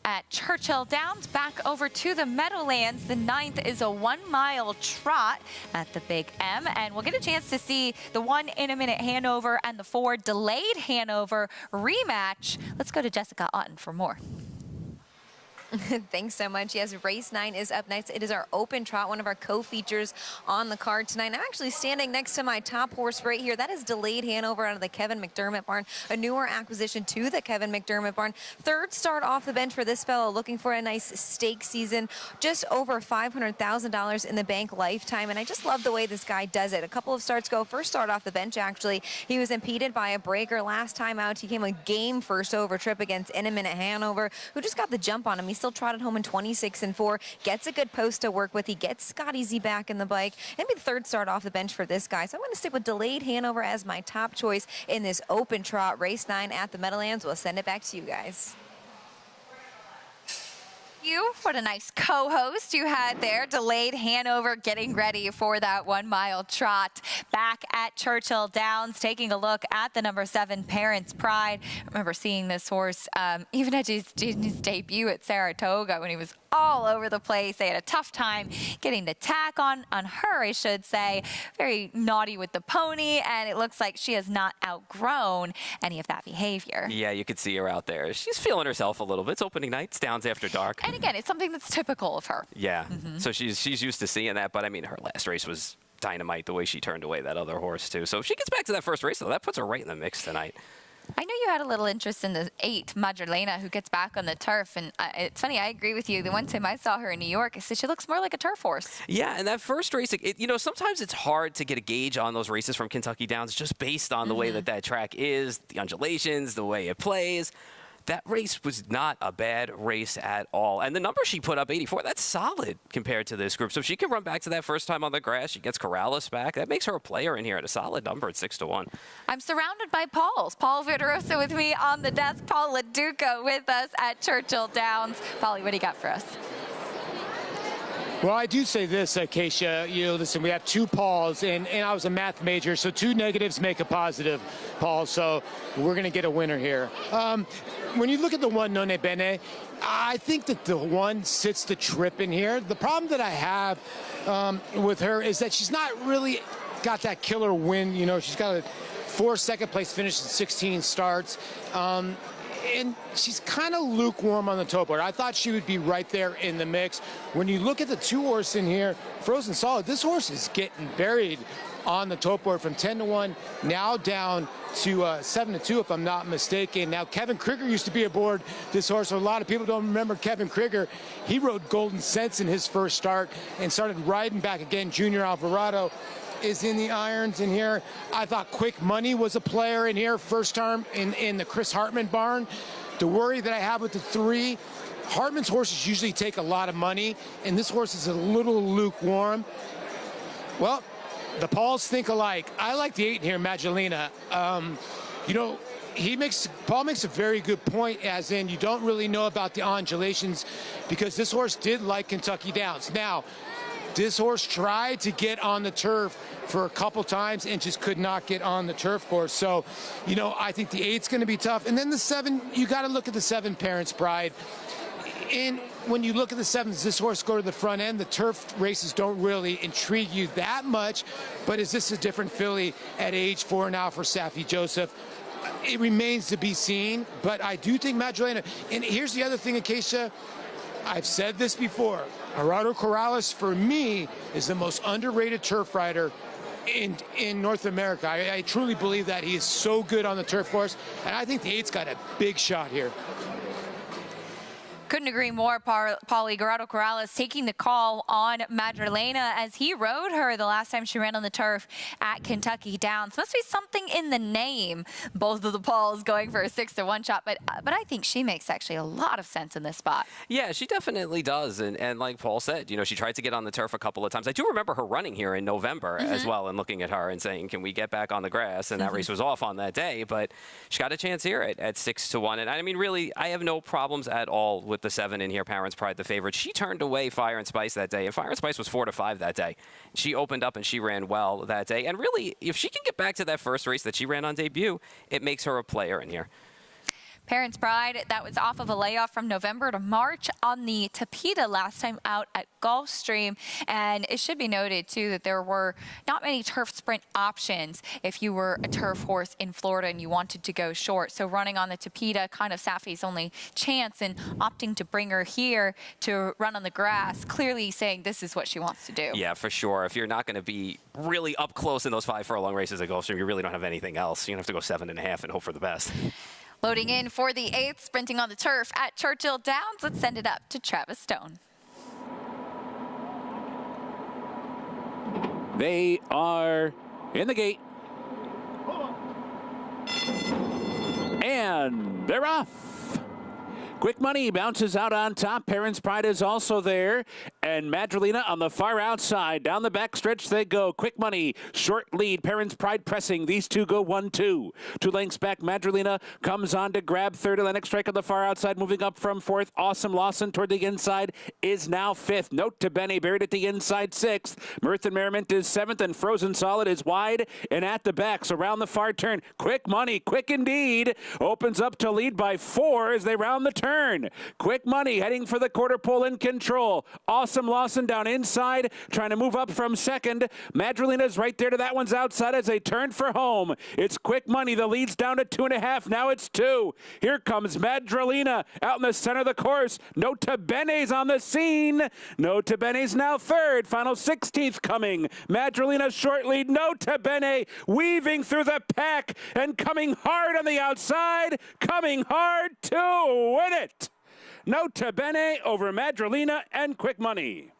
at Churchill Downs. Back over to the Meadowlands. The 9th is a 1-mile trot at the Big M, and we'll get a chance to see the 1 in a minute Hanover and the 4 delayed Hanover rematch. Let's go to Jessica Otten for more. Thanks so much. Yes, race 9 is up next. It is our open trot, one of our co-features on the card tonight. I'm actually standing next to my top horse right here. That is Delayed Hanover out of the Kevin McDermott barn, a newer acquisition to the Kevin McDermott barn. 3rd start off the bench for this fellow, looking for a nice stake season. Just over $500,000 in the bank lifetime, and I just love the way this guy does it. A couple of starts go. First start off the bench, actually. He was impeded by a breaker. Last time out, he came a game first over trip against In a Minute Hanover, who just got the jump on him. He still trotted home in 26-4. Gets a good post to work with. He gets Scotty Z back in the bike. And be the third start off the bench for this guy. So I'm going to stick with Delayed Hanover as my top choice in this open trot. Race 9 at the Meadowlands. We'll send it back to you guys. What a nice co-host you had there. Delayed Hanover getting ready for that 1 mile trot. Back at Churchill Downs, taking a look at the number 7 Parents Pride. I remember seeing this horse even at his debut at Saratoga when he was all over the place. They had a tough time getting the tack on her, I should say. Very naughty with the pony, and it looks like she has not outgrown any of that behavior. Yeah, you could see her out there. She's feeling herself a little bit. It's opening night. It's Downs after dark. And again, it's something that's typical of her. Yeah, so she's used to seeing that, but I mean, her last race was dynamite the way she turned away that other horse too. So if she gets back to that first race, though, that puts her right in the mix tonight. I know you had a little interest in the 8, Madrilena, who gets back on the turf. And it's funny, I agree with you. The one time I saw her in New York, I said she looks more like a turf horse. Yeah, and that first race, you know, sometimes it's hard to get a gauge on those races from Kentucky Downs just based on the way that track is, the undulations, the way it plays. That race was not a bad race at all. And the number she put up, 84, that's solid compared to this group. So if she can run back to that first time on the grass, she gets Corrales back. That makes her a player in here at a solid number at 6-1. I'm surrounded by Pauls. Paul Vitorosa with me on the desk. Paul LaDuca with us at Churchill Downs. Paulie, what do you got for us? Well, I do say this, Keisha. You know, listen, we have 2 Pauls, and I was a math major, so 2 negatives make a positive, Paul. So we're going to get a winner here. When you look at the 1 Nonne Bene, I think that the 1 sits the trip in here. The problem that I have with her is that she's not really got that killer win. You know, she's got a 4 second-place finish in 16 starts. And she's kind of lukewarm on the toe board. I thought she would be right there in the mix. When you look at the 2 horse in here, Frozen Solid, this horse is getting buried on the toe board from 10-1, now down to 7-2, if I'm not mistaken. Now, Kevin Krieger used to be aboard this horse, so a lot of people don't remember Kevin Krieger. He rode Golden Sense in his first start and started riding back again. Junior Alvarado is in the irons in here. I thought Quick Money was a player in here, first term in the Chris Hartman barn. The worry that I have with the 3, Hartman's horses usually take a lot of money, and this horse is a little lukewarm. Well, the Pauls think alike. I like the 8 here, Magdalena. You know, Paul makes a very good point, as in you don't really know about the undulations because this horse did like Kentucky Downs. Now, this horse tried to get on the turf for a couple times and just could not get on the turf course. So, you know, I think the 8's going to be tough. And then the 7, you got to look at the 7 Parents Pride. And when you look at the 7s, this horse go to the front end. The turf races don't really intrigue you that much. But is this a different filly at age 4 now for Safi Joseph? It remains to be seen. But I do think Magdalena. And here's the other thing, Acacia. I've said this before. Gerardo Corrales, for me, is the most underrated turf rider in North America. I truly believe that he is so good on the turf course, and I think the 8's got a big shot here. Couldn't agree more, Paulie. Gerardo Corrales taking the call on Madrilena as he rode her the last time she ran on the turf at Kentucky Downs. Must be something in the name. Both of the Pauls going for a 6-1 shot, but I think she makes actually a lot of sense in this spot. Yeah, she definitely does. And like Paul said, you know, she tried to get on the turf a couple of times. I do remember her running here in November as well and looking at her and saying, can we get back on the grass? And that race was off on that day, but she got a chance here at 6-1. And I mean, really, I have no problems at all with the 7 in here, Parents Pride, the favorite. She turned away Fire and Spice that day, and Fire and Spice was 4-5 that day. She opened up and she ran well that day. And really, if she can get back to that first race that she ran on debut, it makes her a player in here. Parents Pride, that was off of a layoff from November to March on the Tapeta last time out at Gulfstream. And it should be noted, too, that there were not many turf sprint options if you were a turf horse in Florida and you wanted to go short. So running on the Tapeta, kind of Safi's only chance, and opting to bring her here to run on the grass, clearly saying this is what she wants to do. Yeah, for sure. If you're not going to be really up close in those 5 furlong races at Gulfstream, you really don't have anything else. You're going to have to go 7.5 and hope for the best. Loading in for the 8th, sprinting on the turf at Churchill Downs. Let's send it up to Travis Stone. They are in the gate. And they're off. Quick Money bounces out on top. Parents' Pride is also there. And Madrelina on the far outside. Down the back stretch they go. Quick Money, short lead. Parents' Pride pressing. These two go 1-2. 2 lengths back. Madrelina comes on to grab third. Atlantic Strike on the far outside. Moving up from fourth. Awesome Lawson toward the inside is now fifth. Note to Benny buried at the inside sixth. Mirth and Merriment is seventh. And Frozen Solid is wide and at the back. So round the far turn. Quick Money, quick indeed. Opens up to lead by 4 as they round the turn. Quick Money heading for the quarter pole in control. Awesome Lawson down inside, trying to move up from second. Madrelina's right there to that one's outside as they turn for home. It's Quick Money. The lead's down to 2.5. Now it's 2. Here comes Madrelina out in the center of the course. Nota Bene's on the scene. Nota Bene's now third. Final 16th coming. Madrelina short lead. Nota Bene weaving through the pack and coming hard on the outside. Coming hard to win it. Nota Bene over Madrelina and Quick Money.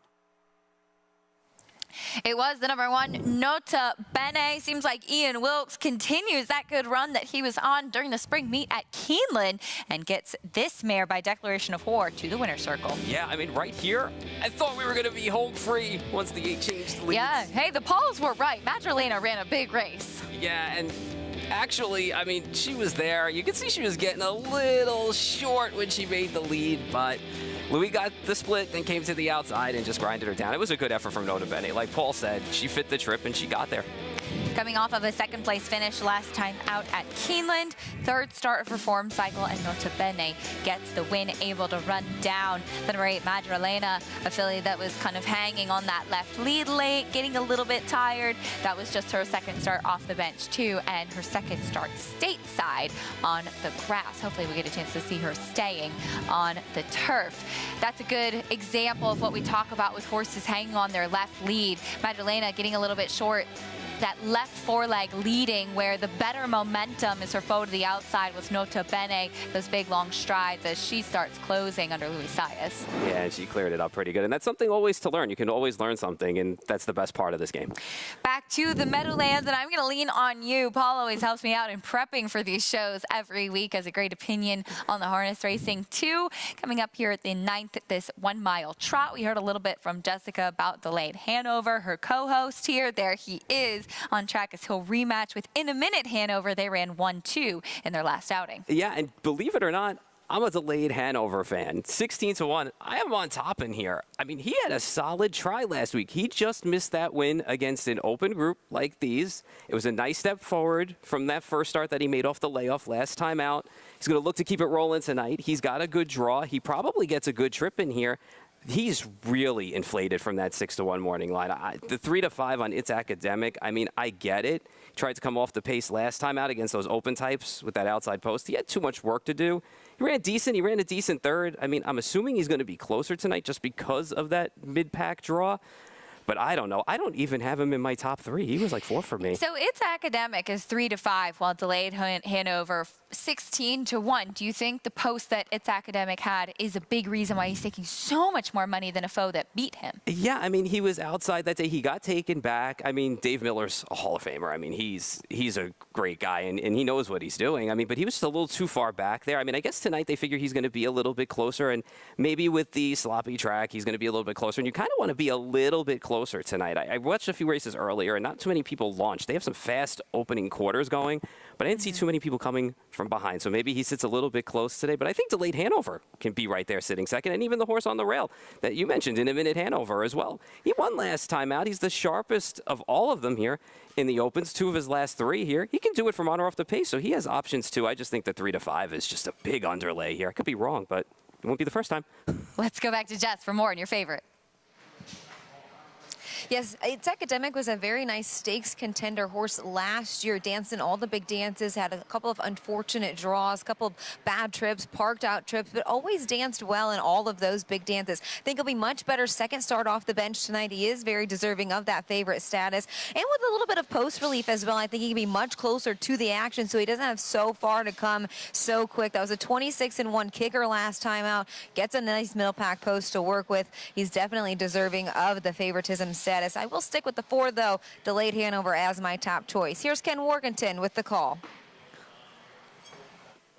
It was the number 1, Nota Bene. Seems like Ian Wilkes continues that good run that he was on during the spring meet at Keeneland and gets this mare by declaration of war to the winner's circle. Yeah, I mean, right here, I thought we were going to be home free once the 8 changed leads. Yeah, hey, the polls were right. Madrelina ran a big race. Yeah, and actually, I mean, she was there. You could see she was getting a little short when she made the lead, but Louis got the split and came to the outside and just grinded her down. It was a good effort from Nota Bene. Like Paul said, she fit the trip and she got there. Coming off of a second place finish last time out at Keeneland, third start of her form cycle, and Nota Bene gets the win, able to run down the number 8 Madrelina, a filly that was kind of hanging on that left lead late, getting a little bit tired. That was just her second start off the bench too, and her second start stateside on the grass. Hopefully we get a chance to see her staying on the turf. That's a good example of what we talk about with horses hanging on their left lead. Madrelina getting a little bit short. That left foreleg leading, where the better momentum is her foe to the outside with Nota Bene, those big long strides as she starts closing under Louis Sias. Yeah, she cleared it up pretty good. And that's something always to learn. You can always learn something, and that's the best part of this game. Back to the Meadowlands, and I'm going to lean on you. Paul always helps me out in prepping for these shows every week, has a great opinion on the harness racing too. Coming up here at the 9th, this 1 mile trot. We heard a little bit from Jessica about Delayed Hanover, her co-host here. There he is on track as he'll rematch with In a Minute Hanover. They ran 1-2 in their last outing. Yeah, and believe it or not, I'm a Delayed Hanover fan. 16-1. I am on top in here. I mean, he had a solid try last week. He just missed that win against an open group like these. It was a nice step forward from that first start that he made off the layoff last time out. He's going to look to keep it rolling tonight. He's got a good draw. He probably gets a good trip in here. He's really inflated from that 6-1 morning line. The 3-5 on It's Academic, I mean, I get it. He tried to come off the pace last time out against those open types with that outside post. He had too much work to do. He ran decent. He ran a decent third. I mean, I'm assuming he's going to be closer tonight just because of that mid-pack draw. But I don't know. I don't even have him in my top 3. He was like 4 for me. So It's Academic is 3-5, while Delayed Hanover 16-1. Do you think the post that It's Academic had is a big reason why he's taking so much more money than a foe that beat him? Yeah, I mean, he was outside that day. He got taken back. I mean, Dave Miller's a Hall of Famer. I mean, he's a great guy, and he knows what he's doing. I mean, but he was just a little too far back there. I mean, I guess tonight they figure he's going to be a little bit closer, and maybe with the sloppy track, he's going to be a little bit closer. And you kind of want to be a little bit closer tonight. I watched a few races earlier, and not too many people launched. They have some fast opening quarters going, but I didn't see too many people coming from behind. So maybe he sits a little bit close today, but I think Delayed Hanover can be right there sitting second, and even the horse on the rail that you mentioned, In a Minute Hanover as well. He won last time out. He's the sharpest of all of them here in the opens, 2 of his last 3 here. He can do it from on or off the pace, so he has options too. I just think the 3-5 is just a big underlay here. I could be wrong, but it won't be the first time. Let's go back to Jess for more on your favorite. Yes, It's Academic was a very nice stakes contender horse last year, danced in all the big dances, had a couple of unfortunate draws, a couple of bad trips, parked out trips, but always danced well in all of those big dances. I think he'll be much better second start off the bench tonight. He is very deserving of that favorite status. And with a little bit of post relief as well, I think he can be much closer to the action, so he doesn't have so far to come so quick. That was a 26-1 kicker last time out. Gets a nice middle pack post to work with. He's definitely deserving of the favoritism status. I will stick with the 4, though, Delayed Hanover as my top choice. Here's Ken Workington with the call.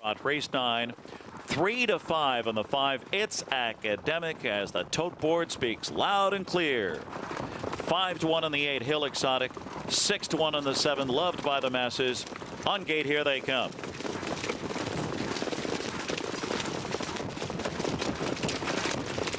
On race 9, 3-5 on the 5. It's Academic as the tote board speaks loud and clear. 5-1 on the 8, Hill Exotic. 6-1 on the 7, Loved by the Masses. On gate, here they come.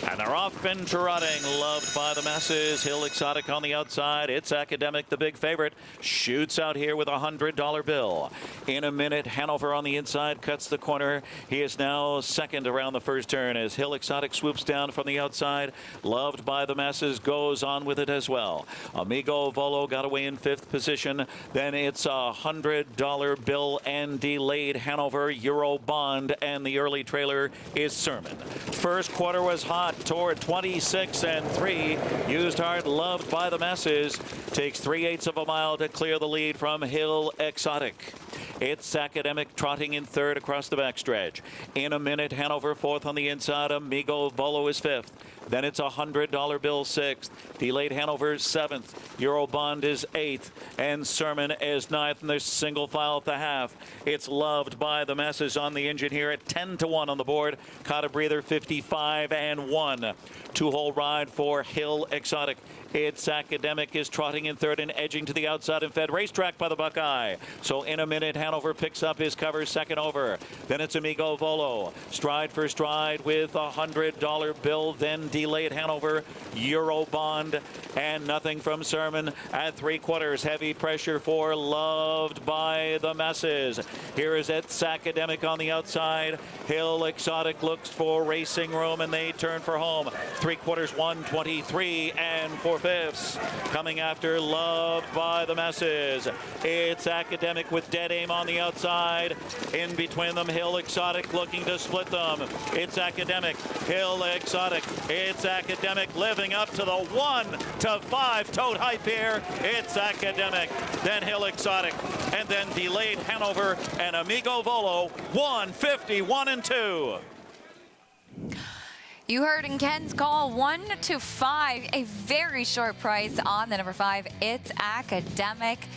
And they're off and trotting. Loved by the Masses. Hill Exotic on the outside. It's Academic, the big favorite. Shoots out here with a $100 bill. In a minute, Hanover on the inside cuts the corner. He is now second around the first turn as Hill Exotic swoops down from the outside. Loved by the Masses goes on with it as well. Amigo Volo got away in 5th position. Then it's a $100 bill and delayed Hanover, Euro Bond, and the early trailer is Sermon. First quarter was hot toward 26-3. Used hard, Loved by the Masses. Takes 3/8 of a mile to clear the lead from Hill Exotic. It's Academic trotting in 3rd across the backstretch. In a minute, Hanover 4th on the inside. Amigo Volo is 5th. Then it's a $100 bill 6th. Delayed Hanover 7th. Eurobond is 8th. And Sermon is 9th. And there's single file at the half. It's Loved by the Masses on the engine here at 10-1 on the board. Caught a breather 55-1. 2-hole ride for Hill Exotic. It's Academic is trotting in 3rd and edging to the outside and fed racetrack by the Buckeye. So in a minute, Hanover picks up his cover 2nd over. Then it's Amigo Volo. Stride for stride with a $100 bill. Then delayed Hanover, Euro Bond, and nothing from Sermon at 3/4. Heavy pressure for Loved by the Masses. Here is it's Academic on the outside. Hill Exotic looks for racing room and they turn for home. 3/4, 123 4/5. Coming after Loved by the Masses. It's Academic with dead aim on the outside. In between them, Hill Exotic looking to split them. It's Academic, Hill Exotic. It's Academic living up to the 1-5 tote hype here. It's Academic, then Hill Exotic, and then delayed Hanover and Amigo Volo. 151-2. You heard in Ken's call 1-5, a very short price on the number 5. It's Academic.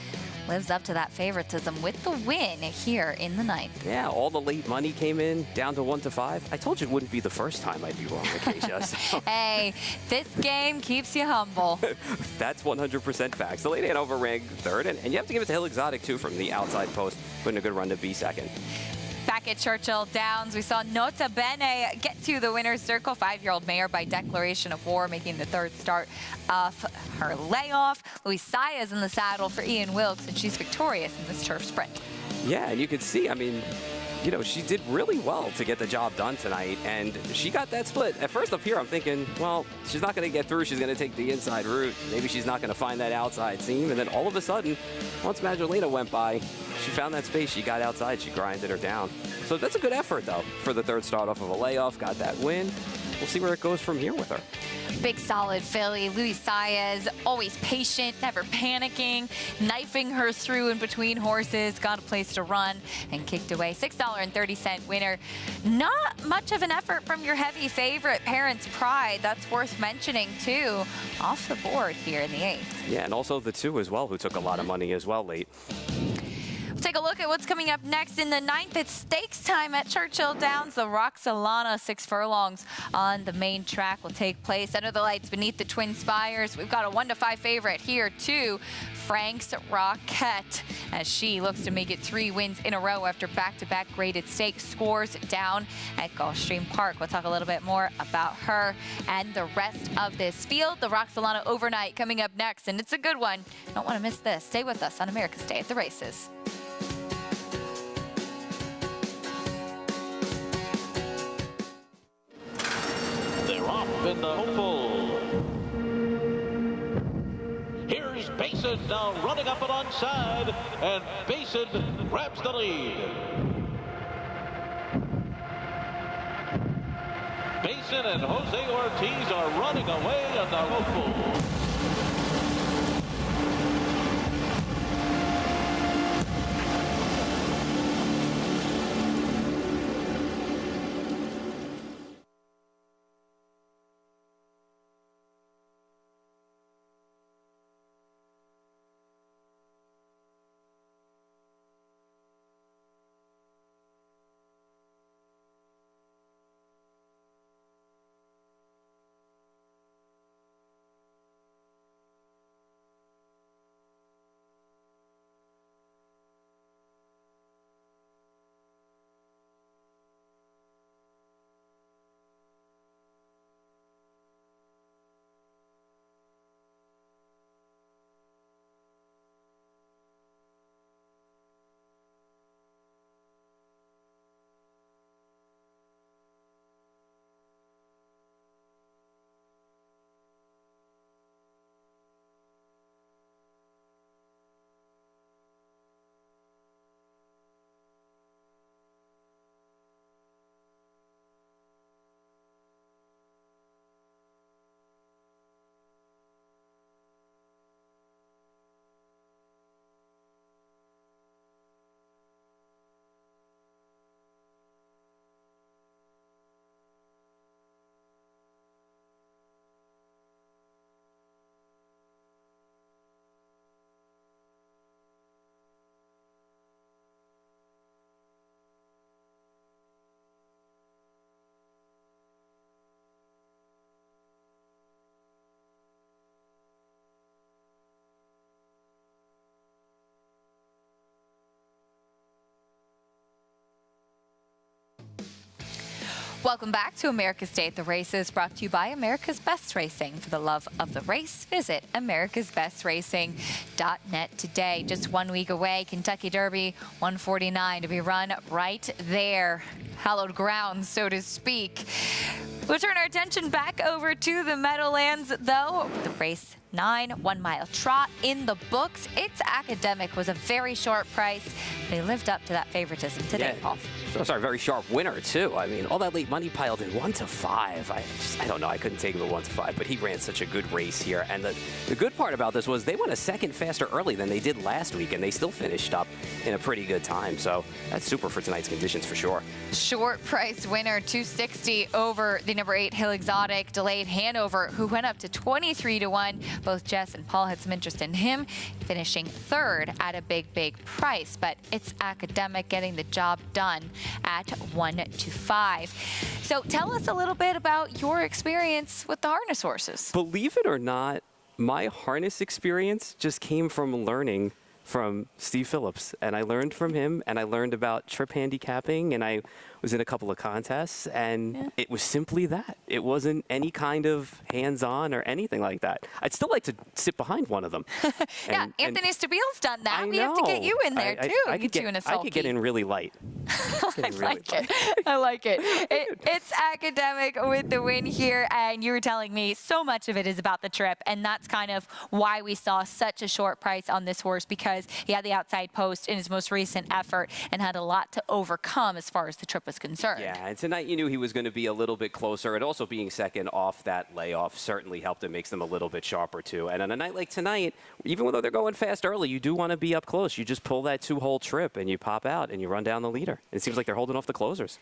Lives up to that favoritism with the win here in the 9th. Yeah, all the late money came in down to 1-5. I told you it wouldn't be the first time I'd be wrong, Acacia. So. Hey, this game keeps you humble. That's 100% facts. The late Hanover ran 3rd, and you have to give it to Hill Exotic, too, from the outside post, putting a good run to be 2nd. Back at Churchill Downs, we saw Nota Bene get to the winner's circle. 5-year-old Mayor by declaration of war, making the 3rd start of her layoff. Luis Saez in the saddle for Ian Wilkes, and she's victorious in this turf sprint. Yeah, and you can see, I mean, you know, she did really well to get the job done tonight, and she got that split. At first up here, I'm thinking, well, she's not going to get through. She's going to take the inside route. Maybe she's not going to find that outside seam. And then all of a sudden, once Madrilena went by, she found that space. She got outside. She grinded her down. So that's a good effort, though, for the 3rd start off of a layoff. Got that win. We'll see where it goes from here with her. Big solid filly. Luis Saez, always patient, never panicking, knifing her through in between horses, got a place to run and kicked away. $6.30 winner. Not much of an effort from your heavy favorite, Parents Pride. That's worth mentioning too. Off the board here in the 8th. Yeah, and also the 2 as well, who took a lot of money as well late. Take a look at what's coming up next in the 9th. It's stakes time at Churchill Downs. The Roxalana 6 furlongs on the main track will take place under the lights beneath the Twin Spires. We've got a 1-5 favorite here too, Frank's Rockette, as she looks to make it 3 wins in a row after back-to-back graded stakes scores down at Gulfstream Park. We'll talk a little bit more about her and the rest of this field. The Roxalana Overnight coming up next, and it's a good one. Don't want to miss this. Stay with us on America's Day at the Races. Off in the hopeful. Here's Basin now running up alongside, and Basin grabs the lead. Basin and Jose Ortiz are running away on the hopeful. Welcome back to America's Day at the Races, brought to you by America's Best Racing. For the love of the race, visit americasbestracing.net today. Just 1 week away, Kentucky Derby 149 to be run right there. Hallowed ground, so to speak. We'll turn our attention back over to the Meadowlands, though. The race 9, 1 mile trot in the books. Its Academic was a very short price. They lived up to that favoritism today, Paul. Those are very sharp winner, too. I mean, all that late money piled in 1 to 5. I don't know. I couldn't take him at 1 to 5, but he ran such a good race here. And the good part about this was they went a second faster early than they did last week, and they still finished up in a pretty good time. So that's super for tonight's conditions for sure. Short price winner, 260 over the number 8 Hill Exotic, Delayed Hanover, who went up to 23 to 1. Both Jess and Paul had some interest in him, finishing 3rd at a big price. But it's Academic getting the job done at 1 to 5. So tell us a little bit about your experience with the harness horses. Believe it or not, my harness experience just came from learning from Steve Phillips, and I learned from him, and I learned about trip handicapping, and I was in a couple of contests, and it was simply that. It wasn't any kind of hands-on or anything like that. I'd still like to sit behind one of them. Anthony Stabile's done that. We have to get you in there, too. I could get in really light. I like it. It's Academic with the win here, and you were telling me so much of it is about the trip, and that's kind of why we saw such a short price on this horse, because he had the outside post in his most recent effort and had a lot to overcome as far as the trip was concerned. Yeah, and tonight you knew he was going to be a little bit closer, and also being second off that layoff certainly helped. It makes them a little bit sharper, too. And on a night like tonight, even though they're going fast early, you do want to be up close. You just pull that 2-hole trip, and you pop out, and you run down the leader. And it seems like they're holding off the closers.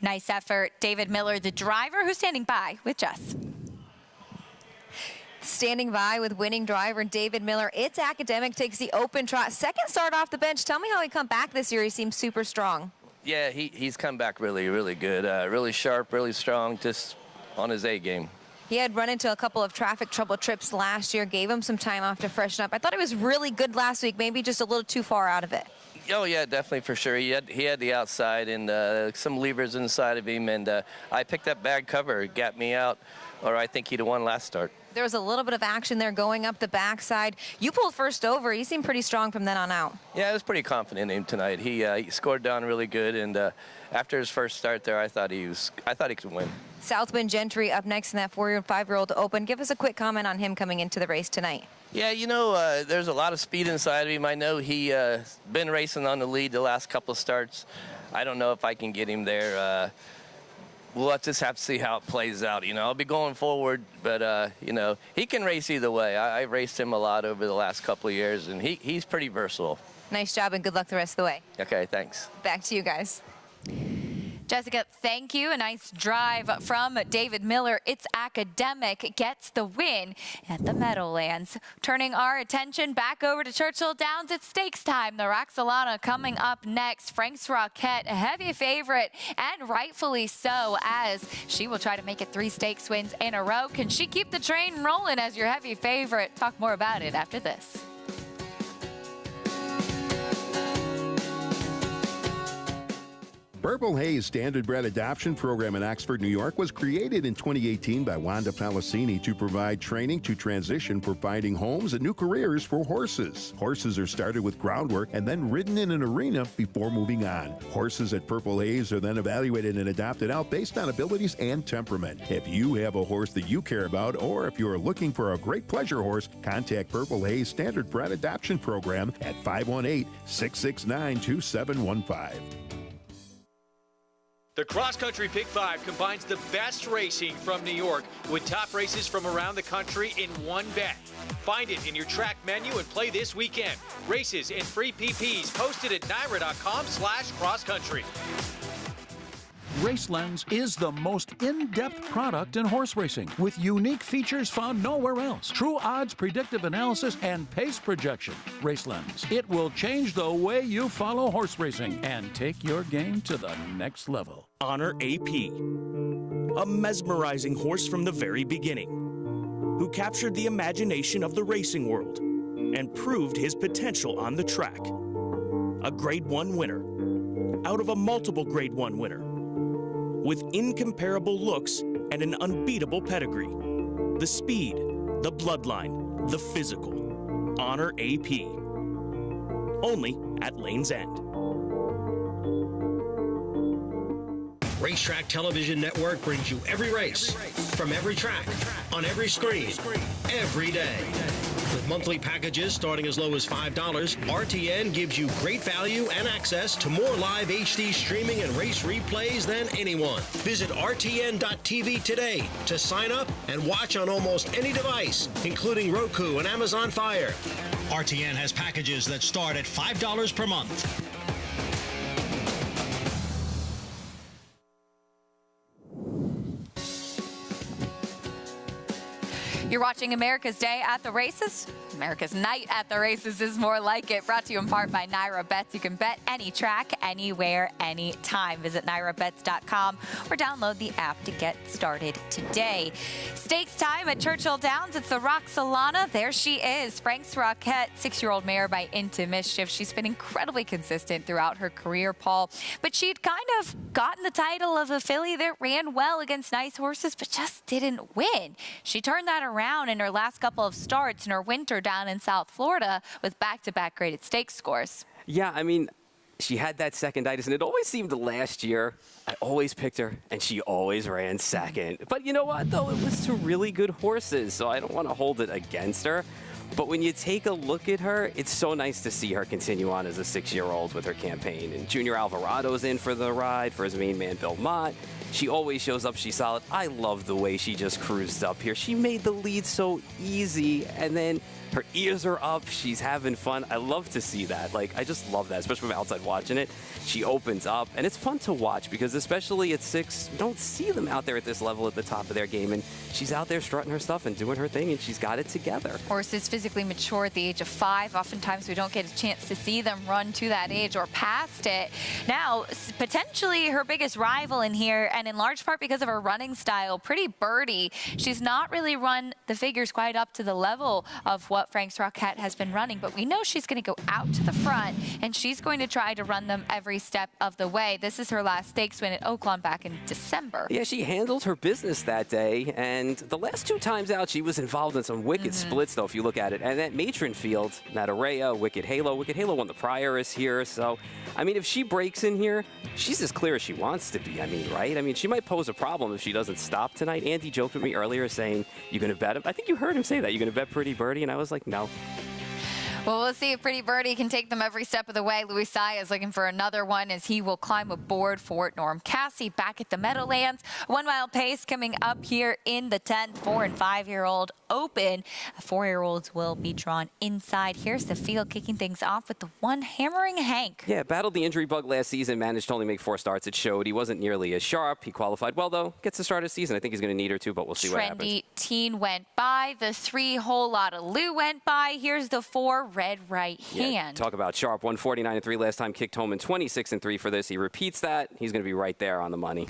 Nice effort. David Miller, the driver, who's standing by with Jess. Standing by with winning driver David Miller. It's Academic takes the open trot. Second start off the bench. Tell me how he come back this year. He seems super strong. Yeah, he's come back really good. Really sharp, really strong, just on his A game. He had run into a couple of traffic trouble trips last year, gave him some time off to freshen up. I thought he was really good last week, maybe just a little too far out of it. Oh, yeah, definitely, for sure. He had the outside and some levers inside of him, and I picked that bad cover. It got me out, or I think he'd have won last start. There was a little bit of action there going up the backside. You pulled first over. You seemed pretty strong from then on out. Yeah, I was pretty confident in him tonight. He scored down really good, and after his first start there, I thought he could win. Southwind Gentry up next in that 4-year and 5-year-old open. Give us a quick comment on him coming into the race tonight. Yeah, there's a lot of speed inside of him. I know he been racing on the lead the last couple of starts. I don't know if I can get him there. We'll just have to see how it plays out. I'll be going forward, but, he can race either way. I've raced him a lot over the last couple of years, and he's pretty versatile. Nice job, and good luck the rest of the way. Okay, thanks. Back to you guys. Jessica, thank you. A nice drive from David Miller. It's Academic gets the win at the Meadowlands. Turning our attention back over to Churchill Downs, it's stakes time. The Roxalana coming up next. Frank's Rocket, a heavy favorite, and rightfully so, as she will try to make it 3 stakes wins in a row. Can she keep the train rolling as your heavy favorite? Talk more about it after this. Purple Haze Standardbred Adoption Program in Oxford, New York was created in 2018 by Wanda Palacini to provide training to transition for finding homes and new careers for horses. Horses are started with groundwork and then ridden in an arena before moving on. Horses at Purple Haze are then evaluated and adopted out based on abilities and temperament. If you have a horse that you care about, or if you're looking for a great pleasure horse, contact Purple Haze Standardbred Adoption Program at 518-669-2715. The Cross Country Pick 5 combines the best racing from New York with top races from around the country in one bet. Find it in your track menu and play this weekend. Races and free PPs posted at NYRA.com/crosscountry. RaceLens is the most in-depth product in horse racing with unique features found nowhere else. True odds, predictive analysis, and pace projection. RaceLens. It will change the way you follow horse racing and take your game to the next level. Honor AP, a mesmerizing horse from the very beginning, who captured the imagination of the racing world and proved his potential on the track. A Grade 1 winner out of a multiple Grade 1 winner. with incomparable looks and an unbeatable pedigree. The speed, the bloodline, the physical. Honor AP. Only at Lane's End. Racetrack Television Network brings you every race, from every track, on every screen, every day. With monthly packages starting as low as $5, RTN gives you great value and access to more live HD streaming and race replays than anyone. Visit RTN.tv today to sign up and watch on almost any device, including Roku and Amazon Fire. RTN has packages that start at $5 per month. You're watching America's Day at the Races. America's Night at the Races is more like it. Brought to you in part by Naira Bets. You can bet any track, anywhere, anytime. Visit NairaBets.com or download the app to get started today. Stakes time at Churchill Downs. It's the Roxalana. There she is. Frank's Rockette, 6-year-old mare by Into Mischief. She's been incredibly consistent throughout her career, Paul. But she'd kind of gotten the title of a filly that ran well against nice horses, but just didn't win. She turned that around in her last couple of starts in her winter down in South Florida with back-to-back graded stakes scores. Yeah, I mean, she had that seconditis, and it always seemed last year, I always picked her, and she always ran second. But you know what, though? It was to really good horses, so I don't want to hold it against her. But when you take a look at her, it's so nice to see her continue on as a 6-year-old with her campaign. And Junior Alvarado's in for the ride for his main man, Bill Mott. She always shows up. She's solid. I love the way she just cruised up here. She made the lead so easy, and then her ears are up. She's having fun. I love to see that. Like, I just love that, especially from outside watching it. She opens up, and it's fun to watch because especially at 6, you don't see them out there at this level at the top of their game, and she's out there strutting her stuff and doing her thing, and she's got it together. Horses physically mature at the age of 5. Oftentimes we don't get a chance to see them run to that age or past it. Now, potentially her biggest rival in here, and in large part because of her running style, Pretty Birdie. She's not really run the figures quite up to the level of what Frank's Rockette has been running, but we know she's going to go out to the front, and she's going to try to run them every step of the way. This is her last stakes win at Oaklawn back in December. Yeah, she handled her business that day, and the last 2 times out, she was involved in some wicked splits, though, if you look at it. And that matron field, Nataraya, Wicked Halo won the Prioress here, so, I mean, if she breaks in here, she's as clear as she wants to be, I mean, right? I mean, she might pose a problem if she doesn't stop tonight. Andy joked with me earlier saying, you're going to bet him? I think you heard him say that. You're going to bet Pretty Birdie? And I was like, no. Well, we'll see if Pretty Birdie can take them every step of the way. Louis Saya is looking for another one as he will climb aboard for Norm Cassie back at the Meadowlands. 1 mile pace coming up here in the 10th. 4- and 5-year-old open. 4-year-olds will be drawn inside. Here's the field kicking things off with the one Hammering Hank. Yeah, battled the injury bug last season, managed to only make 4 starts. It showed he wasn't nearly as sharp. He qualified well, though. Gets the start of the season. I think he's going to need her too, but we'll see what happens. Trendy Teen went by. The 3 Whole Lotta Lou went by. Here's the 4 Red Right Hand. Yeah, talk about sharp. 149-3 last time, kicked home in 26-3 for this. He repeats that. He's going to be right there on the money.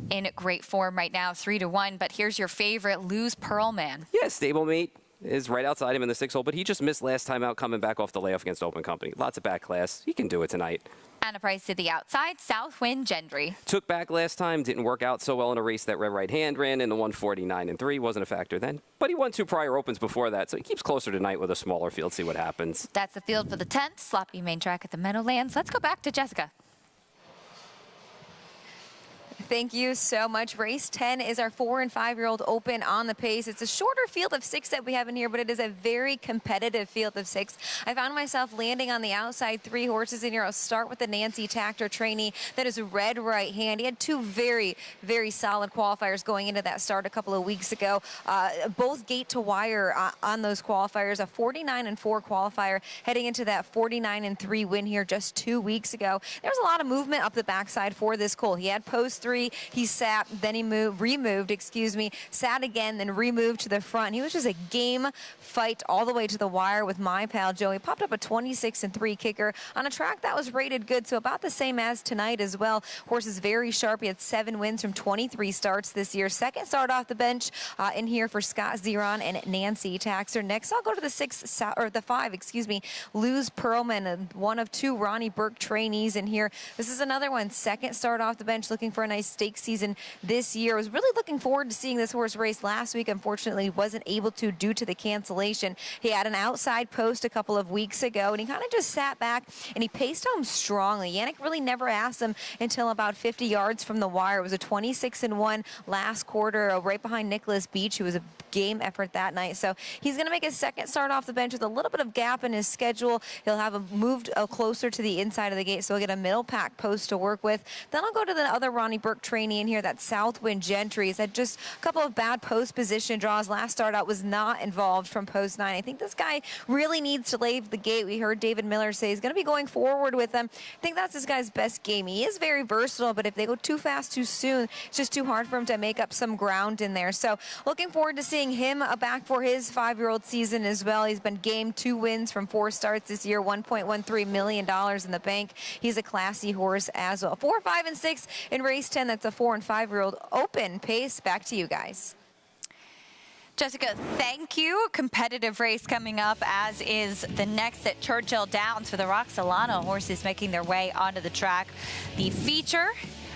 In great form right now, 3-1. But here's your favorite, Lou's Pearlman. Yeah, stablemate is right outside him in the 6-hole, but he just missed last time out coming back off the layoff against Open Company. Lots of back class. He can do it tonight. Anna Price to the outside, Southwind Gendry. Took back last time, didn't work out so well in a race that Red Right Hand ran in the 149-3. Wasn't a factor then, but he won 2 prior opens before that, so he keeps closer tonight with a smaller field. See what happens. That's the field for the 10th. Sloppy main track at the Meadowlands. Let's go back to Jessica. Thank you so much. Race 10 is our 4- and 5-year-old open on the pace. It's a shorter field of 6 that we have in here, but it is a very competitive field of 6. I found myself landing on the outside 3 horses in here. I'll start with the Nancy Tactor trainee. That is Red Right Hand. He had 2 very, very solid qualifiers going into that start a couple of weeks ago. Both gate to wire on those qualifiers. A 49-4 qualifier heading into that 49-3 win here just 2 weeks ago. There was a lot of movement up the backside for this colt. He had post 3. He sat, then he removed, sat again, then removed to the front. He was just a game fight all the way to the wire with my pal Joey. Popped up a 26-3 kicker on a track that was rated good, so about the same as tonight as well. Horse is very sharp. He had 7 wins from 23 starts this year. Second start off the bench in here for Scott Zeron and Nancy Taxter. Next, I'll go to the 5, Lou's Pearlman, one of 2 Ronnie Burke trainees in here. This is another one. Second start off the bench, looking for a nice stakes season this year. I was really looking forward to seeing this horse race last week. Unfortunately, wasn't able to due to the cancellation. He had an outside post a couple of weeks ago, and he kind of just sat back and he paced home strongly. Yannick really never asked him until about 50 yards from the wire. It was a 26-1 last quarter, right behind Nicholas Beach, who was a game effort that night. So he's going to make his second start off the bench with a little bit of gap in his schedule. He'll have him moved closer to the inside of the gate, so he'll get a middle pack post to work with. Then I'll go to the other Ronnie Burke trainee in here, that Southwind Gentry. He's had just a couple of bad post position draws. Last start out was not involved from post 9. I think this guy really needs to leave the gate. We heard David Miller say he's going to be going forward with them. I think that's this guy's best game. He is very versatile, but if they go too fast too soon, it's just too hard for him to make up some ground in there. So looking forward to seeing him back for his 5-year-old season as well. He's been game 2 wins from 4 starts this year, $1.13 million in the bank. He's a classy horse as well. 4, 5, and 6 in race 10. That's a 4- and 5-year-old open pace. Back to you guys. Jessica, thank you. Competitive race coming up, as is the next at Churchill Downs for the Roxolana horses making their way onto the track. The feature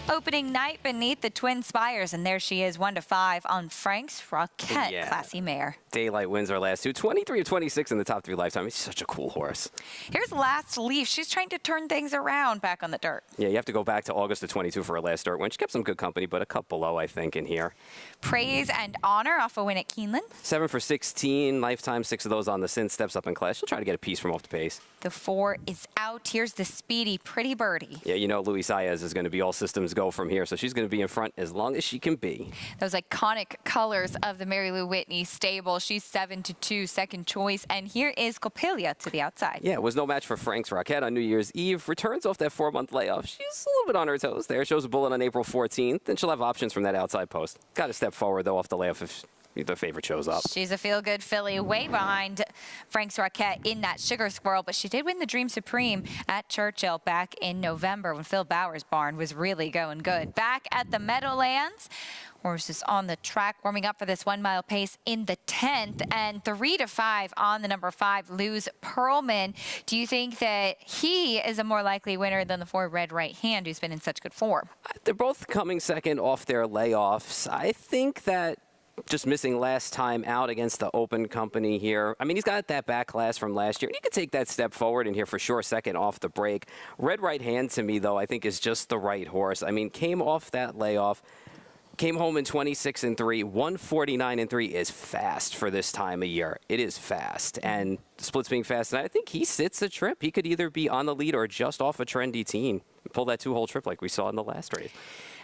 opening night beneath the Twin Spires, and there she is, 1-5 on Frank's Rocket. Yeah. Classy mare. Daylight wins our last 2. 23 of 26 in the top 3 lifetime. He's such a cool horse. Here's Last Leaf. She's trying to turn things around back on the dirt. Yeah, you have to go back to August of 22 for her last dirt win. She kept some good company, but a cup below, I think, in here. Praise and Honor off a win at Keeneland. 7 for 16 lifetime, 6 of those on the Sin. Steps up in class. She'll try to get a piece from off the pace. The 4 is out. Here's the speedy Pretty Birdie. Yeah, you know Luis Saez is going to be all systems go from here, so she's going to be in front as long as she can be. Those iconic colors of the Mary Lou Whitney stable. She's 7-2, second choice. And here is Copilia to the outside. Yeah, it was no match for Frank's Rocket on New Year's Eve. Returns off that 4-month layoff. She's a little bit on her toes there. Shows a bullet on April 14th. Then she'll have options from that outside post. Got to step forward, though, off the layoff if the favorite shows up. She's a feel-good filly, way behind Frank's Rocket in that Sugar Squirrel, but she did win the Dream Supreme at Churchill back in November when Phil Bauer's barn was really going good. Back at the Meadowlands, horses on the track warming up for this 1-mile pace in the 10th, and 3-5 on the number 5, Luz Pearlman. Do you think that he is a more likely winner than the 4 Red Right Hand, who's been in such good form? They're both coming second off their layoffs. I think that just missing last time out against the open company here. I mean, he's got that back class from last year. He could take that step forward in here for sure, second off the break. Red Right Hand, to me, though, I think is just the right horse. I mean, came off that layoff, came home in 26-3, 149-3 is fast for this time of year. It is fast, and the split's being fast, and I think he sits a trip. He could either be on the lead or just off a trendy team. Pull that 2-hole trip like we saw in the last race.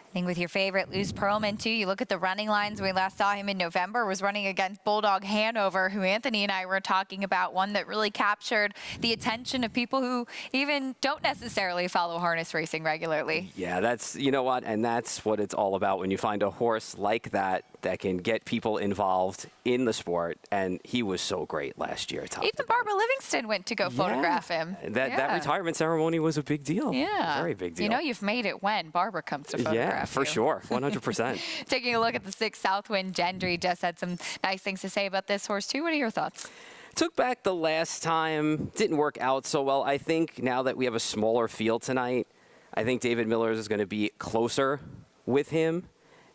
I think with your favorite, Luz Pearlman, too, you look at the running lines. We last saw him in November, was running against Bulldog Hanover, who Anthony and I were talking about, one that really captured the attention of people who even don't necessarily follow harness racing regularly. Yeah, that's, you know what, and that's what it's all about when you find a horse like that that can get people involved in the sport, and he was so great last year. Even Barbara Livingston went to go photograph him. That retirement ceremony was a big deal. Yeah. Very big deal. You know you've made it when Barbara comes to photograph Yeah, for you. sure, 100%. Taking a look at the 6 Southwind Gendry, Jess had some nice things to say about this horse, too. What are your thoughts? Took back the last time, didn't work out so well. I think now that we have a smaller field tonight, I think David Miller is going to be closer with him.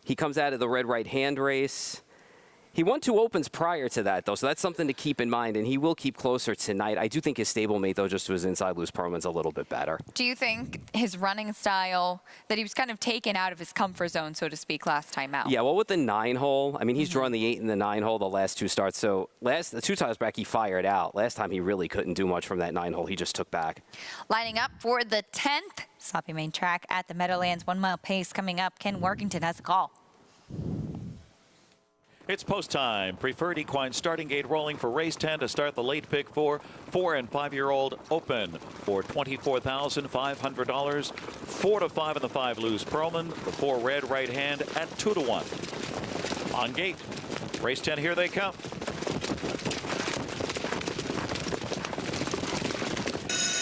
He comes out of the Red Right Hand race. He won 2 opens prior to that, though, so that's something to keep in mind, and he will keep closer tonight. I do think his stablemate, though, just to his inside, Luz Pearlman's a little bit better. Do you think his running style, that he was kind of taken out of his comfort zone, so to speak, last time out? Yeah, well, with the 9-hole, I mean, he's drawn the 8 and the 9-hole the last 2 starts, so the 2 times back he fired out. Last time he really couldn't do much from that 9-hole. He just took back. Lining up for the 10th Sloppy Main track at the Meadowlands, 1-mile pace coming up. Ken Workington has a call. It's post time. Preferred equine starting gate rolling for race 10 to start the late pick 4 and 5-year-old open for $24,500. 4-5 in the 5 Luz Pearlman. The 4 Red Right Hand at 2-1. On gate. Race 10, here they come.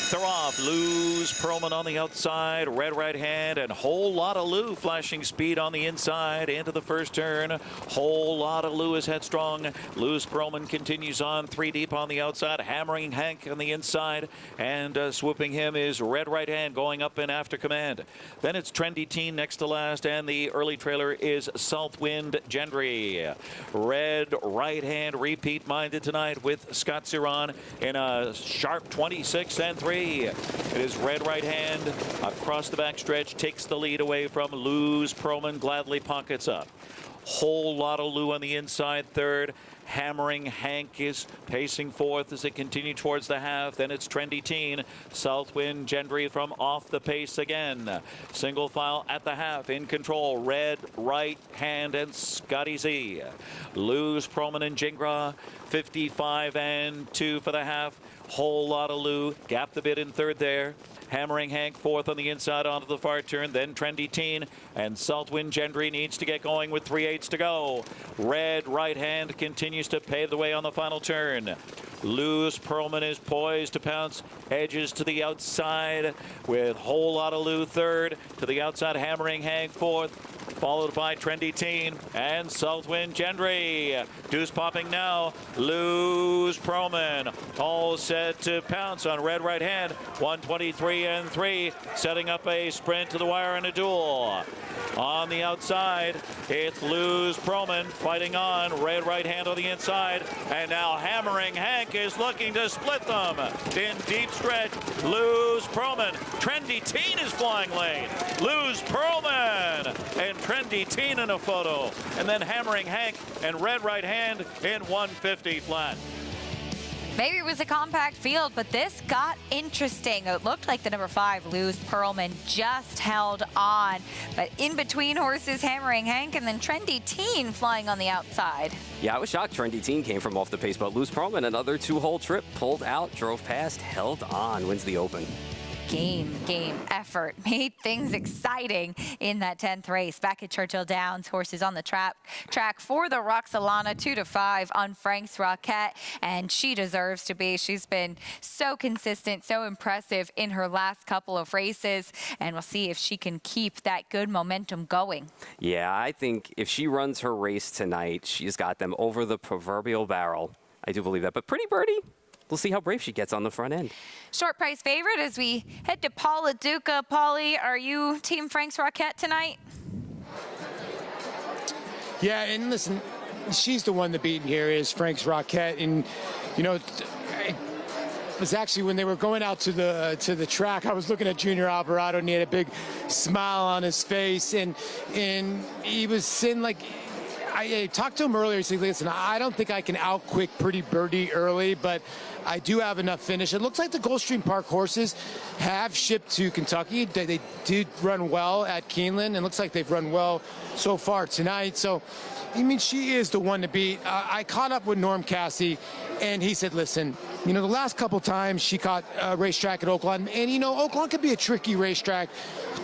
They're off. off. Lose Perlman on the outside. Red right hand and whole lot of Lou flashing speed on the inside into the first turn. Whole lot of Lou is headstrong. Lose Perlman continues on 3 deep on the outside. Hammering Hank on the inside. And swooping him is Red right hand going up in after command. Then it's Trendy Teen next to last. And the early trailer is Southwind Gendry. Red right hand repeat minded tonight with Scott Ciron in a sharp 26-3. It is Red right hand across the backstretch, takes the lead away from Lose Perlman, gladly pockets up. Whole lot of Lou on the inside third. Hammering Hank is pacing fourth as they continue towards the half. Then it's Trendy Teen. Southwind Gendry from off the pace again. Single file at the half in control. Red right hand and Scotty Z. Lose Perlman and Jingra. 55-2 for the half. Whole lot of Lou. Gap the bit in third there. Hammering Hank fourth on the inside onto the far turn. Then Trendy Teen and Southwind Gendry needs to get going with 3/8 to go. Red right hand continues to pave the way on the final turn. Lose Perlman is poised to pounce. Edges to the outside with whole lot of Lou third. To the outside Hammering Hank fourth. Followed by Trendy Teen and Southwind Gendry. Deuce popping now. Lose Perlman. All set to pounce on Red right hand. 123-3. Setting up a sprint to the wire and a duel. On the outside, it's Lose Perlman fighting on. Red right hand on the inside. And now Hammering Hank is looking to split them. In deep stretch, Lose Perlman. Trendy Teen is flying late. Lose Perlman. And Trendy Teen in a photo. And then Hammering Hank and Red right hand in 150 flat. Maybe it was a compact field, but this got interesting. It looked like the number 5, Lose Perlman, just held on. But in between horses, Hammering Hank and then Trendy Teen flying on the outside. Yeah, I was shocked Trendy Teen came from off the pace, but Lose Perlman, another 2-hole trip, pulled out, drove past, held on, wins the Open. Game effort made things exciting in that 10th race. Back at Churchill Downs, horses on the track for the Roxalana, 2-5 on Frank's Rocket, and she deserves to be. She's been so consistent, so impressive in her last couple of races, and we'll see if she can keep that good momentum going. Yeah, I think if she runs her race tonight, she's got them over the proverbial barrel. I do believe that, but Pretty Birdie, we'll see how brave she gets on the front end. Short price favorite as we head to Paula Duca. Paulie, are you Team Frank's Rocket tonight? Yeah, and listen, she's the one to beat here is Frank's Rocket. And, you know, it was actually when they were going out to the track, I was looking at Junior Alvarado and he had a big smile on his face. And he was saying, like, I talked to him earlier. He said, listen, I don't think I can out-quick Pretty Birdie early, but I do have enough finish. It looks like the Gulfstream Park horses have shipped to Kentucky. They did run well at Keeneland, and it looks like they've run well so far tonight. So, I mean, she is the one to beat. I caught up with Norm Cassie, and he said, listen, you know, the last couple times she caught a racetrack at Oaklawn, and, you know, Oaklawn could be a tricky racetrack.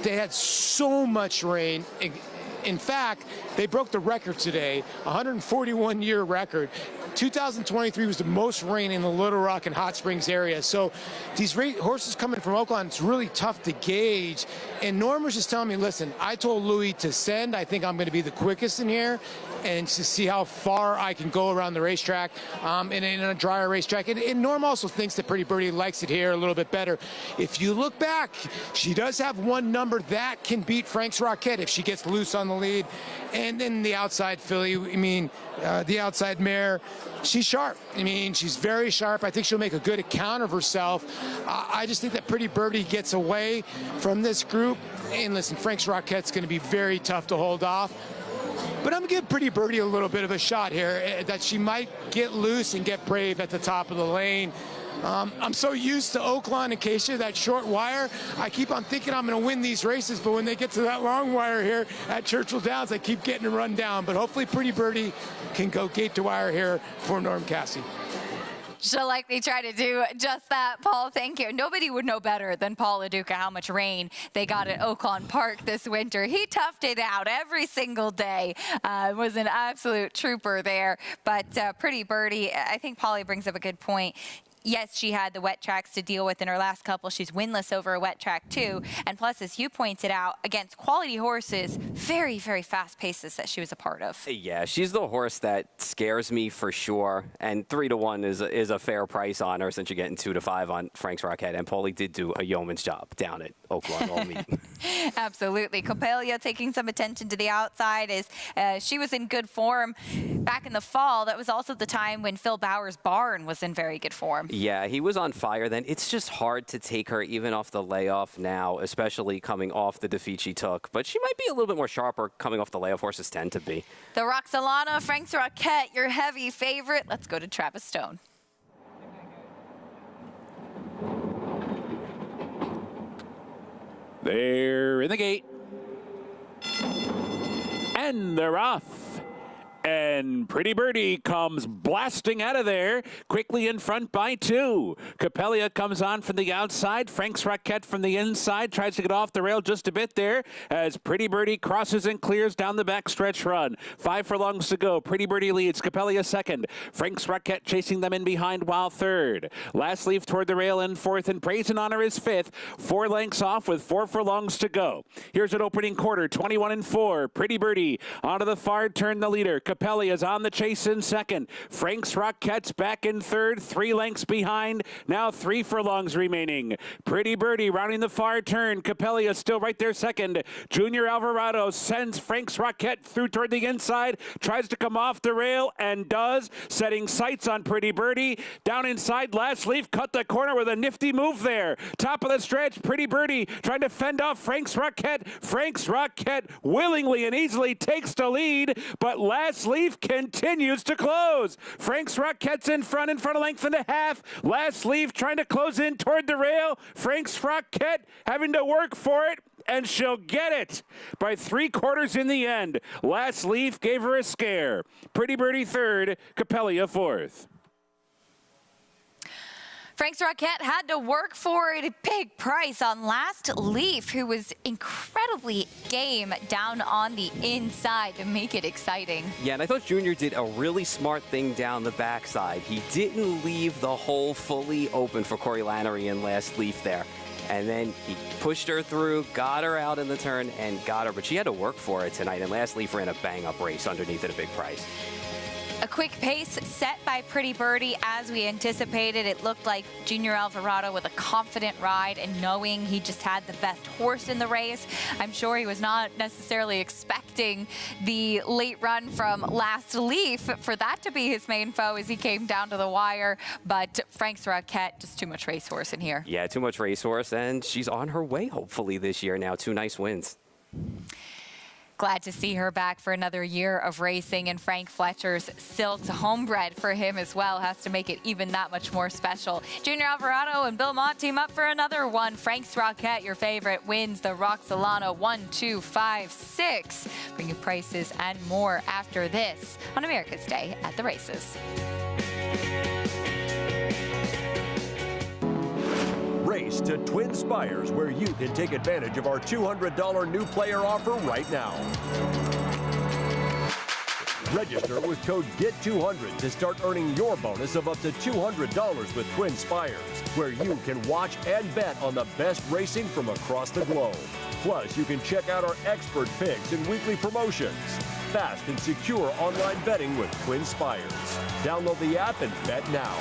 They had so much rain. In fact, they broke the record today, 141-year record. 2023 was the most rain in the Little Rock and Hot Springs area. So these horses coming from Oaklawn, it's really tough to gauge. And Norm was just telling me, listen, I told Louis to send. I think I'm going to be the quickest in here and to see how far I can go around the racetrack in a drier racetrack. And Norm also thinks that Pretty Birdie likes it here a little bit better. If you look back, she does have one number that can beat Frank's Rocket if she gets loose on the lead. And then the outside filly, I mean, the outside mare, she's sharp. I mean, she's very sharp. I think she'll make a good account of herself. I just think that Pretty Birdie gets away from this group. And listen, Frank's Rocket's going to be very tough to hold off. But I'm going to give Pretty Birdie a little bit of a shot here, that she might get loose and get brave at the top of the lane. I'm so used to Oaklawn and Keisha, that short wire. I keep on thinking I'm going to win these races, but when they get to that long wire here at Churchill Downs, I keep getting run down. But hopefully Pretty Birdie can go gate to wire here for Norm Cassie. She'll likely try to do just that, Paul. Thank you. Nobody would know better than Paul LaDuca how much rain they got at Oaklawn Park this winter. He toughed it out every single day. Was an absolute trooper there. But Pretty Birdie, I think Paulie brings up a good point. yes, she had the wet tracks to deal with in her last couple. She's winless over a wet track too. And plus, as you pointed out, against quality horses, very, very fast paces that she was a part of. Yeah, she's the horse that scares me for sure. And 3-1 is a fair price on her since you're getting 2-5 on Frank's Rocket. And Paulie did do a yeoman's job down at Oaklawn all meet. Absolutely. Coppelia taking some attention to the outside as she was in good form back in the fall. That was also the time when Phil Bauer's barn was in very good form. Yeah, he was on fire then. It's just hard to take her even off the layoff now, especially coming off the defeat she took. But she might be a little bit more sharper coming off the layoff. Horses tend to be. The Roxalana, Frank's Rocket, your heavy favorite. Let's go to Travis Stone. They're in the gate. And they're off. And Pretty Birdie comes blasting out of there, quickly in front by 2. Coppelia comes on from the outside. Frank's Rocket from the inside tries to get off the rail just a bit there as Pretty Birdie crosses and clears down the backstretch run. 5 furlongs to go. Pretty Birdie leads. Coppelia second. Frank's Rocket chasing them in behind while third. Last Leaf toward the rail in fourth, and Praise and Honor is fifth. 4 lengths off with 4 furlongs to go. Here's an opening quarter, 21-4. Pretty Birdie onto the far turn, the leader. Coppelia is on the chase in second. Frank's Rocket's back in third, 3 lengths behind. Now 3 furlongs remaining. Pretty Birdie rounding the far turn. Coppelia still right there second. Junior Alvarado sends Frank's Rocket through toward the inside. Tries to come off the rail and does. Setting sights on Pretty Birdie. Down inside, Last Leaf cut the corner with a nifty move there. Top of the stretch, Pretty Birdie trying to fend off Frank's Rocket. Frank's Rocket willingly and easily takes the lead, but Last Leaf continues to close. Frank's Rocket's in front a length and a half. Last Leaf trying to close in toward the rail. Frank's Rocket having to work for it, and she'll get it by 3/4 in the end. Last Leaf gave her a scare. Pretty Birdie third, Coppelia fourth. Frank's Rocket had to work for it. A big price on Last Leaf, who was incredibly game down on the inside to make it exciting. Yeah, and I thought Junior did a really smart thing down the backside. He didn't leave the hole fully open for Corey Lannery and Last Leaf there. And then he pushed her through, got her out in the turn, and got her. But she had to work for it tonight, and Last Leaf ran a bang-up race underneath at a big price. A quick pace set by Pretty Birdie as we anticipated. It looked like Junior Alvarado with a confident ride and knowing he just had the best horse in the race. I'm sure he was not necessarily expecting the late run from Last Leaf for that to be his main foe as he came down to the wire. But Frank's Rocket, just too much racehorse in here. Yeah, too much racehorse, and she's on her way hopefully this year now. 2 nice wins. Glad to see her back for another year of racing, and Frank Fletcher's Silk's homebred for him as well has to make it even that much more special. Junior Alvarado and Bill Mott team up for another one. Frank's Rocket, your favorite, wins the Roxalana 1, 2, 5, 6. Bring you prices and more after this on America's Day at the Races. Race to Twin Spires, where you can take advantage of our $200 new player offer right now. Register with code GET200 to start earning your bonus of up to $200 with Twin Spires, where you can watch and bet on the best racing from across the globe. Plus, you can check out our expert picks and weekly promotions. Fast and secure online betting with Twin Spires. Download the app and bet now.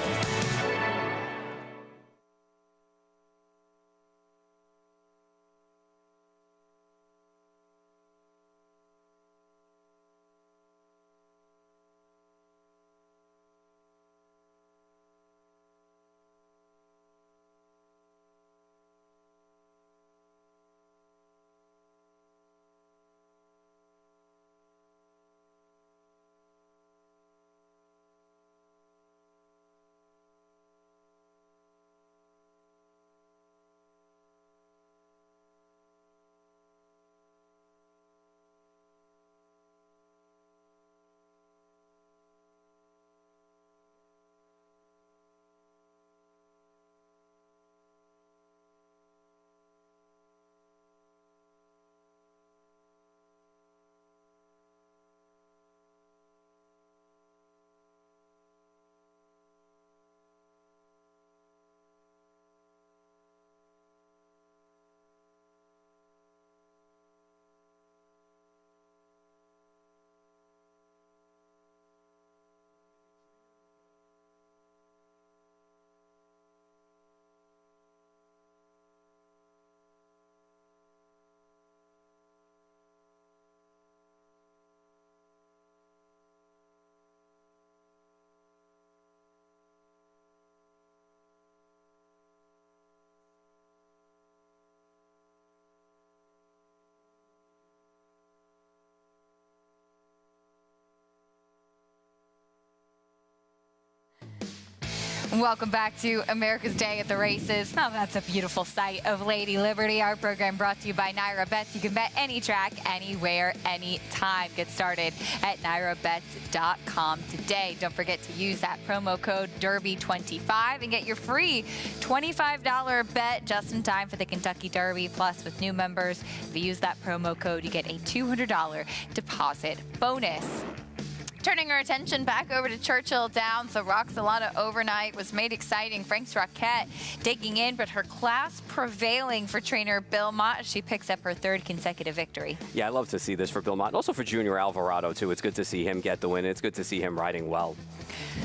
Welcome back to America's Day at the Races. Now that's a beautiful sight of Lady Liberty. Our program brought to you by Naira Bets. You can bet any track, anywhere, anytime. Get started at nairabets.com today. Don't forget to use that promo code Derby25 and get your free $25 bet just in time for the Kentucky Derby. Plus, with new members, if you use that promo code, you get a $200 deposit bonus. Turning our attention back over to Churchill Downs, the Roxalana overnight was made exciting. Frank's Roquette digging in, but her class prevailing for trainer Bill Mott as she picks up her third consecutive victory. Yeah, I love to see this for Bill Mott, and also for Junior Alvarado, too. It's good to see him get the win. It's good to see him riding well.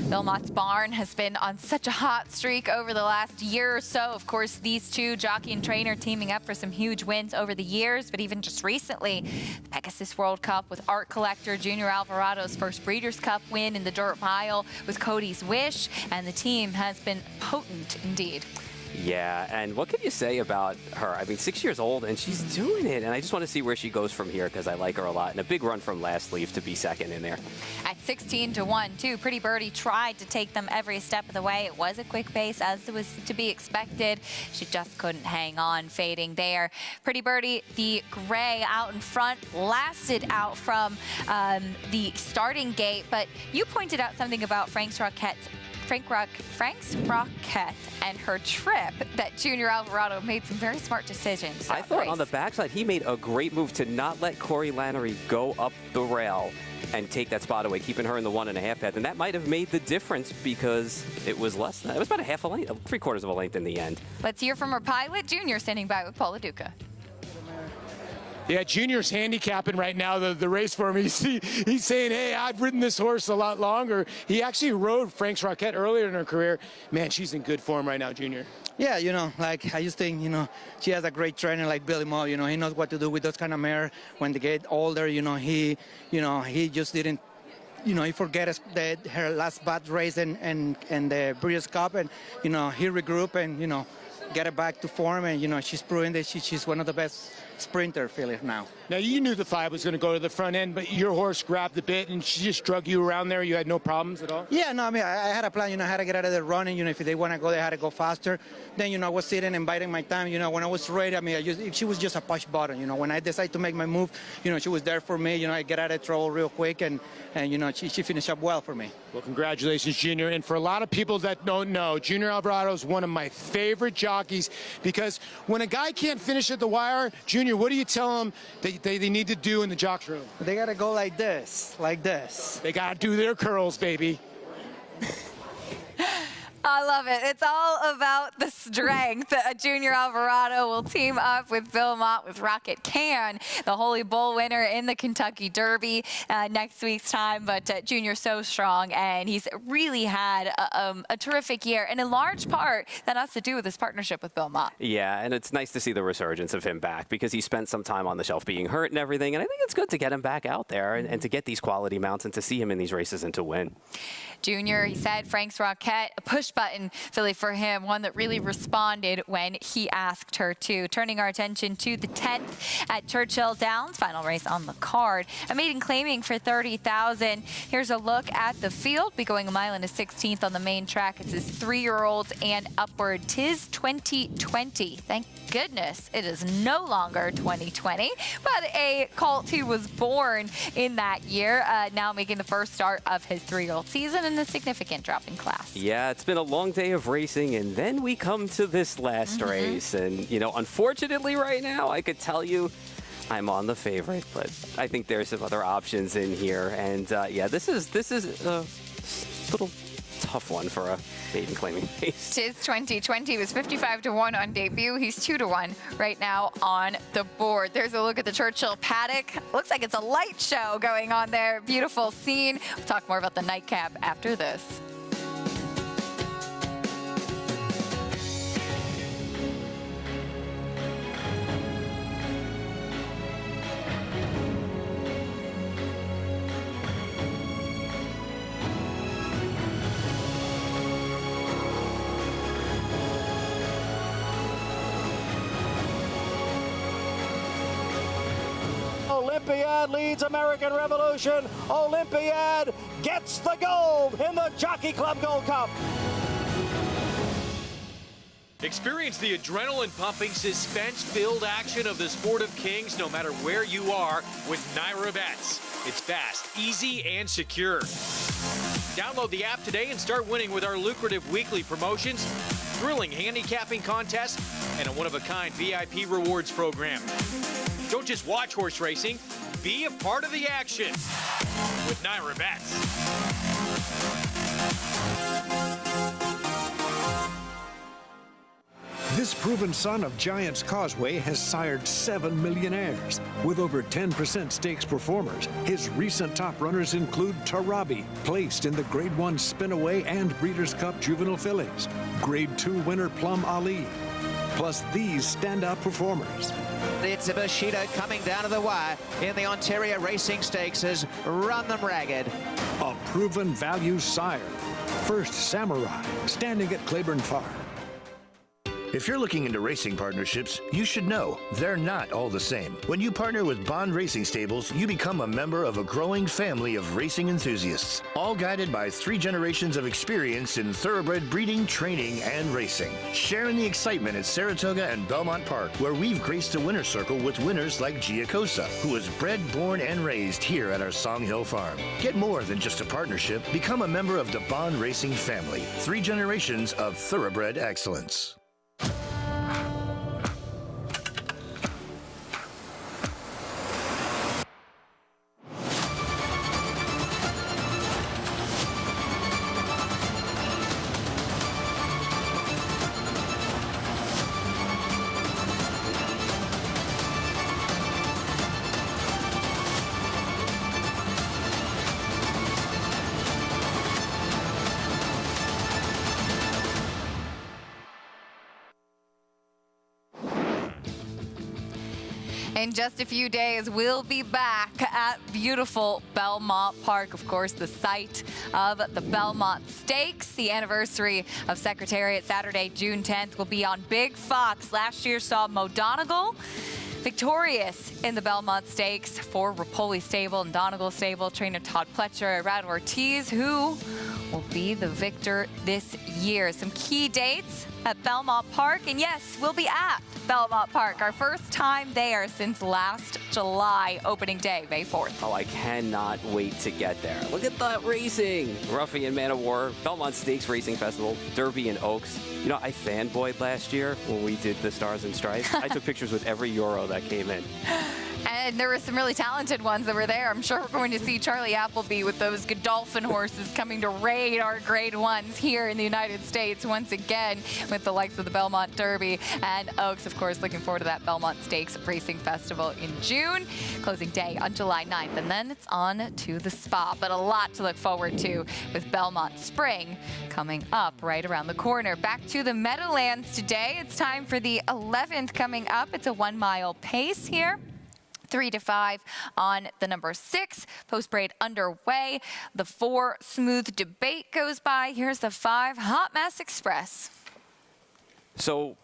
Bill Mott's barn has been on such a hot streak over the last year or so. Of course, these two, jockey and trainer, teaming up for some huge wins over the years, but even just recently, the Pegasus World Cup with Art Collector, Junior Alvarado's first Breeders' Cup win in the Dirt Mile with Cody's Wish, and the team has been potent indeed. Yeah, and what can you say about her? I mean, 6 years old, and she's doing it, and I just want to see where she goes from here because I like her a lot. And a big run from Last Leaf to be second in there. At 16-1, too, Pretty Birdie tried to take them every step of the way. It was a quick pace, as was to be expected. She just couldn't hang on, fading there. Pretty Birdie, the gray out in front, lasted out from the starting gate, but you pointed out something about Frank's Roquette and her trip that Junior Alvarado made some very smart decisions. I thought on the backside he made a great move to not let Corey Lannery go up the rail and take that spot away, keeping her in the 1.5 path. And that might have made the difference because it was less than that. It was about a half a length, 3/4 of a length in the end. Let's hear from her pilot, Junior, standing by with Paula Duca. Yeah, Junior's handicapping right now the race for him. He's saying, hey, I've ridden this horse a lot longer. He actually rode Frank's Roquette earlier in her career. Man, she's in good form right now, Junior. Yeah, like I just think, she has a great trainer like Billy Moe. He knows what to do with those kind of mare when they get older. He just didn't. He forget her last bad race and the Breeders' Cup, and he regroup and get her back to form, and she's proving that she's one of the best sprinter filly now. Now, you knew the 5 was going to go to the front end, but your horse grabbed the bit and she just drug you around there. You had no problems at all? Yeah, no, I mean, I had a plan, I had to get out of there running, if they want to go, they had to go faster. Then, I was sitting and biding my time, when I was ready, I mean, she was just a push button, when I decided to make my move, she was there for me, I get out of trouble real quick, and she finished up well for me. Well, congratulations, Junior. And for a lot of people that don't know, Junior Alvarado is one of my favorite jockeys because when a guy can't finish at the wire, Junior, what do you tell them they need to do in the jock's room? They got to go like this, like this. They got to do their curls, baby. I love it. It's all about the strength. Junior Alvarado will team up with Bill Mott with Rocket Can, the Holy Bull winner in the Kentucky Derby next week's time. But Junior's so strong, and he's really had a terrific year. And in large part, that has to do with his partnership with Bill Mott. Yeah, and it's nice to see the resurgence of him back because he spent some time on the shelf being hurt and everything. And I think it's good to get him back out there and to get these quality mounts and to see him in these races and to win. Junior, he said, Frank's Roquette, a push-button filly for him, one that really responded when he asked her to. Turning our attention to the 10th at Churchill Downs, final race on the card. A maiden claiming for $30,000. Here's a look at the field. Be going 1 mile and a 16th on the main track. It says 3-year-olds and upward. 'Tis 2020. Thank goodness it is no longer 2020, but a colt who was born in that year, now making the first start of his 3-year-old season and a significant drop in class. Yeah, it's been a long day of racing, and then we come to this last race. And, unfortunately right now, I could tell you I'm on the favorite, but I think there's some other options in here. And, yeah, this is a little tough one for a maiden claiming race. Tis 2020 was 55-1 on debut. He's 2-1 right now on the board. There's a look at the Churchill paddock. Looks like it's a light show going on there. Beautiful scene. We'll talk more about the nightcap after this. Olympiad leads American Experience the adrenaline-pumping, suspense-filled action of the Sport of Kings no matter where you are with Naira Bets. It's fast, easy, and secure. Download the app today and start winning with our lucrative weekly promotions, thrilling handicapping contests, and a one-of-a-kind VIP rewards program. Don't just watch horse racing, be a part of the action with Naira Bets. This proven son of Giants Causeway has sired 7 millionaires. With over 10% stakes performers, his recent top runners include Tarabi, placed in the Grade 1 Spinaway and Breeders' Cup Juvenile Fillies, Grade 2 winner Plum Ali, plus these standout performers. It's a Bushido coming down to the wire in the Ontario Racing Stakes has run them ragged. A proven value sire. First Samurai, standing at Claiborne Farm. If you're looking into racing partnerships, you should know they're not all the same. When you partner with Bond Racing Stables, you become a member of a growing family of racing enthusiasts, all guided by 3 generations of experience in thoroughbred breeding, training, and racing. Sharing the excitement at Saratoga and Belmont Park, where we've graced a winner's circle with winners like Giacosa, who was bred, born, and raised here at our Song Hill Farm. Get more than just a partnership. Become a member of the Bond Racing family. 3 generations of thoroughbred excellence. In just a few days, we'll be back at beautiful Belmont Park, of course, the site of the Belmont Stakes. The anniversary of Secretariat, Saturday, June 10th, will be on Big Fox. Last year saw Mo Donegal victorious in the Belmont Stakes for Rapoli Stable and Donegal Stable. Trainer Todd Pletcher, Rad Ortiz, who will be the victor this year. Some key dates at Belmont Park, and yes, we'll be at Belmont Park, our first time there since last July, opening day, May 4th. Oh, I cannot wait to get there. Look at that racing. Ruffian Man of War, Belmont Stakes Racing Festival, Derby and Oaks. You know, I fanboyed last year when we did the Stars and Stripes. I took pictures with every Euro that came in. And there were some really talented ones that were there. I'm sure we're going to see Charlie Appleby with those Godolphin horses coming to raid our Grade 1s here in the United States once again with the likes of the Belmont Derby and Oaks. Of course, looking forward to that Belmont Stakes Racing Festival in June. Closing day on July 9th. And then it's on to the Spa. But a lot to look forward to with Belmont Spring coming up right around the corner. Back to the Meadowlands today. It's time for the 11th coming up. It's a 1-mile pace here. 3 to 5 on the number 6. Post parade underway. The 4 Smooth Debate goes by. Here's the 5 Hot Mess Express. So,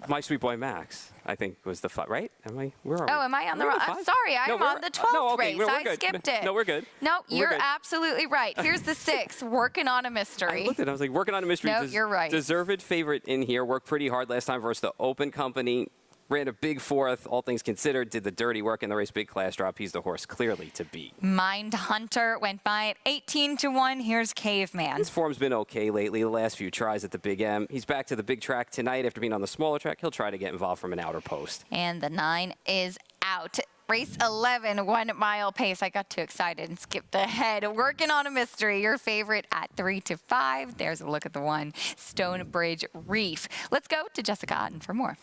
my sweet boy Max, I think, was the 5, right? Where are we? Oh, am I on the wrong? I'm sorry, I'm on the 12th race. We're I good. skipped it. No, we're good. No, you're good. absolutely right. Here's the 6, Working on a Mystery. I looked at it, I was like, Working on a Mystery. No, you're right. Deserved favorite in here. Worked pretty hard last time versus the Open Company. Ran a big 4th, all things considered, did the dirty work in the race, big class drop. He's the horse clearly to beat. Mind Hunter went by at 18 to 1. Here's Caveman. His form's been okay lately, the last few tries at the Big M. He's back to the big track tonight after being on the smaller track. He'll try to get involved from an outer post. And the 9 is out. Race 11, 1-mile pace. I got too excited and skipped ahead. Working on a Mystery, your favorite at 3 to 5. There's a look at the 1, Stonebridge Reef. Let's go to Jessica Otten for more.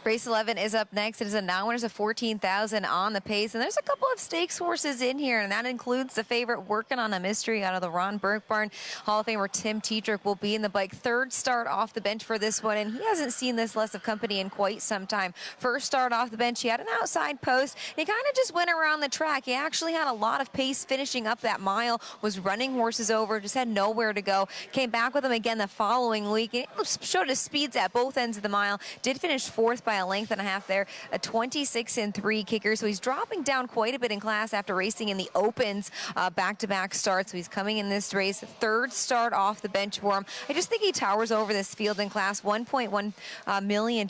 Race 11 is up next. It is a now-winners of 14,000 on the pace. And there's a couple of stakes horses in here, and that includes the favorite Working on a Mystery out of the Ron Burke barn. Hall of Famer Tim Tetrick will be in the bike. 3rd start off the bench for this one, and he hasn't seen this less of company in quite some time. 1st start off the bench, he had an outside post. He kind of just went around the track. He actually had a lot of pace finishing up that mile, was running horses over, just had nowhere to go. Came back with him again the following week. It showed his speeds at both ends of the mile. Did finish 4th by by a length and a half there, a 26-3 kicker. So he's dropping down quite a bit in class after racing in the Opens back-to-back starts. So he's coming in this race, third start off the bench for him. I just think he towers over this field in class. $1.1 million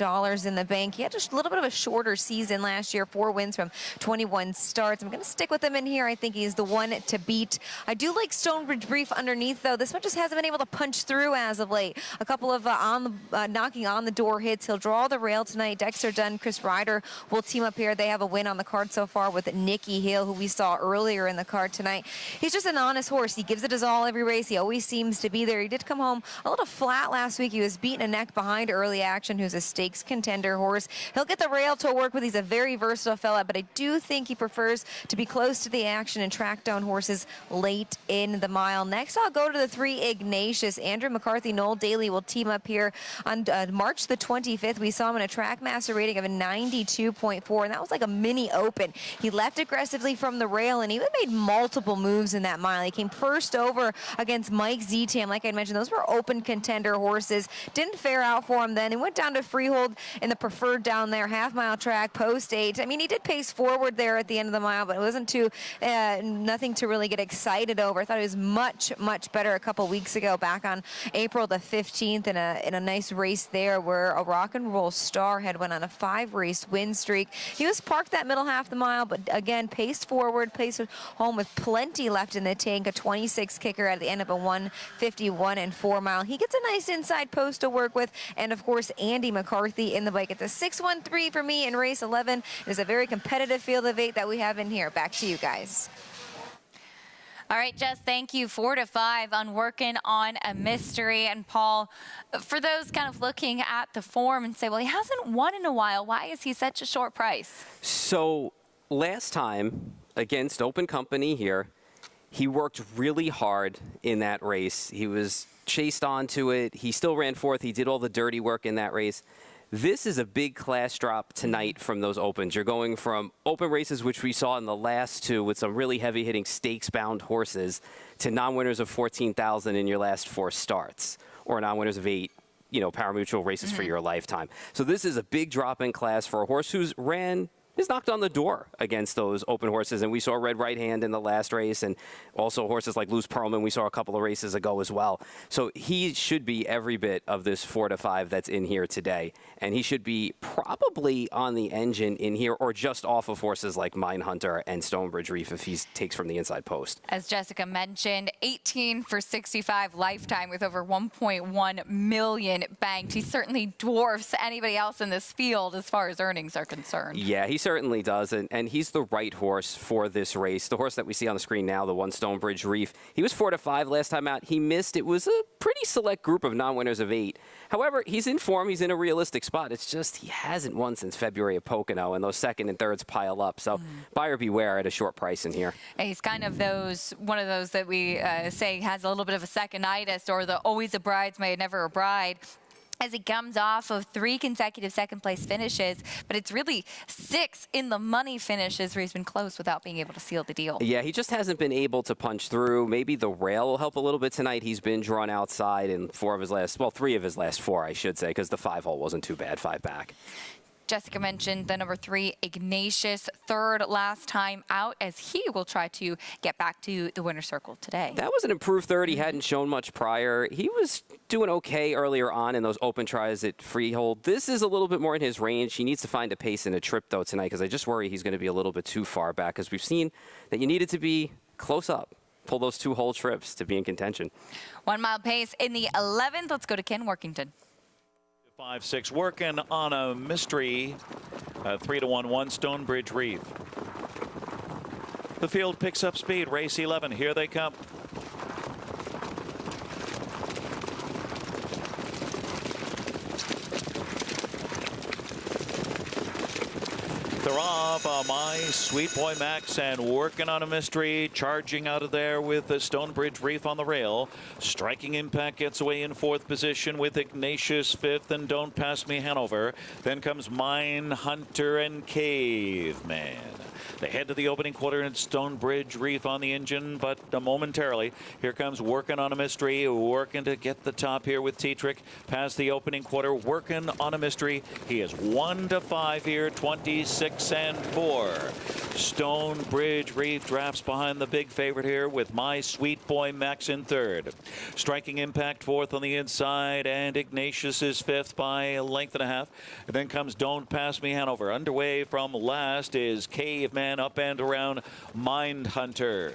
in the bank. He had just a little bit of a shorter season last year, 4 wins from 21 starts. I'm going to stick with him in here. I think he's the one to beat. I do like Stonebridge Brief underneath, though. This one just hasn't been able to punch through as of late. A couple of knocking on the door hits. He'll draw the rail tonight. Dexter Dunn, Chris Ryder will team up here. They have a win on the card so far with Nicky Hale, who we saw earlier in the card tonight. He's just an honest horse. He gives it his all every race. He always seems to be there. He did come home a little flat last week. He was beaten a neck behind Early Action, who's a stakes contender horse. He'll get the rail to work with. He's a very versatile fella, but I do think he prefers to be close to the action and track down horses late in the mile. Next, I'll go to the 3 Ignatius. Andrew McCarthy, Noel Daly will team up here on March the 25th. We saw him in a track master rating of a 92.4, and that was like a mini open. He left aggressively from the rail and even made multiple moves in that mile. He came first over against Mike Zetam. Like I mentioned, those were open contender horses. Didn't fare out for him then. He went down to freehold in the preferred down there, half-mile track, post 8. I mean, he did pace forward there at the end of the mile, but it wasn't nothing to really get excited over. I thought it was much, much better a couple weeks ago, back on April the 15th in a nice race there where a Rock and Roll Star had went on a 5-race win streak. He was parked that middle half the mile, but again, paced forward, paced home with plenty left in the tank, a 26 kicker at the end of a 151-4 mile. He gets a nice inside post to work with, and of course, Andy McCarthy in the bike. It's a 6-1-3 for me in race 11. It is a very competitive field of 8 that we have in here. Back to you guys. All right, Jess, thank you. 4 to 5 on working on a mystery. And Paul, for those kind of looking at the form and say, well, he hasn't won in a while. Why is he such a short price? So last time against Open Company here, he worked really hard in that race. He was chased onto it. He still ran fourth. He did all the dirty work in that race. This is a big class drop tonight from those Opens. You're going from open races, which we saw in the last 2 with some really heavy-hitting stakes-bound horses, to non-winners of 14,000 in your last 4 starts, or non-winners of 8, pari-mutuel races for your lifetime. So this is a big drop in class for a horse who's knocked on the door against those open horses. And we saw Red Right Hand in the last race, and also horses like Loose Pearlman we saw a couple of races ago as well. So he should be every bit of this 4 to 5 that's in here today. And he should be probably on the engine in here or just off of horses like Mindhunter and Stonebridge Reef if he takes from the inside post. As Jessica mentioned, 18 for 65 lifetime with over 1.1 million banked. He certainly dwarfs anybody else in this field as far as earnings are concerned. Yeah, he certainly does, and he's the right horse for this race. The horse that we see on the screen now, the one Stonebridge Reef, he was 4 to 5 last time out. He missed. It was a pretty select group of non-winners of 8. However, he's in form. He's in a realistic spot. It's just he hasn't won since February at Pocono, and those second and thirds pile up. So buyer beware at a short price in here. And he's kind of one of those that we say has a little bit of a second-itis, or the always a bridesmaid, never a bride, as he comes off of 3 consecutive second-place finishes, but it's really 6 in the money finishes where he's been close without being able to seal the deal. Yeah, he just hasn't been able to punch through. Maybe the rail will help a little bit tonight. He's been drawn outside in 3 of his last 4, I should say, because the 5-hole wasn't too bad, 5 back. Jessica mentioned the number 3, Ignatius, third last time out, as he will try to get back to the winner's circle today. That was an improved third. He hadn't shown much prior. He was doing okay earlier on in those open tries at freehold. This is a little bit more in his range. He needs to find a pace and a trip, though, tonight, because I just worry he's going to be a little bit too far back, because we've seen that you needed to be close up, pull those 2 whole trips to be in contention. 1 mile pace in the 11th. Let's go to Ken Workington. 5-6 working on a mystery. 3-1-1 Stonebridge Reef. The field picks up speed. Race 11. Here they come. They're off. My Sweet Boy Max and working on a mystery. Charging out of there with the Stonebridge Reef on the rail. Striking Impact gets away in 4th position with Ignatius 5th and Don't Pass Me Hanover. Then comes Mine Hunter and Caveman. They head to the opening quarter and Stonebridge Reef on the engine, but momentarily, here comes Working on a Mystery, working to get the top here with Tetrick. Past the opening quarter, Working on a Mystery. He is 1-5 here, 26-4. Stonebridge Reef drafts behind the big favorite here with My Sweet Boy Max in 3rd. Striking Impact 4th on the inside, and Ignatius is 5th by a length and a half. And then comes Don't Pass Me Hanover. Underway from last is Caveman up and around Mind Hunter.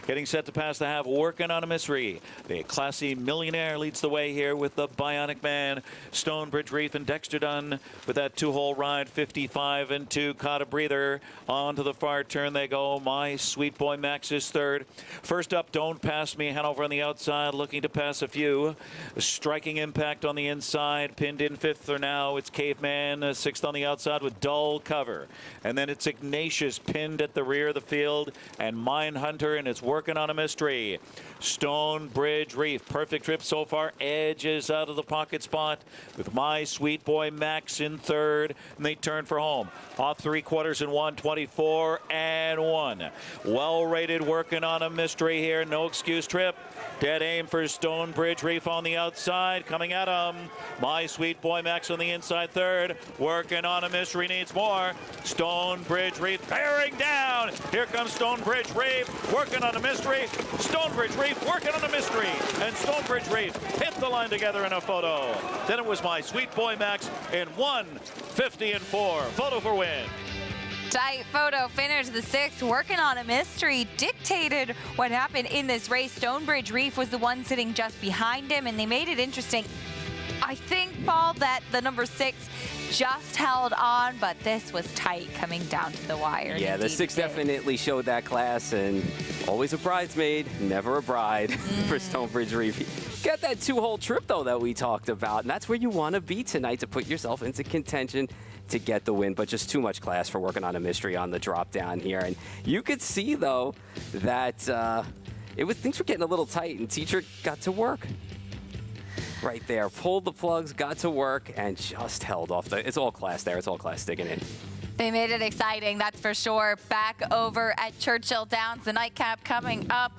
Getting set to pass the half, Working on a Mystery. The classy Millionaire leads the way here with the Bionic Man. Stonebridge Reef and Dexter Dunn with that 2-hole ride, 55-2. Caught a breather. On to the far turn they go. My Sweet Boy Max is 3rd. First up, Don't Pass Me Hanover on the outside, looking to pass a few. Striking Impact on the inside, pinned in 5th for now. It's Caveman, 6th on the outside with dull cover. And then it's Ignatius pinned at the rear of the field, and Mine Hunter, and it's Working on a Mystery. Stonebridge Reef, perfect trip so far, edges out of the pocket spot with My Sweet Boy Max in 3rd, and they turn for home. Off 3/4 and 124-1. Well rated, Working on a Mystery here, no excuse trip. Dead aim for Stonebridge Reef on the outside, coming at him. My Sweet Boy Max on the inside 3rd. Working on a Mystery needs more. Stonebridge Reef bearing down. Here comes Stonebridge Reef, Working on a Mystery. Stonebridge Reef working on a mystery. And Stonebridge Reef hit the line together in a photo. Then it was My Sweet Boy Max in 1:50-4. Photo for win. Tight photo finish. The 6th, Working on a Mystery, dictated what happened in this race. Stonebridge Reef was the one sitting just behind him, and they made it interesting. I think, Paul, that the number 6 just held on, but this was tight coming down to the wire. Yeah, the 6 definitely showed that class, and always a bridesmaid, never a bride for Stonebridge Reef. Got that 2-hole trip, though, that we talked about, and that's where you want to be tonight to put yourself into contention to get the win, but just too much class for Working on a Mystery on the drop down here. And you could see, though, that things were getting a little tight, and Tetrick got to work. Right there, pulled the plugs, got to work, and just held off. It's all class there. It's all class sticking in. They made it exciting, that's for sure. Back over at Churchill Downs, the nightcap coming up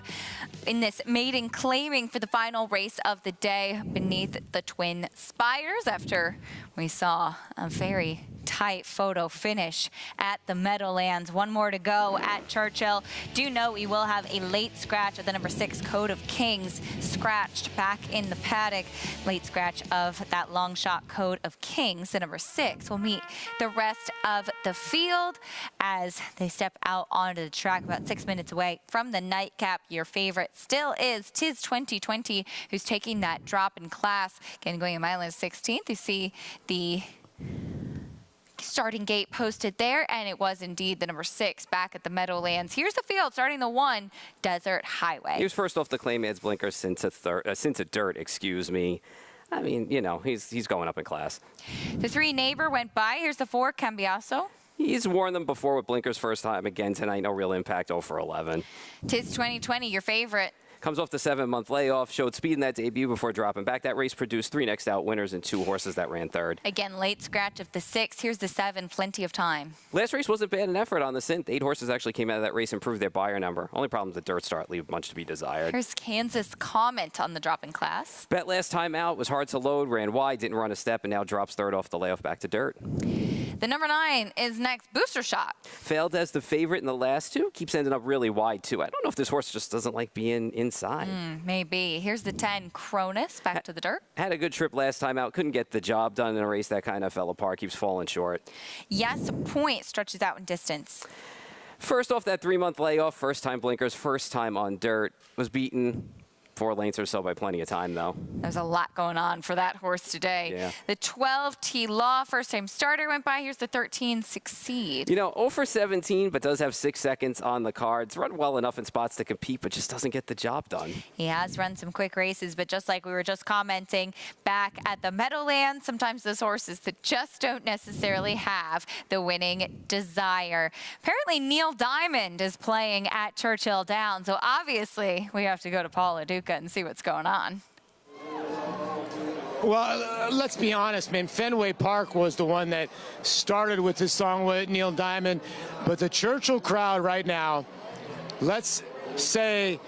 in this maiden claiming for the final race of the day beneath the Twin Spires after we saw a very tight photo finish at the Meadowlands. One more to go at Churchill. Do note we will have a late scratch of the number 6 Code of Kings scratched back in the paddock. Late scratch of that long shot Code of Kings. The number 6 will meet the rest of the field as they step out onto the track about 6 minutes away from the nightcap. Your favorite still is Tis 2020, who's taking that drop in class. Again, going a mile and 16th. You see the starting gate posted there, and it was indeed the number 6 back at the Meadowlands. Here's the field starting the 1 Desert Highway. He was first off the claim adds blinker since a dirt, excuse me. I mean, you know, he's going up in class. The 3 Neighbor went by. Here's the 4 Cambiaso. He's worn them before with blinkers first time again tonight. No real impact, 0 for 11. Tis 2020, your favorite. Comes off the 7-month layoff, showed speed in that debut before dropping back. That race produced 3 next out winners and 2 horses that ran 3rd. Again, late scratch of the 6. Here's the 7, Plenty of Time. Last race wasn't bad an effort on the synth. 8 horses actually came out of that race and proved their buyer number. Only problem is the dirt start leave much to be desired. Here's Kansas Comment on the drop in class. Bet last time out was hard to load, ran wide, didn't run a step, and now drops 3rd off the layoff back to dirt. The number 9 is next, Booster Shot. Failed as the favorite in the last 2. Keeps ending up really wide, too. I don't know if this horse just doesn't like being inside. Maybe. Here's the 10, Cronus, back to the dirt. Had a good trip last time out. Couldn't get the job done in a race that kind of fell apart. Keeps falling short. Yes, Point stretches out in distance. First off that 3-month layoff, first time blinkers, first time on dirt. Was beaten 4 lengths or so by plenty of time, though. There's a lot going on for that horse today. Yeah. The 12 T Law, first-time starter, went by. Here's the 13 Succeed. You know, 0 for 17, but does have 6 seconds on the cards. Run well enough in spots to compete, but just doesn't get the job done. He has run some quick races, but just like we were just commenting back at the Meadowlands, sometimes those horses that just don't necessarily have the winning desire. Apparently, Neil Diamond is playing at Churchill Downs, so obviously we have to go to Paul LaDuca and see what's going on. Well, let's be honest, man. Fenway Park was the one that started with this song with Neil Diamond, but the Churchill crowd right now, let's say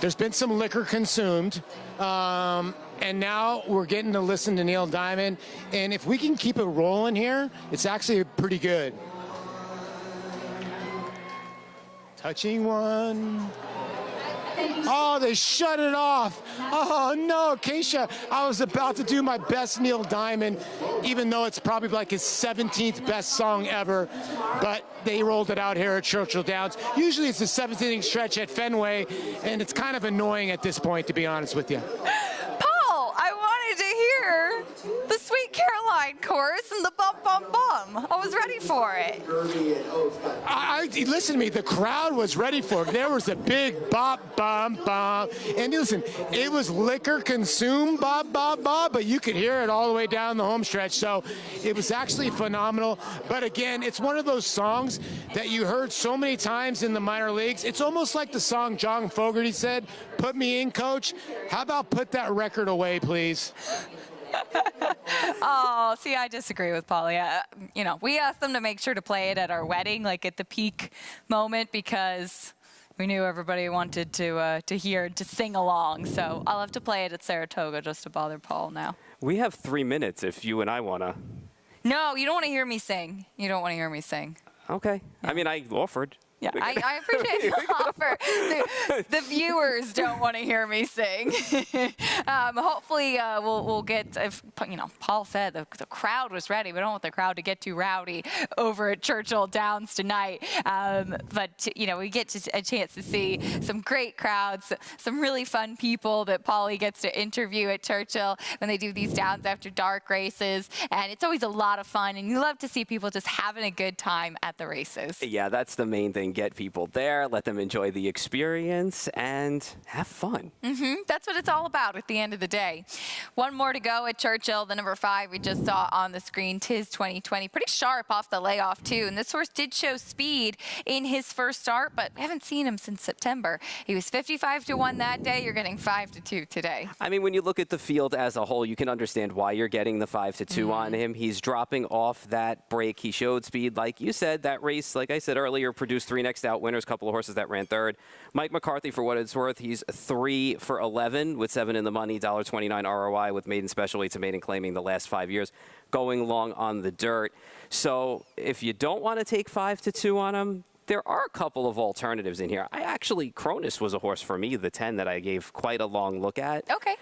there's been some liquor consumed, and now we're getting to listen to Neil Diamond, and if we can keep it rolling here, it's actually pretty good. Touching one. Oh, they shut it off. Oh, no, Keisha. I was about to do my best Neil Diamond, even though it's probably like his 17th best song ever. But they rolled it out here at Churchill Downs. Usually it's a 17-inning stretch at Fenway, and it's kind of annoying at this point, to be honest with you. Paul, I wanted to hear the Sweet Caroline chorus and the bum, bum, bum. I was ready for it. Listen to me, the crowd was ready for it. There was a big bop, bum, bum. And listen, it was liquor consumed, bop, bop, bop, but you could hear it all the way down the home stretch. So it was actually phenomenal. But again, it's one of those songs that you heard so many times in the minor leagues. It's almost like the song John Fogerty said, "Put me in, coach." How about put that record away, please? Oh, see, I disagree with Paul. Yeah, you know, we asked them to make sure to play it at our wedding, like at the peak moment, because we knew everybody wanted to hear, to sing along. So I'll have to play it at Saratoga just to bother Paul now. We have 3 minutes if you and I want to. No, you don't want to hear me sing. You don't want to hear me sing. Okay. Yeah. I mean, I offered. Yeah, I appreciate the offer. The viewers don't want to hear me sing. Hopefully, we'll get. If you know, Paul said the crowd was ready. We don't want the crowd to get too rowdy over at Churchill Downs tonight. But you know, we get a chance to see some great crowds, some really fun people that Paulie gets to interview at Churchill when they do these Downs After Dark races, and it's always a lot of fun. And you love to see people just having a good time at the races. Yeah, that's the main thing. Get people there, let them enjoy the experience, and have fun. That's what it's all about at the end of the day. One more to go at Churchill, the number 5 we just saw on the screen, Tiz 2020. Pretty sharp off the layoff, too. And this horse did show speed in his first start, but we haven't seen him since September. He was 55-1 that day. You're getting 5-2 today. I mean, when you look at the field as a whole, you can understand why you're getting the 5-2 on him. He's dropping off that break. He showed speed. Like you said, that race, like I said earlier, produced 3 next out winners, a couple of horses that ran third. Mike McCarthy, for what it's worth, he's 3 for 11 with 7 in the money, $1.29 ROI with maiden special weights and maiden claiming the last 5 years, going long on the dirt. So if you don't want to take 5-2 on him, there are a couple of alternatives in here. Cronus was a horse for me, the 10 that I gave quite a long look at. Okay.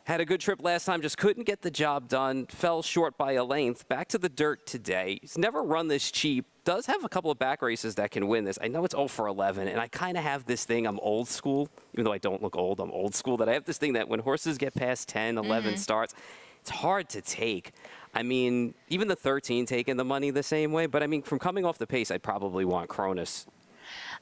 Had a good trip last time, just couldn't get the job done, fell short by a length. Back to the dirt today. He's never run this cheap. Does have a couple of back races that can win this. I know it's 0 for 11, and I kind of have this thing. I'm old school. Even though I don't look old, I'm old school. That I have this thing that when horses get past 10, 11 starts, it's hard to take. I mean, even the 13 taking the money the same way. But, I mean, from coming off the pace, I'd probably want Cronus.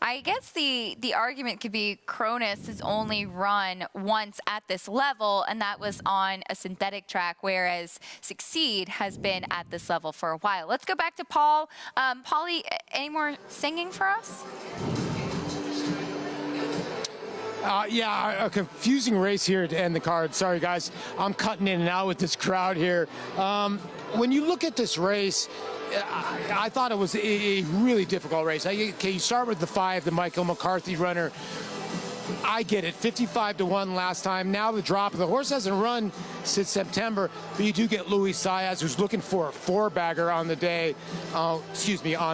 I guess the argument could be Cronus has only run once at this level, and that was on a synthetic track, whereas Succeed has been at this level for a while. Let's go back to Paul. Paulie, any more singing for us? Yeah, a confusing race here to end the card. Sorry, guys. I'm cutting in and out with this crowd here. When you look at this race, I thought it was a really difficult race. Okay, you start with the 5, the Michael McCarthy runner. I get it, 55-1 last time. Now the drop. The horse hasn't run since September, but you do get Luis Saez, who's looking for a 4-bagger on the day, on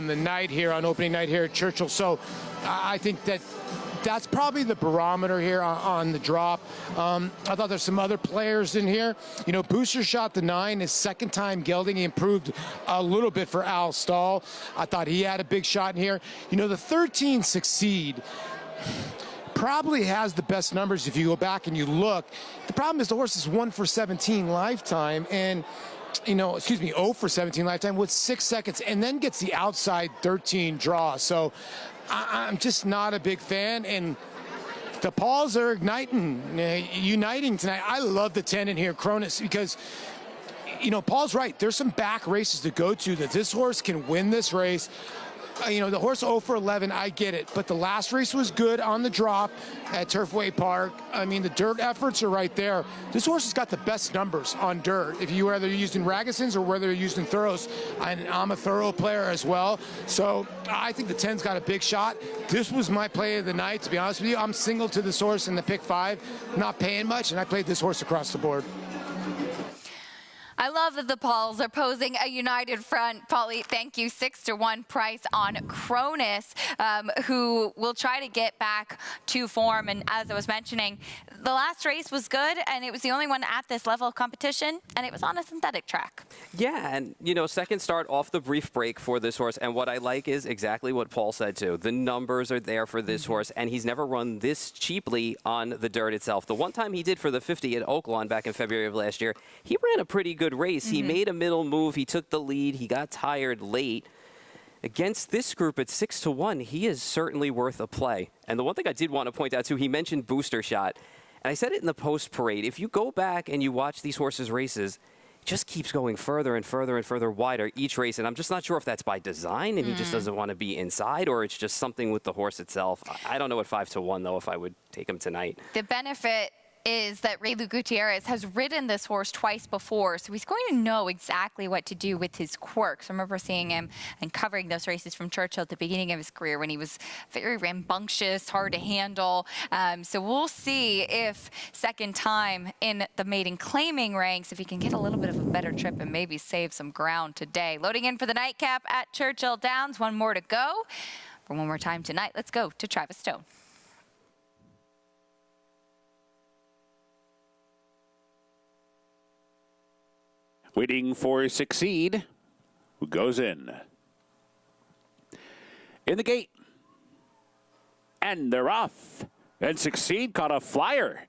the night here, on opening night here at Churchill. So I think that's probably the barometer here on the drop. I thought there's some other players in here. You know, Booster Shot the 9, his second time gelding. He improved a little bit for Al Stahl. I thought he had a big shot in here. You know, the 13 Succeed. probably has the best numbers if you go back and you look. The problem is the horse is 1 for 17 lifetime, and 0 for 17 lifetime with 6 seconds, and then gets the outside 13 draw. So I'm just not a big fan, and the Pauls are uniting tonight. I love the 10 in here, Cronus, because Paul's right. There's some back races to go to that this horse can win this race. The horse 0 for 11, I get it. But the last race was good on the drop at Turfway Park. I mean, the dirt efforts are right there. This horse has got the best numbers on dirt. If you whether you're used in Ragasons or whether you're used in Thoroughs, and I'm a Thorough player as well. So I think the 10's got a big shot. This was my play of the night, to be honest with you. I'm single to this horse in the pick 5, not paying much, and I played this horse across the board. I love that the Pauls are posing a united front. Paulie, thank you. 6-1 price on Cronus, who will try to get back to form. And as I was mentioning, the last race was good, and it was the only one at this level of competition, and it was on a synthetic track. Yeah, and, second start off the brief break for this horse. And what I like is exactly what Paul said, too. The numbers are there for this horse, and he's never run this cheaply on the dirt itself. The one time he did for the 50 at Oaklawn back in February of last year, he ran a pretty good race. He made a middle move. He took the lead. He got tired late. Against this group at 6-1, he is certainly worth a play. And the one thing I did want to point out, too, he mentioned booster shot. And I said it in the post parade. If you go back and you watch these horses' races, it just keeps going further and further and further wider each race. And I'm just not sure if that's by design and he just doesn't want to be inside, or it's just something with the horse itself. I don't know at 5-1, though, if I would take him tonight. The benefit is that Raylu Gutierrez has ridden this horse twice before, so he's going to know exactly what to do with his quirks. I remember seeing him and covering those races from Churchill at the beginning of his career when he was very rambunctious, hard to handle. So we'll see if second time in the maiden claiming ranks, if he can get a little bit of a better trip and maybe save some ground today. Loading in for the nightcap at Churchill Downs. One more to go. For one more time tonight, let's go to Travis Stone. Waiting for Succeed, who goes in. In the gate. And they're off. And Succeed caught a flyer.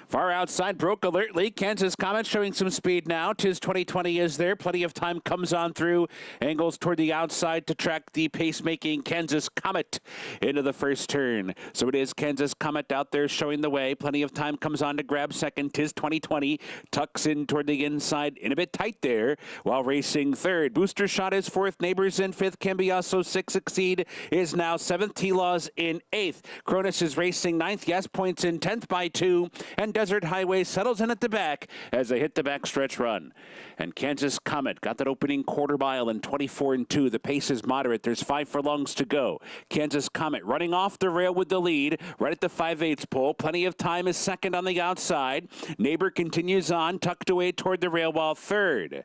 Far outside, broke alertly. Kansas Comet showing some speed now. Tis 2020 is there. Plenty of time comes on through. Angles toward the outside to track the pace-making Kansas Comet into the first turn. So it is Kansas Comet out there showing the way. Plenty of time comes on to grab second. Tis 2020. Tucks in toward the inside. In a bit tight there while racing third. Booster Shot is fourth. Neighbors in fifth. Cambiasso 6. Succeed is now seventh. T-Laws in eighth. Cronus is racing ninth. Yes Points in 10th by 2. And Desert Highway settles in at the back as they hit the backstretch run. And Kansas Comet got that opening quarter mile in 24-2. The pace is moderate. There's 5 furlongs to go. Kansas Comet running off the rail with the lead right at the 5/8 pole. Plenty of time is second on the outside. Neighbor continues on, tucked away toward the rail while third.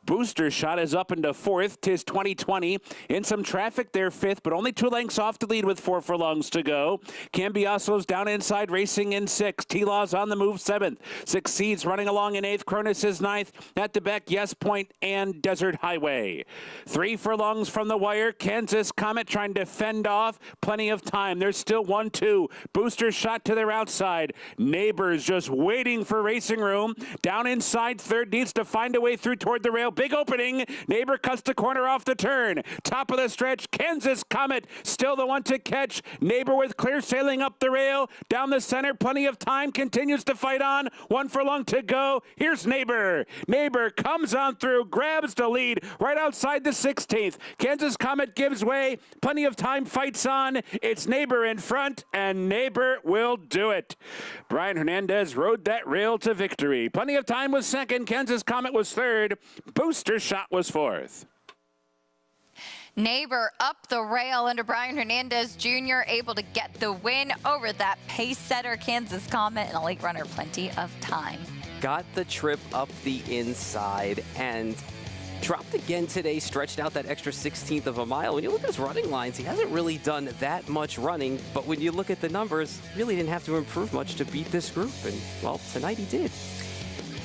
Booster Shot is up into fourth. Tis 2020. In some traffic there, fifth, but only 2 lengths off the lead with 4 furlongs to go. Cambiasso's down inside, racing in sixth. T-Laws on the move, 7th. Succeeds running along in 8th. Cronus is 9th. At the back, Yes Point and Desert Highway. 3 furlongs from the wire. Kansas Comet trying to fend off. Plenty of time. There's still 1-2. Booster Shot to their outside. Neighbors just waiting for racing room. Down inside, third needs to find a way through toward the rail. Big opening. Neighbor cuts the corner off the turn. Top of the stretch. Kansas Comet still the one to catch. Neighbor with clear sailing up the rail. Down the center. Plenty of time. Continues to fight on. 1 furlong to go. Here's Neighbor. Neighbor comes on through, grabs the lead right outside the 16th. Kansas Comet gives way. Plenty of time, fights on. It's Neighbor in front, and Neighbor will do it. Brian Hernandez rode that rail to victory. Plenty of time was second. Kansas Comet was third. Booster Shot was fourth. Neighbor up the rail under Brian Hernandez Jr., able to get the win over that pace setter Kansas Comet, and a late runner plenty of time. Got the trip up the inside and dropped again today, stretched out that extra 16th of a mile. When you look at his running lines, he hasn't really done that much running, but when you look at the numbers, really didn't have to improve much to beat this group, and, well, tonight he did.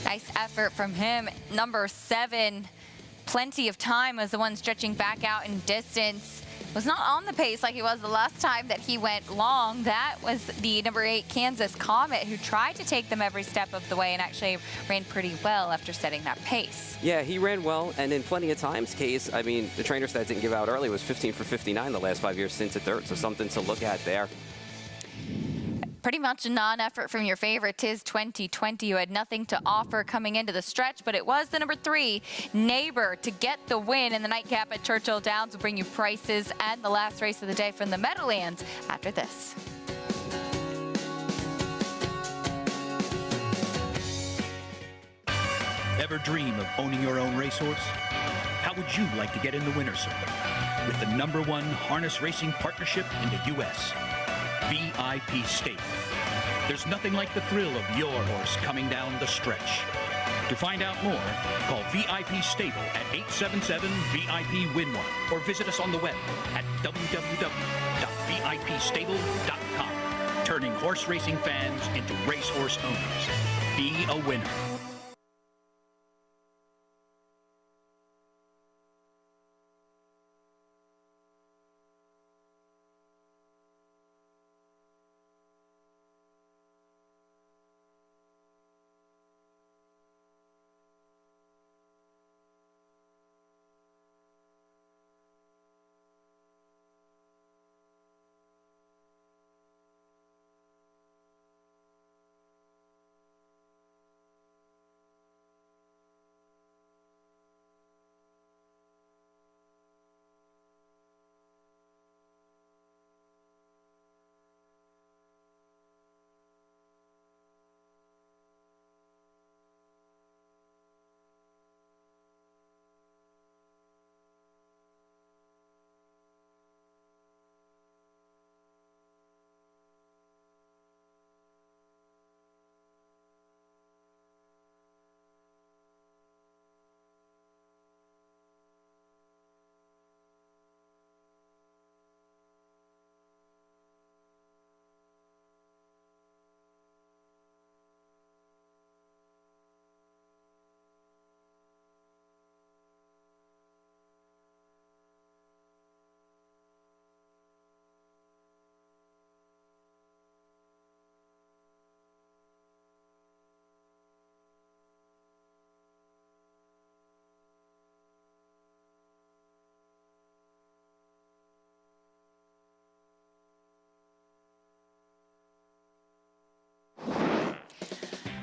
Nice effort from him. Number 7, Plenty of Time, was the one stretching back out in distance. was not on the pace like he was the last time that he went long. That was the number 8 Kansas Comet, who tried to take them every step of the way and actually ran pretty well after setting that pace. Yeah, he ran well, and in plenty of times, Case, I mean, the trainer stat didn't give out early, was 15 for 59 the last 5 years since at dirt, so something to look at there. Pretty much a non-effort from your favorite, Tiz 2020. You had nothing to offer coming into the stretch, but it was the number 3, Neighbor, to get the win in the nightcap at Churchill Downs. Will bring you prices and the last race of the day from the Meadowlands after this. Ever dream of owning your own racehorse? How would you like to get in the winner's circle with the #1 harness racing partnership in the U.S., VIP Stable? There's nothing like the thrill of your horse coming down the stretch. To find out more, call VIP Stable at 877-VIP-WIN-1 or visit us on the web at www.vipstable.com. Turning horse racing fans into racehorse owners. Be a winner.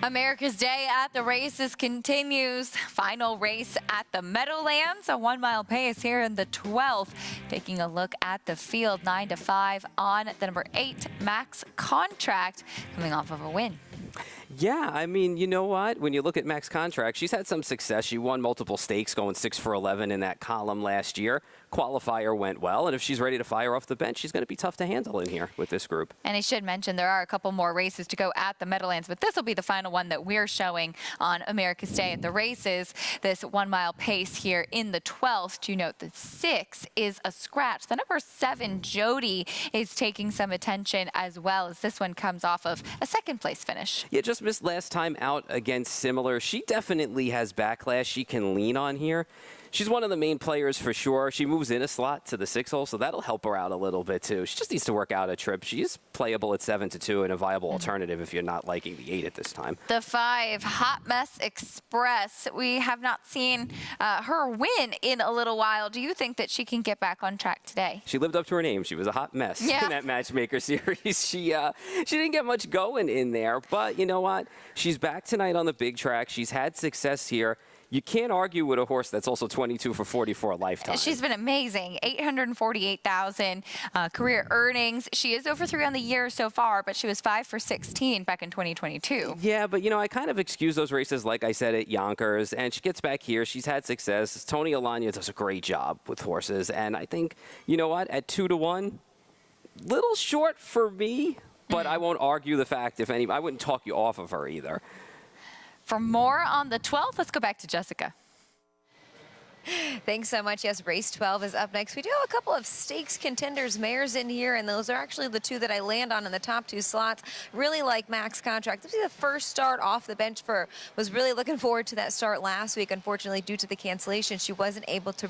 America's Day at the races continues. Final race at the Meadowlands, a 1-mile pace here in the 12th. Taking a look at the field, 9 to 5 on the number 8 Max Contract, coming off of a win. Yeah, I mean, you know what? When you look at Max Contract, she's had some success. She won multiple stakes, going 6 for 11 in that column last year. Qualifier went well, and if she's ready to fire off the bench, she's going to be tough to handle in here with this group. And I should mention there are a couple more races to go at the Meadowlands, but this will be the final one that we're showing on America's Day at the races. This 1-mile pace here in the 12th. Do note that 6 is a scratch. The number 7, Jody, is taking some attention as well, as this one comes off of a 2nd place finish. Yeah, just missed last time out against Similar. She definitely has backlash she can lean on here. She's one of the main players for sure. She moves in a slot to the 6 hole, so that'll help her out a little bit too. She just needs to work out a trip. She's playable at 7 to 2 and a viable alternative if you're not liking the 8 at this time. The 5, Hot Mess Express. We have not seen her win in a little while. Do you think that she can get back on track today? She lived up to her name. She was a hot mess in that Matchmaker series. She didn't get much going in there, but you know what? She's back tonight on the big track. She's had success here. You can't argue with a horse that's also 22 for 44 lifetime. She's been amazing. 848,000 career earnings. She is over 3 on the year so far, but she was 5 for 16 back in 2022. Yeah, but you know, I kind of excuse those races, like I said, at Yonkers, and she gets back here. She's had success. Tony Alagna does a great job with horses, and I think, you know what, at 2 to 1, little short for me, but I won't argue the fact I wouldn't talk you off of her either. For more on the 12th, let's go back to Jessica. Thanks so much. Yes, race 12 is up next. We do have a couple of stakes contenders mares in here, and those are actually the two that I land on in the top two slots. Really like Max Contract. This is the first start off the bench for, was really looking forward to that start last week. Unfortunately, due to the cancellation, she wasn't able to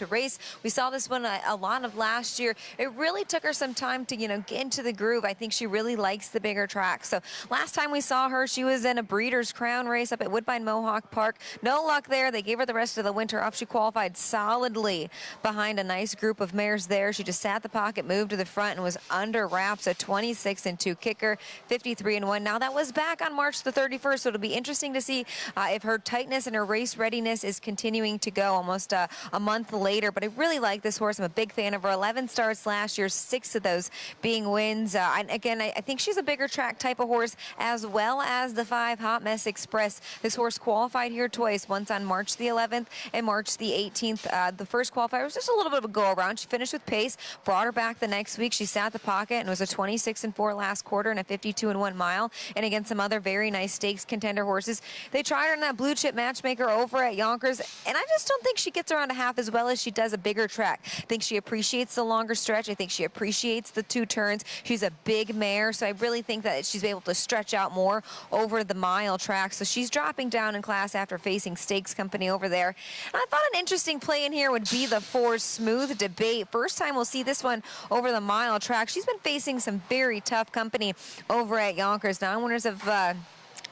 race. We saw this one a lot of last year. It really took her some time to, get into the groove. I think she really likes the bigger track. So last time we saw her, she was in a Breeders' Crown race up at Woodbine Mohawk Park. No luck there. They gave her the rest of the winter off. She qualified solidly behind a nice group of mares there. She just sat the pocket, moved to the front, and was under wraps. A 26-2 kicker, 53-1. Now that was back on March the 31st, so it'll be interesting to see if her tightness and her race readiness is continuing to go almost a month later. But I really like this horse. I'm a big fan of her. 11 starts last year, 6 of those being wins. And again, I think she's a bigger track type of horse, as well as the 5 Hot Mess Express. This horse qualified here twice, once on March the 11th and March the 18th. The first qualifier was just a little bit of a go-around. She finished with pace, brought her back the next week. She sat the pocket and was a 26-4 last quarter and a 52-1 mile. And against some other very nice stakes contender horses. They tried her in that blue chip matchmaker over at Yonkers, and I just don't think she gets around a half as well as she does a bigger track. I think she appreciates the longer stretch. I think she appreciates the 2 turns. She's a big mare, so I really think that she's able to stretch out more over the mile track. So she's dropping down in class after facing Stakes Company over there. And I thought an interesting play in here would be the 4 Smooth Debate. First time we'll see this one over the mile track. She's been facing some very tough company over at Yonkers. Now, winners of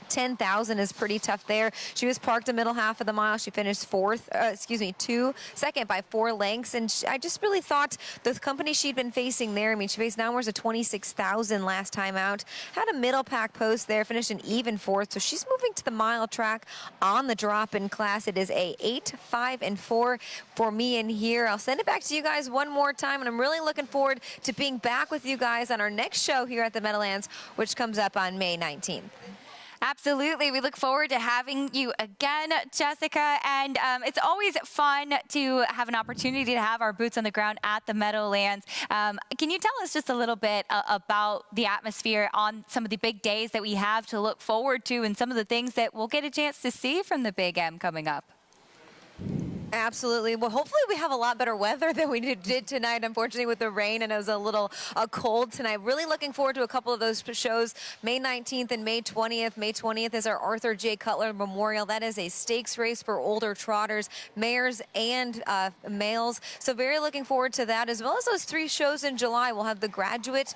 10,000 is pretty tough there. She was parked the middle half of the mile. She finished second by 4 lengths. And I just really thought the company she'd been facing there, I mean, she faced Downwards of 26,000 last time out. Had a middle pack post there, finished an even 4th. So she's moving to the mile track on the drop in class. It is a 8, 5, and 4 for me in here. I'll send it back to you guys one more time. And I'm really looking forward to being back with you guys on our next show here at the Meadowlands, which comes up on May 19th. Absolutely. We look forward to having you again, Jessica. And it's always fun to have an opportunity to have our boots on the ground at the Meadowlands. Can you tell us just a little bit about the atmosphere on some of the big days that we have to look forward to and some of the things that we'll get a chance to see from the Big M coming up? Absolutely. Well, hopefully we have a lot better weather than we did tonight, unfortunately, with the rain, and it was a little cold tonight. Really looking forward to a couple of those shows, May 19th and May 20th. May 20th is our Arthur J. Cutler Memorial. That is a stakes race for older trotters, mares and males. So very looking forward to that, as well as those 3 shows in July. We'll have the graduate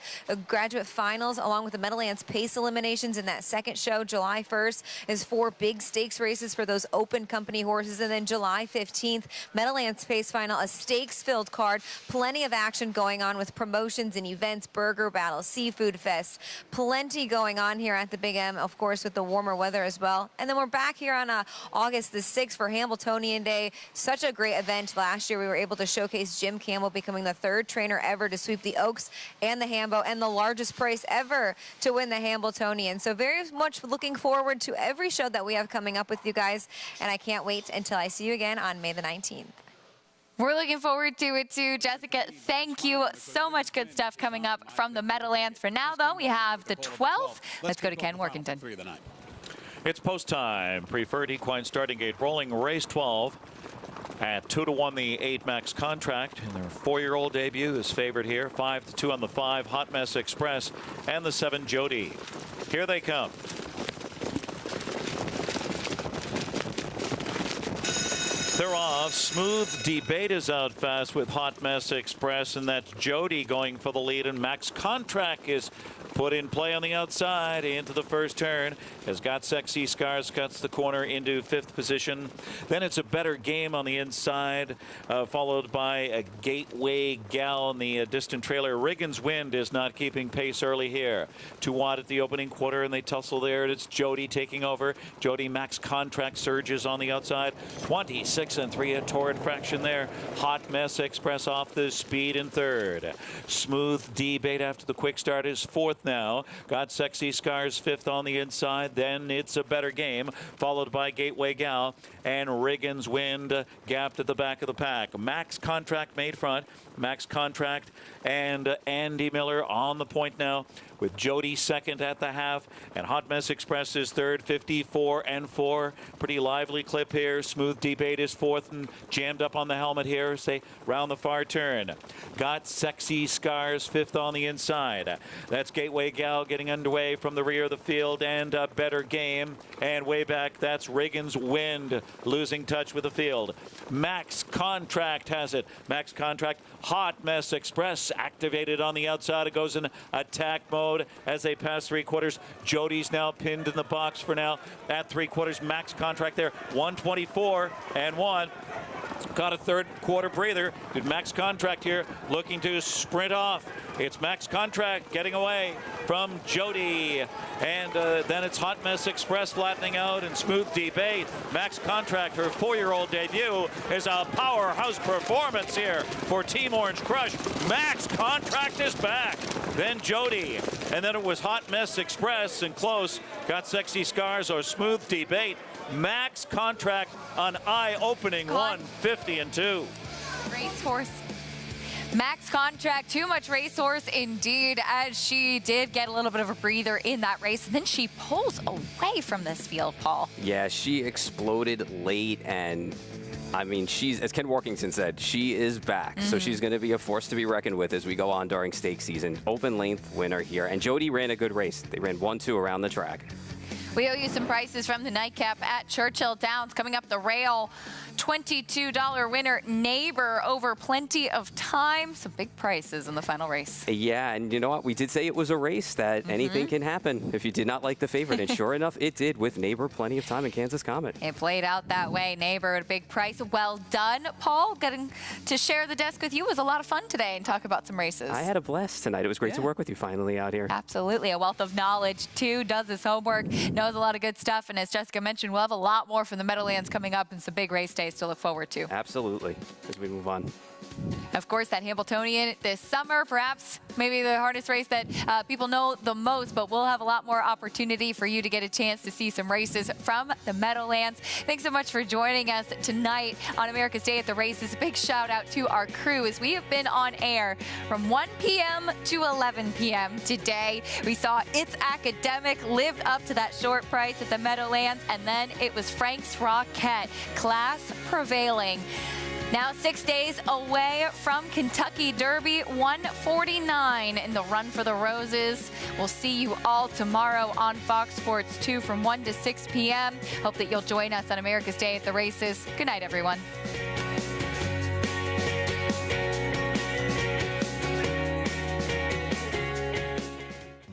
finals along with the Meadowlands Pace eliminations in that second show. July 1st is 4 big stakes races for those open company horses, and then July 15th, Meadowlands Pace Final, a stakes-filled card. Plenty of action going on with promotions and events, burger battles, seafood fest. Plenty going on here at the Big M, of course, with the warmer weather as well. And then we're back here on August the 6th for Hambletonian Day. Such a great event last year. We were able to showcase Jim Campbell becoming the 3rd trainer ever to sweep the Oaks and the Hambo, and the largest price ever to win the Hambletonian. So very much looking forward to every show that we have coming up with you guys, and I can't wait until I see you again on May the 19th. We're looking forward to it too. Jessica, thank you. So much good stuff coming up from the Meadowlands. For now, though, we have the 12th. Let's go to Ken Workington. It's post time. Preferred equine starting gate rolling race 12. At 2-1, the 8 Max Contract in their 4-year-old debut is favored here. 5-2 on the 5 Hot Mess Express and the 7 Jody. Here they come. They're off. Smooth Debate is out fast with Hot Mess Express, and that's Jody going for the lead, and Max Contract is put in play on the outside into the first turn. Has got Sexy Scars, cuts the corner into 5th position. Then it's a Better Game on the inside, followed by a Gateway Gal in the distant trailer. Riggins Wind is not keeping pace early here. 2 wide at the opening quarter, and they tussle there. It's Jody taking over. Jody Max Contract surges on the outside. 26-3, a torrid fraction there. Hot Mess Express off the speed in 3rd. Smooth Debate after the quick start is 4th now. Got Sexy Scars 5th on the inside. Then it's a Better Game, followed by Gateway Gal and Riggins Wind gapped at the back of the pack. Max Contract made front. Max Contract and Andy Miller on the point now, with Jody 2nd at the half, and Hot Mess Express is 3rd, 54-4. Pretty lively clip here. Smooth Debate is fourth and jammed up on the helmet here as they round the far turn. Got Sexy Scars fifth on the inside. That's Gateway Gal getting underway from the rear of the field, and a Better Game. And way back, that's Reagan's Wind losing touch with the field. Max Contract has it. Max Contract, Hot Mess Express activated on the outside. It goes in attack mode as they pass three-quarters. Jody's now pinned in the box for now at three-quarters. Max Contract there, 124 and 1. Got a third quarter breather. Good Max Contract here looking to sprint off. It's Max Contract getting away from Jody. And then it's Hot Mess Express flattening out and Smooth Debate. Max Contract, her 4-year-old debut, is a powerhouse performance here for Team Orange Crush. Max Contract is back. Then Jody. And then it was Hot Mess Express and close. Got Sexy Scars or Smooth Debate. Max Contract on eye-opening 150 and 2. Racehorse. Max Contract, too much racehorse indeed, as she did get a little bit of a breather in that race. And then she pulls away from this field, Paul. Yeah, she exploded late, and I mean, as Ken Workington said, she is back. So she's going to be a force to be reckoned with as we go on during stake season. Open length winner here. And Jody ran a good race. They ran 1-2 around the track. We owe you some prices from the nightcap at Churchill Downs. Coming up the rail, $22 winner, Neighbor, over plenty of time. Some big prices in the final race. Yeah, and you know what? We did say it was a race that anything can happen if you did not like the favorite. And sure enough, it did with Neighbor plenty of time in Kansas Comet. It played out that way. Neighbor at a big price. Well done, Paul. Getting to share the desk with you was a lot of fun today and talk about some races. I had a blast tonight. It was great to work with you finally out here. Absolutely. A wealth of knowledge, too. Does his homework. Knows a lot of good stuff. And as Jessica mentioned, we'll have a lot more from the Meadowlands coming up and some big race days to look forward to. Absolutely. As we move on. Of course, that Hambletonian this summer, perhaps maybe the hardest race that people know the most, but we'll have a lot more opportunity for you to get a chance to see some races from the Meadowlands. Thanks so much for joining us tonight on America's Day at the Races. A big shout out to our crew as we have been on air from 1 p.m. to 11 p.m. today. We saw It's Academic lived up to that short price at the Meadowlands, and then it was Frank's Rockette, class prevailing. Now 6 days away from Kentucky Derby, 149 in the Run for the Roses. We'll see you all tomorrow on Fox Sports 2 from 1 to 6 p.m. Hope that you'll join us on America's Day at the Races. Good night, everyone.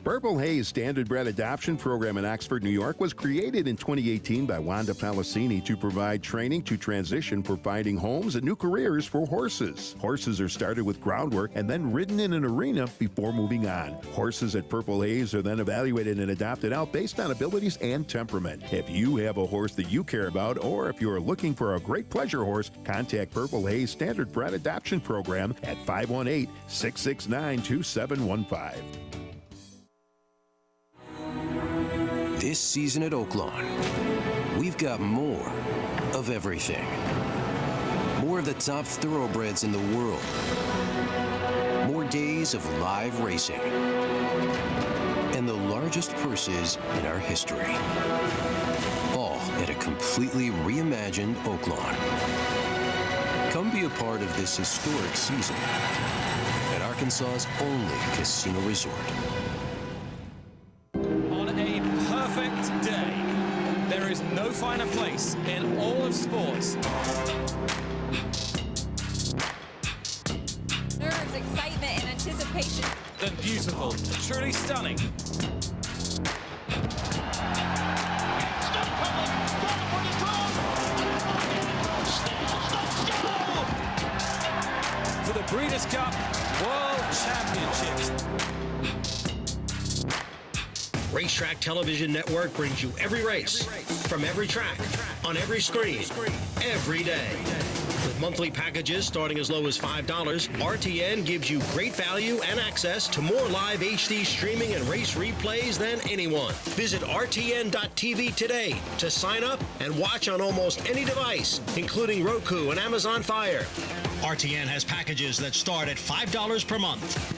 Purple Haze Standard Bred Adoption Program in Oxford, New York was created in 2018 by Wanda Palacini to provide training to transition for finding homes and new careers for horses. Horses are started with groundwork and then ridden in an arena before moving on. Horses at Purple Haze are then evaluated and adopted out based on abilities and temperament. If you have a horse that you care about, or if you're looking for a great pleasure horse, contact Purple Haze Standard Bred Adoption Program at 518-669-2715. This season at Oaklawn, we've got more of everything. More of the top thoroughbreds in the world. More days of live racing. And the largest purses in our history. All at a completely reimagined Oaklawn. Come be a part of this historic season at Arkansas's only casino resort. Perfect day. There is no finer place in all of sports. Nerves, excitement, and anticipation. Than beautiful, truly stunning. For the Breeders' Cup World Championships. Racetrack Television Network brings you every race, from every track, on every screen, every day. With monthly packages starting as low as $5, RTN gives you great value and access to more live HD streaming and race replays than anyone. Visit RTN.tv today to sign up and watch on almost any device, including Roku and Amazon Fire. RTN has packages that start at $5 per month.